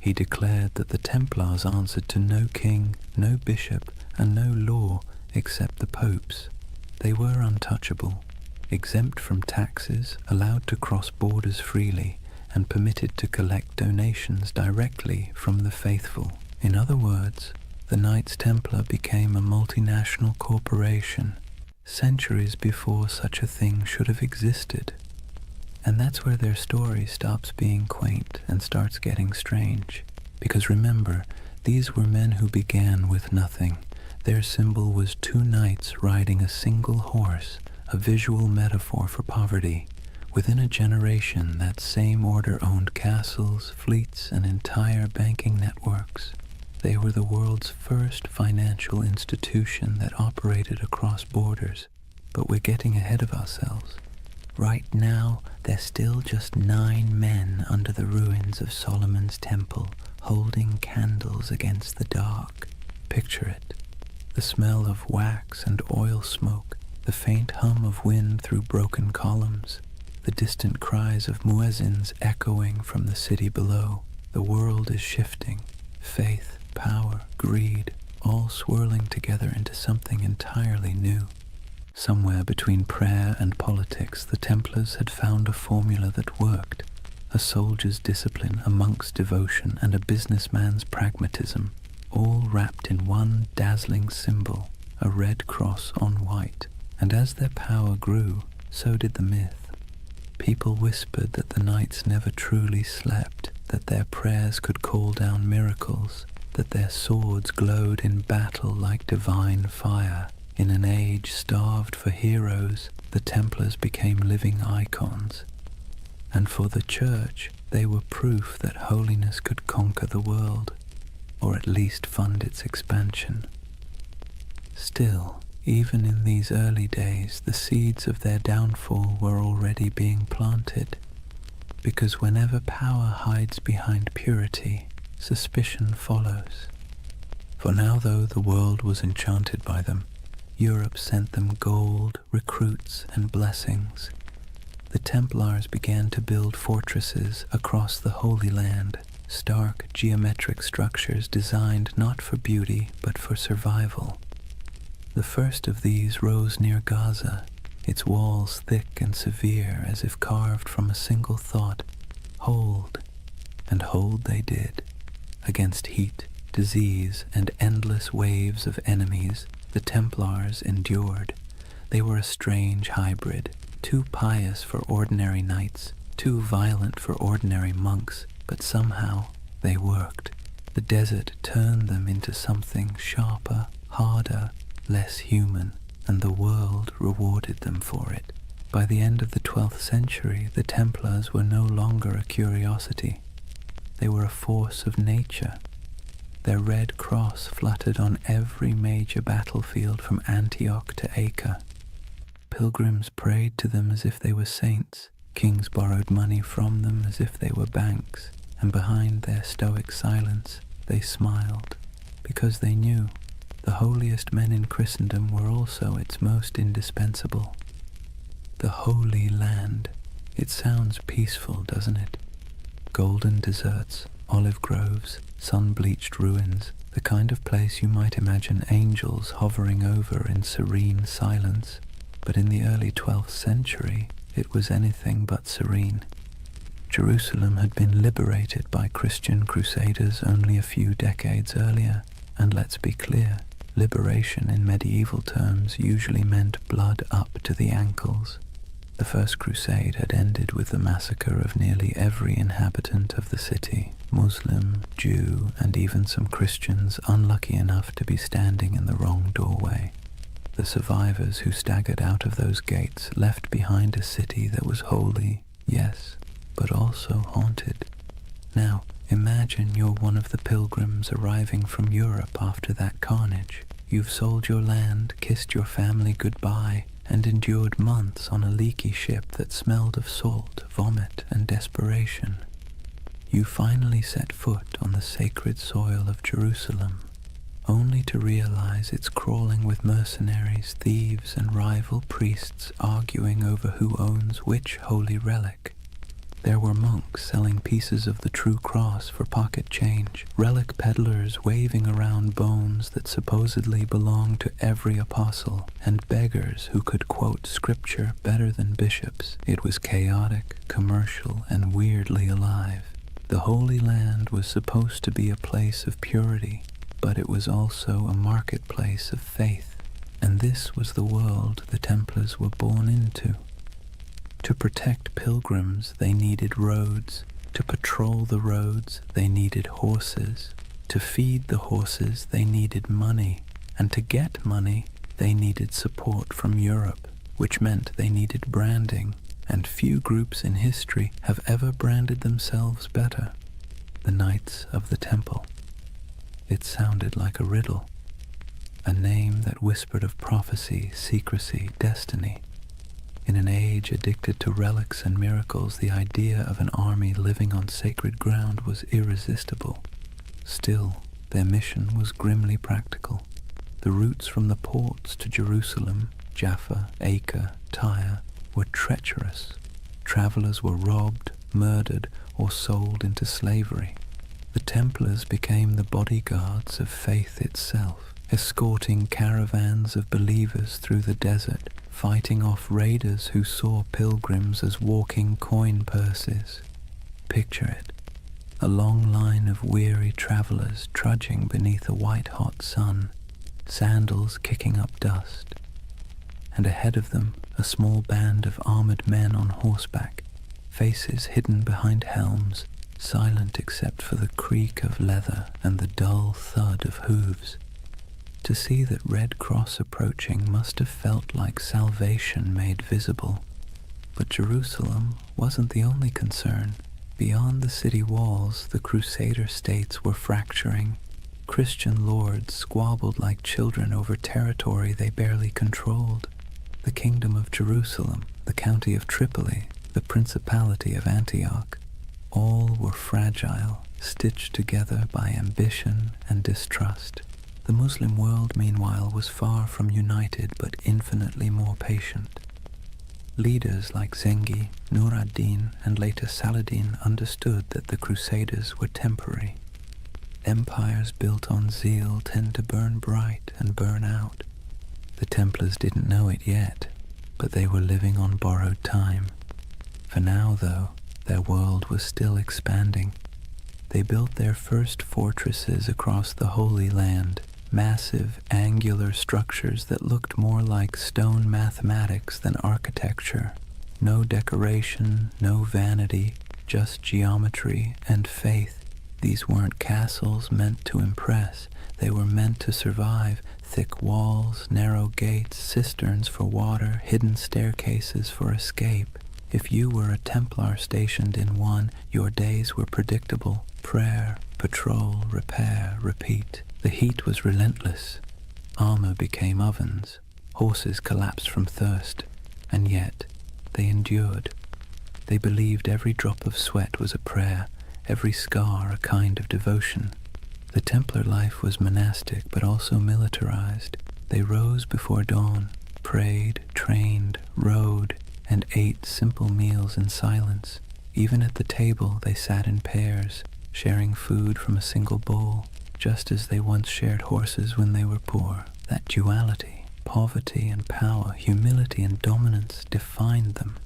He declared that the Templars answered to no king, no bishop, and no law except the popes. They were untouchable, exempt from taxes, allowed to cross borders freely, and permitted to collect donations directly from the faithful. In other words, the Knights Templar became a multinational corporation, centuries before such a thing should have existed. And that's where their story stops being quaint and starts getting strange. Because remember, these were men who began with nothing. Their symbol was two knights riding a single horse, a visual metaphor for poverty. Within a generation, that same order owned castles, fleets, and entire banking networks. They were the world's first financial institution that operated across borders. But we're getting ahead of ourselves. Right now, there's still just 9 men under the ruins of Solomon's temple, holding candles against the dark. Picture it. The smell of wax and oil smoke, the faint hum of wind through broken columns, the distant cries of muezzins echoing from the city below. The world is shifting. Faith, power, greed, all swirling together into something entirely new. Somewhere between prayer and politics, the Templars had found a formula that worked. A soldier's discipline, a monk's devotion, and a businessman's pragmatism, all wrapped in one dazzling symbol, a red cross on white. And as their power grew, so did the myth. People whispered that the knights never truly slept, that their prayers could call down miracles, that their swords glowed in battle like divine fire. In an age starved for heroes, the Templars became living icons. And for the Church, they were proof that holiness could conquer the world, or at least fund its expansion. Still, even in these early days, the seeds of their downfall were already being planted, because whenever power hides behind purity, suspicion follows. For now, though the world was enchanted by them, Europe sent them gold, recruits, and blessings. The Templars began to build fortresses across the Holy Land, stark geometric structures designed not for beauty but for survival. The first of these rose near Gaza, its walls thick and severe as if carved from a single thought, hold. And hold they did. Against heat, disease, and endless waves of enemies, the Templars endured. They were a strange hybrid, too pious for ordinary knights, too violent for ordinary monks, but somehow they worked. The desert turned them into something sharper, harder, less human, and the world rewarded them for it. By the end of the 12th century, the Templars were no longer a curiosity. They were a force of nature. Their red cross fluttered on every major battlefield from Antioch to Acre. Pilgrims prayed to them as if they were saints. Kings borrowed money from them as if they were banks, and behind their stoic silence they smiled, because they knew the holiest men in Christendom were also its most indispensable. The Holy Land. It sounds peaceful, doesn't it? Golden deserts, olive groves, sun-bleached ruins, the kind of place you might imagine angels hovering over in serene silence. But in the early 12th century, it was anything but serene. Jerusalem had been liberated by Christian crusaders only a few decades earlier, and let's be clear, liberation in medieval terms usually meant blood up to the ankles. The First Crusade had ended with the massacre of nearly every inhabitant of the city, Muslim, Jew, and even some Christians unlucky enough to be standing in the wrong doorway. The survivors who staggered out of those gates left behind a city that was holy, yes, but also haunted. Now, imagine you're one of the pilgrims arriving from Europe after that carnage. You've sold your land, kissed your family goodbye, and endured months on a leaky ship that smelled of salt, vomit, and desperation. You finally set foot on the sacred soil of Jerusalem, only to realize it's crawling with mercenaries, thieves, and rival priests arguing over who owns which holy relic. There were monks selling pieces of the true cross for pocket change, relic peddlers waving around bones that supposedly belonged to every apostle, and beggars who could quote scripture better than bishops. It was chaotic, commercial, and weirdly alive. The Holy Land was supposed to be a place of purity, but it was also a marketplace of faith, and this was the world the Templars were born into. To protect pilgrims, they needed roads. To patrol the roads, they needed horses. To feed the horses, they needed money. And to get money, they needed support from Europe, which meant they needed branding. And few groups in history have ever branded themselves better. The Knights of the Temple. It sounded like a riddle, a name that whispered of prophecy, secrecy, destiny. In an age addicted to relics and miracles, the idea of an army living on sacred ground was irresistible. Still, their mission was grimly practical. The routes from the ports to Jerusalem, Jaffa, Acre, Tyre, were treacherous. Travelers were robbed, murdered, or sold into slavery. The Templars became the bodyguards of faith itself, escorting caravans of believers through the desert, fighting off raiders who saw pilgrims as walking coin purses. Picture it, a long line of weary travelers trudging beneath a white-hot sun, sandals kicking up dust, and ahead of them a small band of armored men on horseback, faces hidden behind helms, silent except for the creak of leather and the dull thud of hooves. To see that Red Cross approaching must have felt like salvation made visible. But Jerusalem wasn't the only concern. Beyond the city walls, the Crusader states were fracturing. Christian lords squabbled like children over territory they barely controlled. The Kingdom of Jerusalem, the County of Tripoli, the Principality of Antioch, all were fragile, stitched together by ambition and distrust. The Muslim world, meanwhile, was far from united but infinitely more patient. Leaders like Zengi, Nur ad-Din, and later Saladin understood that the Crusaders were temporary. Empires built on zeal tend to burn bright and burn out. The Templars didn't know it yet, but they were living on borrowed time. For now, though, their world was still expanding. They built their first fortresses across the Holy Land, massive, angular structures that looked more like stone mathematics than architecture. No decoration, no vanity, just geometry and faith. These weren't castles meant to impress. They were meant to survive. Thick walls, narrow gates, cisterns for water, hidden staircases for escape. If you were a Templar stationed in one, your days were predictable. Prayer, patrol, repair, repeat. The heat was relentless. Armor became ovens. Horses collapsed from thirst. And yet, they endured. They believed every drop of sweat was a prayer, every scar a kind of devotion. The Templar life was monastic but also militarized. They rose before dawn, prayed, trained, rode, and ate simple meals in silence. Even at the table they sat in pairs, sharing food from a single bowl, just as they once shared horses when they were poor. That duality, poverty and power, humility and dominance, defined them.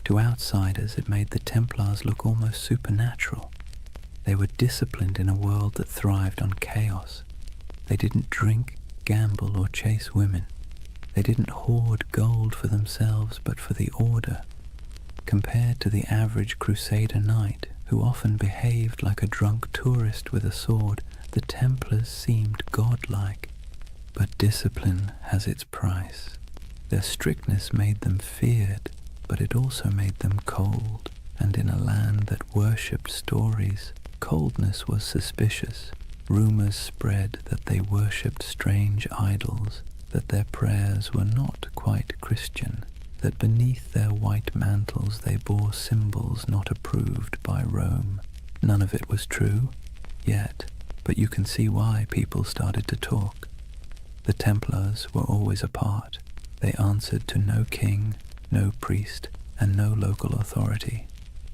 To outsiders it made the Templars look almost supernatural. They were disciplined in a world that thrived on chaos. They didn't drink, gamble, or chase women. They didn't hoard gold for themselves, but for the order. Compared to the average Crusader knight, who often behaved like a drunk tourist with a sword, the Templars seemed godlike. But discipline has its price. Their strictness made them feared, but it also made them cold. And in a land that worshipped stories, coldness was suspicious. Rumors spread that they worshipped strange idols, that their prayers were not quite Christian, that beneath their white mantles they bore symbols not approved by Rome. None of it was true, yet, but you can see why people started to talk. The Templars were always apart. They answered to no king, no priest, and no local authority.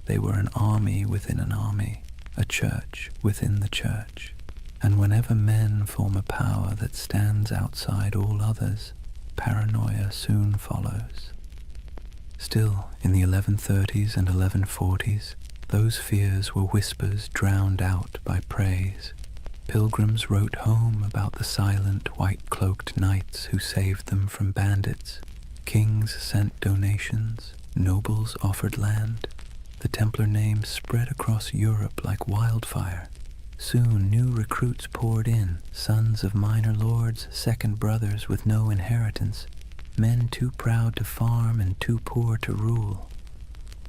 They were an army within an army, a church within the church. And whenever men form a power that stands outside all others, paranoia soon follows. Still, in the 1130s and 1140s, those fears were whispers drowned out by praise. Pilgrims wrote home about the silent, white-cloaked knights who saved them from bandits. Kings sent donations, nobles offered land. The Templar name spread across Europe like wildfire. Soon new recruits poured in, sons of minor lords, second brothers with no inheritance, men too proud to farm and too poor to rule.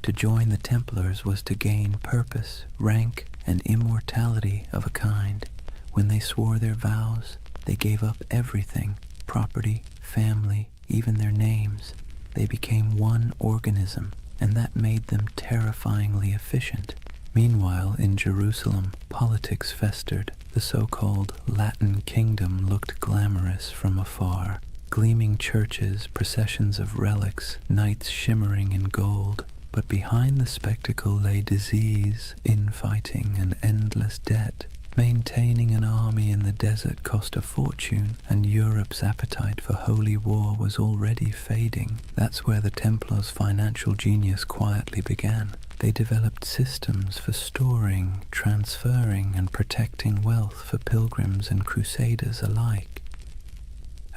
To join the Templars was to gain purpose, rank, and immortality of a kind. When they swore their vows, they gave up everything, property, family, even their names. They became one organism, and that made them terrifyingly efficient. Meanwhile, in Jerusalem, politics festered. The so-called Latin kingdom looked glamorous from afar. Gleaming churches, processions of relics, knights shimmering in gold. But behind the spectacle lay disease, infighting, and endless debt. Maintaining an army in the desert cost a fortune, and Europe's appetite for holy war was already fading. That's where the Templars' financial genius quietly began. They developed systems for storing, transferring, and protecting wealth for pilgrims and crusaders alike.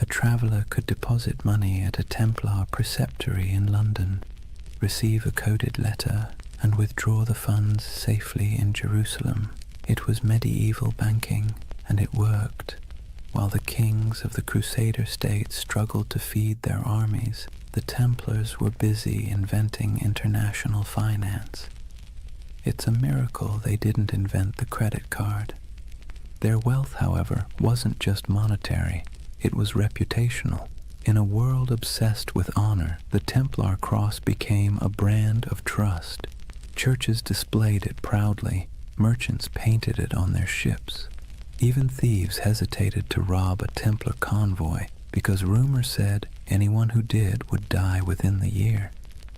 A traveler could deposit money at a Templar preceptory in London, receive a coded letter, and withdraw the funds safely in Jerusalem. It was medieval banking, and it worked. While the kings of the Crusader states struggled to feed their armies, the Templars were busy inventing international finance. It's a miracle they didn't invent the credit card. Their wealth, however, wasn't just monetary, it was reputational. In a world obsessed with honor, the Templar cross became a brand of trust. Churches displayed it proudly, merchants painted it on their ships. Even thieves hesitated to rob a Templar convoy because rumor said anyone who did would die within the year.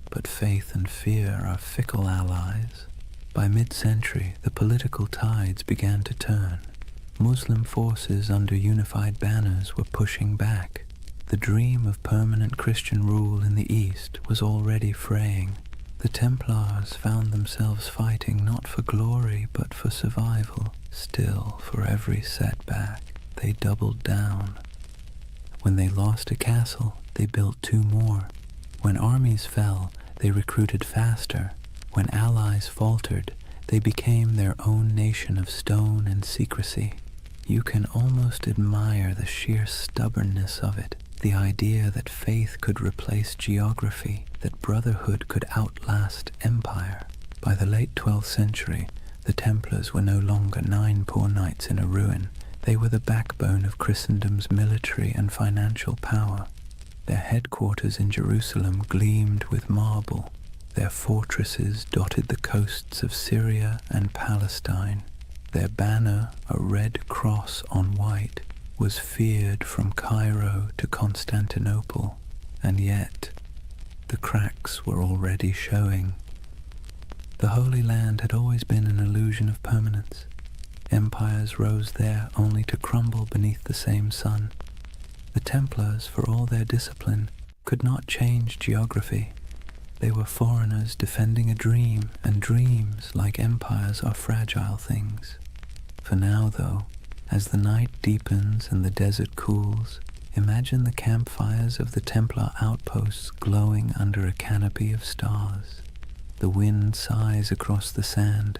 But faith and fear are fickle allies. By mid-century, the political tides began to turn. Muslim forces under unified banners were pushing back. The dream of permanent Christian rule in the East was already fraying. The Templars found themselves fighting not for glory but for survival. Still, for every setback, they doubled down. When they lost a castle, they built two more. When armies fell, they recruited faster. When allies faltered, they became their own nation of stone and secrecy. You can almost admire the sheer stubbornness of it. The idea that faith could replace geography, that brotherhood could outlast empire. By the late 12th century, The Templars were no longer 9 poor knights in a ruin. They were the backbone of Christendom's military and financial power. Their headquarters in Jerusalem gleamed with marble. Their fortresses dotted the coasts of Syria and Palestine. Their banner, a red cross on white, was feared from Cairo to Constantinople, and yet the cracks were already showing. The Holy Land had always been an illusion of permanence. Empires rose there only to crumble beneath the same sun. The Templars, for all their discipline, could not change geography. They were foreigners defending a dream, and dreams, like empires, are fragile things. For now, though, as the night deepens and the desert cools, imagine the campfires of the Templar outposts glowing under a canopy of stars. The wind sighs across the sand.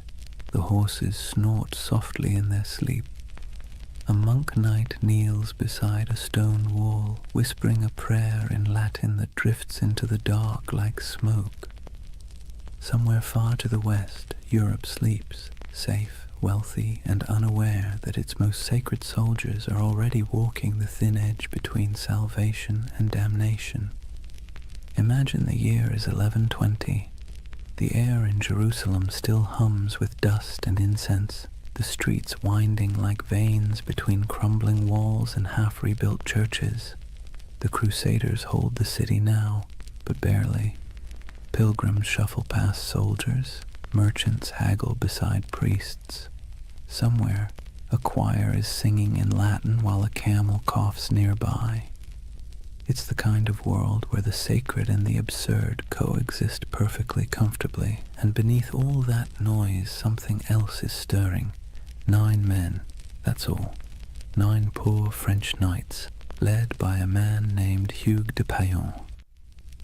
The horses snort softly in their sleep. A monk knight kneels beside a stone wall, whispering a prayer in Latin that drifts into the dark like smoke. Somewhere far to the west, Europe sleeps, safe, wealthy, and unaware that its most sacred soldiers are already walking the thin edge between salvation and damnation. Imagine the year is 1120. The air in Jerusalem still hums with dust and incense, the streets winding like veins between crumbling walls and half-rebuilt churches. The Crusaders hold the city now, but barely. Pilgrims shuffle past soldiers, merchants haggle beside priests. Somewhere, a choir is singing in Latin while a camel coughs nearby. It's the kind of world where the sacred and the absurd coexist perfectly comfortably, and beneath all that noise something else is stirring. 9 men, that's all. 9 poor French knights, led by a man named Hugues de Payan.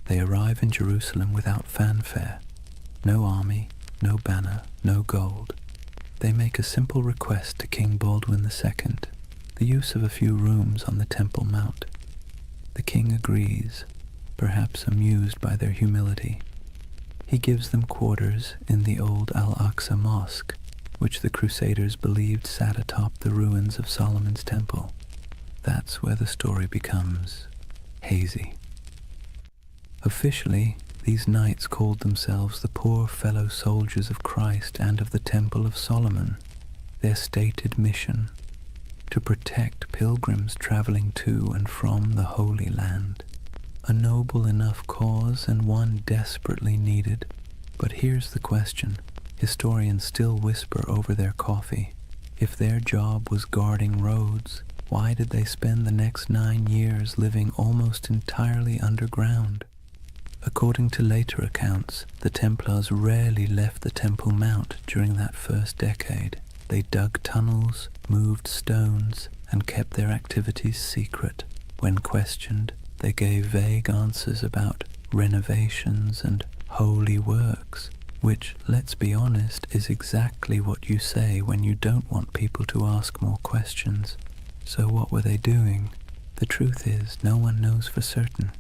They arrive in Jerusalem without fanfare. No army, no banner, no gold. They make a simple request to King Baldwin II, the use of a few rooms on the Temple Mount. The king agrees, perhaps amused by their humility. He gives them quarters in the old Al-Aqsa Mosque, which the Crusaders believed sat atop the ruins of Solomon's Temple. That's where the story becomes hazy. Officially, these knights called themselves the poor fellow soldiers of Christ and of the Temple of Solomon. Their stated mission: to protect pilgrims traveling to and from the Holy Land. A noble enough cause and one desperately needed. But here's the question. Historians still whisper over their coffee. If their job was guarding roads, why did they spend the next 9 years living almost entirely underground? According to later accounts, the Templars rarely left the Temple Mount during that first decade. They dug tunnels, moved stones, and kept their activities secret. When questioned, they gave vague answers about renovations and holy works, which, let's be honest, is exactly what you say when you don't want people to ask more questions. So what were they doing? The truth is, no one knows for certain.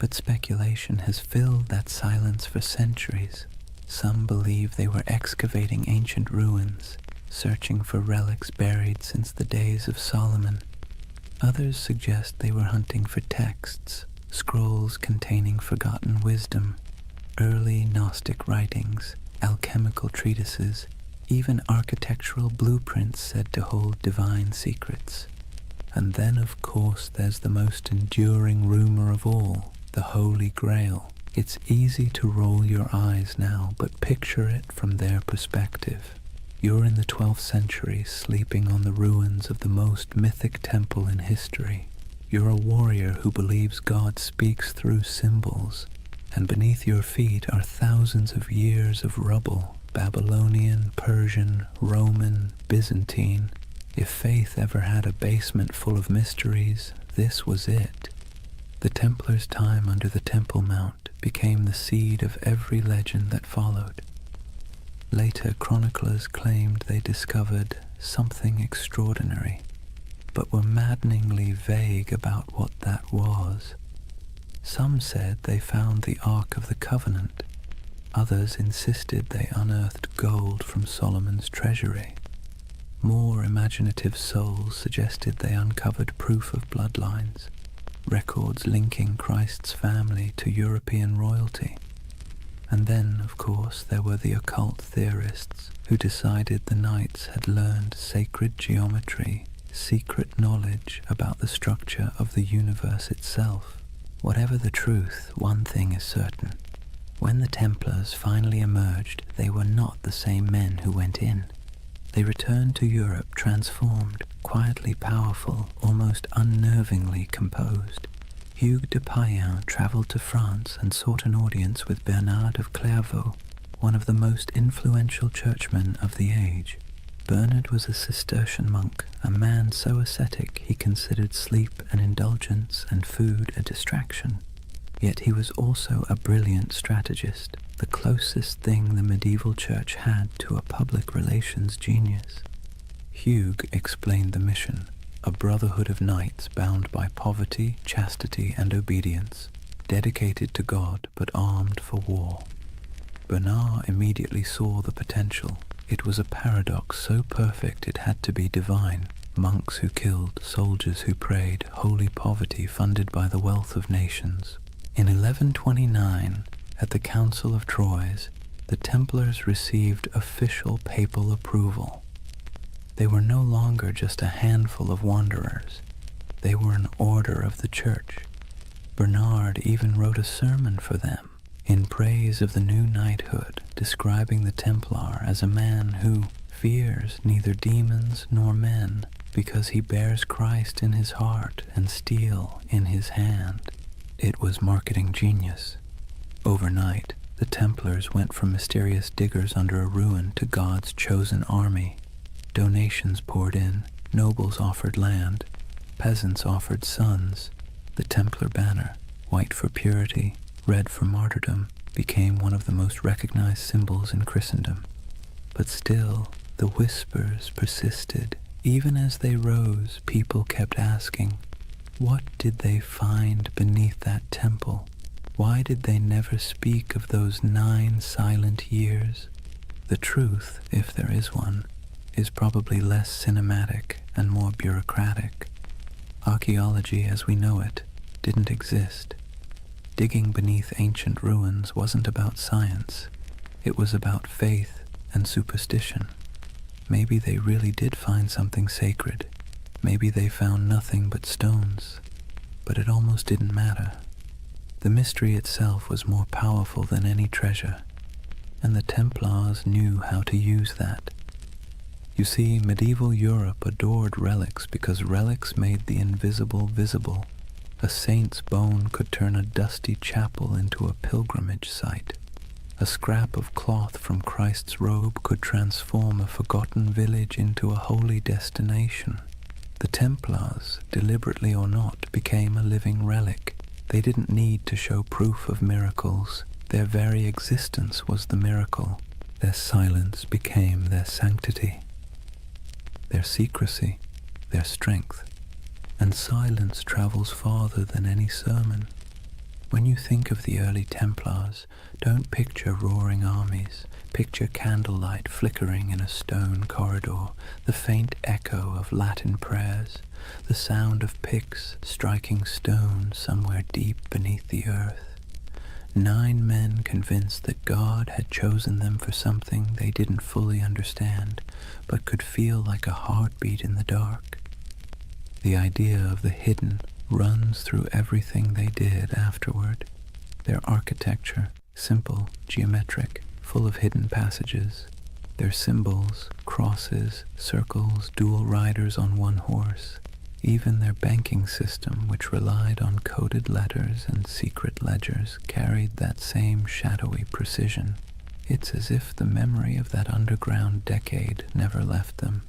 But speculation has filled that silence for centuries. Some believe they were excavating ancient ruins, searching for relics buried since the days of Solomon. Others suggest they were hunting for texts, scrolls containing forgotten wisdom, early Gnostic writings, alchemical treatises, even architectural blueprints said to hold divine secrets. And then, of course, there's the most enduring rumor of all, the Holy Grail. It's easy to roll your eyes now, but picture it from their perspective. You're in the 12th century, sleeping on the ruins of the most mythic temple in history. You're a warrior who believes God speaks through symbols, and beneath your feet are thousands of years of rubble, Babylonian, Persian, Roman, Byzantine. If faith ever had a basement full of mysteries, this was it. The Templars' time under the Temple Mount became the seed of every legend that followed. Later chroniclers claimed they discovered something extraordinary, but were maddeningly vague about what that was. Some said they found the Ark of the Covenant, Others insisted they unearthed gold from Solomon's treasury. More imaginative souls suggested they uncovered proof of bloodlines, records linking Christ's family to European royalty. And then, of course, there were the occult theorists who decided the knights had learned sacred geometry, secret knowledge about the structure of the universe itself. Whatever the truth, one thing is certain. When the Templars finally emerged, they were not the same men who went in. They returned to Europe transformed, quietly powerful, almost unnervingly composed. Hugues de Payen travelled to France and sought an audience with Bernard of Clairvaux, one of the most influential churchmen of the age. Bernard was a Cistercian monk, a man so ascetic he considered sleep an indulgence and food a distraction. Yet he was also a brilliant strategist, the closest thing the medieval church had to a public relations genius. Hugues explained the mission, a brotherhood of knights bound by poverty, chastity, and obedience, dedicated to God but armed for war. Bernard immediately saw the potential. It was a paradox so perfect it had to be divine. Monks who killed, soldiers who prayed, holy poverty funded by the wealth of nations. In 1129, at the Council of Troyes, the Templars received official papal approval. They were no longer just a handful of wanderers. They were an order of the Church. Bernard even wrote a sermon for them in praise of the new knighthood, describing the Templar as a man who fears neither demons nor men, because he bears Christ in his heart and steel in his hand. It was marketing genius. Overnight, the Templars went from mysterious diggers under a ruin to God's chosen army. Donations poured in, nobles offered land, peasants offered sons. The Templar banner, white for purity, red for martyrdom, became one of the most recognized symbols in Christendom. But still, the whispers persisted. Even as they rose, people kept asking, what did they find beneath that temple? Why did they never speak of those 9 silent years? The truth, if there is one, is probably less cinematic and more bureaucratic. Archaeology as we know it didn't exist. Digging beneath ancient ruins wasn't about science. It was about faith and superstition. Maybe they really did find something sacred. Maybe they found nothing but stones. But it almost didn't matter. The mystery itself was more powerful than any treasure, and the Templars knew how to use that. You see, medieval Europe adored relics because relics made the invisible visible. A saint's bone could turn a dusty chapel into a pilgrimage site. A scrap of cloth from Christ's robe could transform a forgotten village into a holy destination. The Templars, deliberately or not, became a living relic. They didn't need to show proof of miracles. Their very existence was the miracle. Their silence became their sanctity, their secrecy, their strength. And silence travels farther than any sermon. When you think of the early Templars, don't picture roaring armies. Picture candlelight flickering in a stone corridor, the faint echo of Latin prayers, the sound of picks striking stone somewhere deep beneath the earth. 9 men convinced that God had chosen them for something they didn't fully understand, but could feel like a heartbeat in the dark. The idea of the hidden runs through everything they did afterward. Their architecture, simple, geometric, full of hidden passages. Their symbols, crosses, circles, dual riders on one horse. Even their banking system, which relied on coded letters and secret ledgers, carried that same shadowy precision. It's as if the memory of that underground decade never left them.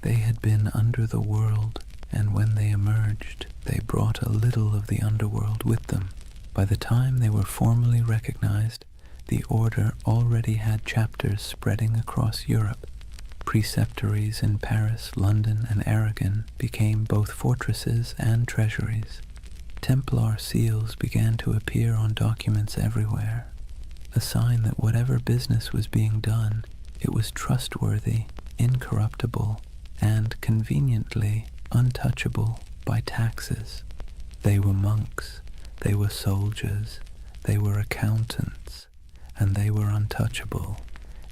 They had been under the world, and when they emerged, they brought a little of the underworld with them. By the time they were formally recognized, the order already had chapters spreading across Europe. Preceptories in Paris, London, and Aragon became both fortresses and treasuries. Templar seals began to appear on documents everywhere. a sign that whatever business was being done, it was trustworthy, incorruptible, and conveniently untouchable by taxes. They were monks, they were soldiers, they were accountants, and they were untouchable.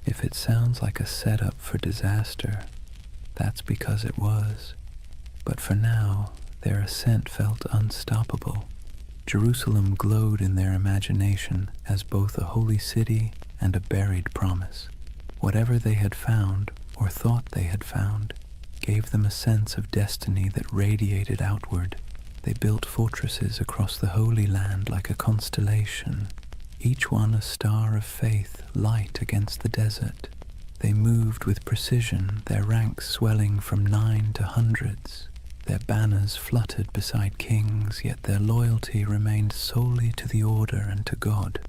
If it sounds like a setup for disaster, that's because it was. But for now, their ascent felt unstoppable. Jerusalem glowed in their imagination as both a holy city and a buried promise. Whatever they had found, or thought they had found, gave them a sense of destiny that radiated outward. They built fortresses across the Holy Land like a constellation, each one a star of faith, light against the desert. They moved with precision, their ranks swelling from 9 to hundreds. Their banners fluttered beside kings, yet their loyalty remained solely to the order and to God,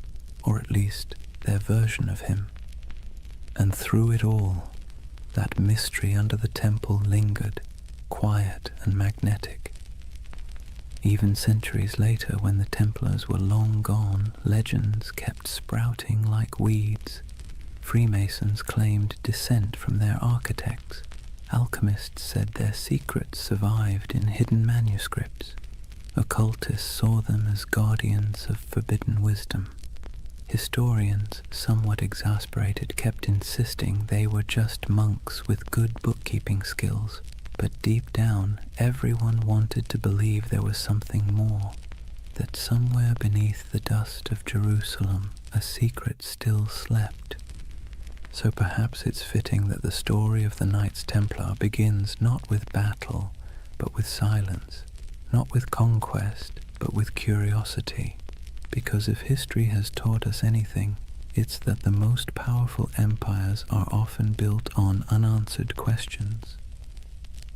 or at least their version of him. And through it all, that mystery under the temple lingered, quiet and magnetic. Even centuries later, when the Templars were long gone, legends kept sprouting like weeds. Freemasons claimed descent from their architects. Alchemists said their secrets survived in hidden manuscripts. Occultists saw them as guardians of forbidden wisdom. Historians, somewhat exasperated, kept insisting they were just monks with good bookkeeping skills. But deep down, everyone wanted to believe there was something more, that somewhere beneath the dust of Jerusalem, a secret still slept. So perhaps it's fitting that the story of the Knights Templar begins not with battle, but with silence, not with conquest, but with curiosity. Because if history has taught us anything, it's that the most powerful empires are often built on unanswered questions.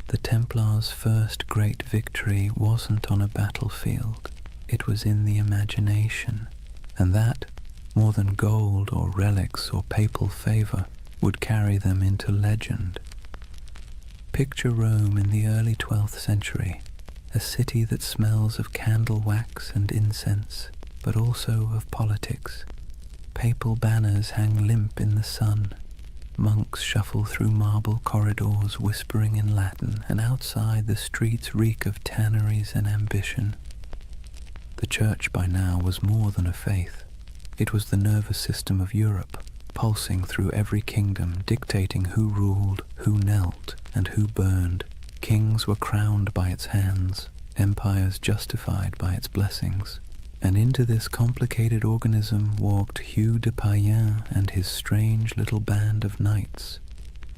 The Templars' first great victory wasn't on a battlefield, it was in the imagination, and that, more than gold or relics or papal favor, would carry them into legend. Picture Rome in the early 12th century, a city that smells of candle wax and incense, but also of politics. Papal banners hang limp in the sun. Monks shuffle through marble corridors whispering in Latin, and outside the streets reek of tanneries and ambition. The church by now was more than a faith. It was the nervous system of Europe, pulsing through every kingdom, dictating who ruled, who knelt, and who burned. Kings were crowned by its hands, empires justified by its blessings. And into this complicated organism walked Hugh de Payens and his strange little band of knights.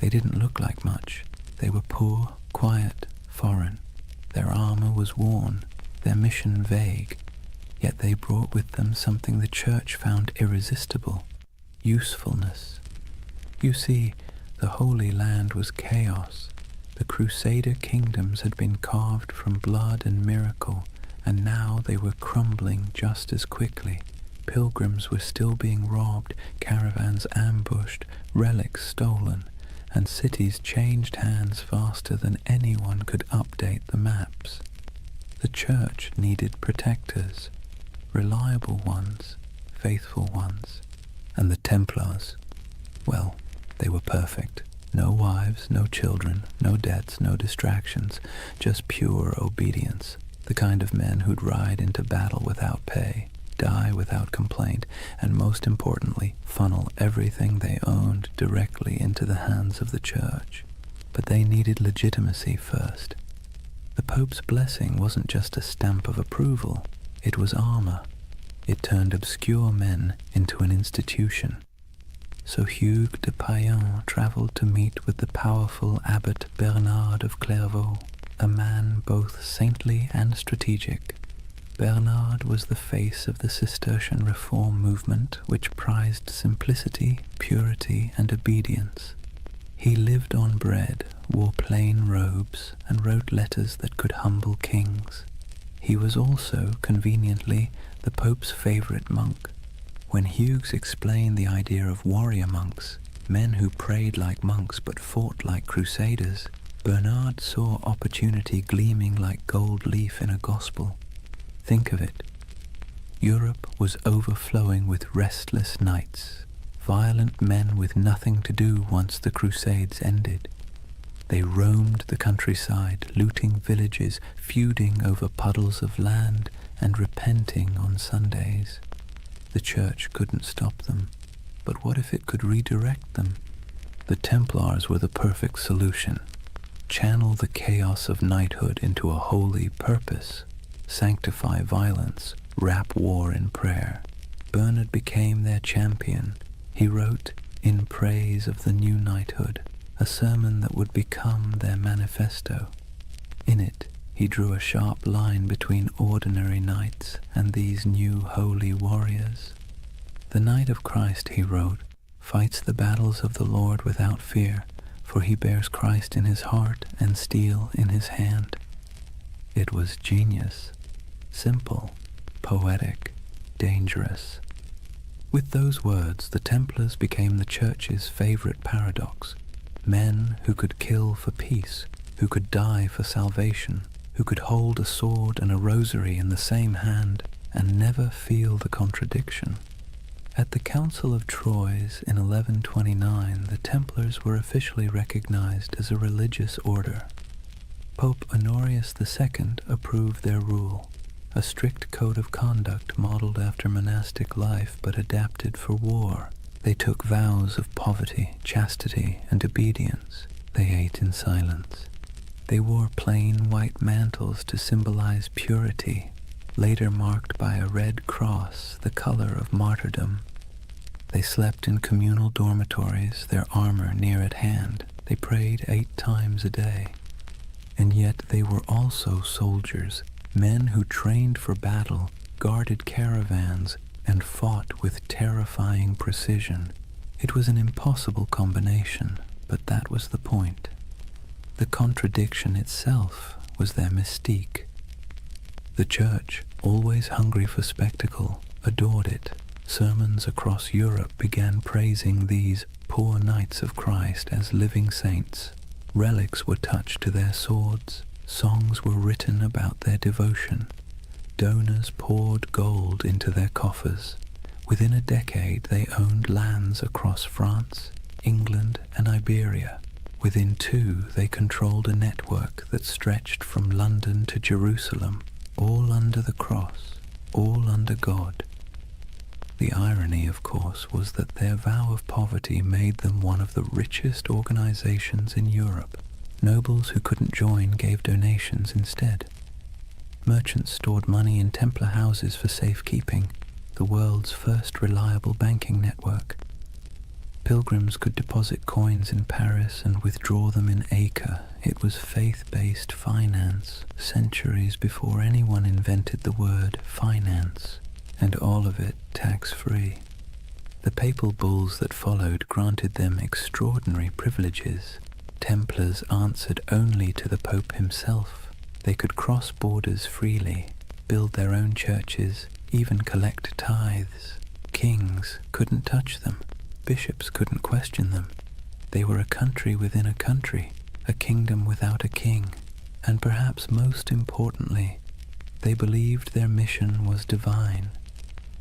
They didn't look like much. They were poor, quiet, foreign. Their armor was worn, their mission vague. Yet they brought with them something the church found irresistible: usefulness. You see, the Holy Land was chaos. The Crusader kingdoms had been carved from blood and miracle, and now they were crumbling just as quickly. Pilgrims were still being robbed, caravans ambushed, relics stolen, and cities changed hands faster than anyone could update the maps. The church needed protectors, reliable ones, faithful ones, and the Templars, well, they were perfect. No wives, no children, no debts, no distractions, just pure obedience. The kind of men who'd ride into battle without pay, die without complaint, and most importantly, funnel everything they owned directly into the hands of the church. But they needed legitimacy first. The Pope's blessing wasn't just a stamp of approval, it was armor. It turned obscure men into an institution. So Hugh de Payens travelled to meet with the powerful Abbot Bernard of Clairvaux, a man both saintly and strategic. Bernard was the face of the Cistercian reform movement, which prized simplicity, purity, and obedience. He lived on bread, wore plain robes, and wrote letters that could humble kings. He was also, conveniently, the Pope's favourite monk. When Hughes explained the idea of warrior monks, men who prayed like monks but fought like crusaders, Bernard saw opportunity gleaming like gold leaf in a gospel. Think of it. Europe was overflowing with restless knights, violent men with nothing to do once the Crusades ended. They roamed the countryside, looting villages, feuding over puddles of land, and repenting on Sundays. The church couldn't stop them, but what if it could redirect them? The Templars were the perfect solution. Channel the chaos of knighthood into a holy purpose, sanctify violence, wrap war in prayer. Bernard became their champion. He wrote, in praise of the new knighthood, a sermon that would become their manifesto. In it, he drew a sharp line between ordinary knights and these new holy warriors. The Knight of Christ, he wrote, fights the battles of the Lord without fear, for he bears Christ in his heart and steel in his hand. It was genius, simple, poetic, dangerous. With those words, the Templars became the Church's favorite paradox. Men who could kill for peace, who could die for salvation, who could hold a sword and a rosary in the same hand and never feel the contradiction. At the Council of Troyes in 1129, the Templars were officially recognized as a religious order. Pope Honorius II approved their rule, a strict code of conduct modeled after monastic life but adapted for war. They took vows of poverty, chastity, and obedience. They ate in silence. They wore plain white mantles to symbolize purity, later marked by a red cross, the color of martyrdom. They slept in communal dormitories, their armor near at hand. They prayed 8 times a day. And yet they were also soldiers, men who trained for battle, guarded caravans, and fought with terrifying precision. It was an impossible combination, but that was the point. The contradiction itself was their mystique. The Church, always hungry for spectacle, adored it. Sermons across Europe began praising these poor knights of Christ as living saints. Relics were touched to their swords. Songs were written about their devotion. Donors poured gold into their coffers. Within a decade, they owned lands across France, England, and Iberia. Within 2, they controlled a network that stretched from London to Jerusalem, all under the cross, all under God. The irony, of course, was that their vow of poverty made them one of the richest organizations in Europe. Nobles who couldn't join gave donations instead. Merchants stored money in Templar houses for safekeeping, the world's first reliable banking network. Pilgrims could deposit coins in Paris and withdraw them in Acre. It was faith-based finance, centuries before anyone invented the word finance, and all of it tax-free. The papal bulls that followed granted them extraordinary privileges. Templars answered only to the Pope himself. They could cross borders freely, build their own churches, even collect tithes. Kings couldn't touch them. Bishops couldn't question them. They were a country within a country, a kingdom without a king. And perhaps most importantly, they believed their mission was divine.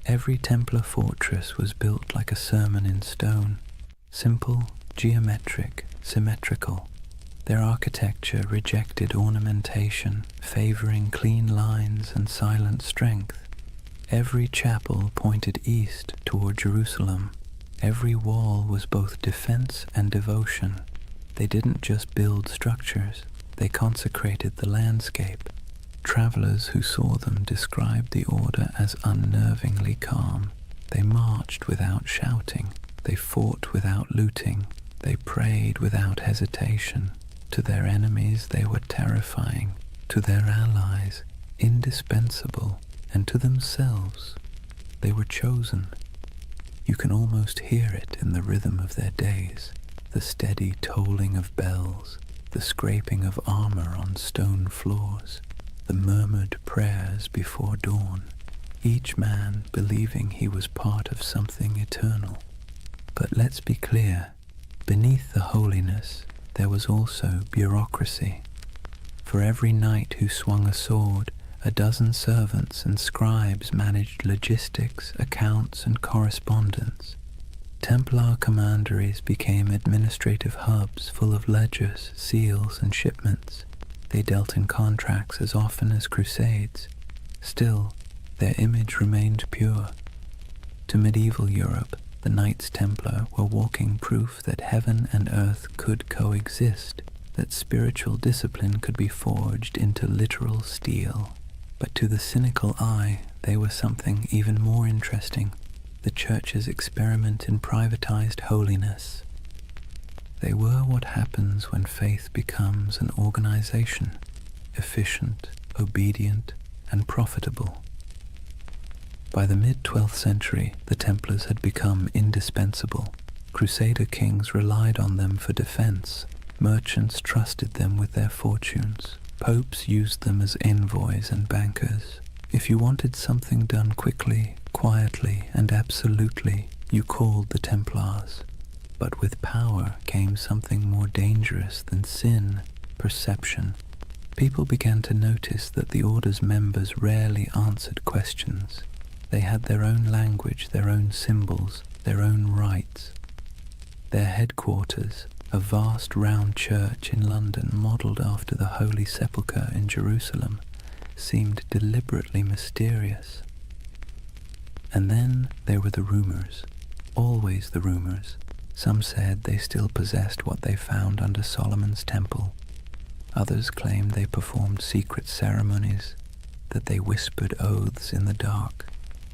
Every Templar fortress was built like a sermon in stone, simple, geometric, symmetrical. Their architecture rejected ornamentation, favoring clean lines and silent strength. Every chapel pointed east toward Jerusalem. Every wall was both defense and devotion. They didn't just build structures, they consecrated the landscape. Travelers who saw them described the order as unnervingly calm. They marched without shouting, they fought without looting, they prayed without hesitation. To their enemies they were terrifying, to their allies indispensable, and to themselves they were chosen. You can almost hear it in the rhythm of their days, the steady tolling of bells, the scraping of armor on stone floors, the murmured prayers before dawn, each man believing he was part of something eternal. But let's be clear, beneath the holiness there was also bureaucracy. For every knight who swung a sword, A dozen servants and scribes managed logistics, accounts, and correspondence. Templar commanderies became administrative hubs full of ledgers, seals, and shipments. They dealt in contracts as often as crusades. Still, their image remained pure. To medieval Europe, the Knights Templar were walking proof that heaven and earth could coexist, that spiritual discipline could be forged into literal steel. But to the cynical eye, they were something even more interesting, the Church's experiment in privatized holiness. They were what happens when faith becomes an organization, efficient, obedient, and profitable. By the mid-12th century, the Templars had become indispensable. Crusader kings relied on them for defense. Merchants trusted them with their fortunes. Popes used them as envoys and bankers. If you wanted something done quickly, quietly, and absolutely, you called the Templars. But with power came something more dangerous than sin, perception. People began to notice that the order's members rarely answered questions. They had their own language, their own symbols, their own rites. Their headquarters, a vast round church in London modelled after the Holy Sepulchre in Jerusalem, seemed deliberately mysterious. And then there were the rumours, always the rumours. Some said they still possessed what they found under Solomon's temple. Others claimed they performed secret ceremonies, that they whispered oaths in the dark,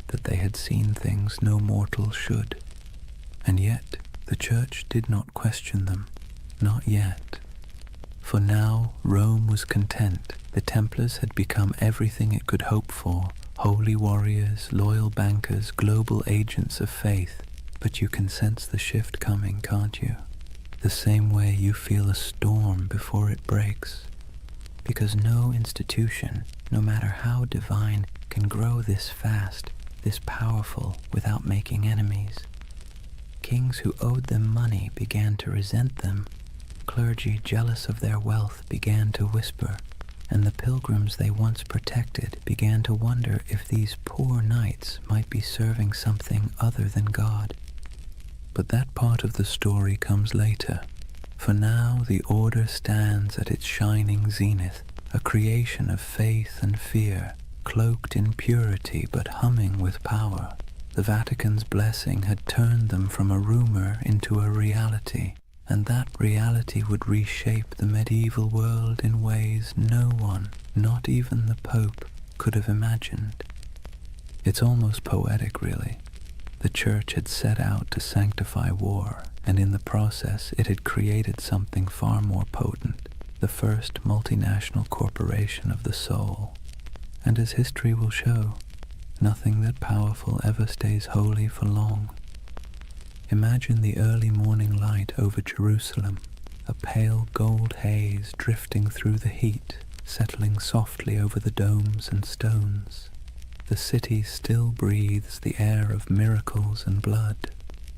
that they had seen things no mortal should. And yet the Church did not question them, not yet. For now Rome was content. The Templars had become everything it could hope for, holy warriors, loyal bankers, global agents of faith. But you can sense the shift coming, can't you? The same way you feel a storm before it breaks. Because no institution, no matter how divine, can grow this fast, this powerful, without making enemies. Kings who owed them money began to resent them. Clergy jealous of their wealth began to whisper, and the pilgrims they once protected began to wonder if these poor knights might be serving something other than God. But that part of the story comes later. For now the order stands at its shining zenith, a creation of faith and fear, cloaked in purity but humming with power. The Vatican's blessing had turned them from a rumor into a reality, and that reality would reshape the medieval world in ways no one, not even the Pope, could have imagined. It's almost poetic, really. The Church had set out to sanctify war, and in the process it had created something far more potent, the first multinational corporation of the soul. And as history will show, nothing that powerful ever stays holy for long. Imagine the early morning light over Jerusalem, a pale gold haze drifting through the heat, settling softly over the domes and stones. The city still breathes the air of miracles and blood.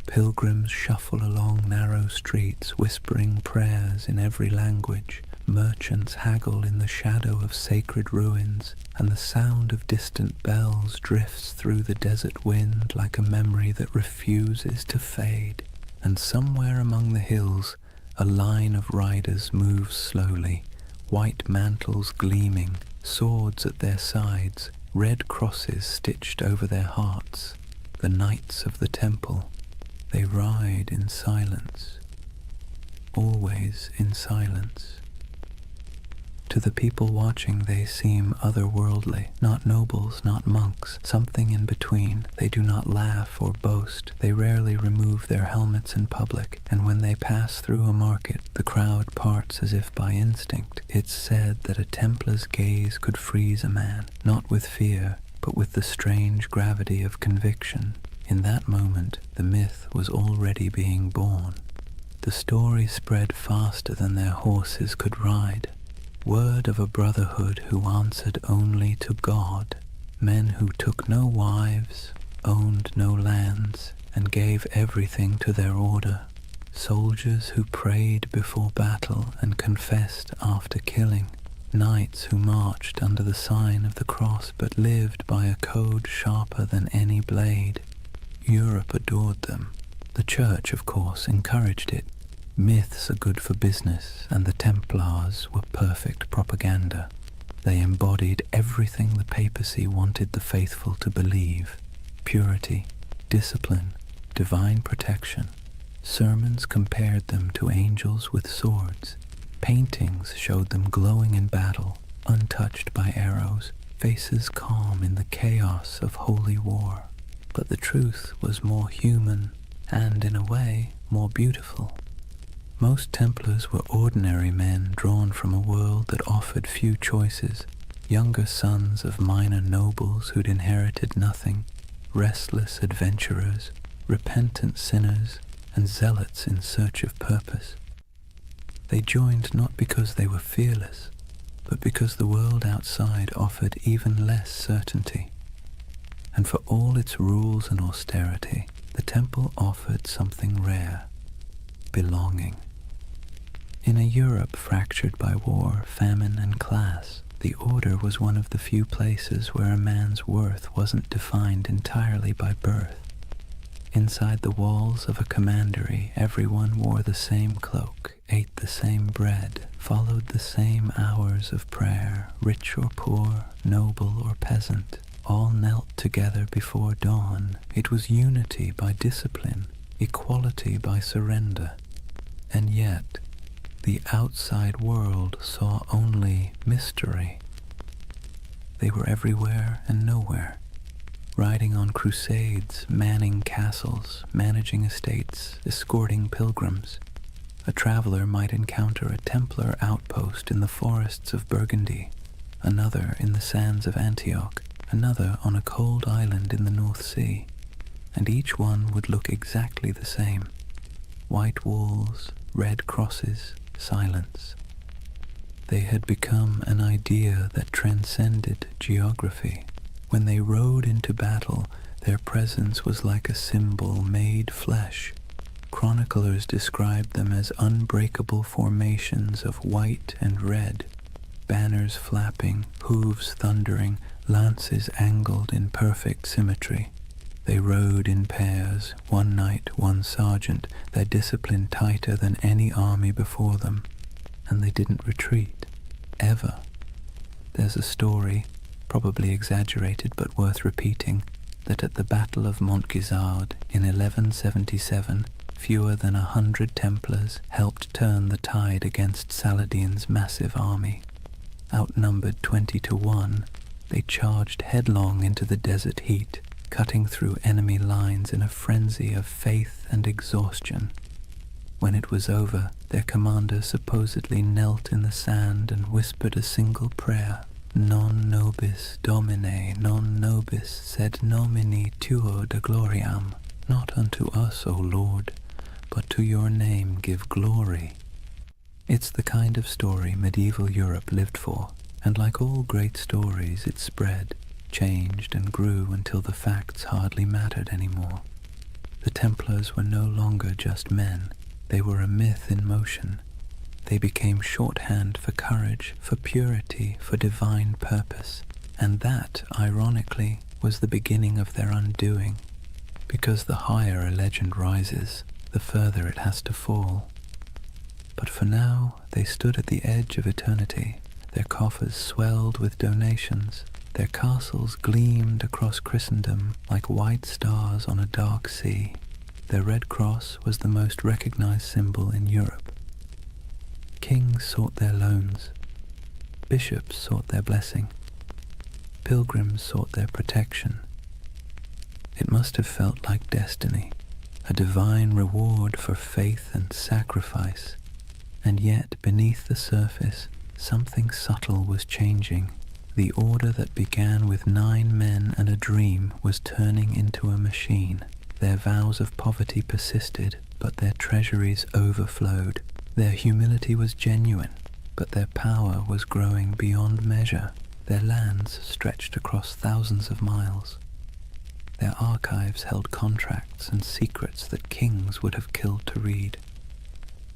Pilgrims shuffle along narrow streets, whispering prayers in every language. Merchants haggle in the shadow of sacred ruins, and the sound of distant bells drifts through the desert wind like a memory that refuses to fade. And somewhere among the hills, a line of riders moves slowly, white mantles gleaming, swords at their sides, red crosses stitched over their hearts. The Knights of the Temple. They ride in silence, always in silence. To the people watching they seem otherworldly, not nobles, not monks, something in between. They do not laugh or boast. They rarely remove their helmets in public, and when they pass through a market, the crowd parts as if by instinct. It's said that a Templar's gaze could freeze a man, not with fear, but with the strange gravity of conviction. In that moment, the myth was already being born. The story spread faster than their horses could ride. Word of a brotherhood who answered only to God, men who took no wives, owned no lands, and gave everything to their order, soldiers who prayed before battle and confessed after killing, knights who marched under the sign of the cross but lived by a code sharper than any blade. Europe adored them. The Church, of course, encouraged it. Myths are good for business, and the Templars were perfect propaganda. They embodied everything the papacy wanted the faithful to believe: purity, discipline, divine protection. Sermons compared them to angels with swords. Paintings showed them glowing in battle, untouched by arrows, faces calm in the chaos of holy war. But the truth was more human and, in a way, more beautiful. Most Templars were ordinary men drawn from a world that offered few choices, younger sons of minor nobles who'd inherited nothing, restless adventurers, repentant sinners, and zealots in search of purpose. They joined not because they were fearless, but because the world outside offered even less certainty. And for all its rules and austerity, the temple offered something rare: belonging. In a Europe fractured by war, famine, and class, the Order was one of the few places where a man's worth wasn't defined entirely by birth. Inside the walls of a commandery, everyone wore the same cloak, ate the same bread, followed the same hours of prayer. Rich or poor, noble or peasant, all knelt together before dawn. It was unity by discipline, equality by surrender. And yet, the outside world saw only mystery. They were everywhere and nowhere, riding on crusades, manning castles, managing estates, escorting pilgrims. A traveler might encounter a Templar outpost in the forests of Burgundy, another in the sands of Antioch, another on a cold island in the North Sea, and each one would look exactly the same: white walls, red crosses, silence. They had become an idea that transcended geography. When they rode into battle, their presence was like a symbol made flesh. Chroniclers described them as unbreakable formations of white and red, banners flapping, hooves thundering, lances angled in perfect symmetry. They rode in pairs, one knight, one sergeant, their discipline tighter than any army before them, and they didn't retreat, ever. There's a story, probably exaggerated but worth repeating, that at the Battle of Montgisard in 1177, fewer than 100 Templars helped turn the tide against Saladin's massive army. Outnumbered 20-1, they charged headlong into the desert heat, cutting through enemy lines in a frenzy of faith and exhaustion. When it was over, their commander supposedly knelt in the sand and whispered a single prayer: Non nobis Domine, non nobis sed nomini tuo de gloriam. Not unto us, O Lord, but to your name give glory. It's the kind of story medieval Europe lived for, and like all great stories, it spread, changed and grew until the facts hardly mattered anymore. The Templars were no longer just men. They were a myth in motion. They became shorthand for courage, for purity, for divine purpose. And that, ironically, was the beginning of their undoing. Because the higher a legend rises, the further it has to fall. But for now, they stood at the edge of eternity. Their coffers swelled with donations. Their castles gleamed across Christendom like white stars on a dark sea. Their red cross was the most recognized symbol in Europe. Kings sought their loans. Bishops sought their blessing. Pilgrims sought their protection. It must have felt like destiny, a divine reward for faith and sacrifice. And yet, beneath the surface, something subtle was changing. The order that began with 9 men and a dream was turning into a machine. Their vows of poverty persisted, but their treasuries overflowed. Their humility was genuine, but their power was growing beyond measure. Their lands stretched across thousands of miles. Their archives held contracts and secrets that kings would have killed to read.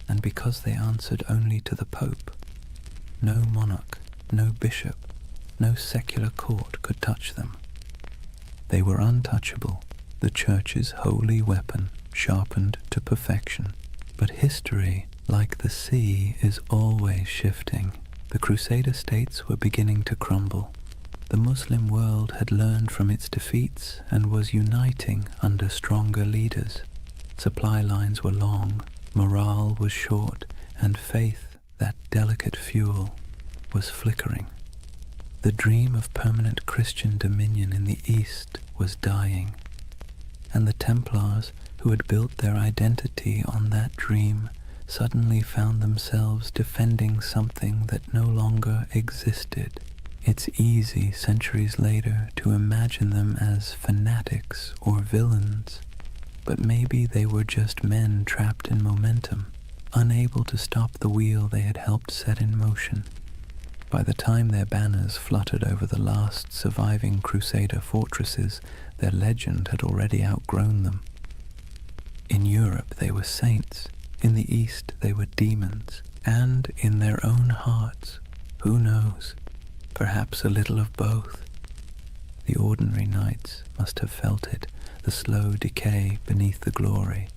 And because they answered only to the Pope, no monarch, no bishop, no secular court could touch them. They were untouchable, the Church's holy weapon, sharpened to perfection. But history, like the sea, is always shifting. The Crusader states were beginning to crumble. The Muslim world had learned from its defeats and was uniting under stronger leaders. Supply lines were long, morale was short, and faith, that delicate fuel, was flickering. The dream of permanent Christian dominion in the East was dying, and the Templars, who had built their identity on that dream, suddenly found themselves defending something that no longer existed. It's easy, centuries later, to imagine them as fanatics or villains, but maybe they were just men trapped in momentum, unable to stop the wheel they had helped set in motion. By the time their banners fluttered over the last surviving Crusader fortresses, their legend had already outgrown them. In Europe they were saints, in the East they were demons, and in their own hearts, who knows, perhaps a little of both. The ordinary knights must have felt it, the slow decay beneath the glory,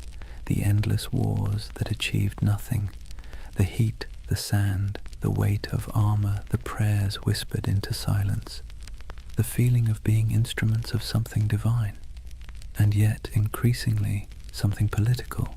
the endless wars that achieved nothing, the heat, the sand, the weight of armor, the prayers whispered into silence, the feeling of being instruments of something divine, and yet increasingly something political.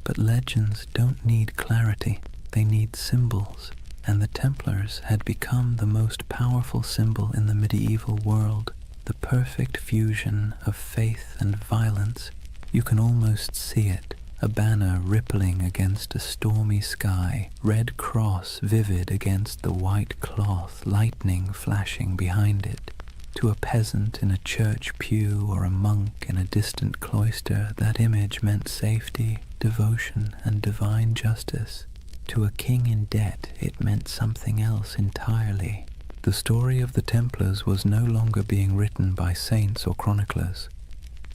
But legends don't need clarity, they need symbols, and the Templars had become the most powerful symbol in the medieval world, the perfect fusion of faith and violence. You can almost see it, a banner rippling against a stormy sky, red cross vivid against the white cloth, lightning flashing behind it. To a peasant in a church pew or a monk in a distant cloister, that image meant safety, devotion, and divine justice. To a king in debt, it meant something else entirely. The story of the Templars was no longer being written by saints or chroniclers.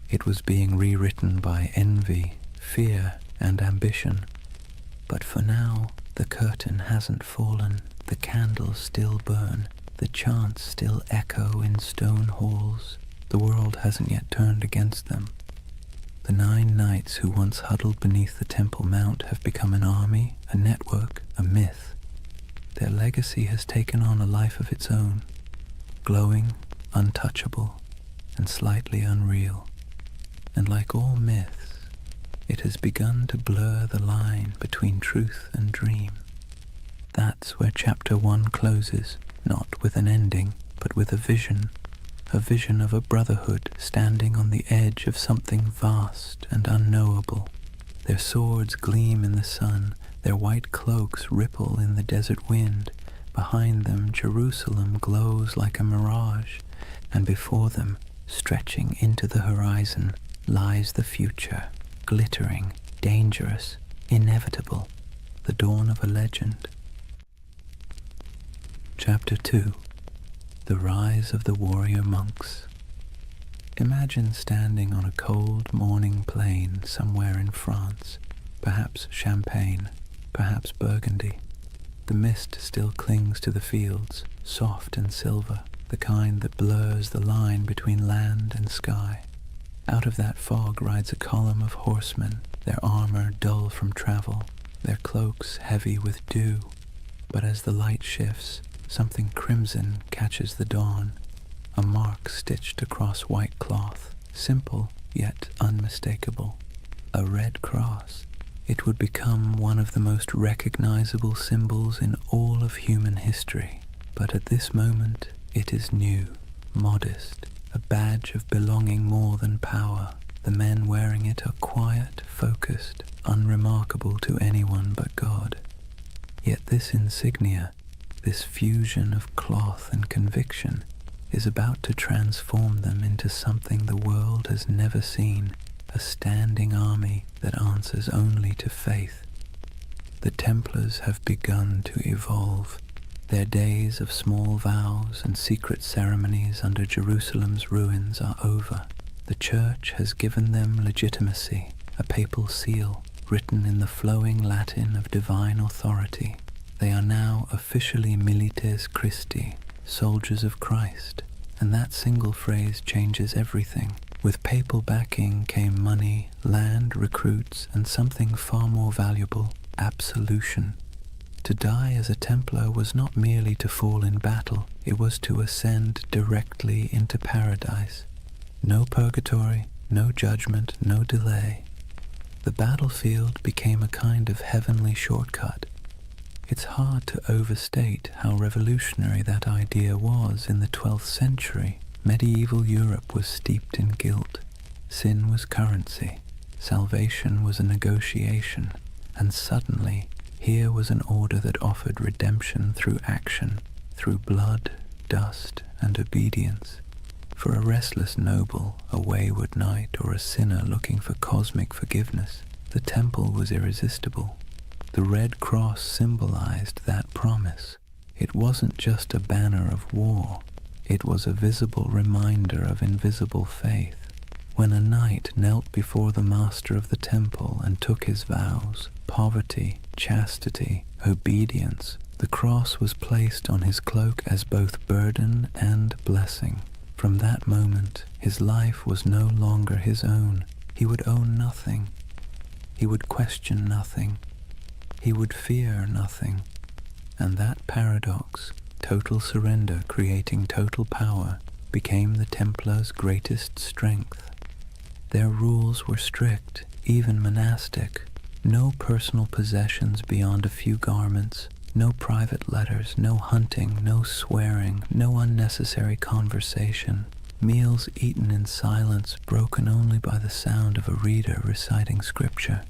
It was being rewritten by envy, fear, and ambition. But for now, the curtain hasn't fallen, the candles still burn, the chants still echo in stone halls. The world hasn't yet turned against them. The 9 knights who once huddled beneath the Temple Mount have become an army, a network, a myth. Their legacy has taken on a life of its own, glowing, untouchable, and slightly unreal. And like all myths, it has begun to blur the line between truth and dream. That's where Chapter 1 closes, not with an ending, but with a vision of a brotherhood standing on the edge of something vast and unknowable. Their swords gleam in the sun, their white cloaks ripple in the desert wind. Behind them, Jerusalem glows like a mirage, and before them, stretching into the horizon, lies the future, glittering, dangerous, inevitable, the dawn of a legend. Chapter 2. The Rise of the Warrior Monks. Imagine standing on a cold morning plain somewhere in France, perhaps Champagne, perhaps Burgundy. The mist still clings to the fields, soft and silver, the kind that blurs the line between land and sky. Out of that fog rides a column of horsemen, their armor dull from travel, their cloaks heavy with dew. But as the light shifts, something crimson catches the dawn, a mark stitched across white cloth, simple yet unmistakable, a red cross. It would become one of the most recognizable symbols in all of human history. But at this moment, it is new, modest, a badge of belonging more than power. The men wearing it are quiet, focused, unremarkable to anyone but God. Yet this insignia, this fusion of cloth and conviction, is about to transform them into something the world has never seen, a standing army that answers only to faith. The Templars have begun to evolve. Their days of small vows and secret ceremonies under Jerusalem's ruins are over. The Church has given them legitimacy, a papal seal written in the flowing Latin of divine authority. They are now officially milites Christi, soldiers of Christ, and that single phrase changes everything. With papal backing came money, land, recruits, and something far more valuable, absolution. To die as a Templar was not merely to fall in battle, it was to ascend directly into paradise. No purgatory, no judgment, no delay. The battlefield became a kind of heavenly shortcut. It's hard to overstate how revolutionary that idea was in the 12th century. Medieval Europe was steeped in guilt. Sin was currency. Salvation was a negotiation. And suddenly, here was an order that offered redemption through action, through blood, dust, and obedience. For a restless noble, a wayward knight, or a sinner looking for cosmic forgiveness, the temple was irresistible. The Red Cross symbolized that promise. It wasn't just a banner of war. It was a visible reminder of invisible faith. When a knight knelt before the master of the temple and took his vows, poverty, chastity, obedience, the cross was placed on his cloak as both burden and blessing. From that moment, his life was no longer his own. He would own nothing. He would question nothing. He would fear nothing. And that paradox, total surrender creating total power, became the Templars' greatest strength. Their rules were strict, even monastic. No personal possessions beyond a few garments, no private letters, no hunting, no swearing, no unnecessary conversation. Meals eaten in silence, broken only by the sound of a reader reciting scripture.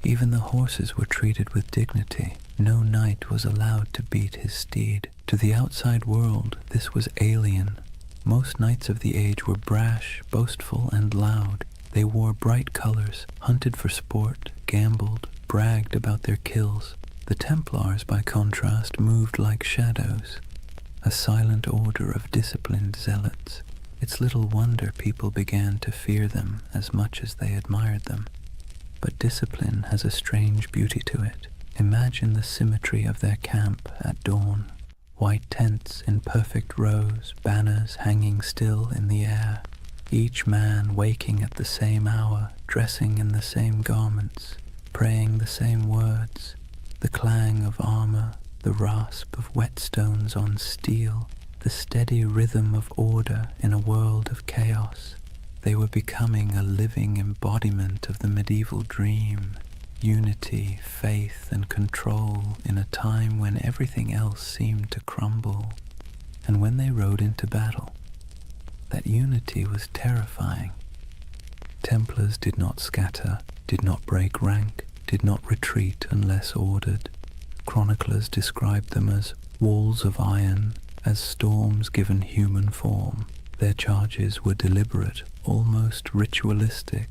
Even the horses were treated with dignity. No knight was allowed to beat his steed. To the outside world, this was alien. Most knights of the age were brash, boastful, and loud. They wore bright colors, hunted for sport, gambled, bragged about their kills. The Templars, by contrast, moved like shadows, a silent order of disciplined zealots. It's little wonder people began to fear them as much as they admired them. But discipline has a strange beauty to it. Imagine the symmetry of their camp at dawn. White tents in perfect rows, banners hanging still in the air. Each man waking at the same hour, dressing in the same garments, praying the same words. The clang of armor, the rasp of whetstones on steel, the steady rhythm of order in a world of chaos. They were becoming a living embodiment of the medieval dream, unity, faith, and control in a time when everything else seemed to crumble. And when they rode into battle, that unity was terrifying. Templars did not scatter, did not break rank, did not retreat unless ordered. Chroniclers described them as walls of iron, as storms given human form. Their charges were deliberate, almost ritualistic,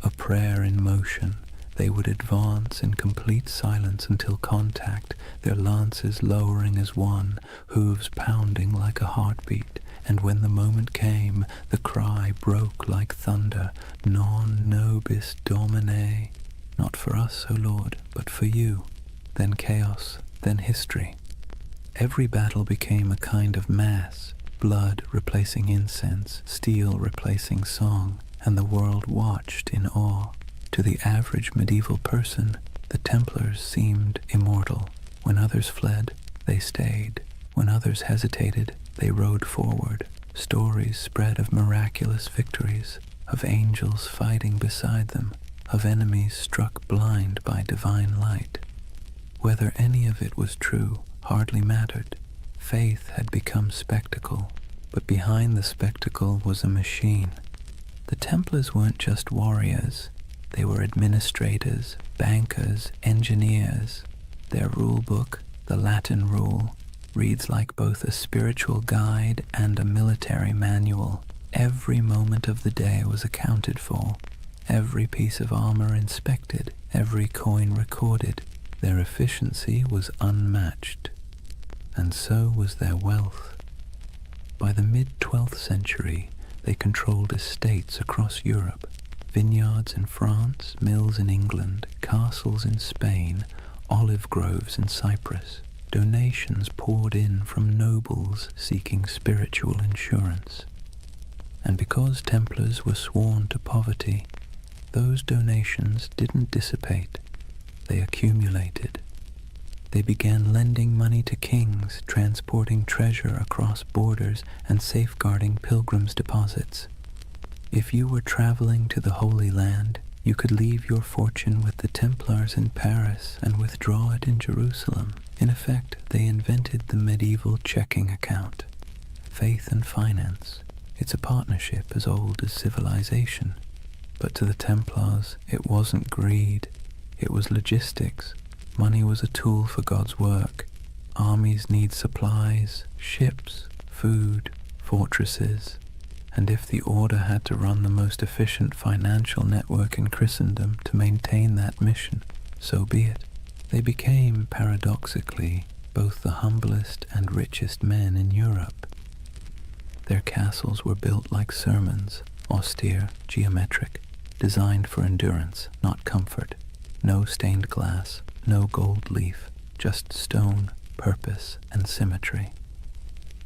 a prayer in motion. They would advance in complete silence until contact, their lances lowering as one, hooves pounding like a heartbeat. And when the moment came, the cry broke like thunder, Non nobis Domine. Not for us, O Lord, but for you. Then chaos, then history. Every battle became a kind of mass, blood replacing incense, steel replacing song, and the world watched in awe. To the average medieval person, the Templars seemed immortal. When others fled, they stayed. When others hesitated, they rode forward. Stories spread of miraculous victories, of angels fighting beside them, of enemies struck blind by divine light. Whether any of it was true hardly mattered. Faith had become spectacle, but behind the spectacle was a machine. The Templars weren't just warriors. They were administrators, bankers, engineers. Their rule book, the Latin rule, reads like both a spiritual guide and a military manual. Every moment of the day was accounted for, every piece of armor inspected, every coin recorded. Their efficiency was unmatched, and so was their wealth. By the mid-12th century, they controlled estates across Europe, vineyards in France, mills in England, castles in Spain, olive groves in Cyprus. donations poured in from nobles seeking spiritual insurance. And because Templars were sworn to poverty, those donations didn't dissipate, they accumulated. They began lending money to kings, transporting treasure across borders, and safeguarding pilgrims' deposits. If you were traveling to the Holy Land, you could leave your fortune with the Templars in Paris and withdraw it in Jerusalem. In effect, they invented the medieval checking account. Faith and finance. It's a partnership as old as civilization. But to the Templars, it wasn't greed, it was logistics. Money was a tool for God's work. Armies need supplies, ships, food, fortresses. And if the order had to run the most efficient financial network in Christendom to maintain that mission, so be it. They became, paradoxically, both the humblest and richest men in Europe. Their castles were built like sermons, austere, geometric, designed for endurance, not comfort. No stained glass, no gold leaf, just stone, purpose, and symmetry.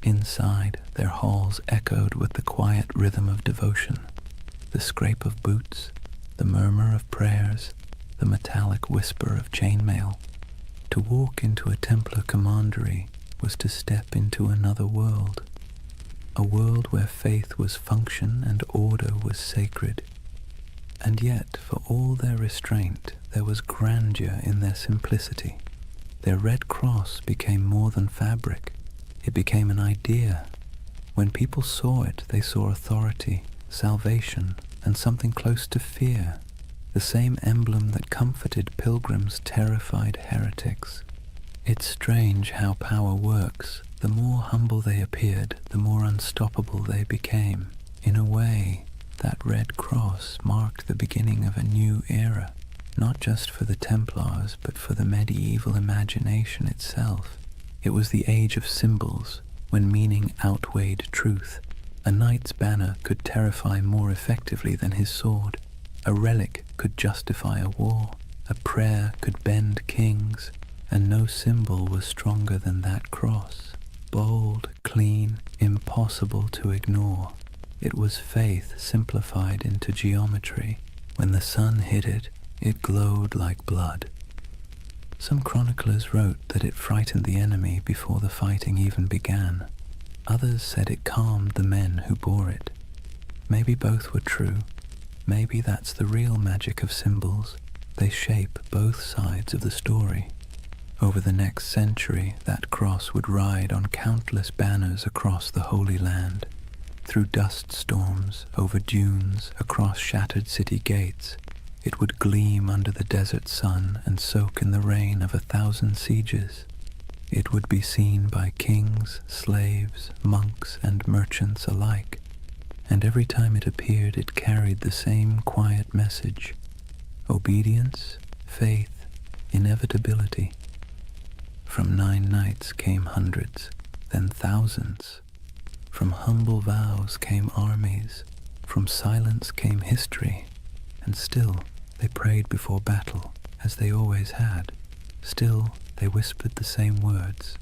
Inside, their halls echoed with the quiet rhythm of devotion, the scrape of boots, the murmur of prayers, the metallic whisper of chainmail. To walk into a Templar commandery was to step into another world, a world where faith was function and order was sacred. And yet, for all their restraint, there was grandeur in their simplicity. Their red cross became more than fabric. It became an idea. When people saw it, they saw authority, salvation, and something close to fear. The same emblem that comforted pilgrims terrified heretics. It's strange how power works. The more humble they appeared, the more unstoppable they became. In a way, that red cross marked the beginning of a new era, not just for the Templars, but for the medieval imagination itself. It was the age of symbols, when meaning outweighed truth. A knight's banner could terrify more effectively than his sword. A relic could justify a war. A prayer could bend kings. And no symbol was stronger than that cross. Bold, clean, impossible to ignore. It was faith simplified into geometry. When the sun hit it, it glowed like blood. Some chroniclers wrote that it frightened the enemy before the fighting even began. Others said it calmed the men who bore it. Maybe both were true. Maybe that's the real magic of symbols. They shape both sides of the story. Over the next century, that cross would ride on countless banners across the Holy Land, through dust storms, over dunes, across shattered city gates. It would gleam under the desert sun and soak in the rain of 1,000 sieges. It would be seen by kings, slaves, monks, and merchants alike. And every time it appeared, it carried the same quiet message: obedience, faith, inevitability. From 9 nights came hundreds, then thousands. From humble vows came armies. From silence came history. And still, they prayed before battle, as they always had. Still, they whispered the same words.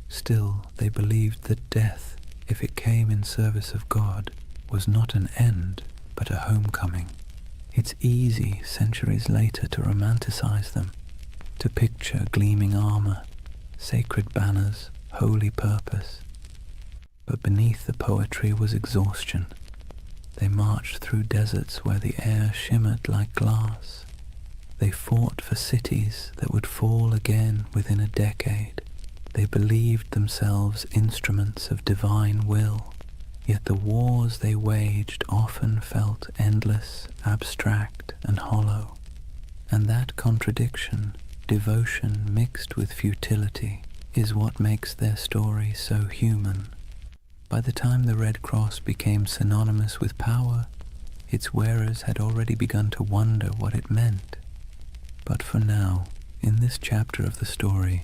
Still, they believed that death, if it came in service of God, was not an end, but a homecoming. It's easy, centuries later, to romanticize them, to picture gleaming armor, sacred banners, holy purpose. But beneath the poetry was exhaustion. They marched through deserts where the air shimmered like glass. They fought for cities that would fall again within a decade. They believed themselves instruments of divine will. Yet the wars they waged often felt endless, abstract, and hollow. And that contradiction, devotion mixed with futility, is what makes their story so human. By the time the Red Cross became synonymous with power, its wearers had already begun to wonder what it meant. But for now, in this chapter of the story,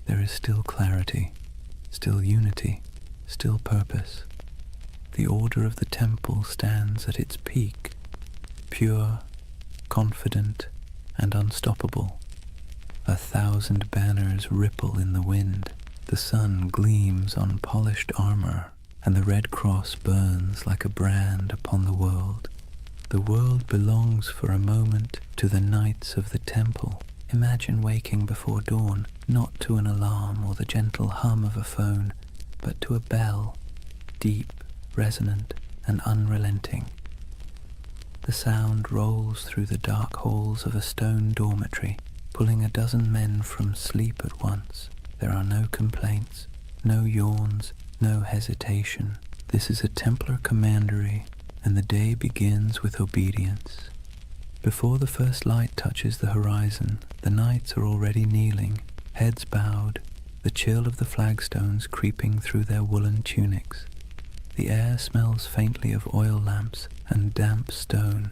there is still clarity, still unity, still purpose. The order of the temple stands at its peak, pure, confident, and unstoppable, a 1,000 banners ripple in the wind. The sun gleams on polished armor, and the red cross burns like a brand upon the world. The world belongs for a moment to the knights of the temple. Imagine waking before dawn, not to an alarm or the gentle hum of a phone, but to a bell, deep, resonant, and unrelenting. The sound rolls through the dark halls of a stone dormitory, pulling a dozen men from sleep at once. There are no complaints, no yawns, no hesitation. This is a Templar commandery, and the day begins with obedience. Before the first light touches the horizon, the knights are already kneeling, heads bowed, the chill of the flagstones creeping through their woolen tunics. The air smells faintly of oil lamps and damp stone.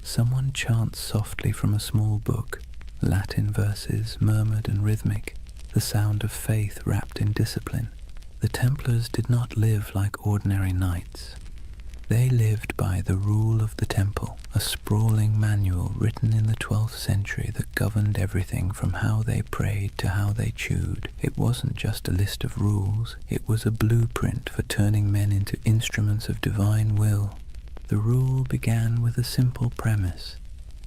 Someone chants softly from a small book, Latin verses murmured and rhythmic, the sound of faith wrapped in discipline. The Templars did not live like ordinary knights. They lived by the rule of the temple, a sprawling manual written in the 12th century that governed everything from how they prayed to how they chewed. It wasn't just a list of rules, it was a blueprint for turning men into instruments of divine will. The rule began with a simple premise.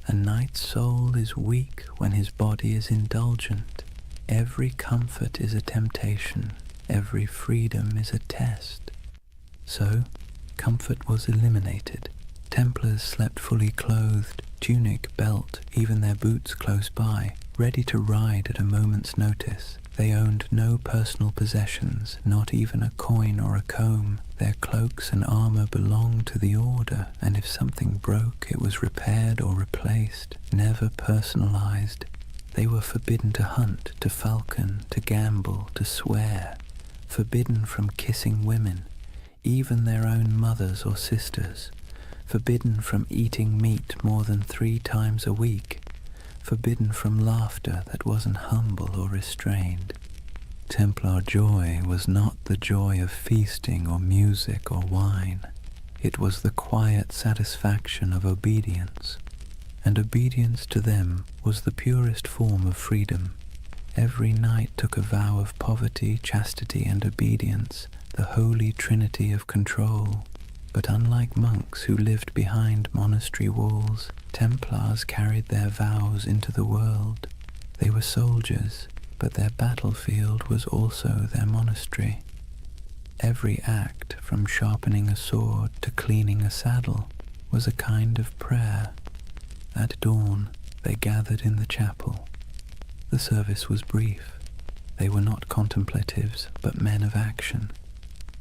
A knight's soul is weak when his body is indulgent. Every comfort is a temptation, every freedom is a test. So, comfort was eliminated. Templars slept fully clothed, tunic, belt, even their boots close by, ready to ride at a moment's notice. They owned no personal possessions, not even a coin or a comb. Their cloaks and armor belonged to the order, and if something broke, it was repaired or replaced, never personalized. They were forbidden to hunt, to falcon, to gamble, to swear, forbidden from kissing women, even their own mothers or sisters, forbidden from eating meat more than 3 times a week, forbidden from laughter that wasn't humble or restrained. Templar joy was not the joy of feasting or music or wine. It was the quiet satisfaction of obedience, and obedience to them was the purest form of freedom. Every knight took a vow of poverty, chastity, and obedience, the holy trinity of control. But unlike monks who lived behind monastery walls, Templars carried their vows into the world. They were soldiers, but their battlefield was also their monastery. Every act, from sharpening a sword to cleaning a saddle, was a kind of prayer. At dawn, they gathered in the chapel. The service was brief. They were not contemplatives, but men of action.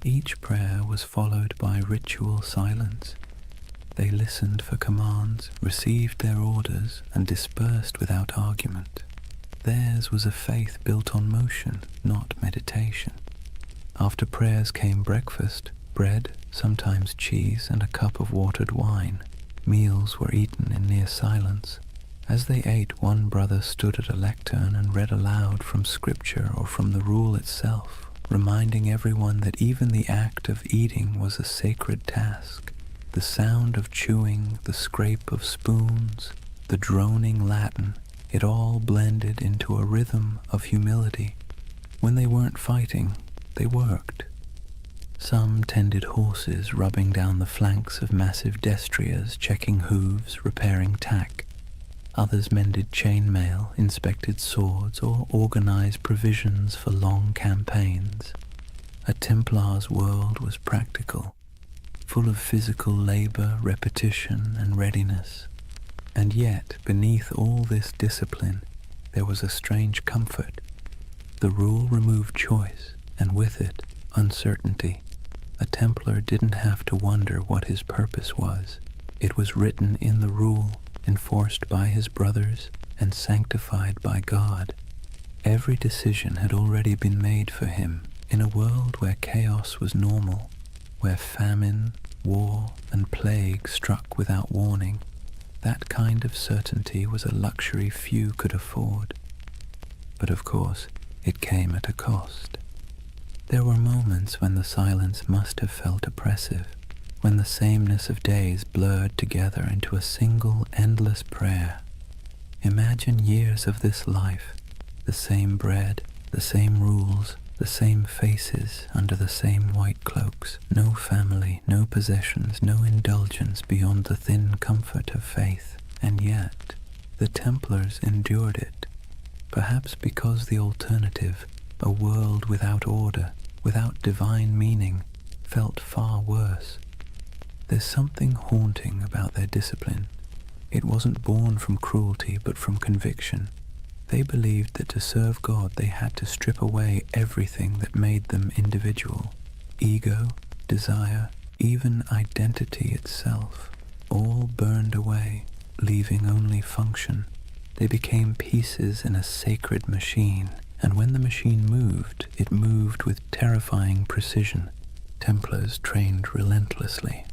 Each prayer was followed by ritual silence. They listened for commands, received their orders, and dispersed without argument. Theirs was a faith built on motion, not meditation. After prayers came breakfast, bread, sometimes cheese, and a cup of watered wine. Meals were eaten in near silence. As they ate, one brother stood at a lectern and read aloud from scripture or from the rule itself, reminding everyone that even the act of eating was a sacred task. The sound of chewing, the scrape of spoons, the droning Latin, it all blended into a rhythm of humility. When they weren't fighting, they worked. Some tended horses, rubbing down the flanks of massive destriers, checking hooves, repairing tack. Others mended chainmail, inspected swords, or organized provisions for long campaigns. A Templar's world was practical, full of physical labor, repetition, and readiness. And yet, beneath all this discipline, there was a strange comfort. The rule removed choice, and with it, uncertainty. A Templar didn't have to wonder what his purpose was. It was written in the rule, enforced by his brothers, and sanctified by God. Every decision had already been made for him. In a world where chaos was normal, where famine, war, and plague struck without warning, that kind of certainty was a luxury few could afford. But of course, it came at a cost. There were moments when the silence must have felt oppressive, when the sameness of days blurred together into a single endless prayer. Imagine years of this life, The same bread, the same rules, the same faces under the same white cloaks. No family, no possessions, no indulgence beyond the thin comfort of faith. And yet, the Templars endured it, perhaps because the alternative, a world without order, without divine meaning, felt far worse. There's something haunting about their discipline. It wasn't born from cruelty, but from conviction. They believed that to serve God they had to strip away everything that made them individual. Ego, desire, even identity itself, all burned away, leaving only function. They became pieces in a sacred machine, and when the machine moved, it moved with terrifying precision. Templars trained relentlessly.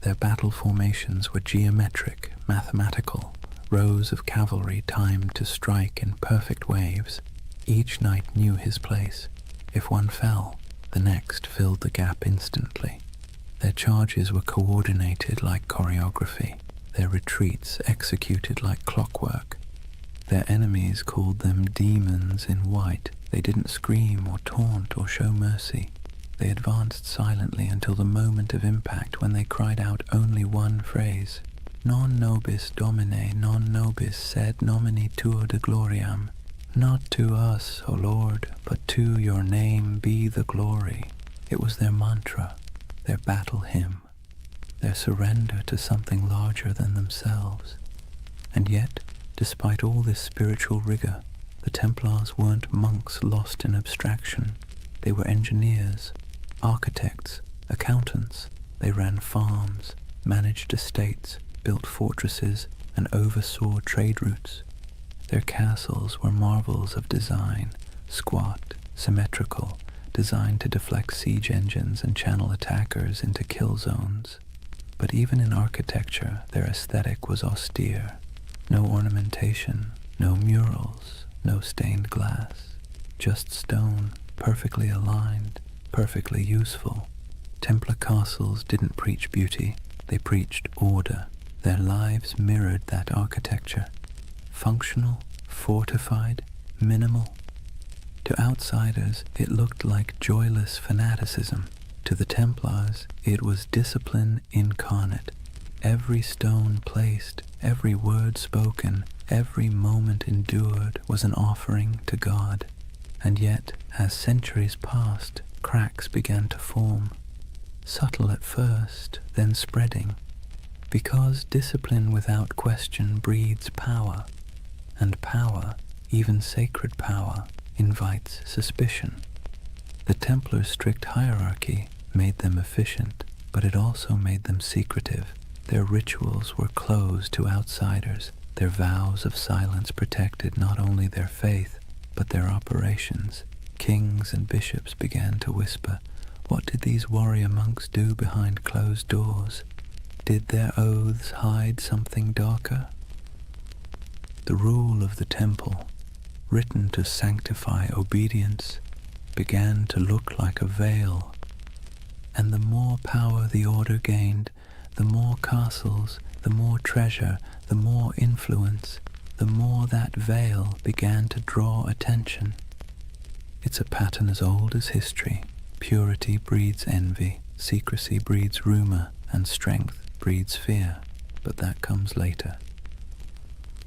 Their battle formations were geometric, mathematical, rows of cavalry timed to strike in perfect waves. Each knight knew his place. If one fell, the next filled the gap instantly. Their charges were coordinated like choreography, their retreats executed like clockwork. Their enemies called them demons in white. They didn't scream or taunt or show mercy. They advanced silently until the moment of impact, when they cried out only one phrase: Non nobis Domine, non nobis sed nomini tuo de gloriam. Not to us, O Lord, but to your name be the glory. It was their mantra, their battle hymn, their surrender to something larger than themselves. And yet, despite all this spiritual rigor, the Templars weren't monks lost in abstraction. They were engineers, architects, accountants. They ran farms, managed estates, built fortresses, and oversaw trade routes. Their castles were marvels of design, squat, symmetrical, designed to deflect siege engines and channel attackers into kill zones. But even in architecture, their aesthetic was austere. No ornamentation, no murals, no stained glass, just stone, perfectly aligned, perfectly useful. Templar castles didn't preach beauty, they preached order. Their lives mirrored that architecture. Functional, fortified, minimal. To outsiders, it looked like joyless fanaticism. To the Templars, it was discipline incarnate. Every stone placed, every word spoken, every moment endured was an offering to God. And yet, as centuries passed, cracks began to form. Subtle at first, then spreading. Because discipline without question breeds power, and power, even sacred power, invites suspicion. The Templars' strict hierarchy made them efficient, but it also made them secretive. Their rituals were closed to outsiders. Their vows of silence protected not only their faith, but their operations. Kings and bishops began to whisper, what did these warrior monks do behind closed doors? Did their oaths hide something darker? The rule of the temple, written to sanctify obedience, began to look like a veil. And the more power the order gained, the more castles, the more treasure, the more influence, the more that veil began to draw attention. It's a pattern as old as history. Purity breeds envy, secrecy breeds rumor, and strength breeds fear, but that comes later.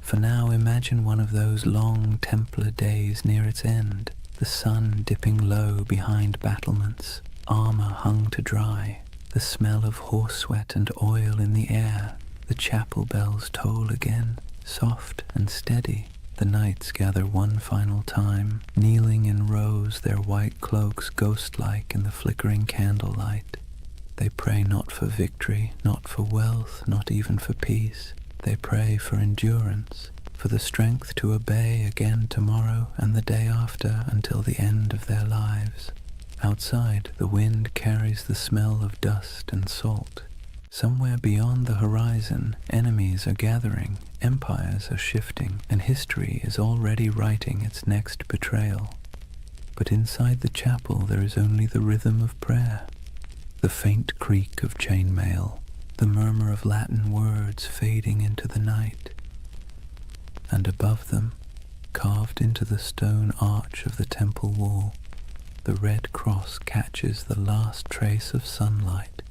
For now, imagine one of those long Templar days near its end, the sun dipping low behind battlements, armor hung to dry, the smell of horse sweat and oil in the air. The chapel bells toll again, soft and steady. The knights gather one final time, kneeling in rows, their white cloaks ghost-like in the flickering candlelight. They pray not for victory, not for wealth, not even for peace. They pray for endurance, for the strength to obey again tomorrow and the day after until the end of their lives. Outside, the wind carries the smell of dust and salt. Somewhere beyond the horizon, enemies are gathering, empires are shifting, and history is already writing its next betrayal. But inside the chapel there is only the rhythm of prayer, the faint creak of chainmail, the murmur of Latin words fading into the night. And above them, Carved into the stone arch of the temple wall, the red cross catches the last trace of sunlight,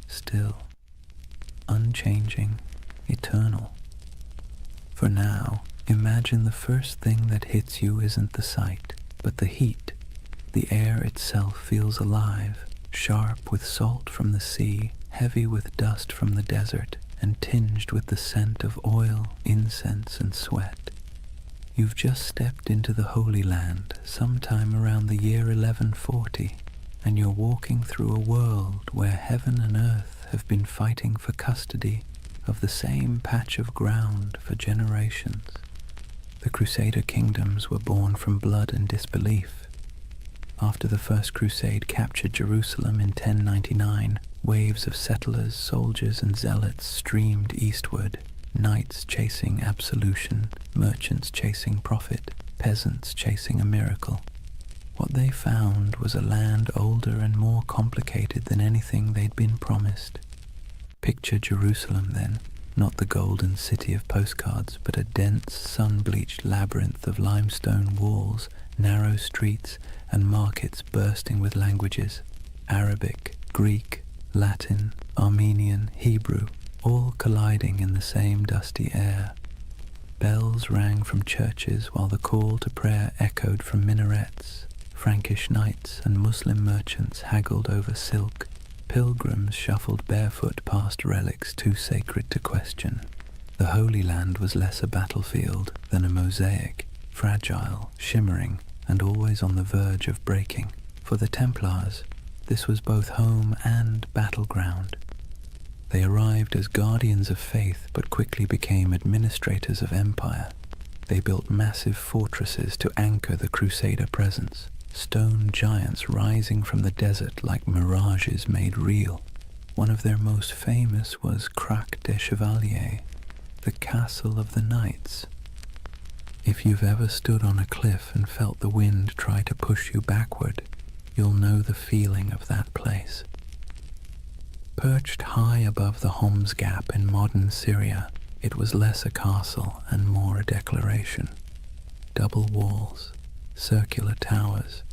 still, unchanging, eternal. For now, imagine the first thing that hits you isn't the sight, but the heat. The air itself feels alive, sharp with salt from the sea, heavy with dust from the desert, and tinged with the scent of oil, incense, and sweat. You've just stepped into the Holy Land sometime around the year 1140, and you're walking through a world where heaven and earth have been fighting for custody of the same patch of ground for generations. The Crusader kingdoms were born from blood and disbelief. After the First Crusade captured Jerusalem in 1099, waves of settlers, soldiers, and zealots streamed eastward, knights chasing absolution, merchants chasing profit, peasants chasing a miracle. What they found was a land older and more complicated than anything they'd been promised. Picture Jerusalem then, not the golden city of postcards, but a dense, sun-bleached labyrinth of limestone walls, narrow streets, and markets bursting with languages: Arabic, Greek, Latin, Armenian, Hebrew, all colliding in the same dusty air. Bells rang from churches while the call to prayer echoed from minarets. Frankish knights and Muslim merchants haggled over silk. Pilgrims shuffled barefoot past relics too sacred to question. The Holy Land was less a battlefield than a mosaic, fragile, shimmering, and always on the verge of breaking. For the Templars, this was both home and battleground. They arrived as guardians of faith but quickly became administrators of empire. They built massive fortresses to anchor the Crusader presence, stone giants rising from the desert like mirages made real. One of their most famous was Crac des Chevaliers, the castle of the knights. If you've ever stood on a cliff and felt the wind try to push you backward, you'll know the feeling of that place. Perched high above the Homs Gap in modern Syria, it was less a castle and more a declaration. Double walls, circular towers,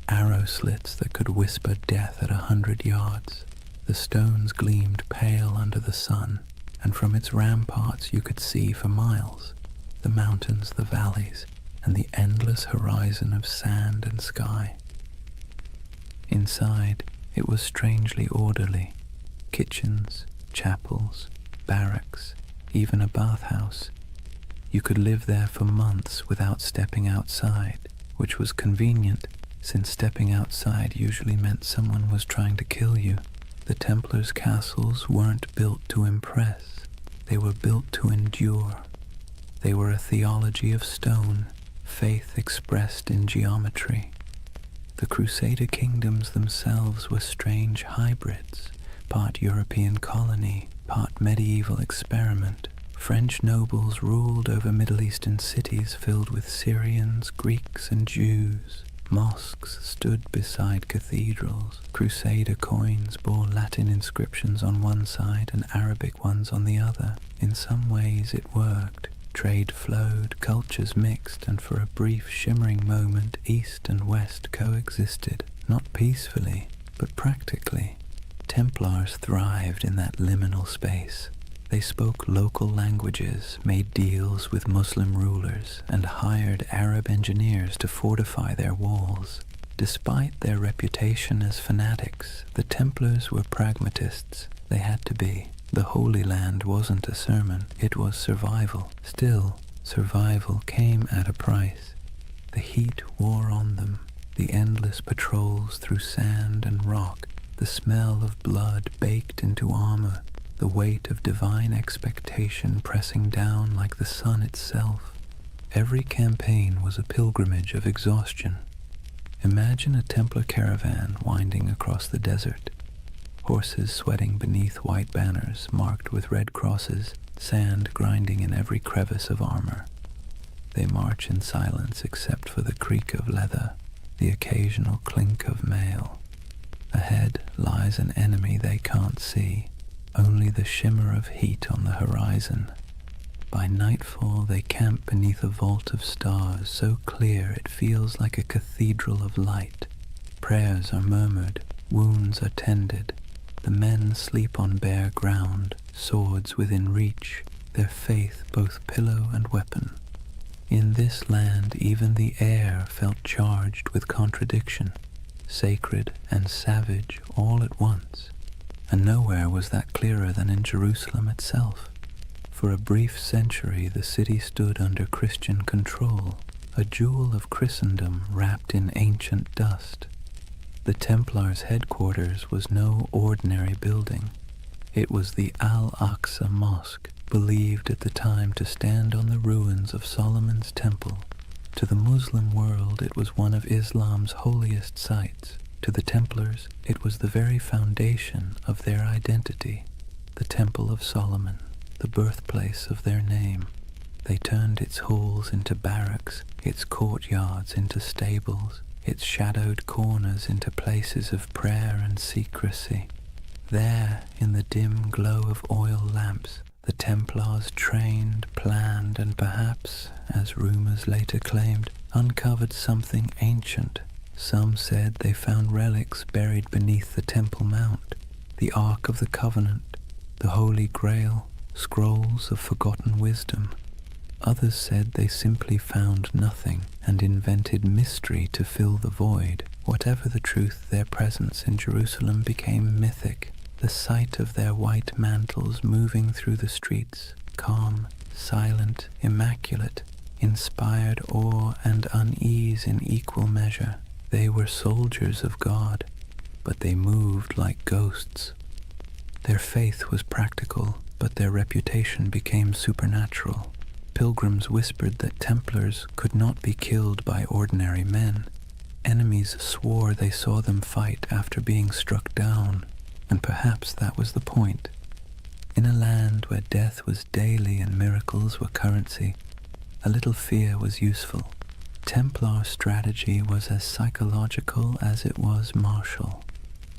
arrow slits that could whisper death at 100 yards. The stones gleamed pale under the sun, and from its ramparts you could see for miles the mountains, the valleys, and the endless horizon of sand and sky. Inside, it was strangely orderly. Kitchens, chapels, barracks, even a bathhouse. You could live there for months without stepping outside, which was convenient, since stepping outside usually meant someone was trying to kill you. The Templars' castles weren't built to impress, they were built to endure. They were a theology of stone, faith expressed in geometry. The Crusader kingdoms themselves were strange hybrids, part European colony, part medieval experiment. French nobles ruled over Middle Eastern cities filled with Syrians, Greeks, and Jews. Mosques stood beside cathedrals. Crusader coins bore Latin inscriptions on one side and Arabic ones on the other. In some ways it worked. Trade flowed, cultures mixed, and for a brief shimmering moment East and West coexisted, not peacefully, but practically. Templars thrived in that liminal space. They spoke local languages, made deals with Muslim rulers, and hired Arab engineers to fortify their walls. Despite their reputation as fanatics, the Templars were pragmatists. They had to be. The Holy Land wasn't a sermon, it was survival. Still, survival came at a price. The heat wore on them, the endless patrols through sand and rock, the smell of blood baked into armor, the weight of divine expectation pressing down like the sun itself. Every campaign was a pilgrimage of exhaustion. Imagine a Templar caravan winding across the desert, horses sweating beneath white banners marked with red crosses, sand grinding in every crevice of armor. They march in silence except for the creak of leather, the occasional clink of mail. Ahead lies an enemy they can't see, only the shimmer of heat on the horizon. By nightfall they camp beneath a vault of stars so clear it feels like a cathedral of light. Prayers are murmured, wounds are tended. The men sleep on bare ground, swords within reach, their faith both pillow and weapon. In this land even the air felt charged with contradiction, sacred and savage all at once, and nowhere was that clearer than in Jerusalem itself. For a brief century the city stood under Christian control, a jewel of Christendom wrapped in ancient dust. The Templars' headquarters was no ordinary building. It was the Al-Aqsa Mosque, believed at the time to stand on the ruins of Solomon's temple. To the Muslim world it was one of Islam's holiest sites. To the Templars it was the very foundation of their identity, the Temple of Solomon, the birthplace of their name. They turned its halls into barracks, its courtyards into stables, its shadowed corners into places of prayer and secrecy. There, in the dim glow of oil lamps, the Templars trained, planned, and perhaps, as rumors later claimed, uncovered something ancient. Some said they found relics buried beneath the Temple Mount, the Ark of the Covenant, the Holy Grail, scrolls of forgotten wisdom. Others said they simply found nothing and invented mystery to fill the void. Whatever the truth, their presence in Jerusalem became mythic. The sight of their white mantles moving through the streets, calm, silent, immaculate, inspired awe and unease in equal measure. They were soldiers of God, but they moved like ghosts. Their faith was practical, but their reputation became supernatural. Pilgrims whispered that Templars could not be killed by ordinary men. Enemies swore they saw them fight after being struck down, and perhaps that was the point. In a land where death was daily and miracles were currency, a little fear was useful. Templar strategy was as psychological as it was martial.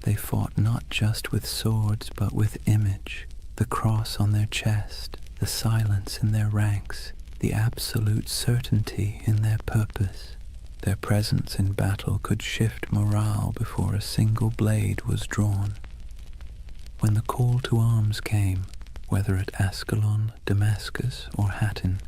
They fought not just with swords but with image, the cross on their chest, the silence in their ranks, the absolute certainty in their purpose. Their presence in battle could shift morale before a single blade was drawn. When the call to arms came, whether at Ascalon, Damascus, or Hattin,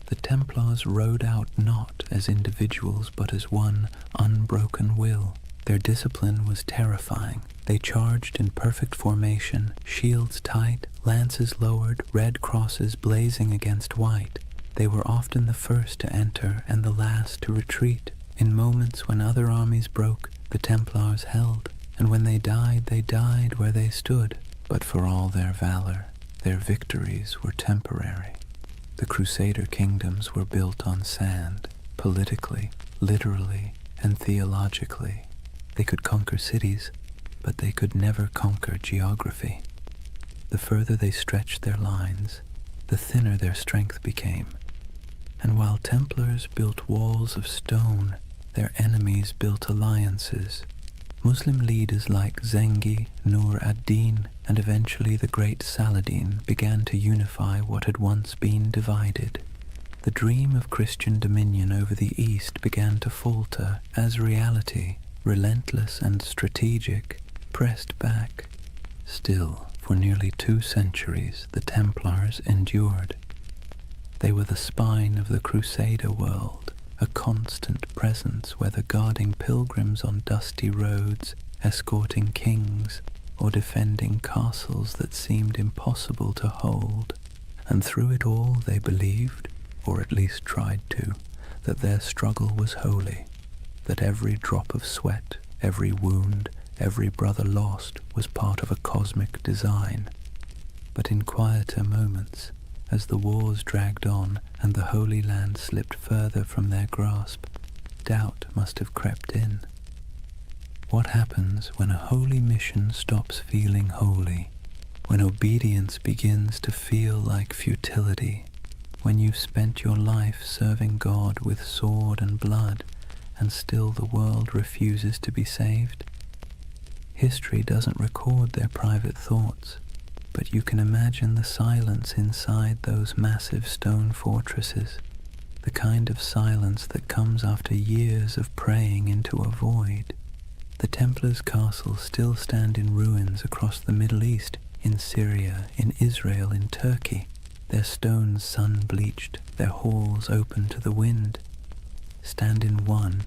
the Templars rode out not as individuals but as one unbroken will. Their discipline was terrifying. They charged in perfect formation, shields tight, lances lowered, red crosses blazing against white. They were often the first to enter and the last to retreat. In moments when other armies broke, the Templars held, and when they died where they stood. But for all their valor, their victories were temporary. The Crusader kingdoms were built on sand, politically, literally, and theologically. They could conquer cities, but they could never conquer geography. The further they stretched their lines, the thinner their strength became. And while Templars built walls of stone, their enemies built alliances. Muslim leaders like Zengi, Nur ad-Din, and eventually the great Saladin began to unify what had once been divided. The dream of Christian dominion over the East began to falter as reality, relentless and strategic, pressed back. Still, for nearly 2 centuries, the Templars endured. They were the spine of the Crusader world, a constant presence whether guarding pilgrims on dusty roads, escorting kings, or defending castles that seemed impossible to hold. And through it all they believed, or at least tried to, that their struggle was holy, that every drop of sweat, every wound, every brother lost was part of a cosmic design. But in quieter moments, as the wars dragged on and the Holy Land slipped further from their grasp, doubt must have crept in. What happens when a holy mission stops feeling holy? When obedience begins to feel like futility? When you've spent your life serving God with sword and blood, and still the world refuses to be saved? History doesn't record their private thoughts. but you can imagine the silence inside those massive stone fortresses, the kind of silence that comes after years of praying into a void. The Templars' castles still stand in ruins across the Middle East, in Syria, in Israel, in Turkey, their stones sun-bleached, their halls open to the wind. Stand in one,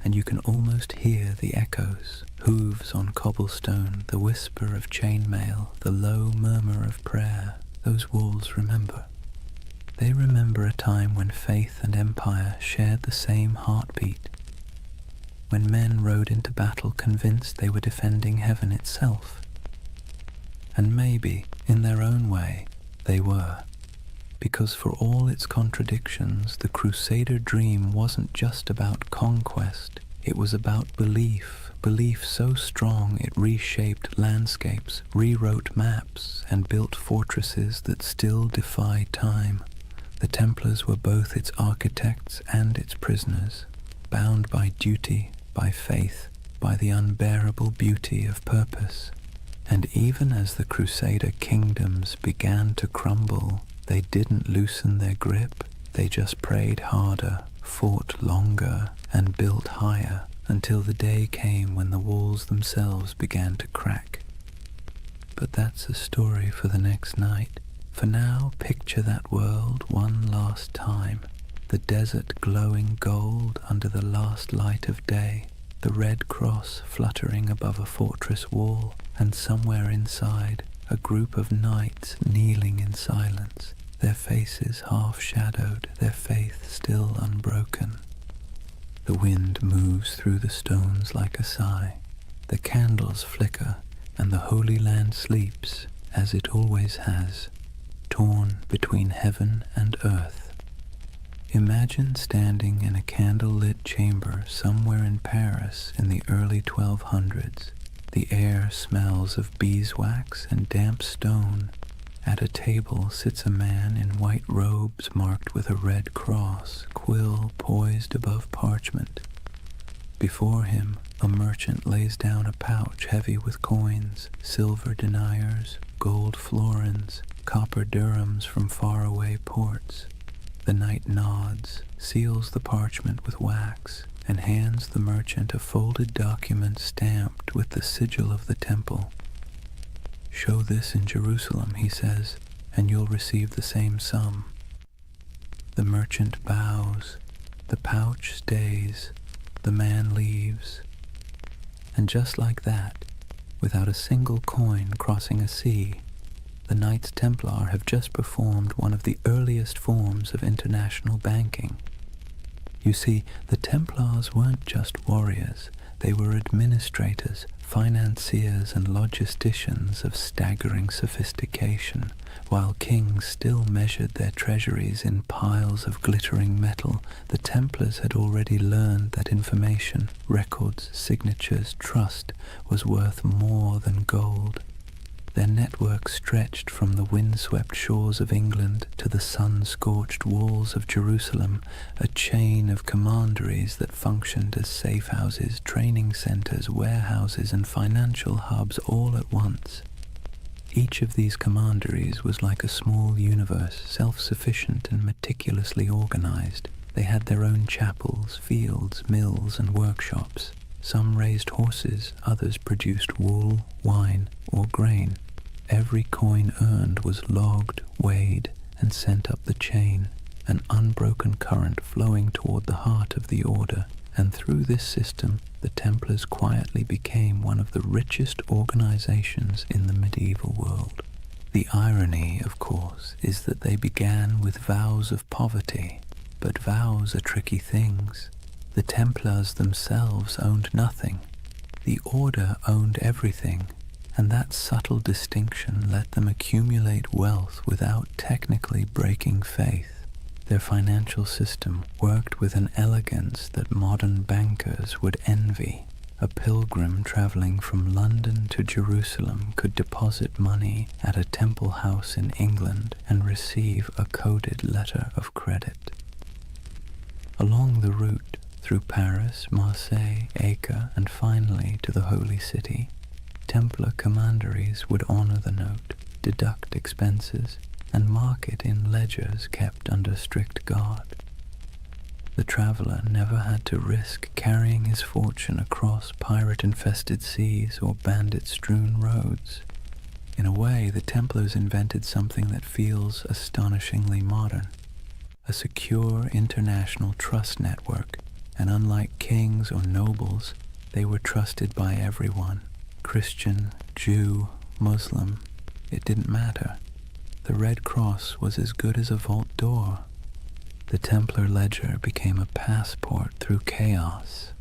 and you can almost hear the echoes, hooves on cobblestone, the whisper of chainmail, the low murmur of prayer. Those walls remember. They remember a time when faith and empire shared the same heartbeat, when men rode into battle convinced they were defending heaven itself. And maybe, in their own way, they were. Because for all its contradictions, the Crusader dream wasn't just about conquest, it was about belief, belief so strong it reshaped landscapes, rewrote maps, and built fortresses that still defy time. The Templars were both its architects and its prisoners, bound by duty, by faith, by the unbearable beauty of purpose. And even as the Crusader kingdoms began to crumble, they didn't loosen their grip, they just prayed harder, fought longer, and built higher, until the day came when the walls themselves began to crack. But that's a story for the next night. For now, picture that world one last time, the desert glowing gold under the last light of day, the red cross fluttering above a fortress wall, and somewhere inside, a group of knights kneeling in silence, their faces half-shadowed, their faith still unbroken. The wind moves through the stones like a sigh, the candles flicker, and the Holy Land sleeps, as it always has, torn between heaven and earth. Imagine standing in a candle-lit chamber somewhere in Paris in the early 1200s. The air smells of beeswax and damp stone. At a table sits a man in white robes marked with a red cross, quill poised above parchment. Before him, a merchant lays down a pouch heavy with coins, silver deniers, gold florins, copper dirhams from faraway ports. The knight nods, seals the parchment with wax, and hands the merchant a folded document stamped with the sigil of the temple. "Show this in Jerusalem," he says, "and you'll receive the same sum." The merchant bows, the pouch stays, the man leaves. And just like that, without a single coin crossing a sea, the Knights Templar have just performed one of the earliest forms of international banking. You see, the Templars weren't just warriors, they were administrators, financiers and logisticians of staggering sophistication. While kings still measured their treasuries in piles of glittering metal, the Templars had already learned that information, records, signatures, trust was worth more than gold. Their network stretched from the windswept shores of England to the sun-scorched walls of Jerusalem, a chain of commanderies that functioned as safe-houses, training centers, warehouses, and financial hubs all at once. Each of these commanderies was like a small universe, self-sufficient and meticulously organized. They had their own chapels, fields, mills, and workshops. Some raised horses, others produced wool, wine, or grain. Every coin earned was logged, weighed, and sent up the chain, an unbroken current flowing toward the heart of the order. And through this system, the Templars quietly became one of the richest organizations in the medieval world. The irony, of course, is that they began with vows of poverty, but vows are tricky things. The Templars themselves owned nothing. The order owned everything, and that subtle distinction let them accumulate wealth without technically breaking faith. Their financial system worked with an elegance that modern bankers would envy. A pilgrim traveling from London to Jerusalem could deposit money at a temple house in England and receive a coded letter of credit. Along the route, through Paris, Marseille, Acre, and finally to the Holy City, Templar commanderies would honor the note. deduct expenses, and mark it in ledgers kept under strict guard. The traveler never had to risk carrying his fortune across pirate-infested seas or bandit-strewn roads. In a way, the Templars invented something that feels astonishingly modern, a secure international trust network, and unlike kings or nobles, they were trusted by everyone. Christian, Jew, Muslim, it didn't matter. The Red Cross was as good as a vault door. The Templar ledger became a passport through chaos.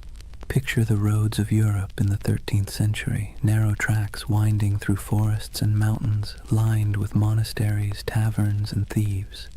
Picture the roads of Europe in the 13th century, narrow tracks winding through forests and mountains, lined with monasteries, taverns, and thieves.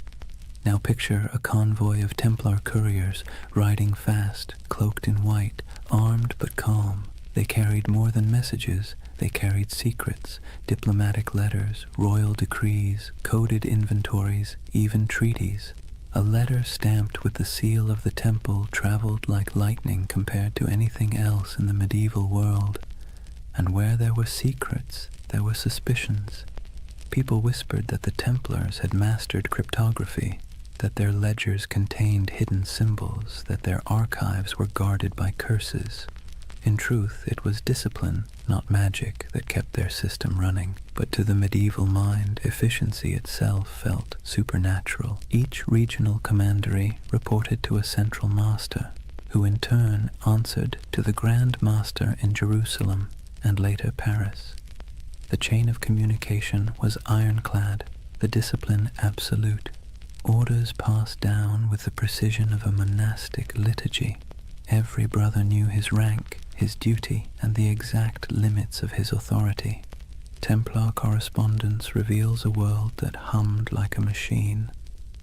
Now picture a convoy of Templar couriers riding fast, cloaked in white, armed but calm. They carried more than messages. They carried secrets, diplomatic letters, royal decrees, coded inventories, even treaties. A letter stamped with the seal of the temple traveled like lightning compared to anything else in the medieval world. And where there were secrets, there were suspicions. People whispered that the Templars had mastered cryptography, that their ledgers contained hidden symbols, that their archives were guarded by curses. In truth, it was discipline, not magic, that kept their system running, but to the medieval mind, efficiency itself felt supernatural. Each regional commandery reported to a central master, who in turn answered to the Grand Master in Jerusalem and later Paris. The chain of communication was ironclad, the discipline absolute. Orders passed down with the precision of a monastic liturgy. Every brother knew his rank, his duty, and the exact limits of his authority. Templar correspondence reveals a world that hummed like a machine.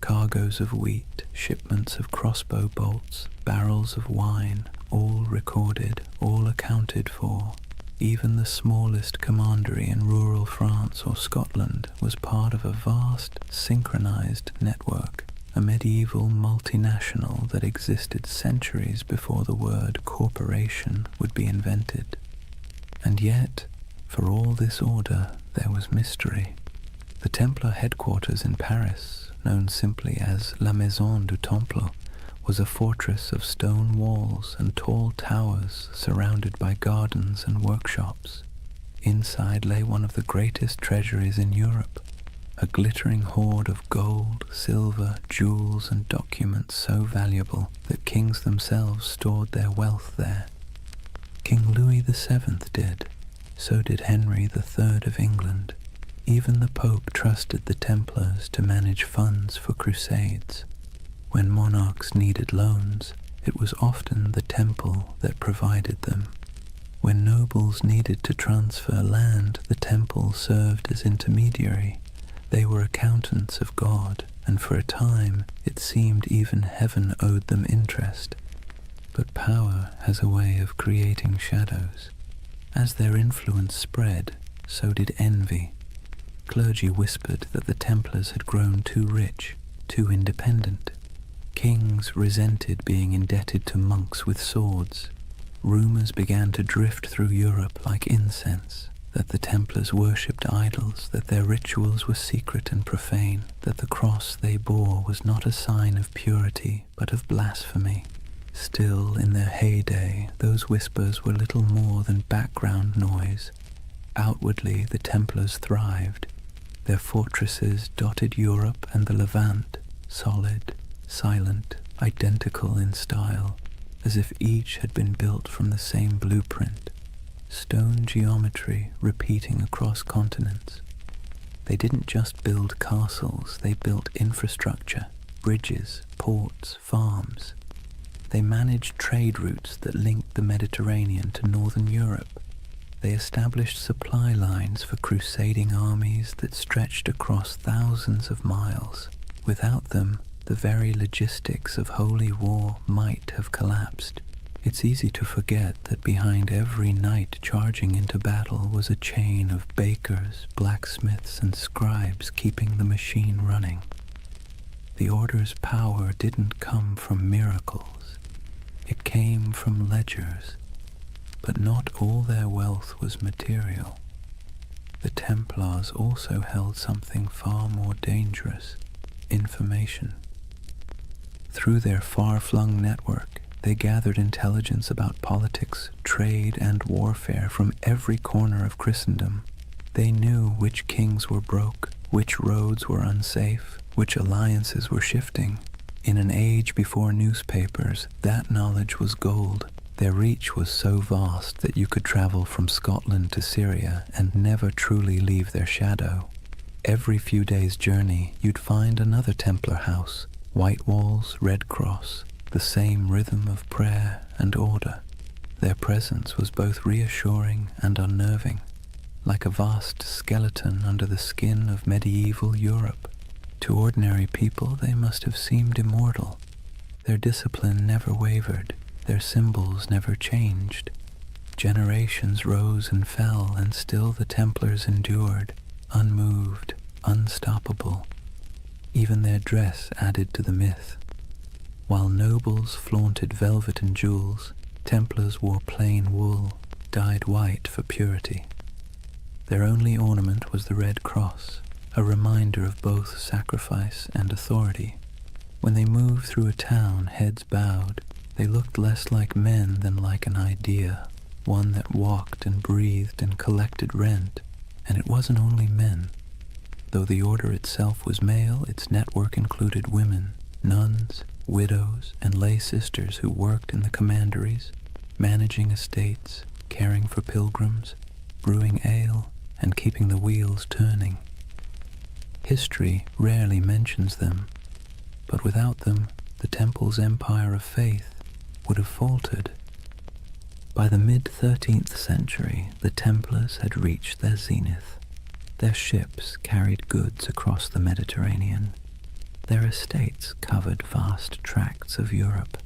Cargoes of wheat, shipments of crossbow bolts, barrels of wine, all recorded, all accounted for. Even the smallest commandery in rural France or Scotland was part of a vast, synchronized network. A medieval multinational that existed centuries before the word corporation would be invented. And yet, for all this order, there was mystery. The Templar headquarters in Paris, known simply as La Maison du Temple, was a fortress of stone walls and tall towers surrounded by gardens and workshops. Inside lay one of the greatest treasuries in Europe, a glittering hoard of gold, silver, jewels, and documents so valuable that kings themselves stored their wealth there. King Louis VII did. So did Henry III of England. Even the Pope trusted the Templars to manage funds for crusades. When monarchs needed loans, it was often the temple that provided them. When nobles needed to transfer land, the temple served as intermediary. They were accountants of God, and for a time it seemed even heaven owed them interest. But power has a way of creating shadows. As their influence spread, so did envy. Clergy whispered that the Templars had grown too rich, too independent. Kings resented being indebted to monks with swords. Rumors began to drift through Europe like incense, that the Templars worshipped idols, that their rituals were secret and profane, that the cross they bore was not a sign of purity, but of blasphemy. Still, in their heyday, those whispers were little more than background noise. Outwardly, the Templars thrived. Their fortresses dotted Europe and the Levant, solid, silent, identical in style, as if each had been built from the same blueprint. Stone geometry repeating across continents. They didn't just build castles, they built infrastructure, bridges, ports, farms. They managed trade routes that linked the Mediterranean to northern Europe. They established supply lines for crusading armies that stretched across thousands of miles. Without them, the very logistics of holy war might have collapsed. It's easy to forget that behind every knight charging into battle was a chain of bakers, blacksmiths, and scribes keeping the machine running. The Order's power didn't come from miracles. It came from ledgers, but not all their wealth was material. the Templars also held something far more dangerous: information. Through their far-flung network, they gathered intelligence about politics, trade, and warfare from every corner of Christendom. They knew which kings were broke, which roads were unsafe, which alliances were shifting. In an age before newspapers, that knowledge was gold. Their reach was so vast that you could travel from Scotland to Syria and never truly leave their shadow. Every few days' journey, you'd find another Templar house, white walls, red cross, the same rhythm of prayer and order. Their presence was both reassuring and unnerving, like a vast skeleton under the skin of medieval Europe. To ordinary people, they must have seemed immortal. Their discipline never wavered, their symbols never changed. Generations rose and fell, and still the Templars endured, unmoved, unstoppable. Even their dress added to the myth. While nobles flaunted velvet and jewels, Templars wore plain wool, dyed white for purity. Their only ornament was the red cross, a reminder of both sacrifice and authority. When they moved through a town, heads bowed, they looked less like men than like an idea, one that walked and breathed and collected rent. And it wasn't only men. Though the order itself was male, its network included women, nuns, widows, and lay sisters who worked in the commanderies, managing estates, caring for pilgrims, brewing ale, and keeping the wheels turning. History rarely mentions them, but without them, the Temple's empire of faith would have faltered. By the mid-13th century, the Templars had reached their zenith. Their ships carried goods across the Mediterranean. Their estates covered vast tracts of Europe.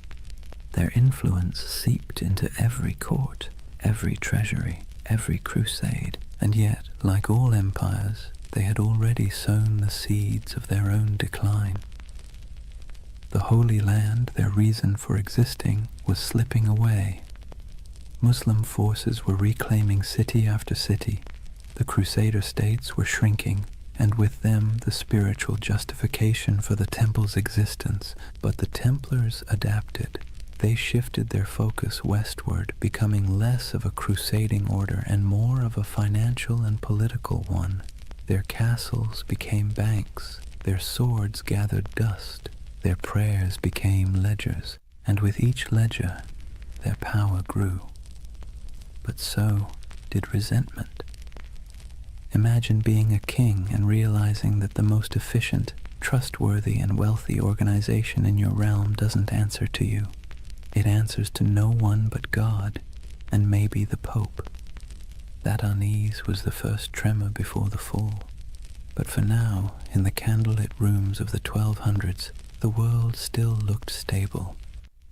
Their influence seeped into every court, every treasury, every crusade, and yet, like all empires, they had already sown the seeds of their own decline. The Holy Land, their reason for existing, was slipping away. Muslim forces were reclaiming city after city. The Crusader states were shrinking, and with them the spiritual justification for the Temple's existence. But the Templars adapted. They shifted their focus westward, becoming less of a crusading order and more of a financial and political one. Their castles became banks, their swords gathered dust, their prayers became ledgers, and with each ledger their power grew. But so did resentment. Imagine being a king and realizing that the most efficient, trustworthy, and wealthy organization in your realm doesn't answer to you. It answers to no one but God, and maybe the Pope. That unease was the first tremor before the fall. But for now, in the candlelit rooms of the 1200s, the world still looked stable.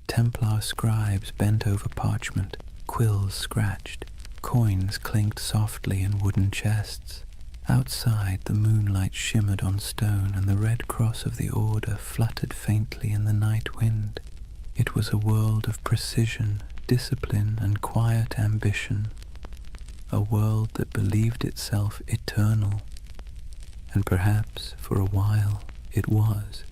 Templar scribes bent over parchment, quills scratched, coins clinked softly in wooden chests. Outside, the moonlight shimmered on stone, and the red cross of the order fluttered faintly in the night wind. It was a world of precision, discipline, and quiet ambition. A world that believed itself eternal. And perhaps, for a while, it was.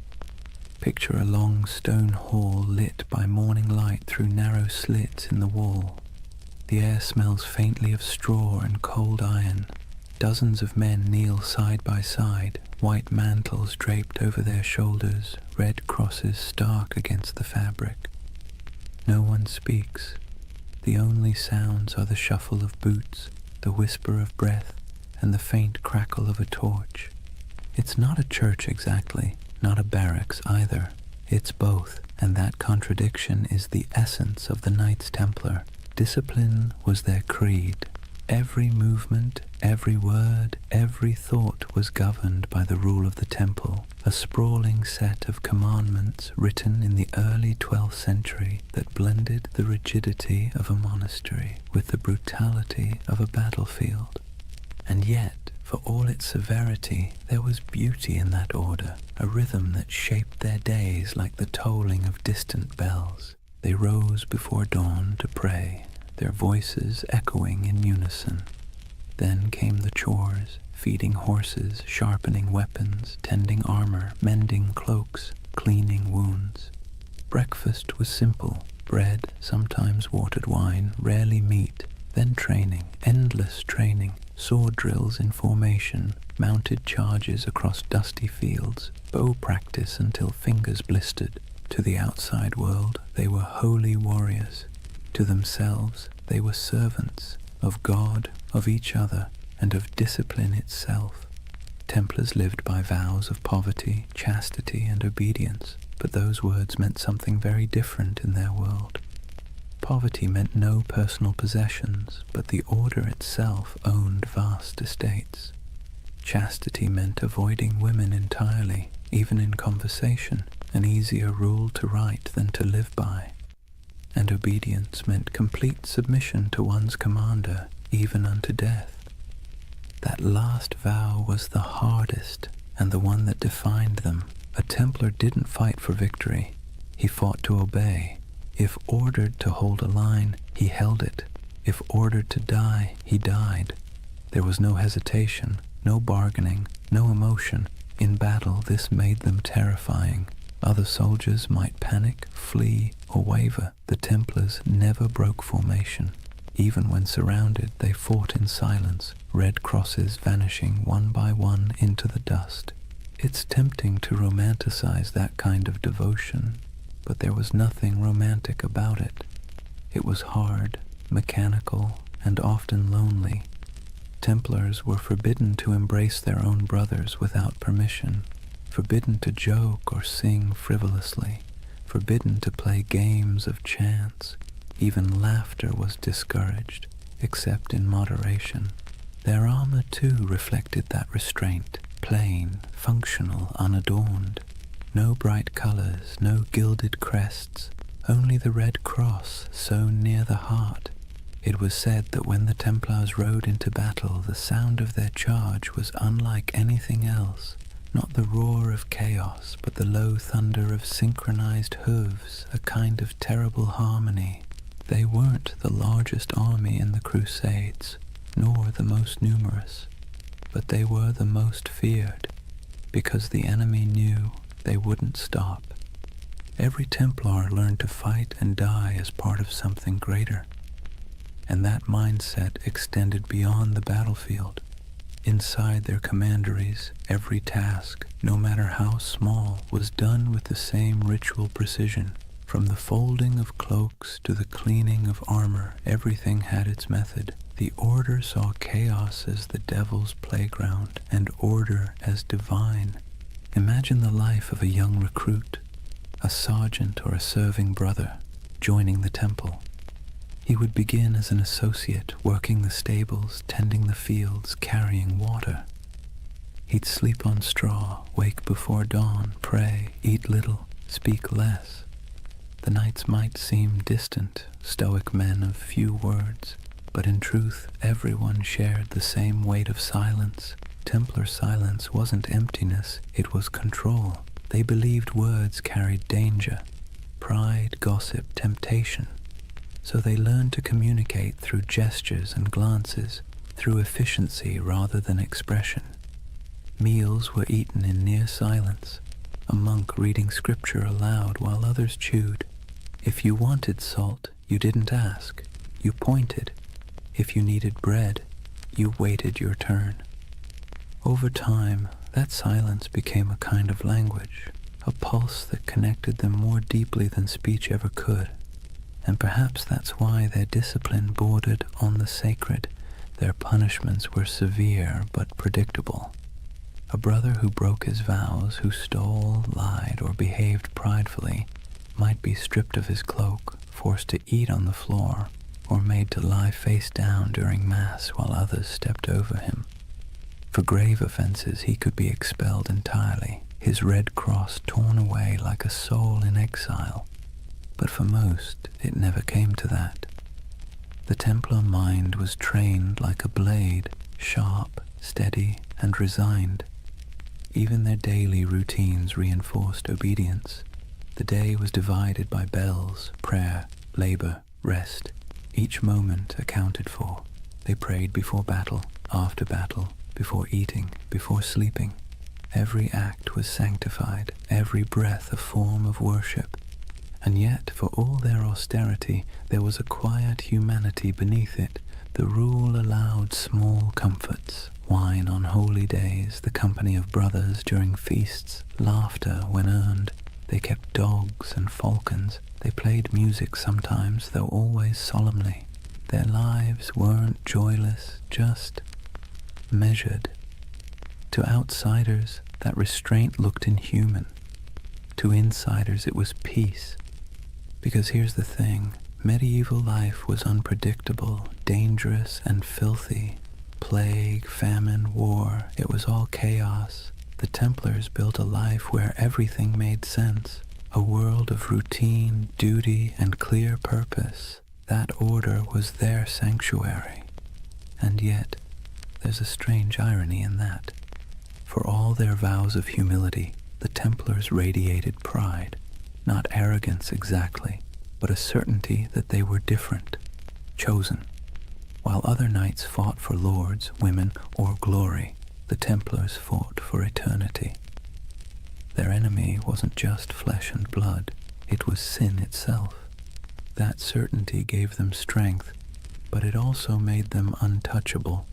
Picture a long stone hall lit by morning light through narrow slits in the wall. The air smells faintly of straw and cold iron. Dozens of men kneel side by side, white mantles draped over their shoulders, red crosses stark against the fabric. No one speaks. The only sounds are the shuffle of boots, the whisper of breath, and the faint crackle of a torch. It's not a church exactly, not a barracks either. It's both, and that contradiction is the essence of the Knights Templar. Discipline was their creed. Every movement, every word, every thought was governed by the rule of the temple, a sprawling set of commandments written in the early 12th century that blended the rigidity of a monastery with the brutality of a battlefield. And yet, for all its severity, there was beauty in that order, a rhythm that shaped their days like the tolling of distant bells. They rose before dawn to pray, their voices echoing in unison. Then came the chores, feeding horses, sharpening weapons, tending armor, mending cloaks, cleaning wounds. Breakfast was simple: bread, sometimes watered wine, rarely meat. Then training, endless training, sword drills in formation, mounted charges across dusty fields, bow practice until fingers blistered. To the outside world, they were holy warriors. To themselves, they were servants of God, of each other, and of discipline itself. Templars lived by vows of poverty, chastity, and obedience, but those words meant something very different in their world. Poverty meant no personal possessions, but the order itself owned vast estates. Chastity meant avoiding women entirely, even in conversation, an easier rule to write than to live by. And obedience meant complete submission to one's commander, even unto death. That last vow was the hardest, and the one that defined them. A Templar didn't fight for victory. He fought to obey. If ordered to hold a line, he held it. If ordered to die, he died. There was no hesitation, no bargaining, no emotion. In battle, this made them terrifying. Other soldiers might panic, flee, or waver. The Templars never broke formation. Even when surrounded, they fought in silence, red crosses vanishing one by one into the dust. It's tempting to romanticize that kind of devotion, but there was nothing romantic about it. It was hard, mechanical, and often lonely. Templars were forbidden to embrace their own brothers without permission, forbidden to joke or sing frivolously, forbidden to play games of chance. Even laughter was discouraged, except in moderation. Their armor, too, reflected that restraint, plain, functional, unadorned. No bright colors, no gilded crests, only the red cross sewn near the heart. It was said that when the Templars rode into battle, the sound of their charge was unlike anything else. Not the roar of chaos, but the low thunder of synchronized hooves, a kind of terrible harmony. They weren't the largest army in the Crusades, nor the most numerous, but they were the most feared, because the enemy knew they wouldn't stop. Every Templar learned to fight and die as part of something greater, and that mindset extended beyond the battlefield. Inside their commanderies, every task, no matter how small, was done with the same ritual precision. From the folding of cloaks to the cleaning of armor, everything had its method. The order saw chaos as the devil's playground, and order as divine. Imagine the life of a young recruit, a sergeant or a serving brother, joining the temple. He would begin as an associate, working the stables, tending the fields, carrying water. He'd sleep on straw, wake before dawn, pray, eat little, speak less. The nights might seem distant, stoic men of few words, but in truth everyone shared the same weight of silence. Templar silence wasn't emptiness, it was control. They believed words carried danger, pride, gossip, temptation. So they learned to communicate through gestures and glances, through efficiency rather than expression. Meals were eaten in near silence, a monk reading scripture aloud while others chewed. If you wanted salt, you didn't ask, you pointed. If you needed bread, you waited your turn. Over time, that silence became a kind of language, a pulse that connected them more deeply than speech ever could. And perhaps that's why their discipline bordered on the sacred. Their punishments were severe but predictable. A brother who broke his vows, who stole, lied, or behaved pridefully, might be stripped of his cloak, forced to eat on the floor, or made to lie face down during Mass while others stepped over him. For grave offenses he could be expelled entirely, his red cross torn away like a soul in exile. But for most, it never came to that. The Templar mind was trained like a blade, sharp, steady, and resigned. Even their daily routines reinforced obedience. The day was divided by bells, prayer, labor, rest. Each moment accounted for. They prayed before battle, after battle, before eating, before sleeping. Every act was sanctified, every breath a form of worship. And yet, for all their austerity, there was a quiet humanity beneath it. The rule allowed small comforts, wine on holy days, the company of brothers during feasts, laughter when earned. They kept dogs and falcons. They played music sometimes, though always solemnly. Their lives weren't joyless, just measured. To outsiders, that restraint looked inhuman. To insiders, it was peace. Because here's the thing, medieval life was unpredictable, dangerous, and filthy. Plague, famine, war, it was all chaos. The Templars built a life where everything made sense, a world of routine, duty, and clear purpose. That order was their sanctuary. And yet, there's a strange irony in that. For all their vows of humility, the Templars radiated pride. Not arrogance exactly, but a certainty that they were different, chosen. While other knights fought for lords, women, or glory, the Templars fought for eternity. Their enemy wasn't just flesh and blood, it was sin itself. That certainty gave them strength, but it also made them untouchable.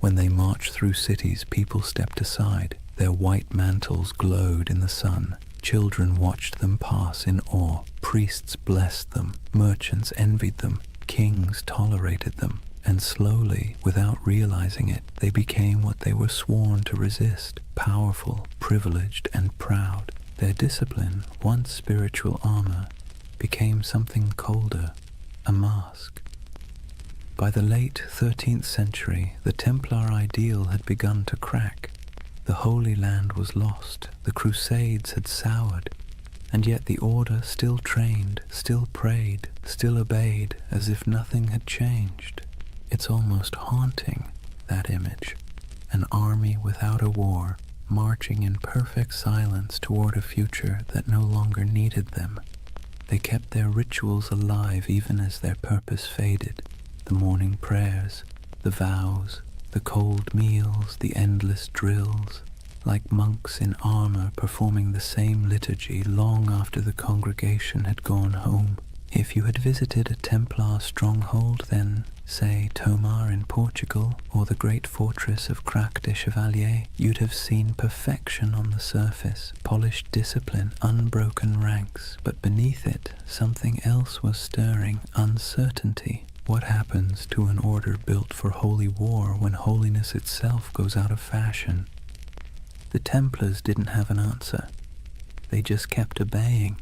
When they marched through cities, people stepped aside. Their white mantles glowed in the sun. Children watched them pass in awe. Priests blessed them. Merchants envied them. Kings tolerated them. And slowly, without realizing it, they became what they were sworn to resist, powerful, privileged, and proud. Their discipline, once spiritual armor, became something colder, a mask. By the late 13th century, the Templar ideal had begun to crack. The Holy Land was lost, the Crusades had soured, and yet the Order still trained, still prayed, still obeyed, as if nothing had changed. It's almost haunting, that image. An army without a war, marching in perfect silence toward a future that no longer needed them. They kept their rituals alive even as their purpose faded. The morning prayers, the vows, the cold meals, the endless drills, like monks in armor performing the same liturgy long after the congregation had gone home. If you had visited a Templar stronghold, then, say, Tomar in Portugal, or the great fortress of Crac des Chevaliers, you'd have seen perfection on the surface, polished discipline, unbroken ranks, but beneath it, something else was stirring, uncertainty. What happens to an order built for holy war when holiness itself goes out of fashion? The Templars didn't have an answer. They just kept obeying.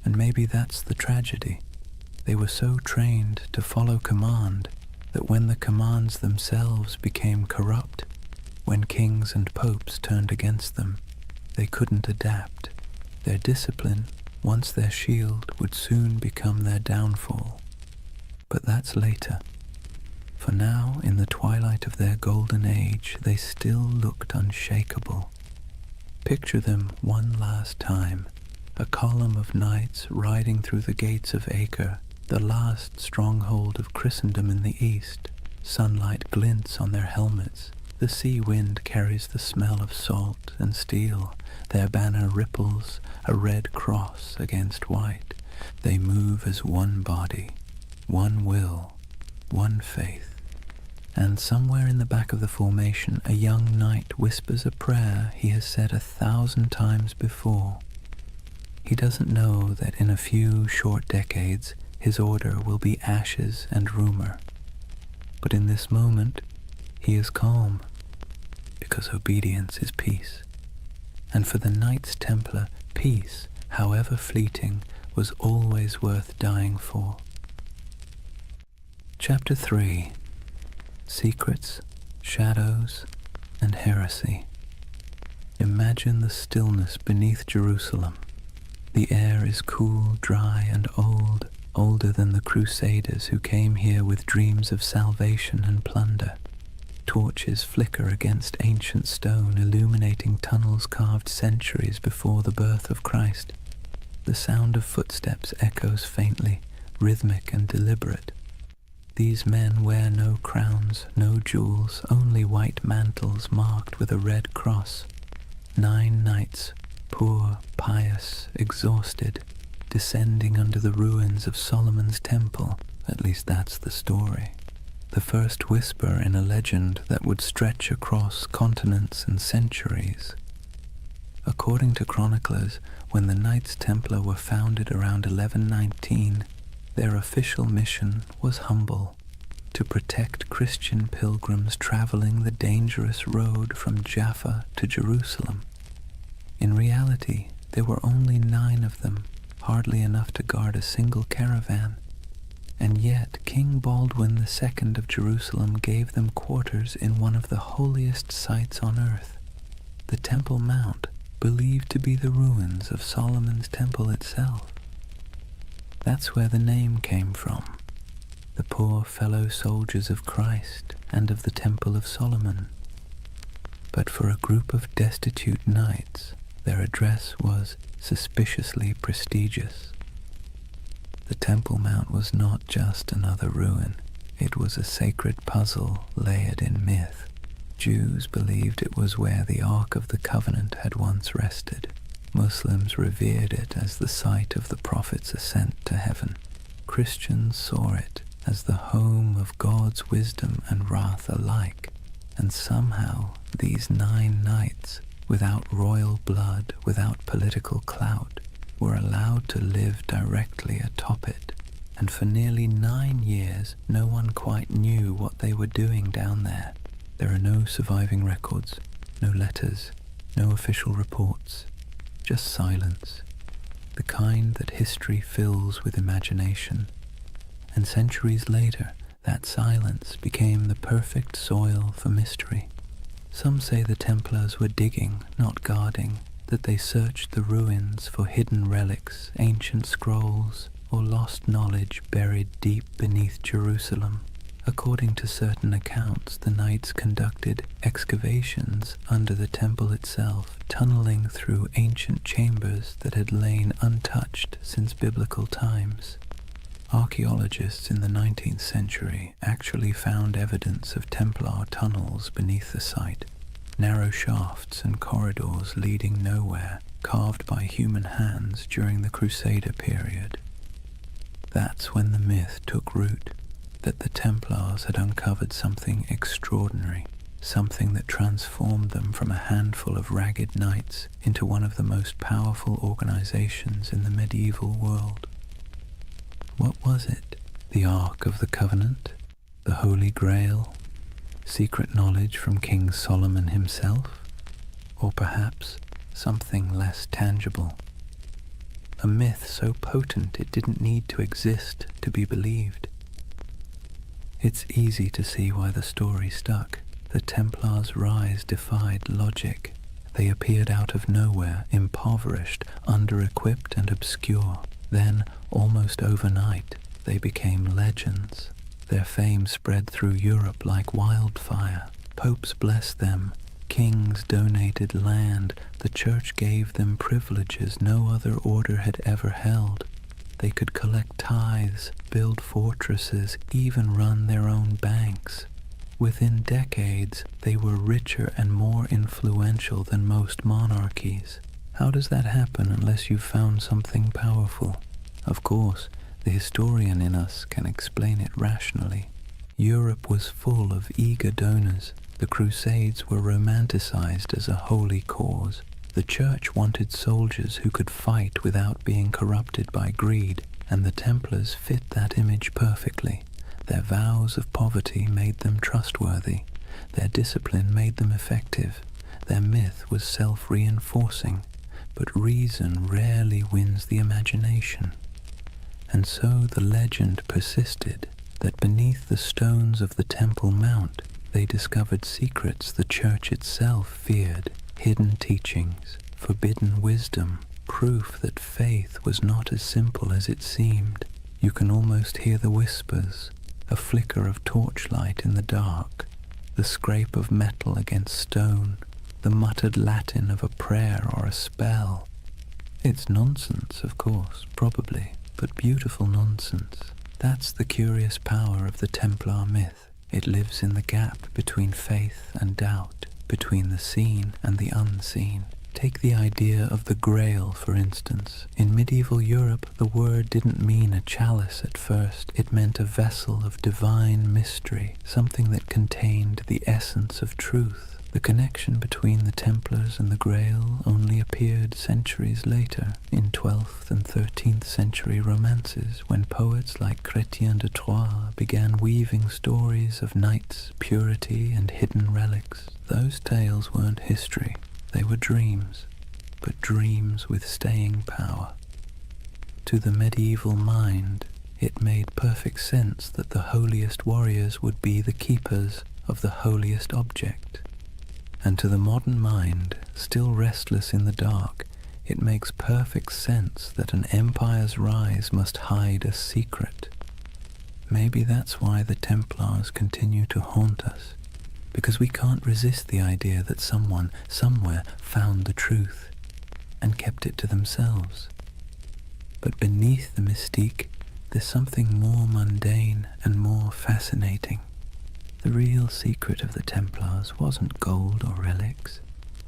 And maybe that's the tragedy. They were so trained to follow command that when the commands themselves became corrupt, when kings and popes turned against them, they couldn't adapt. Their discipline, once their shield, would soon become their downfall. But that's later. For now, in the twilight of their golden age, they still looked unshakable. Picture them one last time, a column of knights riding through the gates of Acre, the last stronghold of Christendom in the east. Sunlight glints on their helmets. The sea wind carries the smell of salt and steel. Their banner ripples, a red cross against white. They move as one body, one will, one faith. And somewhere in the back of the formation, a young knight whispers a prayer he has said 1,000 times before. He doesn't know that in a few short decades, his order will be ashes and rumor. But in this moment, he is calm, because obedience is peace. And for the Knights Templar, peace, however fleeting, was always worth dying for. Chapter 3. Secrets, Shadows, and Heresy. Imagine the stillness beneath Jerusalem. The air is cool, dry, and old, older than the Crusaders who came here with dreams of salvation and plunder. Torches flicker against ancient stone, illuminating tunnels carved centuries before the birth of Christ. The sound of footsteps echoes faintly, rhythmic and deliberate. These men wear no crowns, no jewels, only white mantles marked with a red cross. 9 knights, poor, pious, exhausted, descending under the ruins of Solomon's temple. At least that's the story. The first whisper in a legend that would stretch across continents and centuries. According to chroniclers, when the Knights Templar were founded around 1119, their official mission was humble: to protect Christian pilgrims traveling the dangerous road from Jaffa to Jerusalem. In reality, there were only 9 of them, hardly enough to guard a single caravan. And yet King Baldwin II of Jerusalem gave them quarters in one of the holiest sites on earth, the Temple Mount, believed to be the ruins of Solomon's temple itself. That's where the name came from, the poor fellow soldiers of Christ and of the Temple of Solomon. But for a group of destitute knights, their address was suspiciously prestigious. The Temple Mount was not just another ruin, it was a sacred puzzle layered in myth. Jews believed it was where the Ark of the Covenant had once rested. Muslims revered it as the site of the Prophet's ascent to heaven. Christians saw it as the home of God's wisdom and wrath alike. And somehow these 9 knights, without royal blood, without political clout, were allowed to live directly atop it. And for nearly 9 years, no one quite knew what they were doing down there. There are no surviving records, no letters, no official reports, just silence, the kind that history fills with imagination. And centuries later, that silence became the perfect soil for mystery. Some say the Templars were digging, not guarding, that they searched the ruins for hidden relics, ancient scrolls, or lost knowledge buried deep beneath Jerusalem. According to certain accounts, the knights conducted excavations under the temple itself, tunneling through ancient chambers that had lain untouched since biblical times. Archaeologists in the 19th century actually found evidence of Templar tunnels beneath the site, narrow shafts and corridors leading nowhere, carved by human hands during the Crusader period. That's when the myth took root, that the Templars had uncovered something extraordinary, something that transformed them from a handful of ragged knights into one of the most powerful organizations in the medieval world. What was it? The Ark of the Covenant? The Holy Grail? Secret knowledge from King Solomon himself? Or perhaps something less tangible? A myth so potent it didn't need to exist to be believed. It's easy to see why the story stuck. The Templars' rise defied logic. They appeared out of nowhere, impoverished, under-equipped and obscure. Then, almost overnight, they became legends. Their fame spread through Europe like wildfire. Popes blessed them. Kings donated land. The church gave them privileges no other order had ever held. They could collect tithes, build fortresses, even run their own banks. Within decades, they were richer and more influential than most monarchies. How does that happen unless you've found something powerful? Of course, the historian in us can explain it rationally. Europe was full of eager donors. The Crusades were romanticized as a holy cause. The Church wanted soldiers who could fight without being corrupted by greed, and the Templars fit that image perfectly. Their vows of poverty made them trustworthy. Their discipline made them effective. Their myth was self-reinforcing, but reason rarely wins the imagination. And so the legend persisted that beneath the stones of the Temple Mount, they discovered secrets the Church itself feared, hidden teachings, forbidden wisdom, proof that faith was not as simple as it seemed. You can almost hear the whispers, a flicker of torchlight in the dark, the scrape of metal against stone, the muttered Latin of a prayer or a spell. It's nonsense, of course, probably, but beautiful nonsense. That's the curious power of the Templar myth. It lives in the gap between faith and doubt, between the seen and the unseen. Take the idea of the Grail, for instance. In medieval Europe, the word didn't mean a chalice at first. It meant a vessel of divine mystery, something that contained the essence of truth. The connection between the Templars and the Grail only appeared centuries later, in 12th and 13th century romances, when poets like Chrétien de Troyes began weaving stories of knights, purity, and hidden relics. Those tales weren't history. They were dreams, but dreams with staying power. To the medieval mind, it made perfect sense that the holiest warriors would be the keepers of the holiest object. And to the modern mind, still restless in the dark, it makes perfect sense that an empire's rise must hide a secret. Maybe that's why the Templars continue to haunt us. Because we can't resist the idea that someone, somewhere, found the truth and kept it to themselves. But beneath the mystique, there's something more mundane and more fascinating. The real secret of the Templars wasn't gold or relics.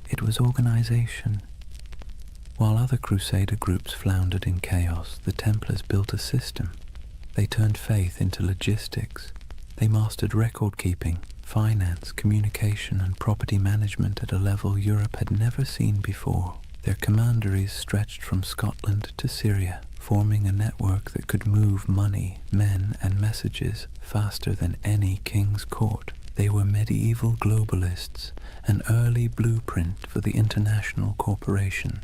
It was organization. While other Crusader groups floundered in chaos, the Templars built a system. They turned faith into logistics. They mastered record-keeping, finance, communication, and property management at a level Europe had never seen before. Their commanderies stretched from Scotland to Syria, forming a network that could move money, men, and messages faster than any king's court. They were medieval globalists, an early blueprint for the international corporation.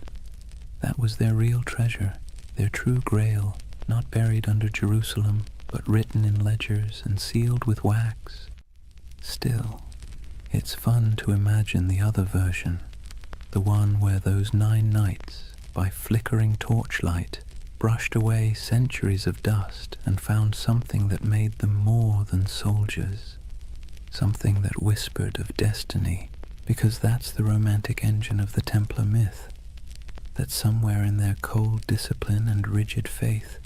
That was their real treasure, their true grail, not buried under Jerusalem, but written in ledgers and sealed with wax. Still, it's fun to imagine the other version, the one where those 9 knights, by flickering torchlight, brushed away centuries of dust and found something that made them more than soldiers, something that whispered of destiny, because that's the romantic engine of the Templar myth, that somewhere in their cold discipline and rigid faith,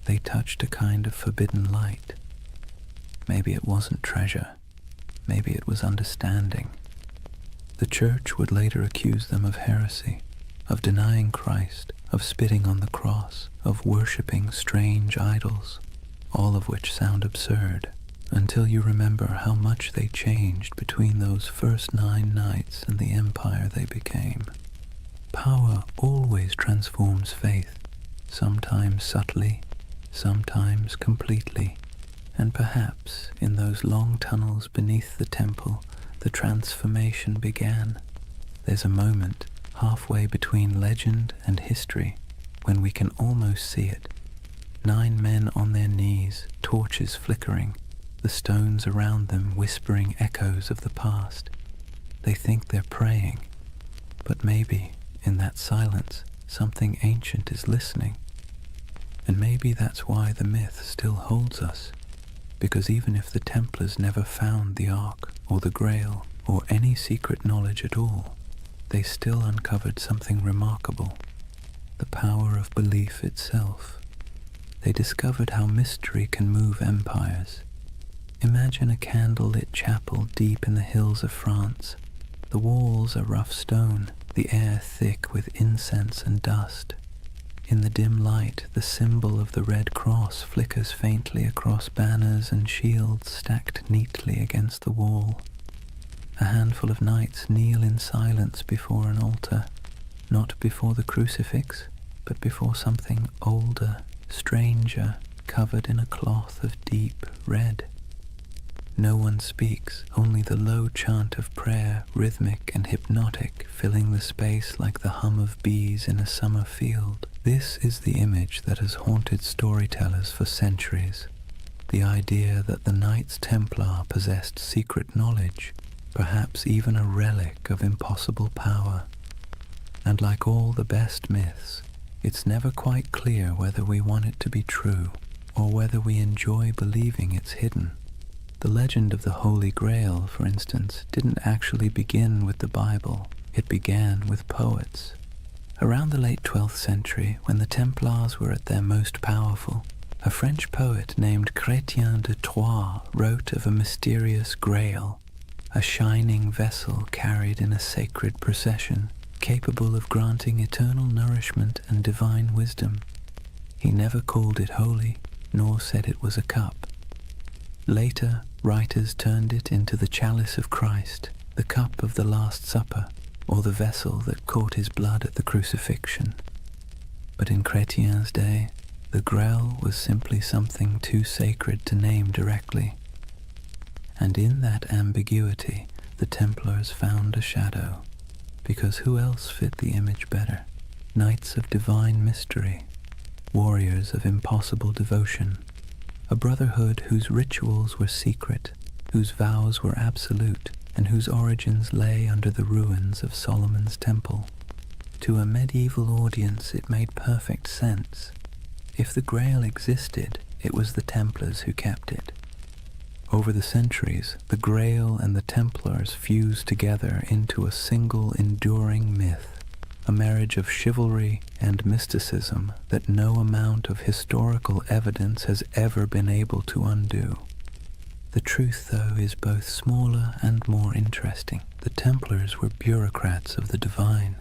they touched a kind of forbidden light. Maybe it wasn't treasure. Maybe it was understanding. The church would later accuse them of heresy, of denying Christ, of spitting on the cross, of worshipping strange idols, all of which sound absurd, until you remember how much they changed between those first 9 nights and the empire they became. Power always transforms faith, sometimes subtly, sometimes completely. And perhaps in those long tunnels beneath the temple, the transformation began. There's a moment, halfway between legend and history, when we can almost see it. 9 men on their knees, torches flickering, the stones around them whispering echoes of the past. They think they're praying, but maybe, in that silence, something ancient is listening. And maybe that's why the myth still holds us. Because even if the Templars never found the Ark or the Grail or any secret knowledge at all, they still uncovered something remarkable, the power of belief itself. They discovered how mystery can move empires. Imagine a candle-lit chapel deep in the hills of France. The walls are rough stone, the air thick with incense and dust. In the dim light, the symbol of the Red Cross flickers faintly across banners and shields stacked neatly against the wall. A handful of knights kneel in silence before an altar, not before the crucifix, but before something older, stranger, covered in a cloth of deep red. No one speaks, only the low chant of prayer, rhythmic and hypnotic, filling the space like the hum of bees in a summer field. This is the image that has haunted storytellers for centuries. The idea that the Knights Templar possessed secret knowledge, perhaps even a relic of impossible power. And like all the best myths, it's never quite clear whether we want it to be true or whether we enjoy believing it's hidden. The legend of the Holy Grail, for instance, didn't actually begin with the Bible. It began with poets. Around the late 12th century, when the Templars were at their most powerful, A French poet named Chrétien de Troyes wrote of a mysterious grail, a shining vessel carried in a sacred procession, capable of granting eternal nourishment and divine wisdom. He never called it holy, nor said it was a cup. Later, writers turned it into the chalice of Christ, the cup of the Last Supper, or the vessel that caught his blood at the crucifixion. But in Chrétien's day, the Grail was simply something too sacred to name directly. And in that ambiguity, the Templars found a shadow, because who else fit the image better? Knights of divine mystery, warriors of impossible devotion, a brotherhood whose rituals were secret, whose vows were absolute, and whose origins lay under the ruins of Solomon's temple. To a medieval audience it made perfect sense. If the Grail existed, it was the Templars who kept it. Over the centuries, the Grail and the Templars fused together into a single enduring myth, a marriage of chivalry and mysticism that no amount of historical evidence has ever been able to undo. The truth, though, is both smaller and more interesting. The Templars were bureaucrats of the divine.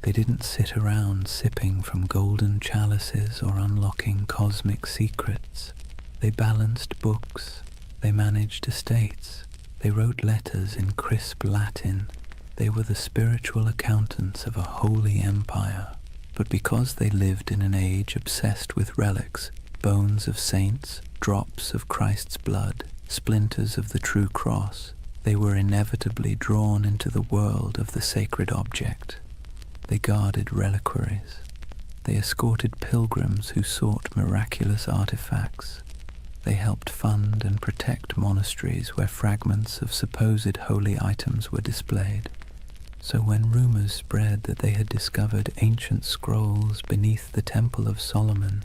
They didn't sit around sipping from golden chalices or unlocking cosmic secrets. They balanced books. They managed estates. They wrote letters in crisp Latin. They were the spiritual accountants of a holy empire. But because they lived in an age obsessed with relics, bones of saints, drops of Christ's blood, splinters of the true cross, they were inevitably drawn into the world of the sacred object. They guarded reliquaries. They escorted pilgrims who sought miraculous artifacts. They helped fund and protect monasteries where fragments of supposed holy items were displayed. So when rumors spread that they had discovered ancient scrolls beneath the Temple of Solomon,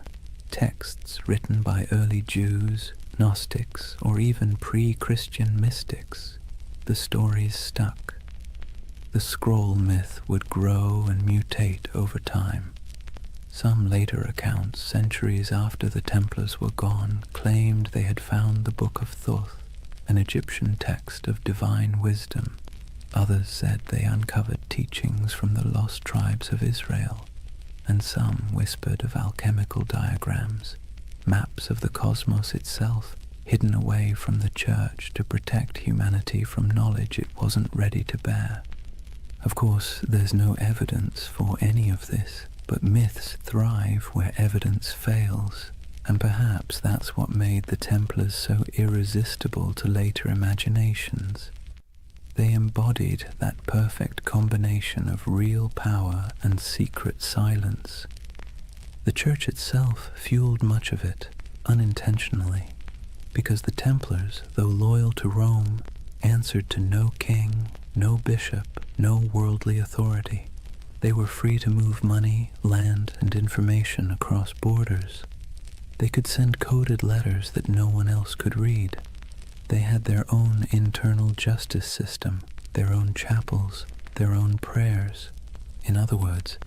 texts written by early Jews, Gnostics, or even pre-Christian mystics, the stories stuck. The scroll myth would grow and mutate over time. Some later accounts, centuries after the Templars were gone, claimed they had found the Book of Thoth, an Egyptian text of divine wisdom. Others said they uncovered teachings from the lost tribes of Israel, and some whispered of alchemical diagrams, maps of the cosmos itself, hidden away from the church to protect humanity from knowledge it wasn't ready to bear. Of course, there's no evidence for any of this, but myths thrive where evidence fails, and perhaps that's what made the Templars so irresistible to later imaginations. They embodied that perfect combination of real power and secret silence. The Church itself fueled much of it, unintentionally, because the Templars, though loyal to Rome, answered to no king, no bishop, no worldly authority. They were free to move money, land, and information across borders. They could send coded letters that no one else could read. They had their own internal justice system, their own chapels, their own prayers. In other words,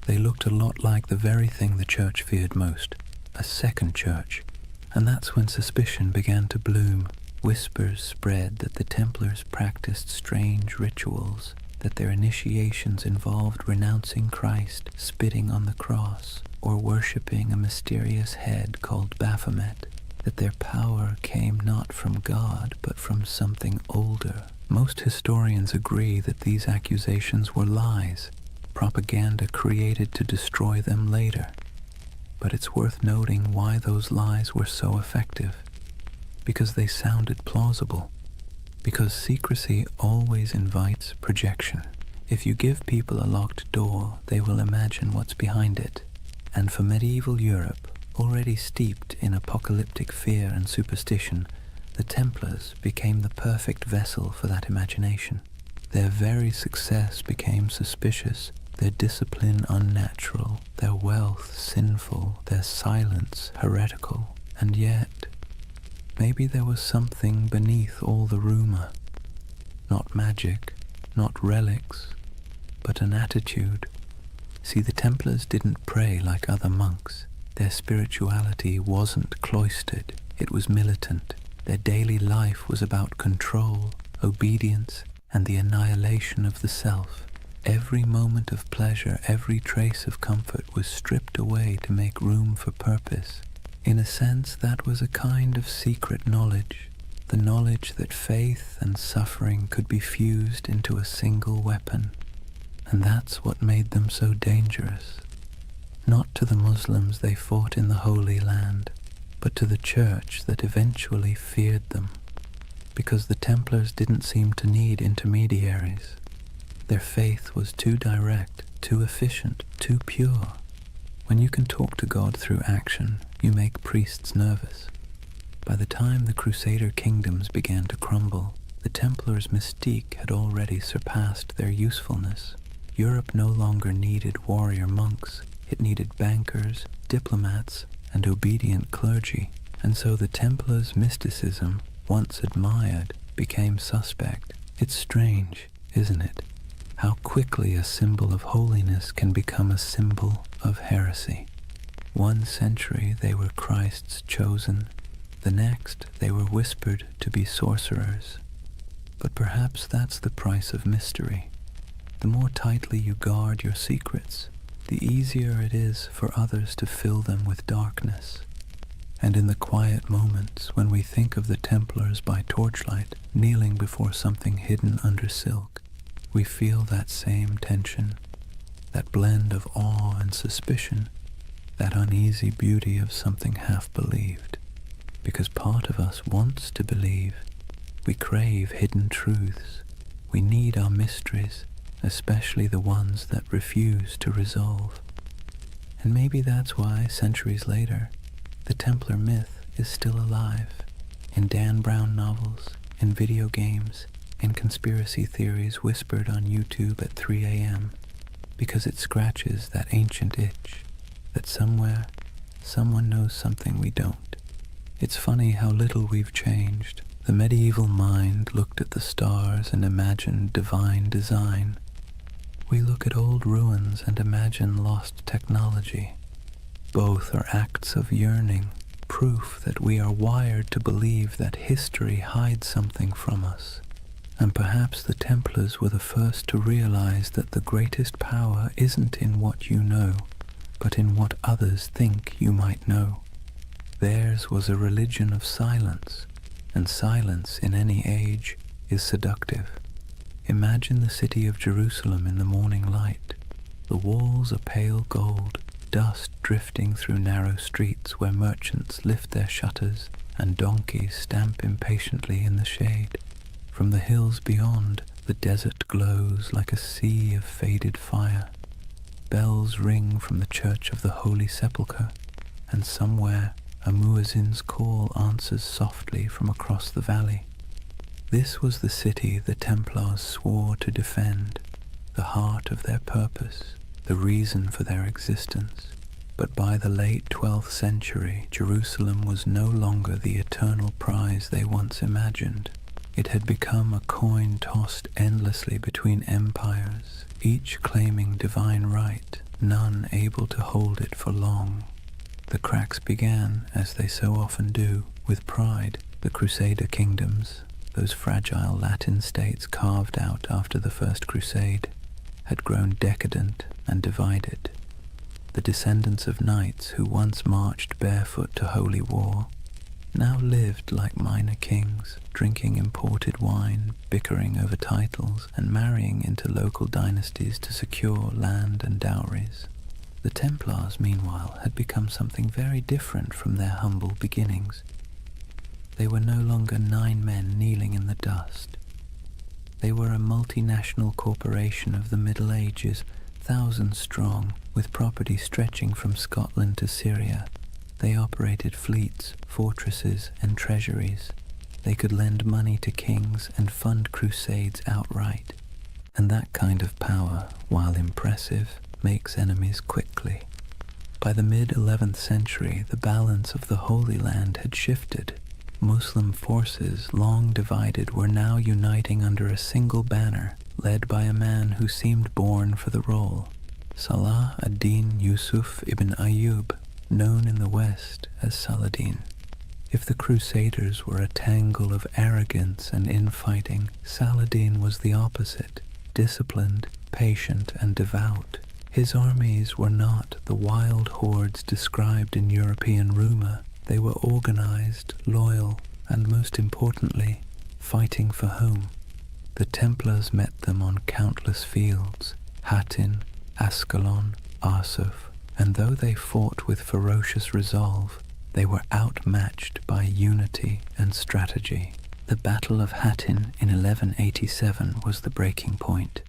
they looked a lot like the very thing the Church feared most, a second church. And that's when suspicion began to bloom. Whispers spread that the Templars practiced strange rituals, that their initiations involved renouncing Christ, spitting on the cross, or worshipping a mysterious head called Baphomet, that their power came not from God but from something older. Most historians agree that these accusations were lies, propaganda created to destroy them later. But it's worth noting why those lies were so effective. Because they sounded plausible. Because secrecy always invites projection. If you give people a locked door, they will imagine what's behind it. And for medieval Europe, already steeped in apocalyptic fear and superstition, the Templars became the perfect vessel for that imagination. Their very success became suspicious, their discipline unnatural, their wealth sinful, their silence heretical, and yet maybe there was something beneath all the rumor. Not magic, not relics, but an attitude. See, the Templars didn't pray like other monks. Their spirituality wasn't cloistered, it was militant. Their daily life was about control, obedience, and the annihilation of the self. Every moment of pleasure, every trace of comfort was stripped away to make room for purpose. In a sense, that was a kind of secret knowledge, the knowledge that faith and suffering could be fused into a single weapon. And that's what made them so dangerous. Not to the Muslims they fought in the Holy Land, but to the church that eventually feared them, because the Templars didn't seem to need intermediaries. Their faith was too direct, too efficient, too pure. When you can talk to God through action, you make priests nervous. By the time the Crusader kingdoms began to crumble, the Templars' mystique had already surpassed their usefulness. Europe no longer needed warrior monks. It needed bankers, diplomats, and obedient clergy, and so the Templars' mysticism, once admired, became suspect. It's strange, isn't it, how quickly a symbol of holiness can become a symbol of heresy. One century they were Christ's chosen, the next they were whispered to be sorcerers. But perhaps that's the price of mystery. The more tightly you guard your secrets, the easier it is for others to fill them with darkness. And in the quiet moments when we think of the Templars by torchlight, kneeling before something hidden under silk, we feel that same tension, that blend of awe and suspicion, that uneasy beauty of something half-believed. Because part of us wants to believe. We crave hidden truths. We need our mysteries, especially the ones that refuse to resolve. And maybe that's why, centuries later, the Templar myth is still alive, in Dan Brown novels, in video games, in conspiracy theories whispered on YouTube at 3 a.m., because it scratches that ancient itch, that somewhere, someone knows something we don't. It's funny how little we've changed. The medieval mind looked at the stars and imagined divine design. We look at old ruins and imagine lost technology. Both are acts of yearning, proof that we are wired to believe that history hides something from us. And perhaps the Templars were the first to realize that the greatest power isn't in what you know, but in what others think you might know. Theirs was a religion of silence, and silence in any age is seductive. Imagine the city of Jerusalem in the morning light. The walls are pale gold, dust drifting through narrow streets where merchants lift their shutters and donkeys stamp impatiently in the shade. From the hills beyond, the desert glows like a sea of faded fire. Bells ring from the Church of the Holy Sepulchre, and somewhere a muezzin's call answers softly from across the valley. This was the city the Templars swore to defend, the heart of their purpose, the reason for their existence. But by the late 12th century, Jerusalem was no longer the eternal prize they once imagined. It had become a coin tossed endlessly between empires, each claiming divine right, none able to hold it for long. The cracks began, as they so often do, with pride. The Crusader kingdoms, those fragile Latin states carved out after the First Crusade, had grown decadent and divided. The descendants of knights who once marched barefoot to holy war now lived like minor kings, drinking imported wine, bickering over titles, and marrying into local dynasties to secure land and dowries. The Templars, meanwhile, had become something very different from their humble beginnings. They were no longer 9 men kneeling in the dust. They were a multinational corporation of the Middle Ages, thousands strong, with property stretching from Scotland to Syria. They operated fleets, fortresses, and treasuries. They could lend money to kings and fund crusades outright. And that kind of power, while impressive, makes enemies quickly. By the mid-11th century, the balance of the Holy Land had shifted. Muslim forces, long divided, were now uniting under a single banner, led by a man who seemed born for the role, Salah ad-Din Yusuf ibn Ayyub. known in the West as Saladin. If the Crusaders were a tangle of arrogance and infighting, Saladin was the opposite, disciplined, patient, and devout. His armies were not the wild hordes described in European rumor. They were organized, loyal, and most importantly, fighting for home. The Templars met them on countless fields, Hattin, Ascalon, Arsuf, and though they fought with ferocious resolve, they were outmatched by unity and strategy. The Battle of Hattin in 1187 was the breaking point.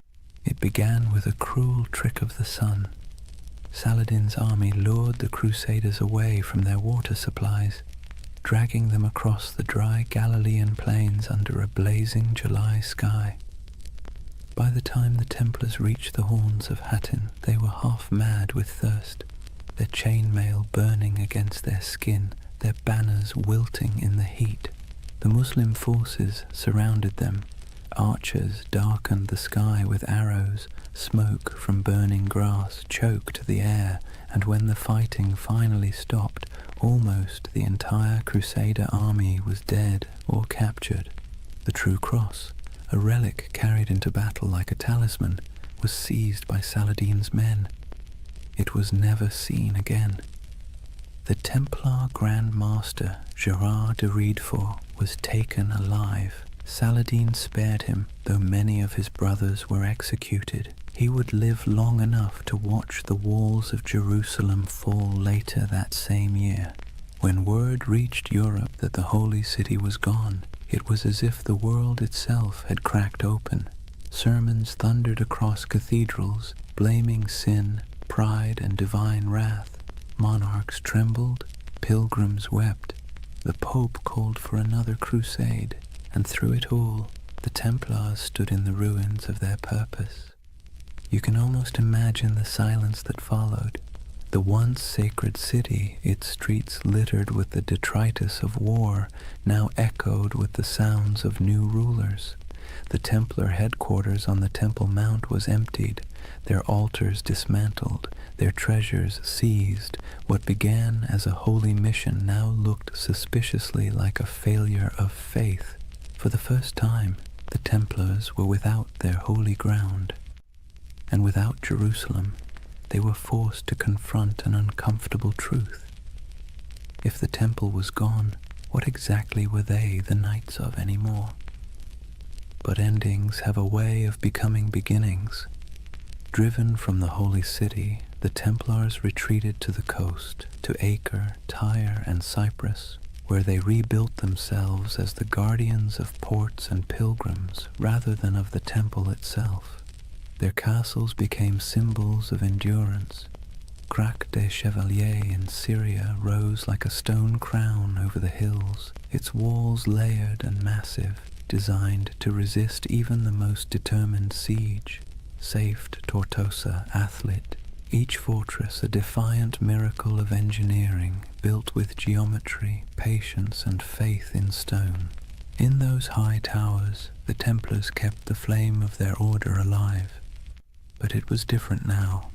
It began with a cruel trick of the sun. Saladin's army lured the Crusaders away from their water supplies, dragging them across the dry Galilean plains under a blazing July sky. By the time the Templars reached the horns of Hattin, they were half mad with thirst, their chainmail burning against their skin, their banners wilting in the heat. The Muslim forces surrounded them. Archers darkened the sky with arrows, smoke from burning grass choked the air, and when the fighting finally stopped, almost the entire Crusader army was dead or captured. The True Cross, a relic carried into battle like a talisman, was seized by Saladin's men. It was never seen again. The Templar Grand Master Gerard de Riedefort was taken alive. Saladin spared him, though many of his brothers were executed. He would live long enough to watch the walls of Jerusalem fall later that same year. When word reached Europe that the Holy City was gone, it was as if the world itself had cracked open. Sermons thundered across cathedrals, blaming sin, pride, and divine wrath. Monarchs trembled, pilgrims wept. The Pope called for another crusade, and through it all, the Templars stood in the ruins of their purpose. You can almost imagine the silence that followed. The once sacred city, its streets littered with the detritus of war, now echoed with the sounds of new rulers. The Templar headquarters on the Temple Mount was emptied, their altars dismantled, their treasures seized. What began as a holy mission now looked suspiciously like a failure of faith. For the first time, the Templars were without their holy ground, and without Jerusalem. They were forced to confront an uncomfortable truth. If the temple was gone, what exactly were they the knights of anymore? But endings have a way of becoming beginnings. Driven from the holy city, the Templars retreated to the coast, to Acre, Tyre, and Cyprus, where they rebuilt themselves as the guardians of ports and pilgrims rather than of the temple itself. Their castles became symbols of endurance. Crac des Chevaliers in Syria rose like a stone crown over the hills, its walls layered and massive, designed to resist even the most determined siege. Safed Tortosa, Athlit, each fortress a defiant miracle of engineering, built with geometry, patience, and faith in stone. In those high towers, the Templars kept the flame of their order alive. But it was different now,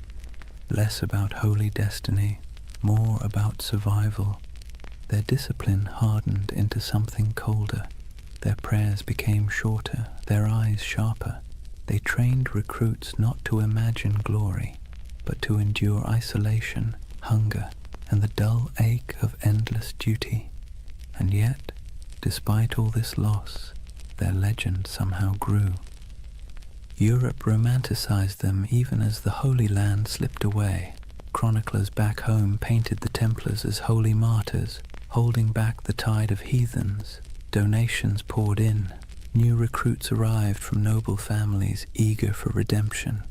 less about holy destiny, more about survival. Their discipline hardened into something colder. Their prayers became shorter, their eyes sharper. They trained recruits not to imagine glory, but to endure isolation, hunger, and the dull ache of endless duty. And yet, despite all this loss, their legend somehow grew. Europe romanticized them even as the Holy Land slipped away. Chroniclers back home painted the Templars as holy martyrs, holding back the tide of heathens. Donations poured in. New recruits arrived from noble families eager for redemption.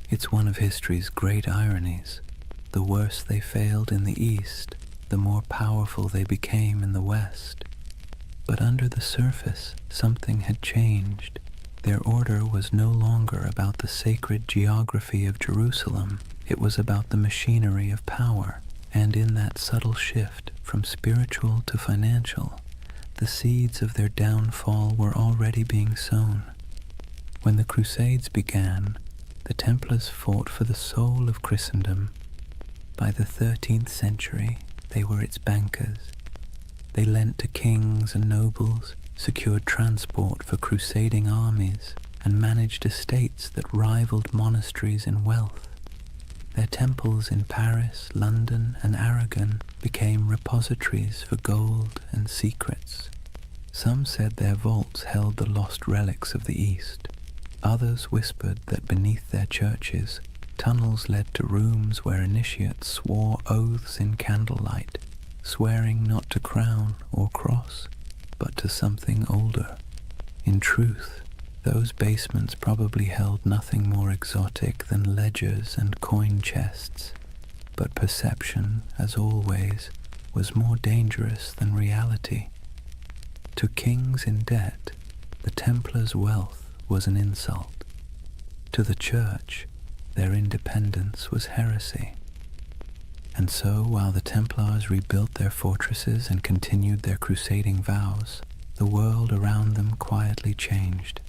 It's one of history's great ironies. The worse they failed in the East, the more powerful they became in the West. But under the surface, something had changed. Their order was no longer about the sacred geography of Jerusalem. It was about the machinery of power, and in that subtle shift from spiritual to financial, the seeds of their downfall were already being sown. When the Crusades began, the Templars fought for the soul of Christendom. By the 13th century, They were its bankers. They lent to kings and nobles, secured transport for crusading armies, and managed estates that rivaled monasteries in wealth. Their temples in Paris, London, and Aragon became repositories for gold and secrets. Some said their vaults held the lost relics of the East. Others whispered that beneath their churches, tunnels led to rooms where initiates swore oaths in candlelight, swearing not to crown or cross, but to something older. In truth, those basements probably held nothing more exotic than ledgers and coin chests, but perception, as always, was more dangerous than reality. To kings in debt, the Templars' wealth was an insult. To the Church, their independence was heresy. And so, while the Templars rebuilt their fortresses and continued their crusading vows, the world around them quietly changed.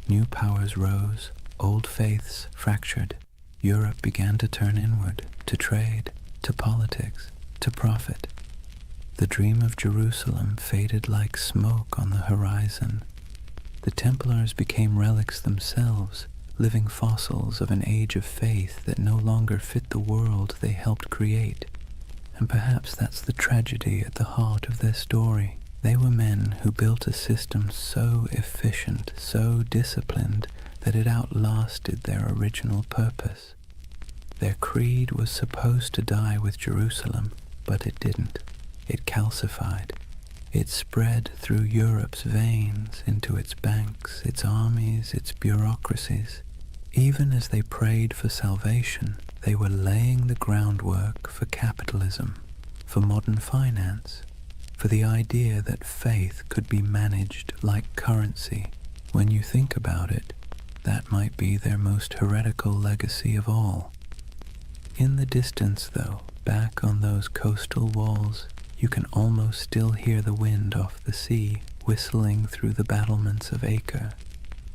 New powers rose, old faiths fractured. Europe began to turn inward, to trade, to politics, to profit. The dream of Jerusalem faded like smoke on the horizon. The Templars became relics themselves, living fossils of an age of faith that no longer fit the world they helped create. And perhaps that's the tragedy at the heart of their story. They were men who built a system so efficient, so disciplined, that it outlasted their original purpose. Their creed was supposed to die with Jerusalem, but it didn't. It calcified. It spread through Europe's veins, into its banks, its armies, its bureaucracies. Even as they prayed for salvation, they were laying the groundwork for capitalism, for modern finance, for the idea that faith could be managed like currency. When you think about it, that might be their most heretical legacy of all. In the distance, though, back on those coastal walls, you can almost still hear the wind off the sea whistling through the battlements of Acre.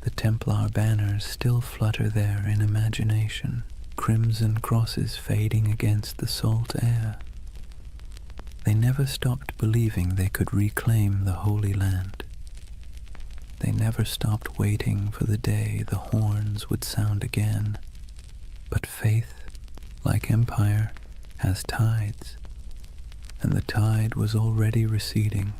The Templar banners still flutter there in imagination, crimson crosses fading against the salt air. They never stopped believing they could reclaim the Holy Land. They never stopped waiting for the day the horns would sound again. But faith, like empire, has tides, and the tide was already receding.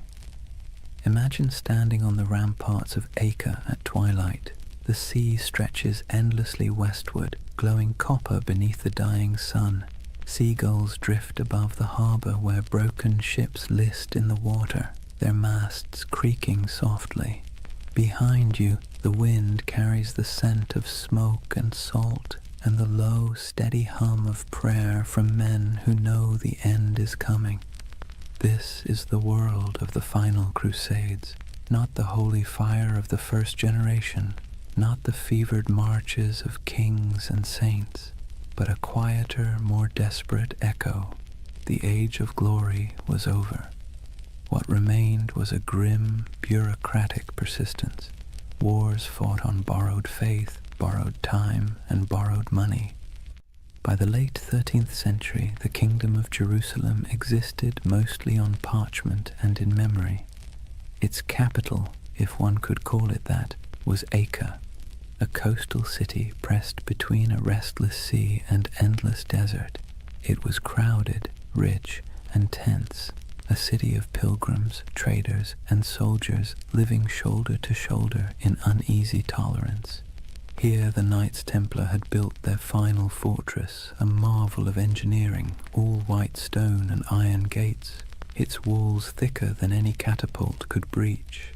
Imagine standing on the ramparts of Acre at twilight. The sea stretches endlessly westward, glowing copper beneath the dying sun. Seagulls drift above the harbor where broken ships list in the water, their masts creaking softly. Behind you, the wind carries the scent of smoke and salt, and the low, steady hum of prayer from men who know the end is coming. This is the world of the final crusades, not the holy fire of the first generation, not the fevered marches of kings and saints, but a quieter, more desperate echo. The age of glory was over. What remained was a grim, bureaucratic persistence. Wars fought on borrowed faith, borrowed time, and borrowed money. By the late 13th century, the Kingdom of Jerusalem existed mostly on parchment and in memory. Its capital, if one could call it that, was Acre, a coastal city pressed between a restless sea and endless desert. It was crowded, rich, and tense, a city of pilgrims, traders, and soldiers living shoulder to shoulder in uneasy tolerance. Here the Knights Templar had built their final fortress, a marvel of engineering, all white stone and iron gates, its walls thicker than any catapult could breach.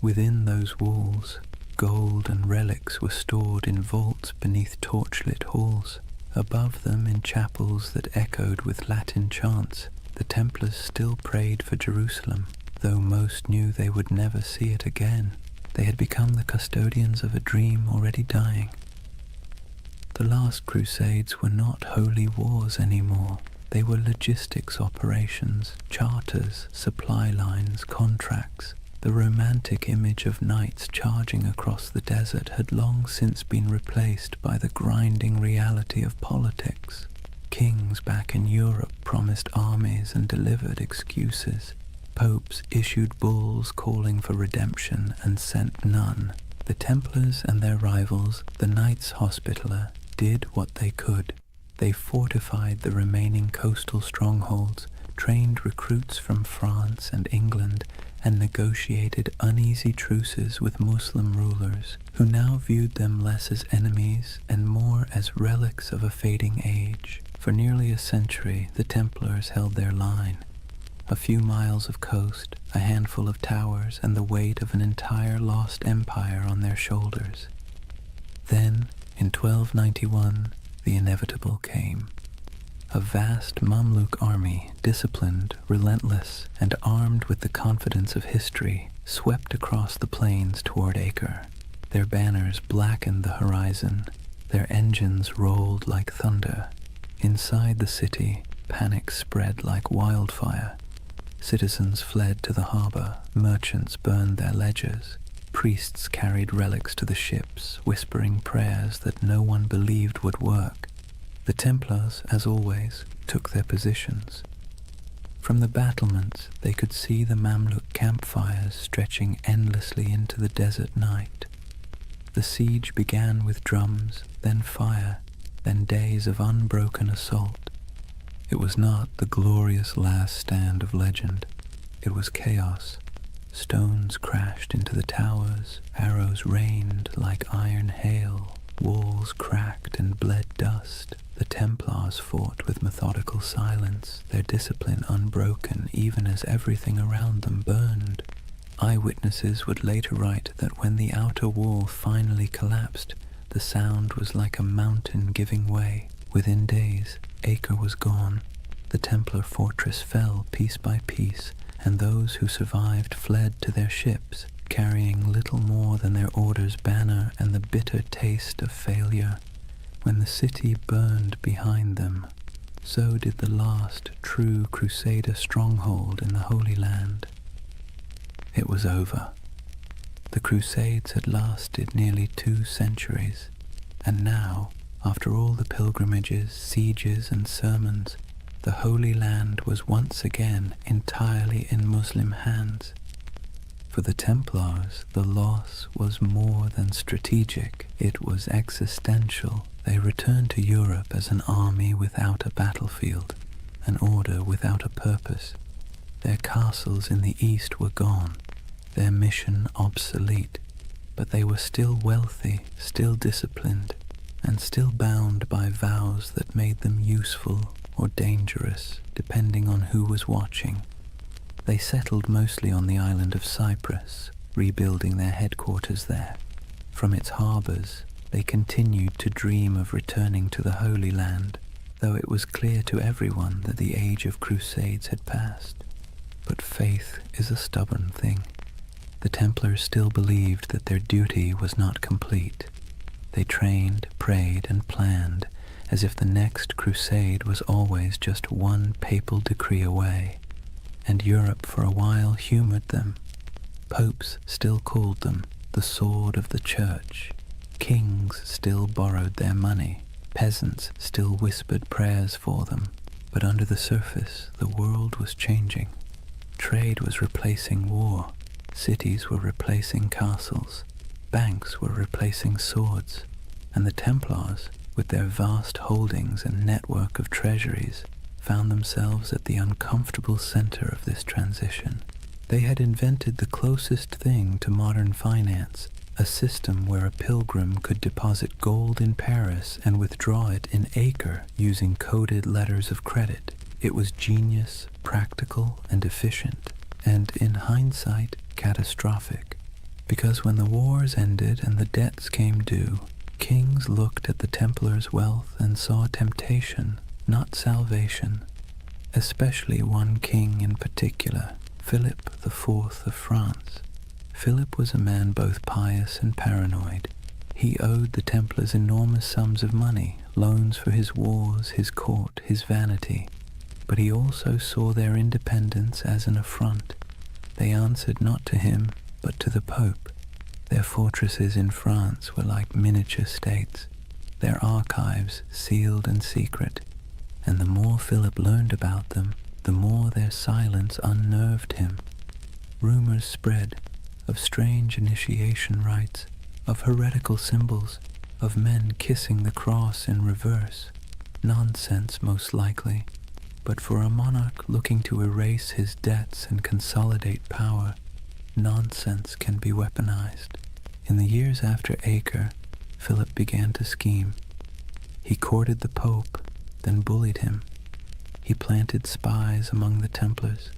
Within those walls, gold and relics were stored in vaults beneath torchlit halls. Above them, in chapels that echoed with Latin chants, the Templars still prayed for Jerusalem, though most knew they would never see it again. They had become the custodians of a dream already dying. The last crusades were not holy wars anymore. They were logistics operations, charters, supply lines, contracts. The romantic image of knights charging across the desert had long since been replaced by the grinding reality of politics. Kings back in Europe promised armies and delivered excuses. Popes issued bulls calling for redemption and sent none. The Templars and their rivals, the Knights Hospitaller, did what they could. They fortified the remaining coastal strongholds, trained recruits from France and England, and negotiated uneasy truces with Muslim rulers, who now viewed them less as enemies and more as relics of a fading age. For nearly a century, the Templars held their line. A few miles of coast, a handful of towers, and the weight of an entire lost empire on their shoulders. Then, in 1291, the inevitable came. A vast Mamluk army, disciplined, relentless, and armed with the confidence of history, swept across the plains toward Acre. Their banners blackened the horizon. Their engines rolled like thunder. Inside the city, panic spread like wildfire. Citizens fled to the harbor, merchants burned their ledgers, priests carried relics to the ships, whispering prayers that no one believed would work. The Templars, as always, took their positions. From the battlements, they could see the Mamluk campfires stretching endlessly into the desert night. The siege began with drums, then fire, then days of unbroken assault. It was not the glorious last stand of legend. It was chaos. Stones crashed into the towers, arrows rained like iron hail, walls cracked and bled dust. The Templars fought with methodical silence, their discipline unbroken even as everything around them burned. Eyewitnesses would later write that when the outer wall finally collapsed, the sound was like a mountain giving way. Within days, Acre was gone. The Templar fortress fell piece by piece, and those who survived fled to their ships, carrying little more than their order's banner and the bitter taste of failure. When the city burned behind them, so did the last true Crusader stronghold in the Holy Land. It was over. The Crusades had lasted nearly 2 centuries, and now, after all the pilgrimages, sieges, and sermons, the Holy Land was once again entirely in Muslim hands. For the Templars, the loss was more than strategic, it was existential. They returned to Europe as an army without a battlefield, an order without a purpose. Their castles in the east were gone, their mission obsolete, but they were still wealthy, still disciplined, and still bound by vows that made them useful or dangerous, depending on who was watching. They settled mostly on the island of Cyprus, rebuilding their headquarters there. From its harbors, they continued to dream of returning to the Holy Land, though it was clear to everyone that the age of crusades had passed. But faith is a stubborn thing. The Templars still believed that their duty was not complete. They trained, prayed, and planned, as if the next crusade was always just one papal decree away. And Europe for a while humored them. Popes still called them the sword of the church. Kings still borrowed their money. Peasants still whispered prayers for them. But under the surface, the world was changing. Trade was replacing war. Cities were replacing castles. Banks were replacing swords. And the Templars, with their vast holdings and network of treasuries, found themselves at the uncomfortable center of this transition. They had invented the closest thing to modern finance, a system where a pilgrim could deposit gold in Paris and withdraw it in Acre using coded letters of credit. It was genius, practical, and efficient, and in hindsight, catastrophic. Because when the wars ended and the debts came due, kings looked at the Templars' wealth and saw temptation, not salvation. Especially one king in particular, Philip IV of France. Philip was a man both pious and paranoid. He owed the Templars enormous sums of money, loans for his wars, his court, his vanity. But he also saw their independence as an affront. They answered not to him, but to the Pope. Their fortresses in France were like miniature states, their archives sealed and secret, and the more Philip learned about them, the more their silence unnerved him. Rumors spread of strange initiation rites, of heretical symbols, of men kissing the cross in reverse. Nonsense, most likely, but for a monarch looking to erase his debts and consolidate power, nonsense can be weaponized. In the years after Acre, Philip began to scheme. He courted the Pope, then bullied him. He planted spies among the Templars.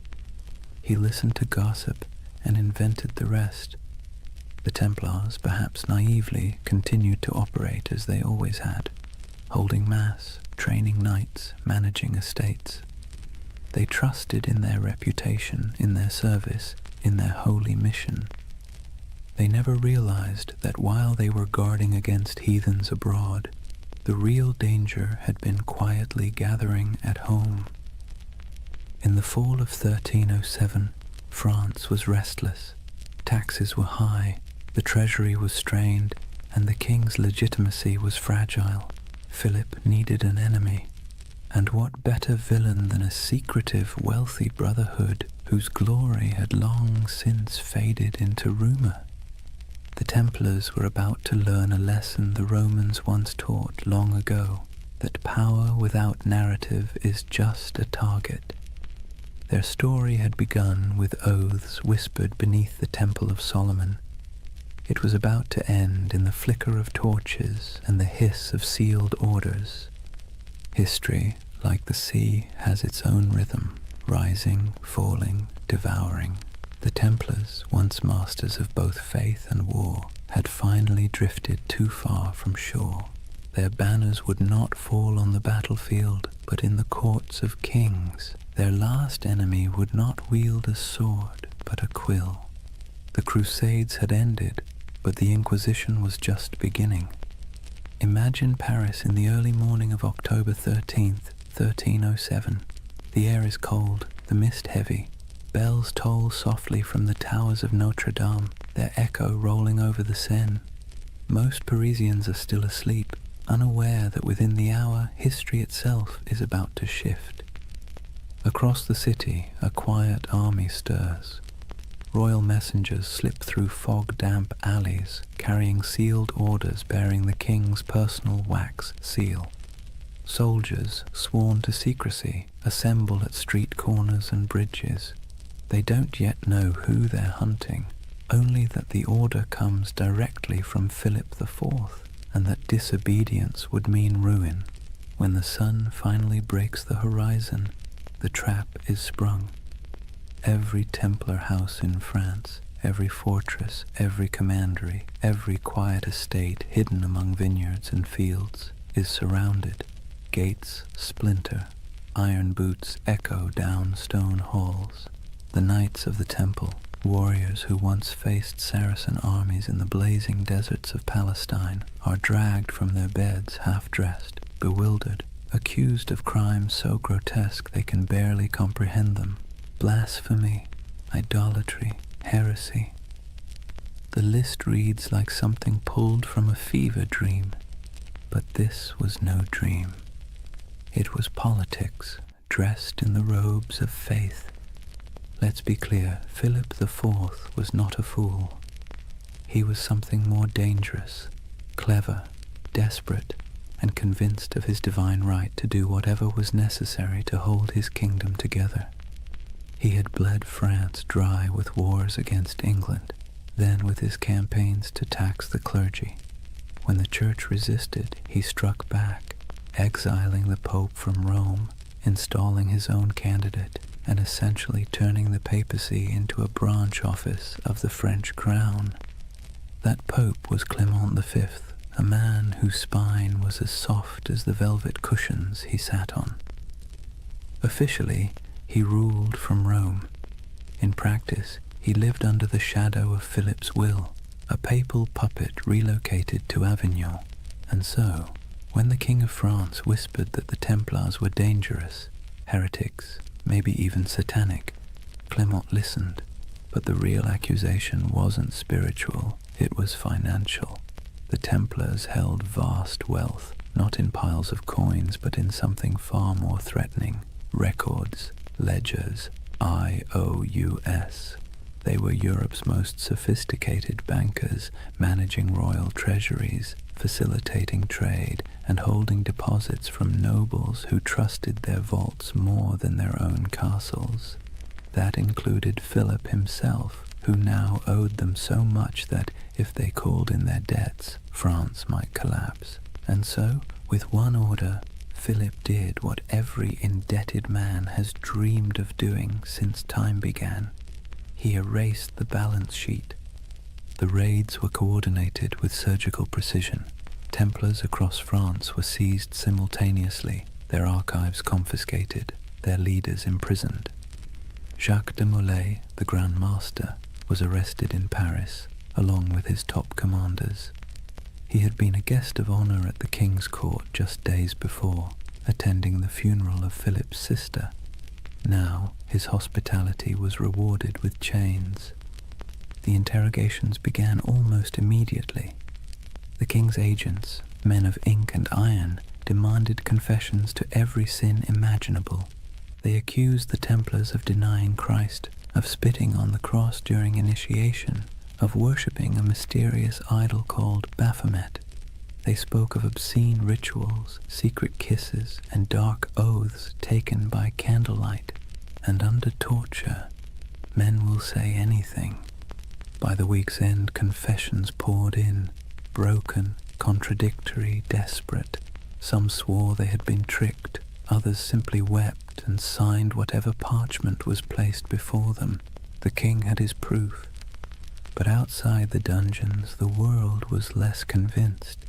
He listened to gossip and invented the rest. The Templars, perhaps naively, continued to operate as they always had, holding mass, training knights, managing estates. They trusted in their reputation, in their service, in their holy mission. They never realized that while they were guarding against heathens abroad, the real danger had been quietly gathering at home. In the fall of 1307, France was restless. Taxes were high, the treasury was strained, and the king's legitimacy was fragile. Philip needed an enemy. And what better villain than a secretive, wealthy brotherhood whose glory had long since faded into rumor? The Templars were about to learn a lesson the Romans once taught long ago, that power without narrative is just a target. Their story had begun with oaths whispered beneath the Temple of Solomon. It was about to end in the flicker of torches and the hiss of sealed orders. History, like the sea, has its own rhythm, rising, falling, devouring. The Templars, once masters of both faith and war, had finally drifted too far from shore. Their banners would not fall on the battlefield, but in the courts of kings. Their last enemy would not wield a sword, but a quill. The Crusades had ended, but the Inquisition was just beginning. Imagine Paris in the early morning of October 13th, 1307. The air is cold, the mist heavy. Bells toll softly from the towers of Notre Dame, their echo rolling over the Seine. Most Parisians are still asleep, unaware that within the hour history itself is about to shift. Across the city, a quiet army stirs. Royal messengers slip through fog-damp alleys, carrying sealed orders bearing the king's personal wax seal. Soldiers, sworn to secrecy, assemble at street corners and bridges. They don't yet know who they're hunting, only that the order comes directly from Philip IV, and that disobedience would mean ruin. When the sun finally breaks the horizon, the trap is sprung. Every Templar house in France, every fortress, every commandery, every quiet estate hidden among vineyards and fields is surrounded. Gates splinter, iron boots echo down stone halls. The knights of the temple, warriors who once faced Saracen armies in the blazing deserts of Palestine, are dragged from their beds half-dressed, bewildered, accused of crimes so grotesque they can barely comprehend them. Blasphemy, idolatry, heresy. The list reads like something pulled from a fever dream, but this was no dream. It was politics, dressed in the robes of faith. Let's be clear, Philip IV was not a fool. He was something more dangerous, clever, desperate, and convinced of his divine right to do whatever was necessary to hold his kingdom together. He had bled France dry with wars against England, then with his campaigns to tax the clergy. When the church resisted, he struck back, exiling the Pope from Rome, installing his own candidate, and essentially turning the papacy into a branch office of the French crown. That Pope was Clement V, a man whose spine was as soft as the velvet cushions he sat on. Officially, he ruled from Rome. In practice, he lived under the shadow of Philip's will, a papal puppet relocated to Avignon. And so, when the King of France whispered that the Templars were dangerous, heretics, maybe even satanic, Clement listened. But the real accusation wasn't spiritual, it was financial. The Templars held vast wealth, not in piles of coins, but in something far more threatening: records, ledgers, IOUs. They were Europe's most sophisticated bankers, managing royal treasuries, facilitating trade, and holding deposits from nobles who trusted their vaults more than their own castles. That included Philip himself, who now owed them so much that, if they called in their debts, France might collapse. And so, with one order, Philip did what every indebted man has dreamed of doing since time began. He erased the balance sheet. The raids were coordinated with surgical precision. Templars across France were seized simultaneously, their archives confiscated, their leaders imprisoned. Jacques de Molay, the Grand Master, was arrested in Paris, along with his top commanders. He had been a guest of honor at the king's court just days before, attending the funeral of Philip's sister. Now his hospitality was rewarded with chains. The interrogations began almost immediately. The king's agents, men of ink and iron, demanded confessions to every sin imaginable. They accused the Templars of denying Christ, of spitting on the cross during initiation, of worshipping a mysterious idol called Baphomet. They spoke of obscene rituals, secret kisses, and dark oaths taken by candlelight. And under torture, men will say anything. By the week's end, confessions poured in, broken, contradictory, desperate. Some swore they had been tricked, others simply wept and signed whatever parchment was placed before them. The king had his proof. But outside the dungeons, the world was less convinced.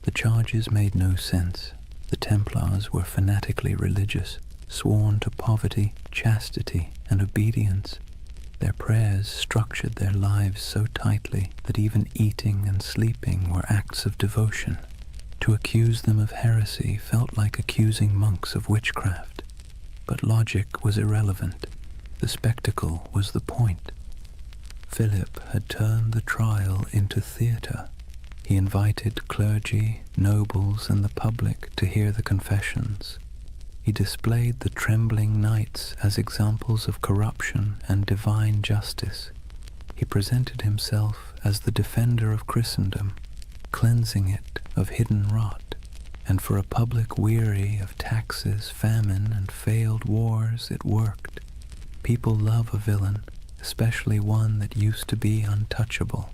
The charges made no sense. The Templars were fanatically religious, sworn to poverty, chastity, and obedience. Their prayers structured their lives so tightly that even eating and sleeping were acts of devotion. To accuse them of heresy felt like accusing monks of witchcraft. But logic was irrelevant. The spectacle was the point. Philip had turned the trial into theatre. He invited clergy, nobles, and the public to hear the confessions. He displayed the trembling knights as examples of corruption and divine justice. He presented himself as the defender of Christendom, cleansing it of hidden rot. And for a public weary of taxes, famine, and failed wars, it worked. People love a villain, especially one that used to be untouchable.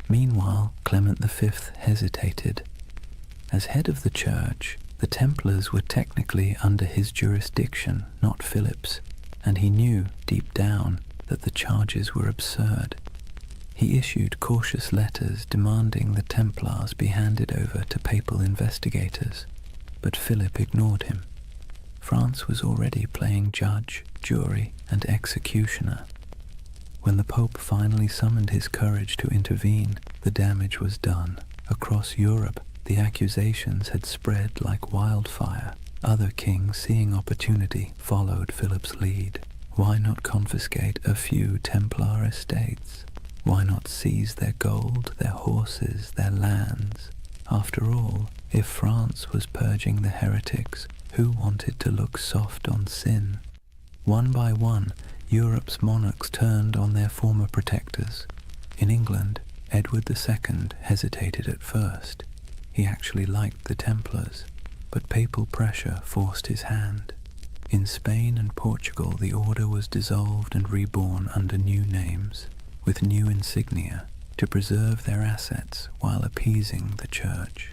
Meanwhile, Clement V hesitated. As head of the church, the Templars were technically under his jurisdiction, not Philip's, and he knew, deep down, that the charges were absurd. He issued cautious letters demanding the Templars be handed over to papal investigators, but Philip ignored him. France was already playing judge, jury, and executioner. When the Pope finally summoned his courage to intervene, the damage was done. Across Europe, the accusations had spread like wildfire. Other kings, seeing opportunity, followed Philip's lead. Why not confiscate a few Templar estates? Why not seize their gold, their horses, their lands? After all, if France was purging the heretics, who wanted to look soft on sin? One by one, Europe's monarchs turned on their former protectors. In England, Edward II hesitated at first. He actually liked the Templars, but papal pressure forced his hand. In Spain and Portugal, the order was dissolved and reborn under new names, with new insignia, to preserve their assets while appeasing the church.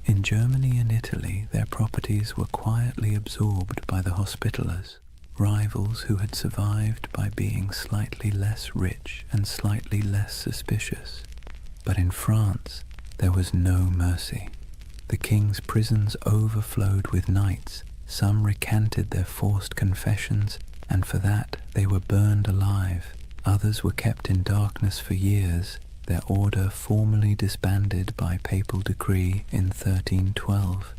In Germany and Italy, their properties were quietly absorbed by the Hospitallers, rivals who had survived by being slightly less rich and slightly less suspicious. But in France, there was no mercy. The king's prisons overflowed with knights. Some recanted their forced confessions, and for that they were burned alive. Others were kept in darkness for years, their order formally disbanded by papal decree in 1312.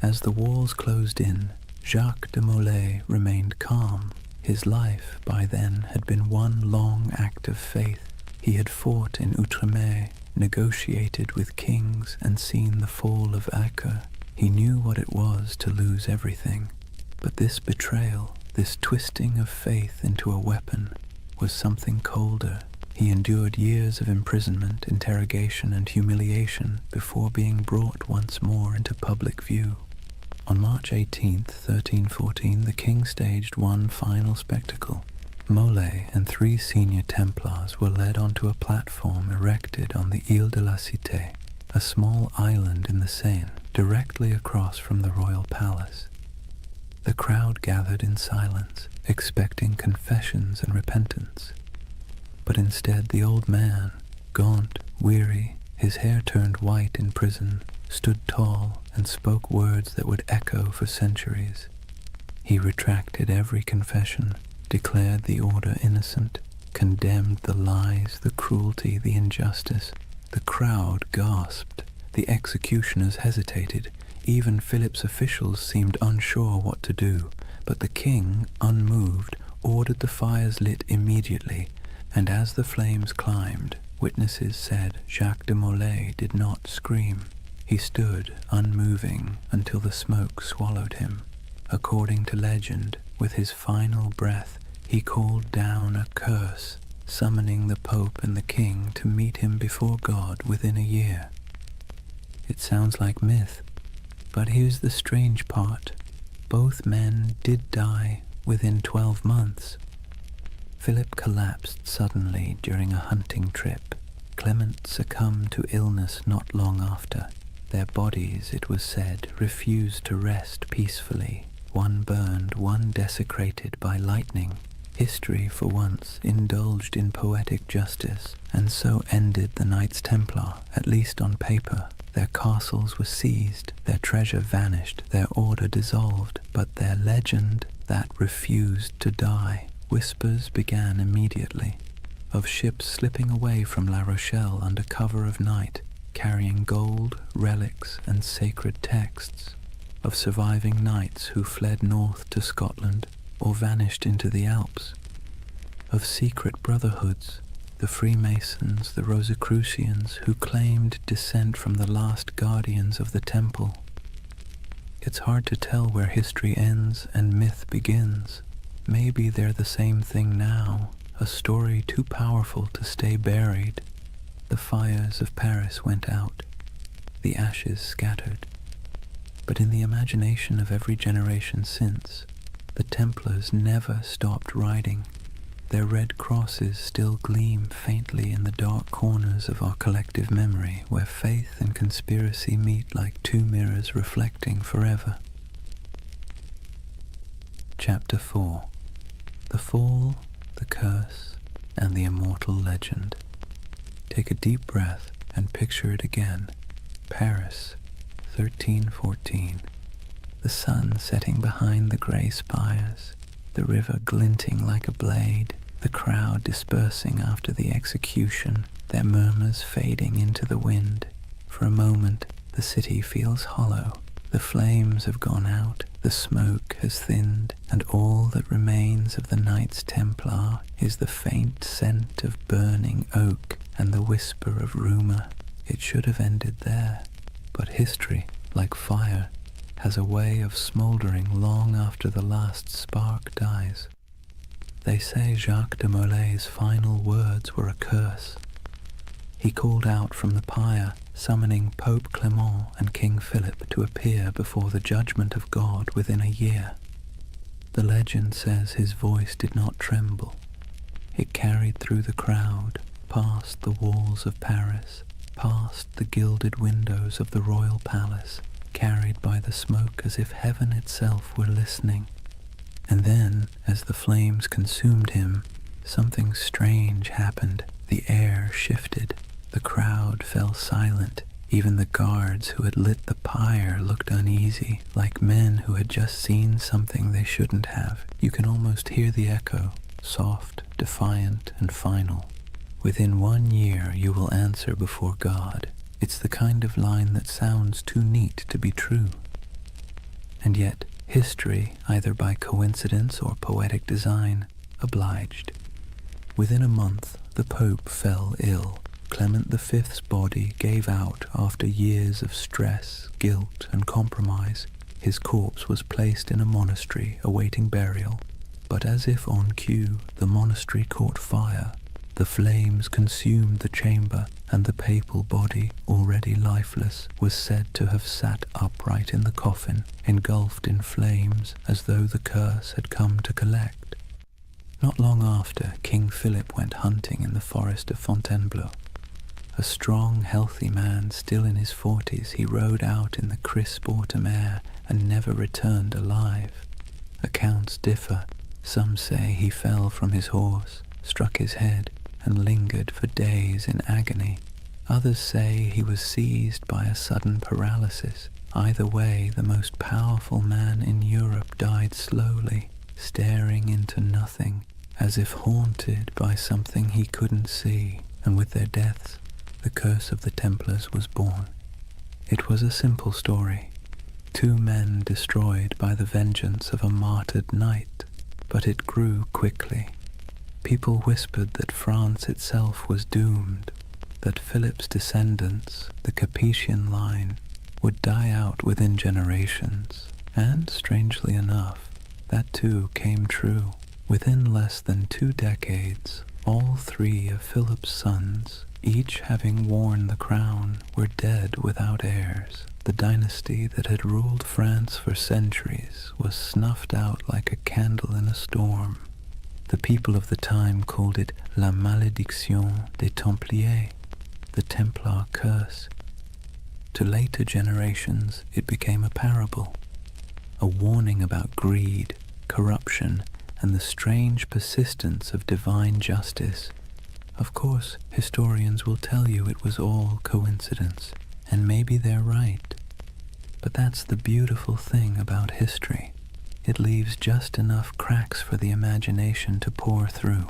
As the walls closed in, Jacques de Molay remained calm. His life by then had been one long act of faith. He had fought in Outremer, negotiated with kings, and seen the fall of Acre. He knew what it was to lose everything. But this betrayal, this twisting of faith into a weapon, was something colder. He endured years of imprisonment, interrogation, and humiliation before being brought once more into public view. On March 18th, 1314, the king staged one final spectacle. Molay and 3 senior Templars were led onto a platform erected on the Ile de la Cité, a small island in the Seine, directly across from the royal palace. The crowd gathered in silence, expecting confessions and repentance. But instead the old man, gaunt, weary, his hair turned white in prison, stood tall and spoke words that would echo for centuries. He retracted every confession, declared the order innocent, condemned the lies, the cruelty, the injustice. The crowd gasped. The executioners hesitated. Even Philip's officials seemed unsure what to do. But the king, unmoved, ordered the fires lit immediately, and as the flames climbed, witnesses said Jacques de Molay did not scream. He stood, unmoving, until the smoke swallowed him. According to legend, with his final breath, he called down a curse, summoning the Pope and the King to meet him before God within a year. It sounds like myth, but here's the strange part. Both men did die within 12 months. Philip collapsed suddenly during a hunting trip. Clement succumbed to illness not long after. Their bodies, it was said, refused to rest peacefully. One burned, one desecrated by lightning. History, for once, indulged in poetic justice, and so ended the Knights Templar, at least on paper. Their castles were seized, their treasure vanished, their order dissolved, but their legend, that refused to die. Whispers began immediately, of ships slipping away from La Rochelle under cover of night, carrying gold, relics, and sacred texts, of surviving knights who fled north to Scotland or vanished into the Alps, of secret brotherhoods, the Freemasons, the Rosicrucians, who claimed descent from the last guardians of the temple. It's hard to tell where history ends and myth begins. Maybe they're the same thing now, a story too powerful to stay buried. The fires of Paris went out, the ashes scattered. But in the imagination of every generation since, the Templars never stopped riding. Their red crosses still gleam faintly in the dark corners of our collective memory, where faith and conspiracy meet like two mirrors reflecting forever. Chapter 4. The Fall, the Curse, and the Immortal Legend. Take a deep breath and picture it again. Paris, 1314. The sun setting behind the grey spires, the river glinting like a blade, the crowd dispersing after the execution, their murmurs fading into the wind. For a moment, the city feels hollow. The flames have gone out, the smoke has thinned, and all that remains of the Knights Templar is the faint scent of burning oak and the whisper of rumour. It should have ended there, but history, like fire, has a way of smouldering long after the last spark dies. They say Jacques de Molay's final words were a curse. He called out from the pyre, summoning Pope Clement and King Philip to appear before the judgment of God within a year. The legend says his voice did not tremble. It carried through the crowd, past the walls of Paris, past the gilded windows of the royal palace, carried by the smoke as if heaven itself were listening. And then, as the flames consumed him, something strange happened. The air shifted. The crowd fell silent. Even the guards who had lit the pyre looked uneasy, like men who had just seen something they shouldn't have. You can almost hear the echo, soft, defiant, and final. Within 1 year you will answer before God. It's the kind of line that sounds too neat to be true. And yet, history, either by coincidence or poetic design, obliged. Within a month, the Pope fell ill. Clement V's body gave out after years of stress, guilt, and compromise, his corpse was placed in a monastery awaiting burial. But as if on cue, the monastery caught fire. The flames consumed the chamber, and the papal body, already lifeless, was said to have sat upright in the coffin, engulfed in flames, as though the curse had come to collect. Not long after, King Philip went hunting in the forest of Fontainebleau. A strong, healthy man, still in his 40s, he rode out in the crisp autumn air and never returned alive. Accounts differ. Some say he fell from his horse, struck his head, and lingered for days in agony. Others say he was seized by a sudden paralysis. Either way, the most powerful man in Europe died slowly, staring into nothing, as if haunted by something he couldn't see, and with their deaths, the curse of the Templars was born. It was a simple story. 2 men destroyed by the vengeance of a martyred knight, but it grew quickly. People whispered that France itself was doomed, that Philip's descendants, the Capetian line, would die out within generations, and, strangely enough, that too came true. Within less than 2 decades, all 3 of Philip's sons, each having worn the crown, were dead without heirs. The dynasty that had ruled France for centuries was snuffed out like a candle in a storm. The people of the time called it La Malédiction des Templiers, the Templar curse. To later generations, it became a parable, a warning about greed, corruption, and the strange persistence of divine justice. Of course, historians will tell you it was all coincidence, and maybe they're right. But that's the beautiful thing about history. It leaves just enough cracks for the imagination to pour through.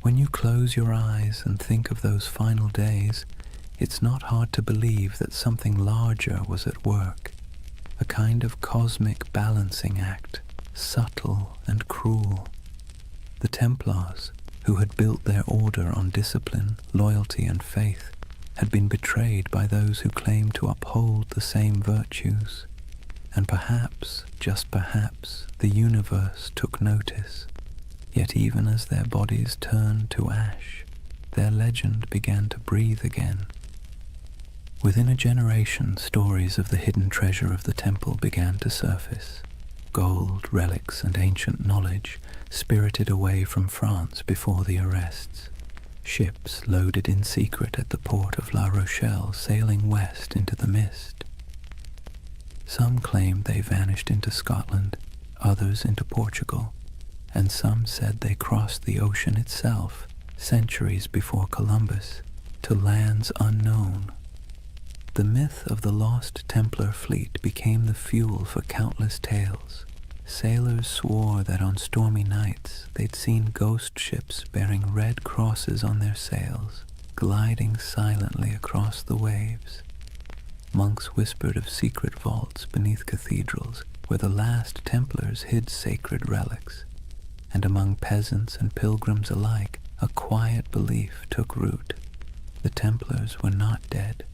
When you close your eyes and think of those final days, it's not hard to believe that something larger was at work, a kind of cosmic balancing act, subtle and cruel. The Templars, who had built their order on discipline, loyalty, and faith, had been betrayed by those who claimed to uphold the same virtues. And perhaps, just perhaps, the universe took notice. Yet even as their bodies turned to ash, their legend began to breathe again. Within a generation, stories of the hidden treasure of the temple began to surface. Gold, relics, and ancient knowledge spirited away from France before the arrests. Ships loaded in secret at the port of La Rochelle, sailing west into the mist. Some claimed they vanished into Scotland, others into Portugal, and some said they crossed the ocean itself, centuries before Columbus, to lands unknown. The myth of the lost Templar fleet became the fuel for countless tales. Sailors swore that on stormy nights they'd seen ghost ships bearing red crosses on their sails, gliding silently across the waves. Monks whispered of secret vaults beneath cathedrals where the last Templars hid sacred relics, and among peasants and pilgrims alike, a quiet belief took root. The Templars were not dead.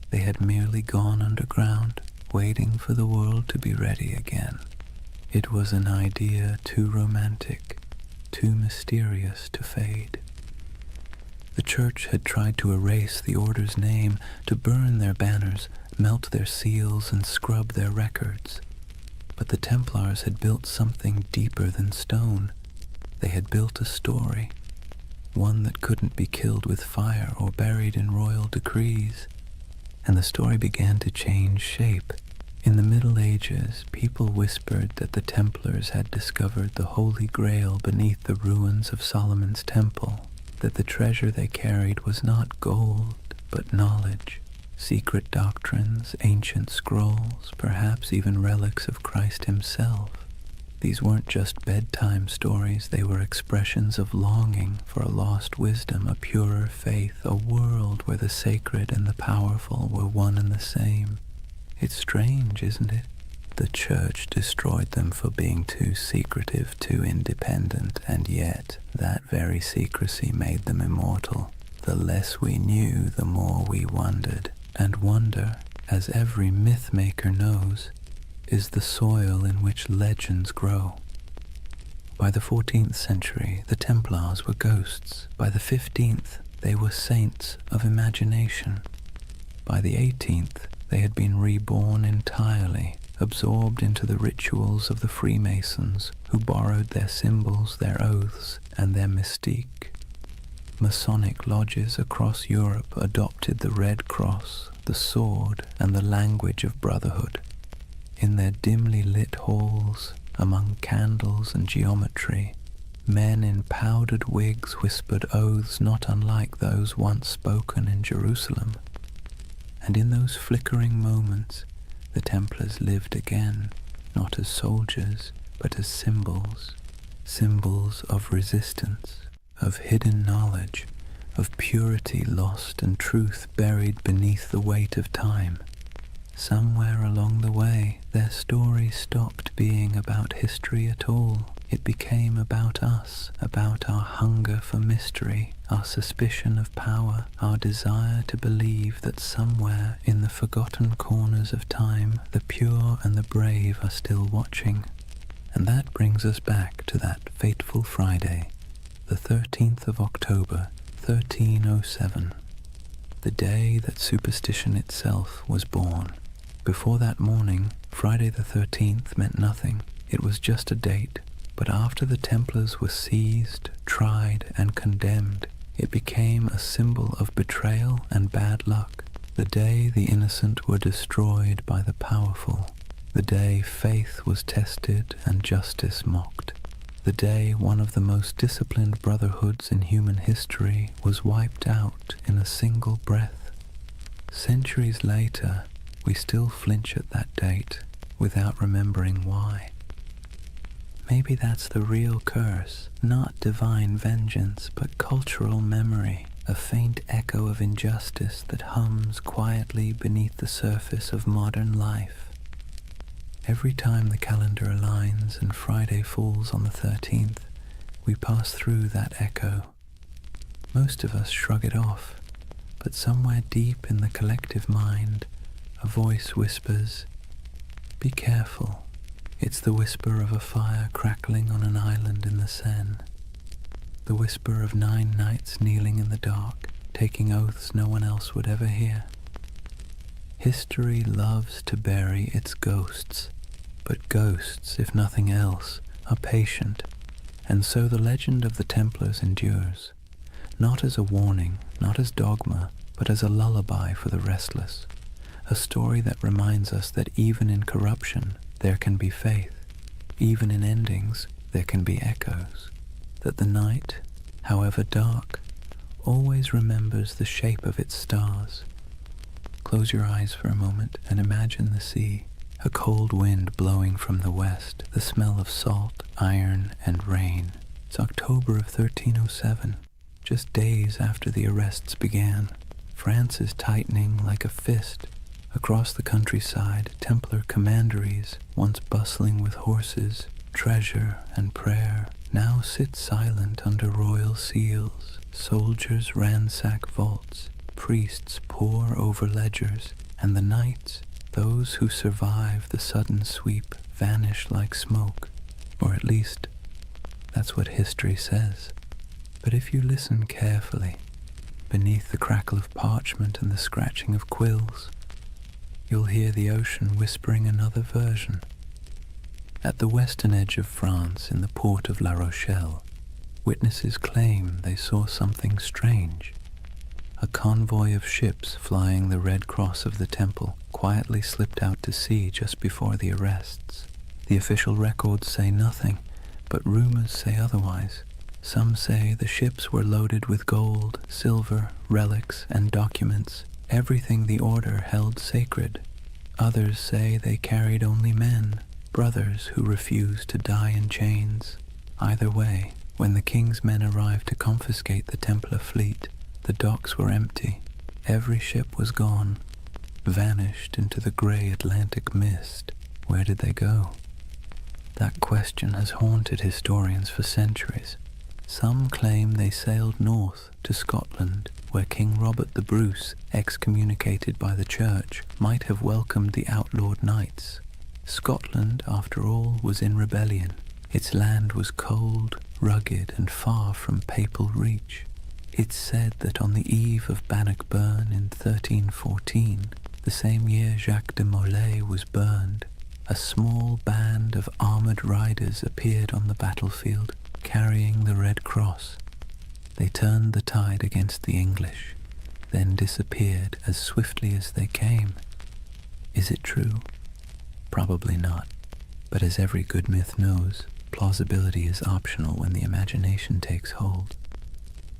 They had merely gone underground, waiting for the world to be ready again. It was an idea too romantic, too mysterious to fade. The church had tried to erase the order's name, to burn their banners, melt their seals, and scrub their records. But the Templars had built something deeper than stone. They had built a story, one that couldn't be killed with fire or buried in royal decrees. And the story began to change shape. In the Middle Ages, people whispered that the Templars had discovered the Holy Grail beneath the ruins of Solomon's temple, that the treasure they carried was not gold, but knowledge, secret doctrines, ancient scrolls, perhaps even relics of Christ himself. These weren't just bedtime stories, they were expressions of longing for a lost wisdom, a purer faith, a world where the sacred and the powerful were one and the same. It's strange, isn't it? The church destroyed them for being too secretive, too independent, and yet that very secrecy made them immortal. The less we knew, the more we wondered, and wonder, as every myth-maker knows, is the soil in which legends grow. By the 14th century, the Templars were ghosts. By the 15th, they were saints of imagination. By the 18th, they had been reborn entirely, absorbed into the rituals of the Freemasons, who borrowed their symbols, their oaths, and their mystique. Masonic lodges across Europe adopted the Red Cross, the sword, and the language of brotherhood. In their dimly lit halls, among candles and geometry, men in powdered wigs whispered oaths not unlike those once spoken in Jerusalem. And in those flickering moments, the Templars lived again, not as soldiers, but as symbols, symbols of resistance, of hidden knowledge, of purity lost and truth buried beneath the weight of time. Somewhere along the way, their story stopped being about history at all. It became about us, about our hunger for mystery, our suspicion of power, our desire to believe that somewhere in the forgotten corners of time, the pure and the brave are still watching. And that brings us back to that fateful Friday, the 13th of October, 1307, the day that superstition itself was born. Before that morning, Friday the 13th meant nothing. It was just a date. But after the Templars were seized, tried, and condemned, it became a symbol of betrayal and bad luck. The day the innocent were destroyed by the powerful. The day faith was tested and justice mocked. The day one of the most disciplined brotherhoods in human history was wiped out in a single breath. Centuries later, we still flinch at that date without remembering why. Maybe that's the real curse, not divine vengeance, but cultural memory, a faint echo of injustice that hums quietly beneath the surface of modern life. Every time the calendar aligns and Friday falls on the 13th, we pass through that echo. Most of us shrug it off, but somewhere deep in the collective mind, a voice whispers, "Be careful." It's the whisper of a fire crackling on an island in the Seine. The whisper of 9 knights kneeling in the dark, taking oaths no one else would ever hear. History loves to bury its ghosts, but ghosts, if nothing else, are patient, and so the legend of the Templars endures, not as a warning, not as dogma, but as a lullaby for the restless, a story that reminds us that even in corruption, there can be faith. Even in endings, there can be echoes. That the night, however dark, always remembers the shape of its stars. Close your eyes for a moment and imagine the sea, a cold wind blowing from the west, the smell of salt, iron, and rain. It's October of 1307, just days after the arrests began. France is tightening like a fist. Across the countryside, Templar commanderies, once bustling with horses, treasure, and prayer, now sit silent under royal seals. Soldiers ransack vaults, priests pore over ledgers, and the knights, those who survive the sudden sweep, vanish like smoke. Or at least, that's what history says. But if you listen carefully, beneath the crackle of parchment and the scratching of quills, you'll hear the ocean whispering another version. At the western edge of France, in the port of La Rochelle, witnesses claim they saw something strange. A convoy of ships flying the Red Cross of the Temple quietly slipped out to sea just before the arrests. The official records say nothing, but rumors say otherwise. Some say the ships were loaded with gold, silver, relics, and documents, everything the order held sacred. Others say they carried only men, brothers who refused to die in chains. Either way, when the king's men arrived to confiscate the Templar fleet, the docks were empty. Every ship was gone, vanished into the grey Atlantic mist. Where did they go? That question has haunted historians for centuries. Some claim they sailed north to Scotland, where King Robert the Bruce, excommunicated by the Church, might have welcomed the outlawed knights. Scotland, after all, was in rebellion. Its land was cold, rugged, and far from papal reach. It's said that on the eve of Bannockburn in 1314, the same year Jacques de Molay was burned, a small band of armoured riders appeared on the battlefield, carrying the Red Cross. They turned the tide against the English, then disappeared as swiftly as they came. Is it true? Probably not, but as every good myth knows, plausibility is optional when the imagination takes hold.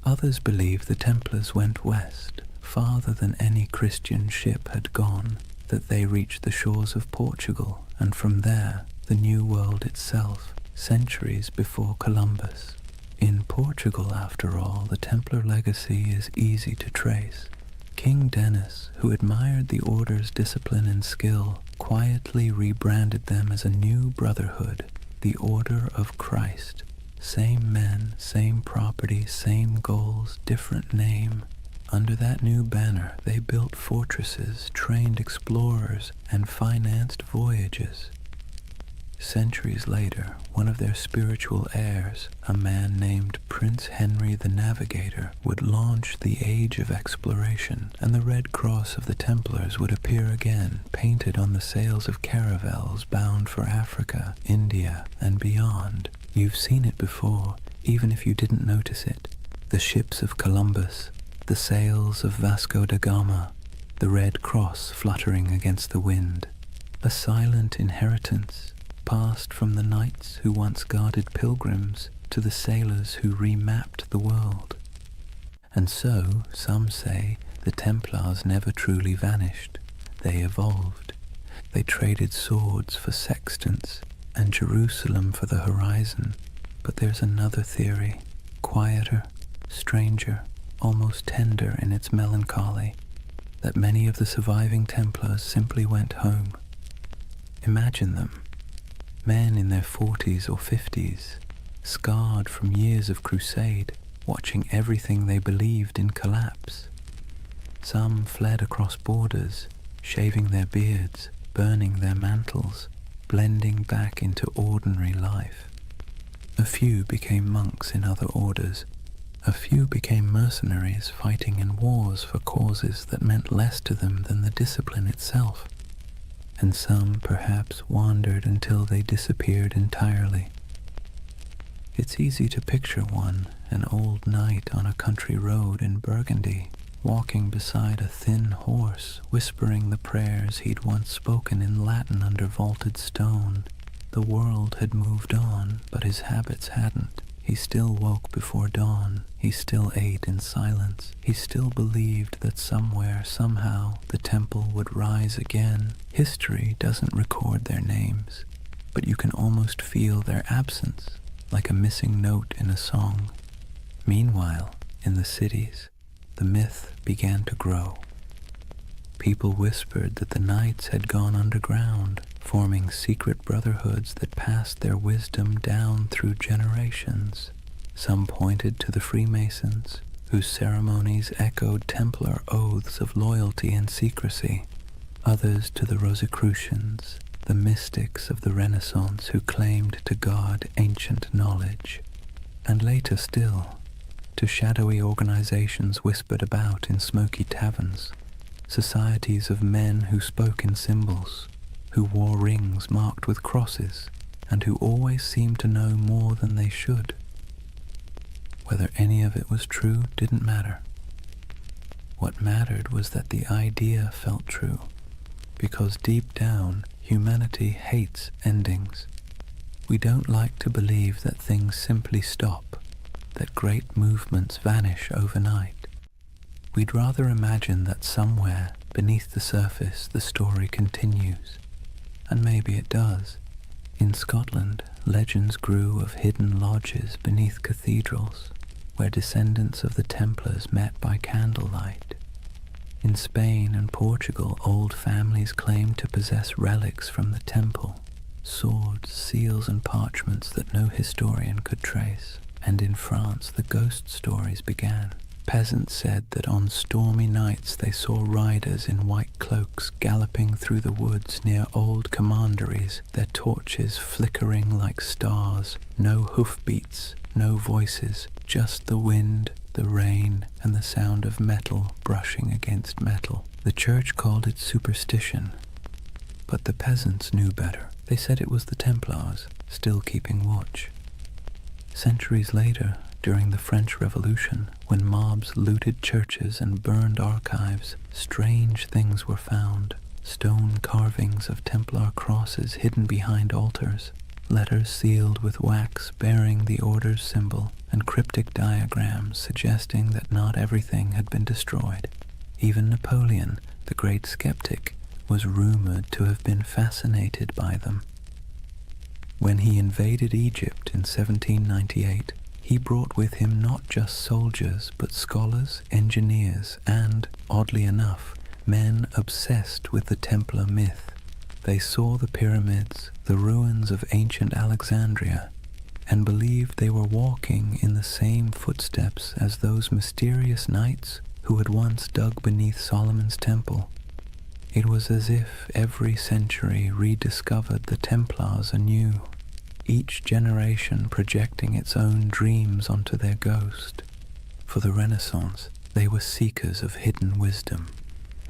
Others believe the Templars went west, farther than any Christian ship had gone, that they reached the shores of Portugal, and from there, the New World itself, centuries before Columbus. In Portugal, after all, the Templar legacy is easy to trace. King Denis, who admired the order's discipline and skill, quietly rebranded them as a new brotherhood, the Order of Christ. Same men, same property, same goals, different name. Under that new banner, they built fortresses, trained explorers, and financed voyages. Centuries later, one of their spiritual heirs, a man named Prince Henry the Navigator, would launch the Age of Exploration, and the Red Cross of the Templars would appear again, painted on the sails of caravels bound for Africa, India, and beyond. You've seen it before, even if you didn't notice it. The ships of Columbus, the sails of Vasco da Gama, the Red Cross fluttering against the wind. A silent inheritance, passed from the knights who once guarded pilgrims to the sailors who remapped the world. And so, some say, the Templars never truly vanished. They evolved. They traded swords for sextants and Jerusalem for the horizon. But there's another theory, quieter, stranger, almost tender in its melancholy, that many of the surviving Templars simply went home. Imagine them. Men in their 40s or 50s, scarred from years of crusade, watching everything they believed in collapse. Some fled across borders, shaving their beards, burning their mantles, blending back into ordinary life. A few became monks in other orders. A few became mercenaries fighting in wars for causes that meant less to them than the discipline itself. And some perhaps wandered until they disappeared entirely. It's easy to picture one, an old knight on a country road in Burgundy, walking beside a thin horse, whispering the prayers he'd once spoken in Latin under vaulted stone. The world had moved on, but his habits hadn't. He still woke before dawn. He still ate in silence. He still believed that somewhere, somehow, the temple would rise again. History doesn't record their names, but you can almost feel their absence, like a missing note in a song. Meanwhile, in the cities, the myth began to grow. People whispered that the knights had gone underground, forming secret brotherhoods that passed their wisdom down through generations. Some pointed to the Freemasons, whose ceremonies echoed Templar oaths of loyalty and secrecy. Others to the Rosicrucians, the mystics of the Renaissance who claimed to guard ancient knowledge. And later still, to shadowy organizations whispered about in smoky taverns, societies of men who spoke in symbols, who wore rings marked with crosses, and who always seemed to know more than they should. Whether any of it was true didn't matter. What mattered was that the idea felt true, because deep down, humanity hates endings. We don't like to believe that things simply stop, that great movements vanish overnight. We'd rather imagine that somewhere, beneath the surface, the story continues. And maybe it does. In Scotland, legends grew of hidden lodges beneath cathedrals, where descendants of the Templars met by candlelight. In Spain and Portugal, old families claimed to possess relics from the temple, swords, seals, and parchments that no historian could trace. And in France, the ghost stories began. Peasants said that on stormy nights they saw riders in white cloaks galloping through the woods near old commanderies, their torches flickering like stars. No hoofbeats, no voices, just the wind, the rain, and the sound of metal brushing against metal. The church called it superstition, but the peasants knew better. They said it was the Templars, still keeping watch. Centuries later, during the French Revolution, when mobs looted churches and burned archives, strange things were found. Stone carvings of Templar crosses hidden behind altars, letters sealed with wax bearing the order's symbol, and cryptic diagrams suggesting that not everything had been destroyed. Even Napoleon, the great skeptic, was rumored to have been fascinated by them. When he invaded Egypt in 1798, he brought with him not just soldiers, but scholars, engineers, and, oddly enough, men obsessed with the Templar myth. They saw the pyramids, the ruins of ancient Alexandria, and believed they were walking in the same footsteps as those mysterious knights who had once dug beneath Solomon's temple. It was as if every century rediscovered the Templars anew, each generation projecting its own dreams onto their ghost. For the Renaissance, they were seekers of hidden wisdom.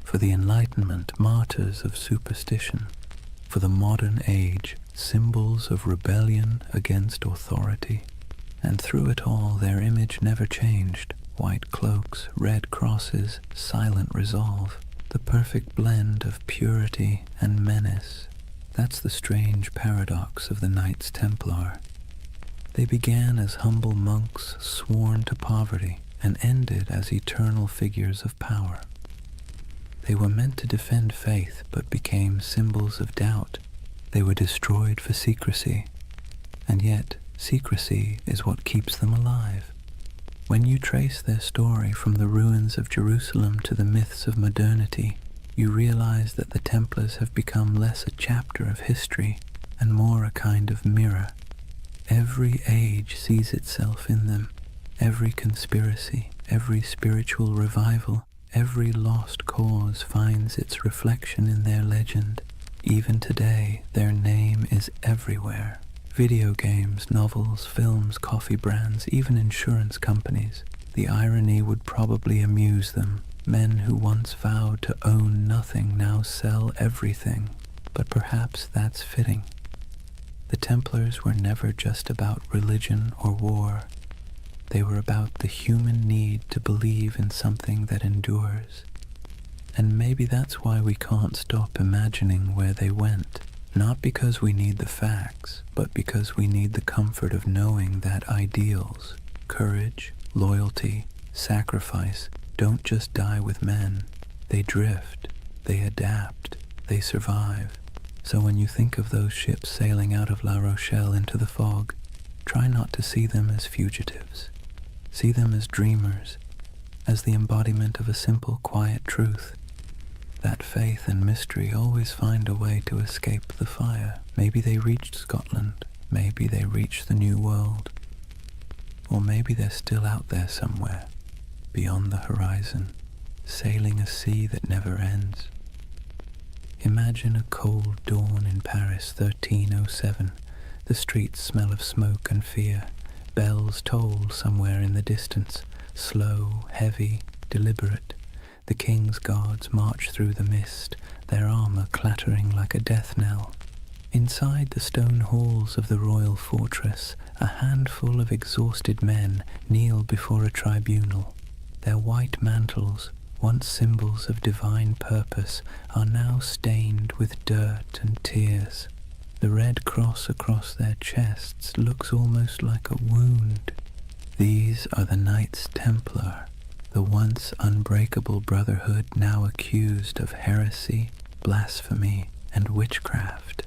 For the Enlightenment, martyrs of superstition. For the modern age, symbols of rebellion against authority. And through it all, their image never changed. White cloaks, red crosses, silent resolve. The perfect blend of purity and menace. That's the strange paradox of the Knights Templar. They began as humble monks sworn to poverty and ended as eternal figures of power. They were meant to defend faith but became symbols of doubt. They were destroyed for secrecy, and yet secrecy is what keeps them alive. When you trace their story from the ruins of Jerusalem to the myths of modernity, you realize that the Templars have become less a chapter of history and more a kind of mirror. Every age sees itself in them. Every conspiracy, every spiritual revival, every lost cause finds its reflection in their legend. Even today, their name is everywhere. Video games, novels, films, coffee brands, even insurance companies. The irony would probably amuse them. Men who once vowed to own nothing now sell everything. But perhaps that's fitting. The Templars were never just about religion or war. They were about the human need to believe in something that endures. And maybe that's why we can't stop imagining where they went. Not because we need the facts, but because we need the comfort of knowing that ideals, courage, loyalty, sacrifice, don't just die with men. They drift, they adapt, they survive. So when you think of those ships sailing out of La Rochelle into the fog, try not to see them as fugitives. See them as dreamers, as the embodiment of a simple, quiet truth. That faith and mystery always find a way to escape the fire. Maybe they reached Scotland, maybe they reached the New World, or maybe they're still out there somewhere, beyond the horizon, sailing a sea that never ends. Imagine a cold dawn in Paris, 1307. The streets smell of smoke and fear. Bells toll somewhere in the distance, slow, heavy, deliberate. The king's guards march through the mist, their armor clattering like a death knell. Inside the stone halls of the royal fortress, a handful of exhausted men kneel before a tribunal. Their white mantles, once symbols of divine purpose, are now stained with dirt and tears. The red cross across their chests looks almost like a wound. These are the Knights Templar, the once unbreakable brotherhood now accused of heresy, blasphemy, and witchcraft.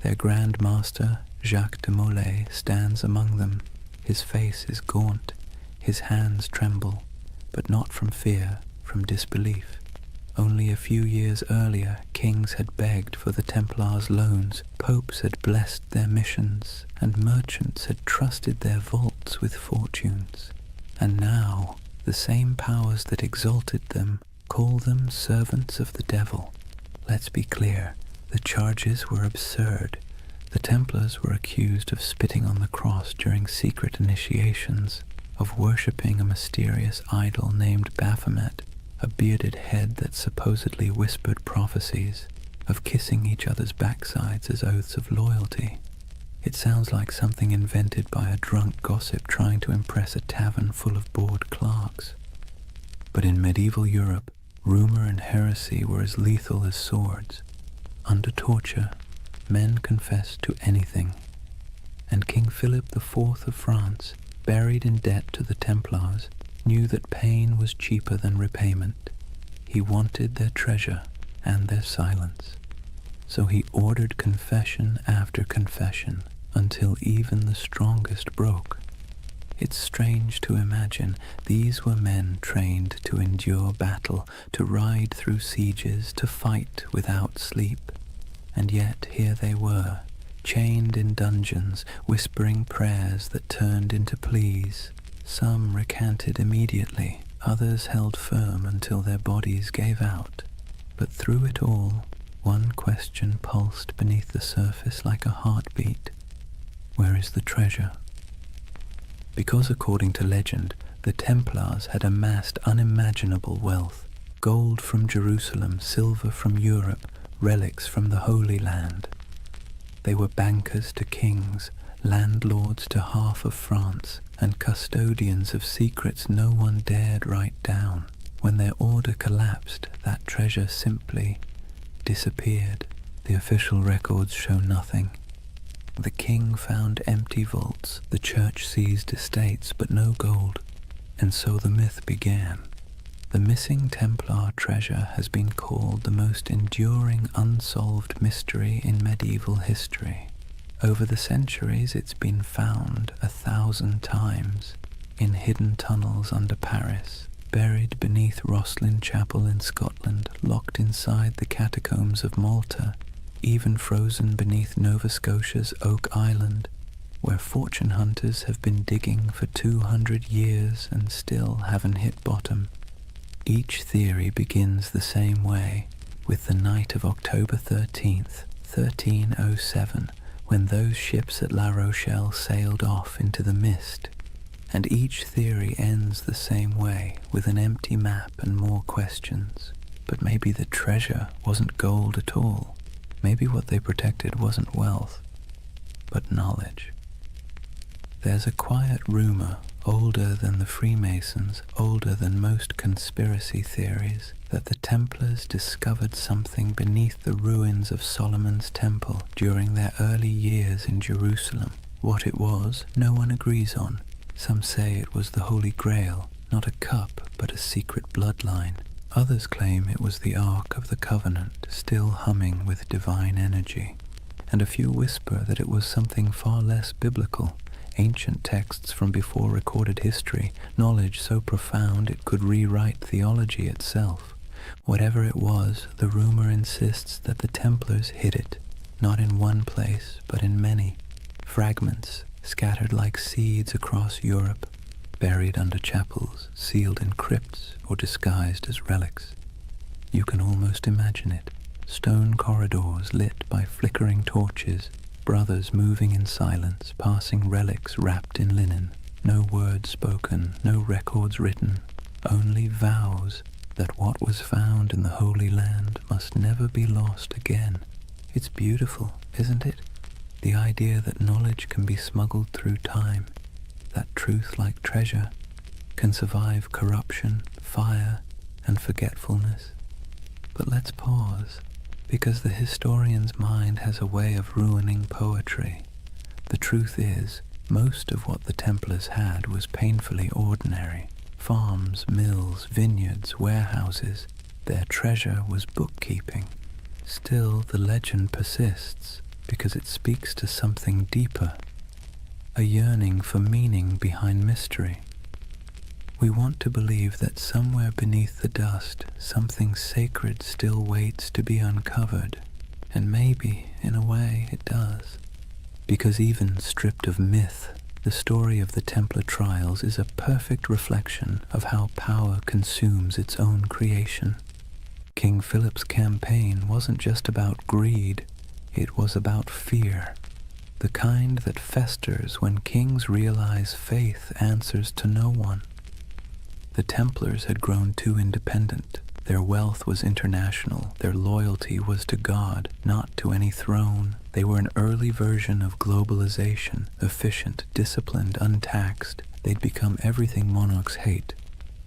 Their Grand Master, Jacques de Molay, stands among them. His face is gaunt, his hands tremble, but not from fear, from disbelief. Only a few years earlier, kings had begged for the Templars' loans, popes had blessed their missions, and merchants had trusted their vaults with fortunes. And now, the same powers that exalted them call them servants of the devil. Let's be clear, the charges were absurd. The Templars were accused of spitting on the cross during secret initiations, of worshipping a mysterious idol named Baphomet, a bearded head that supposedly whispered prophecies, of kissing each other's backsides as oaths of loyalty. It sounds like something invented by a drunk gossip trying to impress a tavern full of bored clerks. But in medieval Europe, rumor and heresy were as lethal as swords. Under torture, men confessed to anything, and King Philip IV of France, buried in debt to the Templars, knew that pain was cheaper than repayment. He wanted their treasure and their silence. So he ordered confession after confession until even the strongest broke. It's strange to imagine these were men trained to endure battle, to ride through sieges, to fight without sleep. And yet here they were, chained in dungeons, whispering prayers that turned into pleas. Some recanted immediately, others held firm until their bodies gave out. But through it all, one question pulsed beneath the surface like a heartbeat. Where is the treasure? Because according to legend, the Templars had amassed unimaginable wealth. Gold from Jerusalem, silver from Europe, relics from the Holy Land. They were bankers to kings, landlords to half of France, and custodians of secrets no one dared write down. When their order collapsed, that treasure simply disappeared. The official records show nothing. The king found empty vaults, the church seized estates, but no gold. And so the myth began. The missing Templar treasure has been called the most enduring unsolved mystery in medieval history. Over the centuries it's been found 1,000 times, in hidden tunnels under Paris, buried beneath Rosslyn Chapel in Scotland, locked inside the catacombs of Malta, even frozen beneath Nova Scotia's Oak Island, where fortune hunters have been digging for 200 years and still haven't hit bottom. Each theory begins the same way, with the night of October 13th, 1307, when those ships at La Rochelle sailed off into the mist. And each theory ends the same way, with an empty map and more questions. But maybe the treasure wasn't gold at all. Maybe what they protected wasn't wealth, but knowledge. There's a quiet rumor, older than the Freemasons, older than most conspiracy theories, that the Templars discovered something beneath the ruins of Solomon's temple during their early years in Jerusalem. What it was, no one agrees on. Some say it was the Holy Grail, not a cup, but a secret bloodline. Others claim it was the Ark of the Covenant, still humming with divine energy. And a few whisper that it was something far less biblical, ancient texts from before recorded history, knowledge so profound it could rewrite theology itself. Whatever it was, the rumor insists that the Templars hid it, not in one place, but in many. Fragments scattered like seeds across Europe, buried under chapels, sealed in crypts, or disguised as relics. You can almost imagine it. Stone corridors lit by flickering torches, brothers moving in silence, passing relics wrapped in linen. No words spoken, no records written, only vows that what was found in the Holy Land must never be lost again. It's beautiful, isn't it? The idea that knowledge can be smuggled through time, that truth, like treasure, can survive corruption, fire, and forgetfulness. But let's pause, because the historian's mind has a way of ruining poetry. The truth is, most of what the Templars had was painfully ordinary. Farms, mills, vineyards, warehouses. Their treasure was bookkeeping. Still, the legend persists, because it speaks to something deeper, a yearning for meaning behind mystery. We want to believe that somewhere beneath the dust, something sacred still waits to be uncovered, and maybe, in a way, it does. Because even stripped of myth, The story of the Templar trials is a perfect reflection of how power consumes its own creation. King Philip's campaign wasn't just about greed, it was about fear, the kind that festers when kings realize faith answers to no one. The Templars had grown too independent. Their wealth was international. Their loyalty was to God, not to any throne. They were an early version of globalization, efficient, disciplined, untaxed. They'd become everything monarchs hate,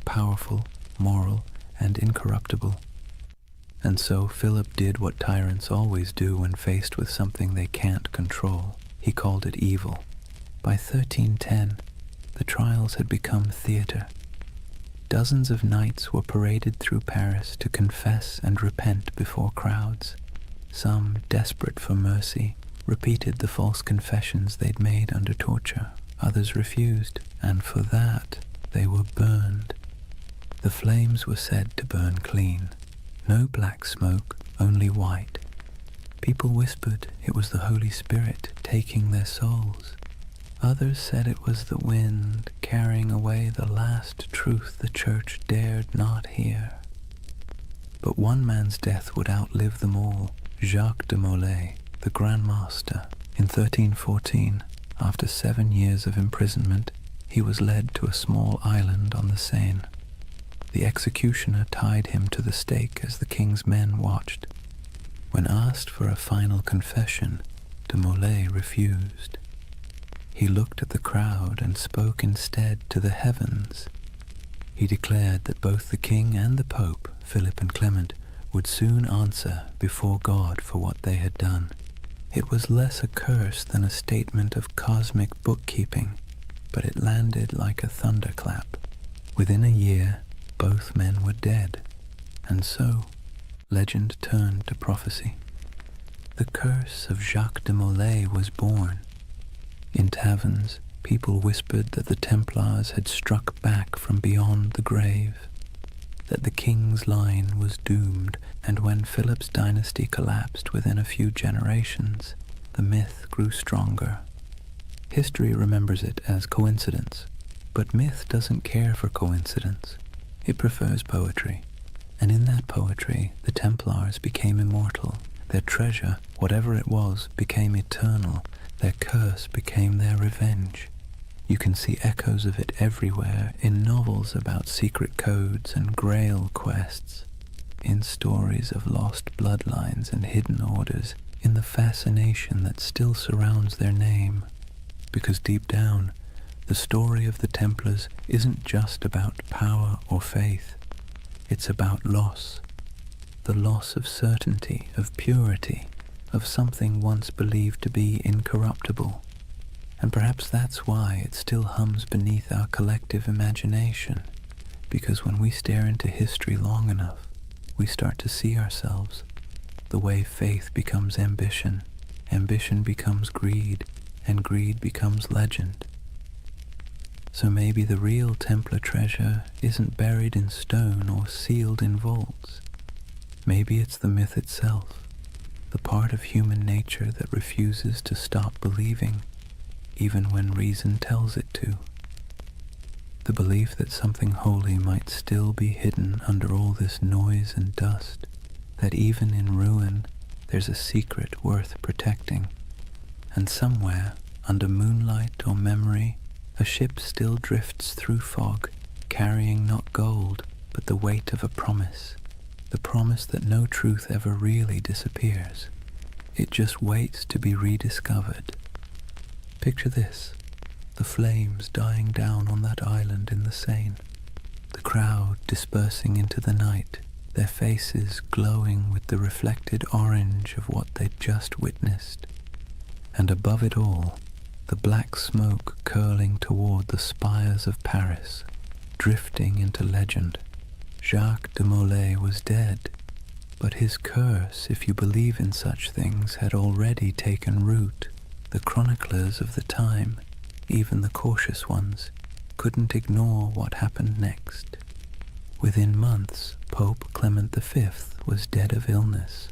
powerful, moral, and incorruptible. And so Philip did what tyrants always do when faced with something they can't control. He called it evil. By 1310, the trials had become theater. Dozens of knights were paraded through Paris to confess and repent before crowds. Some, desperate for mercy, repeated the false confessions they'd made under torture. Others refused, and for that they were burned. The flames were said to burn clean. No black smoke, only white. People whispered it was the Holy Spirit taking their souls. Others said it was the wind carrying away the last truth the church dared not hear. But one man's death would outlive them all. Jacques de Molay, the Grand Master. In 1314, after 7 years of imprisonment, he was led to a small island on the Seine. The executioner tied him to the stake as the king's men watched. When asked for a final confession, de Molay refused. He looked at the crowd and spoke instead to the heavens. He declared that both the king and the pope, Philip and Clement, would soon answer before God for what they had done. It was less a curse than a statement of cosmic bookkeeping, but it landed like a thunderclap. Within a year, both men were dead, and so legend turned to prophecy. The curse of Jacques de Molay was born. In taverns, people whispered that the Templars had struck back from beyond the grave, that the king's line was doomed, and when Philip's dynasty collapsed within a few generations, the myth grew stronger. History remembers it as coincidence, but myth doesn't care for coincidence. It prefers poetry, and in that poetry, the Templars became immortal. Their treasure, whatever it was, became eternal. Their curse became their revenge. You can see echoes of it everywhere, in novels about secret codes and grail quests, in stories of lost bloodlines and hidden orders, in the fascination that still surrounds their name. Because deep down, the story of the Templars isn't just about power or faith. It's about loss. The loss of certainty, of purity, of something once believed to be incorruptible. And perhaps that's why it still hums beneath our collective imagination, because when we stare into history long enough, we start to see ourselves. The way faith becomes ambition, ambition becomes greed, and greed becomes legend. So maybe the real Templar treasure isn't buried in stone or sealed in vaults. Maybe it's the myth itself, the part of human nature that refuses to stop believing, even when reason tells it to. The belief that something holy might still be hidden under all this noise and dust, that even in ruin there's a secret worth protecting, and somewhere, under moonlight or memory, a ship still drifts through fog, carrying not gold, but the weight of a promise, the promise that no truth ever really disappears. It just waits to be rediscovered. Picture this, the flames dying down on that island in the Seine, the crowd dispersing into the night, their faces glowing with the reflected orange of what they'd just witnessed. And above it all, the black smoke curling toward the spires of Paris, drifting into legend. Jacques de Molay was dead, but his curse, if you believe in such things, had already taken root. The chroniclers of the time, even the cautious ones, couldn't ignore what happened next. Within months, Pope Clement V was dead of illness.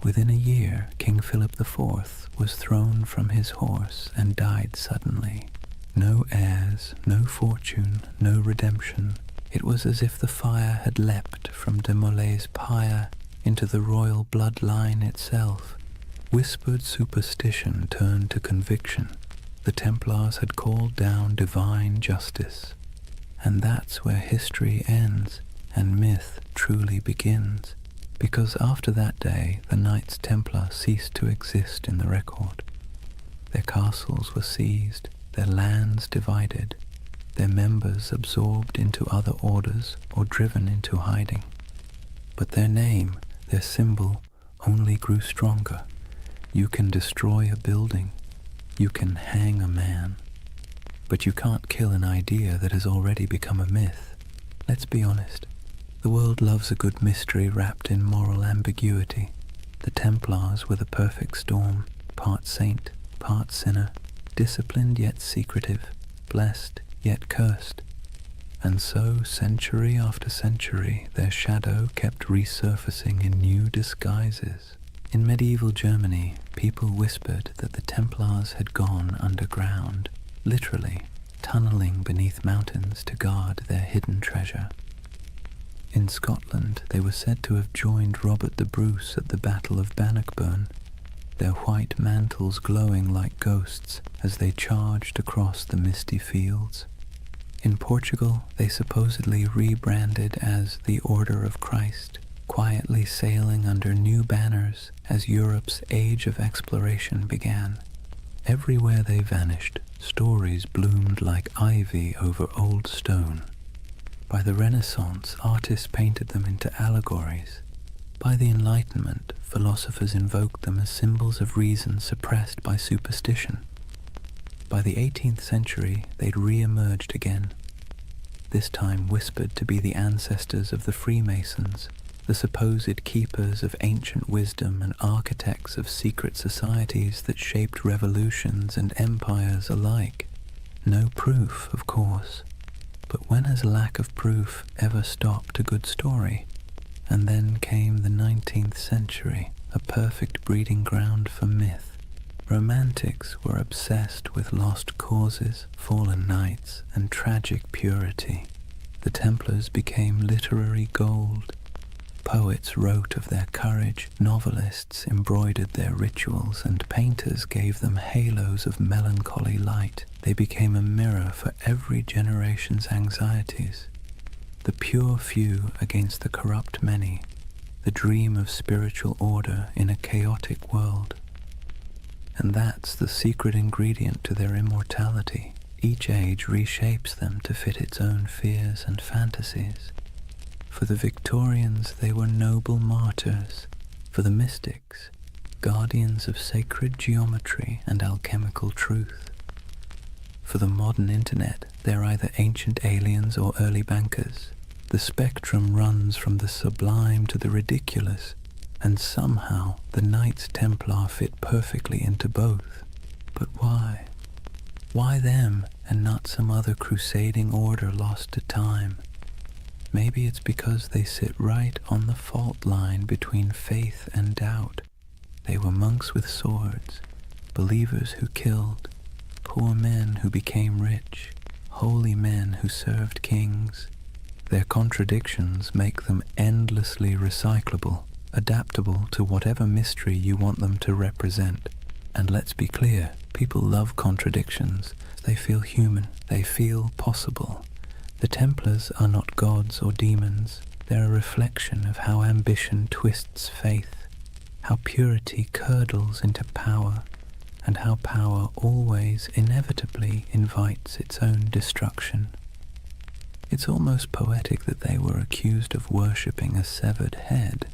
Within a year, King Philip IV was thrown from his horse and died suddenly. No heirs, no fortune, no redemption. It was as if the fire had leapt from de Molay's pyre into the royal bloodline itself. Whispered superstition turned to conviction. The Templars had called down divine justice. And that's where history ends and myth truly begins, because after that day the Knights Templar ceased to exist in the record. Their castles were seized, their lands divided, their members absorbed into other orders or driven into hiding. But their name, their symbol, only grew stronger. You can destroy a building, you can hang a man, but you can't kill an idea that has already become a myth. Let's be honest, the world loves a good mystery wrapped in moral ambiguity. The Templars were the perfect storm, part saint, part sinner, disciplined yet secretive, blessed yet cursed. And so, century after century, their shadow kept resurfacing in new disguises. In medieval Germany, people whispered that the Templars had gone underground, literally tunneling beneath mountains to guard their hidden treasure. In Scotland, they were said to have joined Robert the Bruce at the Battle of Bannockburn, their white mantles glowing like ghosts as they charged across the misty fields. In Portugal, they supposedly rebranded as the Order of Christ, quietly sailing under new banners as Europe's age of exploration began. Everywhere they vanished, stories bloomed like ivy over old stone. By the Renaissance, artists painted them into allegories. By the Enlightenment, philosophers invoked them as symbols of reason suppressed by superstition. By the 18th century, they'd re-emerged again, this time whispered to be the ancestors of the Freemasons, the supposed keepers of ancient wisdom and architects of secret societies that shaped revolutions and empires alike. No proof, of course, but when has lack of proof ever stopped a good story? And then came the 19th century, a perfect breeding ground for myth. Romantics were obsessed with lost causes, fallen knights, and tragic purity. The Templars became literary gold. Poets wrote of their courage, novelists embroidered their rituals, and painters gave them halos of melancholy light. They became a mirror for every generation's anxieties. The pure few against the corrupt many, the dream of spiritual order in a chaotic world. And that's the secret ingredient to their immortality. Each age reshapes them to fit its own fears and fantasies. For the Victorians, they were noble martyrs. For the mystics, guardians of sacred geometry and alchemical truth. For the modern internet, they're either ancient aliens or early bankers. The spectrum runs from the sublime to the ridiculous, and somehow the Knights Templar fit perfectly into both. But why? Why them and not some other crusading order lost to time? Maybe it's because they sit right on the fault line between faith and doubt. They were monks with swords, believers who killed, poor men who became rich, holy men who served kings. Their contradictions make them endlessly recyclable, adaptable to whatever mystery you want them to represent. And let's be clear, people love contradictions. They feel human, they feel possible. The Templars are not gods or demons. They're a reflection of how ambition twists faith, how purity curdles into power, and how power always inevitably invites its own destruction. It's almost poetic that they were accused of worshipping a severed head,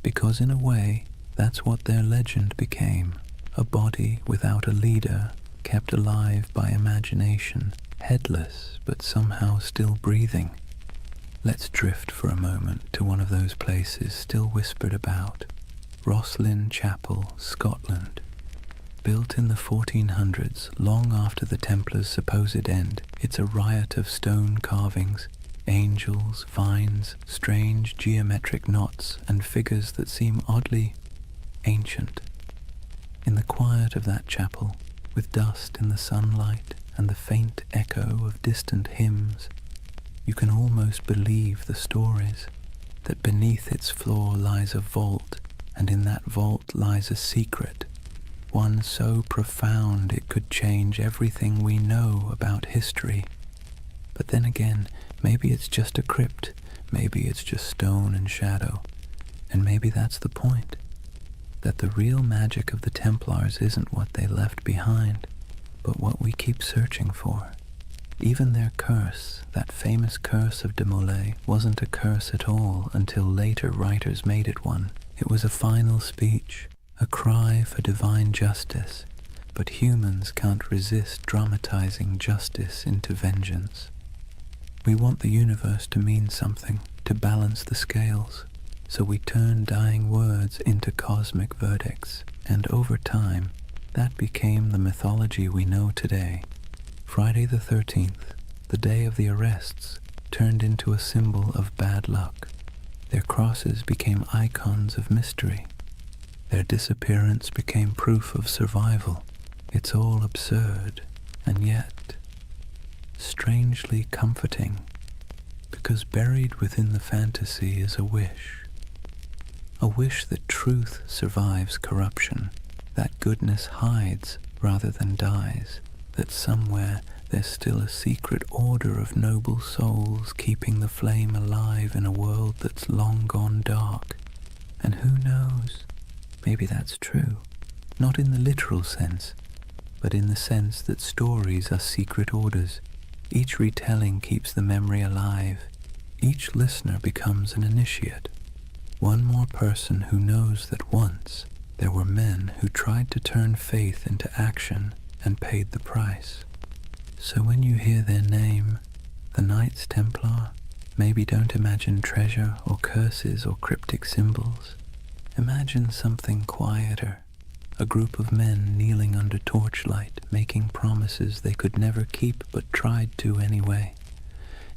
because in a way, that's what their legend became, a body without a leader, kept alive by imagination, headless but somehow still breathing. Let's drift for a moment to one of those places still whispered about, Rosslyn Chapel, Scotland. Built in the 1400s, long after the Templars' supposed end, it's a riot of stone carvings, angels, vines, strange geometric knots, and figures that seem oddly ancient. In the quiet of that chapel, with dust in the sunlight and the faint echo of distant hymns, you can almost believe the stories, that beneath its floor lies a vault, and in that vault lies a secret, one so profound it could change everything we know about history. But then again, maybe it's just a crypt, maybe it's just stone and shadow, and maybe that's the point, that the real magic of the Templars isn't what they left behind, but what we keep searching for. Even their curse, that famous curse of de Molay, wasn't a curse at all until later writers made it one. It was a final speech, a cry for divine justice, but humans can't resist dramatizing justice into vengeance. We want the universe to mean something, to balance the scales, so we turn dying words into cosmic verdicts, and over time, that became the mythology we know today. Friday the 13th, the day of the arrests, turned into a symbol of bad luck. Their crosses became icons of mystery. Their disappearance became proof of survival. It's all absurd, and yet strangely comforting, because buried within the fantasy is a wish that truth survives corruption, that goodness hides rather than dies, that somewhere there's still a secret order of noble souls keeping the flame alive in a world that's long gone dark. And who knows, maybe that's true, not in the literal sense, but in the sense that stories are secret orders. Each retelling keeps the memory alive. Each listener becomes an initiate, one more person who knows that once there were men who tried to turn faith into action and paid the price. So when you hear their name, the Knights Templar, maybe don't imagine treasure or curses or cryptic symbols. Imagine something quieter, a group of men kneeling under torchlight, making promises they could never keep but tried to anyway.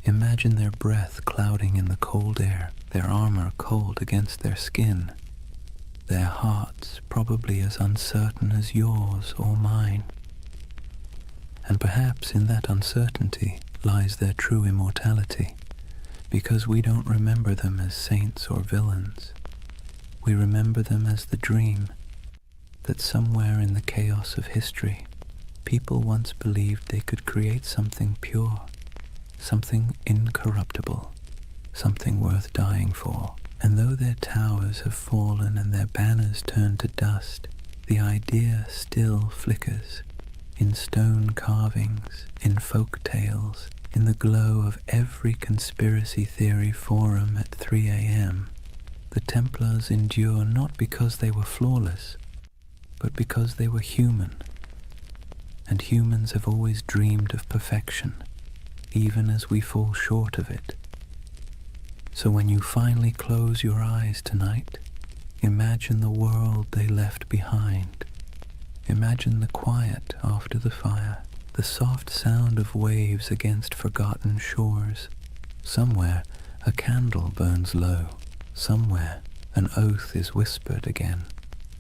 Imagine their breath clouding in the cold air, their armor cold against their skin, their hearts probably as uncertain as yours or mine. And perhaps in that uncertainty lies their true immortality, because we don't remember them as saints or villains. We remember them as the dream that somewhere in the chaos of history, people once believed they could create something pure, something incorruptible, something worth dying for. And though their towers have fallen and their banners turned to dust, the idea still flickers in stone carvings, in folk tales, in the glow of every conspiracy theory forum at 3 a.m. The Templars endure not because they were flawless, but because they were human. And humans have always dreamed of perfection, even as we fall short of it. So when you finally close your eyes tonight, imagine the world they left behind. Imagine the quiet after the fire, the soft sound of waves against forgotten shores. Somewhere a candle burns low, somewhere an oath is whispered again,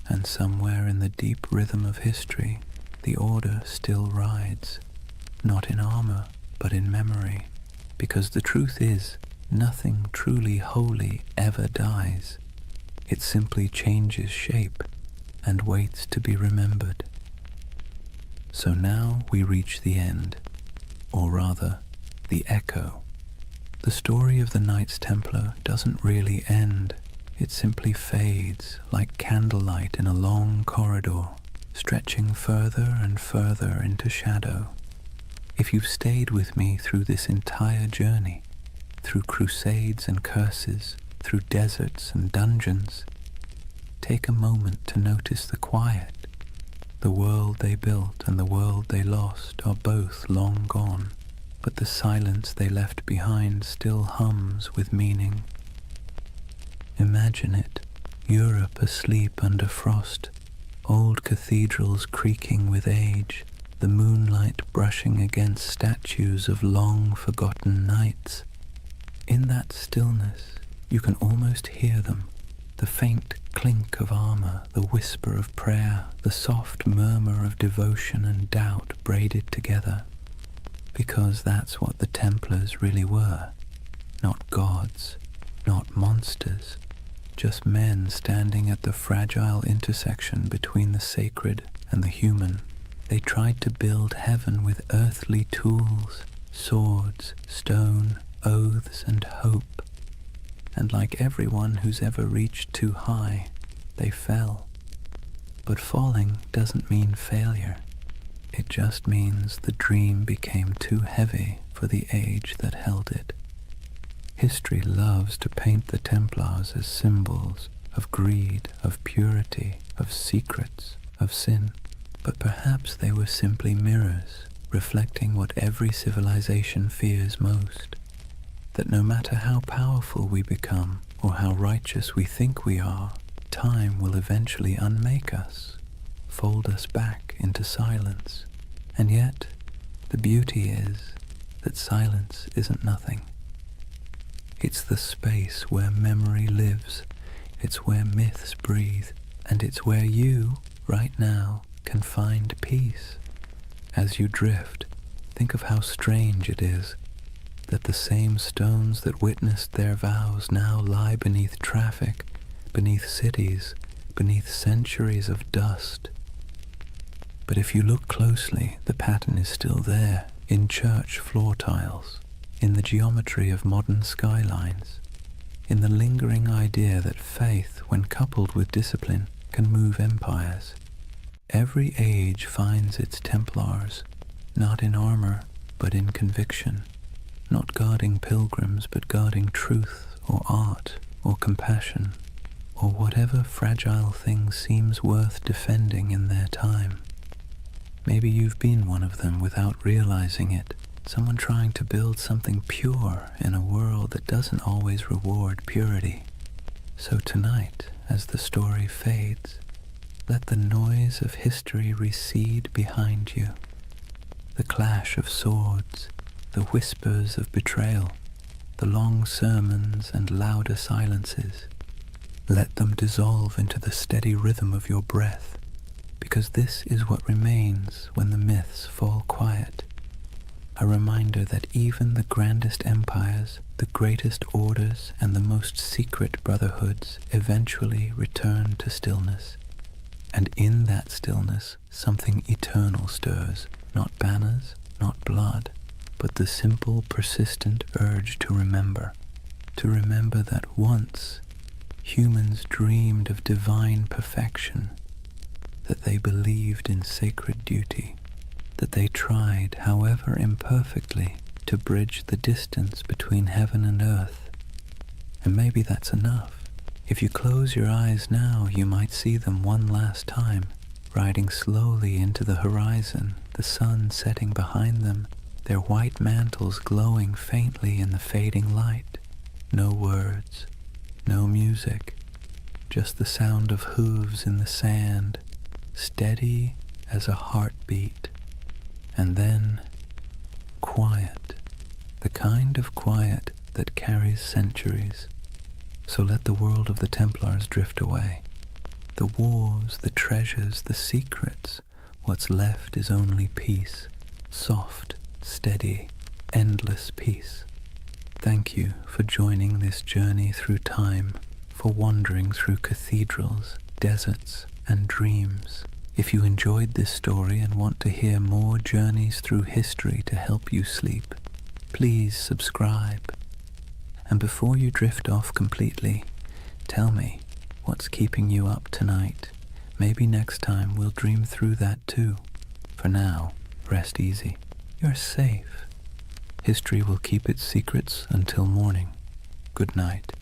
and somewhere in the deep rhythm of history the order still rides, not in armor but in memory, because the truth is, nothing truly holy ever dies. It simply changes shape and waits to be remembered. So now we reach the end, or rather, the echo. The story of the Knights Templar doesn't really end. It simply fades like candlelight in a long corridor, stretching further and further into shadow. If you've stayed with me through this entire journey, through crusades and curses, through deserts and dungeons, take a moment to notice the quiet. The world they built and the world they lost are both long gone, but the silence they left behind still hums with meaning. Imagine it, Europe asleep under frost, old cathedrals creaking with age, the moonlight brushing against statues of long-forgotten knights. In that stillness, you can almost hear them, the faint clink of armor, the whisper of prayer, the soft murmur of devotion and doubt braided together. because that's what the Templars really were. Not gods, not monsters, just men standing at the fragile intersection between the sacred and the human. They tried to build heaven with earthly tools, swords, stone, oaths, and hope. And like everyone who's ever reached too high, they fell. But falling doesn't mean failure. It just means the dream became too heavy for the age that held it. History loves to paint the Templars as symbols of greed, of purity, of secrets, of sin. But perhaps they were simply mirrors, reflecting what every civilization fears most. That no matter how powerful we become, or how righteous we think we are, time will eventually unmake us, fold us back into silence. And yet, the beauty is that silence isn't nothing. It's the space where memory lives, it's where myths breathe, and it's where you, right now, can find peace. As you drift, think of how strange it is that the same stones that witnessed their vows now lie beneath traffic, beneath cities, beneath centuries of dust. But if you look closely, the pattern is still there, in church floor tiles, in the geometry of modern skylines, in the lingering idea that faith, when coupled with discipline, can move empires. Every age finds its Templars, not in armor, but in conviction, not guarding pilgrims, but guarding truth, or art, or compassion, or whatever fragile thing seems worth defending in their time. Maybe you've been one of them without realizing it, someone trying to build something pure in a world that doesn't always reward purity. So tonight, as the story fades, let the noise of history recede behind you. The clash of swords, the whispers of betrayal, the long sermons and louder silences. Let them dissolve into the steady rhythm of your breath, because this is what remains when the myths fall quiet. A reminder that even the grandest empires, the greatest orders, and the most secret brotherhoods eventually return to stillness. And in that stillness, something eternal stirs, not banners, not blood, but the simple, persistent urge to remember that once humans dreamed of divine perfection, that they believed in sacred duty, that they tried, however imperfectly, to bridge the distance between heaven and earth. And maybe that's enough. If you close your eyes now, you might see them one last time, riding slowly into the horizon, the sun setting behind them, their white mantles glowing faintly in the fading light. No words, no music, just the sound of hooves in the sand, steady as a heartbeat. And then, quiet, the kind of quiet that carries centuries. So let the world of the Templars drift away. The wars, the treasures, the secrets, what's left is only peace, soft, steady, endless peace. Thank you for joining this journey through time, for wandering through cathedrals, deserts, and dreams. If you enjoyed this story and want to hear more journeys through history to help you sleep, please subscribe. And before you drift off completely, tell me what's keeping you up tonight. Maybe next time we'll dream through that too. For now, rest easy. You're safe. History will keep its secrets until morning. Good night.